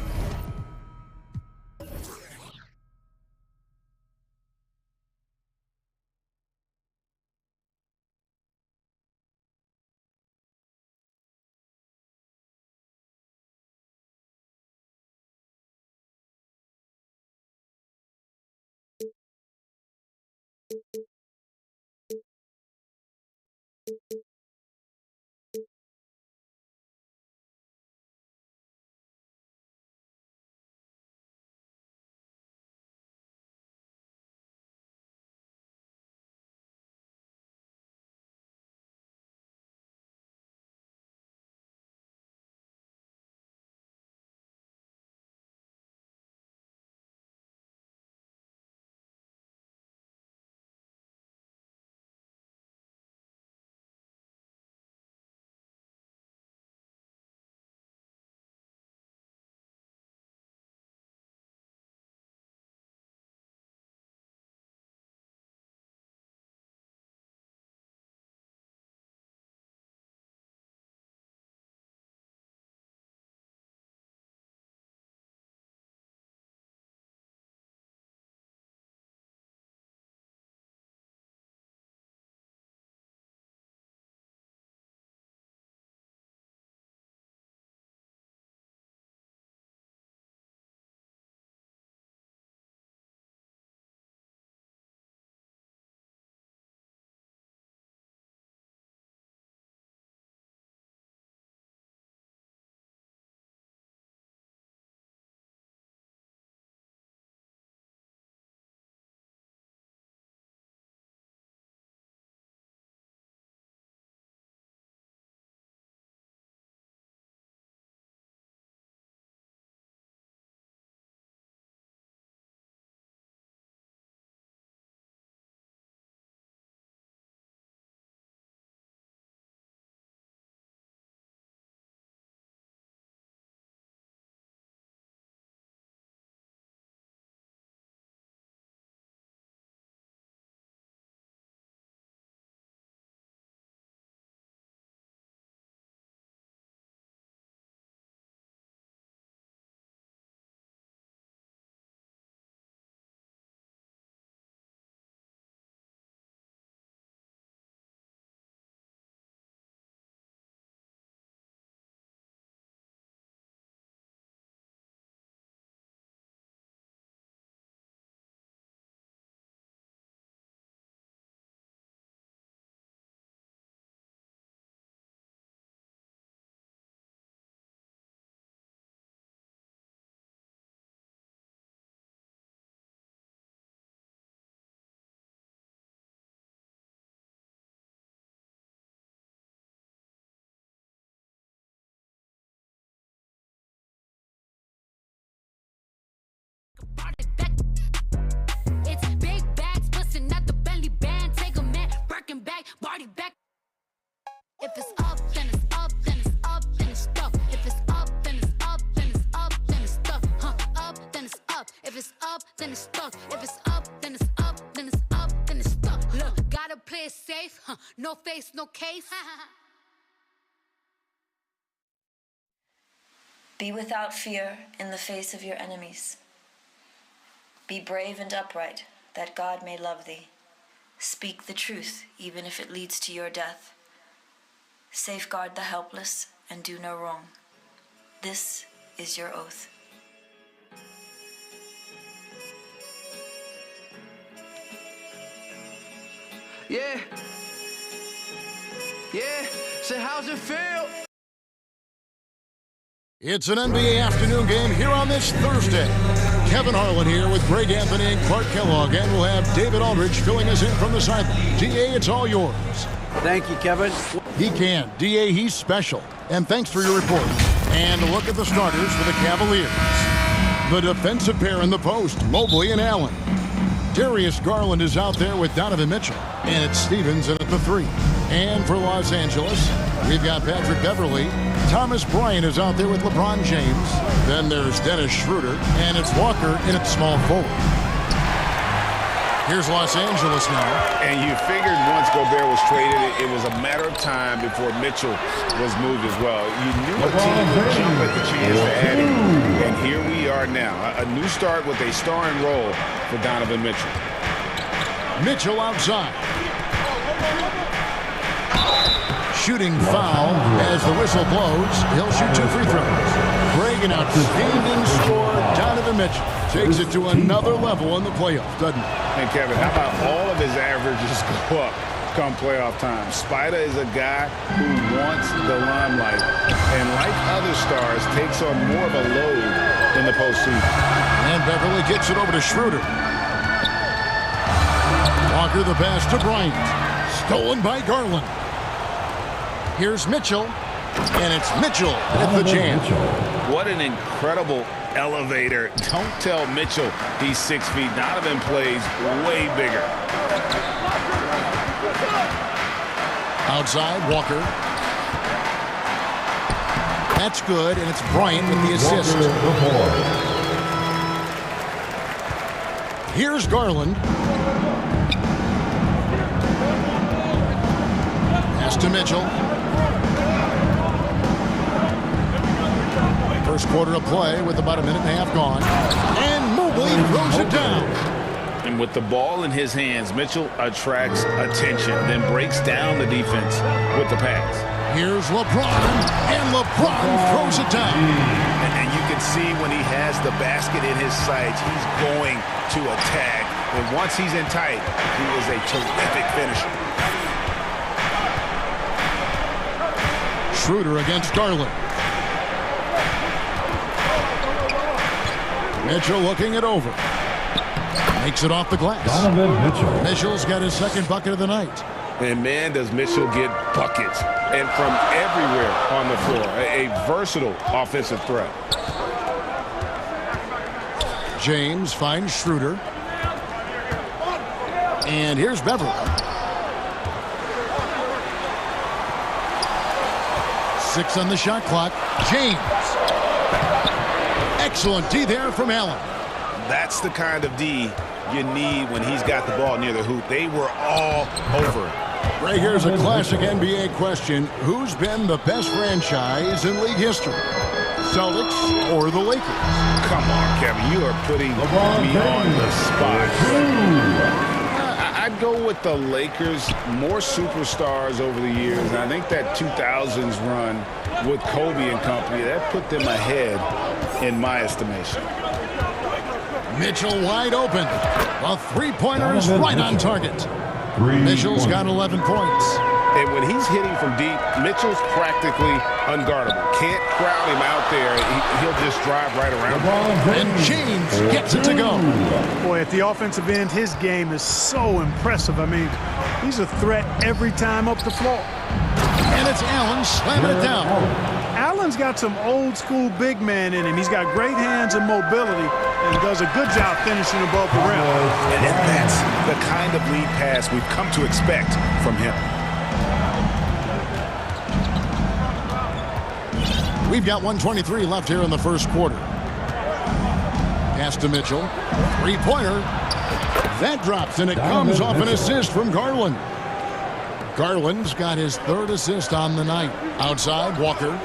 then it's stuck. If it's up, then it's up, then it's up, then it's stuck. Look, gotta play it safe, no face, no case. Be without fear in the face of your enemies. Be brave and upright, that God may love thee. Speak the truth, even if it leads to your death. Safeguard the helpless and do no wrong. This is your oath. Yeah. So how's it feel? It's an NBA afternoon game here on this Thursday. Kevin Harlan here with Greg Anthony and Clark Kellogg, and we'll have David Aldridge filling us in from the sideline. DA, it's all yours. Thank you, Kevin. He can. DA, he's special. And thanks for your report. And a look at the starters for the Cavaliers. The defensive pair in the post, Mobley and Allen. Darius Garland is out there with Donovan Mitchell. And it's Stevens in at the 3. And for Los Angeles, we've got Patrick Beverley. Thomas Bryant is out there with LeBron James. Then there's Dennis Schroeder. And it's Walker in at small forward. Here's Los Angeles now. And you figured once Gobert was traded, it was a matter of time before Mitchell was moved as well. You knew a team would jump at the chance to add him. And here we are now. A new start with a starring role for Donovan Mitchell. Mitchell outside. Shooting foul as the whistle blows. He'll shoot 2 free throws. Greg, an outstanding score. Donovan Mitchell takes it to another level in the playoffs, doesn't he? And Kevin, how about all of his averages go up come playoff time? Spider is a guy who wants the limelight, and like other stars, takes on more of a load in the postseason. And Beverly gets it over to Schroeder. Walker the pass to Bryant. Stolen by Garland. Here's Mitchell, and it's Mitchell at the jam. What an incredible elevator. Don't tell Mitchell he's 6 feet. Donovan plays way bigger. Outside, Walker. That's good, and it's Bryant with the assist. Here's Garland. Pass to Mitchell. First quarter of play with about a minute and a half gone. And Mobley throws it down. And with the ball in his hands, Mitchell attracts attention, then breaks down the defense with the pass. Here's LeBron, and LeBron throws it down. And you can see when he has the basket in his sights, he's going to attack. And once he's in tight, he is a terrific finisher. Schroeder against Garland. Mitchell looking it over. Makes it off the glass. Donovan Mitchell. Mitchell's got his second bucket of the night. And man, does Mitchell get buckets. And from everywhere on the floor. A versatile offensive threat. James finds Schroeder. And here's Beverly. 6 on the shot clock. James. Excellent D there from Allen. That's the kind of D you need when he's got the ball near the hoop. They were all over it. Right here's a classic NBA question. Who's been the best franchise in league history? Celtics or the Lakers? Come on, Kevin. You are putting me on the spot. I'd go with the Lakers. More superstars over the years. And I think that 2000s run with Kobe and company, that put them ahead in my estimation. Mitchell wide open. A three-pointer is right on target. Mitchell's got 11 points. And when he's hitting from deep, Mitchell's practically unguardable. Can't crowd him out there. He'll just drive right around. And James gets it to go. Boy, at the offensive end, his game is so impressive. I mean, he's a threat every time up the floor. And it's Allen slamming it down. Allen's got some old-school big man in him. He's got great hands and mobility, and does a good job finishing above the rim. And that's the kind of lead pass we've come to expect from him. We've got 1:23 left here in the first quarter. Pass to Mitchell. Three-pointer. That drops, and it comes off an assist from Garland. Garland's got his third assist on the night. Outside, Walker.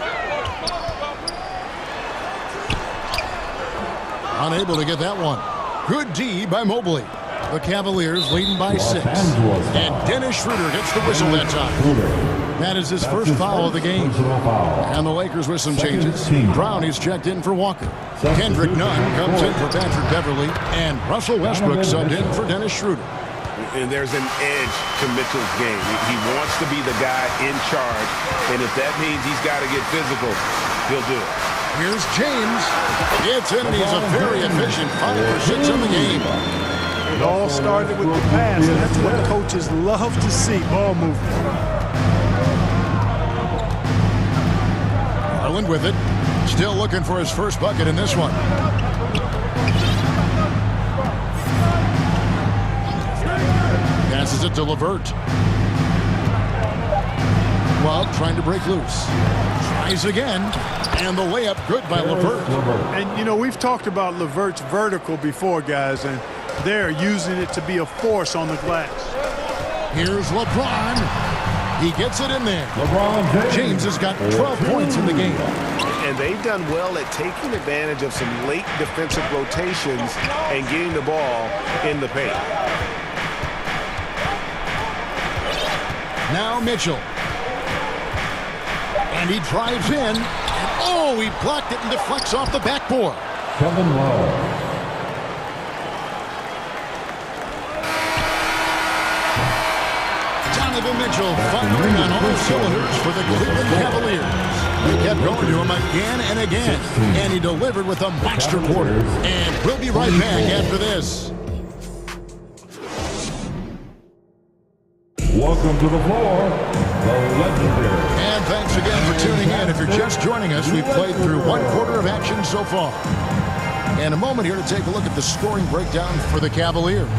Unable to get that one. Good D by Mobley. The Cavaliers leading by 6. And Dennis Schroeder gets the whistle that time. That is his first foul of the game. And the Lakers with some changes. Brown is checked in for Walker. Kendrick Nunn comes in for Patrick Beverly. And Russell Westbrook subbed in for Dennis Schroeder. And there's an edge to Mitchell's game. He wants to be the guy in charge. And if that means he's got to get physical, he'll do it. Here's James. Gets in, and he's a very efficient 5 for 6 in the game. It all started with the pass, and that's what coaches love to see, ball movement. Garland with it. Still looking for his first bucket in this one. Passes it to LeVert. Well, trying to break loose. Tries again. And the layup good by LeVert. And, you know, we've talked about LeVert's vertical before, guys, and they're using it to be a force on the glass. Here's LeBron. He gets it in there. James has got 12 points in the game. And they've done well at taking advantage of some late defensive rotations and getting the ball in the paint. Now Mitchell. And he drives in. And oh, he blocked it and deflects off the backboard. Kevin Love. Donovan Mitchell firing on all cylinders for the Cleveland Cavaliers. They kept going to him again and again. And he delivered with a monster quarter. And we'll be right back after this. Welcome to the floor, the legendary. And thanks again for tuning in. If you're just joining us, we've played through 1/4 of action so far. And a moment here to take a look at the scoring breakdown for the Cavaliers.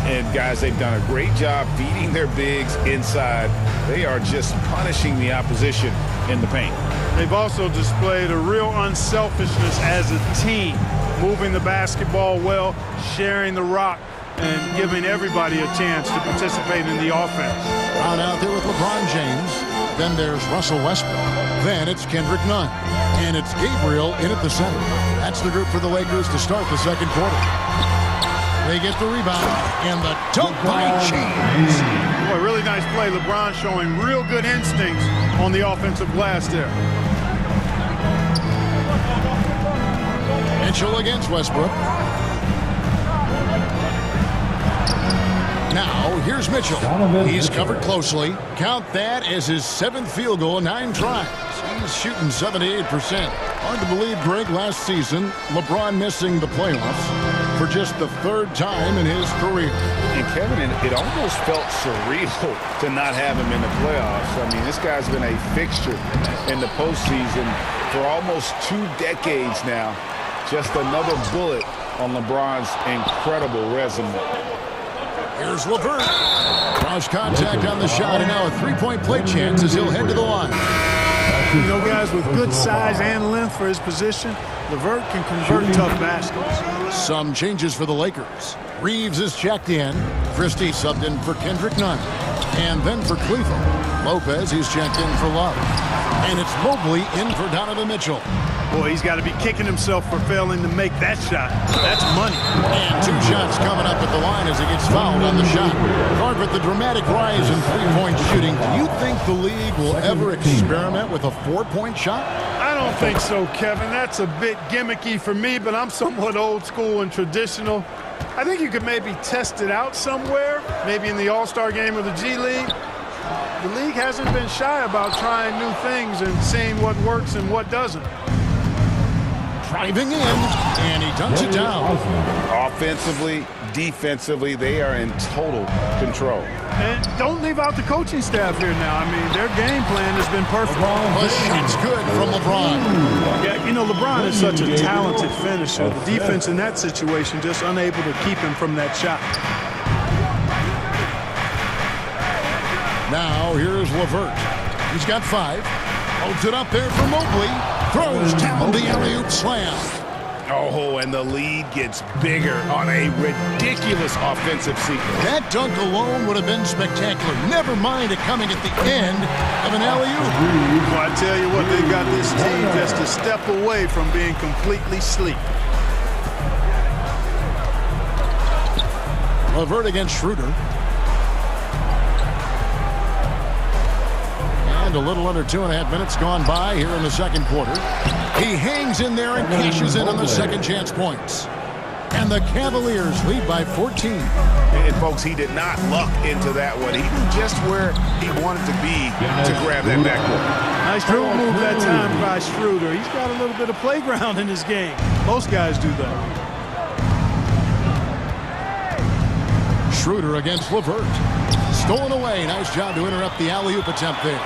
And guys, they've done a great job feeding their bigs inside. They are just punishing the opposition in the paint. They've also displayed a real unselfishness as a team, moving the basketball well, sharing the rock, and giving everybody a chance to participate in the offense. On out there with LeBron James. Then there's Russell Westbrook. Then it's Kendrick Nunn. And it's Gabriel in at the center. That's the group for the Lakers to start the second quarter. They get the rebound. And the dunk by James. Boy, really nice play. LeBron showing real good instincts on the offensive glass there. Mitchell against Westbrook. Now, here's Mitchell. He's covered closely. Count that as his 7th field goal in 9 tries. He's shooting 78%. Hard to believe, Greg, last season, LeBron missing the playoffs for just the 3rd time in his career. And Kevin, it almost felt surreal to not have him in the playoffs. I mean, this guy's been a fixture in the postseason for almost 2 decades now. Just another bullet on LeBron's incredible resume. Here's LeVert. Cross contact on the shot, and now a 3-point play chance as he'll head to the line. You know, guys, with good size and length for his position, LeVert can convert tough baskets. Some changes for the Lakers. Reeves is checked in. Christie subbed in for Kendrick Nunn. And then for Cleveland, Lopez, he's checked in for Love. And it's Mobley in for Donovan Mitchell. Boy, he's got to be kicking himself for failing to make that shot. That's money. And 2 shots coming up at the line as he gets fouled on the shot. Carpet, the dramatic rise in 3-point shooting. Do you think the league will ever experiment with a 4-point shot? I don't think so, Kevin. That's a bit gimmicky for me, but I'm somewhat old school and traditional. I think you could maybe test it out somewhere, maybe in the All-Star game or the G League. The league hasn't been shy about trying new things and seeing what works and what doesn't. Driving in, and he dunks it down. Offensively, defensively, they are in total control. And don't leave out the coaching staff here now. I mean, their game plan has been perfect. The shot's good from LeBron. Yeah, you know, LeBron is such a talented finisher. The defense in that situation just unable to keep him from that shot. Now, here's LeVert. He's got 5. Holds it up there for Mobley. Throws down the alley-oop slam. Oh, Oh, and the lead gets bigger on a ridiculous offensive sequence. That dunk alone would have been spectacular. Never mind it coming at the end of an alley-oop. Well, I tell you what, they got this team just a step away from being completely asleep. LeVert against Schroeder. And a little under 2.5 minutes gone by here in the second quarter. He hangs in there and cashes in on the second chance points. And the Cavaliers lead by 14. And folks, he did not luck into that one. He knew just where he wanted to be to grab that backboard. Nice dribble move that time by Schroeder. He's got a little bit of playground in his game. Most guys do that. Schroeder against LeVert. Stolen away. Nice job to interrupt the alley-oop attempt there.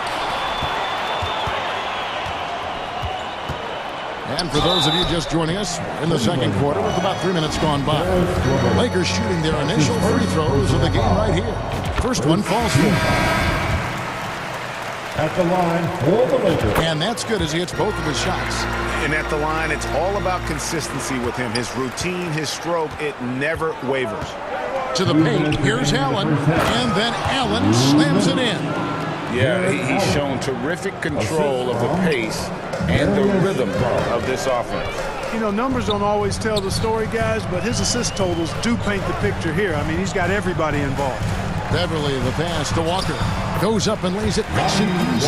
And for those of you just joining us, in the second quarter with about 3 minutes gone by. Lakers shooting their initial free throws of the game right here. First one falls through. At the line for the Lakers. And that's good as he hits both of his shots. And at the line, it's all about consistency with him. His routine, his stroke, it never wavers. To the paint, here's Allen, and then Allen slams it in. Yeah, he's shown terrific control of the pace and the rhythm of this offense. You know, numbers don't always tell the story, guys, but his assist totals do paint the picture here. I mean, he's got everybody involved. Beverly, the pass to Walker. Goes up and lays it nice and easy.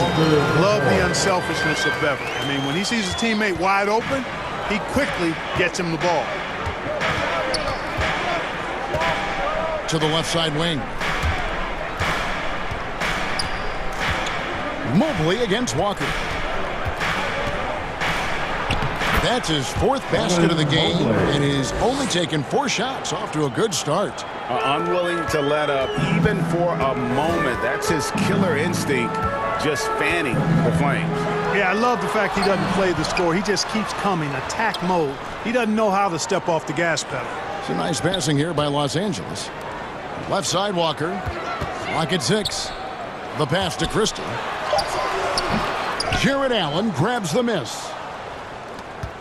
Love the unselfishness of Beverly. I mean, when he sees his teammate wide open, he quickly gets him the ball. To the left side wing. Mobley against Walker. That's his fourth basket of the game, and he's only taken 4 shots. Off to a good start. Unwilling to let up even for a moment. That's his killer instinct, just fanning the flames. Yeah, I love the fact he doesn't play the score. He just keeps coming, attack mode. He doesn't know how to step off the gas pedal. Some nice passing here by Los Angeles. Left side Walker. Clock at 6. The pass to Crystal. Jared Allen grabs the miss.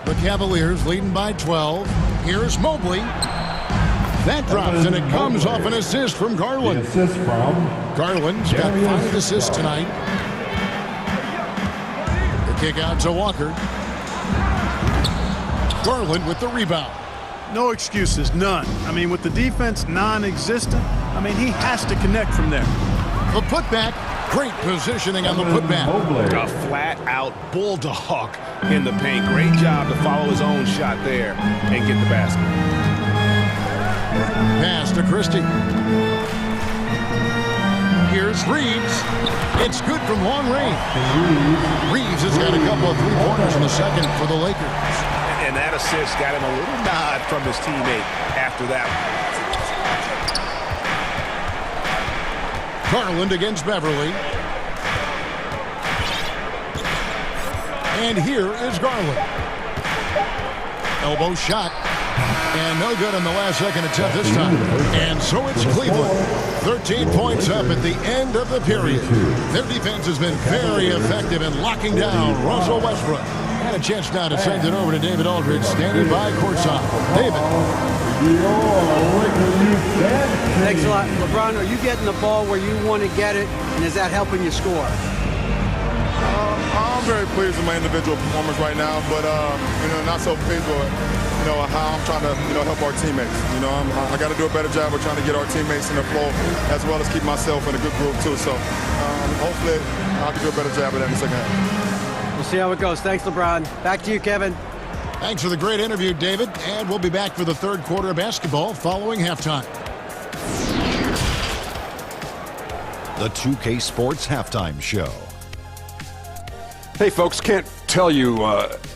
The Cavaliers leading by 12. Here's Mobley. That drops, and it comes off an assist from Garland. Assist from Garland's got 5 assists tonight. The kick out to Walker. Garland with the rebound. No excuses, none. I mean, with the defense non-existent, I mean, he has to connect from there. The putback. Great positioning on the putback. A flat-out bulldog in the paint. Great job to follow his own shot there and get the basket. Pass to Christie. Here's Reeves. It's good from long range. Reeves has got a couple of 3-pointers in the second for the Lakers. And that assist got him a little nod from his teammate after that one. Garland against Beverly. And here is Garland. Elbow shot. And no good on the last second attempt this time. And so it's Cleveland. 13 points up at the end of the period. Their defense has been very effective in locking down Russell Westbrook. Had a chance now to send it over to David Aldridge, standing by courtside. David. Thanks a lot. LeBron, are you getting the ball where you want to get it, and is that helping you score? I'm very pleased with my individual performance right now, but not so pleased with how I'm trying to help our teammates. I got to do a better job of trying to get our teammates in the flow, as well as keep myself in a good group too. So hopefully I can do a better job of that in the second half. We'll see how it goes. Thanks, LeBron. Back to you, Kevin. Thanks for the great interview, David. And we'll be back for the third quarter of basketball following halftime. The 2K Sports Halftime Show. Hey, folks, can't tell you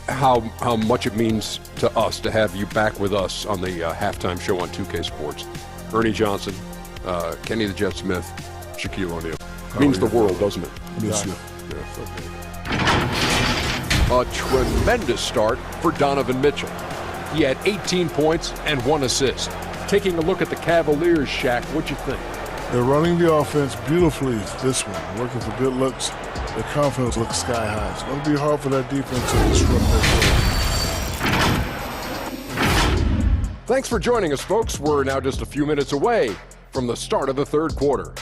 how much it means to us to have you back with us on the halftime show on 2K Sports. Ernie Johnson, Kenny the Jet Smith, Shaquille O'Neal. Means the world, doesn't it? Yes, sir. Yeah, okay. A tremendous start for Donovan Mitchell. He had 18 points and 1 assist. Taking a look at the Cavaliers, Shaq, what'd you think? They're running the offense beautifully this one, working for good looks. Their confidence looks sky high. It's going to be hard for that defense to disrupt that Thanks for joining us, folks. We're now just a few minutes away from the start of the third quarter.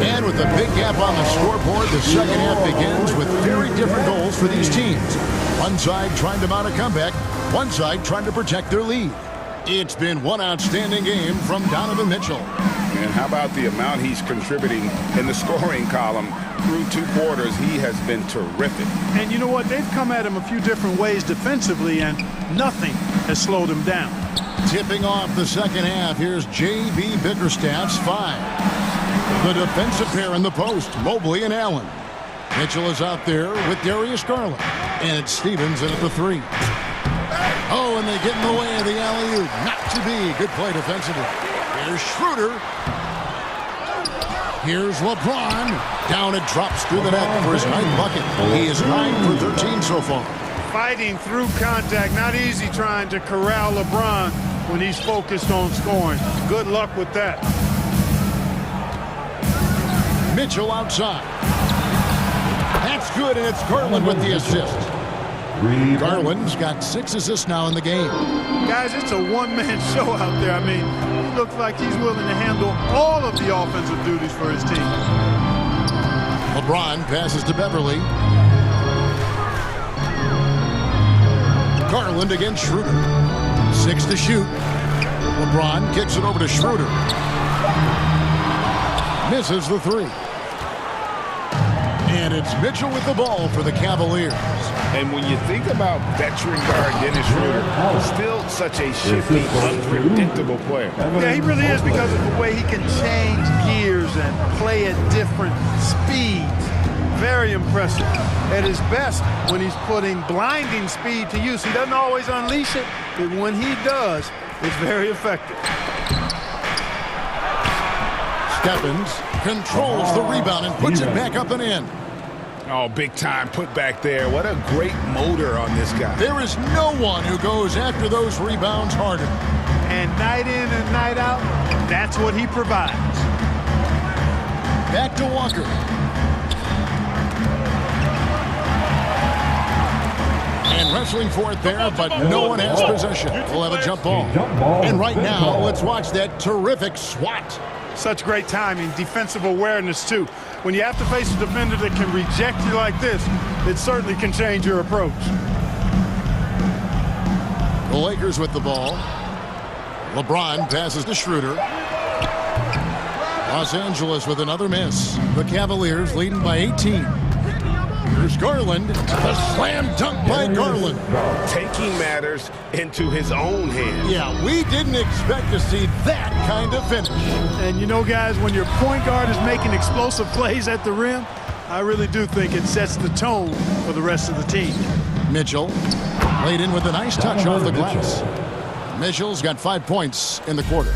And with a big gap on the scoreboard, the second half begins with very different goals for these teams. One side trying to mount a comeback, one side trying to protect their lead. It's been one outstanding game from Donovan Mitchell. And how about the amount he's contributing in the scoring column? Through 2 quarters, he has been terrific. And you know what? They've come at him a few different ways defensively, and nothing has slowed him down. Tipping off the second half, here's J.B. Bickerstaff's 5. The defensive pair in the post, Mobley and Allen. Mitchell is out there with Darius Garland. And it's Stevens in at the 3. Oh, and they get in the way of the alley-oop. Not to be. Good play defensively. Here's Schroeder. Here's LeBron. Down it drops through the net for his 9th bucket. He is 9 for 13 so far. Fighting through contact. Not easy trying to corral LeBron when he's focused on scoring. Good luck with that. Mitchell outside. That's good, and it's Garland with the assist. Garland's got 6 assists now in the game. Guys, it's a one-man show out there. I mean, he looks like he's willing to handle all of the offensive duties for his team. LeBron passes to Beverly. Garland against Schroeder. 6 to shoot. LeBron kicks it over to Schroeder. Misses the 3. And it's Mitchell with the ball for the Cavaliers. And when you think about veteran guard Dennis Schroeder, still such a shifty, unpredictable player. Yeah, he really is, because of the way he can change gears and play at different speeds. Very impressive. At his best, when he's putting blinding speed to use. He doesn't always unleash it, but when he does, it's very effective. Stephens controls the rebound and puts it back up and in. Oh, big time put back there. What a great motor on this guy. There is no one who goes after those rebounds harder. And night in and night out, that's what he provides. Back to Walker. And wrestling for it there, but no one has possession. We'll have a jump ball. And right now, let's watch that terrific swat. Such great timing, defensive awareness, too. When you have to face a defender that can reject you like this, it certainly can change your approach. The Lakers with the ball. LeBron passes to Schroeder. Los Angeles with another miss. The Cavaliers leading by 18. Here's Garland. The slam dunk by Garland. Taking matters into his own hands. Yeah, we didn't expect to see that kind of finish. And you know, guys, when your point guard is making explosive plays at the rim, I really do think it sets the tone for the rest of the team. Mitchell laid in with a nice touch off the glass. Mitchell's got 5 points in the quarter.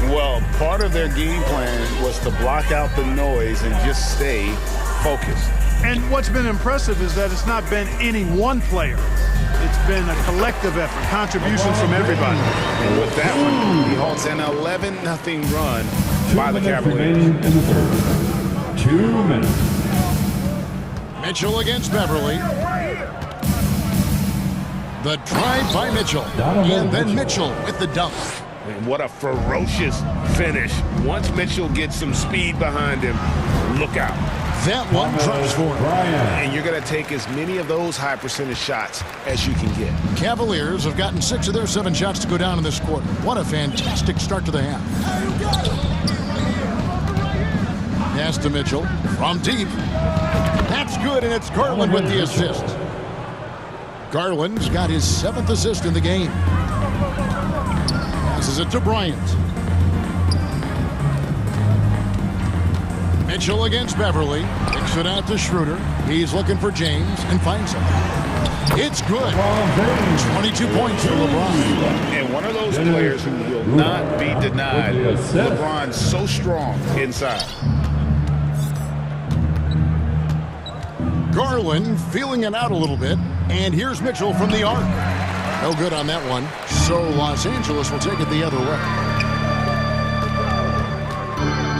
Well, part of their game plan was to block out the noise and just stay focused. And what's been impressive is that it's not been any one player. It's been a collective effort, contributions from everybody. And with that one, he halts an 11-0 run by the Cavaliers. In the third. 2 minutes. Mitchell against Beverly. The drive by Mitchell. And then Mitchell with the dunk. And what a ferocious finish. Once Mitchell gets some speed behind him, look out. That one drops for him. And you're going to take as many of those high percentage shots as you can get. Cavaliers have gotten 6 of their 7 shots to go down in this quarter. What a fantastic start to the half. Pass to Mitchell from deep. That's good, and it's Garland with the assist. Garland's got his 7th assist in the game. Passes it to Bryant. Mitchell against Beverly. Kicks it out to Schroeder. He's looking for James and finds him. It's good. 22 points for LeBron. And one of those players who will not be denied. LeBron's so strong inside. Garland feeling it out a little bit. And here's Mitchell from the arc. No good on that one. So Los Angeles will take it the other way.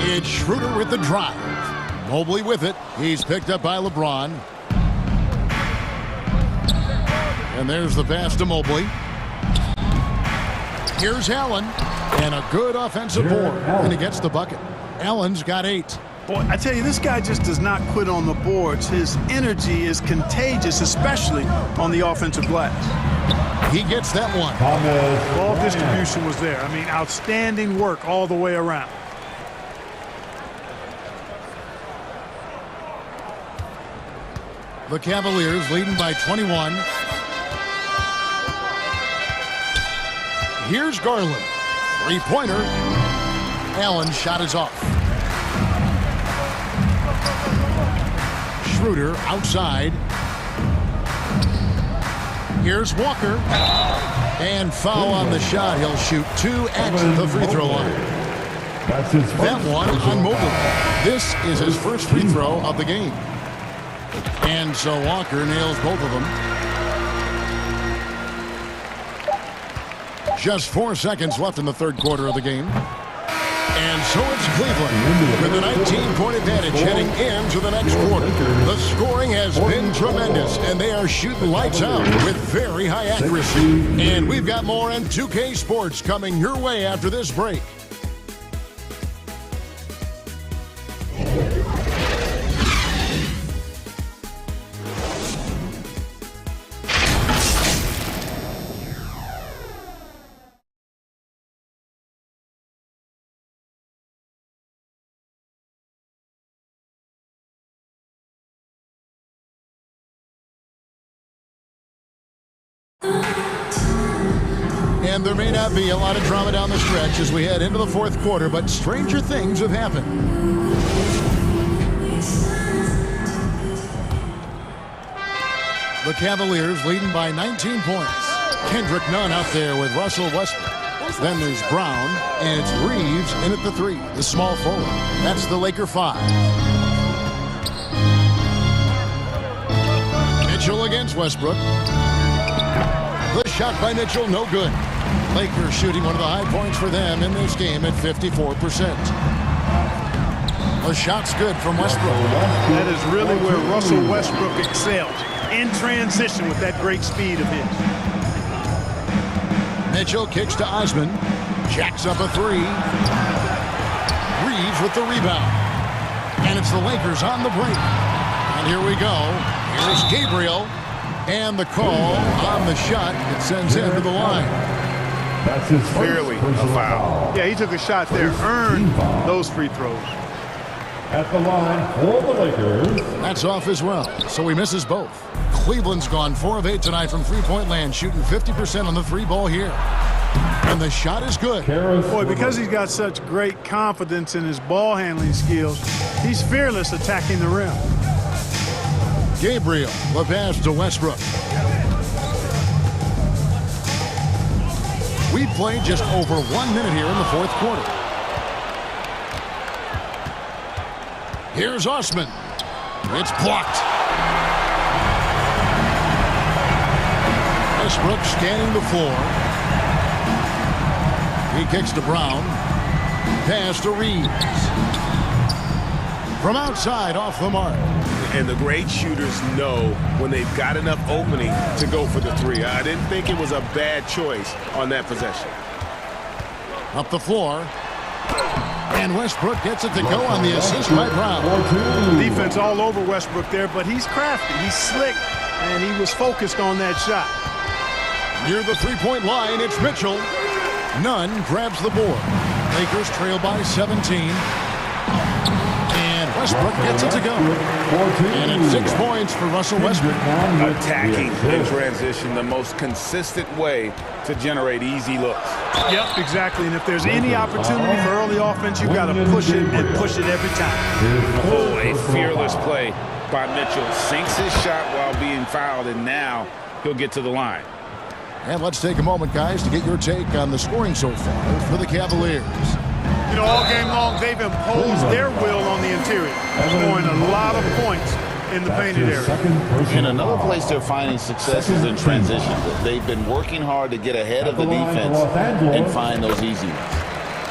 It's Schroeder with the drive. Mobley with it. He's picked up by LeBron. And there's the pass to Mobley. Here's Allen. And a good offensive board. And he gets the bucket. Allen's got 8. Boy, I tell you, this guy just does not quit on the boards. His energy is contagious, especially on the offensive glass. He gets that one. Ball distribution was there. I mean, outstanding work all the way around. The Cavaliers leading by 21. Here's Garland. 3-pointer. Allen's shot is off. Schroeder outside. Here's Walker. And foul on the shot. He'll shoot 2 at the free throw line. That one on Mobley. This is his first free throw of the game. And so Walker nails both of them. Just 4 seconds left in the third quarter of the game. And so it's Cleveland with a 19-point advantage heading into the next quarter. The scoring has been tremendous, and they are shooting lights out with very high accuracy. And we've got more on 2K Sports coming your way after this break. And there may not be a lot of drama down the stretch as we head into the fourth quarter, but stranger things have happened. The Cavaliers leading by 19 points. Kendrick Nunn out there with Russell Westbrook. Then there's Brown, and it's Reeves in at the 3, the small forward. That's the Laker 5. Mitchell against Westbrook. The shot by Mitchell, no good. Lakers shooting one of the high points for them in this game at 54%. The shot's good from Westbrook. That is really where Russell Westbrook excels, in transition with that great speed of his. Mitchell kicks to Osman. Jacks up a 3. Reeves with the rebound. And it's the Lakers on the break. And here we go. Here's Gabriel. And the call on the shot that sends him to the line. That's his clearly a foul. Yeah, he took a shot there, earned those free throws. At the line for the Lakers. That's off as well, so he misses both. Cleveland's gone 4 of 8 tonight from three-point land, shooting 50% on the 3-ball here. And the shot is good. Boy, because he's got such great confidence in his ball handling skills, he's fearless attacking the rim. Gabriel, the pass to Westbrook. We played just over 1 minute here in the fourth quarter. Here's Osman. It's blocked. Westbrook scanning the floor. He kicks to Brown. Pass to Reeves. From outside, off the mark. And the great shooters know when they've got enough opening to go for the 3. I didn't think it was a bad choice on that possession. Up the floor. And Westbrook gets it to go on the assist by Brown. Defense all over Westbrook there, but he's crafty. He's slick, and he was focused on that shot. Near the three-point line, it's Mitchell. Nunn grabs the board. Lakers trail by 17. And Westbrook gets it to go. And it's 6 points for Russell Westbrook. Attacking in transition, the most consistent way to generate easy looks. Yep, exactly. And if there's any opportunity for early offense, you've got to push it and push it every time. Oh, a fearless play by Mitchell. Sinks his shot while being fouled, and now he'll get to the line. And let's take a moment, guys, to get your take on the scoring so far for the Cavaliers. You know, all game long, they've imposed their will on the interior, scoring a lot of points in the painted area. And another place they're finding success is in transition. They've been working hard to get ahead of the defense and find those easy ones.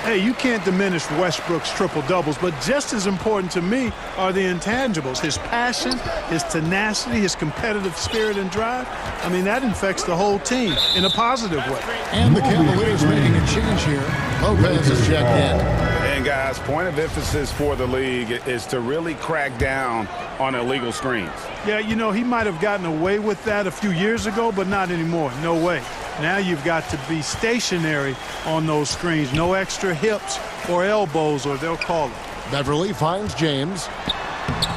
Hey, you can't diminish Westbrook's triple-doubles, but just as important to me are the intangibles. His passion, his tenacity, his competitive spirit and drive. I mean, that infects the whole team in a positive way. And the Cavaliers making a change here. Lopez is checked in. And guys, point of emphasis for the league is to really crack down on illegal screens. Yeah, you know, he might have gotten away with that a few years ago, but not anymore. No way. Now you've got to be stationary on those screens. No extra hips or elbows, or they'll call it. Beverly finds James,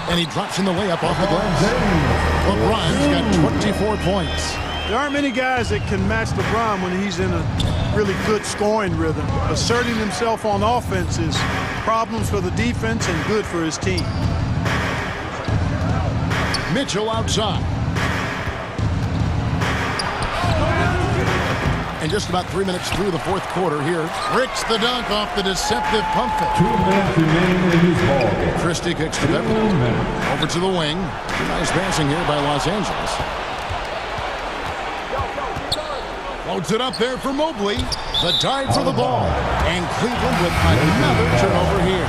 and he drops in the layup off the glass. LeBron's got 24 points. There aren't many guys that can match LeBron when he's in a really good scoring rhythm. Asserting himself on offense is problems for the defense and good for his team. Mitchell outside. And just about 3 minutes through the fourth quarter here. Ricks the dunk off the deceptive pump fake. 2 minutes remaining in this ball game. Christie kicks to Beverly. Over to the wing. Nice passing here by Los Angeles. Loads it up there for Mobley. The dive for the ball. And Cleveland with another turnover here.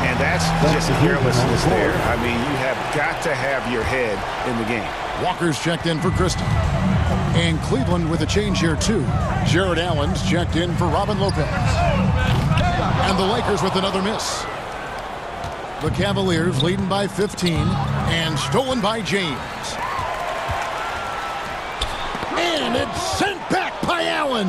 And that's just carelessness there. I mean, you have got to have your head in the game. Walker's checked in for Christie. And Cleveland with a change here, too. Jared Allen's checked in for Robin Lopez. And the Lakers with another miss. The Cavaliers leading by 15 and stolen by James. And it's sent back by Allen.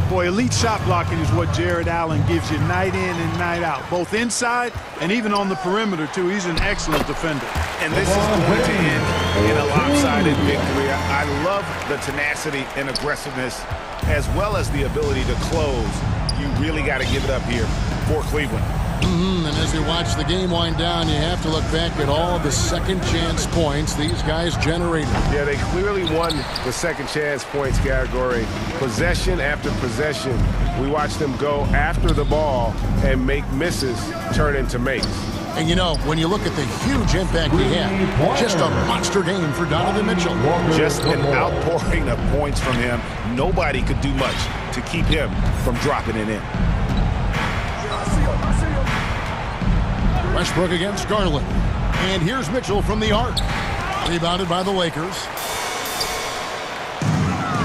Boy, elite shot blocking is what Jared Allen gives you night in and night out, both inside and even on the perimeter, too. He's an excellent defender. And this is going to end in a lopsided victory. I love the tenacity and aggressiveness as well as the ability to close. You really got to give it up here for Cleveland. And as we watch the game wind down, you have to look back at all the second chance points these guys generated. Yeah, they clearly won the second chance points category. Possession after possession, we watched them go after the ball and make misses turn into makes. And you know, when you look at the huge impact he had, just a monster game for Donovan Mitchell. Just an outpouring of points from him. Nobody could do much to keep him from dropping it in. Westbrook against Garland. And here's Mitchell from the arc. Rebounded by the Lakers.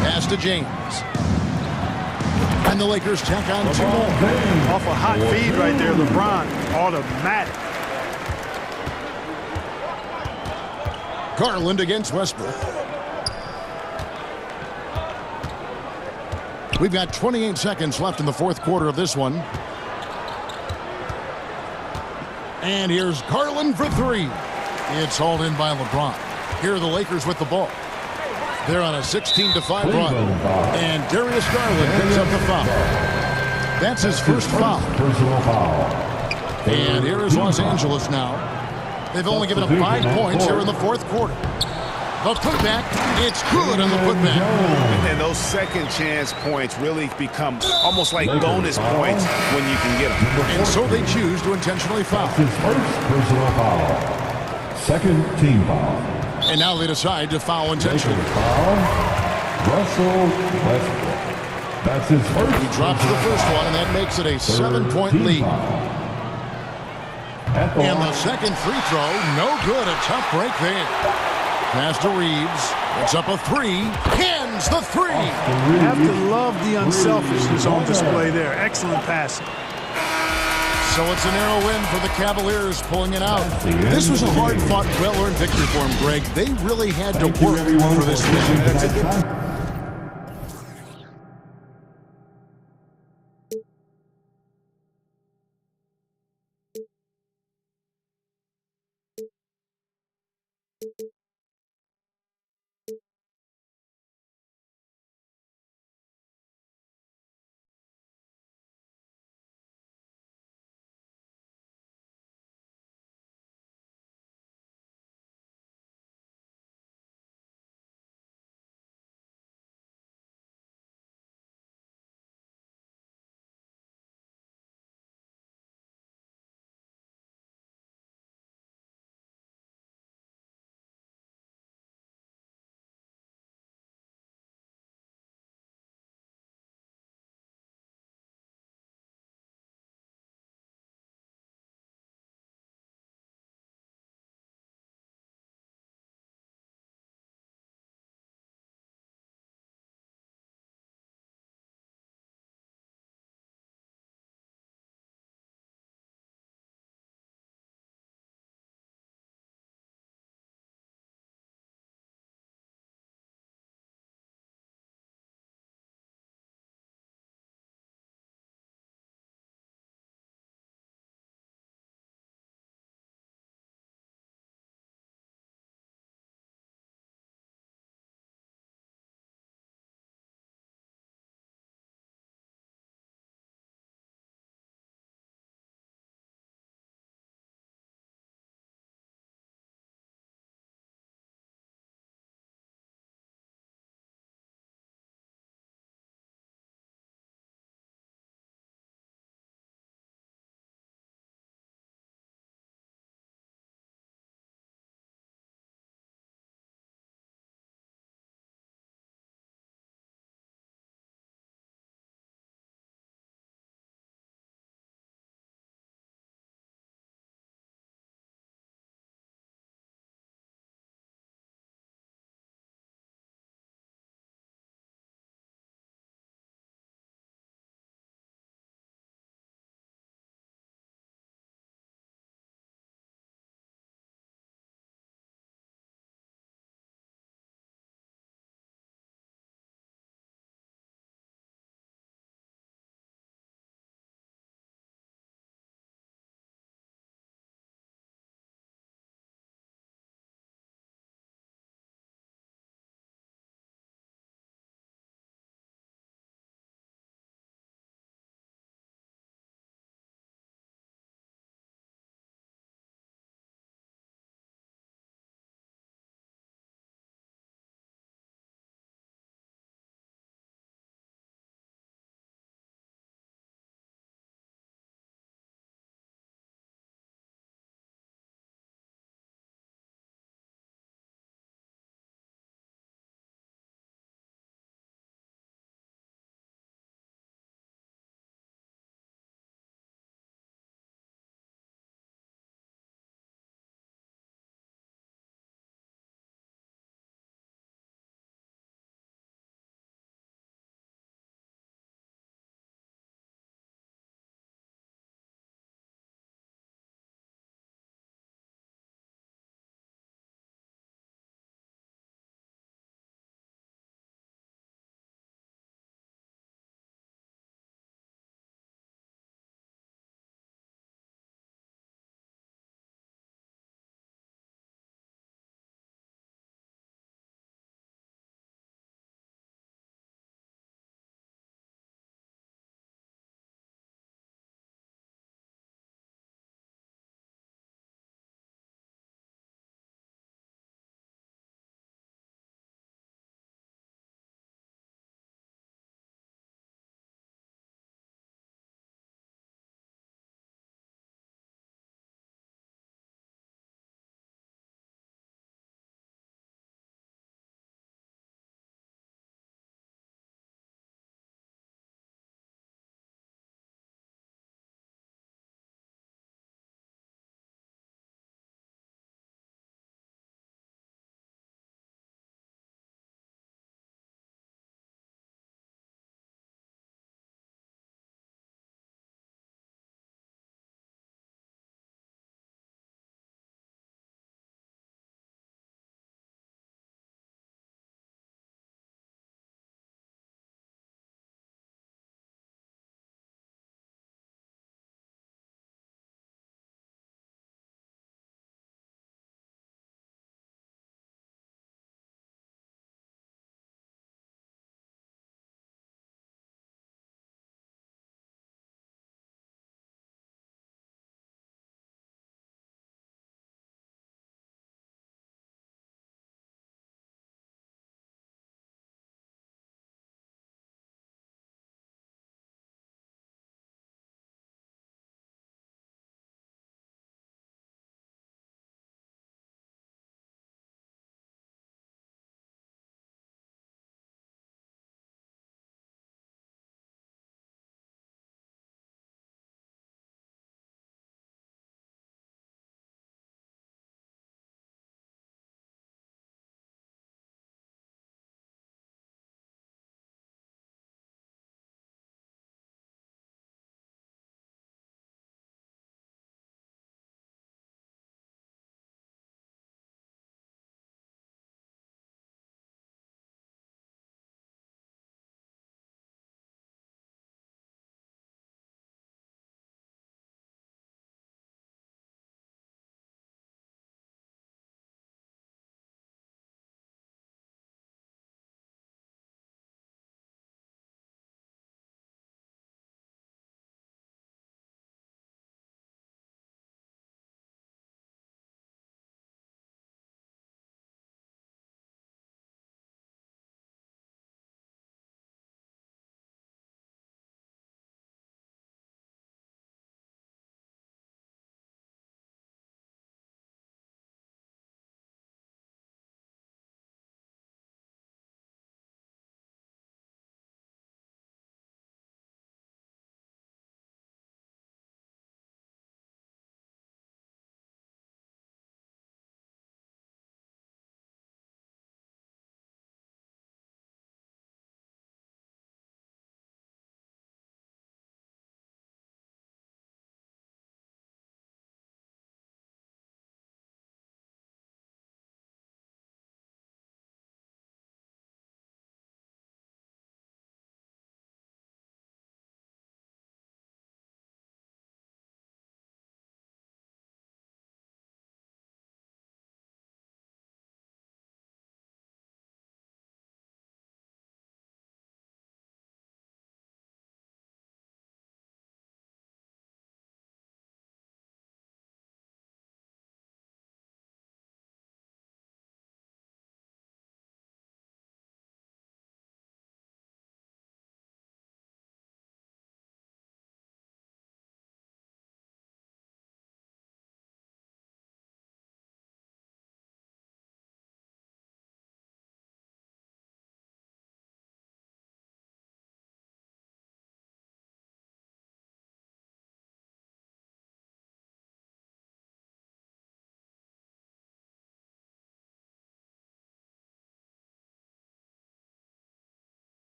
Pass to James. And the Lakers tack on 2 more. Off a hot feed right there, LeBron. Automatic. Garland against Westbrook. We've got 28 seconds left in the fourth quarter of this one. And here's Garland for 3. It's hauled in by LeBron. Here are the Lakers with the ball. They're on a 16-5 run. And Darius Garland picks up the foul. That's his first foul. And here is Los Angeles now. They've only given up 5 points here in the fourth quarter. The putback, it's good on the putback. And those second chance points really become almost like bonus points when you can get them. And so they choose to intentionally foul. His first personal foul. Second team foul. And now they decide to foul intentionally. Russell Westbrook. That's his first. He drops the first one, and that makes it a 7-point lead. And the second free throw, no good. A tough break there. Pass to Reeves. It's up a 3. Hands the 3. You have to love the unselfishness on display there. Excellent passing. So it's a narrow win for the Cavaliers, pulling it out. This was a hard-fought, well-earned victory for them, Greg. They really had to work for this win.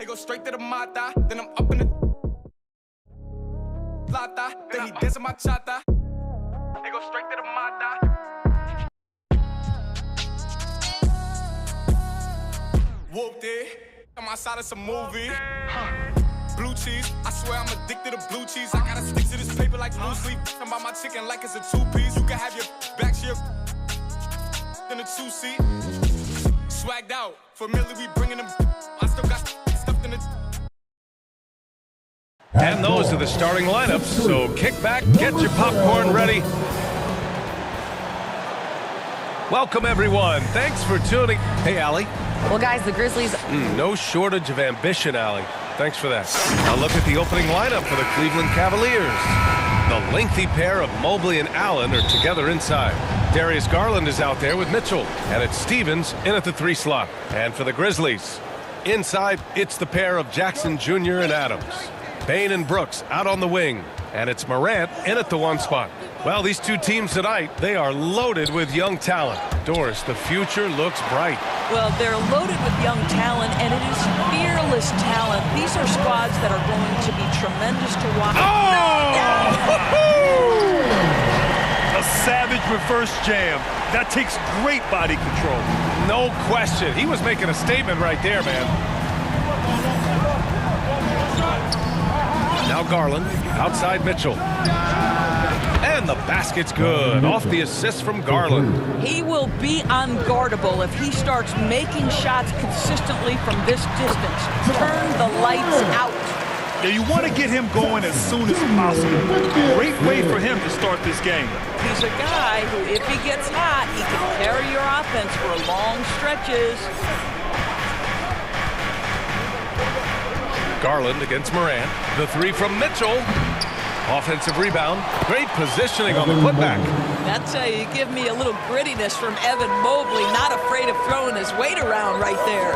They go straight to the mata, then I'm up in the plata, then he dancing my chata. They go straight to the mata. Whooped it, on my side of some movie. Blue cheese, I swear I'm addicted to blue cheese. I gotta stick to this paper like blue sleep. I'm about my chicken like it's a two-piece. You can have your back to your in a two-seat. Swagged out, familiar, we bringing them. I still got stuffed in the. And those are the starting lineups, so kick back, get your popcorn ready. Welcome, everyone. Thanks for tuning. Hey, Allie. Well, guys, the Grizzlies. No shortage of ambition, Allie. Thanks for that. Now look at the opening lineup for the Cleveland Cavaliers. The lengthy pair of Mobley and Allen are together inside. Darius Garland is out there with Mitchell, and it's Stevens in at the 3 slot. And for the Grizzlies, inside, it's the pair of Jackson Jr. and Adams. Bane and Brooks out on the wing, and it's Morant in at the 1 spot. Well, these two teams tonight, they are loaded with young talent. Doris, the future looks bright. Well, they're loaded with young talent, and it is fearless talent. These are squads that are going to be tremendous to watch. A savage reverse jam. That takes great body control. No question. He was making a statement right there, man. Now Garland, outside Mitchell. And the basket's good. Off the assist from Garland. He will be unguardable if he starts making shots consistently from this distance. Turn the lights out. Now you want to get him going as soon as possible. Great way for him to start this game. He's a guy who, if he gets hot, he can carry your offense for long stretches. Garland against Morant. The 3 from Mitchell. Offensive rebound. Great positioning on the putback. That's how you give me a little grittiness from Evan Mobley. Not afraid of throwing his weight around right there.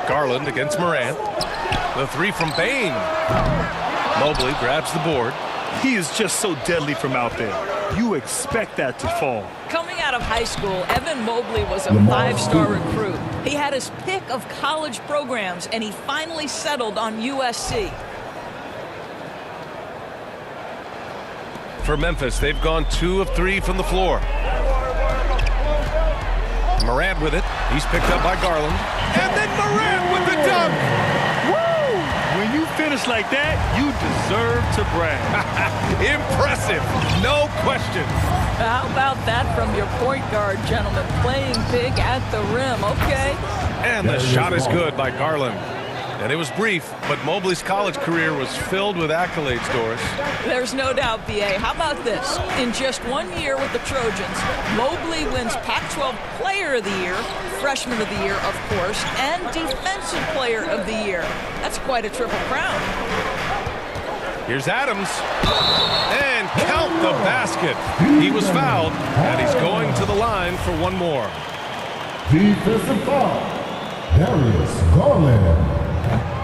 Garland against Morant. The 3 from Bane. Mobley grabs the board. He is just so deadly from out there. You expect that to fall. Coming out of high school, Evan Mobley was a 5-star recruit. He had his pick of college programs, and he finally settled on USC. For Memphis, they've gone 2 of 3 from the floor. Morant with it. He's picked up by Garland. And then Morant with the dunk! Woo! When you finish like that, you deserve to brag. Impressive, no question. How about that from your point guard, gentlemen? Playing big at the rim, okay. And the shot is good by Garland. And it was brief, but Mobley's college career was filled with accolades, Doris. There's no doubt, B.A. How about this? In just 1 year with the Trojans, Mobley wins Pac-12 Player of the Year, Freshman of the Year, of course, and Defensive Player of the Year. That's quite a triple crown. Here's Adams. And count the basket. He was fouled, and he's going to the line for 1 more. Defensive foul, Darius Garland.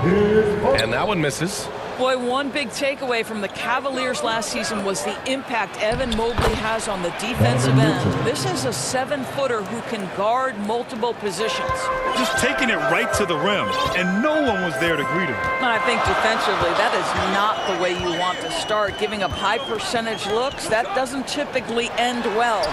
And that one misses. Boy, one big takeaway from the Cavaliers last season was the impact Evan Mobley has on the defensive end. This is a 7-footer who can guard multiple positions. Just taking it right to the rim, and no one was there to greet him. And I think defensively, that is not the way you want to start. Giving up high percentage looks, that doesn't typically end well.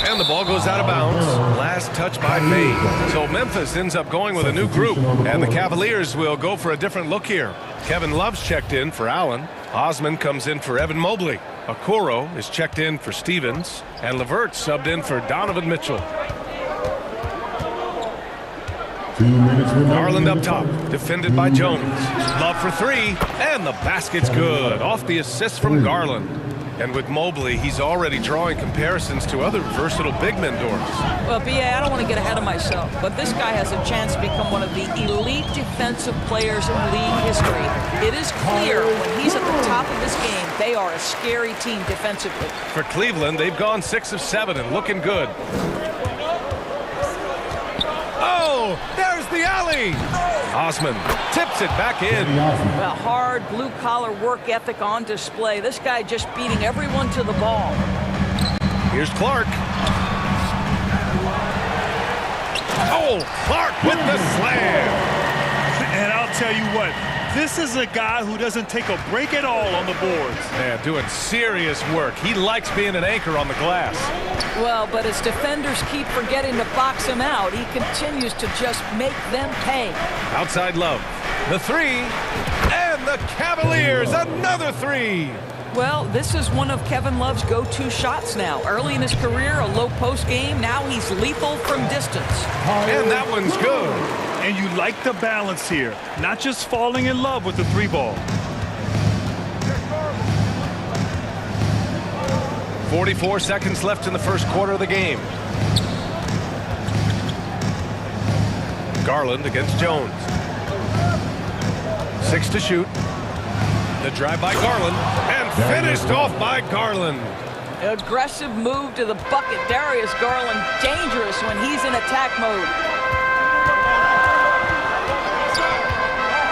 And the ball goes out of bounds. Last touch by Bane. So Memphis ends up going with a new group. And the Cavaliers will go for a different look here. Kevin Love's checked in for Allen. Osman comes in for Evan Mobley. Okoro is checked in for Stevens. And LeVert subbed in for Donovan Mitchell. Garland up top, defended by Jones. Love for 3, and the basket's good. Off the assist from Garland. And with Mobley, he's already drawing comparisons to other versatile big men, Doris. Well, B.A., I don't want to get ahead of myself, but this guy has a chance to become one of the elite defensive players in league history. It is clear when he's at the top of his game, they are a scary team defensively. For Cleveland, they've gone 6 of 7 and looking good. Oh, there's the alley. Osman tips it back in. Well, hard blue-collar work ethic on display. This guy just beating everyone to the ball. Here's Clark. Oh, Clark with the slam. And I'll tell you what, this is a guy who doesn't take a break at all on the boards. Yeah, doing serious work. He likes being an anchor on the glass. Well, but as defenders keep forgetting to box him out, he continues to just make them pay. Outside Love. The three. And the Cavaliers, another three. Well, this is one of Kevin Love's go-to shots now. Early in his career, a low post game. Now he's lethal from distance. And that one's good. And you like the balance here. Not just falling in love with the three ball. 44 seconds left in the first quarter of the game. Garland against Jones. 6 to shoot. The drive by Garland. And finished off by Garland. Aggressive move to the bucket. Darius Garland dangerous when he's in attack mode.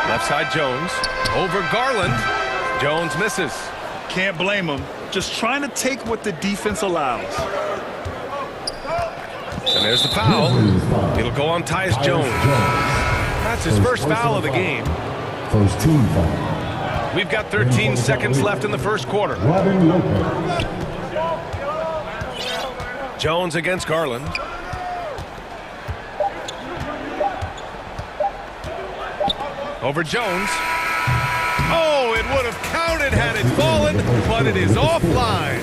Left side Jones. Over Garland. Jones misses. Can't blame him. Just trying to take what the defense allows. And there's the foul. It'll go on Tyus Jones. That's his first foul of the game. First team foul. We've got 13 seconds left in the first quarter. Jones against Garland. Over Jones. Oh, it would have counted had it fallen, but it is offline.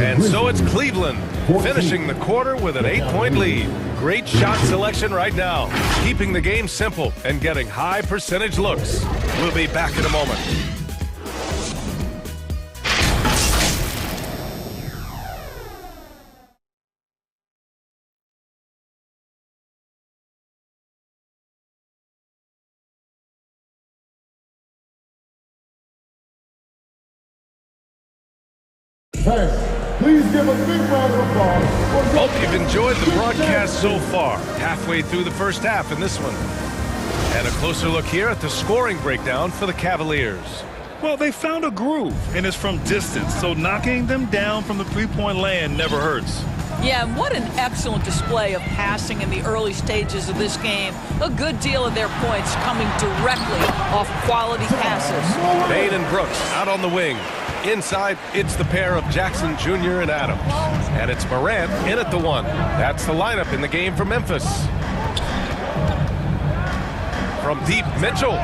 And so it's Cleveland finishing the quarter with an 8-point lead. Great shot selection right now, keeping the game simple and getting high percentage looks. We'll be back in a moment. Please give a big round of applause. Hope you've enjoyed the broadcast so far. Halfway through the first half in this one. And a closer look here at the scoring breakdown for the Cavaliers. Well, they found a groove, and it's from distance, so knocking them down from the three-point land never hurts. Yeah, and what an excellent display of passing in the early stages of this game. A good deal of their points coming directly off quality passes. Bain and Brooks out on the wing. Inside, it's the pair of Jackson Jr. and Adams. And it's Morant in at the one. That's the lineup in the game for Memphis. From deep, Mitchell.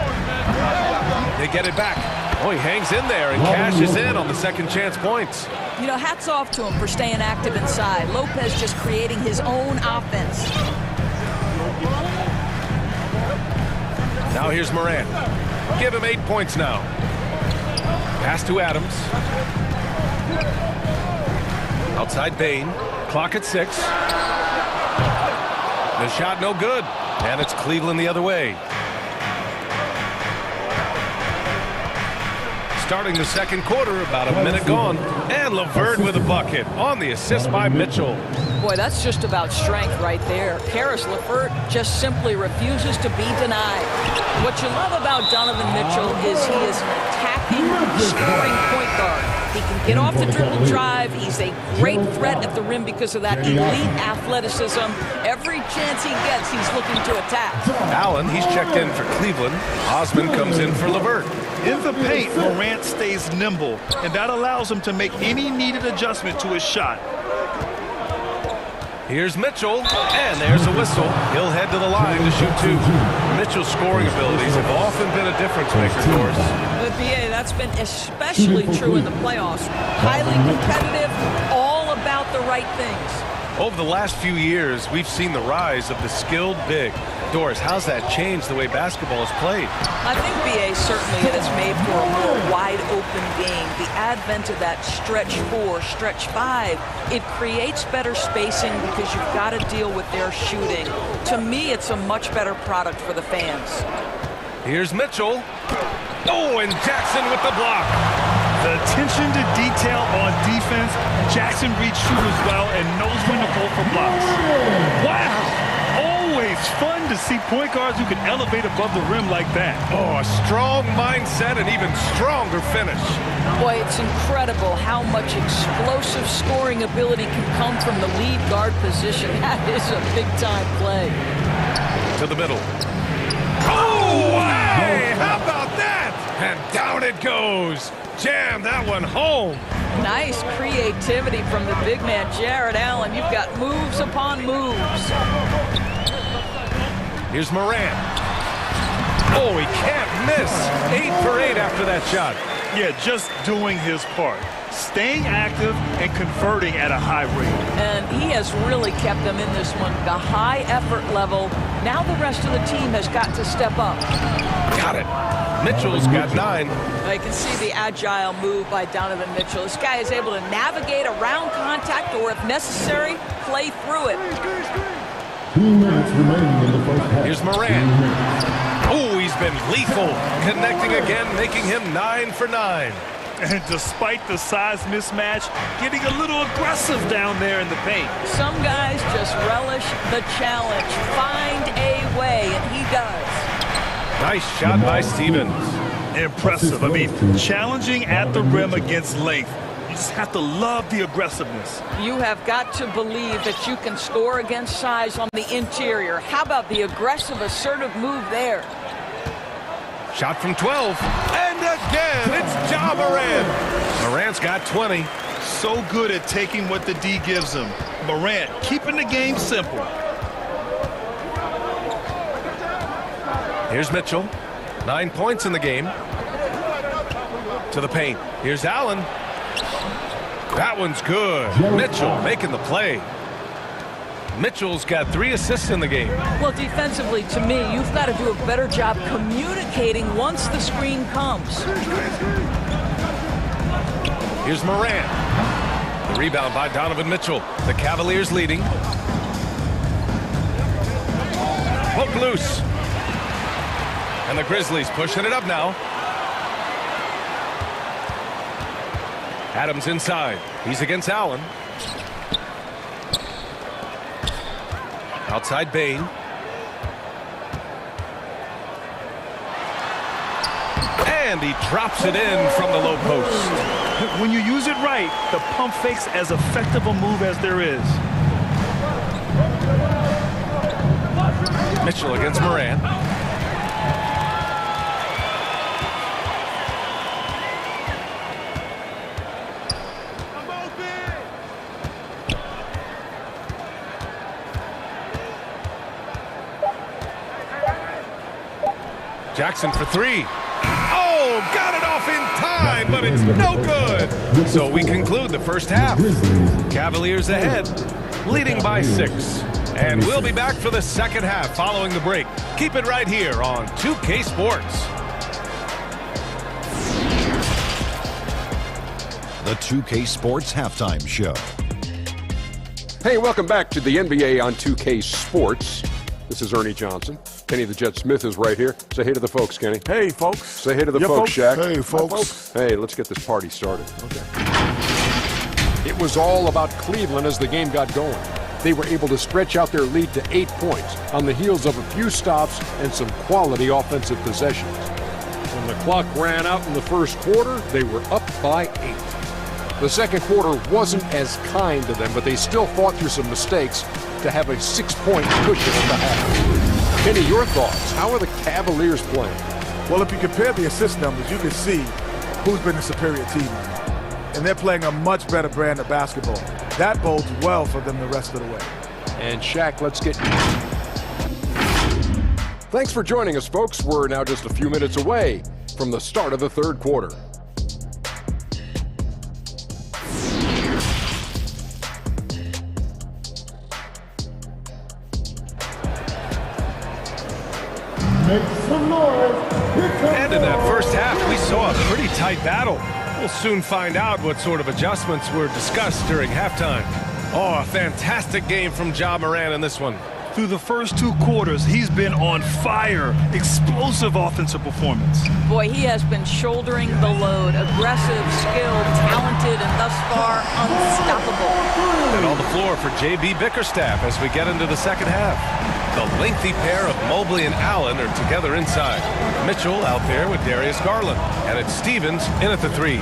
They get it back. Oh, he hangs in there and cashes in on the second chance points. You know, hats off to him for staying active inside. Lopez just creating his own offense. Now here's Morant. Give him 8 points now. Pass to Adams. Outside Bain. Clock at 6. The shot no good. And it's Cleveland the other way. Starting the second quarter, about a minute gone. And LeVert with a bucket on the assist by Mitchell. Boy, that's just about strength right there. Karis LeVert just simply refuses to be denied. What you love about Donovan Mitchell is he is an attacking, scoring point guard. He can get off the dribble drive. He's a great threat at the rim because of that elite athleticism. Every chance he gets, he's looking to attack. Allen, he's checked in for Cleveland. Osman comes in for LeVert. In the paint, Morant stays nimble, and that allows him to make any needed adjustment to his shot. Here's Mitchell, and there's a whistle. He'll head to the line to shoot 2. Mitchell's scoring abilities have often been a difference maker for us. But BA, that's been especially true in the playoffs. Highly competitive, all about the right things. Over the last few years, we've seen the rise of the skilled big. Doris, how's that changed the way basketball is played? I think, BA, certainly it has made for a more wide-open game. The advent of that stretch 4, stretch 5, it creates better spacing because you've got to deal with their shooting. To me, it's a much better product for the fans. Here's Mitchell. Oh, and Jackson with the block. The attention to detail on defense. Jackson reads shooters well and knows when to go for blocks. Wow! Always fun to see point guards who can elevate above the rim like that. Oh, a strong mindset and even stronger finish. Boy, it's incredible how much explosive scoring ability can come from the lead guard position. That is a big-time play. To the middle. Oh, hey, how about that? And down it goes. Jam that one home. Nice creativity from the big man, Jared Allen. You've got moves upon moves. Here's Morant. Oh, he can't miss. 8 for 8 after that shot. Yeah, just doing his part. Staying active and converting at a high rate. And he has really kept them in this one. The high effort level. Now the rest of the team has got to step up. Got it. Mitchell's got 9. I can see the agile move by Donovan Mitchell. This guy is able to navigate around contact or, if necessary, play through it. 2 minutes remaining in the first half. Here's Morant. Oh, he's been lethal. Connecting again, making him 9 for 9. And despite the size mismatch, getting a little aggressive down there in the paint. Some guys just relish the challenge. Find a way, and he does. Nice shot by Stevens. Impressive. I mean, challenging at the rim against length. You just have to love the aggressiveness. You have got to believe that you can score against size on the interior. How about the aggressive, assertive move there? Shot from 12. And again, it's Ja Morant. Morant's got 20. So good at taking what the D gives him. Morant keeping the game simple. Here's Mitchell. 9 points in the game. To the paint. Here's Allen. That one's good. Mitchell making the play. Mitchell's got 3 assists in the game. Well, defensively, to me, you've got to do a better job communicating once the screen comes. Here's Morant. The rebound by Donovan Mitchell. The Cavaliers leading. Hook loose. And the Grizzlies pushing it up now. Adams inside. He's against Allen. Outside Bain. And he drops it in from the low post. When you use it right, the pump fake's as effective a move as there is. Mitchell against Morant. Jackson for 3. Oh, got it off in time, but it's no good. So we conclude the first half. Cavaliers ahead, leading by 6. And we'll be back for the second half following the break. Keep it right here on 2K Sports. The 2K Sports Halftime Show. Hey, welcome back to the NBA on 2K Sports. This is Ernie Johnson. Kenny the Jet Smith is right here. Say hey to the folks, Kenny. Hey, folks. Say hey to the folks, Shaq. Hey, folks. Hey, let's get this party started. Okay. It was all about Cleveland as the game got going. They were able to stretch out their lead to 8 points on the heels of a few stops and some quality offensive possessions. When the clock ran out in the first quarter, they were up by 8. The second quarter wasn't as kind to them, but they still fought through some mistakes to have a 6-point cushion at the half. Kenny, your thoughts? How are the Cavaliers playing? Well, if you compare the assist numbers, you can see who's been the superior team. And they're playing a much better brand of basketball. That bodes well for them the rest of the way. And Shaq, let's get... Thanks for joining us, folks. We're now just a few minutes away from the start of the third quarter. And in that first half, we saw a pretty tight battle. We'll soon find out what sort of adjustments were discussed during halftime. Oh, a fantastic game from Ja Morant in this one. Through the first 2 quarters, he's been on fire. Explosive offensive performance. Boy, he has been shouldering the load. Aggressive, skilled, talented, and thus far unstoppable. And all the floor for J.B. Bickerstaff as we get into the second half. The lengthy pair of Mobley and Allen are together inside. Mitchell out there with Darius Garland. And it's Stevens in at the 3.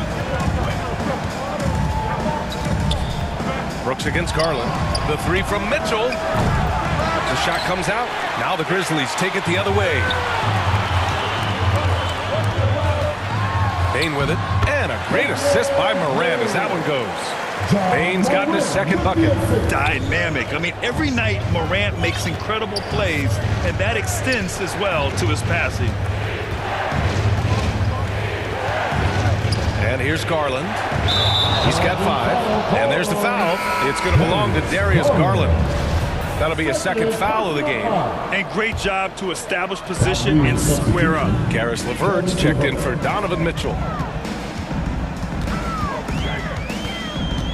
Brooks against Garland. The 3 from Mitchell. The shot comes out. Now the Grizzlies take it the other way. Bain with it. And a great assist by Morant as that one goes. Bain's gotten his second bucket. Dynamic. I mean, every night Morant makes incredible plays, and that extends as well to his passing. And here's Garland. He's got 5. And there's the foul. It's going to belong to Darius Garland. That'll be a second foul of the game. And great job to establish position and square up. Karis LeVert's checked in for Donovan Mitchell.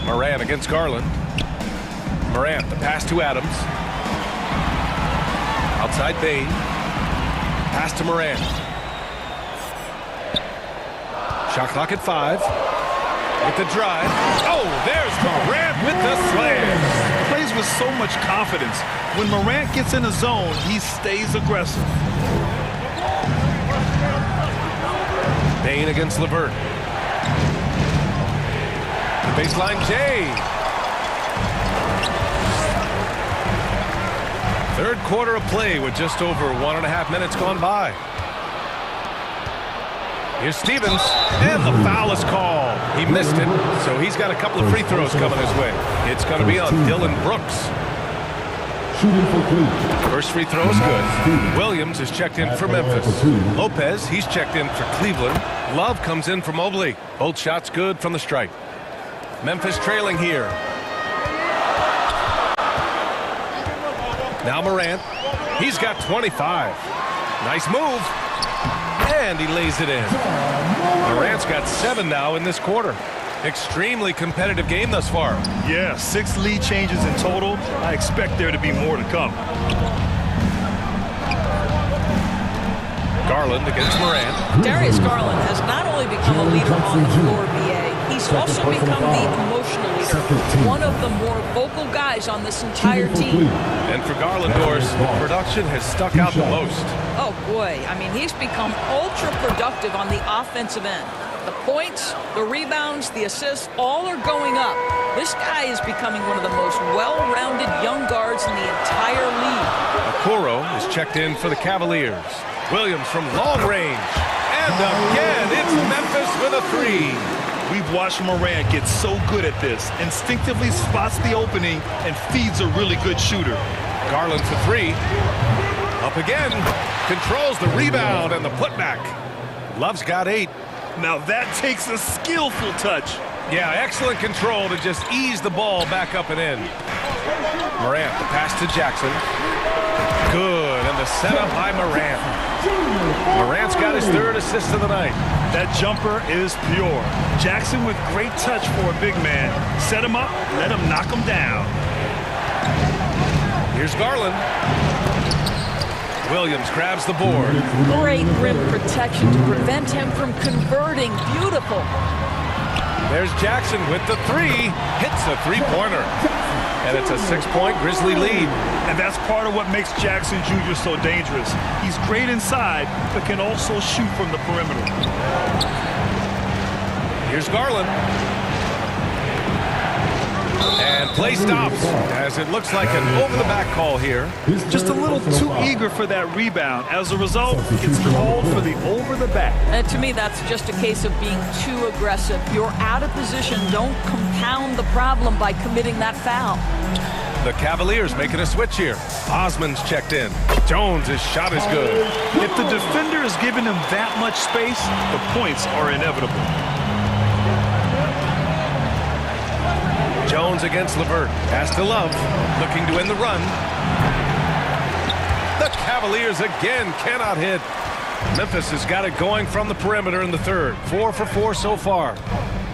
Morant against Garland. Morant, the pass to Adams. Outside Bain. Pass to Morant. Shot clock at 5. With the drive. Oh, there's Morant with the slam. Plays with so much confidence. When Morant gets in the zone, he stays aggressive. Bain against LeVert. Baseline J. Third quarter of play with just over 1.5 minutes gone by. Here's Stevens, and the foul is called. He missed it, so he's got a couple of free throws coming his way. It's going to be on Dylan Brooks. First free throw is good. Williams is checked in for Memphis. Lopez, he's checked in for Cleveland. Love comes in for Mobley. Both shots good from the stripe. Memphis trailing here. Now Morant. He's got 25. Nice move. And he lays it in. Morant's got 7 now in this quarter. Extremely competitive game thus far. Yeah, 6 lead changes in total. I expect there to be more to come. Garland against Morant. Darius Garland has not only become a leader on the floor, BA, he's also become the emotional leader. One of the more vocal guys on this entire team. And for Garland, Doris, production has stuck out the most. Oh, boy. I mean, he's become ultra productive on the offensive end. The points, the rebounds, the assists, all are going up. This guy is becoming one of the most well-rounded young guards in the entire league. Okoro is checked in for the Cavaliers. Williams from long range. And again, it's Memphis with a 3. We've watched Morant get so good at this. Instinctively spots the opening and feeds a really good shooter. Garland for 3. Up again. Controls the rebound and the putback. Love's got 8. Now that takes a skillful touch. Yeah, excellent control to just ease the ball back up and in. Morant, the pass to Jackson. Good, and the setup by Morant. Morant's got his 3rd assist of the night. That jumper is pure. Jackson with great touch for a big man. Set him up, let him knock him down. Here's Garland. Williams grabs the board. Great rim protection to prevent him from converting. Beautiful. There's Jackson with the 3. Hits a 3-pointer. And it's a 6-point Grizzly lead. And that's part of what makes Jackson Jr. so dangerous. He's great inside, but can also shoot from the perimeter. Here's Garland. And play stops as it looks like an over-the-back call here. Just a little too eager for that rebound. As a result, it's called for the over-the-back. To me, that's just a case of being too aggressive. You're out of position. Don't compound the problem by committing that foul. The Cavaliers making a switch here. Osman's checked in. Jones' shot is good. If the defender is giving him that much space, the points are inevitable. Jones against LeVert. Pass to Love. Looking to end the run. The Cavaliers again cannot hit. Memphis has got it going from the perimeter in the 3rd. 4 for 4 so far.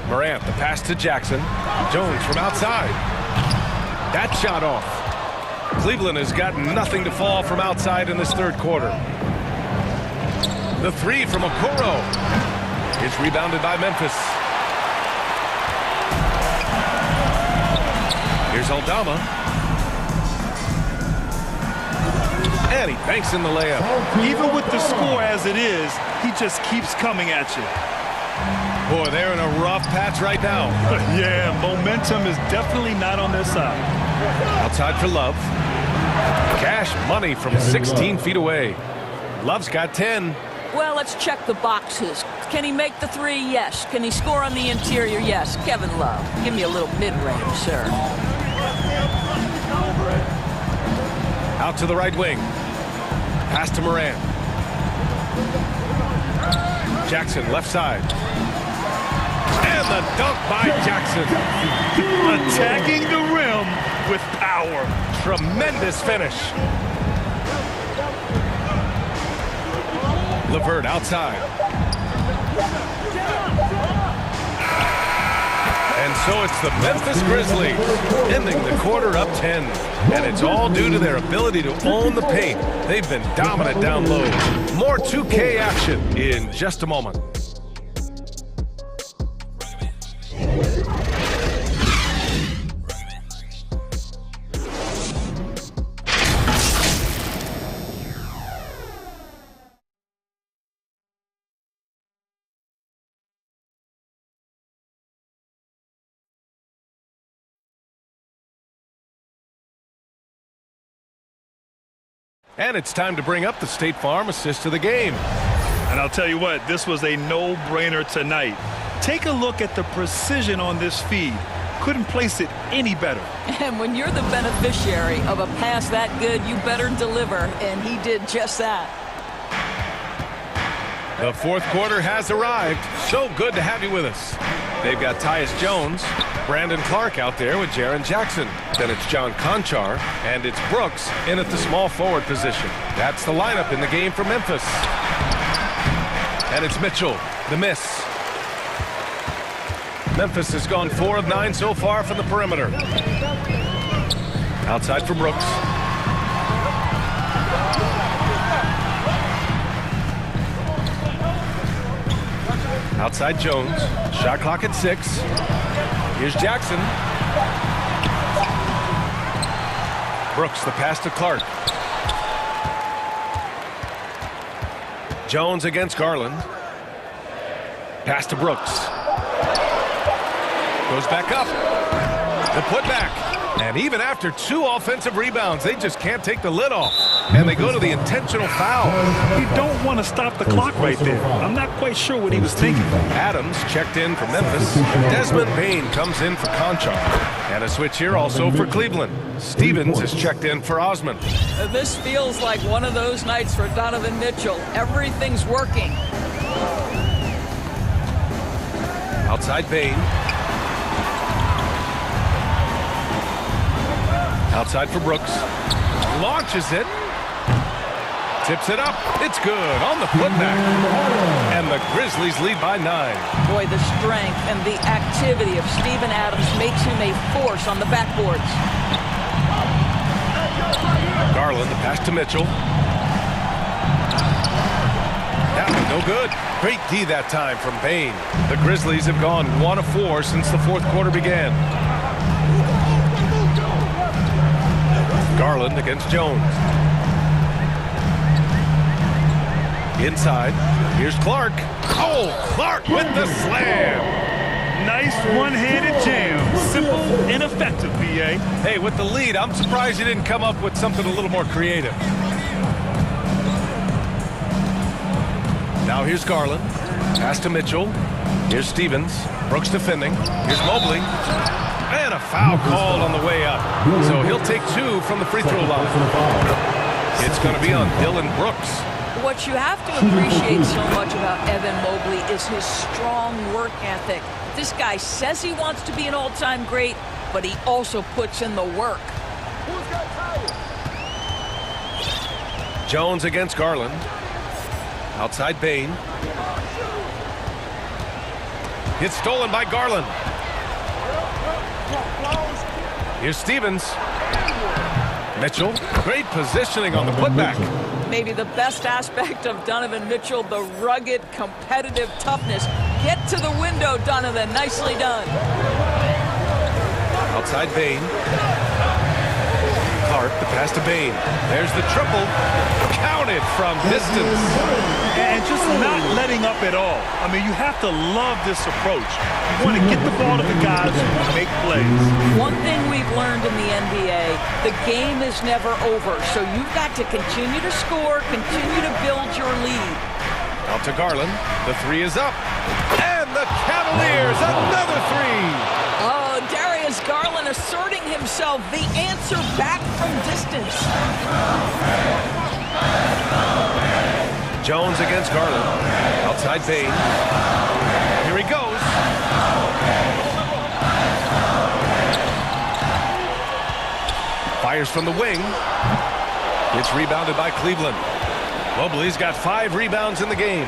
Morant, the pass to Jackson. Jones from outside. That shot off. Cleveland has got nothing to fall from outside in this 3rd quarter. The 3 from Okoro is rebounded by Memphis. Here's Aldama. And he banks in the layup. Even with the score as it is, he just keeps coming at you. Boy, they're in a rough patch right now. Yeah, momentum is definitely not on their side. Outside for Love. Cash money from 16 feet away. Love's got 10. Well, let's check the boxes. Can he make the three? Yes. Can he score on the interior? Yes. Kevin Love. Give me a little mid-range, sir. Out to the right wing. Pass to Moran. Jackson, left side. And the dunk by Jackson. Attacking the rim with power. Tremendous finish. LeVert outside. And so it's the Memphis Grizzlies ending the quarter up 10. And it's all due to their ability to own the paint. They've been dominant down low. More 2K action in just a moment. And it's time to bring up the State Farm assist of the game. And I'll tell you what, this was a no-brainer tonight. Take a look at the precision on this feed. Couldn't place it any better. And when you're the beneficiary of a pass that good, you better deliver, and he did just that. The fourth quarter has arrived. So good to have you with us. They've got Tyus Jones, Brandon Clark out there with Jaren Jackson. Then it's John Conchar, and it's Brooks in at the small forward position. That's the lineup in the game for Memphis. And it's Mitchell, the miss. Memphis has gone 4 of 9 so far from the perimeter. Outside for Brooks. Outside Jones. Shot clock at 6. Here's Jackson. Brooks, the pass to Clark. Jones against Garland. Pass to Brooks. Goes back up. The putback. And even after 2 offensive rebounds, they just can't take the lid off. And they go to the intentional foul. You don't want to stop the clock right there. I'm not quite sure what he was thinking. Adams checked in for Memphis. Desmond Bane comes in for Conchar. And a switch here also for Cleveland. Stevens is checked in for Osman. This feels like one of those nights for Donovan Mitchell. Everything's working. Outside Bane. Outside for Brooks. Launches it. Tips it up. It's good on the putback. And the Grizzlies lead by 9. Boy, the strength and the activity of Steven Adams makes him a force on the backboards. Garland, the pass to Mitchell. That one no good. Great D that time from Bane. The Grizzlies have gone 1 of 4 since the fourth quarter began. Garland against Jones. Inside. Here's Clark. Oh, Clark with the slam. Nice one-handed jam. Simple and effective, B.A. Hey, with the lead, I'm surprised you didn't come up with something a little more creative. Now here's Garland. Pass to Mitchell. Here's Stevens. Brooks defending. Here's Mobley. And a foul called on the way up. So he'll take 2 from the free throw line. It's going to be on Dylan Brooks. What you have to appreciate so much about Evan Mobley is his strong work ethic. This guy says he wants to be an all-time great, but he also puts in the work. Jones against Garland. Outside Bane. It's stolen by Garland. Here's Stevens. Mitchell, great positioning on the putback. Maybe the best aspect of Donovan Mitchell, the rugged, competitive toughness. Get to the window, Donovan. Nicely done. Outside Bain. Clark, the pass to Bain. There's the triple. Counted from distance. And just not letting up at all. I mean, you have to love this approach. You want to get the ball to the guys who make plays. One thing we've learned in the NBA, the game is never over. So you've got to continue to score, continue to build your lead. Out to Garland. The three is up. And the Cavaliers, another three. Oh, Darius Garland asserting himself, the answer back from distance. Jones against Garland. Outside Bain. Here he goes. Fires from the wing. It's rebounded by Cleveland. Mobley's got 5 rebounds in the game.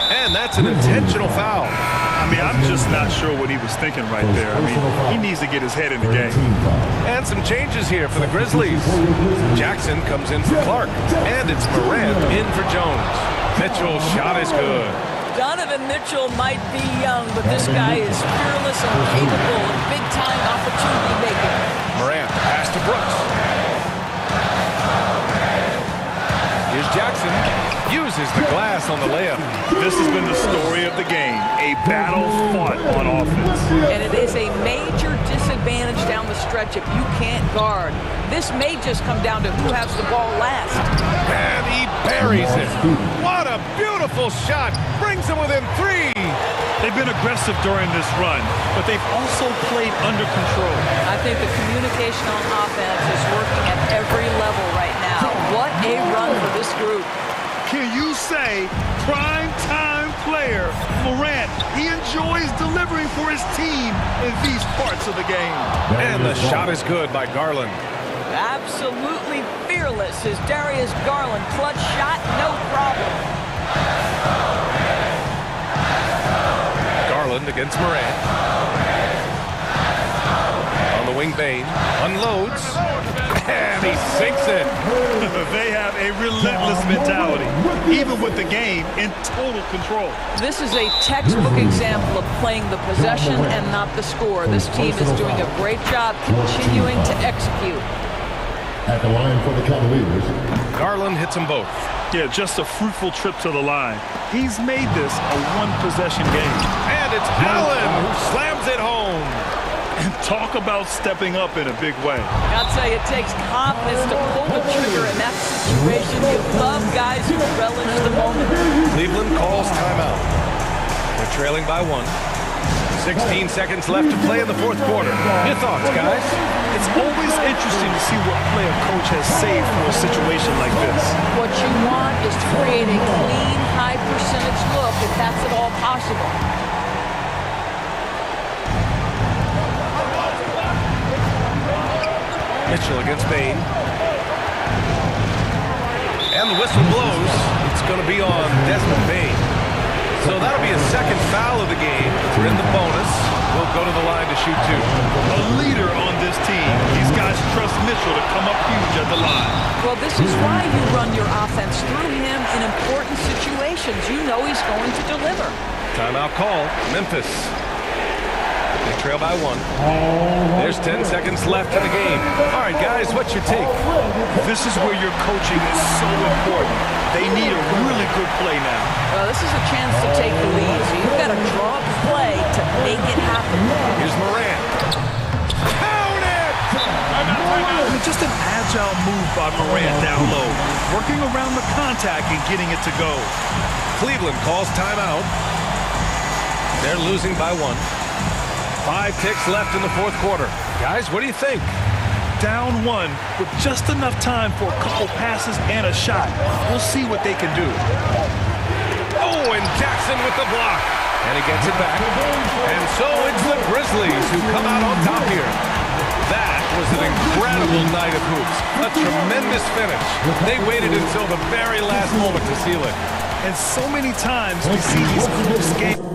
And that's an intentional foul. I mean, I'm just not sure what he was thinking right there. I mean, he needs to get his head in the game. And some changes here for the Grizzlies. Jackson comes in for Clark. And it's Morant in for Jones. Mitchell's shot is good. Donovan Mitchell might be young, but this guy is fearless and capable of big-time opportunity making. Morant, pass to Brooks. Here's Jackson. Uses the glass on the layup. This has been the story of the game. A battle fought on offense. And it is a major disadvantage down the stretch if you can't guard. This may just come down to who has the ball last. And he buries it. What a beautiful shot. Brings him within 3. They've been aggressive during this run, but they've also played under control. I think the communication on offense is working at every level right now. What a run for this group. Can you say prime-time player Morant, he enjoys delivering for his team in these parts of the game. And the shot is good by Garland. Absolutely fearless is Darius Garland. Clutch shot, no problem. Garland against Morant. On the wing, Bain unloads. And he sinks it. They have a relentless mentality, even with the game in total control. This is a textbook example of playing the possession and not the score. This team is doing a great job continuing to execute. At the line for the Cavaliers. Garland hits them both. Yeah, just a fruitful trip to the line. He's made this a one-possession game. And it's Allen who slams it home. And talk about stepping up in a big way. I'll tell you, it takes confidence to pull the trigger in that situation. You love guys who relish the moment. Cleveland calls timeout. They're trailing by 1. 16 seconds left to play in the 4th quarter. Your thoughts, guys? It's always interesting to see what play a coach has saved for a situation like this. What you want is to create a clean, high-percentage look if that's at all possible. Mitchell against Bain. And the whistle blows. It's going to be on Desmond Bain. So that'll be a second foul of the game. We're in the bonus. We'll go to the line to shoot 2. A leader on this team. These guys trust Mitchell to come up huge at the line. Well, this is why you run your offense through him in important situations. You know he's going to deliver. Timeout call. Memphis. They trail by 1. There's 10 seconds left in the game. All right, guys, what's your take? This is where your coaching is so important. They need a really good play now. Well, this is a chance to take the lead, so you've got to draw a play to make it happen. Here's Morant. Count it! Just an agile move by Morant down low, working around the contact and getting it to go. Cleveland calls timeout. They're losing by 1. 5 ticks left in the 4th quarter. Guys, what do you think? Down 1 with just enough time for a couple passes and a shot. We'll see what they can do. Oh, and Jackson with the block. And he gets it back. And so it's the Grizzlies who come out on top here. That was an incredible night of hoops. A tremendous finish. They waited until the very last moment to seal it. And so many times we see these close games.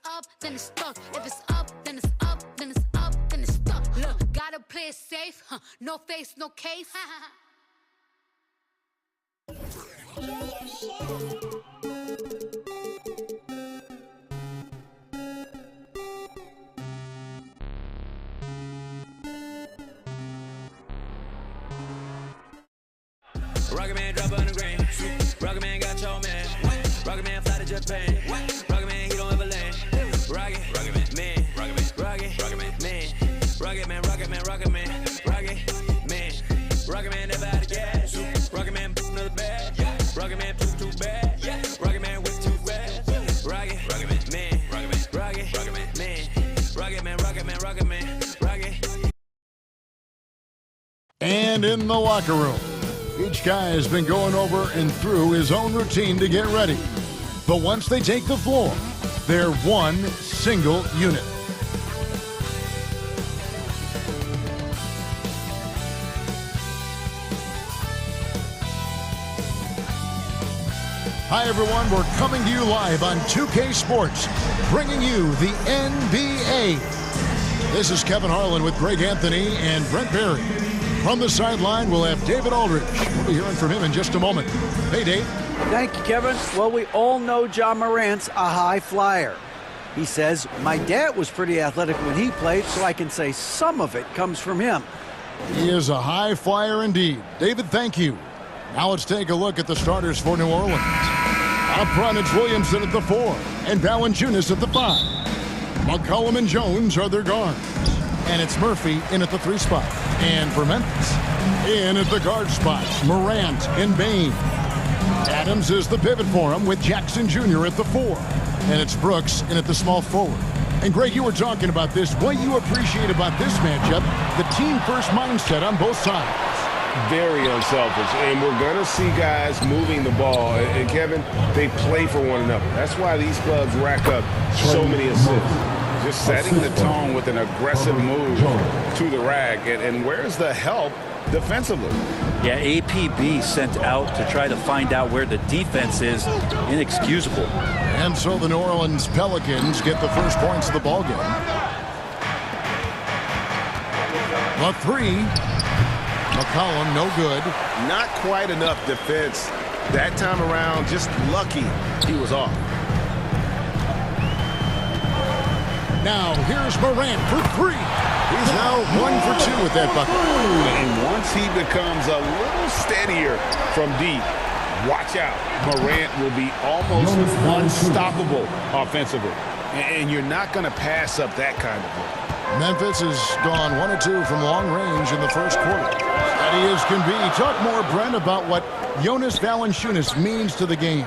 up, then it's stuck. If it's up, then it's up, then it's up, then it's stuck. Look, gotta play it safe. No face, no case. Rocket Man drop on the green. Rocket Man got your man. Rocket Man fly to Japan. Rocket Man, he don't ever land. Rocket Man, Rocket Man, Rocket Man, Rocket Man, Rocket Man, Rocket Man, Rocket Man never out of gas. Rocket Man another bag. Rocket Man too bad. Rocket Man with too fast. Rocket Man, Rocket Man. And in the locker room, each guy has been going over and through his own routine to get ready. But once they take the floor, they're one single unit. Hi, everyone. We're coming to you live on 2K Sports, bringing you the NBA. This is Kevin Harlan with Greg Anthony and Brent Berry. From the sideline, we'll have David Aldridge. We'll be hearing from him in just a moment. Hey, Dave. Thank you, Kevin. Well, we all know Ja Morant's a high flyer. He says, my dad was pretty athletic when he played, so I can say some of it comes from him. He is a high flyer indeed. David, thank you. Now let's take a look at the starters for New Orleans. Up front, it's Williamson at the 4 and Valanciunas at the 5. McCollum and Jones are their guards. And it's Murphy in at the 3 spot. And for Memphis, in at the guard spots, Morant and Bane. Adams is the pivot for him with Jackson Jr. at the 4. And it's Brooks in at the small forward. And Greg, you were talking about this. What you appreciate about this matchup, the team-first mindset on both sides. Very unselfish, and we're going to see guys moving the ball. And Kevin, they play for one another. That's why these clubs rack up so many assists. Just setting the tone with an aggressive move to the rack. And where's the help defensively? Yeah, APB sent out to try to find out where the defense is. Inexcusable. And so the New Orleans Pelicans get the first points of the ball game. The 3. McCollum, no good. Not quite enough defense. That time around, just lucky he was off. Now, here's Morant for 3. He's now 1 for 2 with that bucket. And once he becomes a little steadier from deep, watch out. Morant will be almost unstoppable offensively. And you're not going to pass up that kind of play. Memphis has gone 1 of 2 from long range in the first quarter. Steady as can be. Talk more, Brent, about what Jonas Valanciunas means to the game.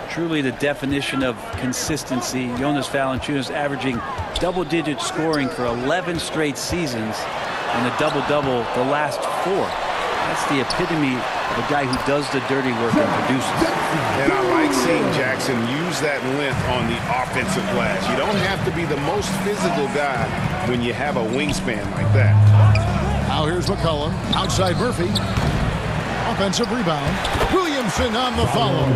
Truly the definition of consistency. Jonas Valanciunas averaging double-digit scoring for 11 straight seasons and a double-double the last 4. That's the epitome of a guy who does the dirty work and produces. And I like seeing Jackson use that length on the offensive glass. You don't have to be the most physical guy when you have a wingspan like that. Now here's McCollum. Outside Murphy. Offensive rebound. Williamson on the follow.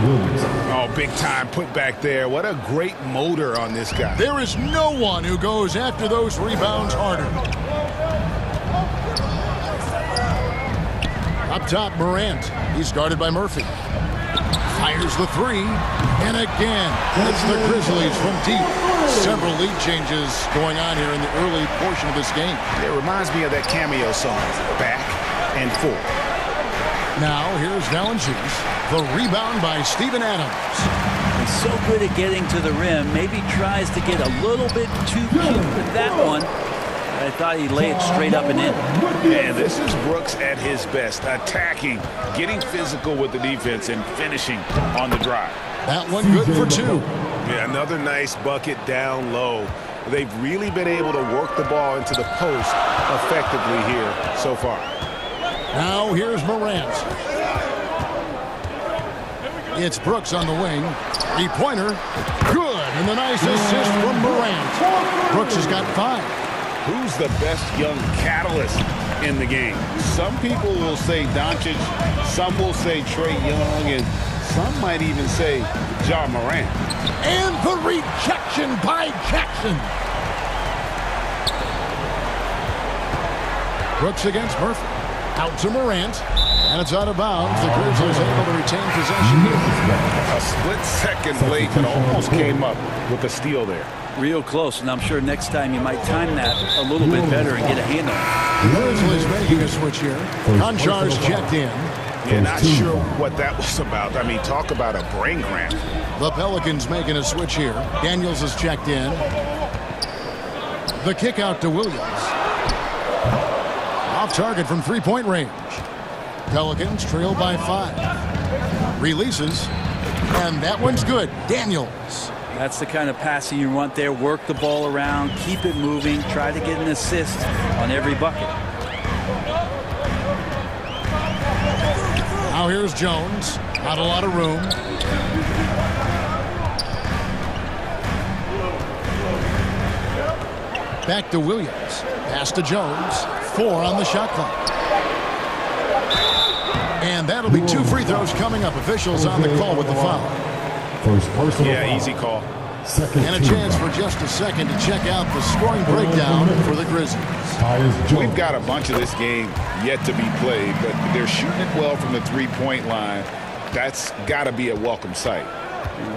Oh, big time put back there. What a great motor on this guy. There is no one who goes after those rebounds harder. Up top, Morant. He's guarded by Murphy. Fires the 3. And again, it's the Grizzlies from deep. Several lead changes going on here in the early portion of this game. It reminds me of that cameo song, Back and Forth. Now, here's Valanciunas. The rebound by Steven Adams. He's so good at getting to the rim. Maybe tries to get a little bit too cute with that one. I thought he laid it straight up and in. And this is Brooks at his best. Attacking, getting physical with the defense, and finishing on the drive. That one good for 2. Yeah, another nice bucket down low. They've really been able to work the ball into the post effectively here so far. Now here's Morant. It's Brooks on the wing. 3-pointer. Good. And the nice assist from Morant. Brooks has got 5. Who's the best young catalyst in the game? Some people will say Doncic, some will say Trae Young, and Some might even say Ja Morant. And the rejection by Jackson. Brooks against Murphy. Out to Morant. And it's out of bounds. The Grizzlies able to retain possession here. A split-second late that almost came up with a steal there. Real close, and I'm sure next time you might time that a little bit better and get a hand on it. The Grizzlies making a switch here. Konchar's checked in. Yeah, not sure what that was about. I mean, talk about a brain cramp. The Pelicans making a switch here. Daniels is checked in. The kick out to Williams. Off target from three-point range. Pelicans trail by 5. Releases. And that one's good. Daniels. That's the kind of passing you want there. Work the ball around. Keep it moving. Try to get an assist on every bucket. Now here's Jones. Not a lot of room. Back to Williams. Pass to Jones. 4 on the shot clock. And that'll be 2 free throws coming up. Officials on the call with the foul. Yeah, easy call. And a chance for just a second to check out the scoring breakdown for the Grizzlies. We've got a bunch of this game yet to be played, but they're shooting it well from the three-point line. That's got to be a welcome sight.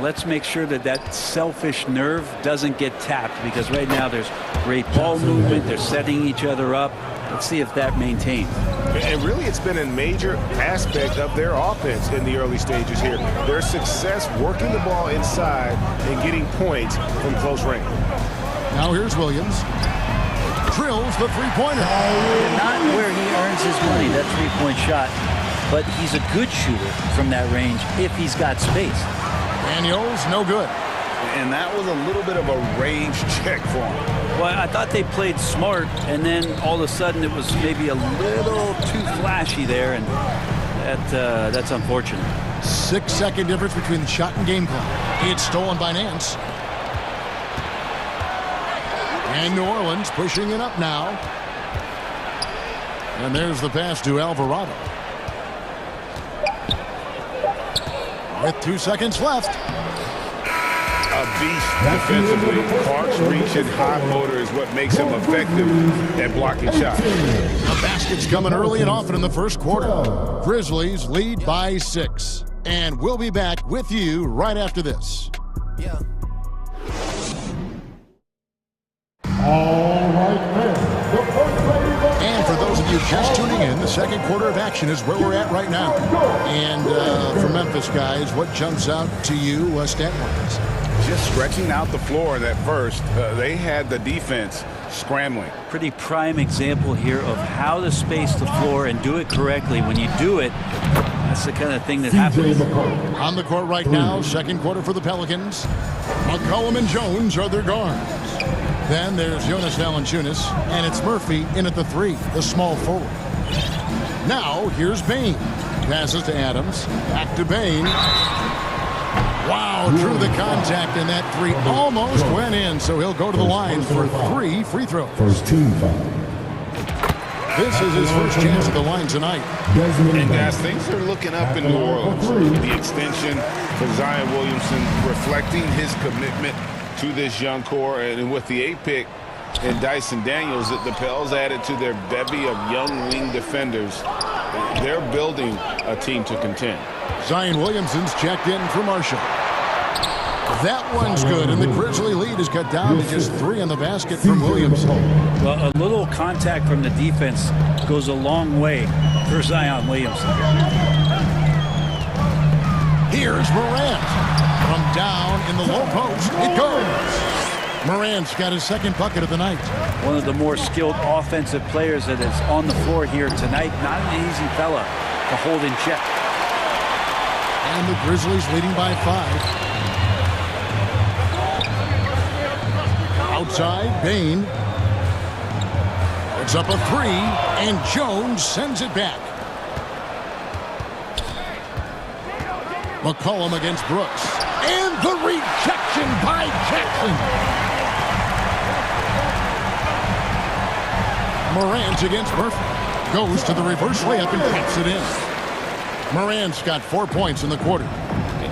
Let's make sure that that selfish nerve doesn't get tapped, because right now there's great ball movement. They're setting each other up. Let's see if that maintains. And really, it's been a major aspect of their offense in the early stages here. Their success working the ball inside and getting points from close range. Now here's Williams. Drills the three-pointer. Not where he earns his money, that three-point shot. But he's a good shooter from that range if he's got space. Daniels, no good. And that was a little bit of a range check for him. Well, I thought they played smart, and then all of a sudden it was maybe a little too flashy there, and that's unfortunate. 6-second difference between the shot and game clock. It's stolen by Nance. And New Orleans pushing it up now. And there's the pass to Alvarado. With 2 seconds left. A beast defensively. Clark's reach and high motor is what makes him effective at blocking shots. The basket's coming early and often in the first quarter. Grizzlies lead by 6. And we'll be back with you right after this. Yeah. All right, and for those of you just tuning in, the second quarter of action is where we're at right now. And for Memphis guys, what jumps out to you stat-wise? Just stretching out the floor in that first. They had the defense scrambling. Pretty prime example here of how to space the floor and do it correctly. When you do it, that's the kind of thing that happens. On the court right now, second quarter for the Pelicans. McCollum and Jones are their guards. Then there's Jonas Valanciunas, and it's Murphy in at the 3, the small forward. Now, here's Bain. Passes to Adams. Back to Bain. Wow, drew the contact, and that 3 almost went in, so he'll go to the line for 3 free throws. First team foul. This is his first chance at the line tonight. And guys, things are looking up in New Orleans. The extension for Zion Williamson reflecting his commitment to this young core, and with the 8th pick and Dyson Daniels, that the Pels added to their bevy of young wing defenders, they're building a team to contend. Zion Williamson's checked in for Marshall. That one's good, and the Grizzly lead is cut down to just 3 on the basket from Williamson. Well, a little contact from the defense goes a long way for Zion Williamson. Here's Morant. From down in the low post, it goes. Morant's got his second bucket of the night. One of the more skilled offensive players that is on the floor here tonight. Not an easy fella to hold in check. And the Grizzlies leading by 5. Outside, Bain. It's up a 3, and Jones sends it back. McCollum against Brooks. And the rejection by Jackson. Morant against Murphy. Goes to the reverse layup and pops it in. Morant's got 4 points in the quarter.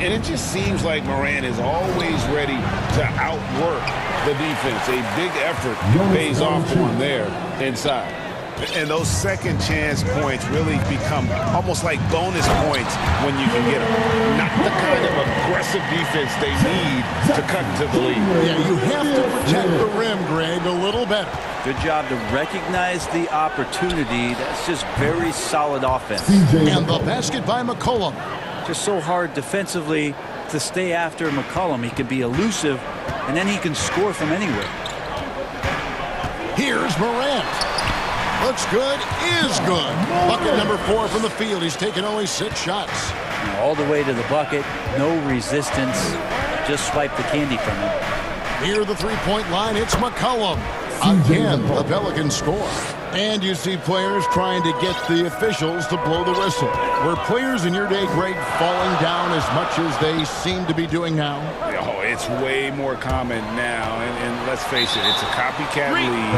And it just seems like Morant is always ready to outwork the defense. A big effort pays off for him there inside. And those second chance points really become almost like bonus points when you can get them. Not the kind of aggressive defense they need to cut into the lead. Yeah, you have to protect the rim, Greg, a little better. Good job to recognize the opportunity. That's just very solid offense. And the basket by McCollum. Just so hard defensively to stay after McCollum. He can be elusive, and then he can score from anywhere. Here's Morant. Looks good, is good. Bucket number 4 from the field. He's taken only 6 shots. All the way to the bucket, no resistance. Just swipe the candy from him. Near the three-point line, it's McCollum. Again, the Pelicans score. And you see players trying to get the officials to blow the whistle. Were players in your day, Greg, falling down as much as they seem to be doing now? Oh, it's way more common now. And let's face it, it's a copycat league.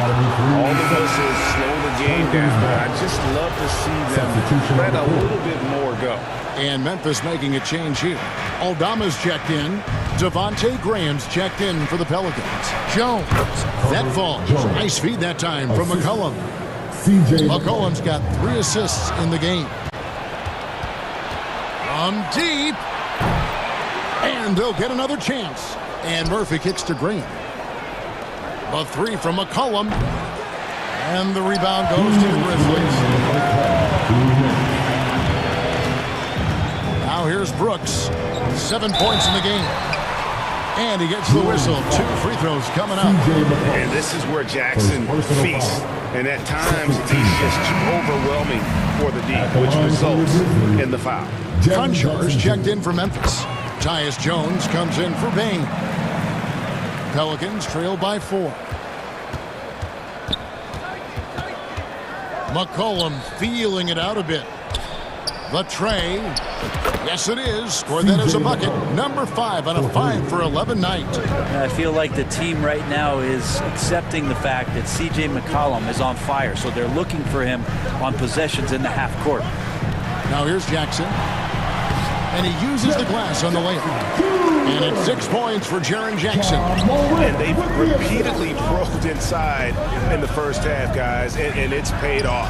All the whistles slow the game down. I just love to see them let a little bit more go. And Memphis making a change here. Aldama's checked in. Devontae Graham's checked in for the Pelicans. Jones. That falls. Nice feed that time from McCollum. McCollum's got 3 assists in the game. From deep. And they'll get another chance. And Murphy kicks to Green. The 3 from McCollum. And the rebound goes to the Grizzlies. Now here's Brooks. 7 points in the game. And he gets the whistle. 2 free throws coming up. And this is where Jackson feasts. And at times, he's just overwhelming for the D, which results in the foul. Conchar checked in for Memphis. Tyus Jones comes in for Bain. Pelicans trail by 4. McCollum feeling it out a bit. The tray. Yes, it is. Scored that as a bucket. Number 5 on a 5 for 11 night. I feel like the team right now is accepting the fact that C.J. McCollum is on fire, so they're looking for him on possessions in the half court. Now here's Jackson. And he uses the glass on the layup. And it's 6 points for Jaren Jackson. And they've repeatedly probed inside in the first half, guys, and it's paid off.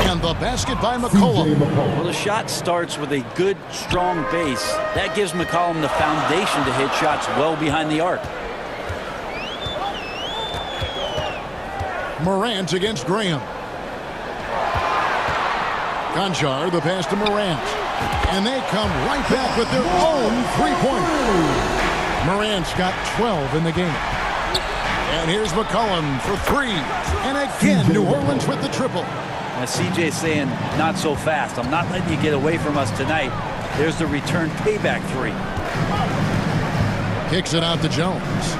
And the basket by McCollum. Well, the shot starts with a good, strong base. That gives McCollum the foundation to hit shots well behind the arc. Morant against Graham. Conchar, the pass to Morant. And they come right back with their own three-pointer. Morant's got 12 in the game. And here's McCollum for 3. And again, New Orleans with the triple. Now, CJ's saying, not so fast. I'm not letting you get away from us tonight. There's the return payback 3. Kicks it out to Jones.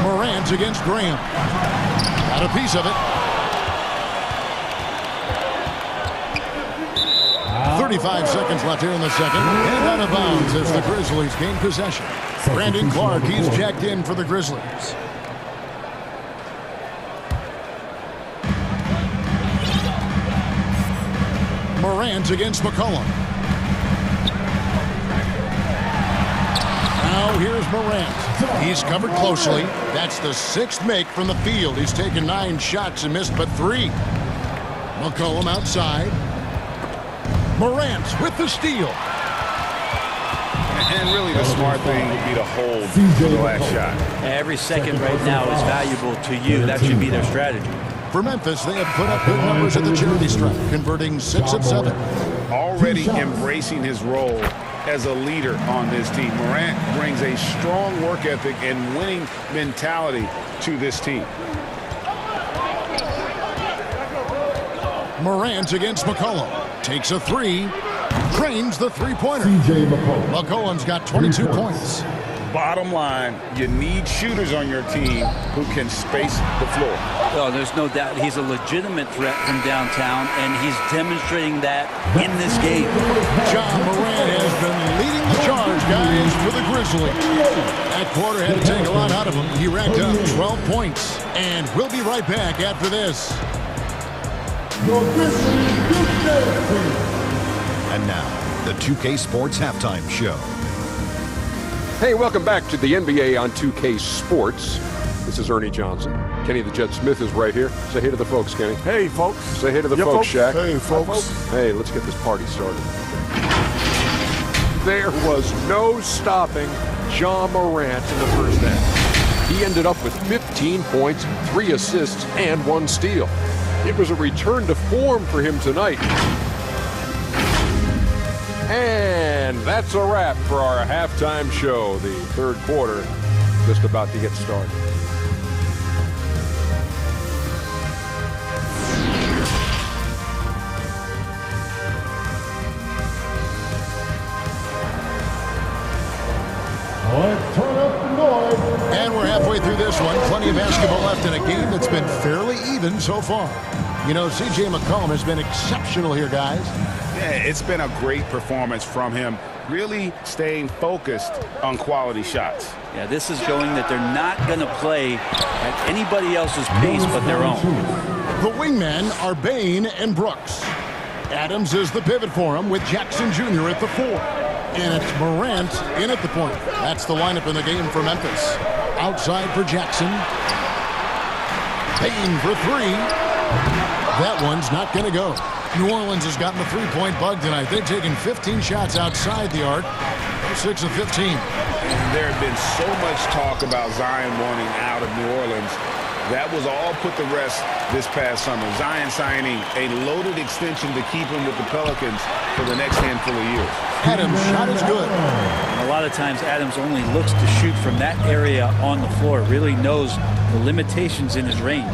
Morant against Graham. Got a piece of it. 35 seconds left here in the second. And out of bounds as the Grizzlies gain possession. Brandon Clark, he's checked in for the Grizzlies. Morant against McCollum. Now here's Morant. He's covered closely. That's the 6th make from the field. He's taken 9 shots and missed but 3. McCollum outside. Morant with the steal. And really the smart thing would be to hold for the last shot. Every second right now is valuable to you. That should be their strategy. For Memphis, they have put up good numbers at the charity stripe, converting 6 of 7. Already embracing his role as a leader on this team. Morant brings a strong work ethic and winning mentality to this team. Morant against McCollum. Takes a 3. Drains the three-pointer. McCollum's got 22 points. Bottom line, you need shooters on your team who can space the floor. Oh, there's no doubt he's a legitimate threat from downtown, and he's demonstrating that in this game. John Morant has been leading the charge, guys, for the Grizzlies. That quarter had to take a lot out of him. He racked up 12 points. And we'll be right back after this. And now, the 2K Sports Halftime Show. Hey, welcome back to the NBA on 2K Sports. This is Ernie Johnson. Kenny the Jet Smith is right here. Say hey to the folks, Kenny. Hey, folks. Say hey to the folks, Shaq. Hey, folks. Hey, let's get this party started. There was no stopping Ja Morant in the first half. He ended up with 15 points, 3 assists, and 1 steal. It was a return to form for him tonight. And that's a wrap for our halftime show. The third quarter just about to get started. And we're halfway through this one. Plenty of basketball left in a game that's been fairly even so far. You know, C.J. McCollum has been exceptional here, guys. Yeah, it's been a great performance from him, really staying focused on quality shots. Yeah, this is showing that they're not going to play at anybody else's pace but their own. The wingmen are Bain and Brooks. Adams is the pivot for him with Jackson Jr. at the 4. And it's Morant in at the point. That's the lineup in the game for Memphis. Outside for Jackson. Bain for 3. That one's not going to go. New Orleans has gotten the three-point bug tonight. They've taken 15 shots outside the arc. 6 of 15. And there had been so much talk about Zion wanting out of New Orleans. That was all put to rest this past summer. Zion signing a loaded extension to keep him with the Pelicans for the next handful of years. Adams' shot is good. And a lot of times Adams only looks to shoot from that area on the floor. Really knows the limitations in his range.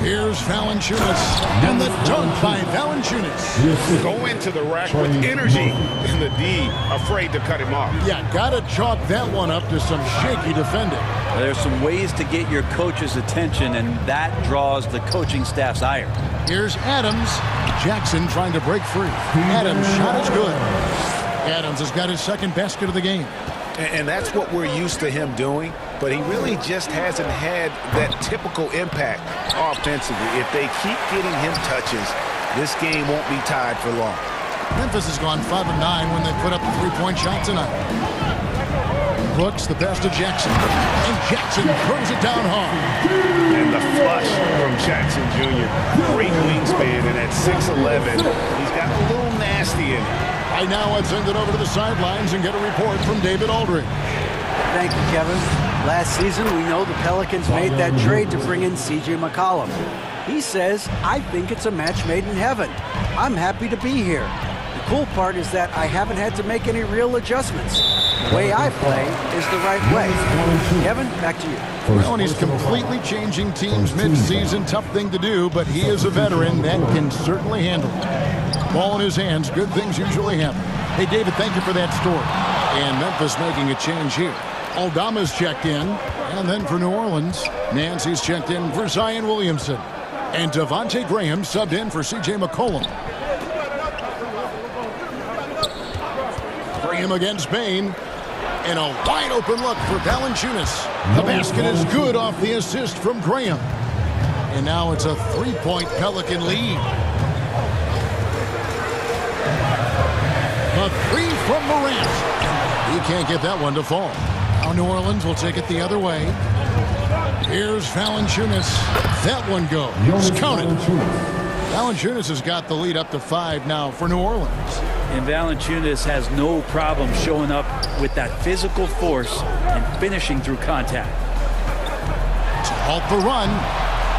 Here's Valanciunas, and the dunk by Valanciunas. Go into the rack with energy, and the D afraid to cut him off. Yeah, gotta chalk that one up to some shaky defending. There's some ways to get your coach's attention, and that draws the coaching staff's ire. Here's Adams. Jackson trying to break free. Adams' shot is good. Adams has got his second basket of the game. And that's what we're used to him doing, but he really just hasn't had that typical impact offensively. If they keep getting him touches, this game won't be tied for long. Memphis has gone 5 of 9 when they put up a three-point shot tonight. Brooks, the pass to Jackson. And Jackson throws it down hard. And the flush from Jackson Jr. Great wingspan, and at 6'11", he's got a little nasty in it. Right now, I'd send it over to the sidelines and get a report from David Aldridge. Thank you, Kevin. Last season, we know the Pelicans made that trade to bring in C.J. McCollum. He says, I think it's a match made in heaven. I'm happy to be here. The cool part is that I haven't had to make any real adjustments. The way I play is the right way. Kevin, back to you. Well, and he's completely changing teams mid-season. Tough thing to do, but he is a veteran that can certainly handle it. Ball in his hands, good things usually happen. Hey, David, thank you for that story. And Memphis making a change here. Aldama's checked in, and then for New Orleans, Nancy's checked in for Zion Williamson. And Devontae Graham subbed in for C.J. McCollum. Graham against Bain. And a wide open look for Valanciunas. The basket is good off the assist from Graham. And now it's a three-point Pelican lead. A 3 from Morant. He can't get that one to fall. Now New Orleans will take it the other way. Here's Valanciunas. That one goes. Count it. Valanciunas has got the lead up to 5 now for New Orleans. And Valanciunas has no problem showing up with that physical force and finishing through contact. To halt the run.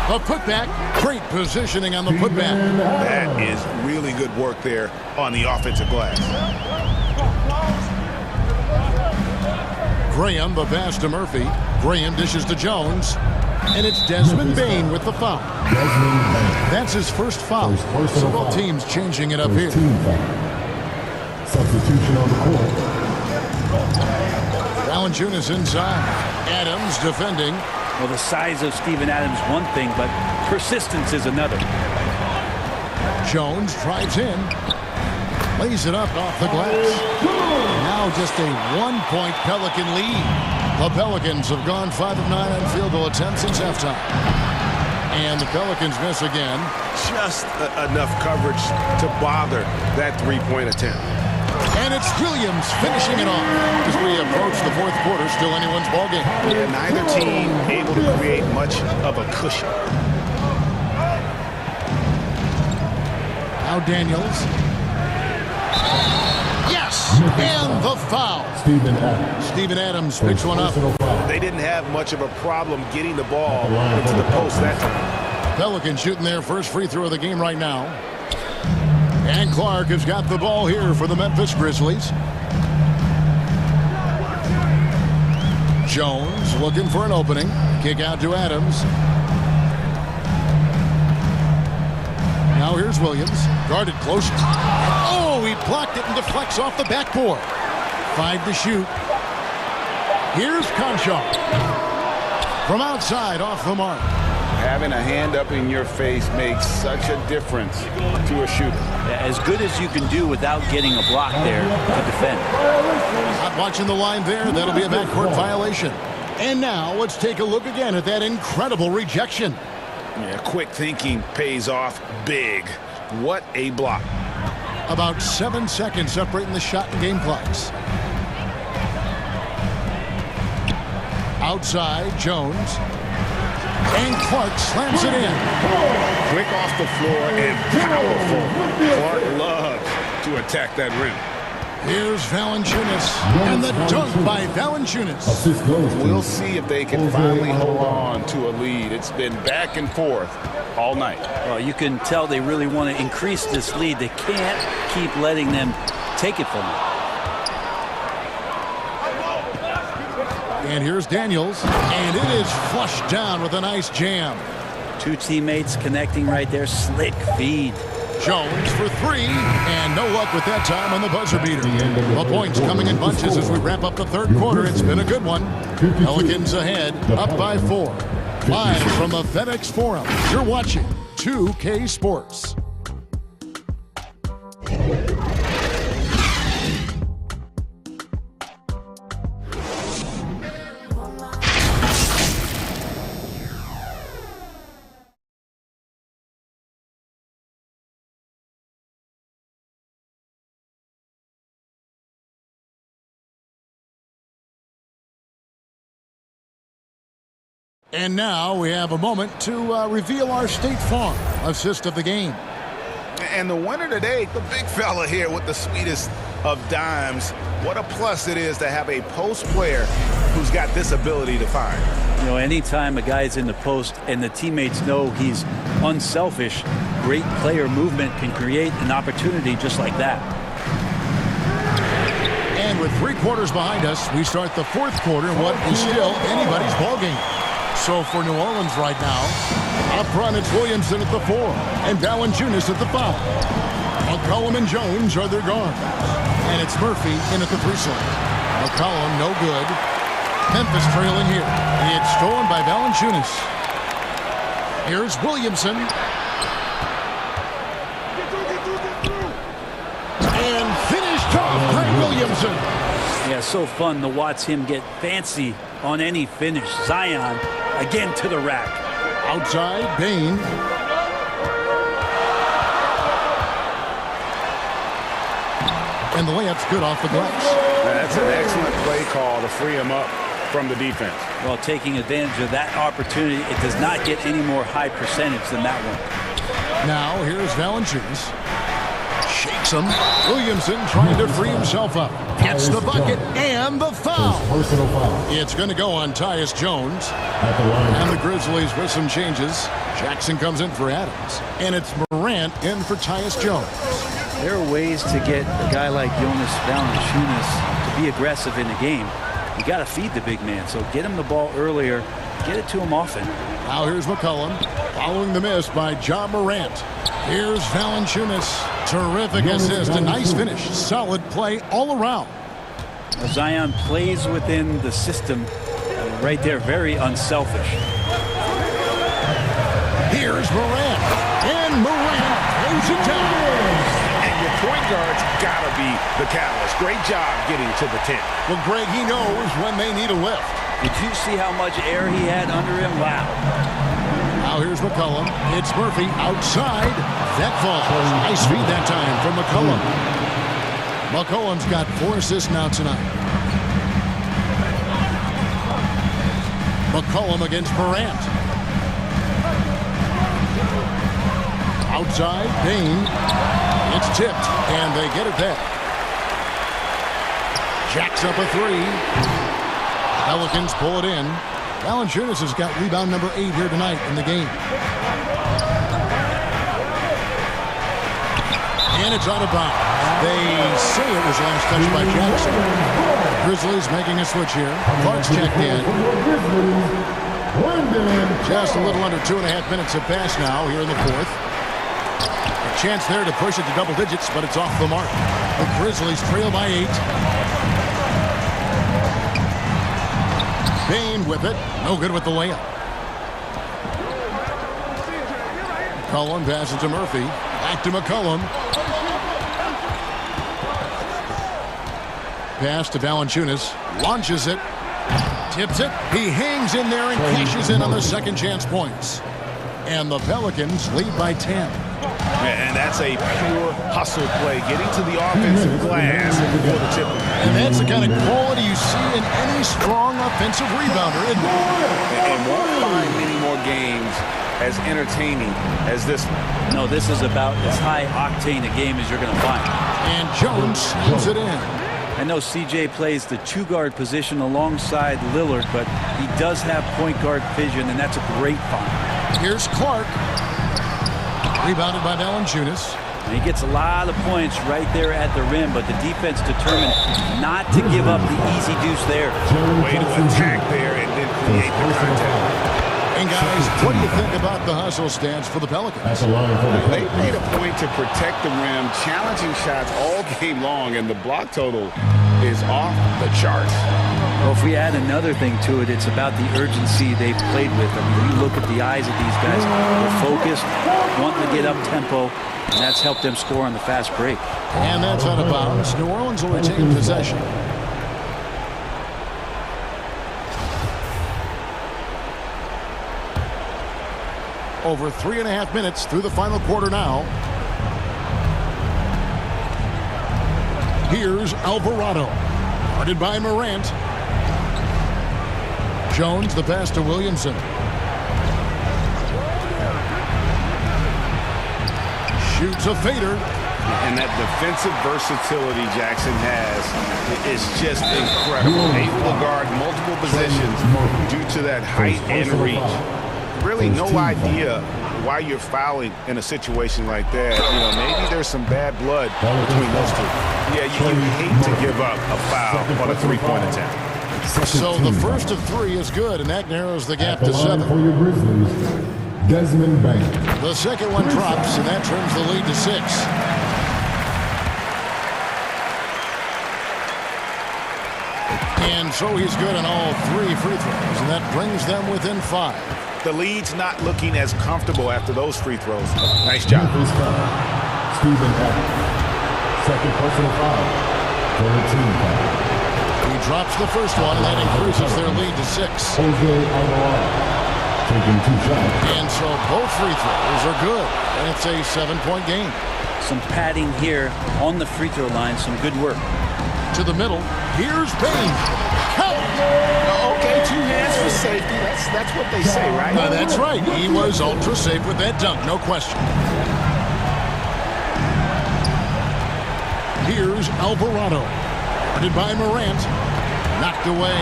A putback. Great positioning on the putback. That is really good work there on the offensive glass. Graham, the pass to Murphy. Graham dishes to Jones. And it's Desmond Bain with the foul. That's his first foul. So both teams changing it up here. Substitution on the court. Valanciunas inside. Adams defending. Well, the size of Steven Adams one thing, but persistence is another. Jones drives in. Lays it up off the glass. Now just a 1-point Pelican lead. The Pelicans have gone 5 of 9 on field goal attempts since halftime. And the Pelicans miss again. Just enough coverage to bother that three-point attempt. And it's Williams finishing it off as we approach the fourth quarter. Still anyone's ballgame. Yeah, neither team able to create much of a cushion. Now Daniels. Yes! And the foul. Steven Adams picks one up. They didn't have much of a problem getting the ball into the post that time. Pelicans shooting their first free throw of the game right now. And Clark has got the ball here for the Memphis Grizzlies. Jones looking for an opening. Kick out to Adams. Now here's Williams. Guarded close. Oh, he blocked it and deflects off the backboard. 5 to shoot. Here's Conchar. From outside, off the mark. Having a hand up in your face makes such a difference to a shooter. As good as you can do without getting a block there to defend. Not watching the line there. That'll be a backcourt violation. And now let's take a look again at that incredible rejection. Yeah, quick thinking pays off big. What a block. About 7 seconds separating the shot and game clocks. Outside, Jones. And Clark slams it in. Quick off the floor and powerful. Clark loves to attack that rim. Here's Valanciunas. And the dunk by Valanciunas. We'll see if they can finally hold on to a lead. It's been back and forth all night. Well, you can tell they really want to increase this lead. They can't keep letting them take it from them. And here's Daniels. And it is flushed down with a nice jam. 2 teammates connecting right there. Slick feed. Jones for 3. And no luck with that time on the buzzer beater. The points coming in bunches as we wrap up the third quarter. It's been a good one. Pelicans ahead, up by 4. Live from the FedEx Forum, you're watching 2K Sports. And now we have a moment to reveal our State Farm assist of the game. And the winner today, the big fella here with the sweetest of dimes. What a plus it is to have a post player who's got this ability to find. You know, anytime a guy's in the post and the teammates know he's unselfish, great player movement can create an opportunity just like that. And with 3 quarters behind us, we start the fourth quarter in what is still anybody's ballgame. So for New Orleans right now, up front it's Williamson at the 4 and Valanciunas at the 5. McCollum and Jones are their guards. And it's Murphy in at the 3 slot. McCollum no good. Memphis trailing here. And it's stolen by Valanciunas. Here's Williamson. And finished off by Williamson. Yeah, so fun to watch him get fancy on any finish. Zion again to the rack. Outside, Bain. And the layup's good off the glass. That's an excellent play call to free him up from the defense. Well, taking advantage of that opportunity, it does not get any more high percentage than that one. Now here's Valanciunas. Shakes him. Williamson trying to free himself up. Gets the bucket and the foul. Personal foul. It's going to go on Tyus Jones. And the Grizzlies with some changes. Jackson comes in for Adams. And it's Morant in for Tyus Jones. There are ways to get a guy like Jonas Valanciunas to be aggressive in the game. You got to feed the big man. So get him the ball earlier. Get it to him often. Now here's McCollum. Following the miss by Ja Morant. Here's Valanciunas. Terrific assist. A nice finish. Solid play all around. Zion plays within the system right there. Very unselfish. Here's Morant. And Morant throws it down. And your point guard's got to be the catalyst. Great job getting to the 10. Well, Greg, he knows when they need a lift. Did you see how much air he had under him? Wow. Now Now here's McCollum. It's Murphy outside. That falls. Nice feed that time from McCollum. McCollum's got 4 assists now tonight. McCollum against Morant. Outside, Payne. It's tipped, and they get it back. Jacks up a 3. Pelicans pull it in. Valanciunas has got rebound number 8 here tonight in the game. And it's out of bounds. They say it was last touched by Jackson. Grizzlies making a switch here. Clark's checked in. Just a little under 2.5 minutes have passed now here in the fourth. A chance there to push it to double digits, but it's off the mark. The Grizzlies trail by 8. Payne with it. No good with the layup. McCollum passes to Murphy. Back to McCollum. Pass to Valanciunas. Launches it. Tips it. He hangs in there and cashes in on the second chance points. And the Pelicans lead by 10. And that's a pure hustle play, getting to the offensive glass for the tip. And that's the kind of quality you see in any strong offensive rebounder, isn't it? And won't find many more games as entertaining as this one. No, this is about as high-octane a game as you're going to find. And Jones slams it in. I know CJ plays the 2-guard position alongside Lillard, but he does have point guard vision, and that's a great find. Here's Clark. Rebounded by Valanciunas. He gets a lot of points right there at the rim, but the defense determined not to give up the easy deuce there. Way to attack there and then create the contact. And guys, what do you think about the hustle stance for the Pelicans? They made a point to protect the rim, challenging shots all game long, and the block total is off the charts. Well, if we add another thing to it, it's about the urgency they've played with. I mean, you look at the eyes of these guys, they're focused, wanting to get up tempo, and that's helped them score on the fast break. And that's out of bounds. New Orleans will retain possession. Over 3.5 minutes through the final quarter now. Here's Alvarado. Guarded by Morant. Jones, the pass to Williamson. Shoots a fader. And that defensive versatility Jackson has is just incredible. Able to guard multiple positions due to that height and reach. Really no idea why you're fouling in a situation like that. You know, maybe there's some bad blood between those two. Yeah, you hate to give up a foul on a 3-point attempt. So the first of 3 is good, and that narrows the gap to 7. For your Grizzlies, Desmond Bain. The second one drops, and that trims the lead to 6. And so he's good on all 3 free throws, and that brings them within 5. The lead's not looking as comfortable after those free throws. Nice job. Stephen Adams. Second personal foul for the team foul. He drops the first one, and that increases their lead to 6. Jose Alvarado taking 2 shots. And so both free throws are good, and it's a 7-point game. Some padding here on the free throw line, some good work. To the middle, here's Payne. Count! Okay, 2 hands for safety. That's what they say, right? That's right. He was ultra safe with that dunk, no question. Here's Alvarado. Guarded by Morant. Knocked away.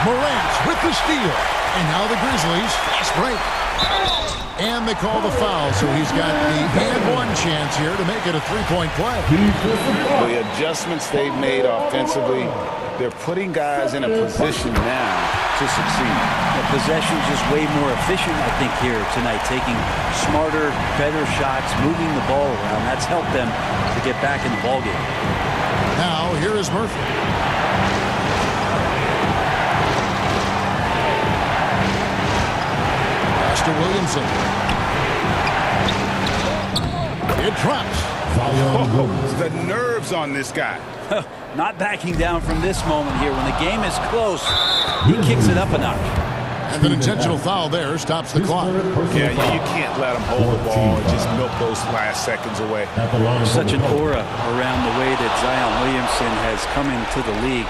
Morant with the steal. And now the Grizzlies, fast break. And they call the foul, so he's got the and-one chance here to make it a 3-point play. The adjustments they've made offensively, they're putting guys in a position now to succeed. The possession's just way more efficient, I think, here tonight, taking smarter, better shots, moving the ball around. That's helped them to get back in the ballgame. Now, here is Murphy. Pass to Williamson. It drops. Oh, the nerves on this guy. Not backing down from this moment here. When the game is close, he kicks it up a notch. And an intentional foul there stops the clock. Yeah, you can't let them hold the ball and just milk those last seconds away. There's such an aura around the way that Zion Williamson has come into the league.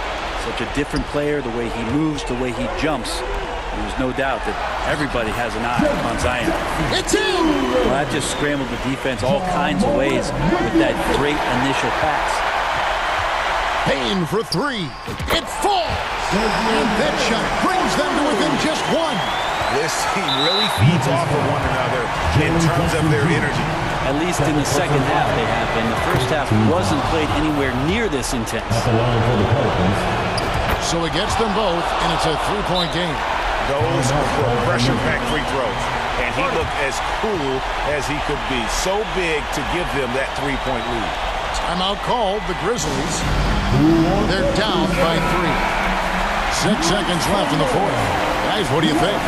Such a different player, the way he moves, the way he jumps. There's no doubt that everybody has an eye on Zion. It's in! Well, that just scrambled the defense all kinds of ways with that great initial pass. Payne for three. It falls! And that shot brings them to within just one. This team really feeds off of one another in terms of their energy. At least in the second half they have been. The first half wasn't played anywhere near this intense. So it gets them both, and it's a three-point game. Those were pressure-packed free throws, and he looked as cool as he could be. So big to give them that three-point lead. Timeout called, the Grizzlies. They're down by 3. 6 seconds left in the fourth. Guys, what do you think?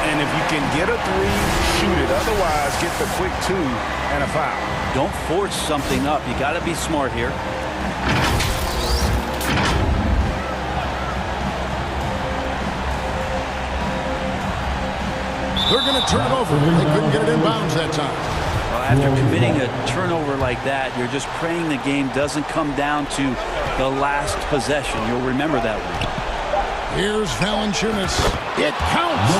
And if you can get a three, shoot it. Otherwise, get the quick 2 and a foul. Don't force something up. You got to be smart here. They're going to turn it over. They couldn't get it in bounds that time. Well, after committing a turnover like that, you're just praying the game doesn't come down to the last possession. You'll remember that one. Here's Valanciunas. It counts!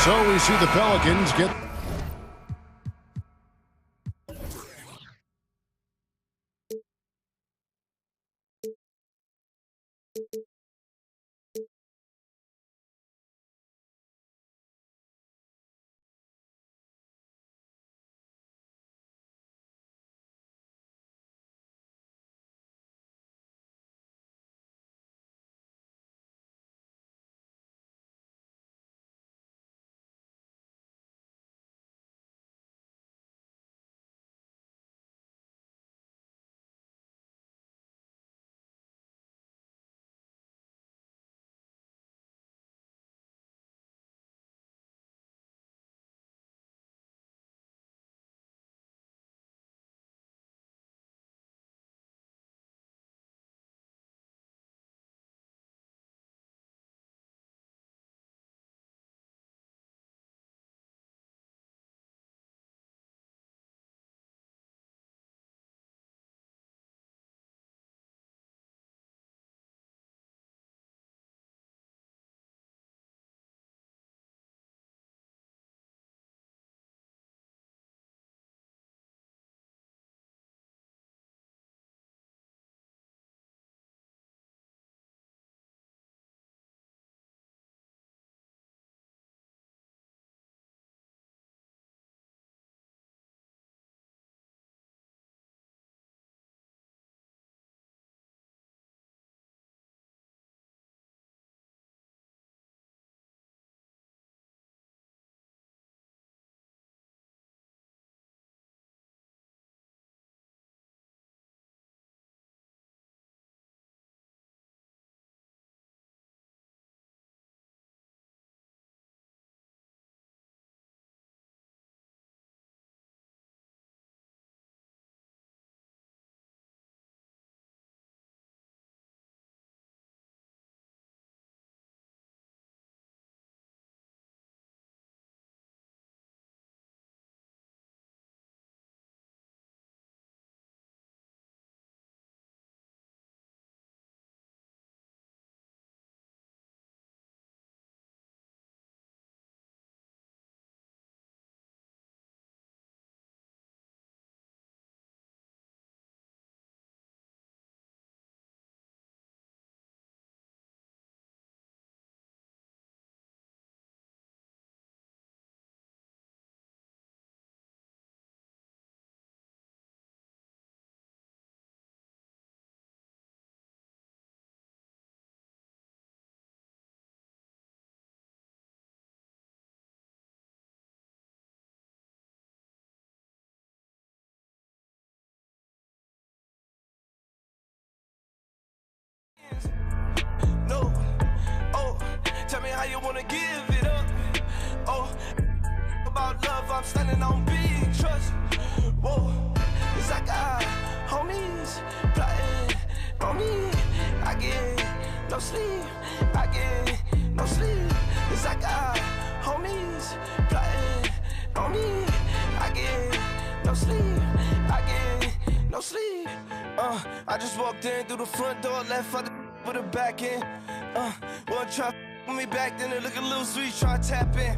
So we see the Pelicans get... No, oh, tell me how you wanna give it up. Oh, about love, I'm standing on big trust. Whoa, it's like I homies plotting on me. I get no sleep. I get no sleep. Cause I got homies plotting on me. I get no sleep. I get no sleep. I just walked in through the front door, left out the with a back in. One try with me back then, it look a little sweet, try to tap in.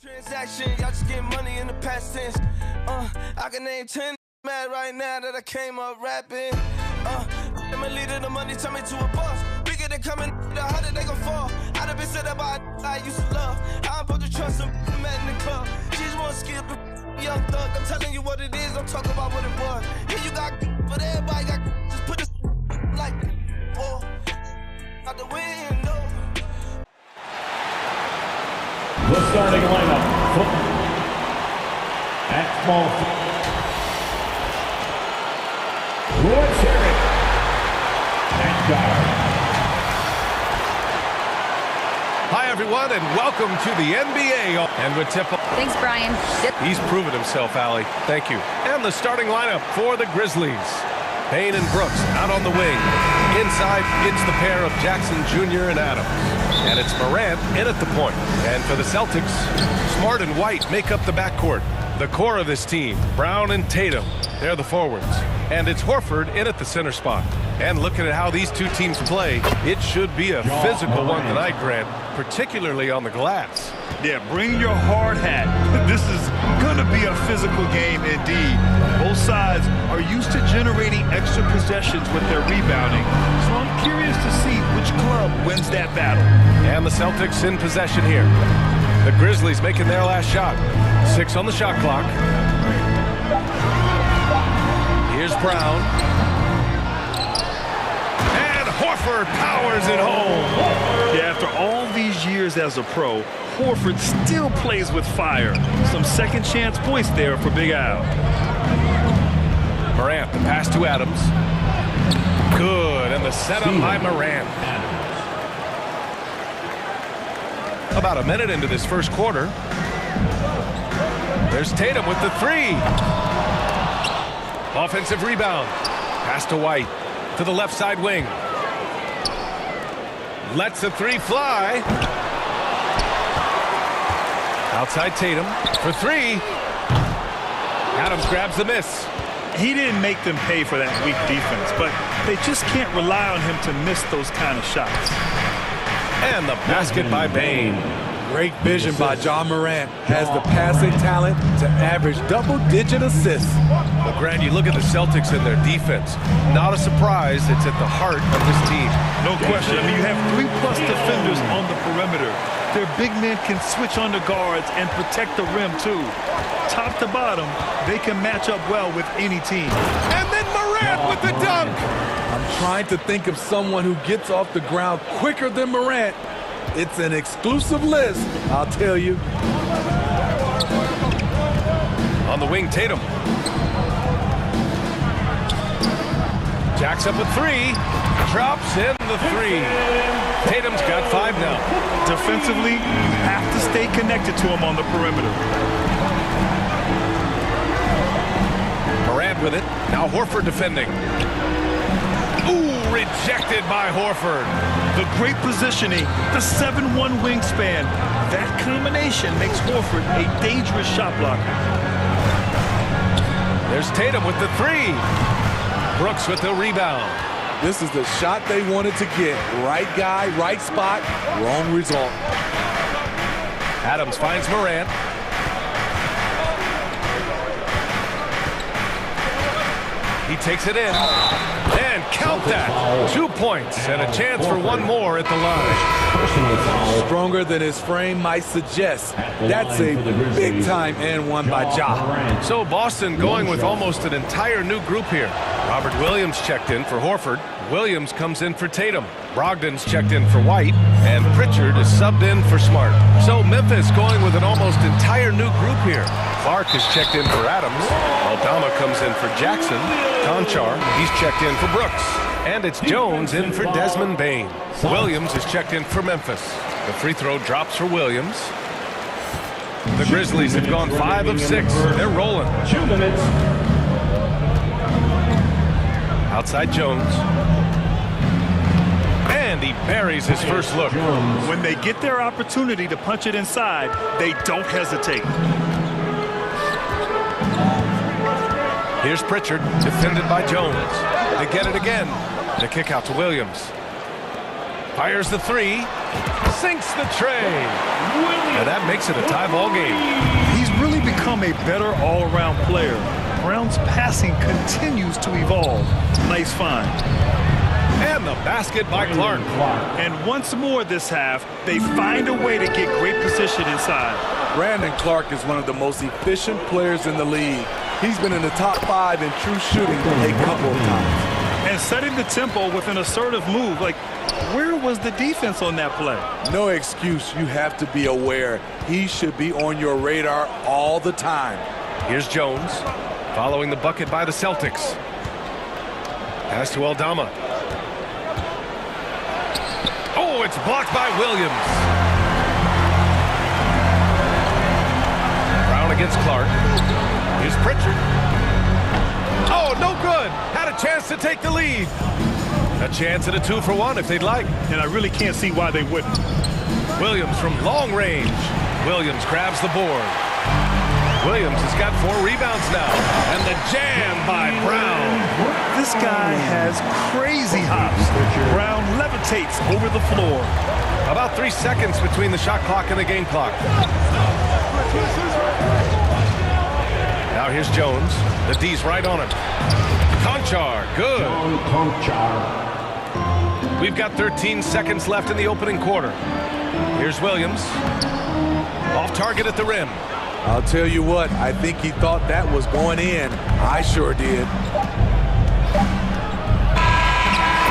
Transaction, y'all just getting money in the past tense. I can name 10 mad right now that I came up rapping. I'm a leader, the money turn me to a boss. Bigger than coming, the harder they gon' fall. I done been set up by I used to love. I'm supposed to trust them, met in the club. She just wanna skip the young thug. I'm telling you what it is, I'm talking about what it was. Here you got, but everybody got, just put this like, oh, out the window. The starting lineup at small. Let's hear it. And guard. Hi, everyone, and welcome to the NBA. And with tip. Thanks, Brian. He's proven himself, Allie. Thank you. And the starting lineup for the Grizzlies. Payne and Brooks out on the wing. Inside, it's the pair of Jackson Jr. and Adams. And it's Morant in at the point. And for the Celtics, Smart and White make up the backcourt. The core of this team, Brown and Tatum, they're the forwards. And it's Horford in at the center spot. And looking at how these two teams play, it should be a physical one tonight, Grant, particularly on the glass. Yeah, bring your hard hat. This is going to be a physical game indeed. Both sides are used to generating extra possessions with their rebounding, so I'm curious to see which club wins that battle. And the Celtics in possession here. The Grizzlies making their last shot. 6 on the shot clock. Here's Brown. And Horford powers it home. Yeah, after all these years as a pro, Horford still plays with fire. Some second chance points there for Big Al. Morant, the pass to Adams. Good, and the setup by Morant. About a minute into this first quarter. There's Tatum with the three. Offensive rebound. Pass to White. To the left side wing. Lets the three fly. Outside Tatum for three. Adams grabs the miss. He didn't make them pay for that weak defense, but they just can't rely on him to miss those kind of shots. And the basket by Payne. Great vision by John Morant. Has the passing talent to average double-digit assists. Well, Grant, you look at the Celtics and their defense. Not a surprise, it's at the heart of this team. No question. I mean, you have 3+ defenders on the perimeter. Their big men can switch under guards and protect the rim, too. Top to bottom, they can match up well with any team. And then Morant with the dunk. I'm trying to think of someone who gets off the ground quicker than Morant. It's an exclusive list, I'll tell you. On the wing, Tatum. Jacks up a three. Drops in the three. Tatum's got 5 now. Defensively, you have to stay connected to him on the perimeter. Morant with it. Now Horford defending. Ooh, rejected by Horford. The great positioning, the 7'1" wingspan. That combination makes Horford a dangerous shot blocker. There's Tatum with the three. Brooks with the rebound. This is the shot they wanted to get. Right guy, right spot, wrong result. Adams finds Morant. He takes it in. And count that. 2 points and a chance for one more at the line. Stronger than his frame might suggest. That's a big-time and one by Ja. So Boston going with almost an entire new group here. Robert Williams checked in for Horford. Williams comes in for Tatum. Brogdon's checked in for White. And Pritchard is subbed in for Smart. So Memphis going with an almost entire new group here. Clark is checked in for Adams. Aldama comes in for Jackson. Conchar, he's checked in for Brooks. And it's Jones in for Desmond Bane. Williams is checked in for Memphis. The free throw drops for Williams. The Grizzlies have gone 5 of 6. They're rolling. 2 minutes. Outside Jones. buries his first look. When they get their opportunity to punch it inside, they don't hesitate. Here's Pritchard, defended by Jones. They get it again. The kick out to Williams. Fires the three. Sinks the tray. And that makes it a tie ball game. He's really become a better all-around player. Brown's passing continues to evolve. Nice find. And the basket by Clark. And once more this half, they find a way to get great position inside. Brandon Clark is one of the most efficient players in the league. He's been in the top 5 in true shooting a couple of times. And setting the tempo with an assertive move. Like, where was the defense on that play? No excuse. You have to be aware. He should be on your radar all the time. Here's Jones, following the bucket by the Celtics. Pass to Aldama. Oh, it's blocked by Williams. Brown against Clark. Here's Pritchard. Oh, no good. Had a chance to take the lead. A chance at a 2-for-1 if they'd like. And I really can't see why they wouldn't. Williams from long range. Williams grabs the board. Williams has got 4 rebounds now. And the jam by Brown. This guy has crazy hops. Brown levitates over the floor. About 3 seconds between the shot clock and the game clock. Now here's Jones. The D's right on him. Conchar, good. We've got 13 seconds left in the opening quarter. Here's Williams. Off target at the rim. I'll tell you what, I think he thought that was going in. I sure did.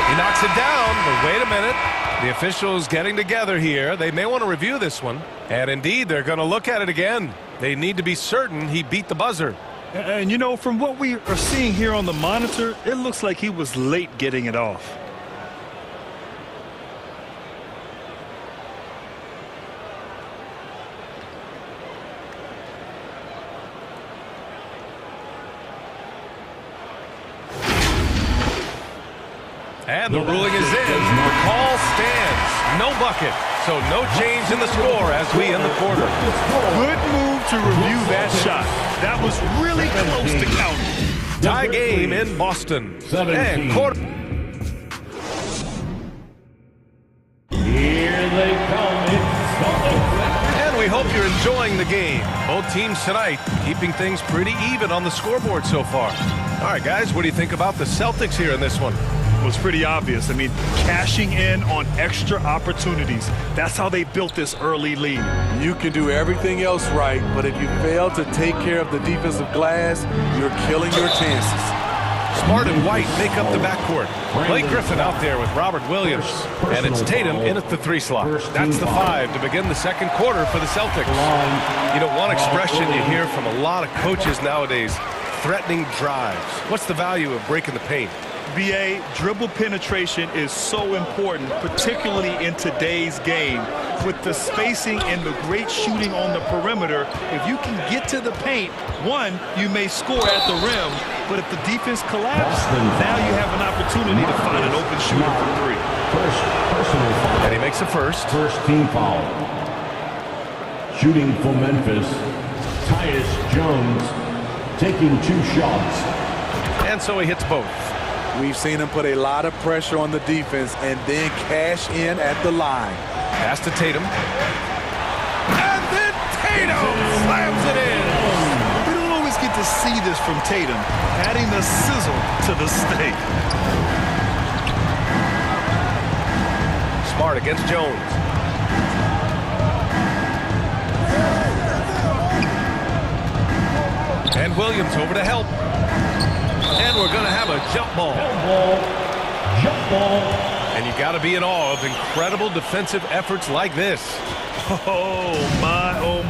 He knocks it down, but wait a minute. The officials getting together here. They may want to review this one. And indeed, they're going to look at it again. They need to be certain he beat the buzzer. And, you know, from what we are seeing here on the monitor, it looks like he was late getting it off. And the ruling is in. The call stands. No bucket. So no change in the score as we end the quarter. Good move to review that shot. That was really close to counting. Tie game in Boston. And quarter. Here they come. And we hope you're enjoying the game. Both teams tonight keeping things pretty even on the scoreboard so far. All right, guys, what do you think about the Celtics here in this one? Was pretty obvious. I mean, cashing in on extra opportunities. That's how they built this early lead. You can do everything else right, but if you fail to take care of the defensive glass, you're killing your chances. Smart and White make up the backcourt. Blake Griffin out there with Robert Williams. And it's Tatum in at the 3 slot. That's the 5 to begin the second quarter for the Celtics. You know, one expression you hear from a lot of coaches nowadays, threatening drives. What's the value of breaking the paint? BA, dribble penetration is so important, particularly in today's game. With the spacing and the great shooting on the perimeter, if you can get to the paint, one, you may score at the rim, but if the defense collapses, now you have an opportunity to find an open shooter for 3. Personal foul. And he makes a first. First team foul. Shooting for Memphis, Tyus Jones, taking 2 shots. And so he hits both. We've seen him put a lot of pressure on the defense and then cash in at the line. Pass to Tatum. And then Tatum slams it in. We don't always get to see this from Tatum, adding the sizzle to the steak. Smart against Jones. And Williams over to help. And we're going to have a jump ball. Jump ball. And you got to be in awe of incredible defensive efforts like this. Oh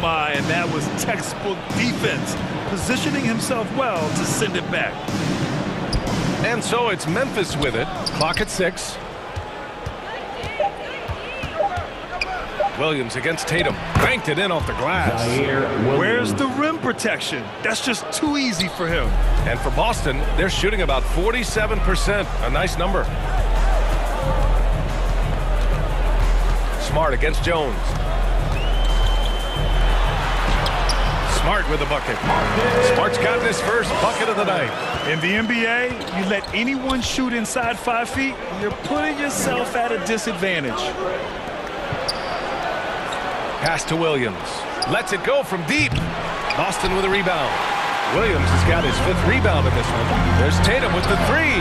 my, and that was textbook defense, positioning himself well to send it back. And so it's Memphis with it. Clock at 6. Williams against Tatum. Banked it in off the glass. Where's the rim protection? That's just too easy for him. And for Boston, they're shooting about 47%. A nice number. Smart against Jones. Smart with the bucket. Smart's gotten his first bucket of the night. In the NBA, you let anyone shoot inside 5 feet, you're putting yourself at a disadvantage. Pass to Williams. Lets it go from deep. Boston with a rebound. Williams has got his 5th rebound in this one. There's Tatum with the 3.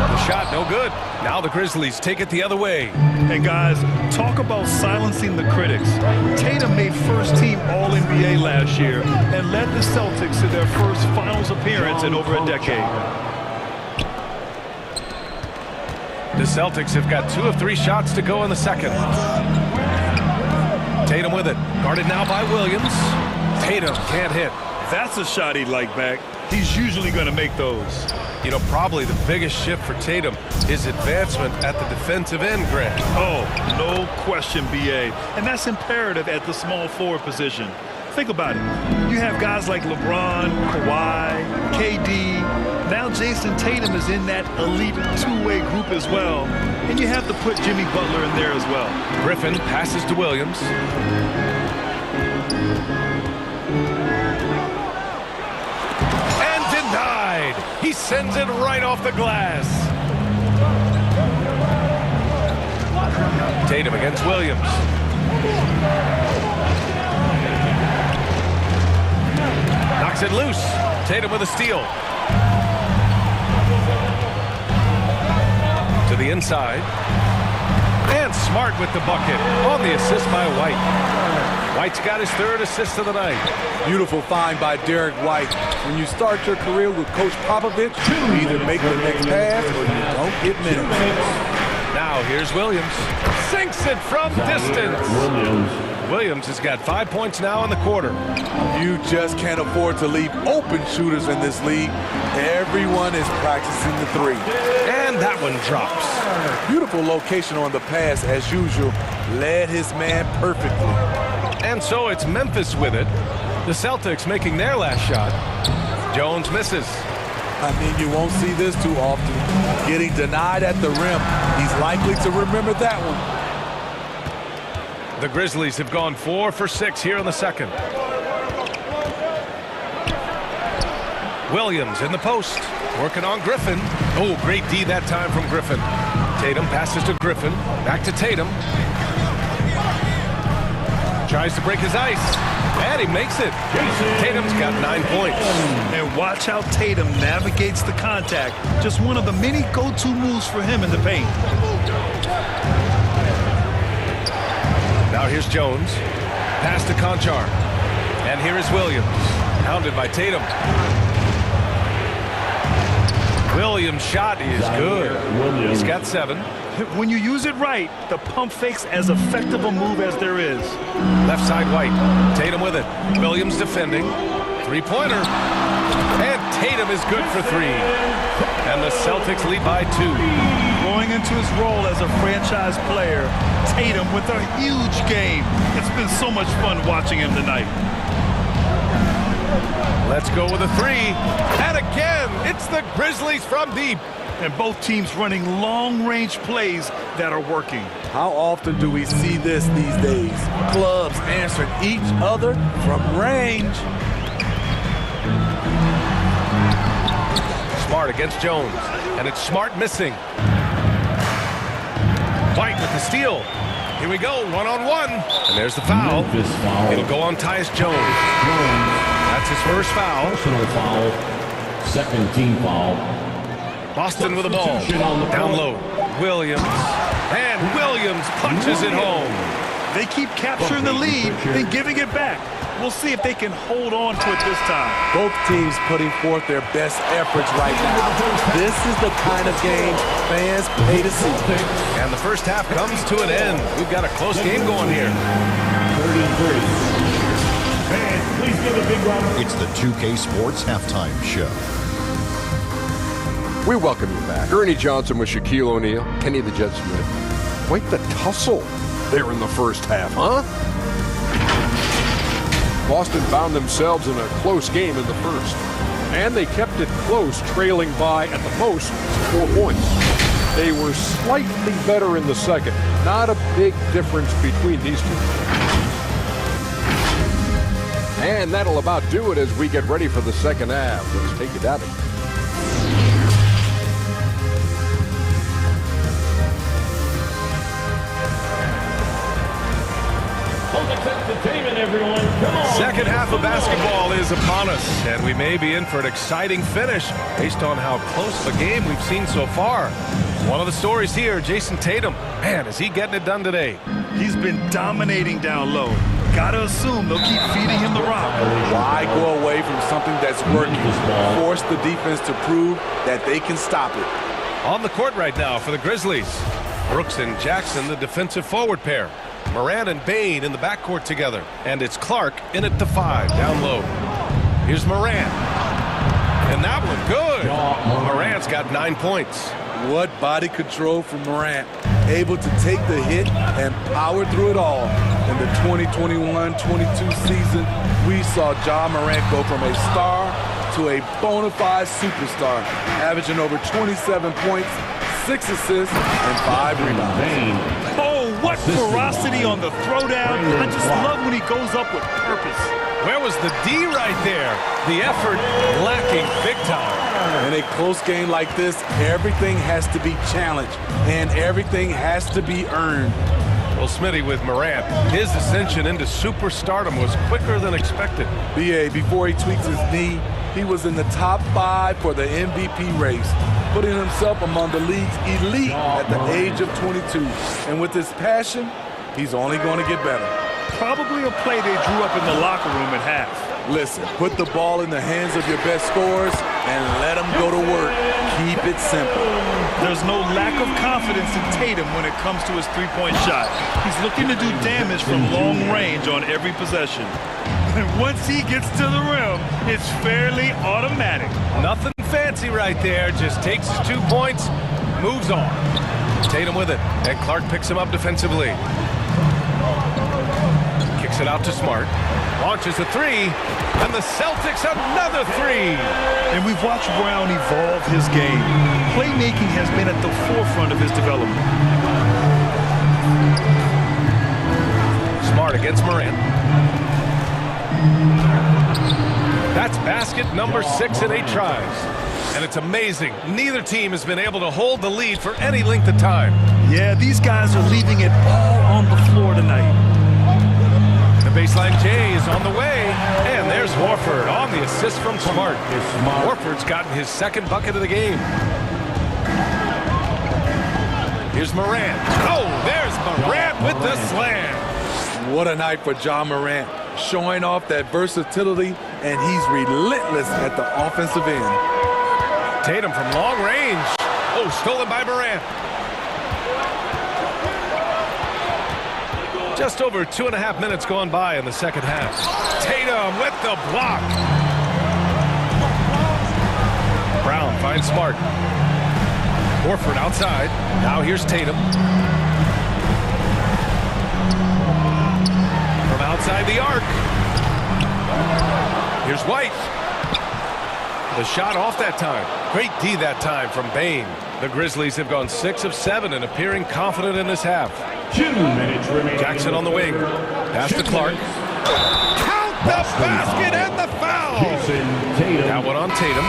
The shot no good. Now the Grizzlies take it the other way. And guys, talk about silencing the critics. Tatum made first-team All-NBA last year and led the Celtics to their first finals appearance in over a decade. The Celtics have got 2 of 3 shots to go in the second. Tatum with it. Guarded now by Williams. Tatum can't hit. That's a shot he'd like back. He's usually going to make those. You know, probably the biggest shift for Tatum is advancement at the defensive end, Greg. Oh, no question, B.A. And that's imperative at the small forward position. Think about it. You have guys like LeBron, Kawhi, KD. Now Jason Tatum is in that elite two-way group as well. And you have to put Jimmy Butler in there as well. Griffin passes to Williams. And denied. He sends it right off the glass. Tatum against Williams. Knocks it loose. Tatum with a steal. To the inside. And Smart with the bucket on the assist by White. White's got his 3rd assist of the night. Beautiful find by Derek White. When you start your career with Coach Popovich, you either make the next pass or you don't get minutes. Now here's Williams. Sinks it from distance. Williams has got 5 points now in the quarter. You just can't afford to leave open shooters in this league. Everyone is practicing the 3. And that one drops. Beautiful location on the pass as usual. Led his man perfectly. And so it's Memphis with it. The Celtics making their last shot. Jones misses. I mean, you won't see this too often. Getting denied at the rim. He's likely to remember that one. The Grizzlies have gone 4 for 6 here in the second. Williams in the post. Working on Griffin. Oh, great D that time from Griffin. Tatum passes to Griffin. Back to Tatum. Tries to break his ice. And he makes it. Tatum's got 9 points. And watch how Tatum navigates the contact. Just one of the many go-to moves for him in the paint. Now here's Jones. Pass to Conchar. And here is Williams. Hounded by Tatum. Williams' shot is good. He's got 7. When you use it right, the pump fake's as effective a move as there is. Left side White. Tatum with it. Williams defending. 3-pointer. And Tatum is good for 3. And the Celtics lead by 2. Going into his role as a franchise player, Tatum with a huge game. It's been so much fun watching him tonight. Let's go with a 3. And again, it's the Grizzlies from deep. And both teams running long-range plays that are working. How often do we see this these days? Clubs answering each other from range. Smart against Jones. And it's Smart missing. White with the steal. Here we go, 1-on-1. And there's the foul. It'll go on Tyus Jones. That's his first foul. Personal foul. Second team foul. Boston with the ball. Down low. Williams. And Williams punches it home. They keep capturing the lead and giving it back. We'll see if they can hold on to it this time. Both teams putting forth their best efforts right now. This is the kind of game fans pay to see. And the first half comes to an end. We've got a close game going here. It's the 2K Sports Halftime Show. We welcome you back. Ernie Johnson with Shaquille O'Neal, Kenny the Jet Smith. Quite the tussle there in the first half, huh? Boston found themselves in a close game in the first. And they kept it close, trailing by, at the most, 4 points. They were slightly better in the second. Not a big difference between these two. And that'll about do it as we get ready for the second half. Let's take it out. Second half of basketball is upon us, and we may be in for an exciting finish based on how close the game we've seen so far. One of the stories here, Jason Tatum. Man, is he getting it done today? He's been dominating down low. Gotta assume they'll keep feeding him the rock. Why go away from something that's working? Force the defense to prove that they can stop it. On the court right now for the Grizzlies. Brooks and Jackson, the defensive forward pair. Moran and Bain in the backcourt together. And it's Clark in at the 5, down low. Here's Moran. And that one good. Moran's got 9 points. What body control from Morant. Able to take the hit and power through it all. In the 2021-22 season, we saw Ja Morant go from a star to a bona fide superstar, averaging over 27 points, 6 assists, and 5 rebounds. Oh, what ferocity on the throwdown. I just love when he goes up with purpose. Where was the D right there? The effort lacking big time. In a close game like this, everything has to be challenged, and everything has to be earned. Well, Smitty with Morant, his ascension into superstardom was quicker than expected. B.A., before he tweaks his knee, he was in the top 5 for the MVP race, putting himself among the league's elite at the age of 22. And with his passion, he's only going to get better. Probably a play they drew up in the locker room at half. Listen, put the ball in the hands of your best scorers and let them go to work. Keep it simple. There's no lack of confidence in Tatum when it comes to his three-point shot. He's looking to do damage from long range on every possession. And once he gets to the rim, it's fairly automatic. Nothing fancy right there. Just takes his 2 points, moves on. Tatum with it, and Clark picks him up defensively. Kicks it out to Smart. Launches a 3, and the Celtics another 3. And we've watched Brown evolve his game. Playmaking has been at the forefront of his development. Smart against Morant. That's basket number 6 in 8 tries. And it's amazing. Neither team has been able to hold the lead for any length of time. Yeah, these guys are leaving it all on the floor tonight. The baseline J is on the way, and there's Horford on the assist from Smart. Horford's gotten his second bucket of the game. Here's Morant. Oh, there's Morant with the slam. What a night for Ja Morant, showing off that versatility, and he's relentless at the offensive end. Tatum from long range. Oh, stolen by Morant. Just over 2.5 minutes gone by in the second half. Tatum with the block. Brown finds Smart. Horford outside. Now here's Tatum. From outside the arc. Here's White. The shot off that time. Great D that time from Bain. The Grizzlies have gone 6 of 7 and appearing confident in this half. 2 minutes remaining. Jackson on the wing. Pass to Clark. Count the basket and the foul. That one on Tatum.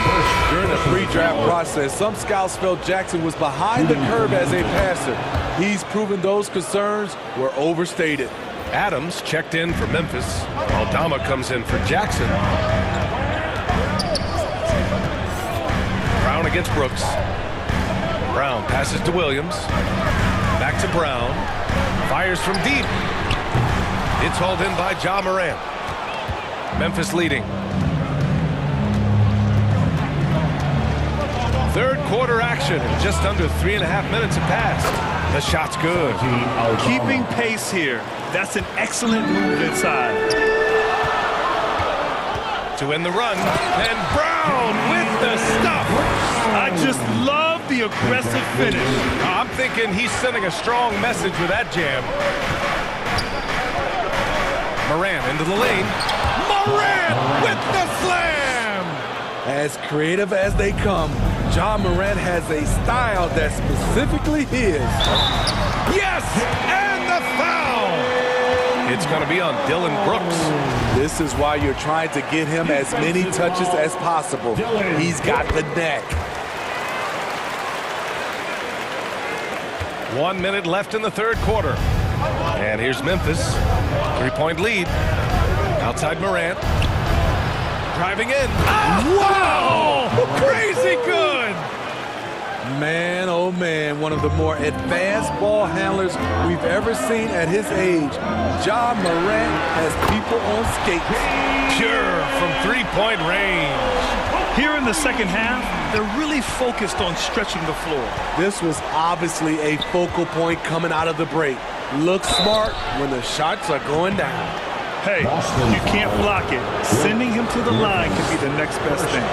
During the pre-draft process, some scouts felt Jackson was behind the curve as a passer. He's proven those concerns were overstated. Adams checked in for Memphis. Aldama comes in for Jackson. Brown against Brooks. Brown passes to Williams. Back to Brown. Fires from deep. It's hauled in by Ja Morant. Memphis leading. Third quarter action. Just under 3.5 minutes have passed. The shot's good. Keeping pace here. That's an excellent move inside. To end the run. And Brown with the stuff. I just love the aggressive finish. I'm thinking he's sending a strong message with that jam. Morant into the lane. Morant with the slam! As creative as they come, Ja Morant has a style that's specifically his. Yes! And the foul! It's going to be on Dylan Brooks. This is why you're trying to get him as many touches as possible. He's got the neck. 1 minute left in the third quarter. And here's Memphis. 3-point lead. Outside Morant. Driving in. Wow! Crazy good! Man, oh man, one of the more advanced ball handlers we've ever seen at his age. Ja Morant has people on skates. Pure from 3-point range. Here in the second half, they're really focused on stretching the floor. This was obviously a focal point coming out of the break. Look smart when the shots are going down. Hey, you can't block it. Sending him to the line can be the next best thing.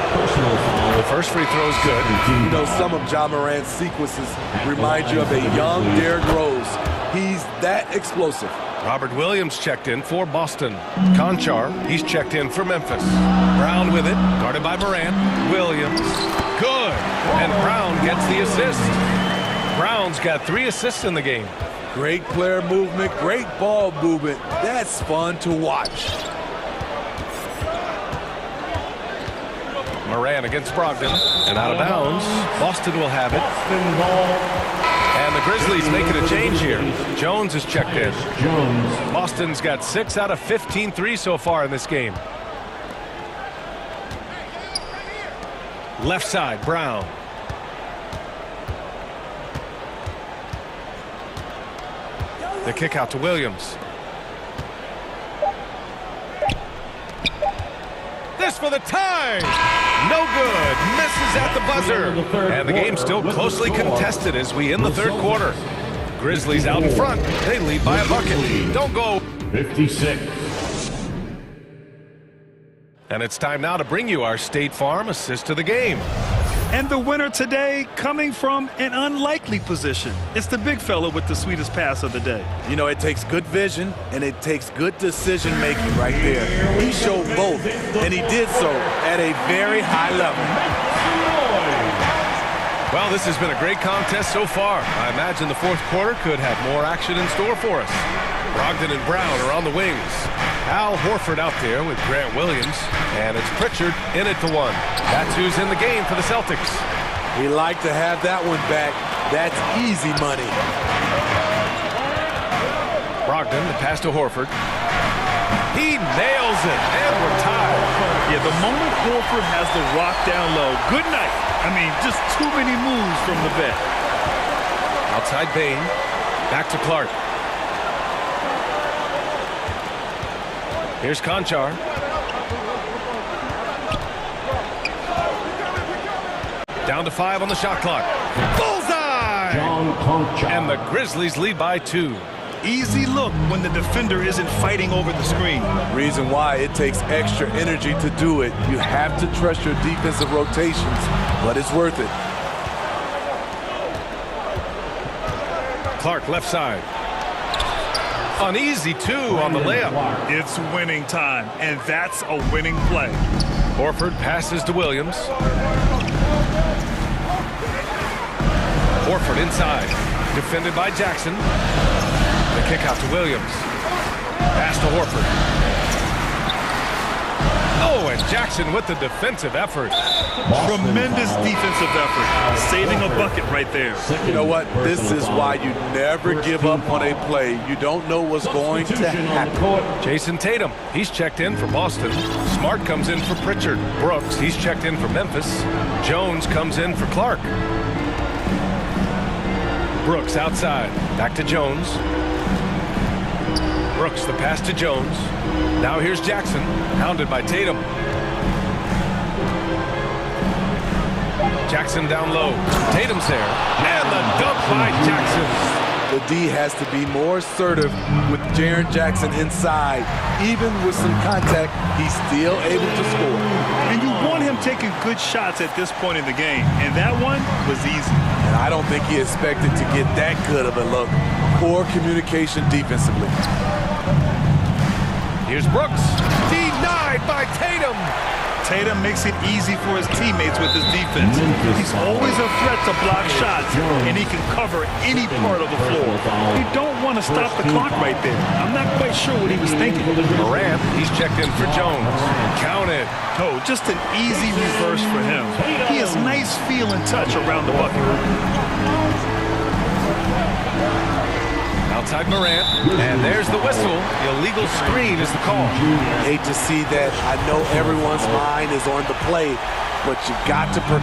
The first free throw is good. You know, some of Ja Morant's sequences remind you of a young Derrick Rose. He's that explosive. Robert Williams checked in for Boston. Conchar, he's checked in for Memphis. Brown with it, guarded by Morant. Williams, good. And Brown gets the assist. Brown's got 3 assists in the game. Great player movement, great ball movement. That's fun to watch. Morant against Brogdon. And out of bounds. Boston will have it. And the Grizzlies making a change here. Jones is checked in. Boston's got 6 out of 15 threes so far in this game. Left side, Brown. The kick out to Williams. This for the tie. No good. Misses at the buzzer. And the game's still closely contested as we end the third quarter. Grizzlies out in front. They lead by a bucket. Don't go. 56. And it's time now to bring you our State Farm assist to the game. And the winner today coming from an unlikely position. It's the big fella with the sweetest pass of the day. You know, it takes good vision and it takes good decision making right there. He showed both, and he did so at a very high level. Well, this has been a great contest so far. I imagine the fourth quarter could have more action in store for us. Brogdon and Brown are on the wings. Al Horford out there with Grant Williams. And it's Pritchard in it to 1. That's who's in the game for the Celtics. We like to have that one back. That's easy money. Brogdon, the pass to Horford. He nails it, and we're tied. Yeah, the moment Horford has the rock down low, good night. I mean, just too many moves from the vet. Outside Bane, back to Clark. Here's Conchar. Down to 5 on the shot clock. Bullseye! And the Grizzlies lead by 2. Easy look when the defender isn't fighting over the screen. Reason why it takes extra energy to do it. You have to trust your defensive rotations, but it's worth it. Clark left side. An easy 2 on the layup. It's winning time, and that's a winning play. Horford passes to Williams. Horford inside. Defended by Jackson. The kick out to Williams. Pass to Horford. Oh, and Jackson with the defensive effort. Tremendous defensive effort. Saving a bucket right there. You know what? This is why you never give up on a play. You don't know what's going to happen. Jason Tatum, he's checked in for Boston. Smart comes in for Pritchard. Brooks, he's checked in for Memphis. Jones comes in for Clark. Brooks outside. Back to Jones. Brooks, the pass to Jones. Now here's Jackson, hounded by Tatum. Jackson down low. Tatum's there. And the dunk by Jackson. The D has to be more assertive with Jaren Jackson inside. Even with some contact, he's still able to score. And you want him taking good shots at this point in the game. And that one was easy. And I don't think he expected to get that good of a look. Poor communication defensively. Here's Brooks. Denied by Tatum. Tatum makes it easy for his teammates with his defense. He's always a threat to block shots, and he can cover any part of the floor. You don't want to stop the clock right there. I'm not quite sure what he was thinking. Morant, he's checked in for Jones. Count it. Oh, just an easy reverse for him. He has nice feel and touch around the bucket. Outside Morant, and there's the whistle. Illegal screen is the call. Hate to see that. I know everyone's mind is on the play, but you got to protect.